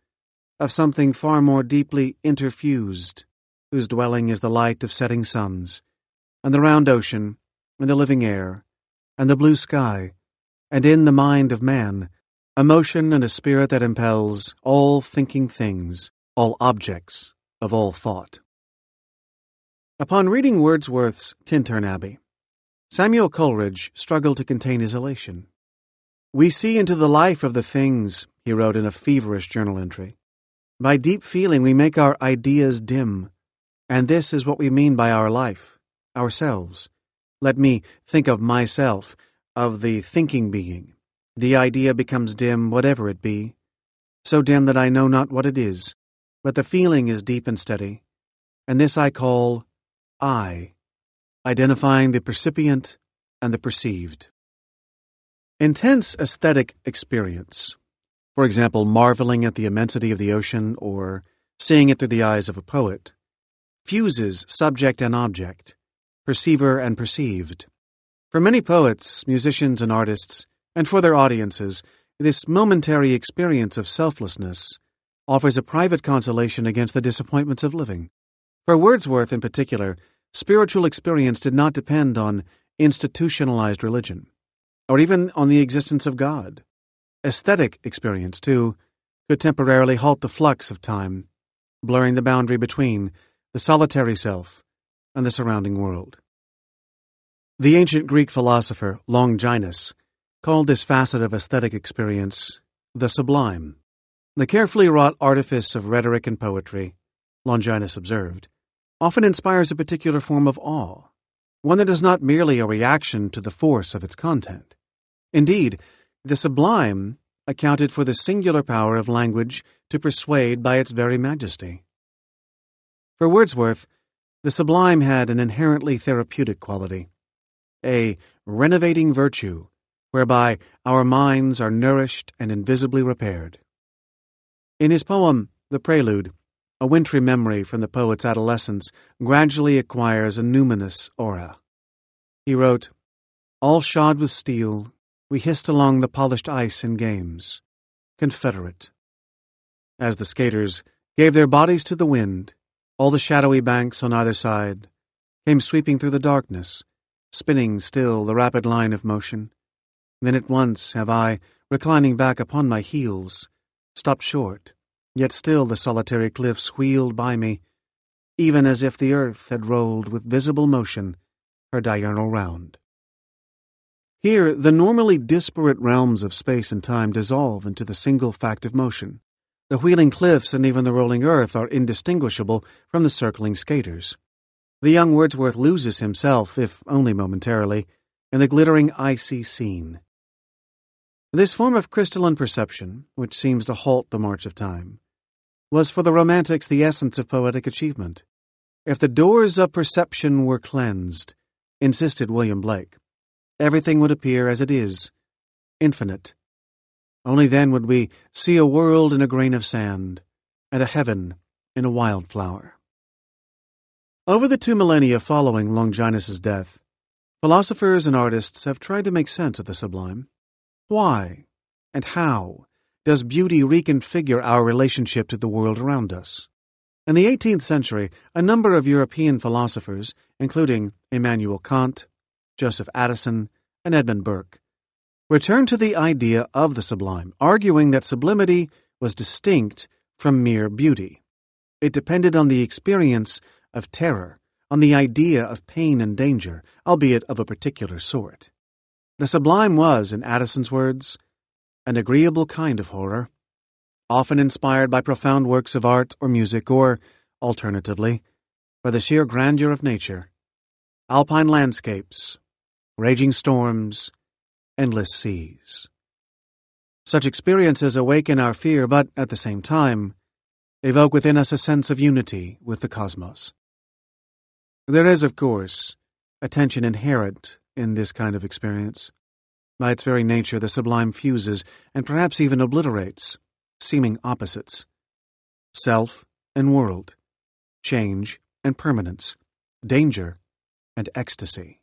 of something far more deeply interfused, whose dwelling is the light of setting suns, and the round ocean, and the living air, and the blue sky, and in the mind of man, a motion and a spirit that impels all thinking things, all objects of all thought." Upon reading Wordsworth's Tintern Abbey, Samuel Coleridge struggled to contain his elation. "We see into the life of the things," he wrote in a feverish journal entry. "By deep feeling we make our ideas dim, and this is what we mean by our life, ourselves. Let me think of myself, of the thinking being. The idea becomes dim, whatever it be, so dim that I know not what it is, but the feeling is deep and steady, and this I call I, identifying the percipient and the perceived." Intense aesthetic experience, for example, marveling at the immensity of the ocean or seeing it through the eyes of a poet, fuses subject and object, perceiver and perceived. For many poets, musicians, and artists, and for their audiences, this momentary experience of selflessness offers a private consolation against the disappointments of living. For Wordsworth in particular, spiritual experience did not depend on institutionalized religion, or even on the existence of God. Aesthetic experience, too, could temporarily halt the flux of time, blurring the boundary between the solitary self and the surrounding world. The ancient Greek philosopher Longinus called this facet of aesthetic experience the sublime. The carefully wrought artifice of rhetoric and poetry, Longinus observed, often inspires a particular form of awe, one that is not merely a reaction to the force of its content. Indeed, the sublime accounted for the singular power of language to persuade by its very majesty. For Wordsworth, the sublime had an inherently therapeutic quality, a renovating virtue whereby our minds are nourished and invisibly repaired. In his poem, The Prelude, a wintry memory from the poet's adolescence gradually acquires a numinous aura. He wrote, "All shod with steel, we hissed along the polished ice in games, confederate. As the skaters gave their bodies to the wind, all the shadowy banks on either side came sweeping through the darkness, spinning still the rapid line of motion. Then at once have I, reclining back upon my heels, stopped short, yet still the solitary cliffs wheeled by me, even as if the earth had rolled with visible motion her diurnal round." Here, the normally disparate realms of space and time dissolve into the single fact of motion. The wheeling cliffs and even the rolling earth are indistinguishable from the circling skaters. The young Wordsworth loses himself, if only momentarily, in the glittering icy scene. This form of crystalline perception, which seems to halt the march of time, was for the Romantics the essence of poetic achievement. If the doors of perception were cleansed, insisted William Blake, everything would appear as it is, infinite. Only then would we see a world in a grain of sand, and a heaven in a wildflower. Over the 2 millennia following Longinus's death, philosophers and artists have tried to make sense of the sublime. Why and how does beauty reconfigure our relationship to the world around us? In the 18th century, a number of European philosophers, including Immanuel Kant, Joseph Addison, and Edmund Burke, returned to the idea of the sublime, arguing that sublimity was distinct from mere beauty. It depended on the experience of terror, on the idea of pain and danger, albeit of a particular sort. The sublime was, in Addison's words, an agreeable kind of horror, often inspired by profound works of art or music, or, alternatively, by the sheer grandeur of nature, alpine landscapes, raging storms, endless seas. Such experiences awaken our fear, but, at the same time, evoke within us a sense of unity with the cosmos. There is, of course, a tension inherent in this kind of experience. By its very nature, the sublime fuses and perhaps even obliterates seeming opposites: self and world, change and permanence, danger and ecstasy.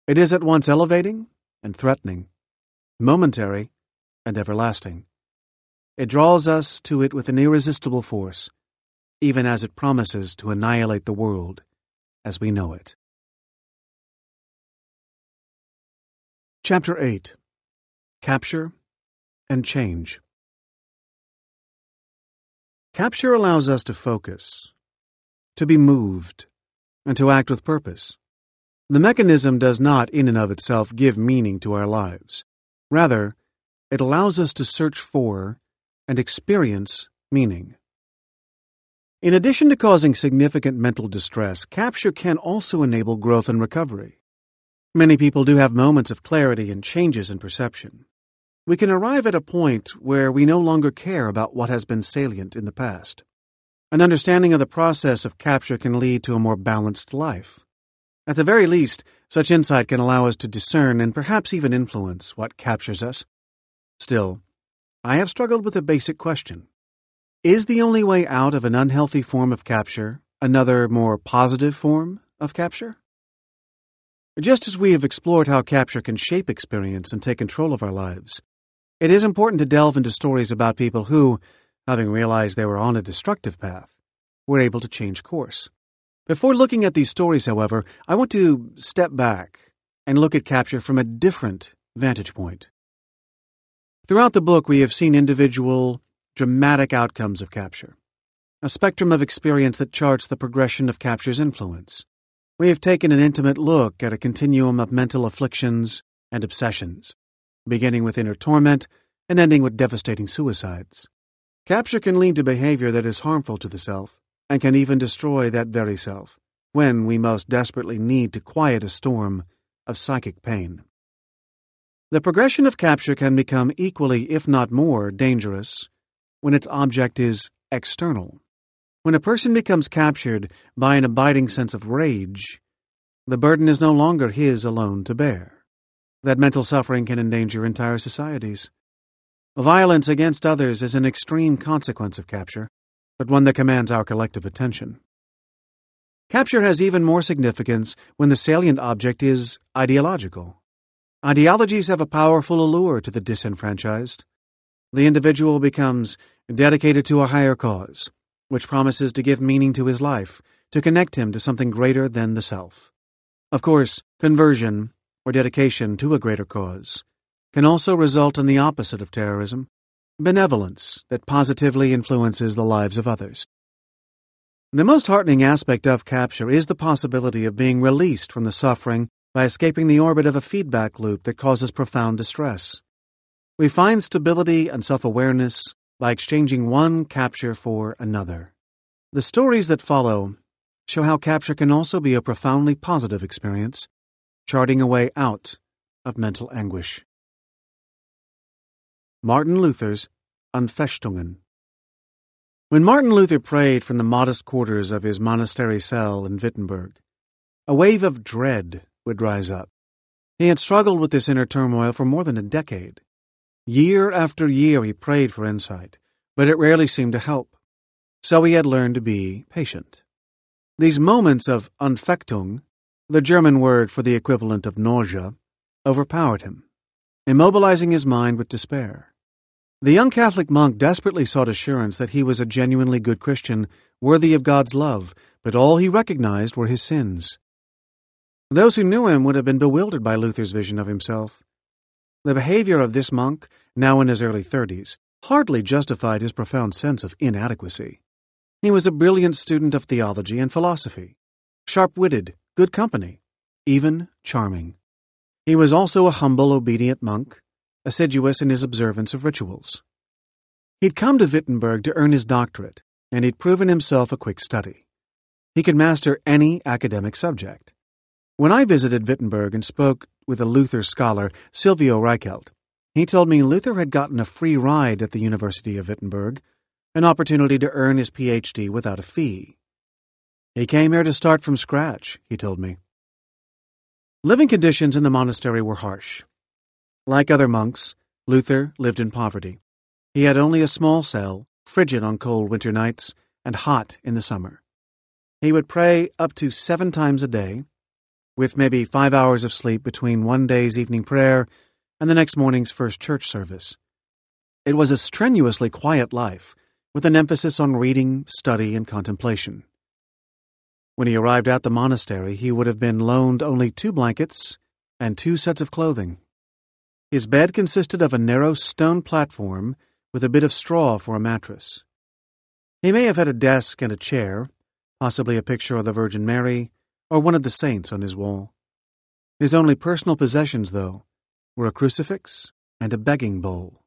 It is at once elevating and threatening, momentary and everlasting. It draws us to it with an irresistible force, even as it promises to annihilate the world as we know it. Chapter 8. Capture and Change. Capture allows us to focus, to be moved, and to act with purpose. The mechanism does not, in and of itself, give meaning to our lives. Rather, it allows us to search for and experience meaning. In addition to causing significant mental distress, capture can also enable growth and recovery. Many people do have moments of clarity and changes in perception. We can arrive at a point where we no longer care about what has been salient in the past. An understanding of the process of capture can lead to a more balanced life. At the very least, such insight can allow us to discern and perhaps even influence what captures us. Still, I have struggled with a basic question. Is the only way out of an unhealthy form of capture another, more positive form of capture? Just as we have explored how capture can shape experience and take control of our lives, it is important to delve into stories about people who, having realized they were on a destructive path, were able to change course. Before looking at these stories, however, I want to step back and look at capture from a different vantage point. Throughout the book, we have seen individual, dramatic outcomes of capture, a spectrum of experience that charts the progression of capture's influence. We have taken an intimate look at a continuum of mental afflictions and obsessions, beginning with inner torment and ending with devastating suicides. Capture can lead to behavior that is harmful to the self, and can even destroy that very self, when we most desperately need to quiet a storm of psychic pain. The progression of capture can become equally, if not more, dangerous when its object is external. When a person becomes captured by an abiding sense of rage, the burden is no longer his alone to bear. That mental suffering can endanger entire societies. Violence against others is an extreme consequence of capture, but one that commands our collective attention. Capture has even more significance when the salient object is ideological. Ideologies have a powerful allure to the disenfranchised. The individual becomes dedicated to a higher cause, which promises to give meaning to his life, to connect him to something greater than the self. Of course, conversion, or dedication to a greater cause, can also result in the opposite of terrorism: benevolence that positively influences the lives of others. The most heartening aspect of capture is the possibility of being released from the suffering by escaping the orbit of a feedback loop that causes profound distress. We find stability and self-awareness by exchanging one capture for another. The stories that follow show how capture can also be a profoundly positive experience, charting a way out of mental anguish. Martin Luther's Anfechtungen. When Martin Luther prayed from the modest quarters of his monastery cell in Wittenberg, a wave of dread would rise up. He had struggled with this inner turmoil for more than a decade. Year after year he prayed for insight, but it rarely seemed to help. So he had learned to be patient. These moments of Anfechtung, the German word for the equivalent of nausea, overpowered him, immobilizing his mind with despair. The young Catholic monk desperately sought assurance that he was a genuinely good Christian, worthy of God's love, but all he recognized were his sins. Those who knew him would have been bewildered by Luther's vision of himself. The behavior of this monk, now in his early 30s, hardly justified his profound sense of inadequacy. He was a brilliant student of theology and philosophy, sharp-witted, good company, even charming. He was also a humble, obedient monk, assiduous in his observance of rituals. He'd come to Wittenberg to earn his doctorate, and he'd proven himself a quick study. He could master any academic subject. When I visited Wittenberg and spoke with a Luther scholar, Silvio Reichelt, he told me Luther had gotten a free ride at the University of Wittenberg, an opportunity to earn his Ph.D. without a fee. He came here to start from scratch, he told me. Living conditions in the monastery were harsh. Like other monks, Luther lived in poverty. He had only a small cell, frigid on cold winter nights and hot in the summer. He would pray up to 7 times a day, with maybe 5 hours of sleep between one day's evening prayer and the next morning's first church service. It was a strenuously quiet life, with an emphasis on reading, study, and contemplation. When he arrived at the monastery, he would have been loaned only 2 blankets and 2 sets of clothing. His bed consisted of a narrow stone platform with a bit of straw for a mattress. He may have had a desk and a chair, possibly a picture of the Virgin Mary or one of the saints on his wall. His only personal possessions, though, were a crucifix and a begging bowl.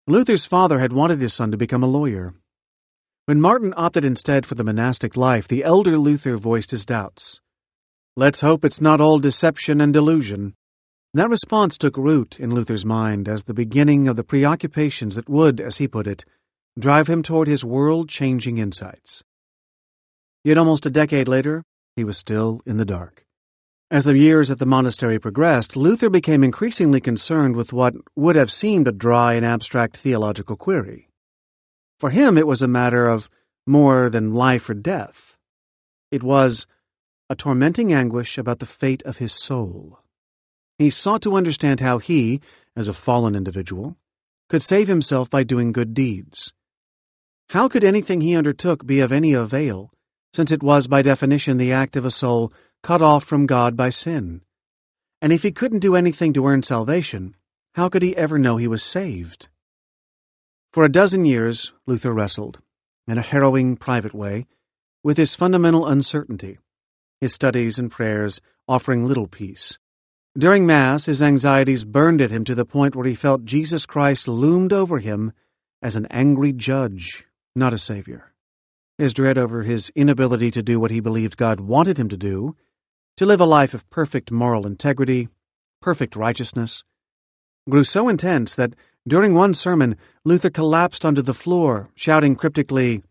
Luther's father had wanted his son to become a lawyer. When Martin opted instead for the monastic life, the elder Luther voiced his doubts. "Let's hope it's not all deception and delusion." That response took root in Luther's mind as the beginning of the preoccupations that would, as he put it, drive him toward his world-changing insights. Yet almost a decade later, he was still in the dark. As the years at the monastery progressed, Luther became increasingly concerned with what would have seemed a dry and abstract theological query. For him, it was a matter of more than life or death. It was a tormenting anguish about the fate of his soul. He sought to understand how he, as a fallen individual, could save himself by doing good deeds. How could anything he undertook be of any avail, since it was by definition the act of a soul cut off from God by sin? And if he couldn't do anything to earn salvation, how could he ever know he was saved? For a dozen years, Luther wrestled, in a harrowing private way, with his fundamental uncertainty, his studies and prayers offering little peace. During Mass, his anxieties burned at him to the point where he felt Jesus Christ loomed over him as an angry judge, not a savior. His dread over his inability to do what he believed God wanted him to do, to live a life of perfect moral integrity, perfect righteousness, grew so intense that during one sermon, Luther collapsed onto the floor, shouting cryptically,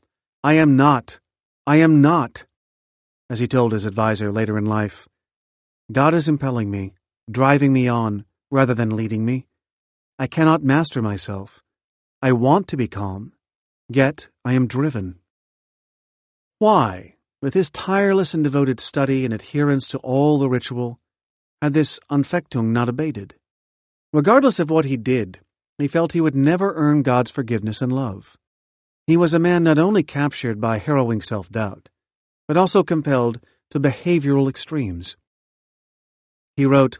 I am not, as he told his advisor later in life. God is impelling me, driving me on, rather than leading me. I cannot master myself. I want to be calm, yet I am driven. Why, with his tireless and devoted study and adherence to all the ritual, had this Anfechtung not abated? Regardless of what he did, he felt he would never earn God's forgiveness and love. He was a man not only captured by harrowing self-doubt, but also compelled to behavioral extremes. He wrote,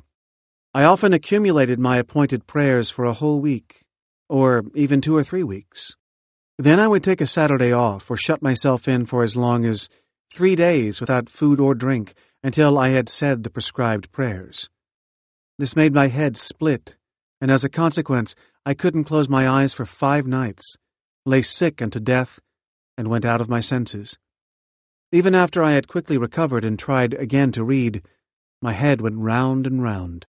I often accumulated my appointed prayers for a whole week, or even 2 or 3 weeks. Then I would take a Saturday off or shut myself in for as long as 3 days without food or drink until I had said the prescribed prayers. This made my head split, and as a consequence, I couldn't close my eyes for 5 nights, lay sick unto death, and went out of my senses. Even after I had quickly recovered and tried again to read, my head went round and round.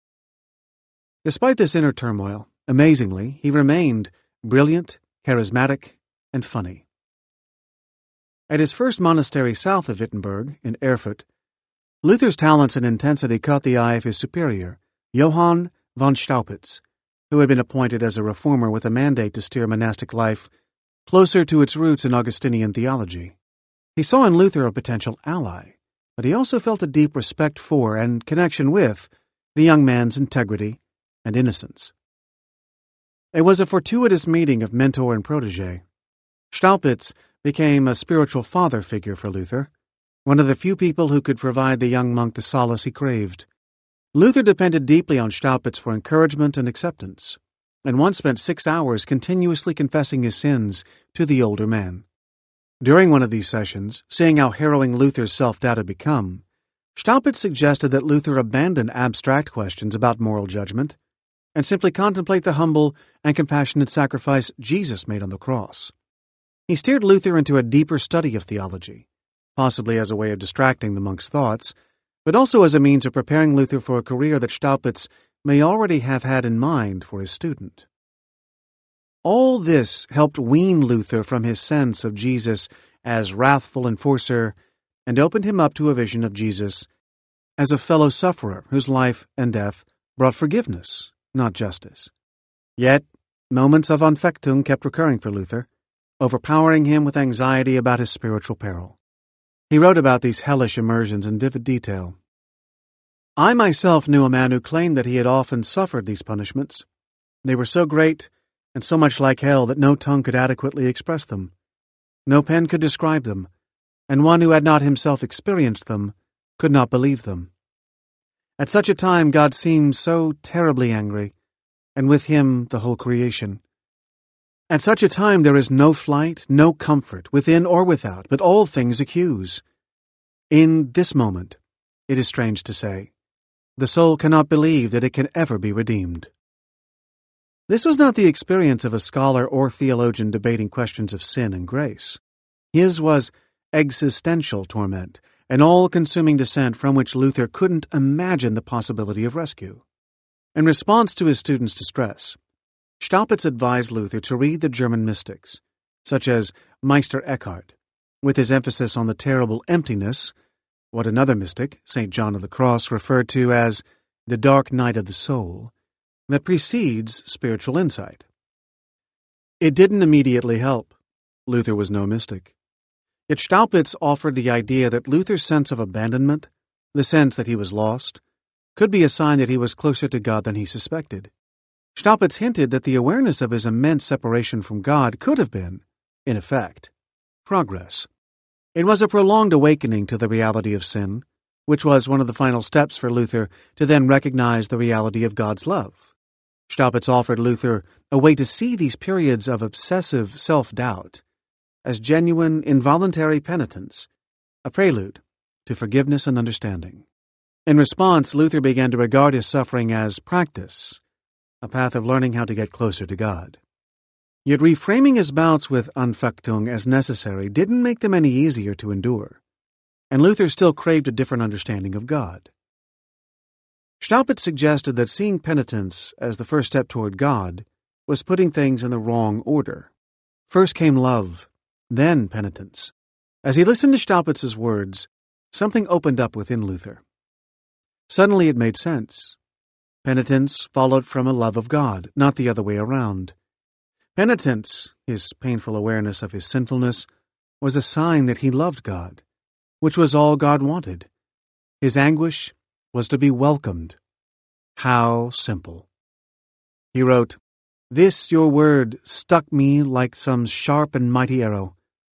Despite this inner turmoil, amazingly, he remained brilliant, charismatic, and funny. At his first monastery south of Wittenberg, in Erfurt, Luther's talents and intensity caught the eye of his superior, Johann von Staupitz, who had been appointed as a reformer with a mandate to steer monastic life closer to its roots in Augustinian theology. He saw in Luther a potential ally, but he also felt a deep respect for and connection with the young man's integrity and innocence. It was a fortuitous meeting of mentor and protege. Staupitz became a spiritual father figure for Luther, one of the few people who could provide the young monk the solace he craved. Luther depended deeply on Staupitz for encouragement and acceptance, and once spent 6 hours continuously confessing his sins to the older man. During one of these sessions, seeing how harrowing Luther's self-doubt had become, Staupitz suggested that Luther abandon abstract questions about moral judgment and simply contemplate the humble and compassionate sacrifice Jesus made on the cross. He steered Luther into a deeper study of theology, possibly as a way of distracting the monk's thoughts, but also as a means of preparing Luther for a career that Staupitz may already have had in mind for his student. All this helped wean Luther from his sense of Jesus as wrathful enforcer and opened him up to a vision of Jesus as a fellow sufferer whose life and death brought forgiveness, not justice. Yet, moments of Anfechtung kept recurring for Luther, overpowering him with anxiety about his spiritual peril. He wrote about these hellish immersions in vivid detail. I myself knew a man who claimed that he had often suffered these punishments. They were so great and so much like hell that no tongue could adequately express them. No pen could describe them, and one who had not himself experienced them could not believe them. At such a time God seems so terribly angry, and with him the whole creation. At such a time there is no flight, no comfort, within or without, but all things accuse. In this moment, it is strange to say, the soul cannot believe that it can ever be redeemed. This was not the experience of a scholar or theologian debating questions of sin and grace. His was existential torment, an all-consuming descent from which Luther couldn't imagine the possibility of rescue. In response to his students' distress, Staupitz advised Luther to read the German mystics, such as Meister Eckhart, with his emphasis on the terrible emptiness, what another mystic, St. John of the Cross, referred to as the dark night of the soul, that precedes spiritual insight. It didn't immediately help. Luther was no mystic. Yet Staupitz offered the idea that Luther's sense of abandonment, the sense that he was lost, could be a sign that he was closer to God than he suspected. Staupitz hinted that the awareness of his immense separation from God could have been, in effect, progress. It was a prolonged awakening to the reality of sin, which was one of the final steps for Luther to then recognize the reality of God's love. Staupitz offered Luther a way to see these periods of obsessive self-doubt as genuine, involuntary penitence, a prelude to forgiveness and understanding. In response, Luther began to regard his suffering as practice, a path of learning how to get closer to God. Yet reframing his bouts with Anfechtung as necessary didn't make them any easier to endure, and Luther still craved a different understanding of God. Staupitz suggested that seeing penitence as the first step toward God was putting things in the wrong order. First came love, then penitence. As he listened to Staupitz's words, something opened up within Luther. Suddenly it made sense. Penitence followed from a love of God, not the other way around. Penitence, his painful awareness of his sinfulness, was a sign that he loved God, which was all God wanted. His anguish was to be welcomed. How simple. He wrote, "This your word stuck me like some sharp and mighty arrow.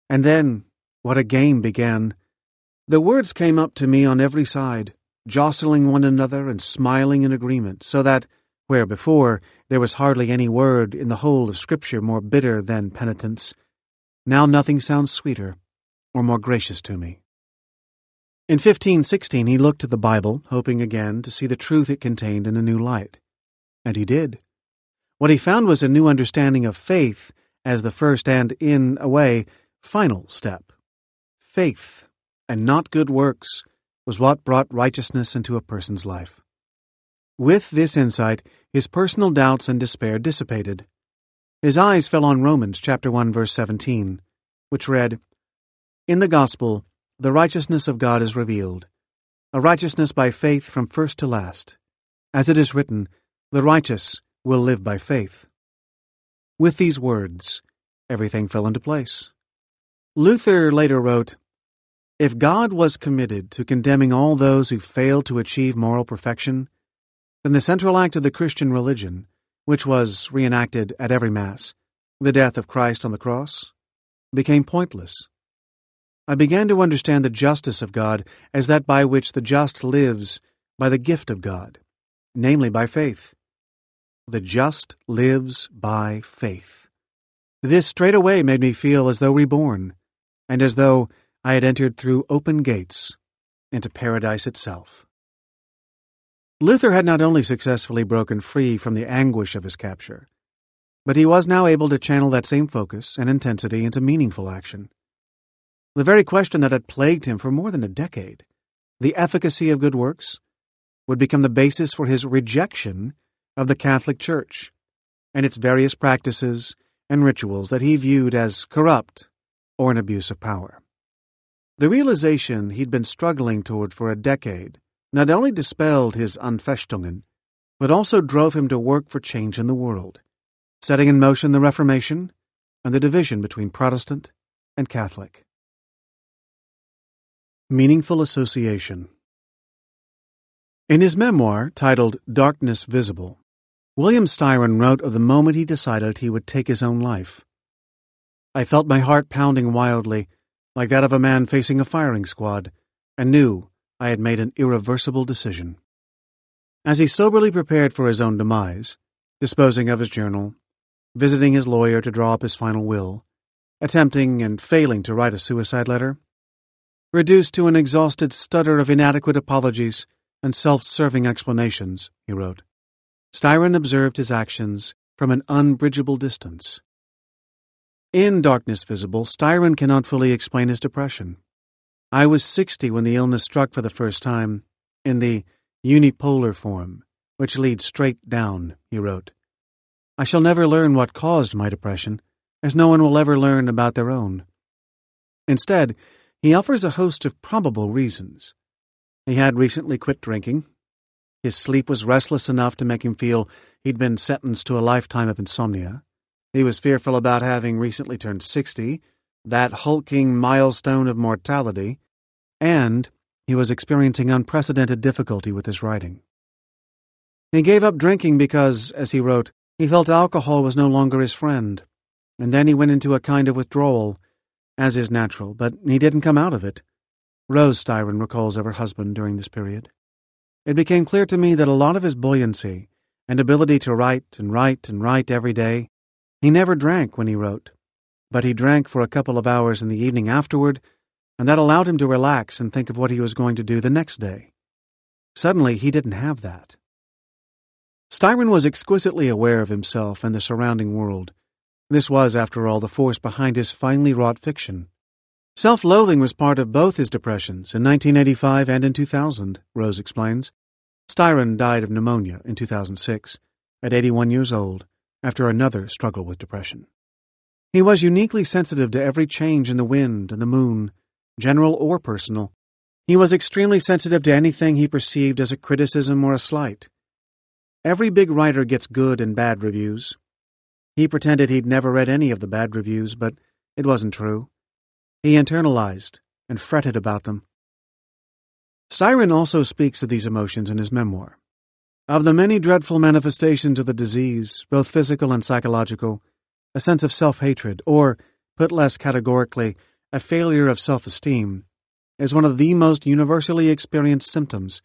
And then, what a game began. The words came up to me on every side, jostling one another and smiling in agreement, so that, where before there was hardly any word in the whole of Scripture more bitter than penitence, now nothing sounds sweeter or more gracious to me." In 1516 he looked to the Bible, hoping again to see the truth it contained in a new light. And he did. What he found was a new understanding of faith as the first and, in a way, final step. Faith, and not good works, was what brought righteousness into a person's life. With this insight, his personal doubts and despair dissipated. His eyes fell on Romans chapter 1, verse 17, which read, "In the gospel, the righteousness of God is revealed, a righteousness by faith from first to last. As it is written, the righteous will live by faith." With these words, everything fell into place. Luther later wrote, "If God was committed to condemning all those who failed to achieve moral perfection, then the central act of the Christian religion, which was reenacted at every Mass, the death of Christ on the cross, became pointless. I began to understand the justice of God as that by which the just lives by the gift of God, namely by faith. The just lives by faith. This straightaway made me feel as though reborn, and as though I had entered through open gates into paradise itself." Luther had not only successfully broken free from the anguish of his capture, but he was now able to channel that same focus and intensity into meaningful action. The very question that had plagued him for more than a decade, the efficacy of good works, would become the basis for his rejection of the Catholic Church and its various practices and rituals that he viewed as corrupt or an abuse of power. The realization he'd been struggling toward for a decade not only dispelled his Anfechtungen, but also drove him to work for change in the world, setting in motion the Reformation and the division between Protestant and Catholic. Meaningful Association. In his memoir, titled Darkness Visible, William Styron wrote of the moment he decided he would take his own life. I felt my heart pounding wildly, like that of a man facing a firing squad, and knew I had made an irreversible decision. As he soberly prepared for his own demise, disposing of his journal, visiting his lawyer to draw up his final will, attempting and failing to write a suicide letter, reduced to an exhausted stutter of inadequate apologies and self-serving explanations, he wrote, Styron observed his actions from an unbridgeable distance. In Darkness Visible, Styron cannot fully explain his depression. I was 60 when the illness struck for the first time, in the unipolar form, which leads straight down, he wrote. I shall never learn what caused my depression, as no one will ever learn about their own. Instead, he offers a host of probable reasons. He had recently quit drinking. His sleep was restless enough to make him feel he'd been sentenced to a lifetime of insomnia. He was fearful about having recently turned 60, that hulking milestone of mortality, and he was experiencing unprecedented difficulty with his writing. He gave up drinking because, as he wrote, he felt alcohol was no longer his friend, and then he went into a kind of withdrawal, as is natural, but he didn't come out of it. Rose Styron recalls of her husband during this period. It became clear to me that a lot of his buoyancy and ability to write and write and write every day, he never drank when he wrote, but he drank for a couple of hours in the evening afterward, and that allowed him to relax and think of what he was going to do the next day. Suddenly, he didn't have that. Styron was exquisitely aware of himself and the surrounding world. This was, after all, the force behind his finely wrought fiction. Self-loathing was part of both his depressions in 1985 and in 2000, Rose explains. Styron died of pneumonia in 2006, at 81 years old, after another struggle with depression. He was uniquely sensitive to every change in the wind and the moon, general or personal. He was extremely sensitive to anything he perceived as a criticism or a slight. Every big writer gets good and bad reviews. He pretended he'd never read any of the bad reviews, but it wasn't true. He internalized and fretted about them. Styron also speaks of these emotions in his memoir. Of the many dreadful manifestations of the disease, both physical and psychological, a sense of self-hatred, or, put less categorically, a failure of self-esteem, is one of the most universally experienced symptoms,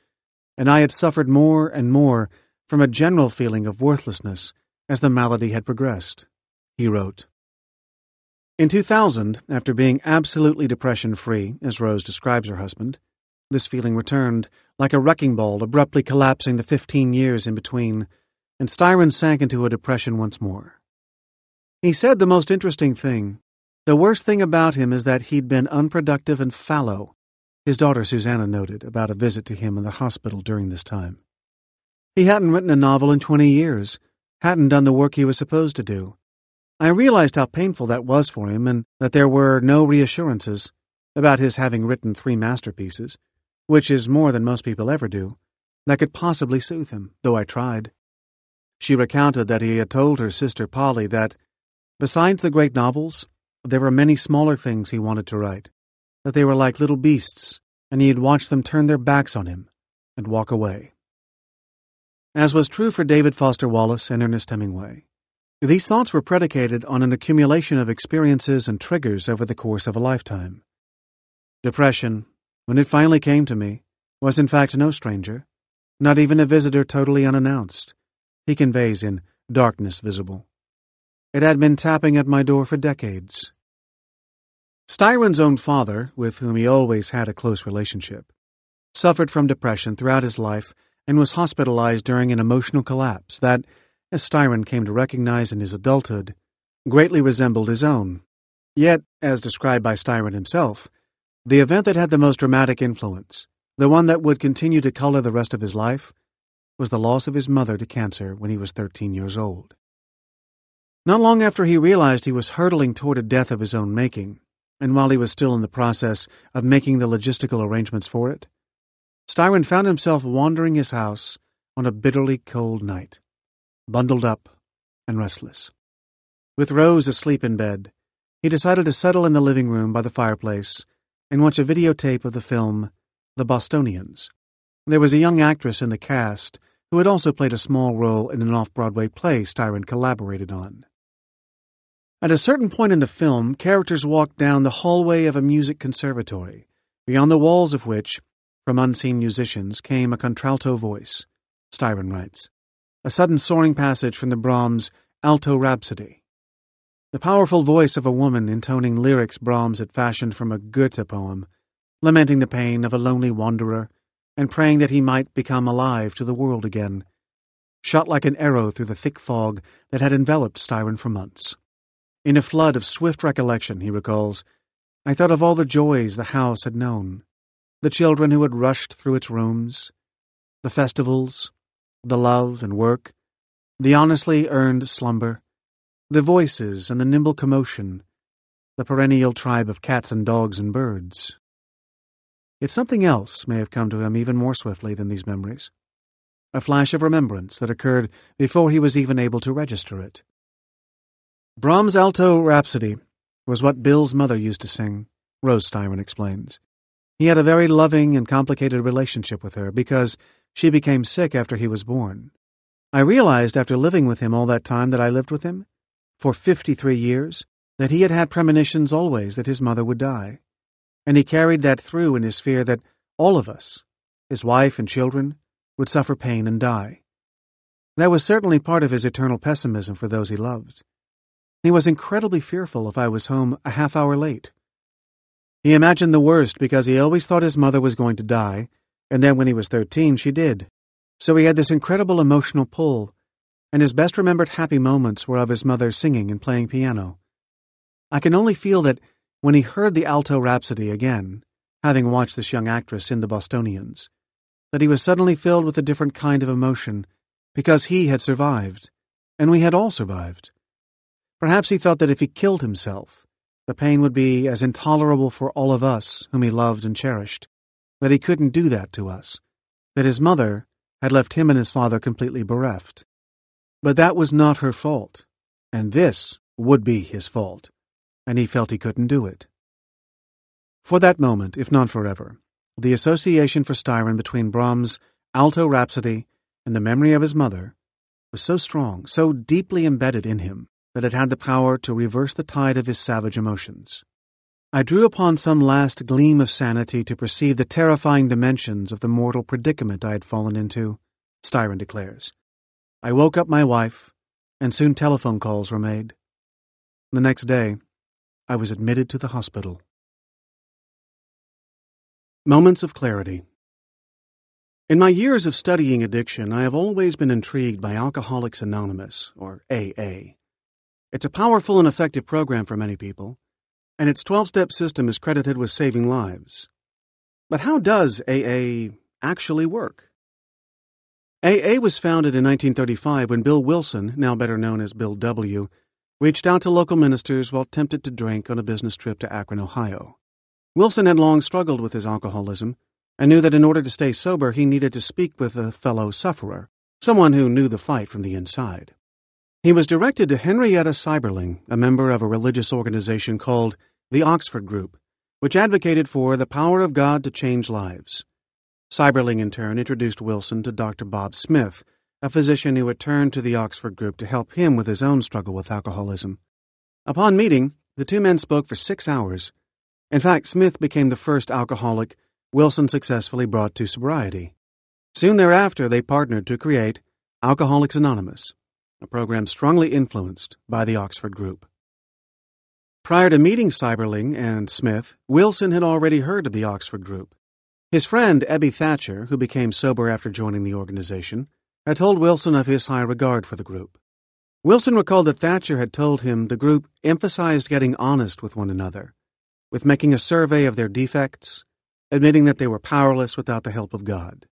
and I had suffered more and more from a general feeling of worthlessness as the malady had progressed, he wrote. In 2000, after being absolutely depression-free, as Rose describes her husband, this feeling returned, like a wrecking ball abruptly collapsing the 15 years in between, and Styron sank into a depression once more. He said the most interesting thing. The worst thing about him is that he'd been unproductive and fallow, his daughter Susanna noted about a visit to him in the hospital during this time. He hadn't written a novel in 20 years, hadn't done the work he was supposed to do. I realized how painful that was for him and that there were no reassurances about his having written 3 masterpieces, which is more than most people ever do, that could possibly soothe him, though I tried. She recounted that he had told her sister Polly that, besides the great novels, there were many smaller things he wanted to write, that they were like little beasts, and he had watched them turn their backs on him and walk away. As was true for David Foster Wallace and Ernest Hemingway, these thoughts were predicated on an accumulation of experiences and triggers over the course of a lifetime. Depression, when it finally came to me, was in fact no stranger, not even a visitor totally unannounced, he conveys in Darkness Visible. It had been tapping at my door for decades. Styron's own father, with whom he always had a close relationship, suffered from depression throughout his life and was hospitalized during an emotional collapse that, as Styron came to recognize in his adulthood, greatly resembled his own. Yet, as described by Styron himself, the event that had the most dramatic influence, the one that would continue to color the rest of his life, was the loss of his mother to cancer when he was 13 years old. Not long after he realized he was hurtling toward a death of his own making, and while he was still in the process of making the logistical arrangements for it, Styron found himself wandering his house on a bitterly cold night, bundled up and restless. With Rose asleep in bed, he decided to settle in the living room by the fireplace and watch a videotape of the film The Bostonians. There was a young actress in the cast who had also played a small role in an off-Broadway play Styron collaborated on. At a certain point in the film, characters walked down the hallway of a music conservatory, beyond the walls of which, from unseen musicians, came a contralto voice, Styron writes, a sudden soaring passage from the Brahms' Alto Rhapsody. The powerful voice of a woman intoning lyrics Brahms had fashioned from a Goethe poem, lamenting the pain of a lonely wanderer and praying that he might become alive to the world again, shot like an arrow through the thick fog that had enveloped Styron for months. In a flood of swift recollection, he recalls, I thought of all the joys the house had known, the children who had rushed through its rooms, the festivals, the love and work, the honestly earned slumber, the voices and the nimble commotion, the perennial tribe of cats and dogs and birds. Yet something else may have come to him even more swiftly than these memories, a flash of remembrance that occurred before he was even able to register it. Brahms' Alto Rhapsody was what Bill's mother used to sing, Rose Styron explains. He had a very loving and complicated relationship with her because she became sick after he was born. I realized after living with him all that time that I lived with him, for 53 years, that he had had premonitions always that his mother would die. And he carried that through in his fear that all of us, his wife and children, would suffer pain and die. That was certainly part of his eternal pessimism for those he loved. He was incredibly fearful if I was home a half hour late. He imagined the worst because he always thought his mother was going to die, and then when he was 13 she did. So he had this incredible emotional pull, and his best remembered happy moments were of his mother singing and playing piano. I can only feel that when he heard the Alto Rhapsody again, having watched this young actress in The Bostonians, that he was suddenly filled with a different kind of emotion because he had survived, and we had all survived. Perhaps he thought that if he killed himself, the pain would be as intolerable for all of us whom he loved and cherished, that he couldn't do that to us, that his mother had left him and his father completely bereft. But that was not her fault, and this would be his fault, and he felt he couldn't do it. For that moment, if not forever, the association for Styron between Brahms' Alto Rhapsody and the memory of his mother was so strong, so deeply embedded in him, that it had the power to reverse the tide of his savage emotions. I drew upon some last gleam of sanity to perceive the terrifying dimensions of the mortal predicament I had fallen into, Styron declares. I woke up my wife, and soon telephone calls were made. The next day, I was admitted to the hospital. Moments of clarity. In my years of studying addiction, I have always been intrigued by Alcoholics Anonymous, or AA. It's a powerful and effective program for many people, and its 12-step system is credited with saving lives. But how does AA actually work? AA was founded in 1935 when Bill Wilson, now better known as Bill W., reached out to local ministers while tempted to drink on a business trip to Akron, Ohio. Wilson had long struggled with his alcoholism and knew that in order to stay sober he needed to speak with a fellow sufferer, someone who knew the fight from the inside. He was directed to Henrietta Seiberling, a member of a religious organization called the Oxford Group, which advocated for the power of God to change lives. Seiberling, in turn, introduced Wilson to Dr. Bob Smith, a physician who had turned to the Oxford Group to help him with his own struggle with alcoholism. Upon meeting, the two men spoke for 6 hours. In fact, Smith became the first alcoholic Wilson successfully brought to sobriety. Soon thereafter, they partnered to create Alcoholics Anonymous, a program strongly influenced by the Oxford Group. Prior to meeting Seiberling and Smith, Wilson had already heard of the Oxford Group. His friend, Ebby Thatcher, who became sober after joining the organization, had told Wilson of his high regard for the group. Wilson recalled that Thatcher had told him the group emphasized getting honest with one another, with making a survey of their defects, admitting that they were powerless without the help of God.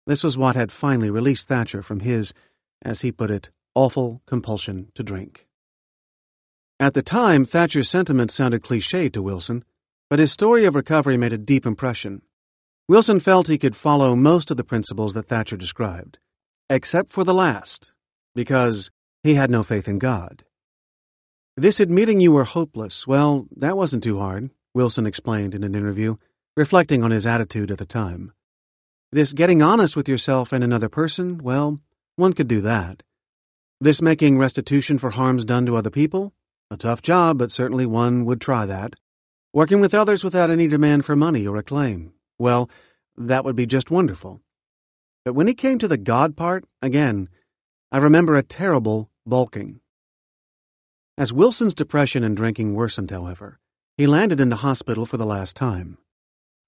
This was what had finally released Thatcher from his, as he put it, awful compulsion to drink. At the time, Thatcher's sentiments sounded cliched to Wilson, but his story of recovery made a deep impression. Wilson felt he could follow most of the principles that Thatcher described, except for the last, because he had no faith in God. This admitting you were hopeless, well, that wasn't too hard, Wilson explained in an interview, reflecting on his attitude at the time. This getting honest with yourself and another person, well, one could do that. This making restitution for harms done to other people? A tough job, but certainly one would try that. Working with others without any demand for money or acclaim? Well, that would be just wonderful. But when he came to the God part, again, I remember a terrible balking. As Wilson's depression and drinking worsened, however, he landed in the hospital for the last time.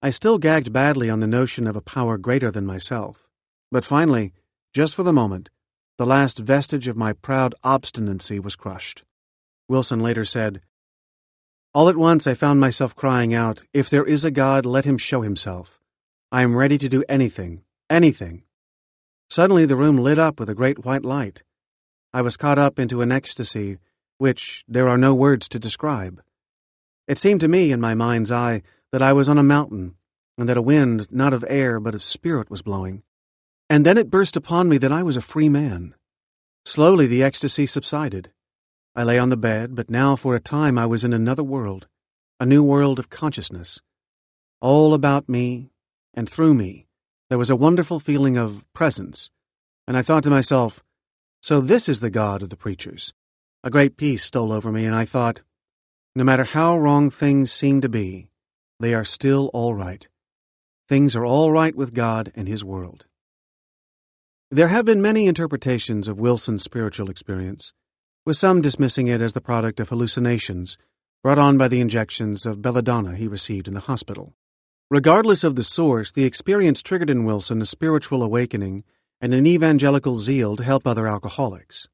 I still gagged badly on the notion of a power greater than myself. But finally, just for the moment, the last vestige of my proud obstinacy was crushed. Wilson later said, "All at once I found myself crying out, 'If there is a God, let him show himself. I am ready to do anything, anything.' Suddenly the room lit up with a great white light. I was caught up into an ecstasy which there are no words to describe. It seemed to me, in my mind's eye, that I was on a mountain, and that a wind, not of air, but of spirit, was blowing. And then it burst upon me that I was a free man. Slowly the ecstasy subsided. I lay on the bed, but now for a time I was in another world, a new world of consciousness. All about me, and through me, there was a wonderful feeling of presence, and I thought to myself, so this is the God of the preachers. A great peace stole over me, and I thought, no matter how wrong things seem to be, they are still all right. Things are all right with God and His world." There have been many interpretations of Wilson's spiritual experience, with some dismissing it as the product of hallucinations brought on by the injections of belladonna he received in the hospital. Regardless of the source, the experience triggered in Wilson a spiritual awakening and an evangelical zeal to help other alcoholics.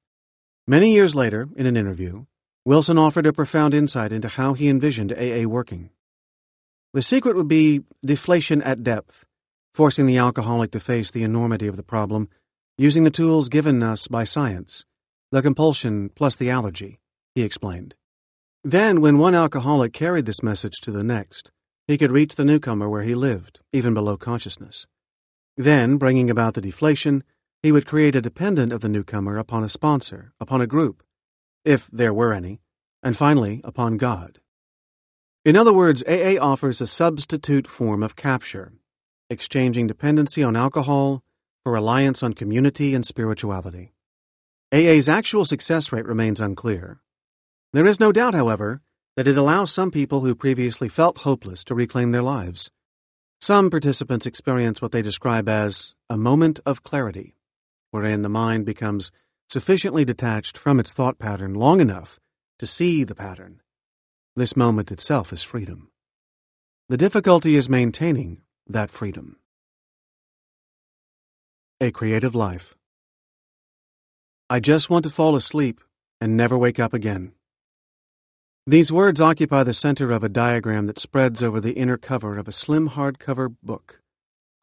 Many years later, in an interview, Wilson offered a profound insight into how he envisioned AA working. The secret would be deflation at depth, forcing the alcoholic to face the enormity of the problem, using the tools given us by science, the compulsion plus the allergy, he explained. Then, when one alcoholic carried this message to the next, he could reach the newcomer where he lived, even below consciousness. Then, bringing about the deflation, he would create a dependent of the newcomer upon a sponsor, upon a group, if there were any, and finally upon God. In other words, AA offers a substitute form of capture, exchanging dependency on alcohol for reliance on community and spirituality. AA's actual success rate remains unclear. There is no doubt, however, that it allows some people who previously felt hopeless to reclaim their lives. Some participants experience what they describe as a moment of clarity, wherein the mind becomes sufficiently detached from its thought pattern long enough to see the pattern. This moment itself is freedom. The difficulty is maintaining that freedom. A creative life. I just want to fall asleep and never wake up again. These words occupy the center of a diagram that spreads over the inner cover of a slim hardcover book,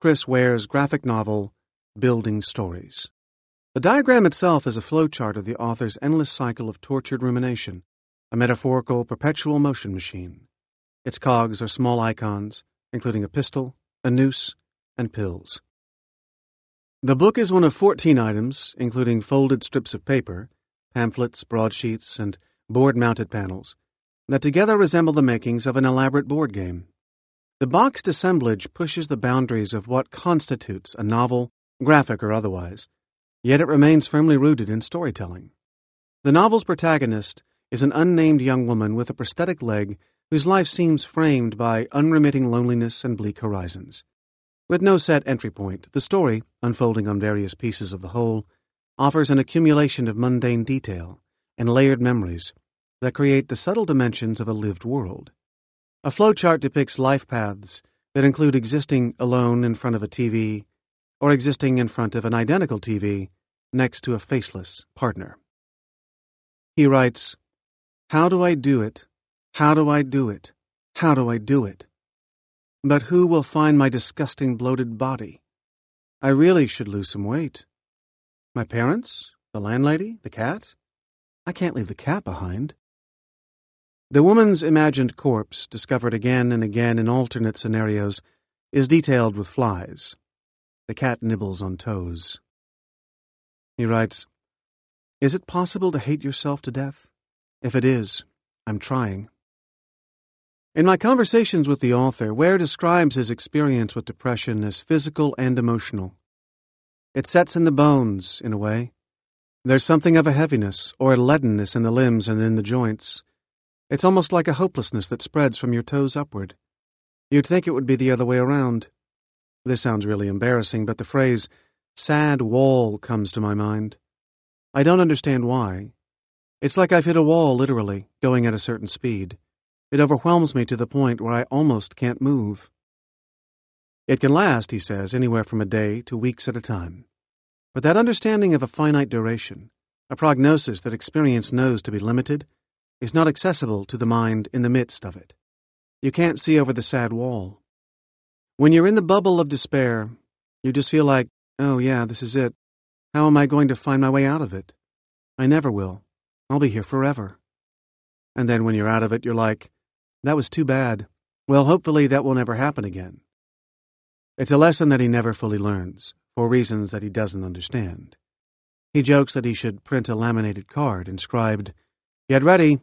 Chris Ware's graphic novel, Building Stories. The diagram itself is a flowchart of the author's endless cycle of tortured rumination, a metaphorical perpetual motion machine. Its cogs are small icons, including a pistol, a noose, and pills. The book is one of 14 items, including folded strips of paper, pamphlets, broadsheets, and board-mounted panels, that together resemble the makings of an elaborate board game. The boxed assemblage pushes the boundaries of what constitutes a novel, graphic or otherwise, yet it remains firmly rooted in storytelling. The novel's protagonist is an unnamed young woman with a prosthetic leg whose life seems framed by unremitting loneliness and bleak horizons. With no set entry point, the story, unfolding on various pieces of the whole, offers an accumulation of mundane detail and layered memories that create the subtle dimensions of a lived world. A flowchart depicts life paths that include existing alone in front of a TV or existing in front of an identical TV next to a faceless partner. He writes, "How do I do it? How do I do it? How do I do it? But who will find my disgusting bloated body? I really should lose some weight. My parents? The landlady? The cat? I can't leave the cat behind. The woman's imagined corpse, discovered again and again in alternate scenarios, is detailed with flies. The cat nibbles on toes. He writes, "Is it possible to hate yourself to death? If it is, I'm trying." In my conversations with the author, Ware describes his experience with depression as physical and emotional. It sets in the bones, in a way. There's something of a heaviness or a leadenness in the limbs and in the joints. It's almost like a hopelessness that spreads from your toes upward. You'd think it would be the other way around. This sounds really embarrassing, but the phrase, sad wall, comes to my mind. I don't understand why. It's like I've hit a wall, literally, going at a certain speed. It overwhelms me to the point where I almost can't move. It can last, he says, anywhere from a day to weeks at a time. But that understanding of a finite duration, a prognosis that experience knows to be limited, is not accessible to the mind in the midst of it. You can't see over the sad wall. When you're in the bubble of despair, you just feel like, oh yeah, this is it. How am I going to find my way out of it? I never will. I'll be here forever. And then when you're out of it, you're like, that was too bad. Well, hopefully that will never happen again. It's a lesson that he never fully learns, for reasons that he doesn't understand. He jokes that he should print a laminated card inscribed, "Get ready.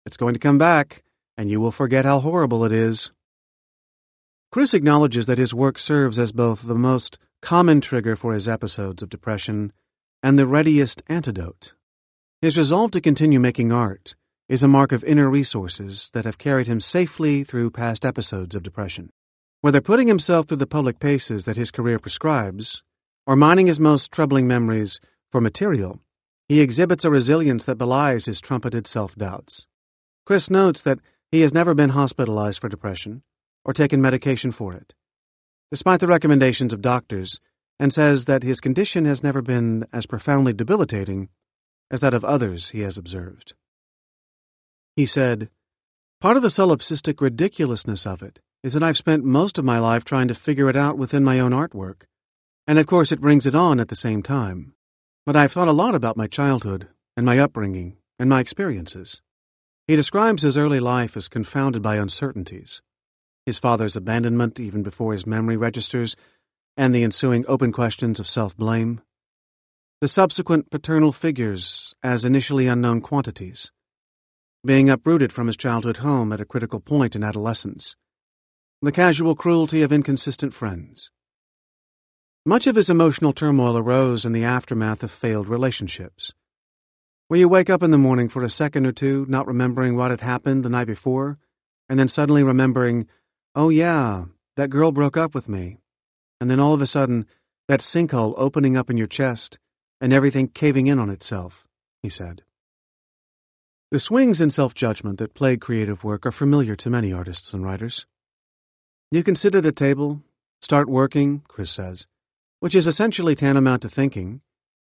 It's going to come back, and you will forget how horrible it is." Chris acknowledges that his work serves as both the most common trigger for his episodes of depression and the readiest antidote. His resolve to continue making art is a mark of inner resources that have carried him safely through past episodes of depression. Whether putting himself through the public paces that his career prescribes, or mining his most troubling memories for material, he exhibits a resilience that belies his trumpeted self-doubts. Chris notes that he has never been hospitalized for depression or taken medication for it, despite the recommendations of doctors, and says that his condition has never been as profoundly debilitating as that of others he has observed. He said, "Part of the solipsistic ridiculousness of it is that I've spent most of my life trying to figure it out within my own artwork, and of course it brings it on at the same time. But I've thought a lot about my childhood and my upbringing and my experiences." He describes his early life as confounded by uncertainties. His father's abandonment even before his memory registers, and the ensuing open questions of self-blame. The subsequent paternal figures as initially unknown quantities. Being uprooted from his childhood home at a critical point in adolescence. The casual cruelty of inconsistent friends. Much of his emotional turmoil arose in the aftermath of failed relationships, where you wake up in the morning for a second or two not remembering what had happened the night before, and then suddenly remembering, oh yeah, that girl broke up with me, and then all of a sudden, that sinkhole opening up in your chest and everything caving in on itself, he said. The swings in self-judgment that plague creative work are familiar to many artists and writers. You can sit at a table, start working, Chris says, which is essentially tantamount to thinking.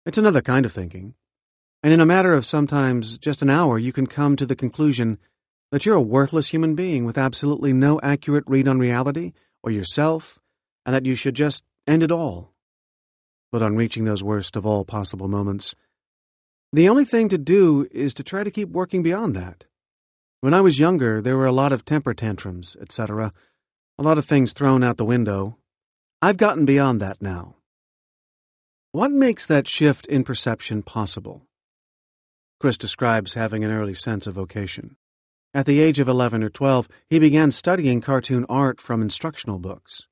It's another kind of thinking. And in a matter of sometimes just an hour, you can come to the conclusion that you're a worthless human being with absolutely no accurate read on reality or yourself, and that you should just end it all. But on reaching those worst of all possible moments, the only thing to do is to try to keep working beyond that. When I was younger, there were a lot of temper tantrums, etc., a lot of things thrown out the window. I've gotten beyond that now. What makes that shift in perception possible? Chris describes having an early sense of vocation. At the age of 11 or 12, he began studying cartoon art from instructional books.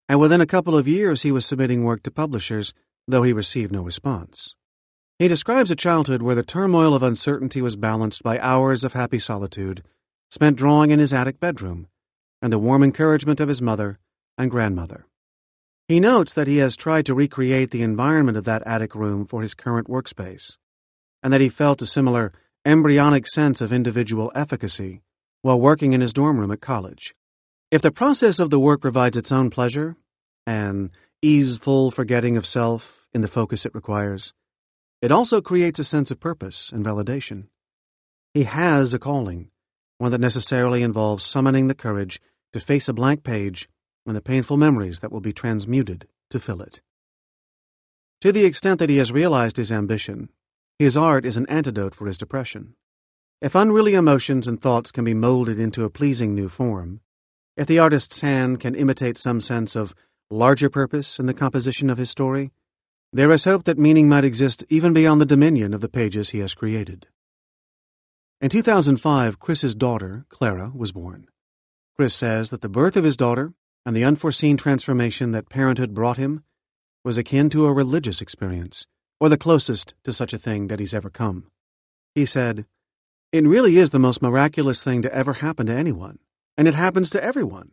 And within a couple of years, he was submitting work to publishers, though he received no response. He describes a childhood where the turmoil of uncertainty was balanced by hours of happy solitude, spent drawing in his attic bedroom, and the warm encouragement of his mother and grandmother. He notes that he has tried to recreate the environment of that attic room for his current workspace, and that he felt a similar embryonic sense of individual efficacy while working in his dorm room at college. If the process of the work provides its own pleasure, an easeful forgetting of self in the focus it requires, it also creates a sense of purpose and validation. He has a calling, one that necessarily involves summoning the courage to face a blank page and the painful memories that will be transmuted to fill it. To the extent that he has realized his ambition, his art is an antidote for his depression. If unruly emotions and thoughts can be molded into a pleasing new form, if the artist's hand can imitate some sense of larger purpose in the composition of his story, there is hope that meaning might exist even beyond the dominion of the pages he has created. In 2005, Chris's daughter, Clara, was born. Chris says that the birth of his daughter and the unforeseen transformation that parenthood brought him was akin to a religious experience, or the closest to such a thing that he's ever come. He said, "It really is the most miraculous thing to ever happen to anyone, and it happens to everyone.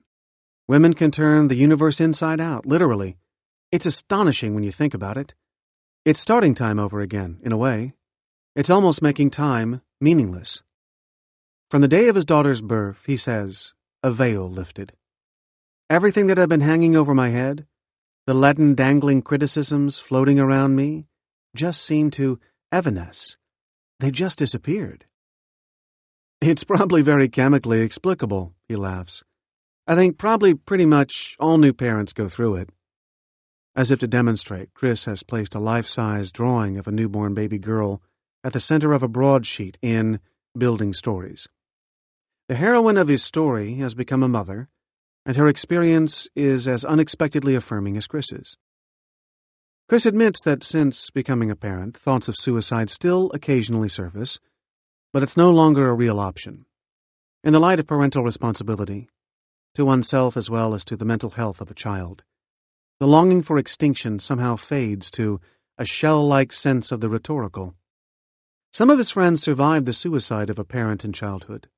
Women can turn the universe inside out, literally. It's astonishing when you think about it. It's starting time over again, in a way. It's almost making time meaningless." From the day of his daughter's birth, he says, a veil lifted. Everything that had been hanging over my head, the leaden dangling criticisms floating around me, just seemed to evanesce. They just disappeared. "It's probably very chemically explicable," he laughs. "I think probably pretty much all new parents go through it." As if to demonstrate, Chris has placed a life-size drawing of a newborn baby girl at the center of a broadsheet in Building Stories. The heroine of his story has become a mother, and her experience is as unexpectedly affirming as Chris's. Chris admits that since becoming a parent, thoughts of suicide still occasionally surface, but it's no longer a real option. In the light of parental responsibility, to oneself as well as to the mental health of a child, the longing for extinction somehow fades to a shell-like sense of the rhetorical. Some of his friends survived the suicide of a parent in childhood.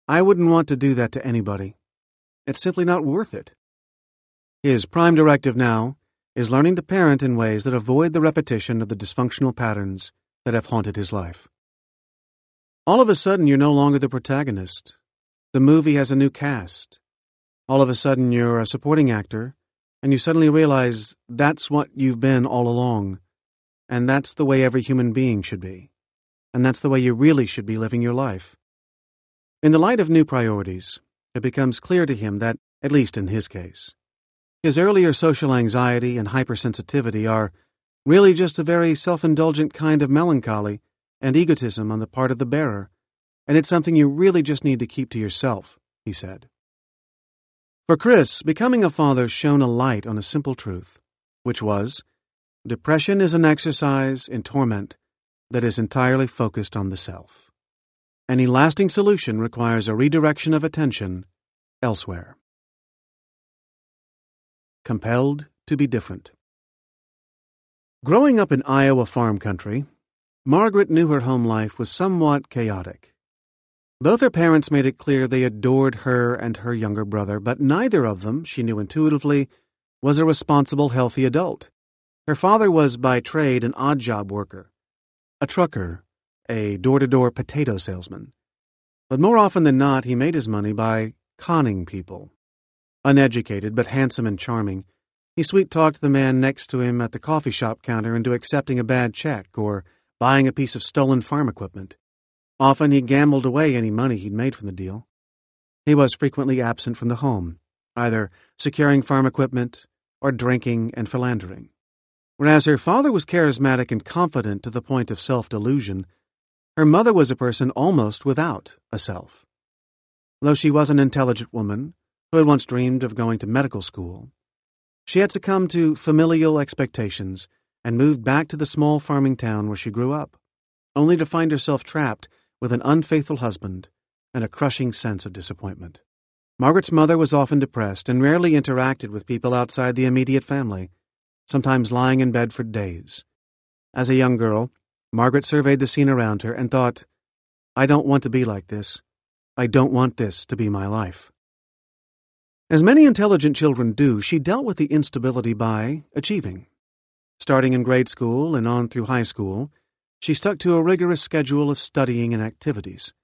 "I wouldn't want to do that to anybody. It's simply not worth it." His prime directive now is learning to parent in ways that avoid the repetition of the dysfunctional patterns that have haunted his life. All of a sudden, you're no longer the protagonist. The movie has a new cast. All of a sudden, you're a supporting actor, and you suddenly realize that's what you've been all along, and that's the way every human being should be, and that's the way you really should be living your life. In the light of new priorities, it becomes clear to him that, at least in his case, his earlier social anxiety and hypersensitivity are really just a very self-indulgent kind of melancholy and egotism on the part of the bearer, and it's something you really just need to keep to yourself, he said. For Chris, becoming a father shone a light on a simple truth, which was, depression is an exercise in torment that is entirely focused on the self. Any lasting solution requires a redirection of attention elsewhere. Compelled to be different. Growing up in Iowa farm country, Margaret knew her home life was somewhat chaotic. Both her parents made it clear they adored her and her younger brother, but neither of them, she knew intuitively, was a responsible, healthy adult. Her father was by trade an odd-job worker, a trucker, a door-to-door potato salesman. But more often than not, he made his money by conning people. Uneducated but handsome and charming, he sweet-talked the man next to him at the coffee shop counter into accepting a bad check or buying a piece of stolen farm equipment. Often he gambled away any money he'd made from the deal. He was frequently absent from the home, either securing farm equipment or drinking and philandering. Whereas her father was charismatic and confident to the point of self-delusion, her mother was a person almost without a self. Though she was an intelligent woman who had once dreamed of going to medical school, she had succumbed to familial expectations and moved back to the small farming town where she grew up, only to find herself trapped with an unfaithful husband and a crushing sense of disappointment. Margaret's mother was often depressed and rarely interacted with people outside the immediate family, sometimes lying in bed for days. As a young girl, Margaret surveyed the scene around her and thought, "I don't want to be like this. I don't want this to be my life." As many intelligent children do, she dealt with the instability by achieving. Starting in grade school and on through high school, she stuck to a rigorous schedule of studying and activities.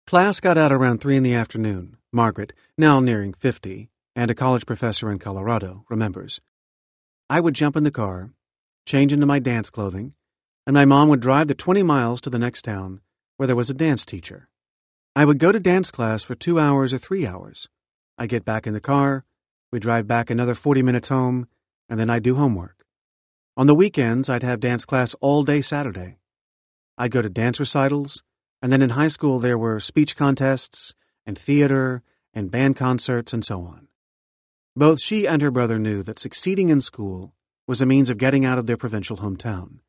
Class got out around 3 p.m, Margaret, now nearing 50, and a college professor in Colorado, remembers. I would jump in the car, change into my dance clothing, and my mom would drive the 20 miles to the next town where there was a dance teacher. I would go to dance class for 2 hours or 3 hours. I'd get back in the car, we'd drive back another 40 minutes home, and then I'd do homework. On the weekends, I'd have dance class all day Saturday. I'd go to dance recitals, And then in high school there were speech contests and theater and band concerts and so on. Both she and her brother knew that succeeding in school was a means of getting out of their provincial hometown,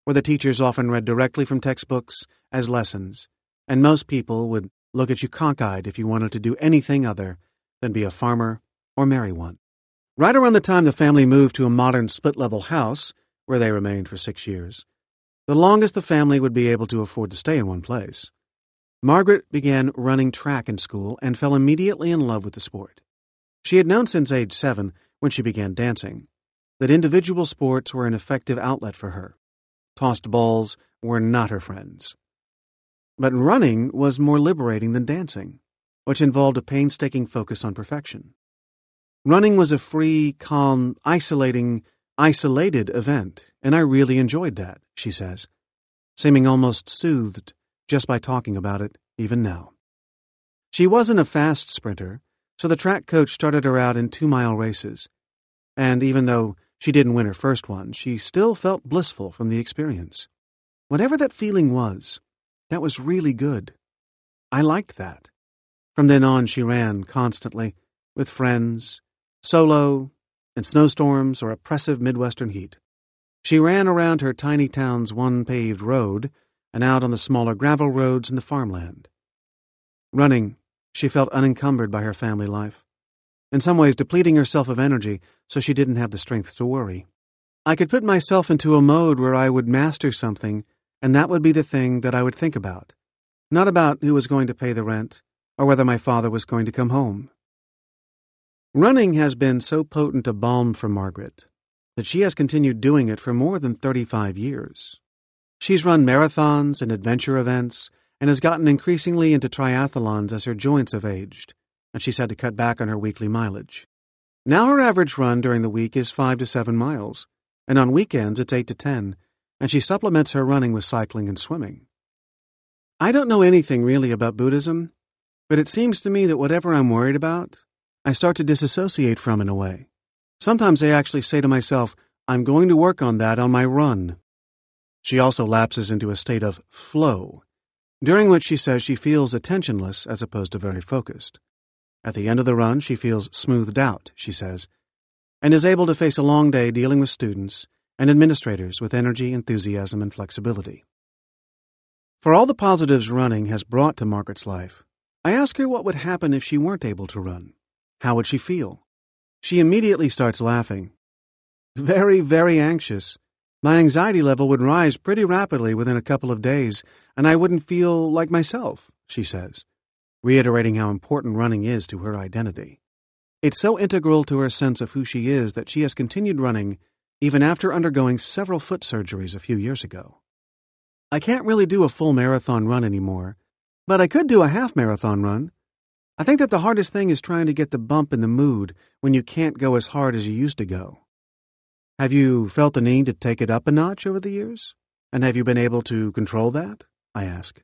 where the teachers often read directly from textbooks as lessons, and most people would look at you cockeyed if you wanted to do anything other than be a farmer or marry one. Right around the time the family moved to a modern split-level house, where they remained for 6 years, the longest the family would be able to afford to stay in one place, Margaret began running track in school and fell immediately in love with the sport. She had known since age 7, when she began dancing, that individual sports were an effective outlet for her. Tossed balls were not her friends. But running was more liberating than dancing, which involved a painstaking focus on perfection. Running was a free, calm, isolated event, and I really enjoyed that, she says, seeming almost soothed just by talking about it, even now. She wasn't a fast sprinter, so the track coach started her out in 2-mile races, and even though she didn't win her first one, she still felt blissful from the experience. Whatever that feeling was, that was really good. I liked that. From then on, she ran constantly, with friends, solo, in snowstorms or oppressive Midwestern heat. She ran around her tiny town's one paved road and out on the smaller gravel roads in the farmland. Running, she felt unencumbered by her family life, in some ways depleting herself of energy so she didn't have the strength to worry. I could put myself into a mode where I would master something, and that would be the thing that I would think about, not about who was going to pay the rent or whether my father was going to come home. Running has been so potent a balm for Margaret that she has continued doing it for more than 35 years. She's run marathons and adventure events and has gotten increasingly into triathlons as her joints have aged, and she's had to cut back on her weekly mileage. Now her average run during the week is 5 to 7 miles, and on weekends it's 8 to 10, and she supplements her running with cycling and swimming. I don't know anything really about Buddhism, but it seems to me that whatever I'm worried about, I start to disassociate from in a way. Sometimes I actually say to myself, I'm going to work on that on my run. She also lapses into a state of flow, during which she says she feels attentionless as opposed to very focused. At the end of the run, she feels smoothed out, she says, and is able to face a long day dealing with students and administrators with energy, enthusiasm, and flexibility. For all the positives running has brought to Margaret's life, I ask her what would happen if she weren't able to run. How would she feel? She immediately starts laughing. Very, very anxious. My anxiety level would rise pretty rapidly within a couple of days, and I wouldn't feel like myself, she says, reiterating how important running is to her identity. It's so integral to her sense of who she is that she has continued running even after undergoing several foot surgeries a few years ago. I can't really do a full marathon run anymore, but I could do a half marathon run. I think that the hardest thing is trying to get the bump in the mood when you can't go as hard as you used to go. Have you felt the need to take it up a notch over the years? And have you been able to control that? I ask.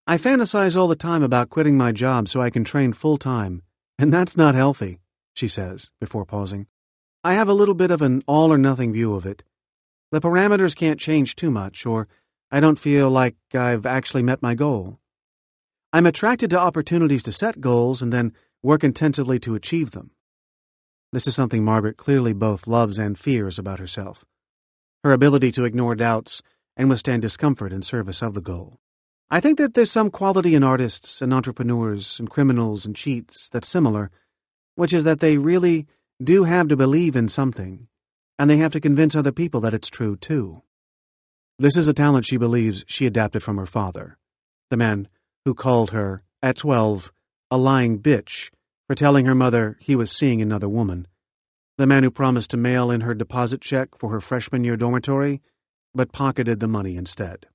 I fantasize all the time about quitting my job so I can train full-time, and that's not healthy, she says, before pausing. I have a little bit of an all-or-nothing view of it. The parameters can't change too much, or I don't feel like I've actually met my goal. I'm attracted to opportunities to set goals and then work intensively to achieve them. This is something Margaret clearly both loves and fears about herself. Her ability to ignore doubts and withstand discomfort in service of the goal. I think that there's some quality in artists and entrepreneurs and criminals and cheats that's similar, which is that they really do have to believe in something, and they have to convince other people that it's true too. This is a talent she believes she adapted from her father, the man who called her, at 12, a lying bitch for telling her mother he was seeing another woman, the man who promised to mail in her deposit check for her freshman year dormitory, but pocketed the money instead.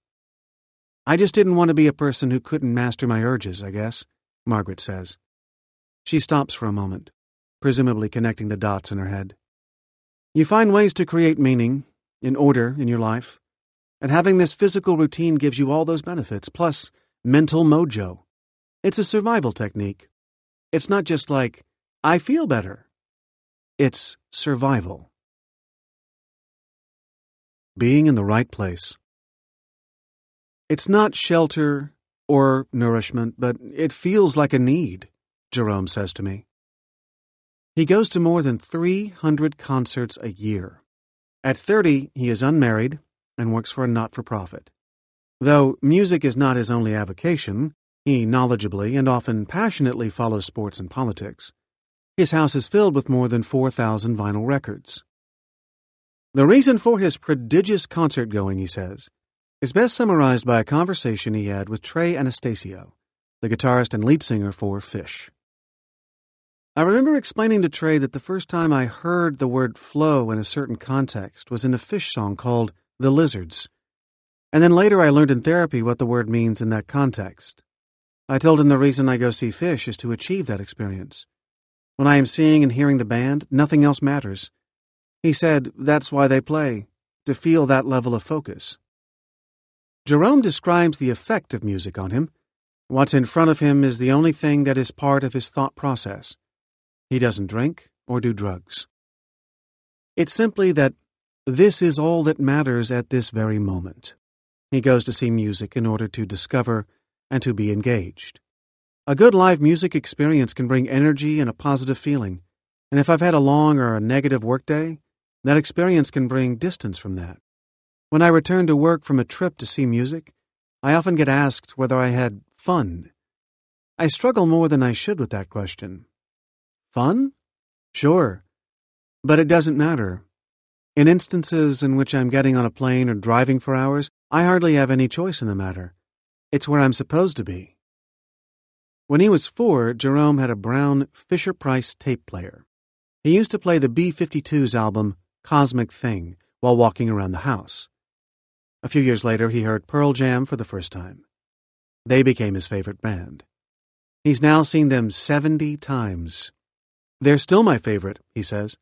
I just didn't want to be a person who couldn't master my urges, I guess, Margaret says. She stops for a moment, presumably connecting the dots in her head. You find ways to create meaning, in order in your life, and having this physical routine gives you all those benefits, plus mental mojo. It's a survival technique. It's not just like, I feel better. It's survival. Being in the right place. It's not shelter or nourishment, but it feels like a need, Jerome says to me. He goes to more than 300 concerts a year. At 30, he is unmarried and works for a not-for-profit. Though music is not his only avocation, he knowledgeably and often passionately follows sports and politics. His house is filled with more than 4,000 vinyl records. The reason for his prodigious concert-going, he says, is best summarized by a conversation he had with Trey Anastasio, the guitarist and lead singer for Phish. I remember explaining to Trey that the first time I heard the word flow in a certain context was in a Phish song called The Lizards, and then later I learned in therapy what the word means in that context. I told him the reason I go see Phish is to achieve that experience. When I am seeing and hearing the band, nothing else matters. He said that's why they play, to feel that level of focus. Jerome describes the effect of music on him. What's in front of him is the only thing that is part of his thought process. He doesn't drink or do drugs. It's simply that this is all that matters at this very moment. He goes to see music in order to discover and to be engaged. A good live music experience can bring energy and a positive feeling, and if I've had a long or a negative workday, that experience can bring distance from that. When I return to work from a trip to see music, I often get asked whether I had fun. I struggle more than I should with that question. Fun? Sure. But it doesn't matter. In instances in which I'm getting on a plane or driving for hours, I hardly have any choice in the matter. It's where I'm supposed to be. When he was 4, Jerome had a brown Fisher-Price tape player. He used to play the B-52's album, Cosmic Thing, while walking around the house. A few years later, he heard Pearl Jam for the first time. They became his favorite band. He's now seen them 70 times. They're still my favorite, he says.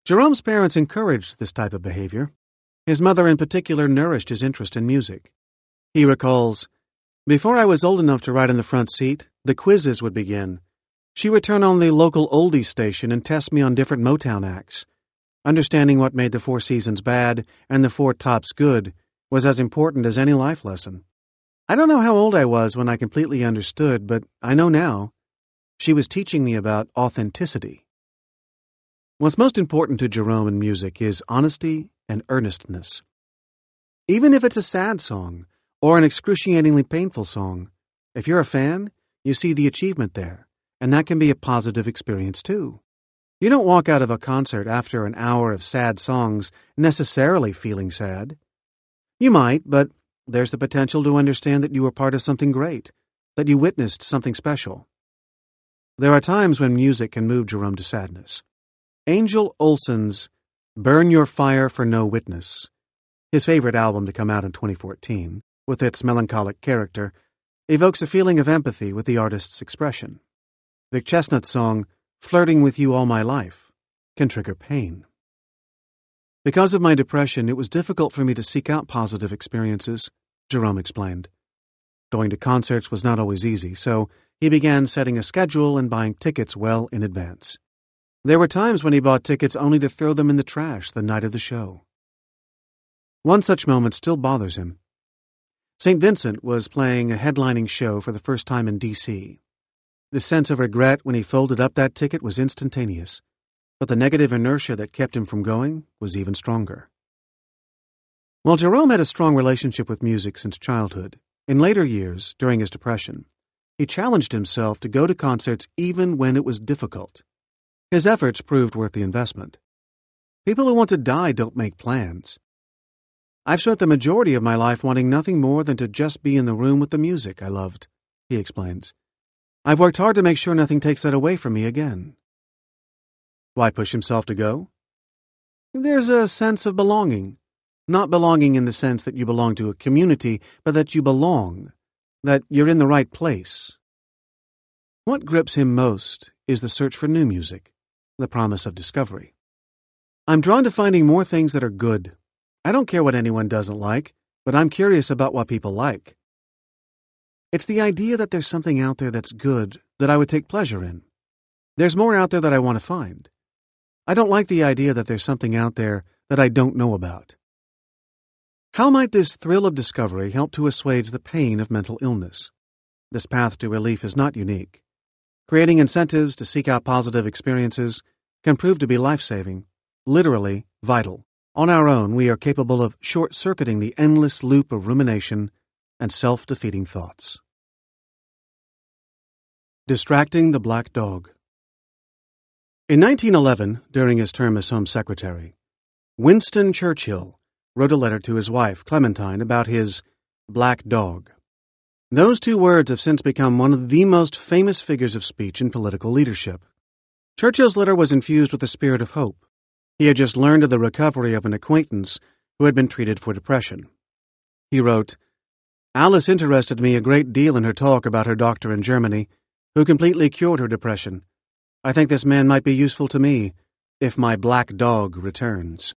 Jerome's parents encouraged this type of behavior. His mother in particular nourished his interest in music. He recalls, "Before I was old enough to ride in the front seat, the quizzes would begin. She would turn on the local oldies station and test me on different Motown acts. Understanding what made the Four Seasons bad and the Four Tops good was as important as any life lesson. I don't know how old I was when I completely understood, but I know now. She was teaching me about authenticity." What's most important to Jerome in music is honesty and earnestness. Even if it's a sad song or an excruciatingly painful song, if you're a fan, you see the achievement there, and that can be a positive experience too. You don't walk out of a concert after an hour of sad songs necessarily feeling sad. You might, but there's the potential to understand that you were part of something great, that you witnessed something special. There are times when music can move Jerome to sadness. Angel Olsen's Burn Your Fire for No Witness, his favorite album to come out in 2014, with its melancholic character, evokes a feeling of empathy with the artist's expression. Vic Chestnut's song, Flirting with You All My Life, can trigger pain. Because of my depression, it was difficult for me to seek out positive experiences, Jerome explained. Going to concerts was not always easy, so he began setting a schedule and buying tickets well in advance. There were times when he bought tickets only to throw them in the trash the night of the show. One such moment still bothers him. St. Vincent was playing a headlining show for the first time in D.C. The sense of regret when he folded up that ticket was instantaneous, but the negative inertia that kept him from going was even stronger. While Jerome had a strong relationship with music since childhood, in later years, during his depression, he challenged himself to go to concerts even when it was difficult. His efforts proved worth the investment. People who want to die don't make plans. I've spent the majority of my life wanting nothing more than to just be in the room with the music I loved, he explains. I've worked hard to make sure nothing takes that away from me again. Why push himself to go? There's a sense of belonging. Not belonging in the sense that you belong to a community, but that you belong, that you're in the right place. What grips him most is the search for new music, the promise of discovery. I'm drawn to finding more things that are good. I don't care what anyone doesn't like, but I'm curious about what people like. It's the idea that there's something out there that's good that I would take pleasure in. There's more out there that I want to find. I don't like the idea that there's something out there that I don't know about. How might this thrill of discovery help to assuage the pain of mental illness? This path to relief is not unique. Creating incentives to seek out positive experiences can prove to be life-saving, literally vital. On our own, we are capable of short-circuiting the endless loop of rumination and self-defeating thoughts. Distracting the Black Dog. In 1911, during his term as Home Secretary, Winston Churchill wrote a letter to his wife, Clementine, about his black dog. Those two words have since become one of the most famous figures of speech in political leadership. Churchill's letter was infused with a spirit of hope. He had just learned of the recovery of an acquaintance who had been treated for depression. He wrote, "Alice interested me a great deal in her talk about her doctor in Germany, who completely cured her depression. I think this man might be useful to me, if my black dog returns."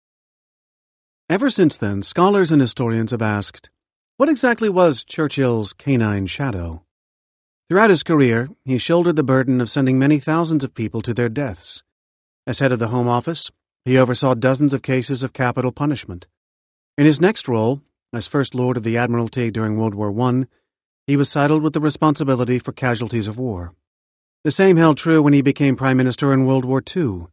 Ever since then, scholars and historians have asked, what exactly was Churchill's canine shadow? Throughout his career, he shouldered the burden of sending many thousands of people to their deaths. As head of the Home Office, he oversaw dozens of cases of capital punishment. In his next role, as First Lord of the Admiralty during World War I, he was saddled with the responsibility for casualties of war. The same held true when he became Prime Minister in World War II,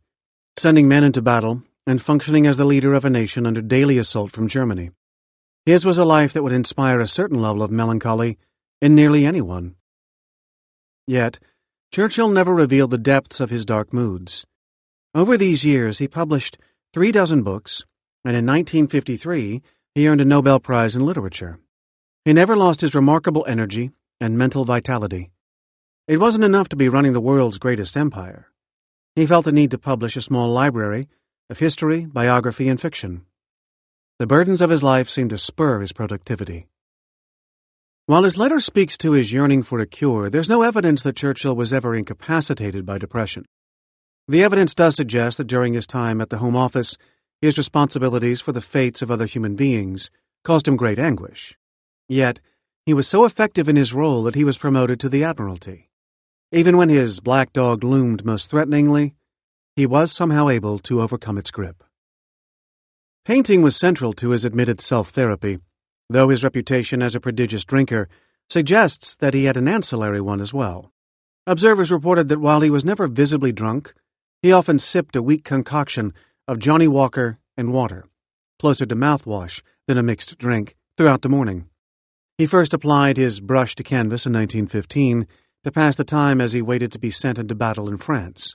sending men into battle and functioning as the leader of a nation under daily assault from Germany. His was a life that would inspire a certain level of melancholy in nearly anyone. Yet, Churchill never revealed the depths of his dark moods. Over these years, he published 36 books, and in 1953, he earned a Nobel Prize in Literature. He never lost his remarkable energy and mental vitality. It wasn't enough to be running the world's greatest empire. He felt the need to publish a small library of history, biography, and fiction. The burdens of his life seemed to spur his productivity. While his letter speaks to his yearning for a cure, there's no evidence that Churchill was ever incapacitated by depression. The evidence does suggest that during his time at the Home Office, his responsibilities for the fates of other human beings caused him great anguish. Yet, he was so effective in his role that he was promoted to the Admiralty. Even when his black dog loomed most threateningly, he was somehow able to overcome its grip. Painting was central to his admitted self-therapy, though his reputation as a prodigious drinker suggests that he had an ancillary one as well. Observers reported that while he was never visibly drunk, he often sipped a weak concoction of Johnny Walker and water, closer to mouthwash than a mixed drink, throughout the morning. He first applied his brush to canvas in 1915 to pass the time as he waited to be sent into battle in France.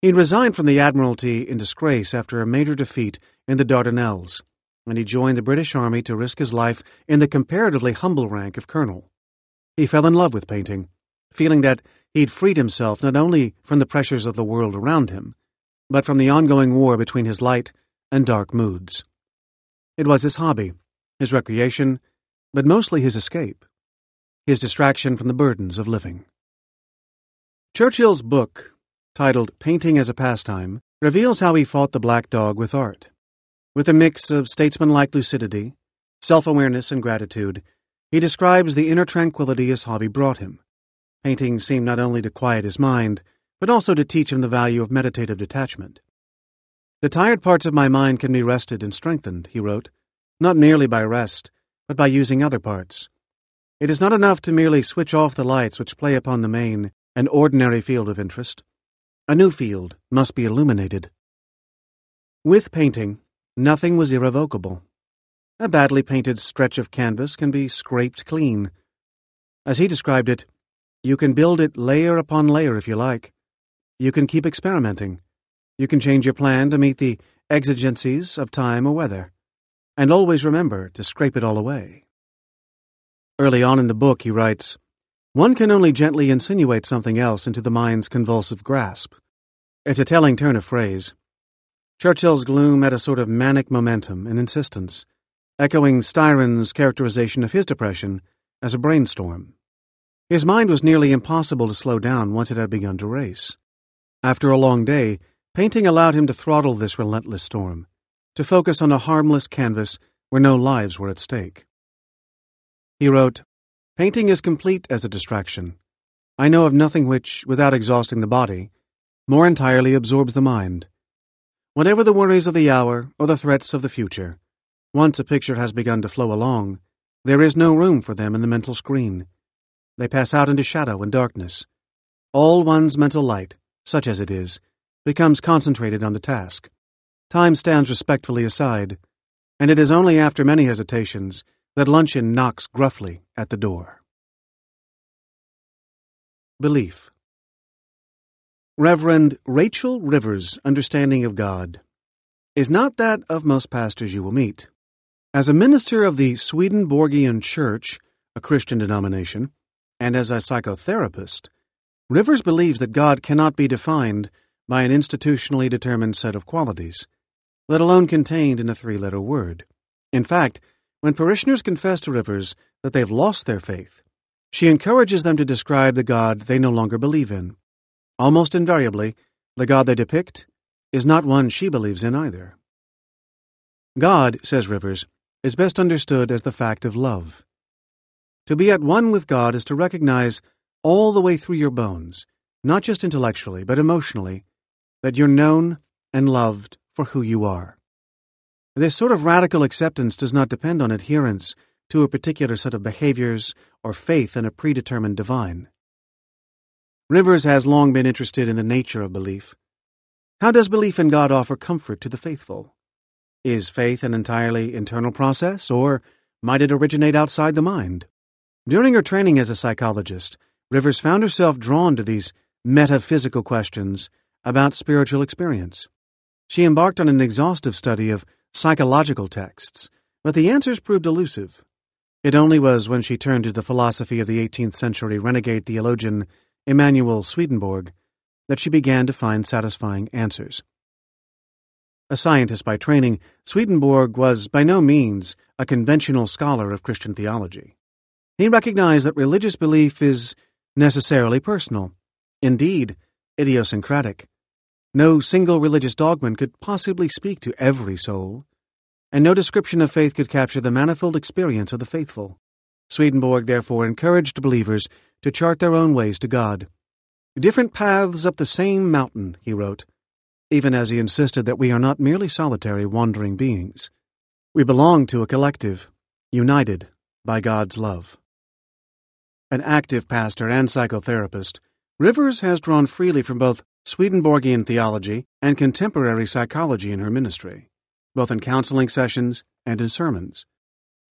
He'd resigned from the Admiralty in disgrace after a major defeat in the Dardanelles, and he joined the British Army to risk his life in the comparatively humble rank of colonel. He fell in love with painting, feeling that he'd freed himself not only from the pressures of the world around him, but from the ongoing war between his light and dark moods. It was his hobby, his recreation, but mostly his escape, his distraction from the burdens of living. Churchill's book, titled Painting as a Pastime, reveals how he fought the black dog with art. With a mix of statesmanlike lucidity, self-awareness, and gratitude, he describes the inner tranquility his hobby brought him. Painting seemed not only to quiet his mind, but also to teach him the value of meditative detachment. "The tired parts of my mind can be rested and strengthened," he wrote, "not merely by rest, but by using other parts. It is not enough to merely switch off the lights which play upon the main and ordinary field of interest. A new field must be illuminated." With painting, nothing was irrevocable. A badly painted stretch of canvas can be scraped clean. As he described it, you can build it layer upon layer if you like. You can keep experimenting. You can change your plan to meet the exigencies of time or weather. And always remember to scrape it all away. Early on in the book, he writes, "One can only gently insinuate something else into the mind's convulsive grasp." It's a telling turn of phrase. Churchill's gloom had a sort of manic momentum and insistence, echoing Styron's characterization of his depression as a brainstorm. His mind was nearly impossible to slow down once it had begun to race. After a long day, painting allowed him to throttle this relentless storm, to focus on a harmless canvas where no lives were at stake. He wrote, "Painting is complete as a distraction. I know of nothing which, without exhausting the body, more entirely absorbs the mind. Whatever the worries of the hour or the threats of the future, Once a picture has begun to flow along, there is no room for them in the mental screen. They pass out into shadow and darkness. All one's mental light, such as it is, becomes concentrated on the task. Time stands respectfully aside, and it is only after many hesitations that luncheon knocks gruffly at the door. Belief. Reverend Rachel Rivers' understanding of God is not that of most pastors you will meet. As a minister of the Swedenborgian Church, a Christian denomination, and as a psychotherapist, Rivers believes that God cannot be defined by an institutionally determined set of qualities, let alone contained in a three-letter word. In fact, when parishioners confess to Rivers that they've lost their faith, she encourages them to describe the God they no longer believe in. Almost invariably, the God they depict is not one she believes in either. God, says Rivers, is best understood as the fact of love. To be at one with God is to recognize all the way through your bones, not just intellectually, but emotionally, that you're known and loved for who you are. This sort of radical acceptance does not depend on adherence to a particular set of behaviors or faith in a predetermined divine. Rivers has long been interested in the nature of belief. How does belief in God offer comfort to the faithful? Is faith an entirely internal process, or might it originate outside the mind? During her training as a psychologist, Rivers found herself drawn to these metaphysical questions about spiritual experience. She embarked on an exhaustive study of psychological texts, but the answers proved elusive. It only was when she turned to the philosophy of the 18th century renegade theologian Emanuel Swedenborg that she began to find satisfying answers. A scientist by training, Swedenborg was by no means a conventional scholar of Christian theology. He recognized that religious belief is necessarily personal, indeed idiosyncratic. No single religious dogma could possibly speak to every soul, and no description of faith could capture the manifold experience of the faithful. Swedenborg therefore encouraged believers to chart their own ways to God. "Different paths up the same mountain," he wrote, even as he insisted that we are not merely solitary wandering beings. We belong to a collective, united by God's love. An active pastor and psychotherapist, Rivers has drawn freely from both Swedenborgian theology and contemporary psychology in her ministry, both in counseling sessions and in sermons.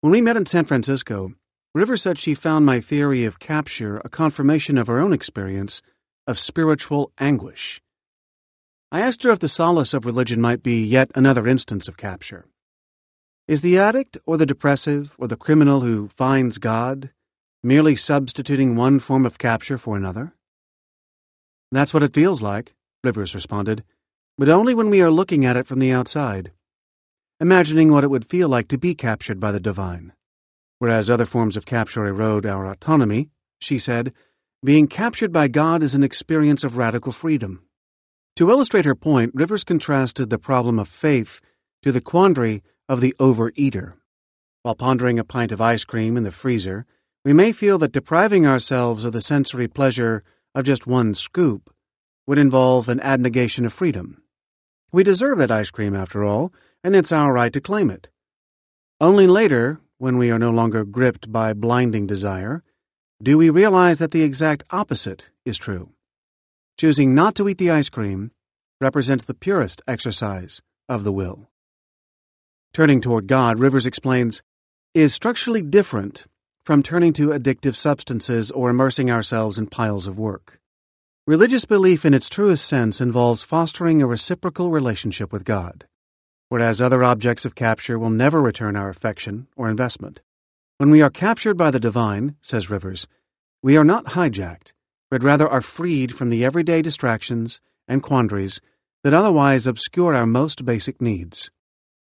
When we met in San Francisco, Rivers said she found my theory of capture a confirmation of her own experience of spiritual anguish. I asked her if the solace of religion might be yet another instance of capture. Is the addict or the depressive or the criminal who finds God merely substituting one form of capture for another? That's what it feels like, Rivers responded, but only when we are looking at it from the outside, imagining what it would feel like to be captured by the divine. Whereas other forms of capture erode our autonomy, she said, being captured by God is an experience of radical freedom. To illustrate her point, Rivers contrasted the problem of faith to the quandary of the overeater. While pondering a pint of ice cream in the freezer, we may feel that depriving ourselves of the sensory pleasure of just one scoop would involve an abnegation of freedom. We deserve that ice cream, after all, and it's our right to claim it. Only later, when we are no longer gripped by blinding desire, do we realize that the exact opposite is true. Choosing not to eat the ice cream represents the purest exercise of the will. Turning toward God, Rivers explains, is structurally different from turning to addictive substances or immersing ourselves in piles of work. Religious belief in its truest sense involves fostering a reciprocal relationship with God, whereas other objects of capture will never return our affection or investment. When we are captured by the divine, says Rivers, we are not hijacked, but rather are freed from the everyday distractions and quandaries that otherwise obscure our most basic needs.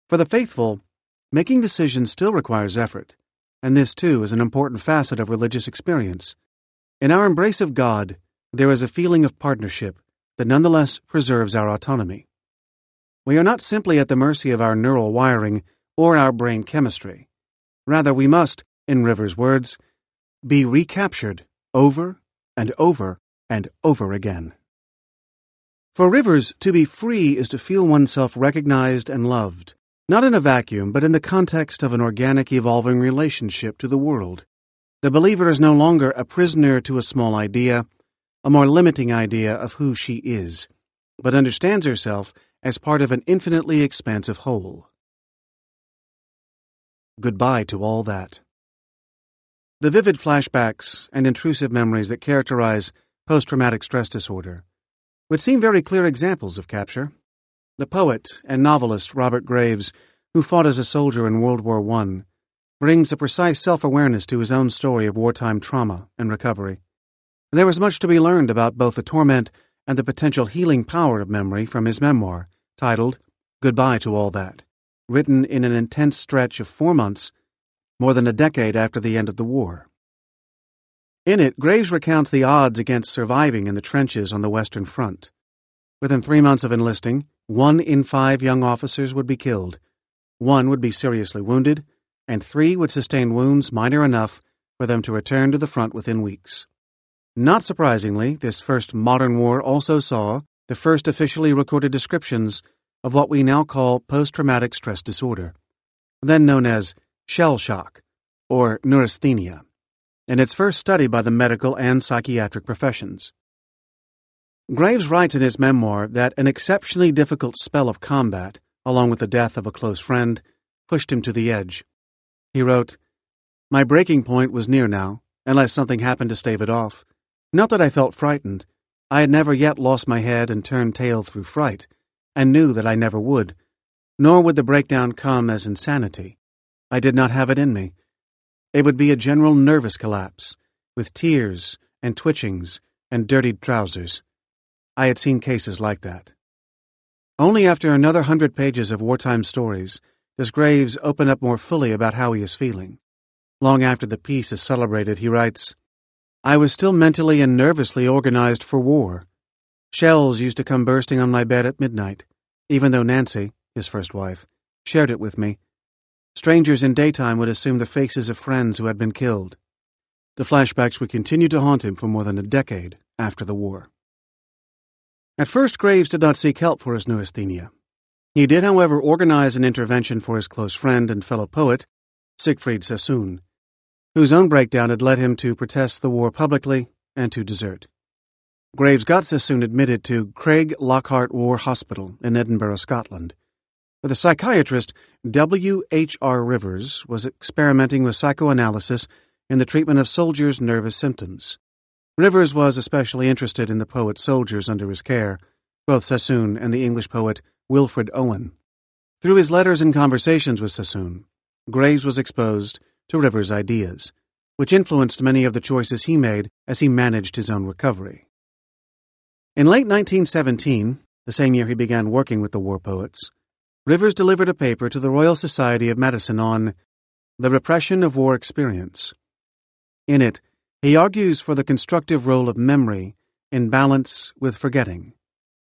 For the faithful, making decisions still requires effort, and this too is an important facet of religious experience. In our embrace of God, there is a feeling of partnership that nonetheless preserves our autonomy. We are not simply at the mercy of our neural wiring or our brain chemistry. Rather, we must, in Rivers' words, be recaptured over and over and over again. For Rivers, to be free is to feel oneself recognized and loved, Not in a vacuum, but in the context of an organic, evolving relationship to the world. The believer is no longer a prisoner to a small idea, a more limiting idea of who she is, but understands herself as part of an infinitely expansive whole. Goodbye to all that. The vivid flashbacks and intrusive memories that characterize post-traumatic stress disorder would seem very clear examples of capture. The poet and novelist Robert Graves, who fought as a soldier in World War I, brings a precise self-awareness to his own story of wartime trauma and recovery. There was much to be learned about both the torment and the potential healing power of memory from his memoir, titled Goodbye to All That, written in an intense stretch of 4 months, more than a decade after the end of the war. In it, Graves recounts the odds against surviving in the trenches on the Western Front. Within 3 months of enlisting, 1 in 5 young officers would be killed, 1 would be seriously wounded, and 3 would sustain wounds minor enough for them to return to the front within weeks. Not surprisingly, this first modern war also saw the first officially recorded descriptions of what we now call post-traumatic stress disorder, then known as shell shock or neurasthenia, in its first study by the medical and psychiatric professions. Graves writes in his memoir that an exceptionally difficult spell of combat, along with the death of a close friend, pushed him to the edge. He wrote, "My breaking point was near now, unless something happened to stave it off. Not that I felt frightened. I had never yet lost my head and turned tail through fright, and knew that I never would. Nor would the breakdown come as insanity. I did not have it in me. It would be a general nervous collapse, with tears and twitchings and dirtied trousers. I had seen cases like that." Only after another 100 pages of wartime stories does Graves open up more fully about how he is feeling. Long after the peace is celebrated, he writes, "I was still mentally and nervously organized for war. Shells used to come bursting on my bed at midnight, even though Nancy, his first wife, shared it with me. Strangers in daytime would assume the faces of friends who had been killed." The flashbacks would continue to haunt him for more than a decade after the war. At first, Graves did not seek help for his neurasthenia. He did, however, organize an intervention for his close friend and fellow poet, Siegfried Sassoon, whose own breakdown had led him to protest the war publicly and to desert. Graves got Sassoon admitted to Craig Lockhart War Hospital in Edinburgh, Scotland, where the psychiatrist W.H.R. Rivers was experimenting with psychoanalysis in the treatment of soldiers' nervous symptoms. Rivers was especially interested in the poet's soldiers under his care, both Sassoon and the English poet Wilfred Owen. Through his letters and conversations with Sassoon, Graves was exposed to Rivers' ideas, which influenced many of the choices he made as he managed his own recovery. In late 1917, the same year he began working with the war poets, Rivers delivered a paper to the Royal Society of Medicine on the repression of war experience. In it, he argues for the constructive role of memory in balance with forgetting,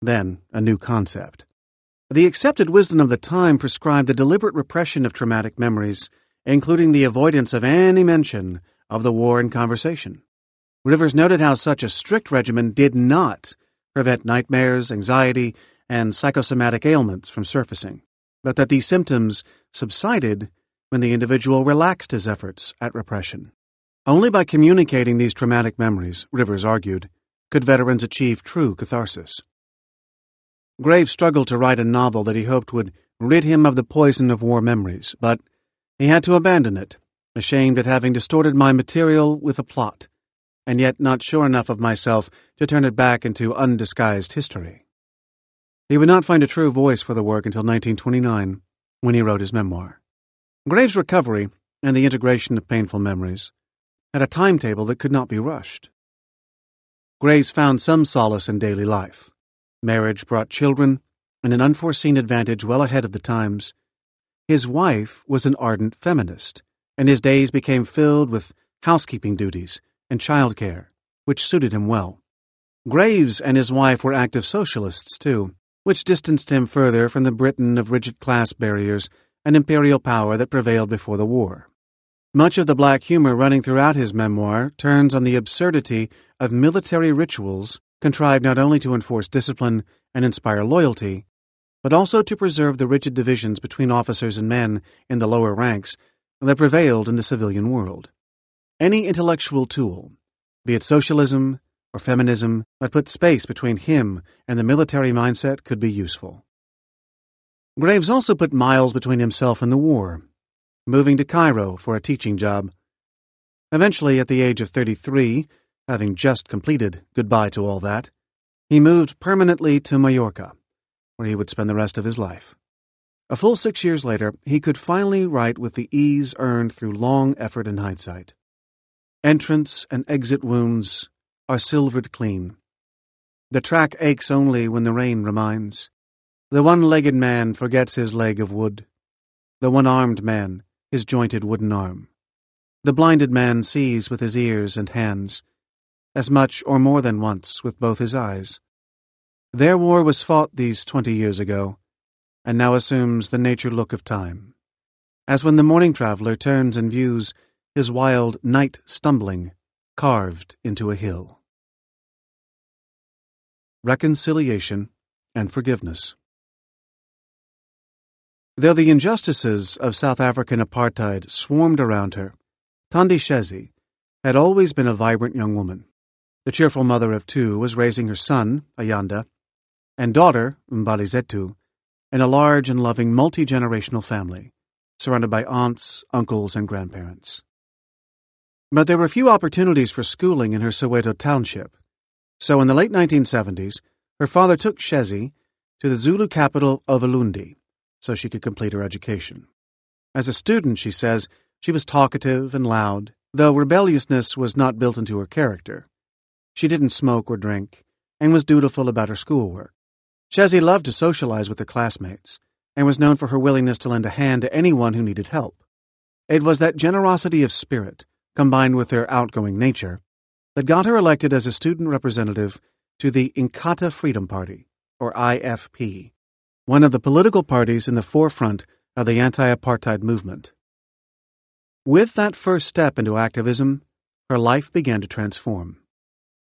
then a new concept. The accepted wisdom of the time prescribed the deliberate repression of traumatic memories, including the avoidance of any mention of the war in conversation. Rivers noted how such a strict regimen did not prevent nightmares, anxiety, and psychosomatic ailments from surfacing, but that these symptoms subsided when the individual relaxed his efforts at repression. Only by communicating these traumatic memories, Rivers argued, could veterans achieve true catharsis. Graves struggled to write a novel that he hoped would rid him of the poison of war memories, but he had to abandon it, ashamed at having distorted my material with a plot, and yet not sure enough of myself to turn it back into undisguised history. He would not find a true voice for the work until 1929, when he wrote his memoir. Graves' recovery and the integration of painful memories had a timetable that could not be rushed. Graves found some solace in daily life. Marriage brought children, and an unforeseen advantage well ahead of the times. His wife was an ardent feminist, and his days became filled with housekeeping duties and childcare, which suited him well. Graves and his wife were active socialists, too, which distanced him further from the Britain of rigid class barriers and imperial power that prevailed before the war. Much of the black humor running throughout his memoir turns on the absurdity of military rituals contrived not only to enforce discipline and inspire loyalty, but also to preserve the rigid divisions between officers and men in the lower ranks that prevailed in the civilian world. Any intellectual tool, be it socialism or feminism, that put space between him and the military mindset could be useful. Graves also put miles between himself and the war, moving to Cairo for a teaching job. Eventually, at the age of 33, having just completed goodbye to all that, he moved permanently to Majorca, where he would spend the rest of his life. A full 6 years later, he could finally write with the ease earned through long effort and hindsight. Entrance and exit wounds are silvered clean. The track aches only when the rain reminds. The one-legged man forgets his leg of wood. The one-armed man his jointed wooden arm. The blinded man sees with his ears and hands, as much or more than once with both his eyes. Their war was fought these 20 years ago, and now assumes the nature look of time, as when the morning traveler turns and views his wild night stumbling carved into a hill. Reconciliation and forgiveness. Though the injustices of South African apartheid swarmed around her, Thandi Shezi had always been a vibrant young woman. The cheerful mother of two was raising her son, Ayanda, and daughter, Mbalizethu, in a large and loving multi-generational family, surrounded by aunts, uncles, and grandparents. But there were few opportunities for schooling in her Soweto township, so in the late 1970s, her father took Shezi to the Zulu capital of Ulundi so she could complete her education. As a student, she says, she was talkative and loud, though rebelliousness was not built into her character. She didn't smoke or drink, and was dutiful about her schoolwork. Shezi loved to socialize with her classmates, and was known for her willingness to lend a hand to anyone who needed help. It was that generosity of spirit, combined with her outgoing nature, that got her elected as a student representative to the Inkatha Freedom Party, or IFP, one of the political parties in the forefront of the anti-apartheid movement. With that first step into activism, her life began to transform.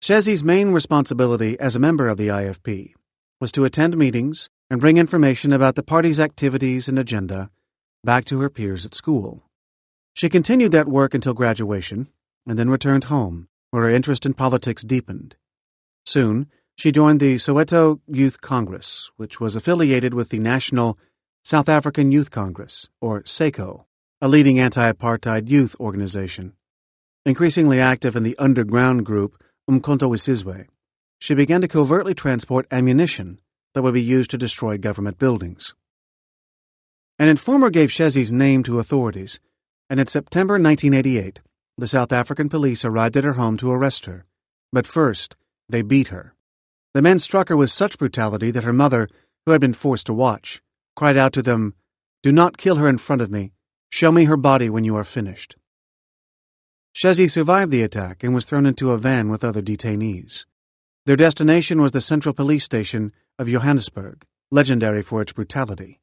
Shezi's main responsibility as a member of the IFP was to attend meetings and bring information about the party's activities and agenda back to her peers at school. She continued that work until graduation, and then returned home, where her interest in politics deepened. Soon, she joined the Soweto Youth Congress, which was affiliated with the National South African Youth Congress, or SACO, a leading anti-apartheid youth organization. Increasingly active in the underground group Umkhonto weSizwe, she began to covertly transport ammunition that would be used to destroy government buildings. An informer gave Shezi's name to authorities, and in September 1988, the South African police arrived at her home to arrest her. But first, they beat her. The men struck her with such brutality that her mother, who had been forced to watch, cried out to them, "Do not kill her in front of me. Show me her body when you are finished." Shezi survived the attack and was thrown into a van with other detainees. Their destination was the Central Police Station of Johannesburg, legendary for its brutality.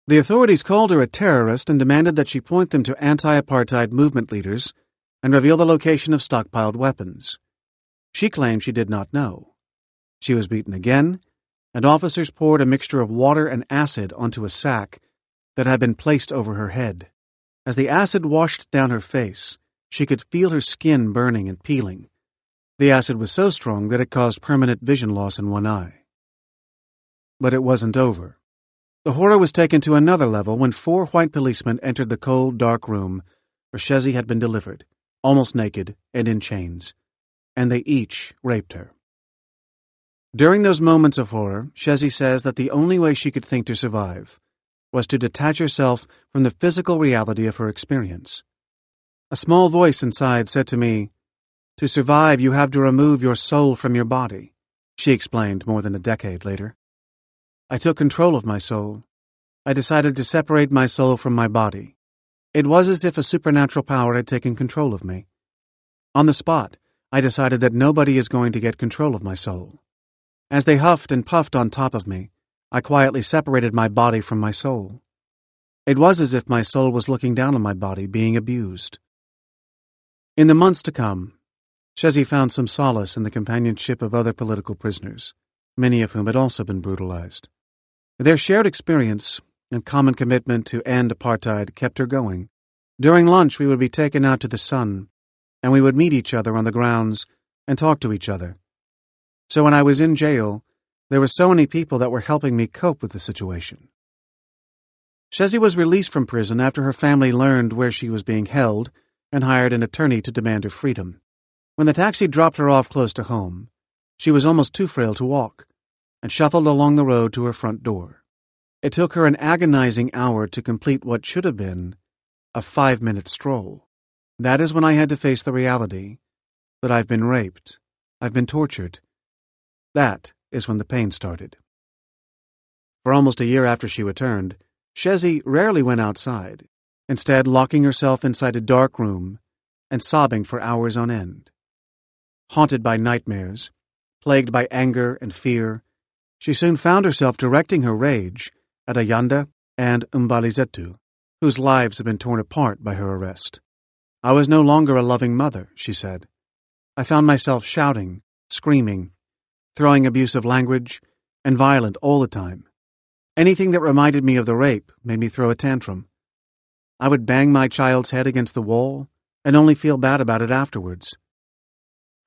The authorities called her a terrorist and demanded that she point them to anti-apartheid movement leaders and reveal the location of stockpiled weapons. She claimed she did not know. She was beaten again, and officers poured a mixture of water and acid onto a sack that had been placed over her head. As the acid washed down her face, she could feel her skin burning and peeling. The acid was so strong that it caused permanent vision loss in one eye. But it wasn't over. The horror was taken to another level when 4 white policemen entered the cold, dark room where Shezi had been delivered, almost naked and in chains, and they each raped her. During those moments of horror, Shezi says that the only way she could think to survive was to detach herself from the physical reality of her experience. A small voice inside said to me, "To survive, you have to remove your soul from your body," she explained more than a decade later. I took control of my soul. I decided to separate my soul from my body. It was as if a supernatural power had taken control of me. On the spot, I decided that nobody is going to get control of my soul. As they huffed and puffed on top of me, I quietly separated my body from my soul. It was as if my soul was looking down on my body, being abused. In the months to come, Shezi found some solace in the companionship of other political prisoners, many of whom had also been brutalized. Their shared experience and common commitment to end apartheid kept her going. During lunch, we would be taken out to the sun, and we would meet each other on the grounds and talk to each other. So when I was in jail, there were so many people that were helping me cope with the situation. Shezi was released from prison after her family learned where she was being held and hired an attorney to demand her freedom. When the taxi dropped her off close to home, she was almost too frail to walk and shuffled along the road to her front door. It took her an agonizing hour to complete what should have been a 5-minute stroll. That is when I had to face the reality that I've been raped, I've been tortured. That is when the pain started. For almost a year after she returned, Shezi rarely went outside, instead locking herself inside a dark room and sobbing for hours on end. Haunted by nightmares, plagued by anger and fear, she soon found herself directing her rage at Ayanda and Mbalizetu, whose lives had been torn apart by her arrest. I was no longer a loving mother, she said. I found myself shouting, screaming, throwing abusive language, and violent all the time. Anything that reminded me of the rape made me throw a tantrum. I would bang my child's head against the wall and only feel bad about it afterwards.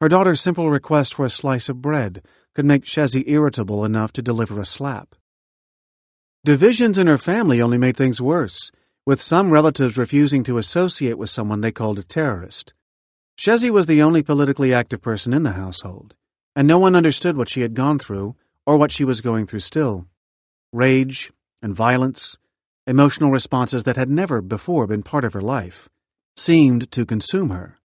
Her daughter's simple request for a slice of bread could make Shezi irritable enough to deliver a slap. Divisions in her family only made things worse, with some relatives refusing to associate with someone they called a terrorist. Shezi was the only politically active person in the household, and no one understood what she had gone through or what she was going through still. Rage and violence, emotional responses that had never before been part of her life, seemed to consume her.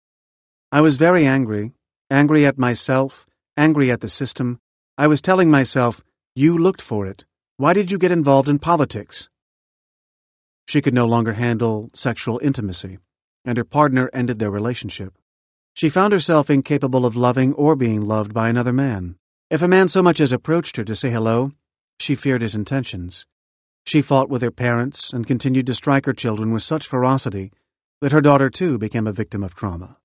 I was very angry at myself, angry at the system. I was telling myself, you looked for it. Why did you get involved in politics? She could no longer handle sexual intimacy, and her partner ended their relationship. She found herself incapable of loving or being loved by another man. If a man so much as approached her to say hello, she feared his intentions. She fought with her parents and continued to strike her children with such ferocity that her daughter too became a victim of trauma.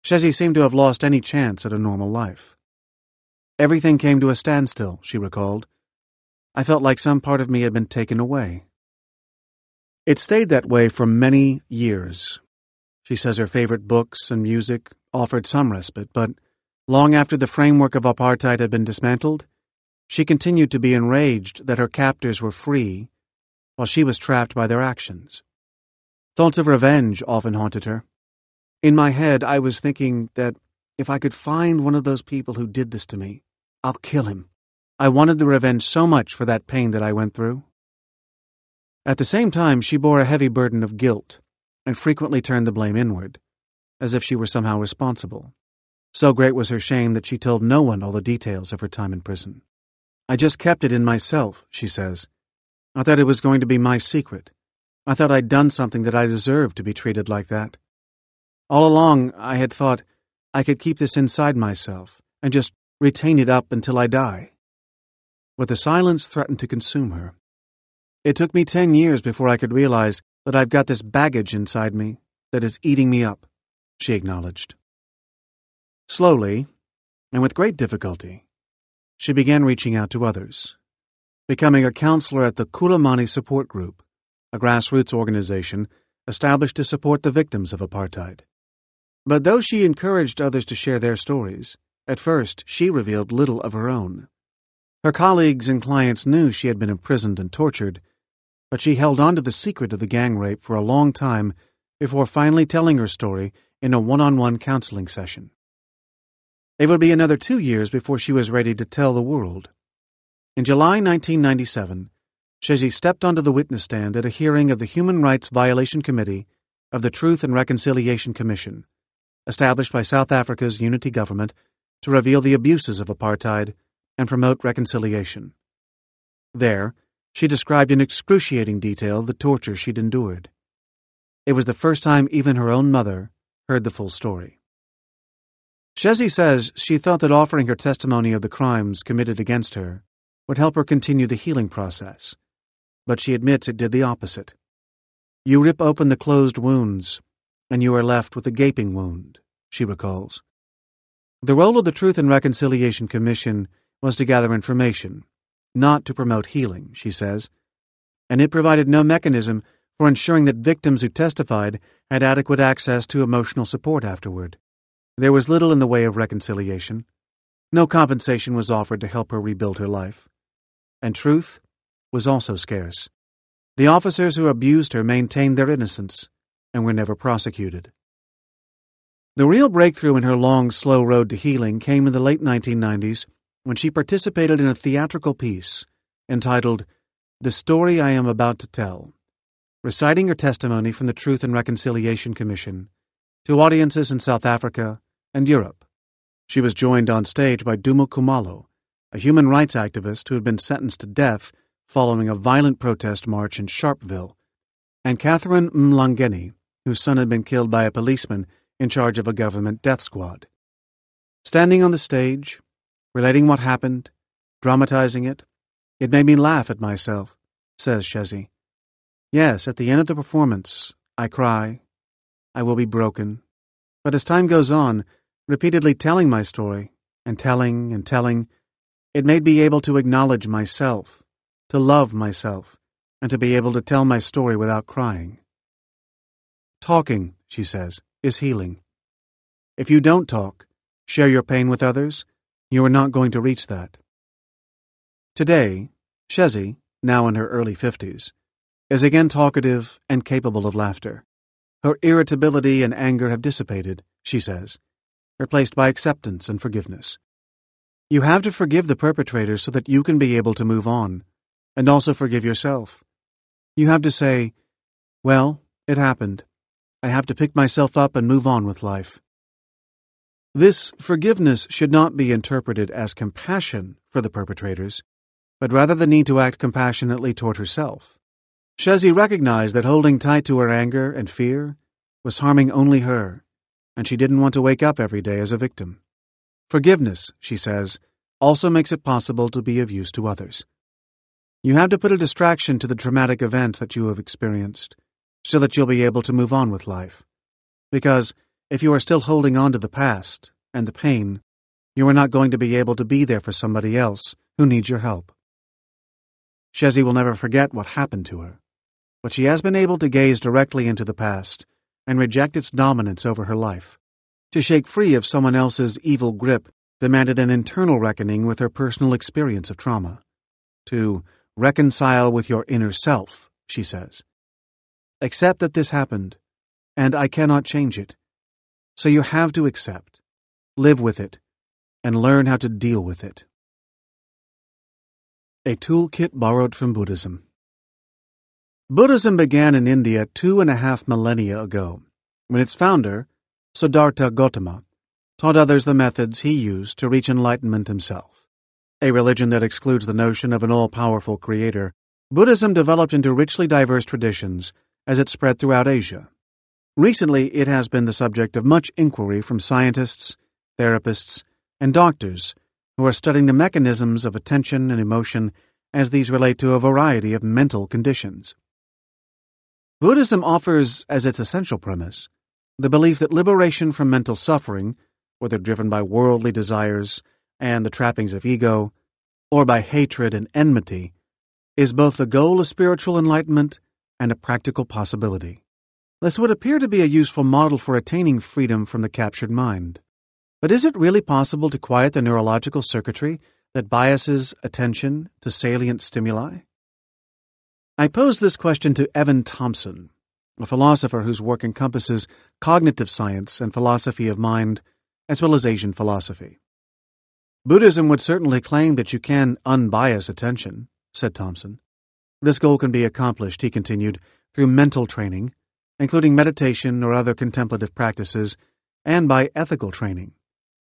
Shezi seemed to have lost any chance at a normal life. Everything came to a standstill, she recalled. I felt like some part of me had been taken away. It stayed that way for many years. She says her favorite books and music offered some respite, but long after the framework of apartheid had been dismantled, she continued to be enraged that her captors were free while she was trapped by their actions. Thoughts of revenge often haunted her. In my head, I was thinking that if I could find one of those people who did this to me, I'll kill him. I wanted the revenge so much for that pain that I went through. At the same time, she bore a heavy burden of guilt and frequently turned the blame inward, as if she were somehow responsible. So great was her shame that she told no one all the details of her time in prison. I just kept it in myself, she says. I thought it was going to be my secret. I thought I'd done something that I deserved to be treated like that. All along, I had thought I could keep this inside myself and just retain it up until I die. But the silence threatened to consume her. It took me 10 years before I could realize that I've got this baggage inside me that is eating me up, she acknowledged. Slowly, and with great difficulty, she began reaching out to others, becoming a counselor at the Kulamani Support Group, a grassroots organization established to support the victims of apartheid. But though she encouraged others to share their stories, at first she revealed little of her own. Her colleagues and clients knew she had been imprisoned and tortured, but she held on to the secret of the gang rape for a long time before finally telling her story in a one-on-one counseling session. It would be another 2 years before she was ready to tell the world. In July 1997, Shezi stepped onto the witness stand at a hearing of the Human Rights Violation Committee of the Truth and Reconciliation Commission, established by South Africa's unity government to reveal the abuses of apartheid and promote reconciliation. There, she described in excruciating detail the torture she'd endured. It was the first time even her own mother heard the full story. Shezi says she thought that offering her testimony of the crimes committed against her would help her continue the healing process, but she admits it did the opposite. You rip open the closed wounds, and you are left with a gaping wound, she recalls. The role of the Truth and Reconciliation Commission was to gather information, not to promote healing, she says, and it provided no mechanism for ensuring that victims who testified had adequate access to emotional support afterward. There was little in the way of reconciliation. No compensation was offered to help her rebuild her life. And truth was also scarce. The officers who abused her maintained their innocence and were never prosecuted. The real breakthrough in her long, slow road to healing came in the late 1990s when she participated in a theatrical piece entitled The Story I Am About to Tell, reciting her testimony from the Truth and Reconciliation Commission to audiences in South Africa and Europe. She was joined on stage by Dumo Kumalo, a human rights activist who had been sentenced to death following a violent protest march in Sharpeville, and Catherine Mlangeni, whose son had been killed by a policeman in charge of a government death squad. Standing on the stage, relating what happened, dramatizing it made me laugh at myself, says Shezi. Yes, at the end of the performance, I cry, I will be broken. But as time goes on, repeatedly telling my story, and telling, it made me able to acknowledge myself, to love myself, and to be able to tell my story without crying. Talking, she says, is healing. If you don't talk, share your pain with others, you are not going to reach that. Today, Shezi, now in her early 50s, is again talkative and capable of laughter. Her irritability and anger have dissipated, she says, replaced by acceptance and forgiveness. You have to forgive the perpetrators so that you can be able to move on, and also forgive yourself. You have to say, well, it happened. I have to pick myself up and move on with life. This forgiveness should not be interpreted as compassion for the perpetrators, but rather the need to act compassionately toward herself. Shezi recognized that holding tight to her anger and fear was harming only her, and she didn't want to wake up every day as a victim. Forgiveness, she says, also makes it possible to be of use to others. You have to put a distraction to the traumatic events that you have experienced, so that you'll be able to move on with life. Because if you are still holding on to the past and the pain, you are not going to be able to be there for somebody else who needs your help. Shezi will never forget what happened to her, but she has been able to gaze directly into the past and reject its dominance over her life. To shake free of someone else's evil grip demanded an internal reckoning with her personal experience of trauma. To reconcile with your inner self, she says. Accept that this happened, and I cannot change it. So you have to accept, live with it, and learn how to deal with it. A toolkit borrowed from Buddhism. Buddhism began in India 2.5 millennia ago, when its founder, Siddhartha Gautama, taught others the methods he used to reach enlightenment himself. A religion that excludes the notion of an all-powerful creator, Buddhism developed into richly diverse traditions as it spread throughout Asia. Recently, it has been the subject of much inquiry from scientists, therapists, and doctors who are studying the mechanisms of attention and emotion as these relate to a variety of mental conditions. Buddhism offers as its essential premise the belief that liberation from mental suffering, whether driven by worldly desires and the trappings of ego, or by hatred and enmity, is both the goal of spiritual enlightenment and a practical possibility. This would appear to be a useful model for attaining freedom from the captured mind. But is it really possible to quiet the neurological circuitry that biases attention to salient stimuli? I posed this question to Evan Thompson, a philosopher whose work encompasses cognitive science and philosophy of mind, as well as Asian philosophy. Buddhism would certainly claim that you can unbias attention, said Thompson. This goal can be accomplished, he continued, through mental training, including meditation or other contemplative practices, and by ethical training,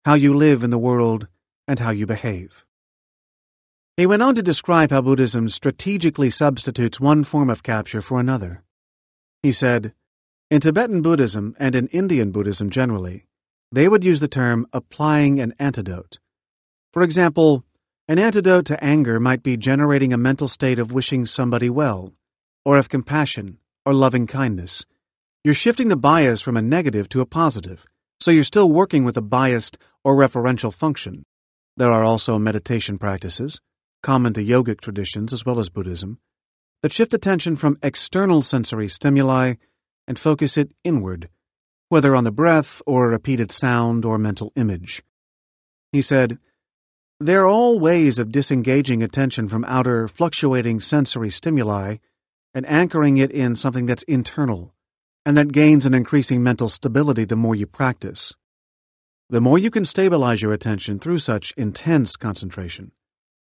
how you live in the world and how you behave. He went on to describe how Buddhism strategically substitutes one form of capture for another. He said, in Tibetan Buddhism and in Indian Buddhism generally, they would use the term applying an antidote. For example, an antidote to anger might be generating a mental state of wishing somebody well, or of compassion or loving kindness. You're shifting the bias from a negative to a positive, so you're still working with a biased or referential function. There are also meditation practices, common to yogic traditions as well as Buddhism, that shift attention from external sensory stimuli and focus it inward, whether on the breath or a repeated sound or mental image. He said, "There are all ways of disengaging attention from outer, fluctuating sensory stimuli and anchoring it in something that's internal, and that gains an increasing mental stability the more you practice. The more you can stabilize your attention through such intense concentration,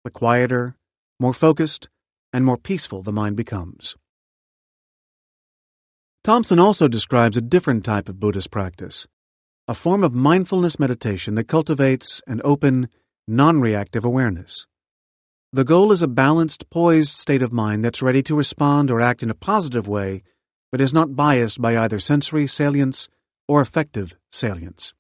the quieter, more focused, and more peaceful the mind becomes." Thompson also describes a different type of Buddhist practice, a form of mindfulness meditation that cultivates an open, non-reactive awareness. The goal is a balanced, poised state of mind that's ready to respond or act in a positive way, but is not biased by either sensory salience or affective salience.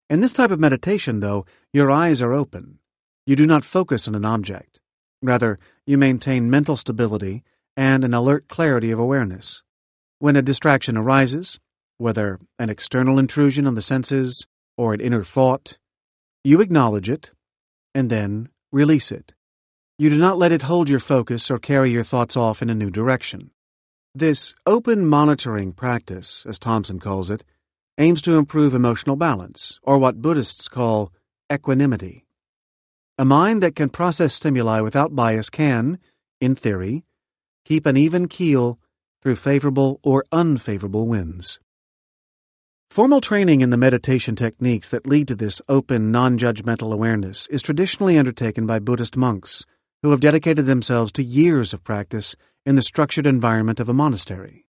In this type of meditation, though, your eyes are open. You do not focus on an object. Rather, you maintain mental stability and an alert clarity of awareness. When a distraction arises, whether an external intrusion on the senses or an inner thought, you acknowledge it and then release it. You do not let it hold your focus or carry your thoughts off in a new direction. This open monitoring practice, as Thompson calls it, aims to improve emotional balance, or what Buddhists call equanimity. A mind that can process stimuli without bias can, in theory, keep an even keel through favorable or unfavorable winds. Formal training in the meditation techniques that lead to this open, non-judgmental awareness is traditionally undertaken by Buddhist monks who have dedicated themselves to years of practice in the structured environment of a monastery.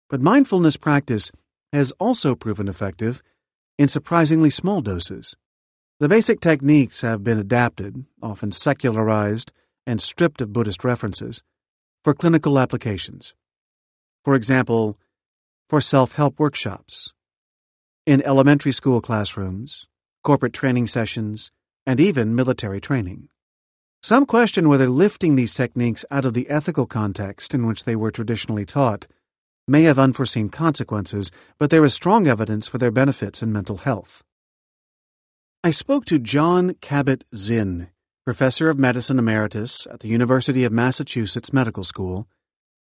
But mindfulness practice has also proven effective in surprisingly small doses. The basic techniques have been adapted, often secularized and stripped of Buddhist references, for clinical applications. For example, for self-help workshops, in elementary school classrooms, corporate training sessions, and even military training. Some question whether lifting these techniques out of the ethical context in which they were traditionally taught may have unforeseen consequences, but there is strong evidence for their benefits in mental health. I spoke to John Kabat-Zinn, professor of medicine emeritus at the University of Massachusetts Medical School,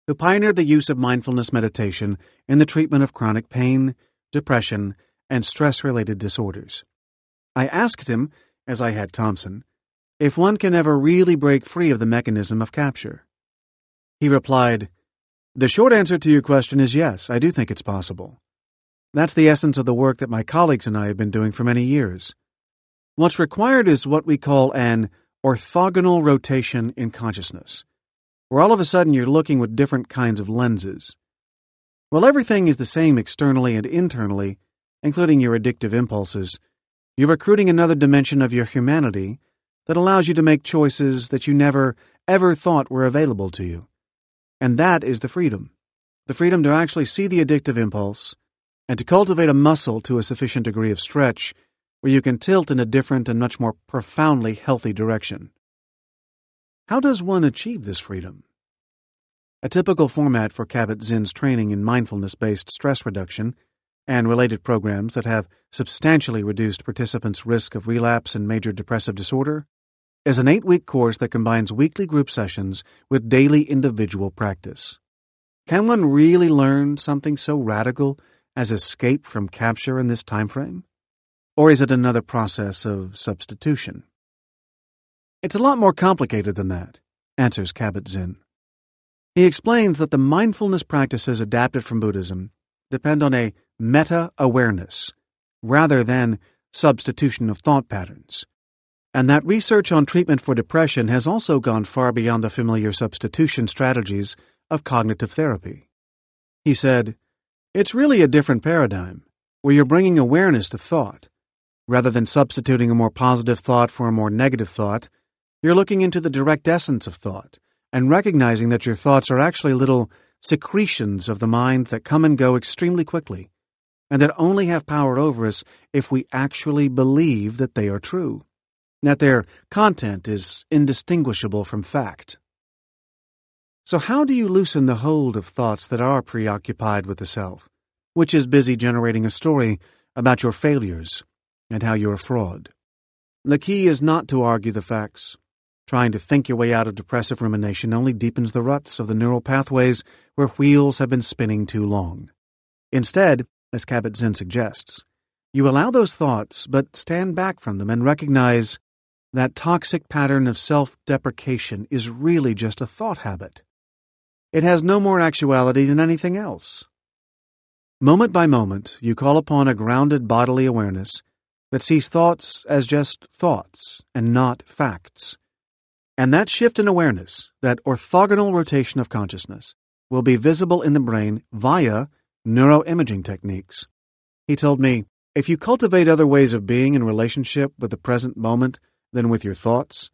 who pioneered the use of mindfulness meditation in the treatment of chronic pain, depression, and stress-related disorders. I asked him, as I had Thompson, if one can ever really break free of the mechanism of capture. He replied, "The short answer to your question is yes, I do think it's possible. That's the essence of the work that my colleagues and I have been doing for many years. What's required is what we call an orthogonal rotation in consciousness, where all of a sudden you're looking with different kinds of lenses. While everything is the same externally and internally, including your addictive impulses, you're recruiting another dimension of your humanity that allows you to make choices that you never, ever thought were available to you. And that is the freedom to actually see the addictive impulse and to cultivate a muscle to a sufficient degree of stretch where you can tilt in a different and much more profoundly healthy direction." How does one achieve this freedom? A typical format for Kabat-Zinn's training in mindfulness-based stress reduction and related programs that have substantially reduced participants' risk of relapse and major depressive disorder is an 8-week course that combines weekly group sessions with daily individual practice. Can one really learn something so radical as escape from capture in this time frame? Or is it another process of substitution? It's a lot more complicated than that, answers Kabat-Zinn. He explains that the mindfulness practices adapted from Buddhism depend on a meta-awareness rather than substitution of thought patterns, and that research on treatment for depression has also gone far beyond the familiar substitution strategies of cognitive therapy. He said, "It's really a different paradigm, where you're bringing awareness to thought. Rather than substituting a more positive thought for a more negative thought, you're looking into the direct essence of thought and recognizing that your thoughts are actually little secretions of the mind that come and go extremely quickly, and that only have power over us if we actually believe that they are true, that their content is indistinguishable from fact." So how do you loosen the hold of thoughts that are preoccupied with the self, which is busy generating a story about your failures and how you're a fraud? The key is not to argue the facts, Trying to think your way out of depressive rumination only deepens the ruts of the neural pathways where wheels have been spinning too long. Instead, as Kabat-Zinn suggests, you allow those thoughts, but stand back from them and recognize that toxic pattern of self-deprecation is really just a thought habit. It has no more actuality than anything else. Moment by moment, you call upon a grounded bodily awareness that sees thoughts as just thoughts and not facts. And that shift in awareness, that orthogonal rotation of consciousness, will be visible in the brain via neuroimaging techniques. He told me, if you cultivate other ways of being in relationship with the present moment than with your thoughts,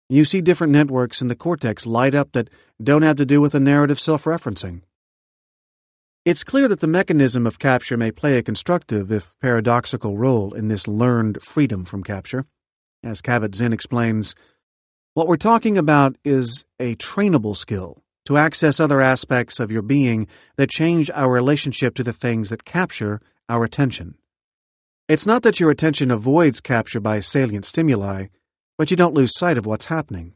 you see different networks in the cortex light up that don't have to do with a narrative self-referencing. It's clear that the mechanism of capture may play a constructive, if paradoxical, role in this learned freedom from capture. As Kabat-Zinn explains, what we're talking about is a trainable skill to access other aspects of your being that change our relationship to the things that capture our attention. It's not that your attention avoids capture by salient stimuli, but you don't lose sight of what's happening.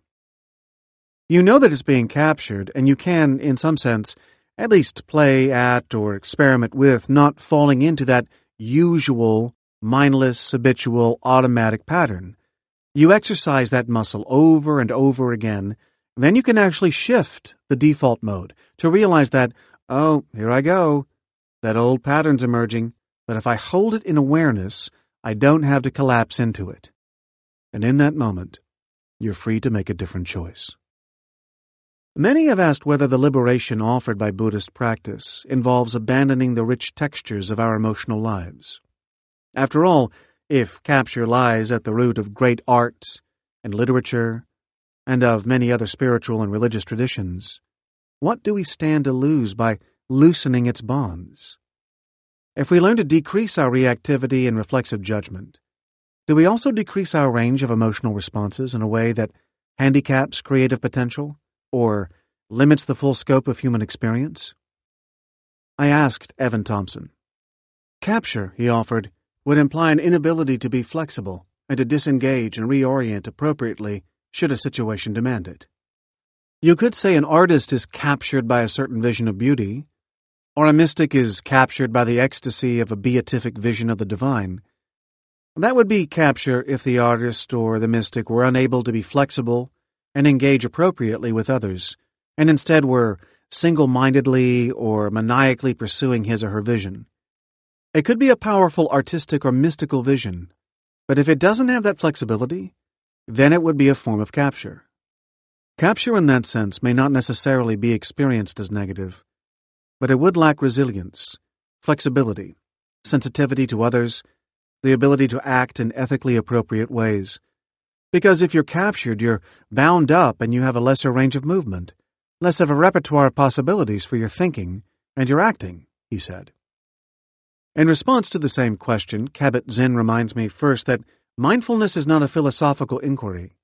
You know that it's being captured, and you can, in some sense, at least play at or experiment with not falling into that usual, mindless, habitual, automatic pattern. You exercise that muscle over and over again, then you can actually shift the default mode to realize that, oh, here I go. That old pattern's emerging, but if I hold it in awareness, I don't have to collapse into it. And in that moment, you're free to make a different choice. Many have asked whether the liberation offered by Buddhist practice involves abandoning the rich textures of our emotional lives. After all, if capture lies at the root of great art and literature, and of many other spiritual and religious traditions, what do we stand to lose by loosening its bonds? If we learn to decrease our reactivity and reflexive judgment, do we also decrease our range of emotional responses in a way that handicaps creative potential or limits the full scope of human experience? I asked Evan Thompson. Capture, he offered, would imply an inability to be flexible and to disengage and reorient appropriately should a situation demand it. You could say an artist is captured by a certain vision of beauty, or a mystic is captured by the ecstasy of a beatific vision of the divine. That would be capture if the artist or the mystic were unable to be flexible and engage appropriately with others, and instead were single-mindedly or maniacally pursuing his or her vision. It could be a powerful artistic or mystical vision, but if it doesn't have that flexibility, then it would be a form of capture. Capture in that sense may not necessarily be experienced as negative, but it would lack resilience, flexibility, sensitivity to others, the ability to act in ethically appropriate ways. Because if you're captured, you're bound up and you have a lesser range of movement, less of a repertoire of possibilities for your thinking and your acting, he said. In response to the same question, Kabat-Zinn reminds me first that mindfulness is not a philosophical inquiry,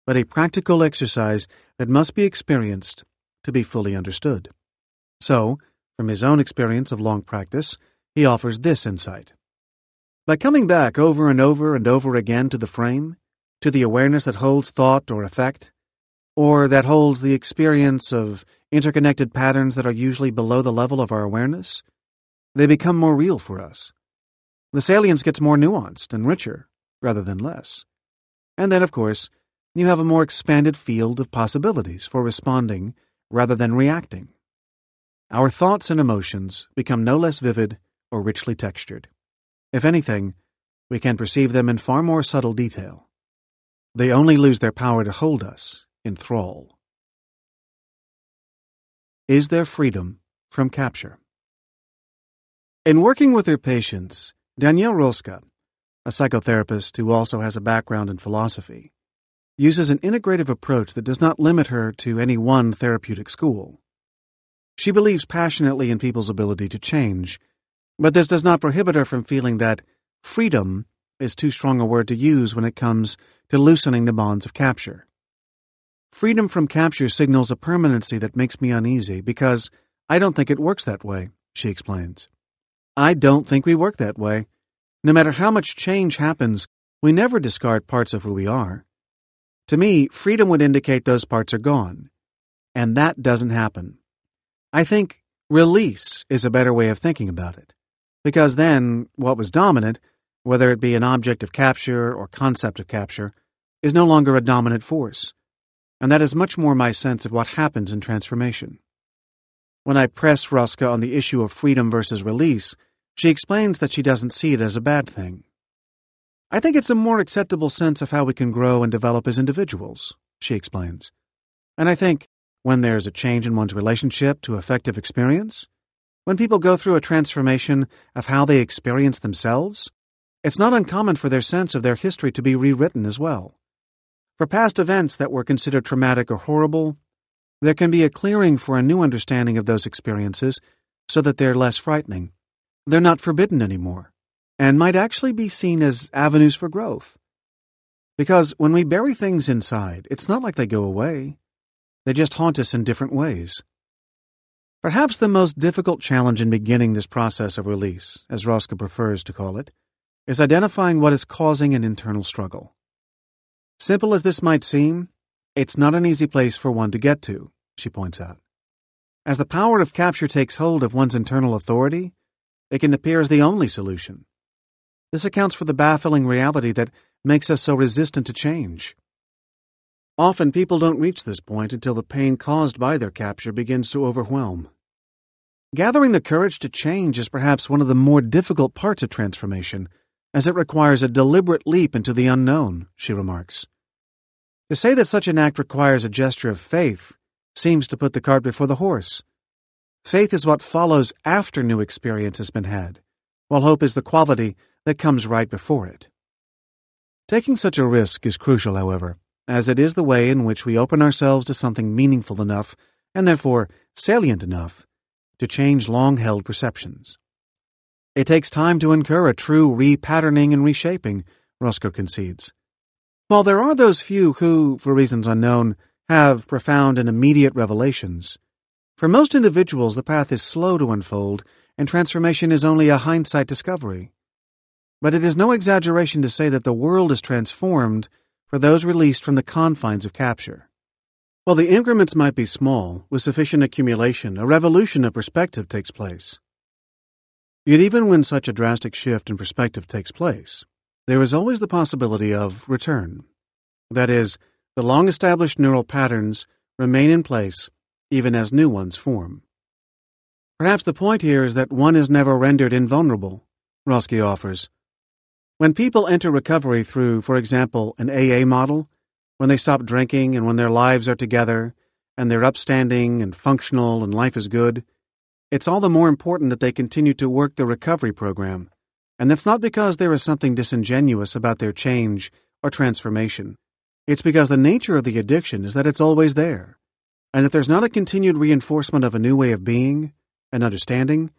but a practical exercise that must be experienced to be fully understood. So, from his own experience of long practice, he offers this insight. By coming back over and over and over again to the frame, to the awareness that holds thought or effect, or that holds the experience of interconnected patterns that are usually below the level of our awareness, they become more real for us. The salience gets more nuanced and richer, rather than less. And then, of course, you have a more expanded field of possibilities for responding rather than reacting. Our thoughts and emotions become no less vivid or richly textured. If anything, we can perceive them in far more subtle detail. They only lose their power to hold us in thrall. Is there freedom from capture? In working with her patients, Danielle Rolska, a psychotherapist who also has a background in philosophy, uses an integrative approach that does not limit her to any one therapeutic school. She believes passionately in people's ability to change, but this does not prohibit her from feeling that freedom is too strong a word to use when it comes to loosening the bonds of capture. Freedom from capture signals a permanency that makes me uneasy because I don't think it works that way, she explains. I don't think we work that way. No matter how much change happens, we never discard parts of who we are. To me, freedom would indicate those parts are gone. And that doesn't happen. I think release is a better way of thinking about it. Because then, what was dominant, whether it be an object of capture or concept of capture, is no longer a dominant force. And that is much more my sense of what happens in transformation. When I press Roska on the issue of freedom versus release, she explains that she doesn't see it as a bad thing. I think it's a more acceptable sense of how we can grow and develop as individuals, she explains. And I think when there's a change in one's relationship to affective experience, when people go through a transformation of how they experience themselves, it's not uncommon for their sense of their history to be rewritten as well. For past events that were considered traumatic or horrible, there can be a clearing for a new understanding of those experiences so that they're less frightening. They're not forbidden anymore, and might actually be seen as avenues for growth. Because when we bury things inside, it's not like they go away. They just haunt us in different ways. Perhaps the most difficult challenge in beginning this process of release, as Roska prefers to call it, is identifying what is causing an internal struggle. Simple as this might seem, it's not an easy place for one to get to, she points out. As the power of capture takes hold of one's internal authority, it can appear as the only solution. This accounts for the baffling reality that makes us so resistant to change. Often people don't reach this point until the pain caused by their capture begins to overwhelm. Gathering the courage to change is perhaps one of the more difficult parts of transformation, as it requires a deliberate leap into the unknown, she remarks. To say that such an act requires a gesture of faith seems to put the cart before the horse. Faith is what follows after new experience has been had, while hope is the quality that comes right before it. Taking such a risk is crucial, however, as it is the way in which we open ourselves to something meaningful enough, and therefore salient enough, to change long-held perceptions. It takes time to incur a true repatterning and reshaping, Roska concedes. While there are those few who, for reasons unknown, have profound and immediate revelations, for most individuals the path is slow to unfold, and transformation is only a hindsight discovery. But it is no exaggeration to say that the world is transformed for those released from the confines of capture. While the increments might be small, with sufficient accumulation, a revolution of perspective takes place. Yet even when such a drastic shift in perspective takes place, there is always the possibility of return. That is, the long-established neural patterns remain in place even as new ones form. Perhaps the point here is that one is never rendered invulnerable, Roski offers. When people enter recovery through, for example, an AA model, when they stop drinking and when their lives are together, and they're upstanding and functional and life is good, it's all the more important that they continue to work the recovery program. And that's not because there is something disingenuous about their change or transformation. It's because the nature of the addiction is that it's always there. And if there's not a continued reinforcement of a new way of being and understanding,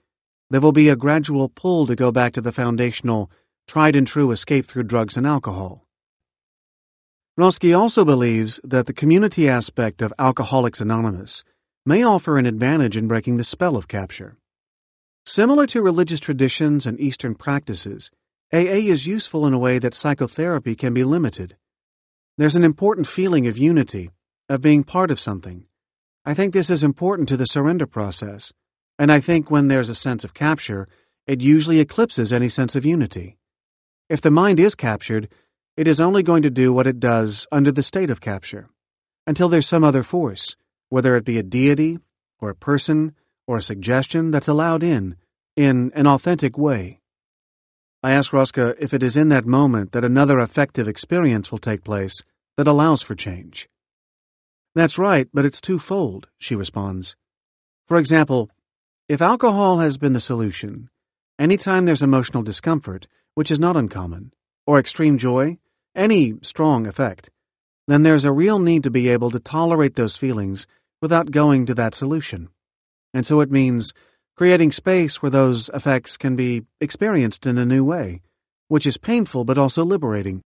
there will be a gradual pull to go back to the foundational, tried-and-true escape through drugs and alcohol. Roski also believes that the community aspect of Alcoholics Anonymous may offer an advantage in breaking the spell of capture. Similar to religious traditions and Eastern practices, AA is useful in a way that psychotherapy can be limited. There's an important feeling of unity, of being part of something. I think this is important to the surrender process, and I think when there's a sense of capture, it usually eclipses any sense of unity. If the mind is captured, it is only going to do what it does under the state of capture, until there's some other force, whether it be a deity, or a person, or a suggestion that's allowed in an authentic way. I ask Roska if it is in that moment that another affective experience will take place that allows for change. That's right, but it's twofold, she responds. For example, if alcohol has been the solution, anytime there's emotional discomfort, which is not uncommon, or extreme joy, any strong effect, then there's a real need to be able to tolerate those feelings without going to that solution. And so it means creating space where those effects can be experienced in a new way, which is painful but also liberating.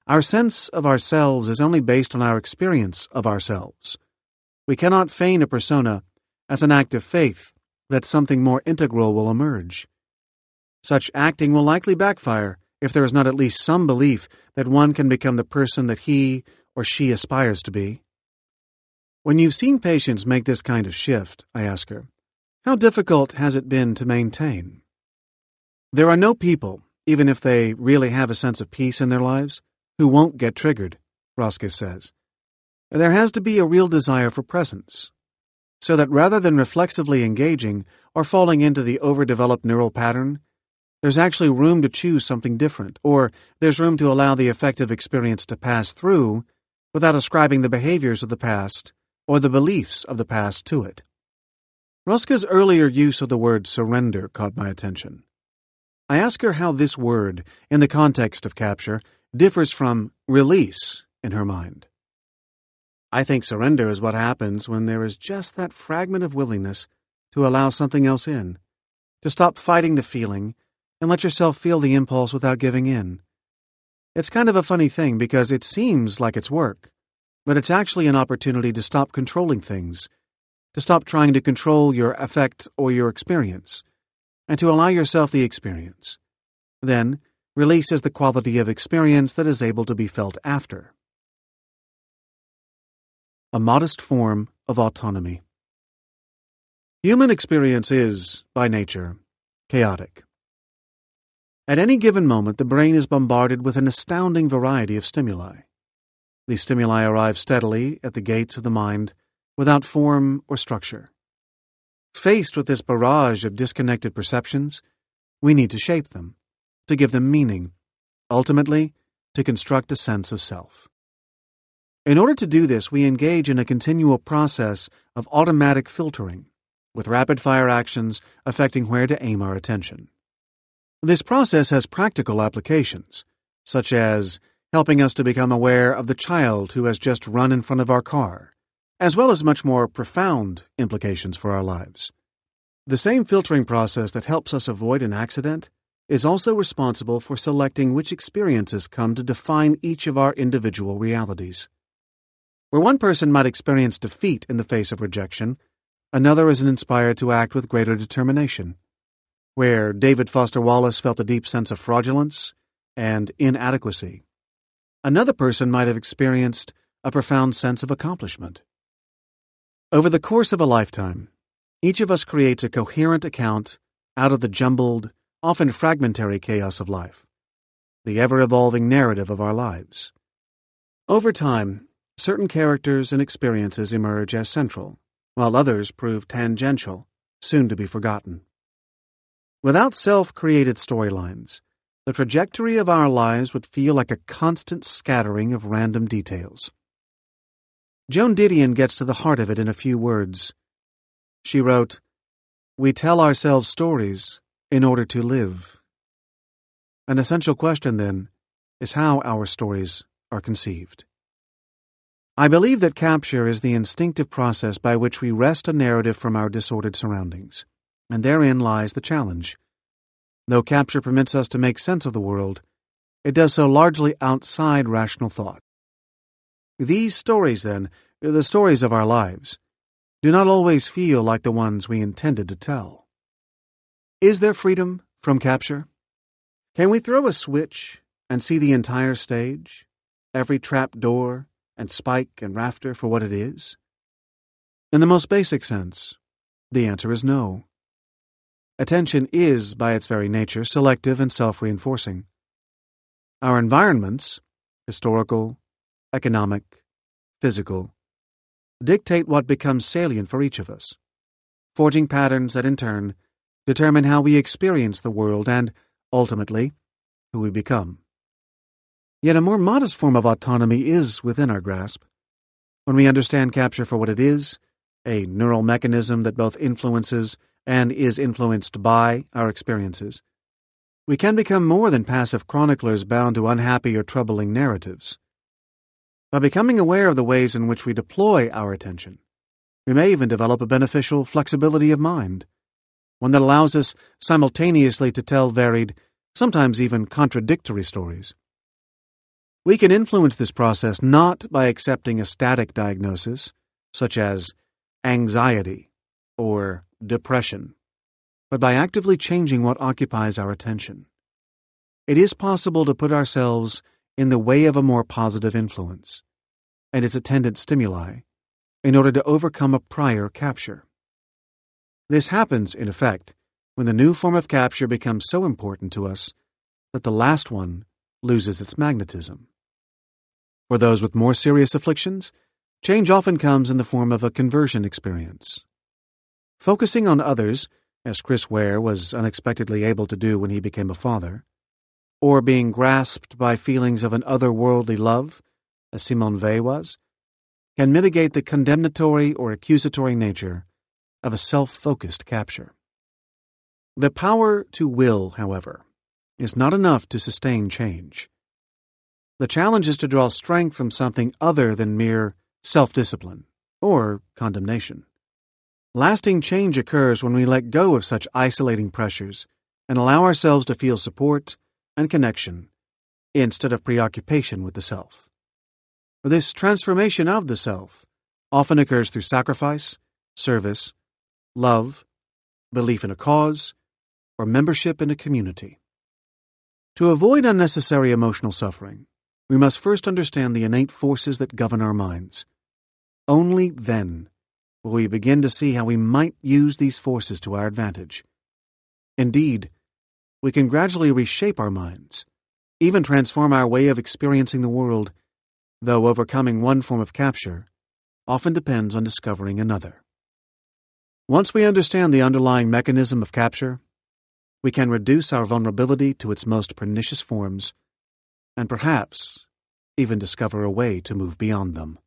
Our sense of ourselves is only based on our experience of ourselves. We cannot feign a persona as an act of faith that something more integral will emerge. Such acting will likely backfire if there is not at least some belief that one can become the person that he or she aspires to be. When you've seen patients make this kind of shift, I ask her, how difficult has it been to maintain? There are no people, even if they really have a sense of peace in their lives, who won't get triggered, Roscoe says. There has to be a real desire for presence, so that rather than reflexively engaging or falling into the overdeveloped neural pattern, there's actually room to choose something different, or there's room to allow the affective experience to pass through without ascribing the behaviors of the past or the beliefs of the past to it. Roscoe's earlier use of the word surrender caught my attention. I ask her how this word, in the context of capture, differs from release in her mind. I think surrender is what happens when there is just that fragment of willingness to allow something else in, to stop fighting the feeling and let yourself feel the impulse without giving in. It's kind of a funny thing because it seems like it's work, but it's actually an opportunity to stop controlling things, to stop trying to control your affect or your experience, and to allow yourself the experience. Then, release is the quality of experience that is able to be felt after. A modest form of autonomy. Human experience is, by nature, chaotic. At any given moment, the brain is bombarded with an astounding variety of stimuli. These stimuli arrive steadily at the gates of the mind, without form or structure. Faced with this barrage of disconnected perceptions, we need to shape them, to give them meaning, ultimately, to construct a sense of self. In order to do this, we engage in a continual process of automatic filtering, with rapid-fire actions affecting where to aim our attention. This process has practical applications, such as helping us to become aware of the child who has just run in front of our car, as well as much more profound implications for our lives. The same filtering process that helps us avoid an accident is also responsible for selecting which experiences come to define each of our individual realities. Where one person might experience defeat in the face of rejection, another is inspired to act with greater determination. Where David Foster Wallace felt a deep sense of fraudulence and inadequacy, another person might have experienced a profound sense of accomplishment. Over the course of a lifetime, each of us creates a coherent account out of the jumbled, often fragmentary chaos of life, the ever-evolving narrative of our lives. Over time, certain characters and experiences emerge as central, while others prove tangential, soon to be forgotten. Without self-created storylines, the trajectory of our lives would feel like a constant scattering of random details. Joan Didion gets to the heart of it in a few words. She wrote, "We tell ourselves stories in order to live." An essential question, then, is how our stories are conceived. I believe that capture is the instinctive process by which we wrest a narrative from our disordered surroundings, and therein lies the challenge. Though capture permits us to make sense of the world, it does so largely outside rational thought. These stories, then, the stories of our lives, do not always feel like the ones we intended to tell. Is there freedom from capture? Can we throw a switch and see the entire stage, every trap door and spike and rafter for what it is? In the most basic sense, the answer is no. Attention is, by its very nature, selective and self-reinforcing. Our environments, historical, economic, physical, dictate what becomes salient for each of us, forging patterns that in turn determine how we experience the world and, ultimately, who we become. Yet a more modest form of autonomy is within our grasp. When we understand capture for what it is, a neural mechanism that both influences and is influenced by our experiences, we can become more than passive chroniclers bound to unhappy or troubling narratives. By becoming aware of the ways in which we deploy our attention, we may even develop a beneficial flexibility of mind, one that allows us simultaneously to tell varied, sometimes even contradictory stories. We can influence this process not by accepting a static diagnosis, such as anxiety or depression, but by actively changing what occupies our attention. It is possible to put ourselves in the way of a more positive influence, and its attendant stimuli in order to overcome a prior capture. This happens, in effect, when the new form of capture becomes so important to us that the last one loses its magnetism. For those with more serious afflictions, change often comes in the form of a conversion experience. Focusing on others, as Chris Ware was unexpectedly able to do when he became a father, or being grasped by feelings of an otherworldly love, as Simone Weil was, can mitigate the condemnatory or accusatory nature of a self-focused capture. The power to will, however, is not enough to sustain change. The challenge is to draw strength from something other than mere self-discipline or condemnation. Lasting change occurs when we let go of such isolating pressures and allow ourselves to feel support and connection instead of preoccupation with the self. This transformation of the self often occurs through sacrifice, service, love, belief in a cause, or membership in a community. To avoid unnecessary emotional suffering, we must first understand the innate forces that govern our minds. Only then will we begin to see how we might use these forces to our advantage. Indeed, we can gradually reshape our minds, even transform our way of experiencing the world, though overcoming one form of capture often depends on discovering another. Once we understand the underlying mechanism of capture, we can reduce our vulnerability to its most pernicious forms, and perhaps even discover a way to move beyond them.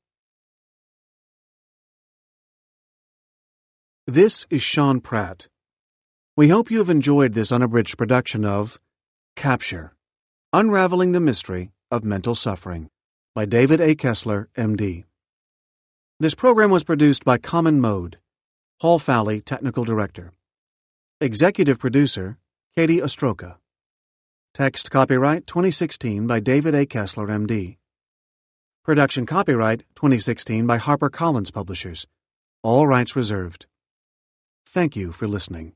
This is Sean Pratt. We hope you have enjoyed this unabridged production of Capture, Unraveling the Mystery of Mental Suffering by David A. Kessler, M.D. This program was produced by Common Mode, Paul Fowley, Technical Director. Executive Producer, Katie Ostroka. Text copyright 2016 by David A. Kessler, M.D. Production copyright 2016 by HarperCollins Publishers. All rights reserved. Thank you for listening.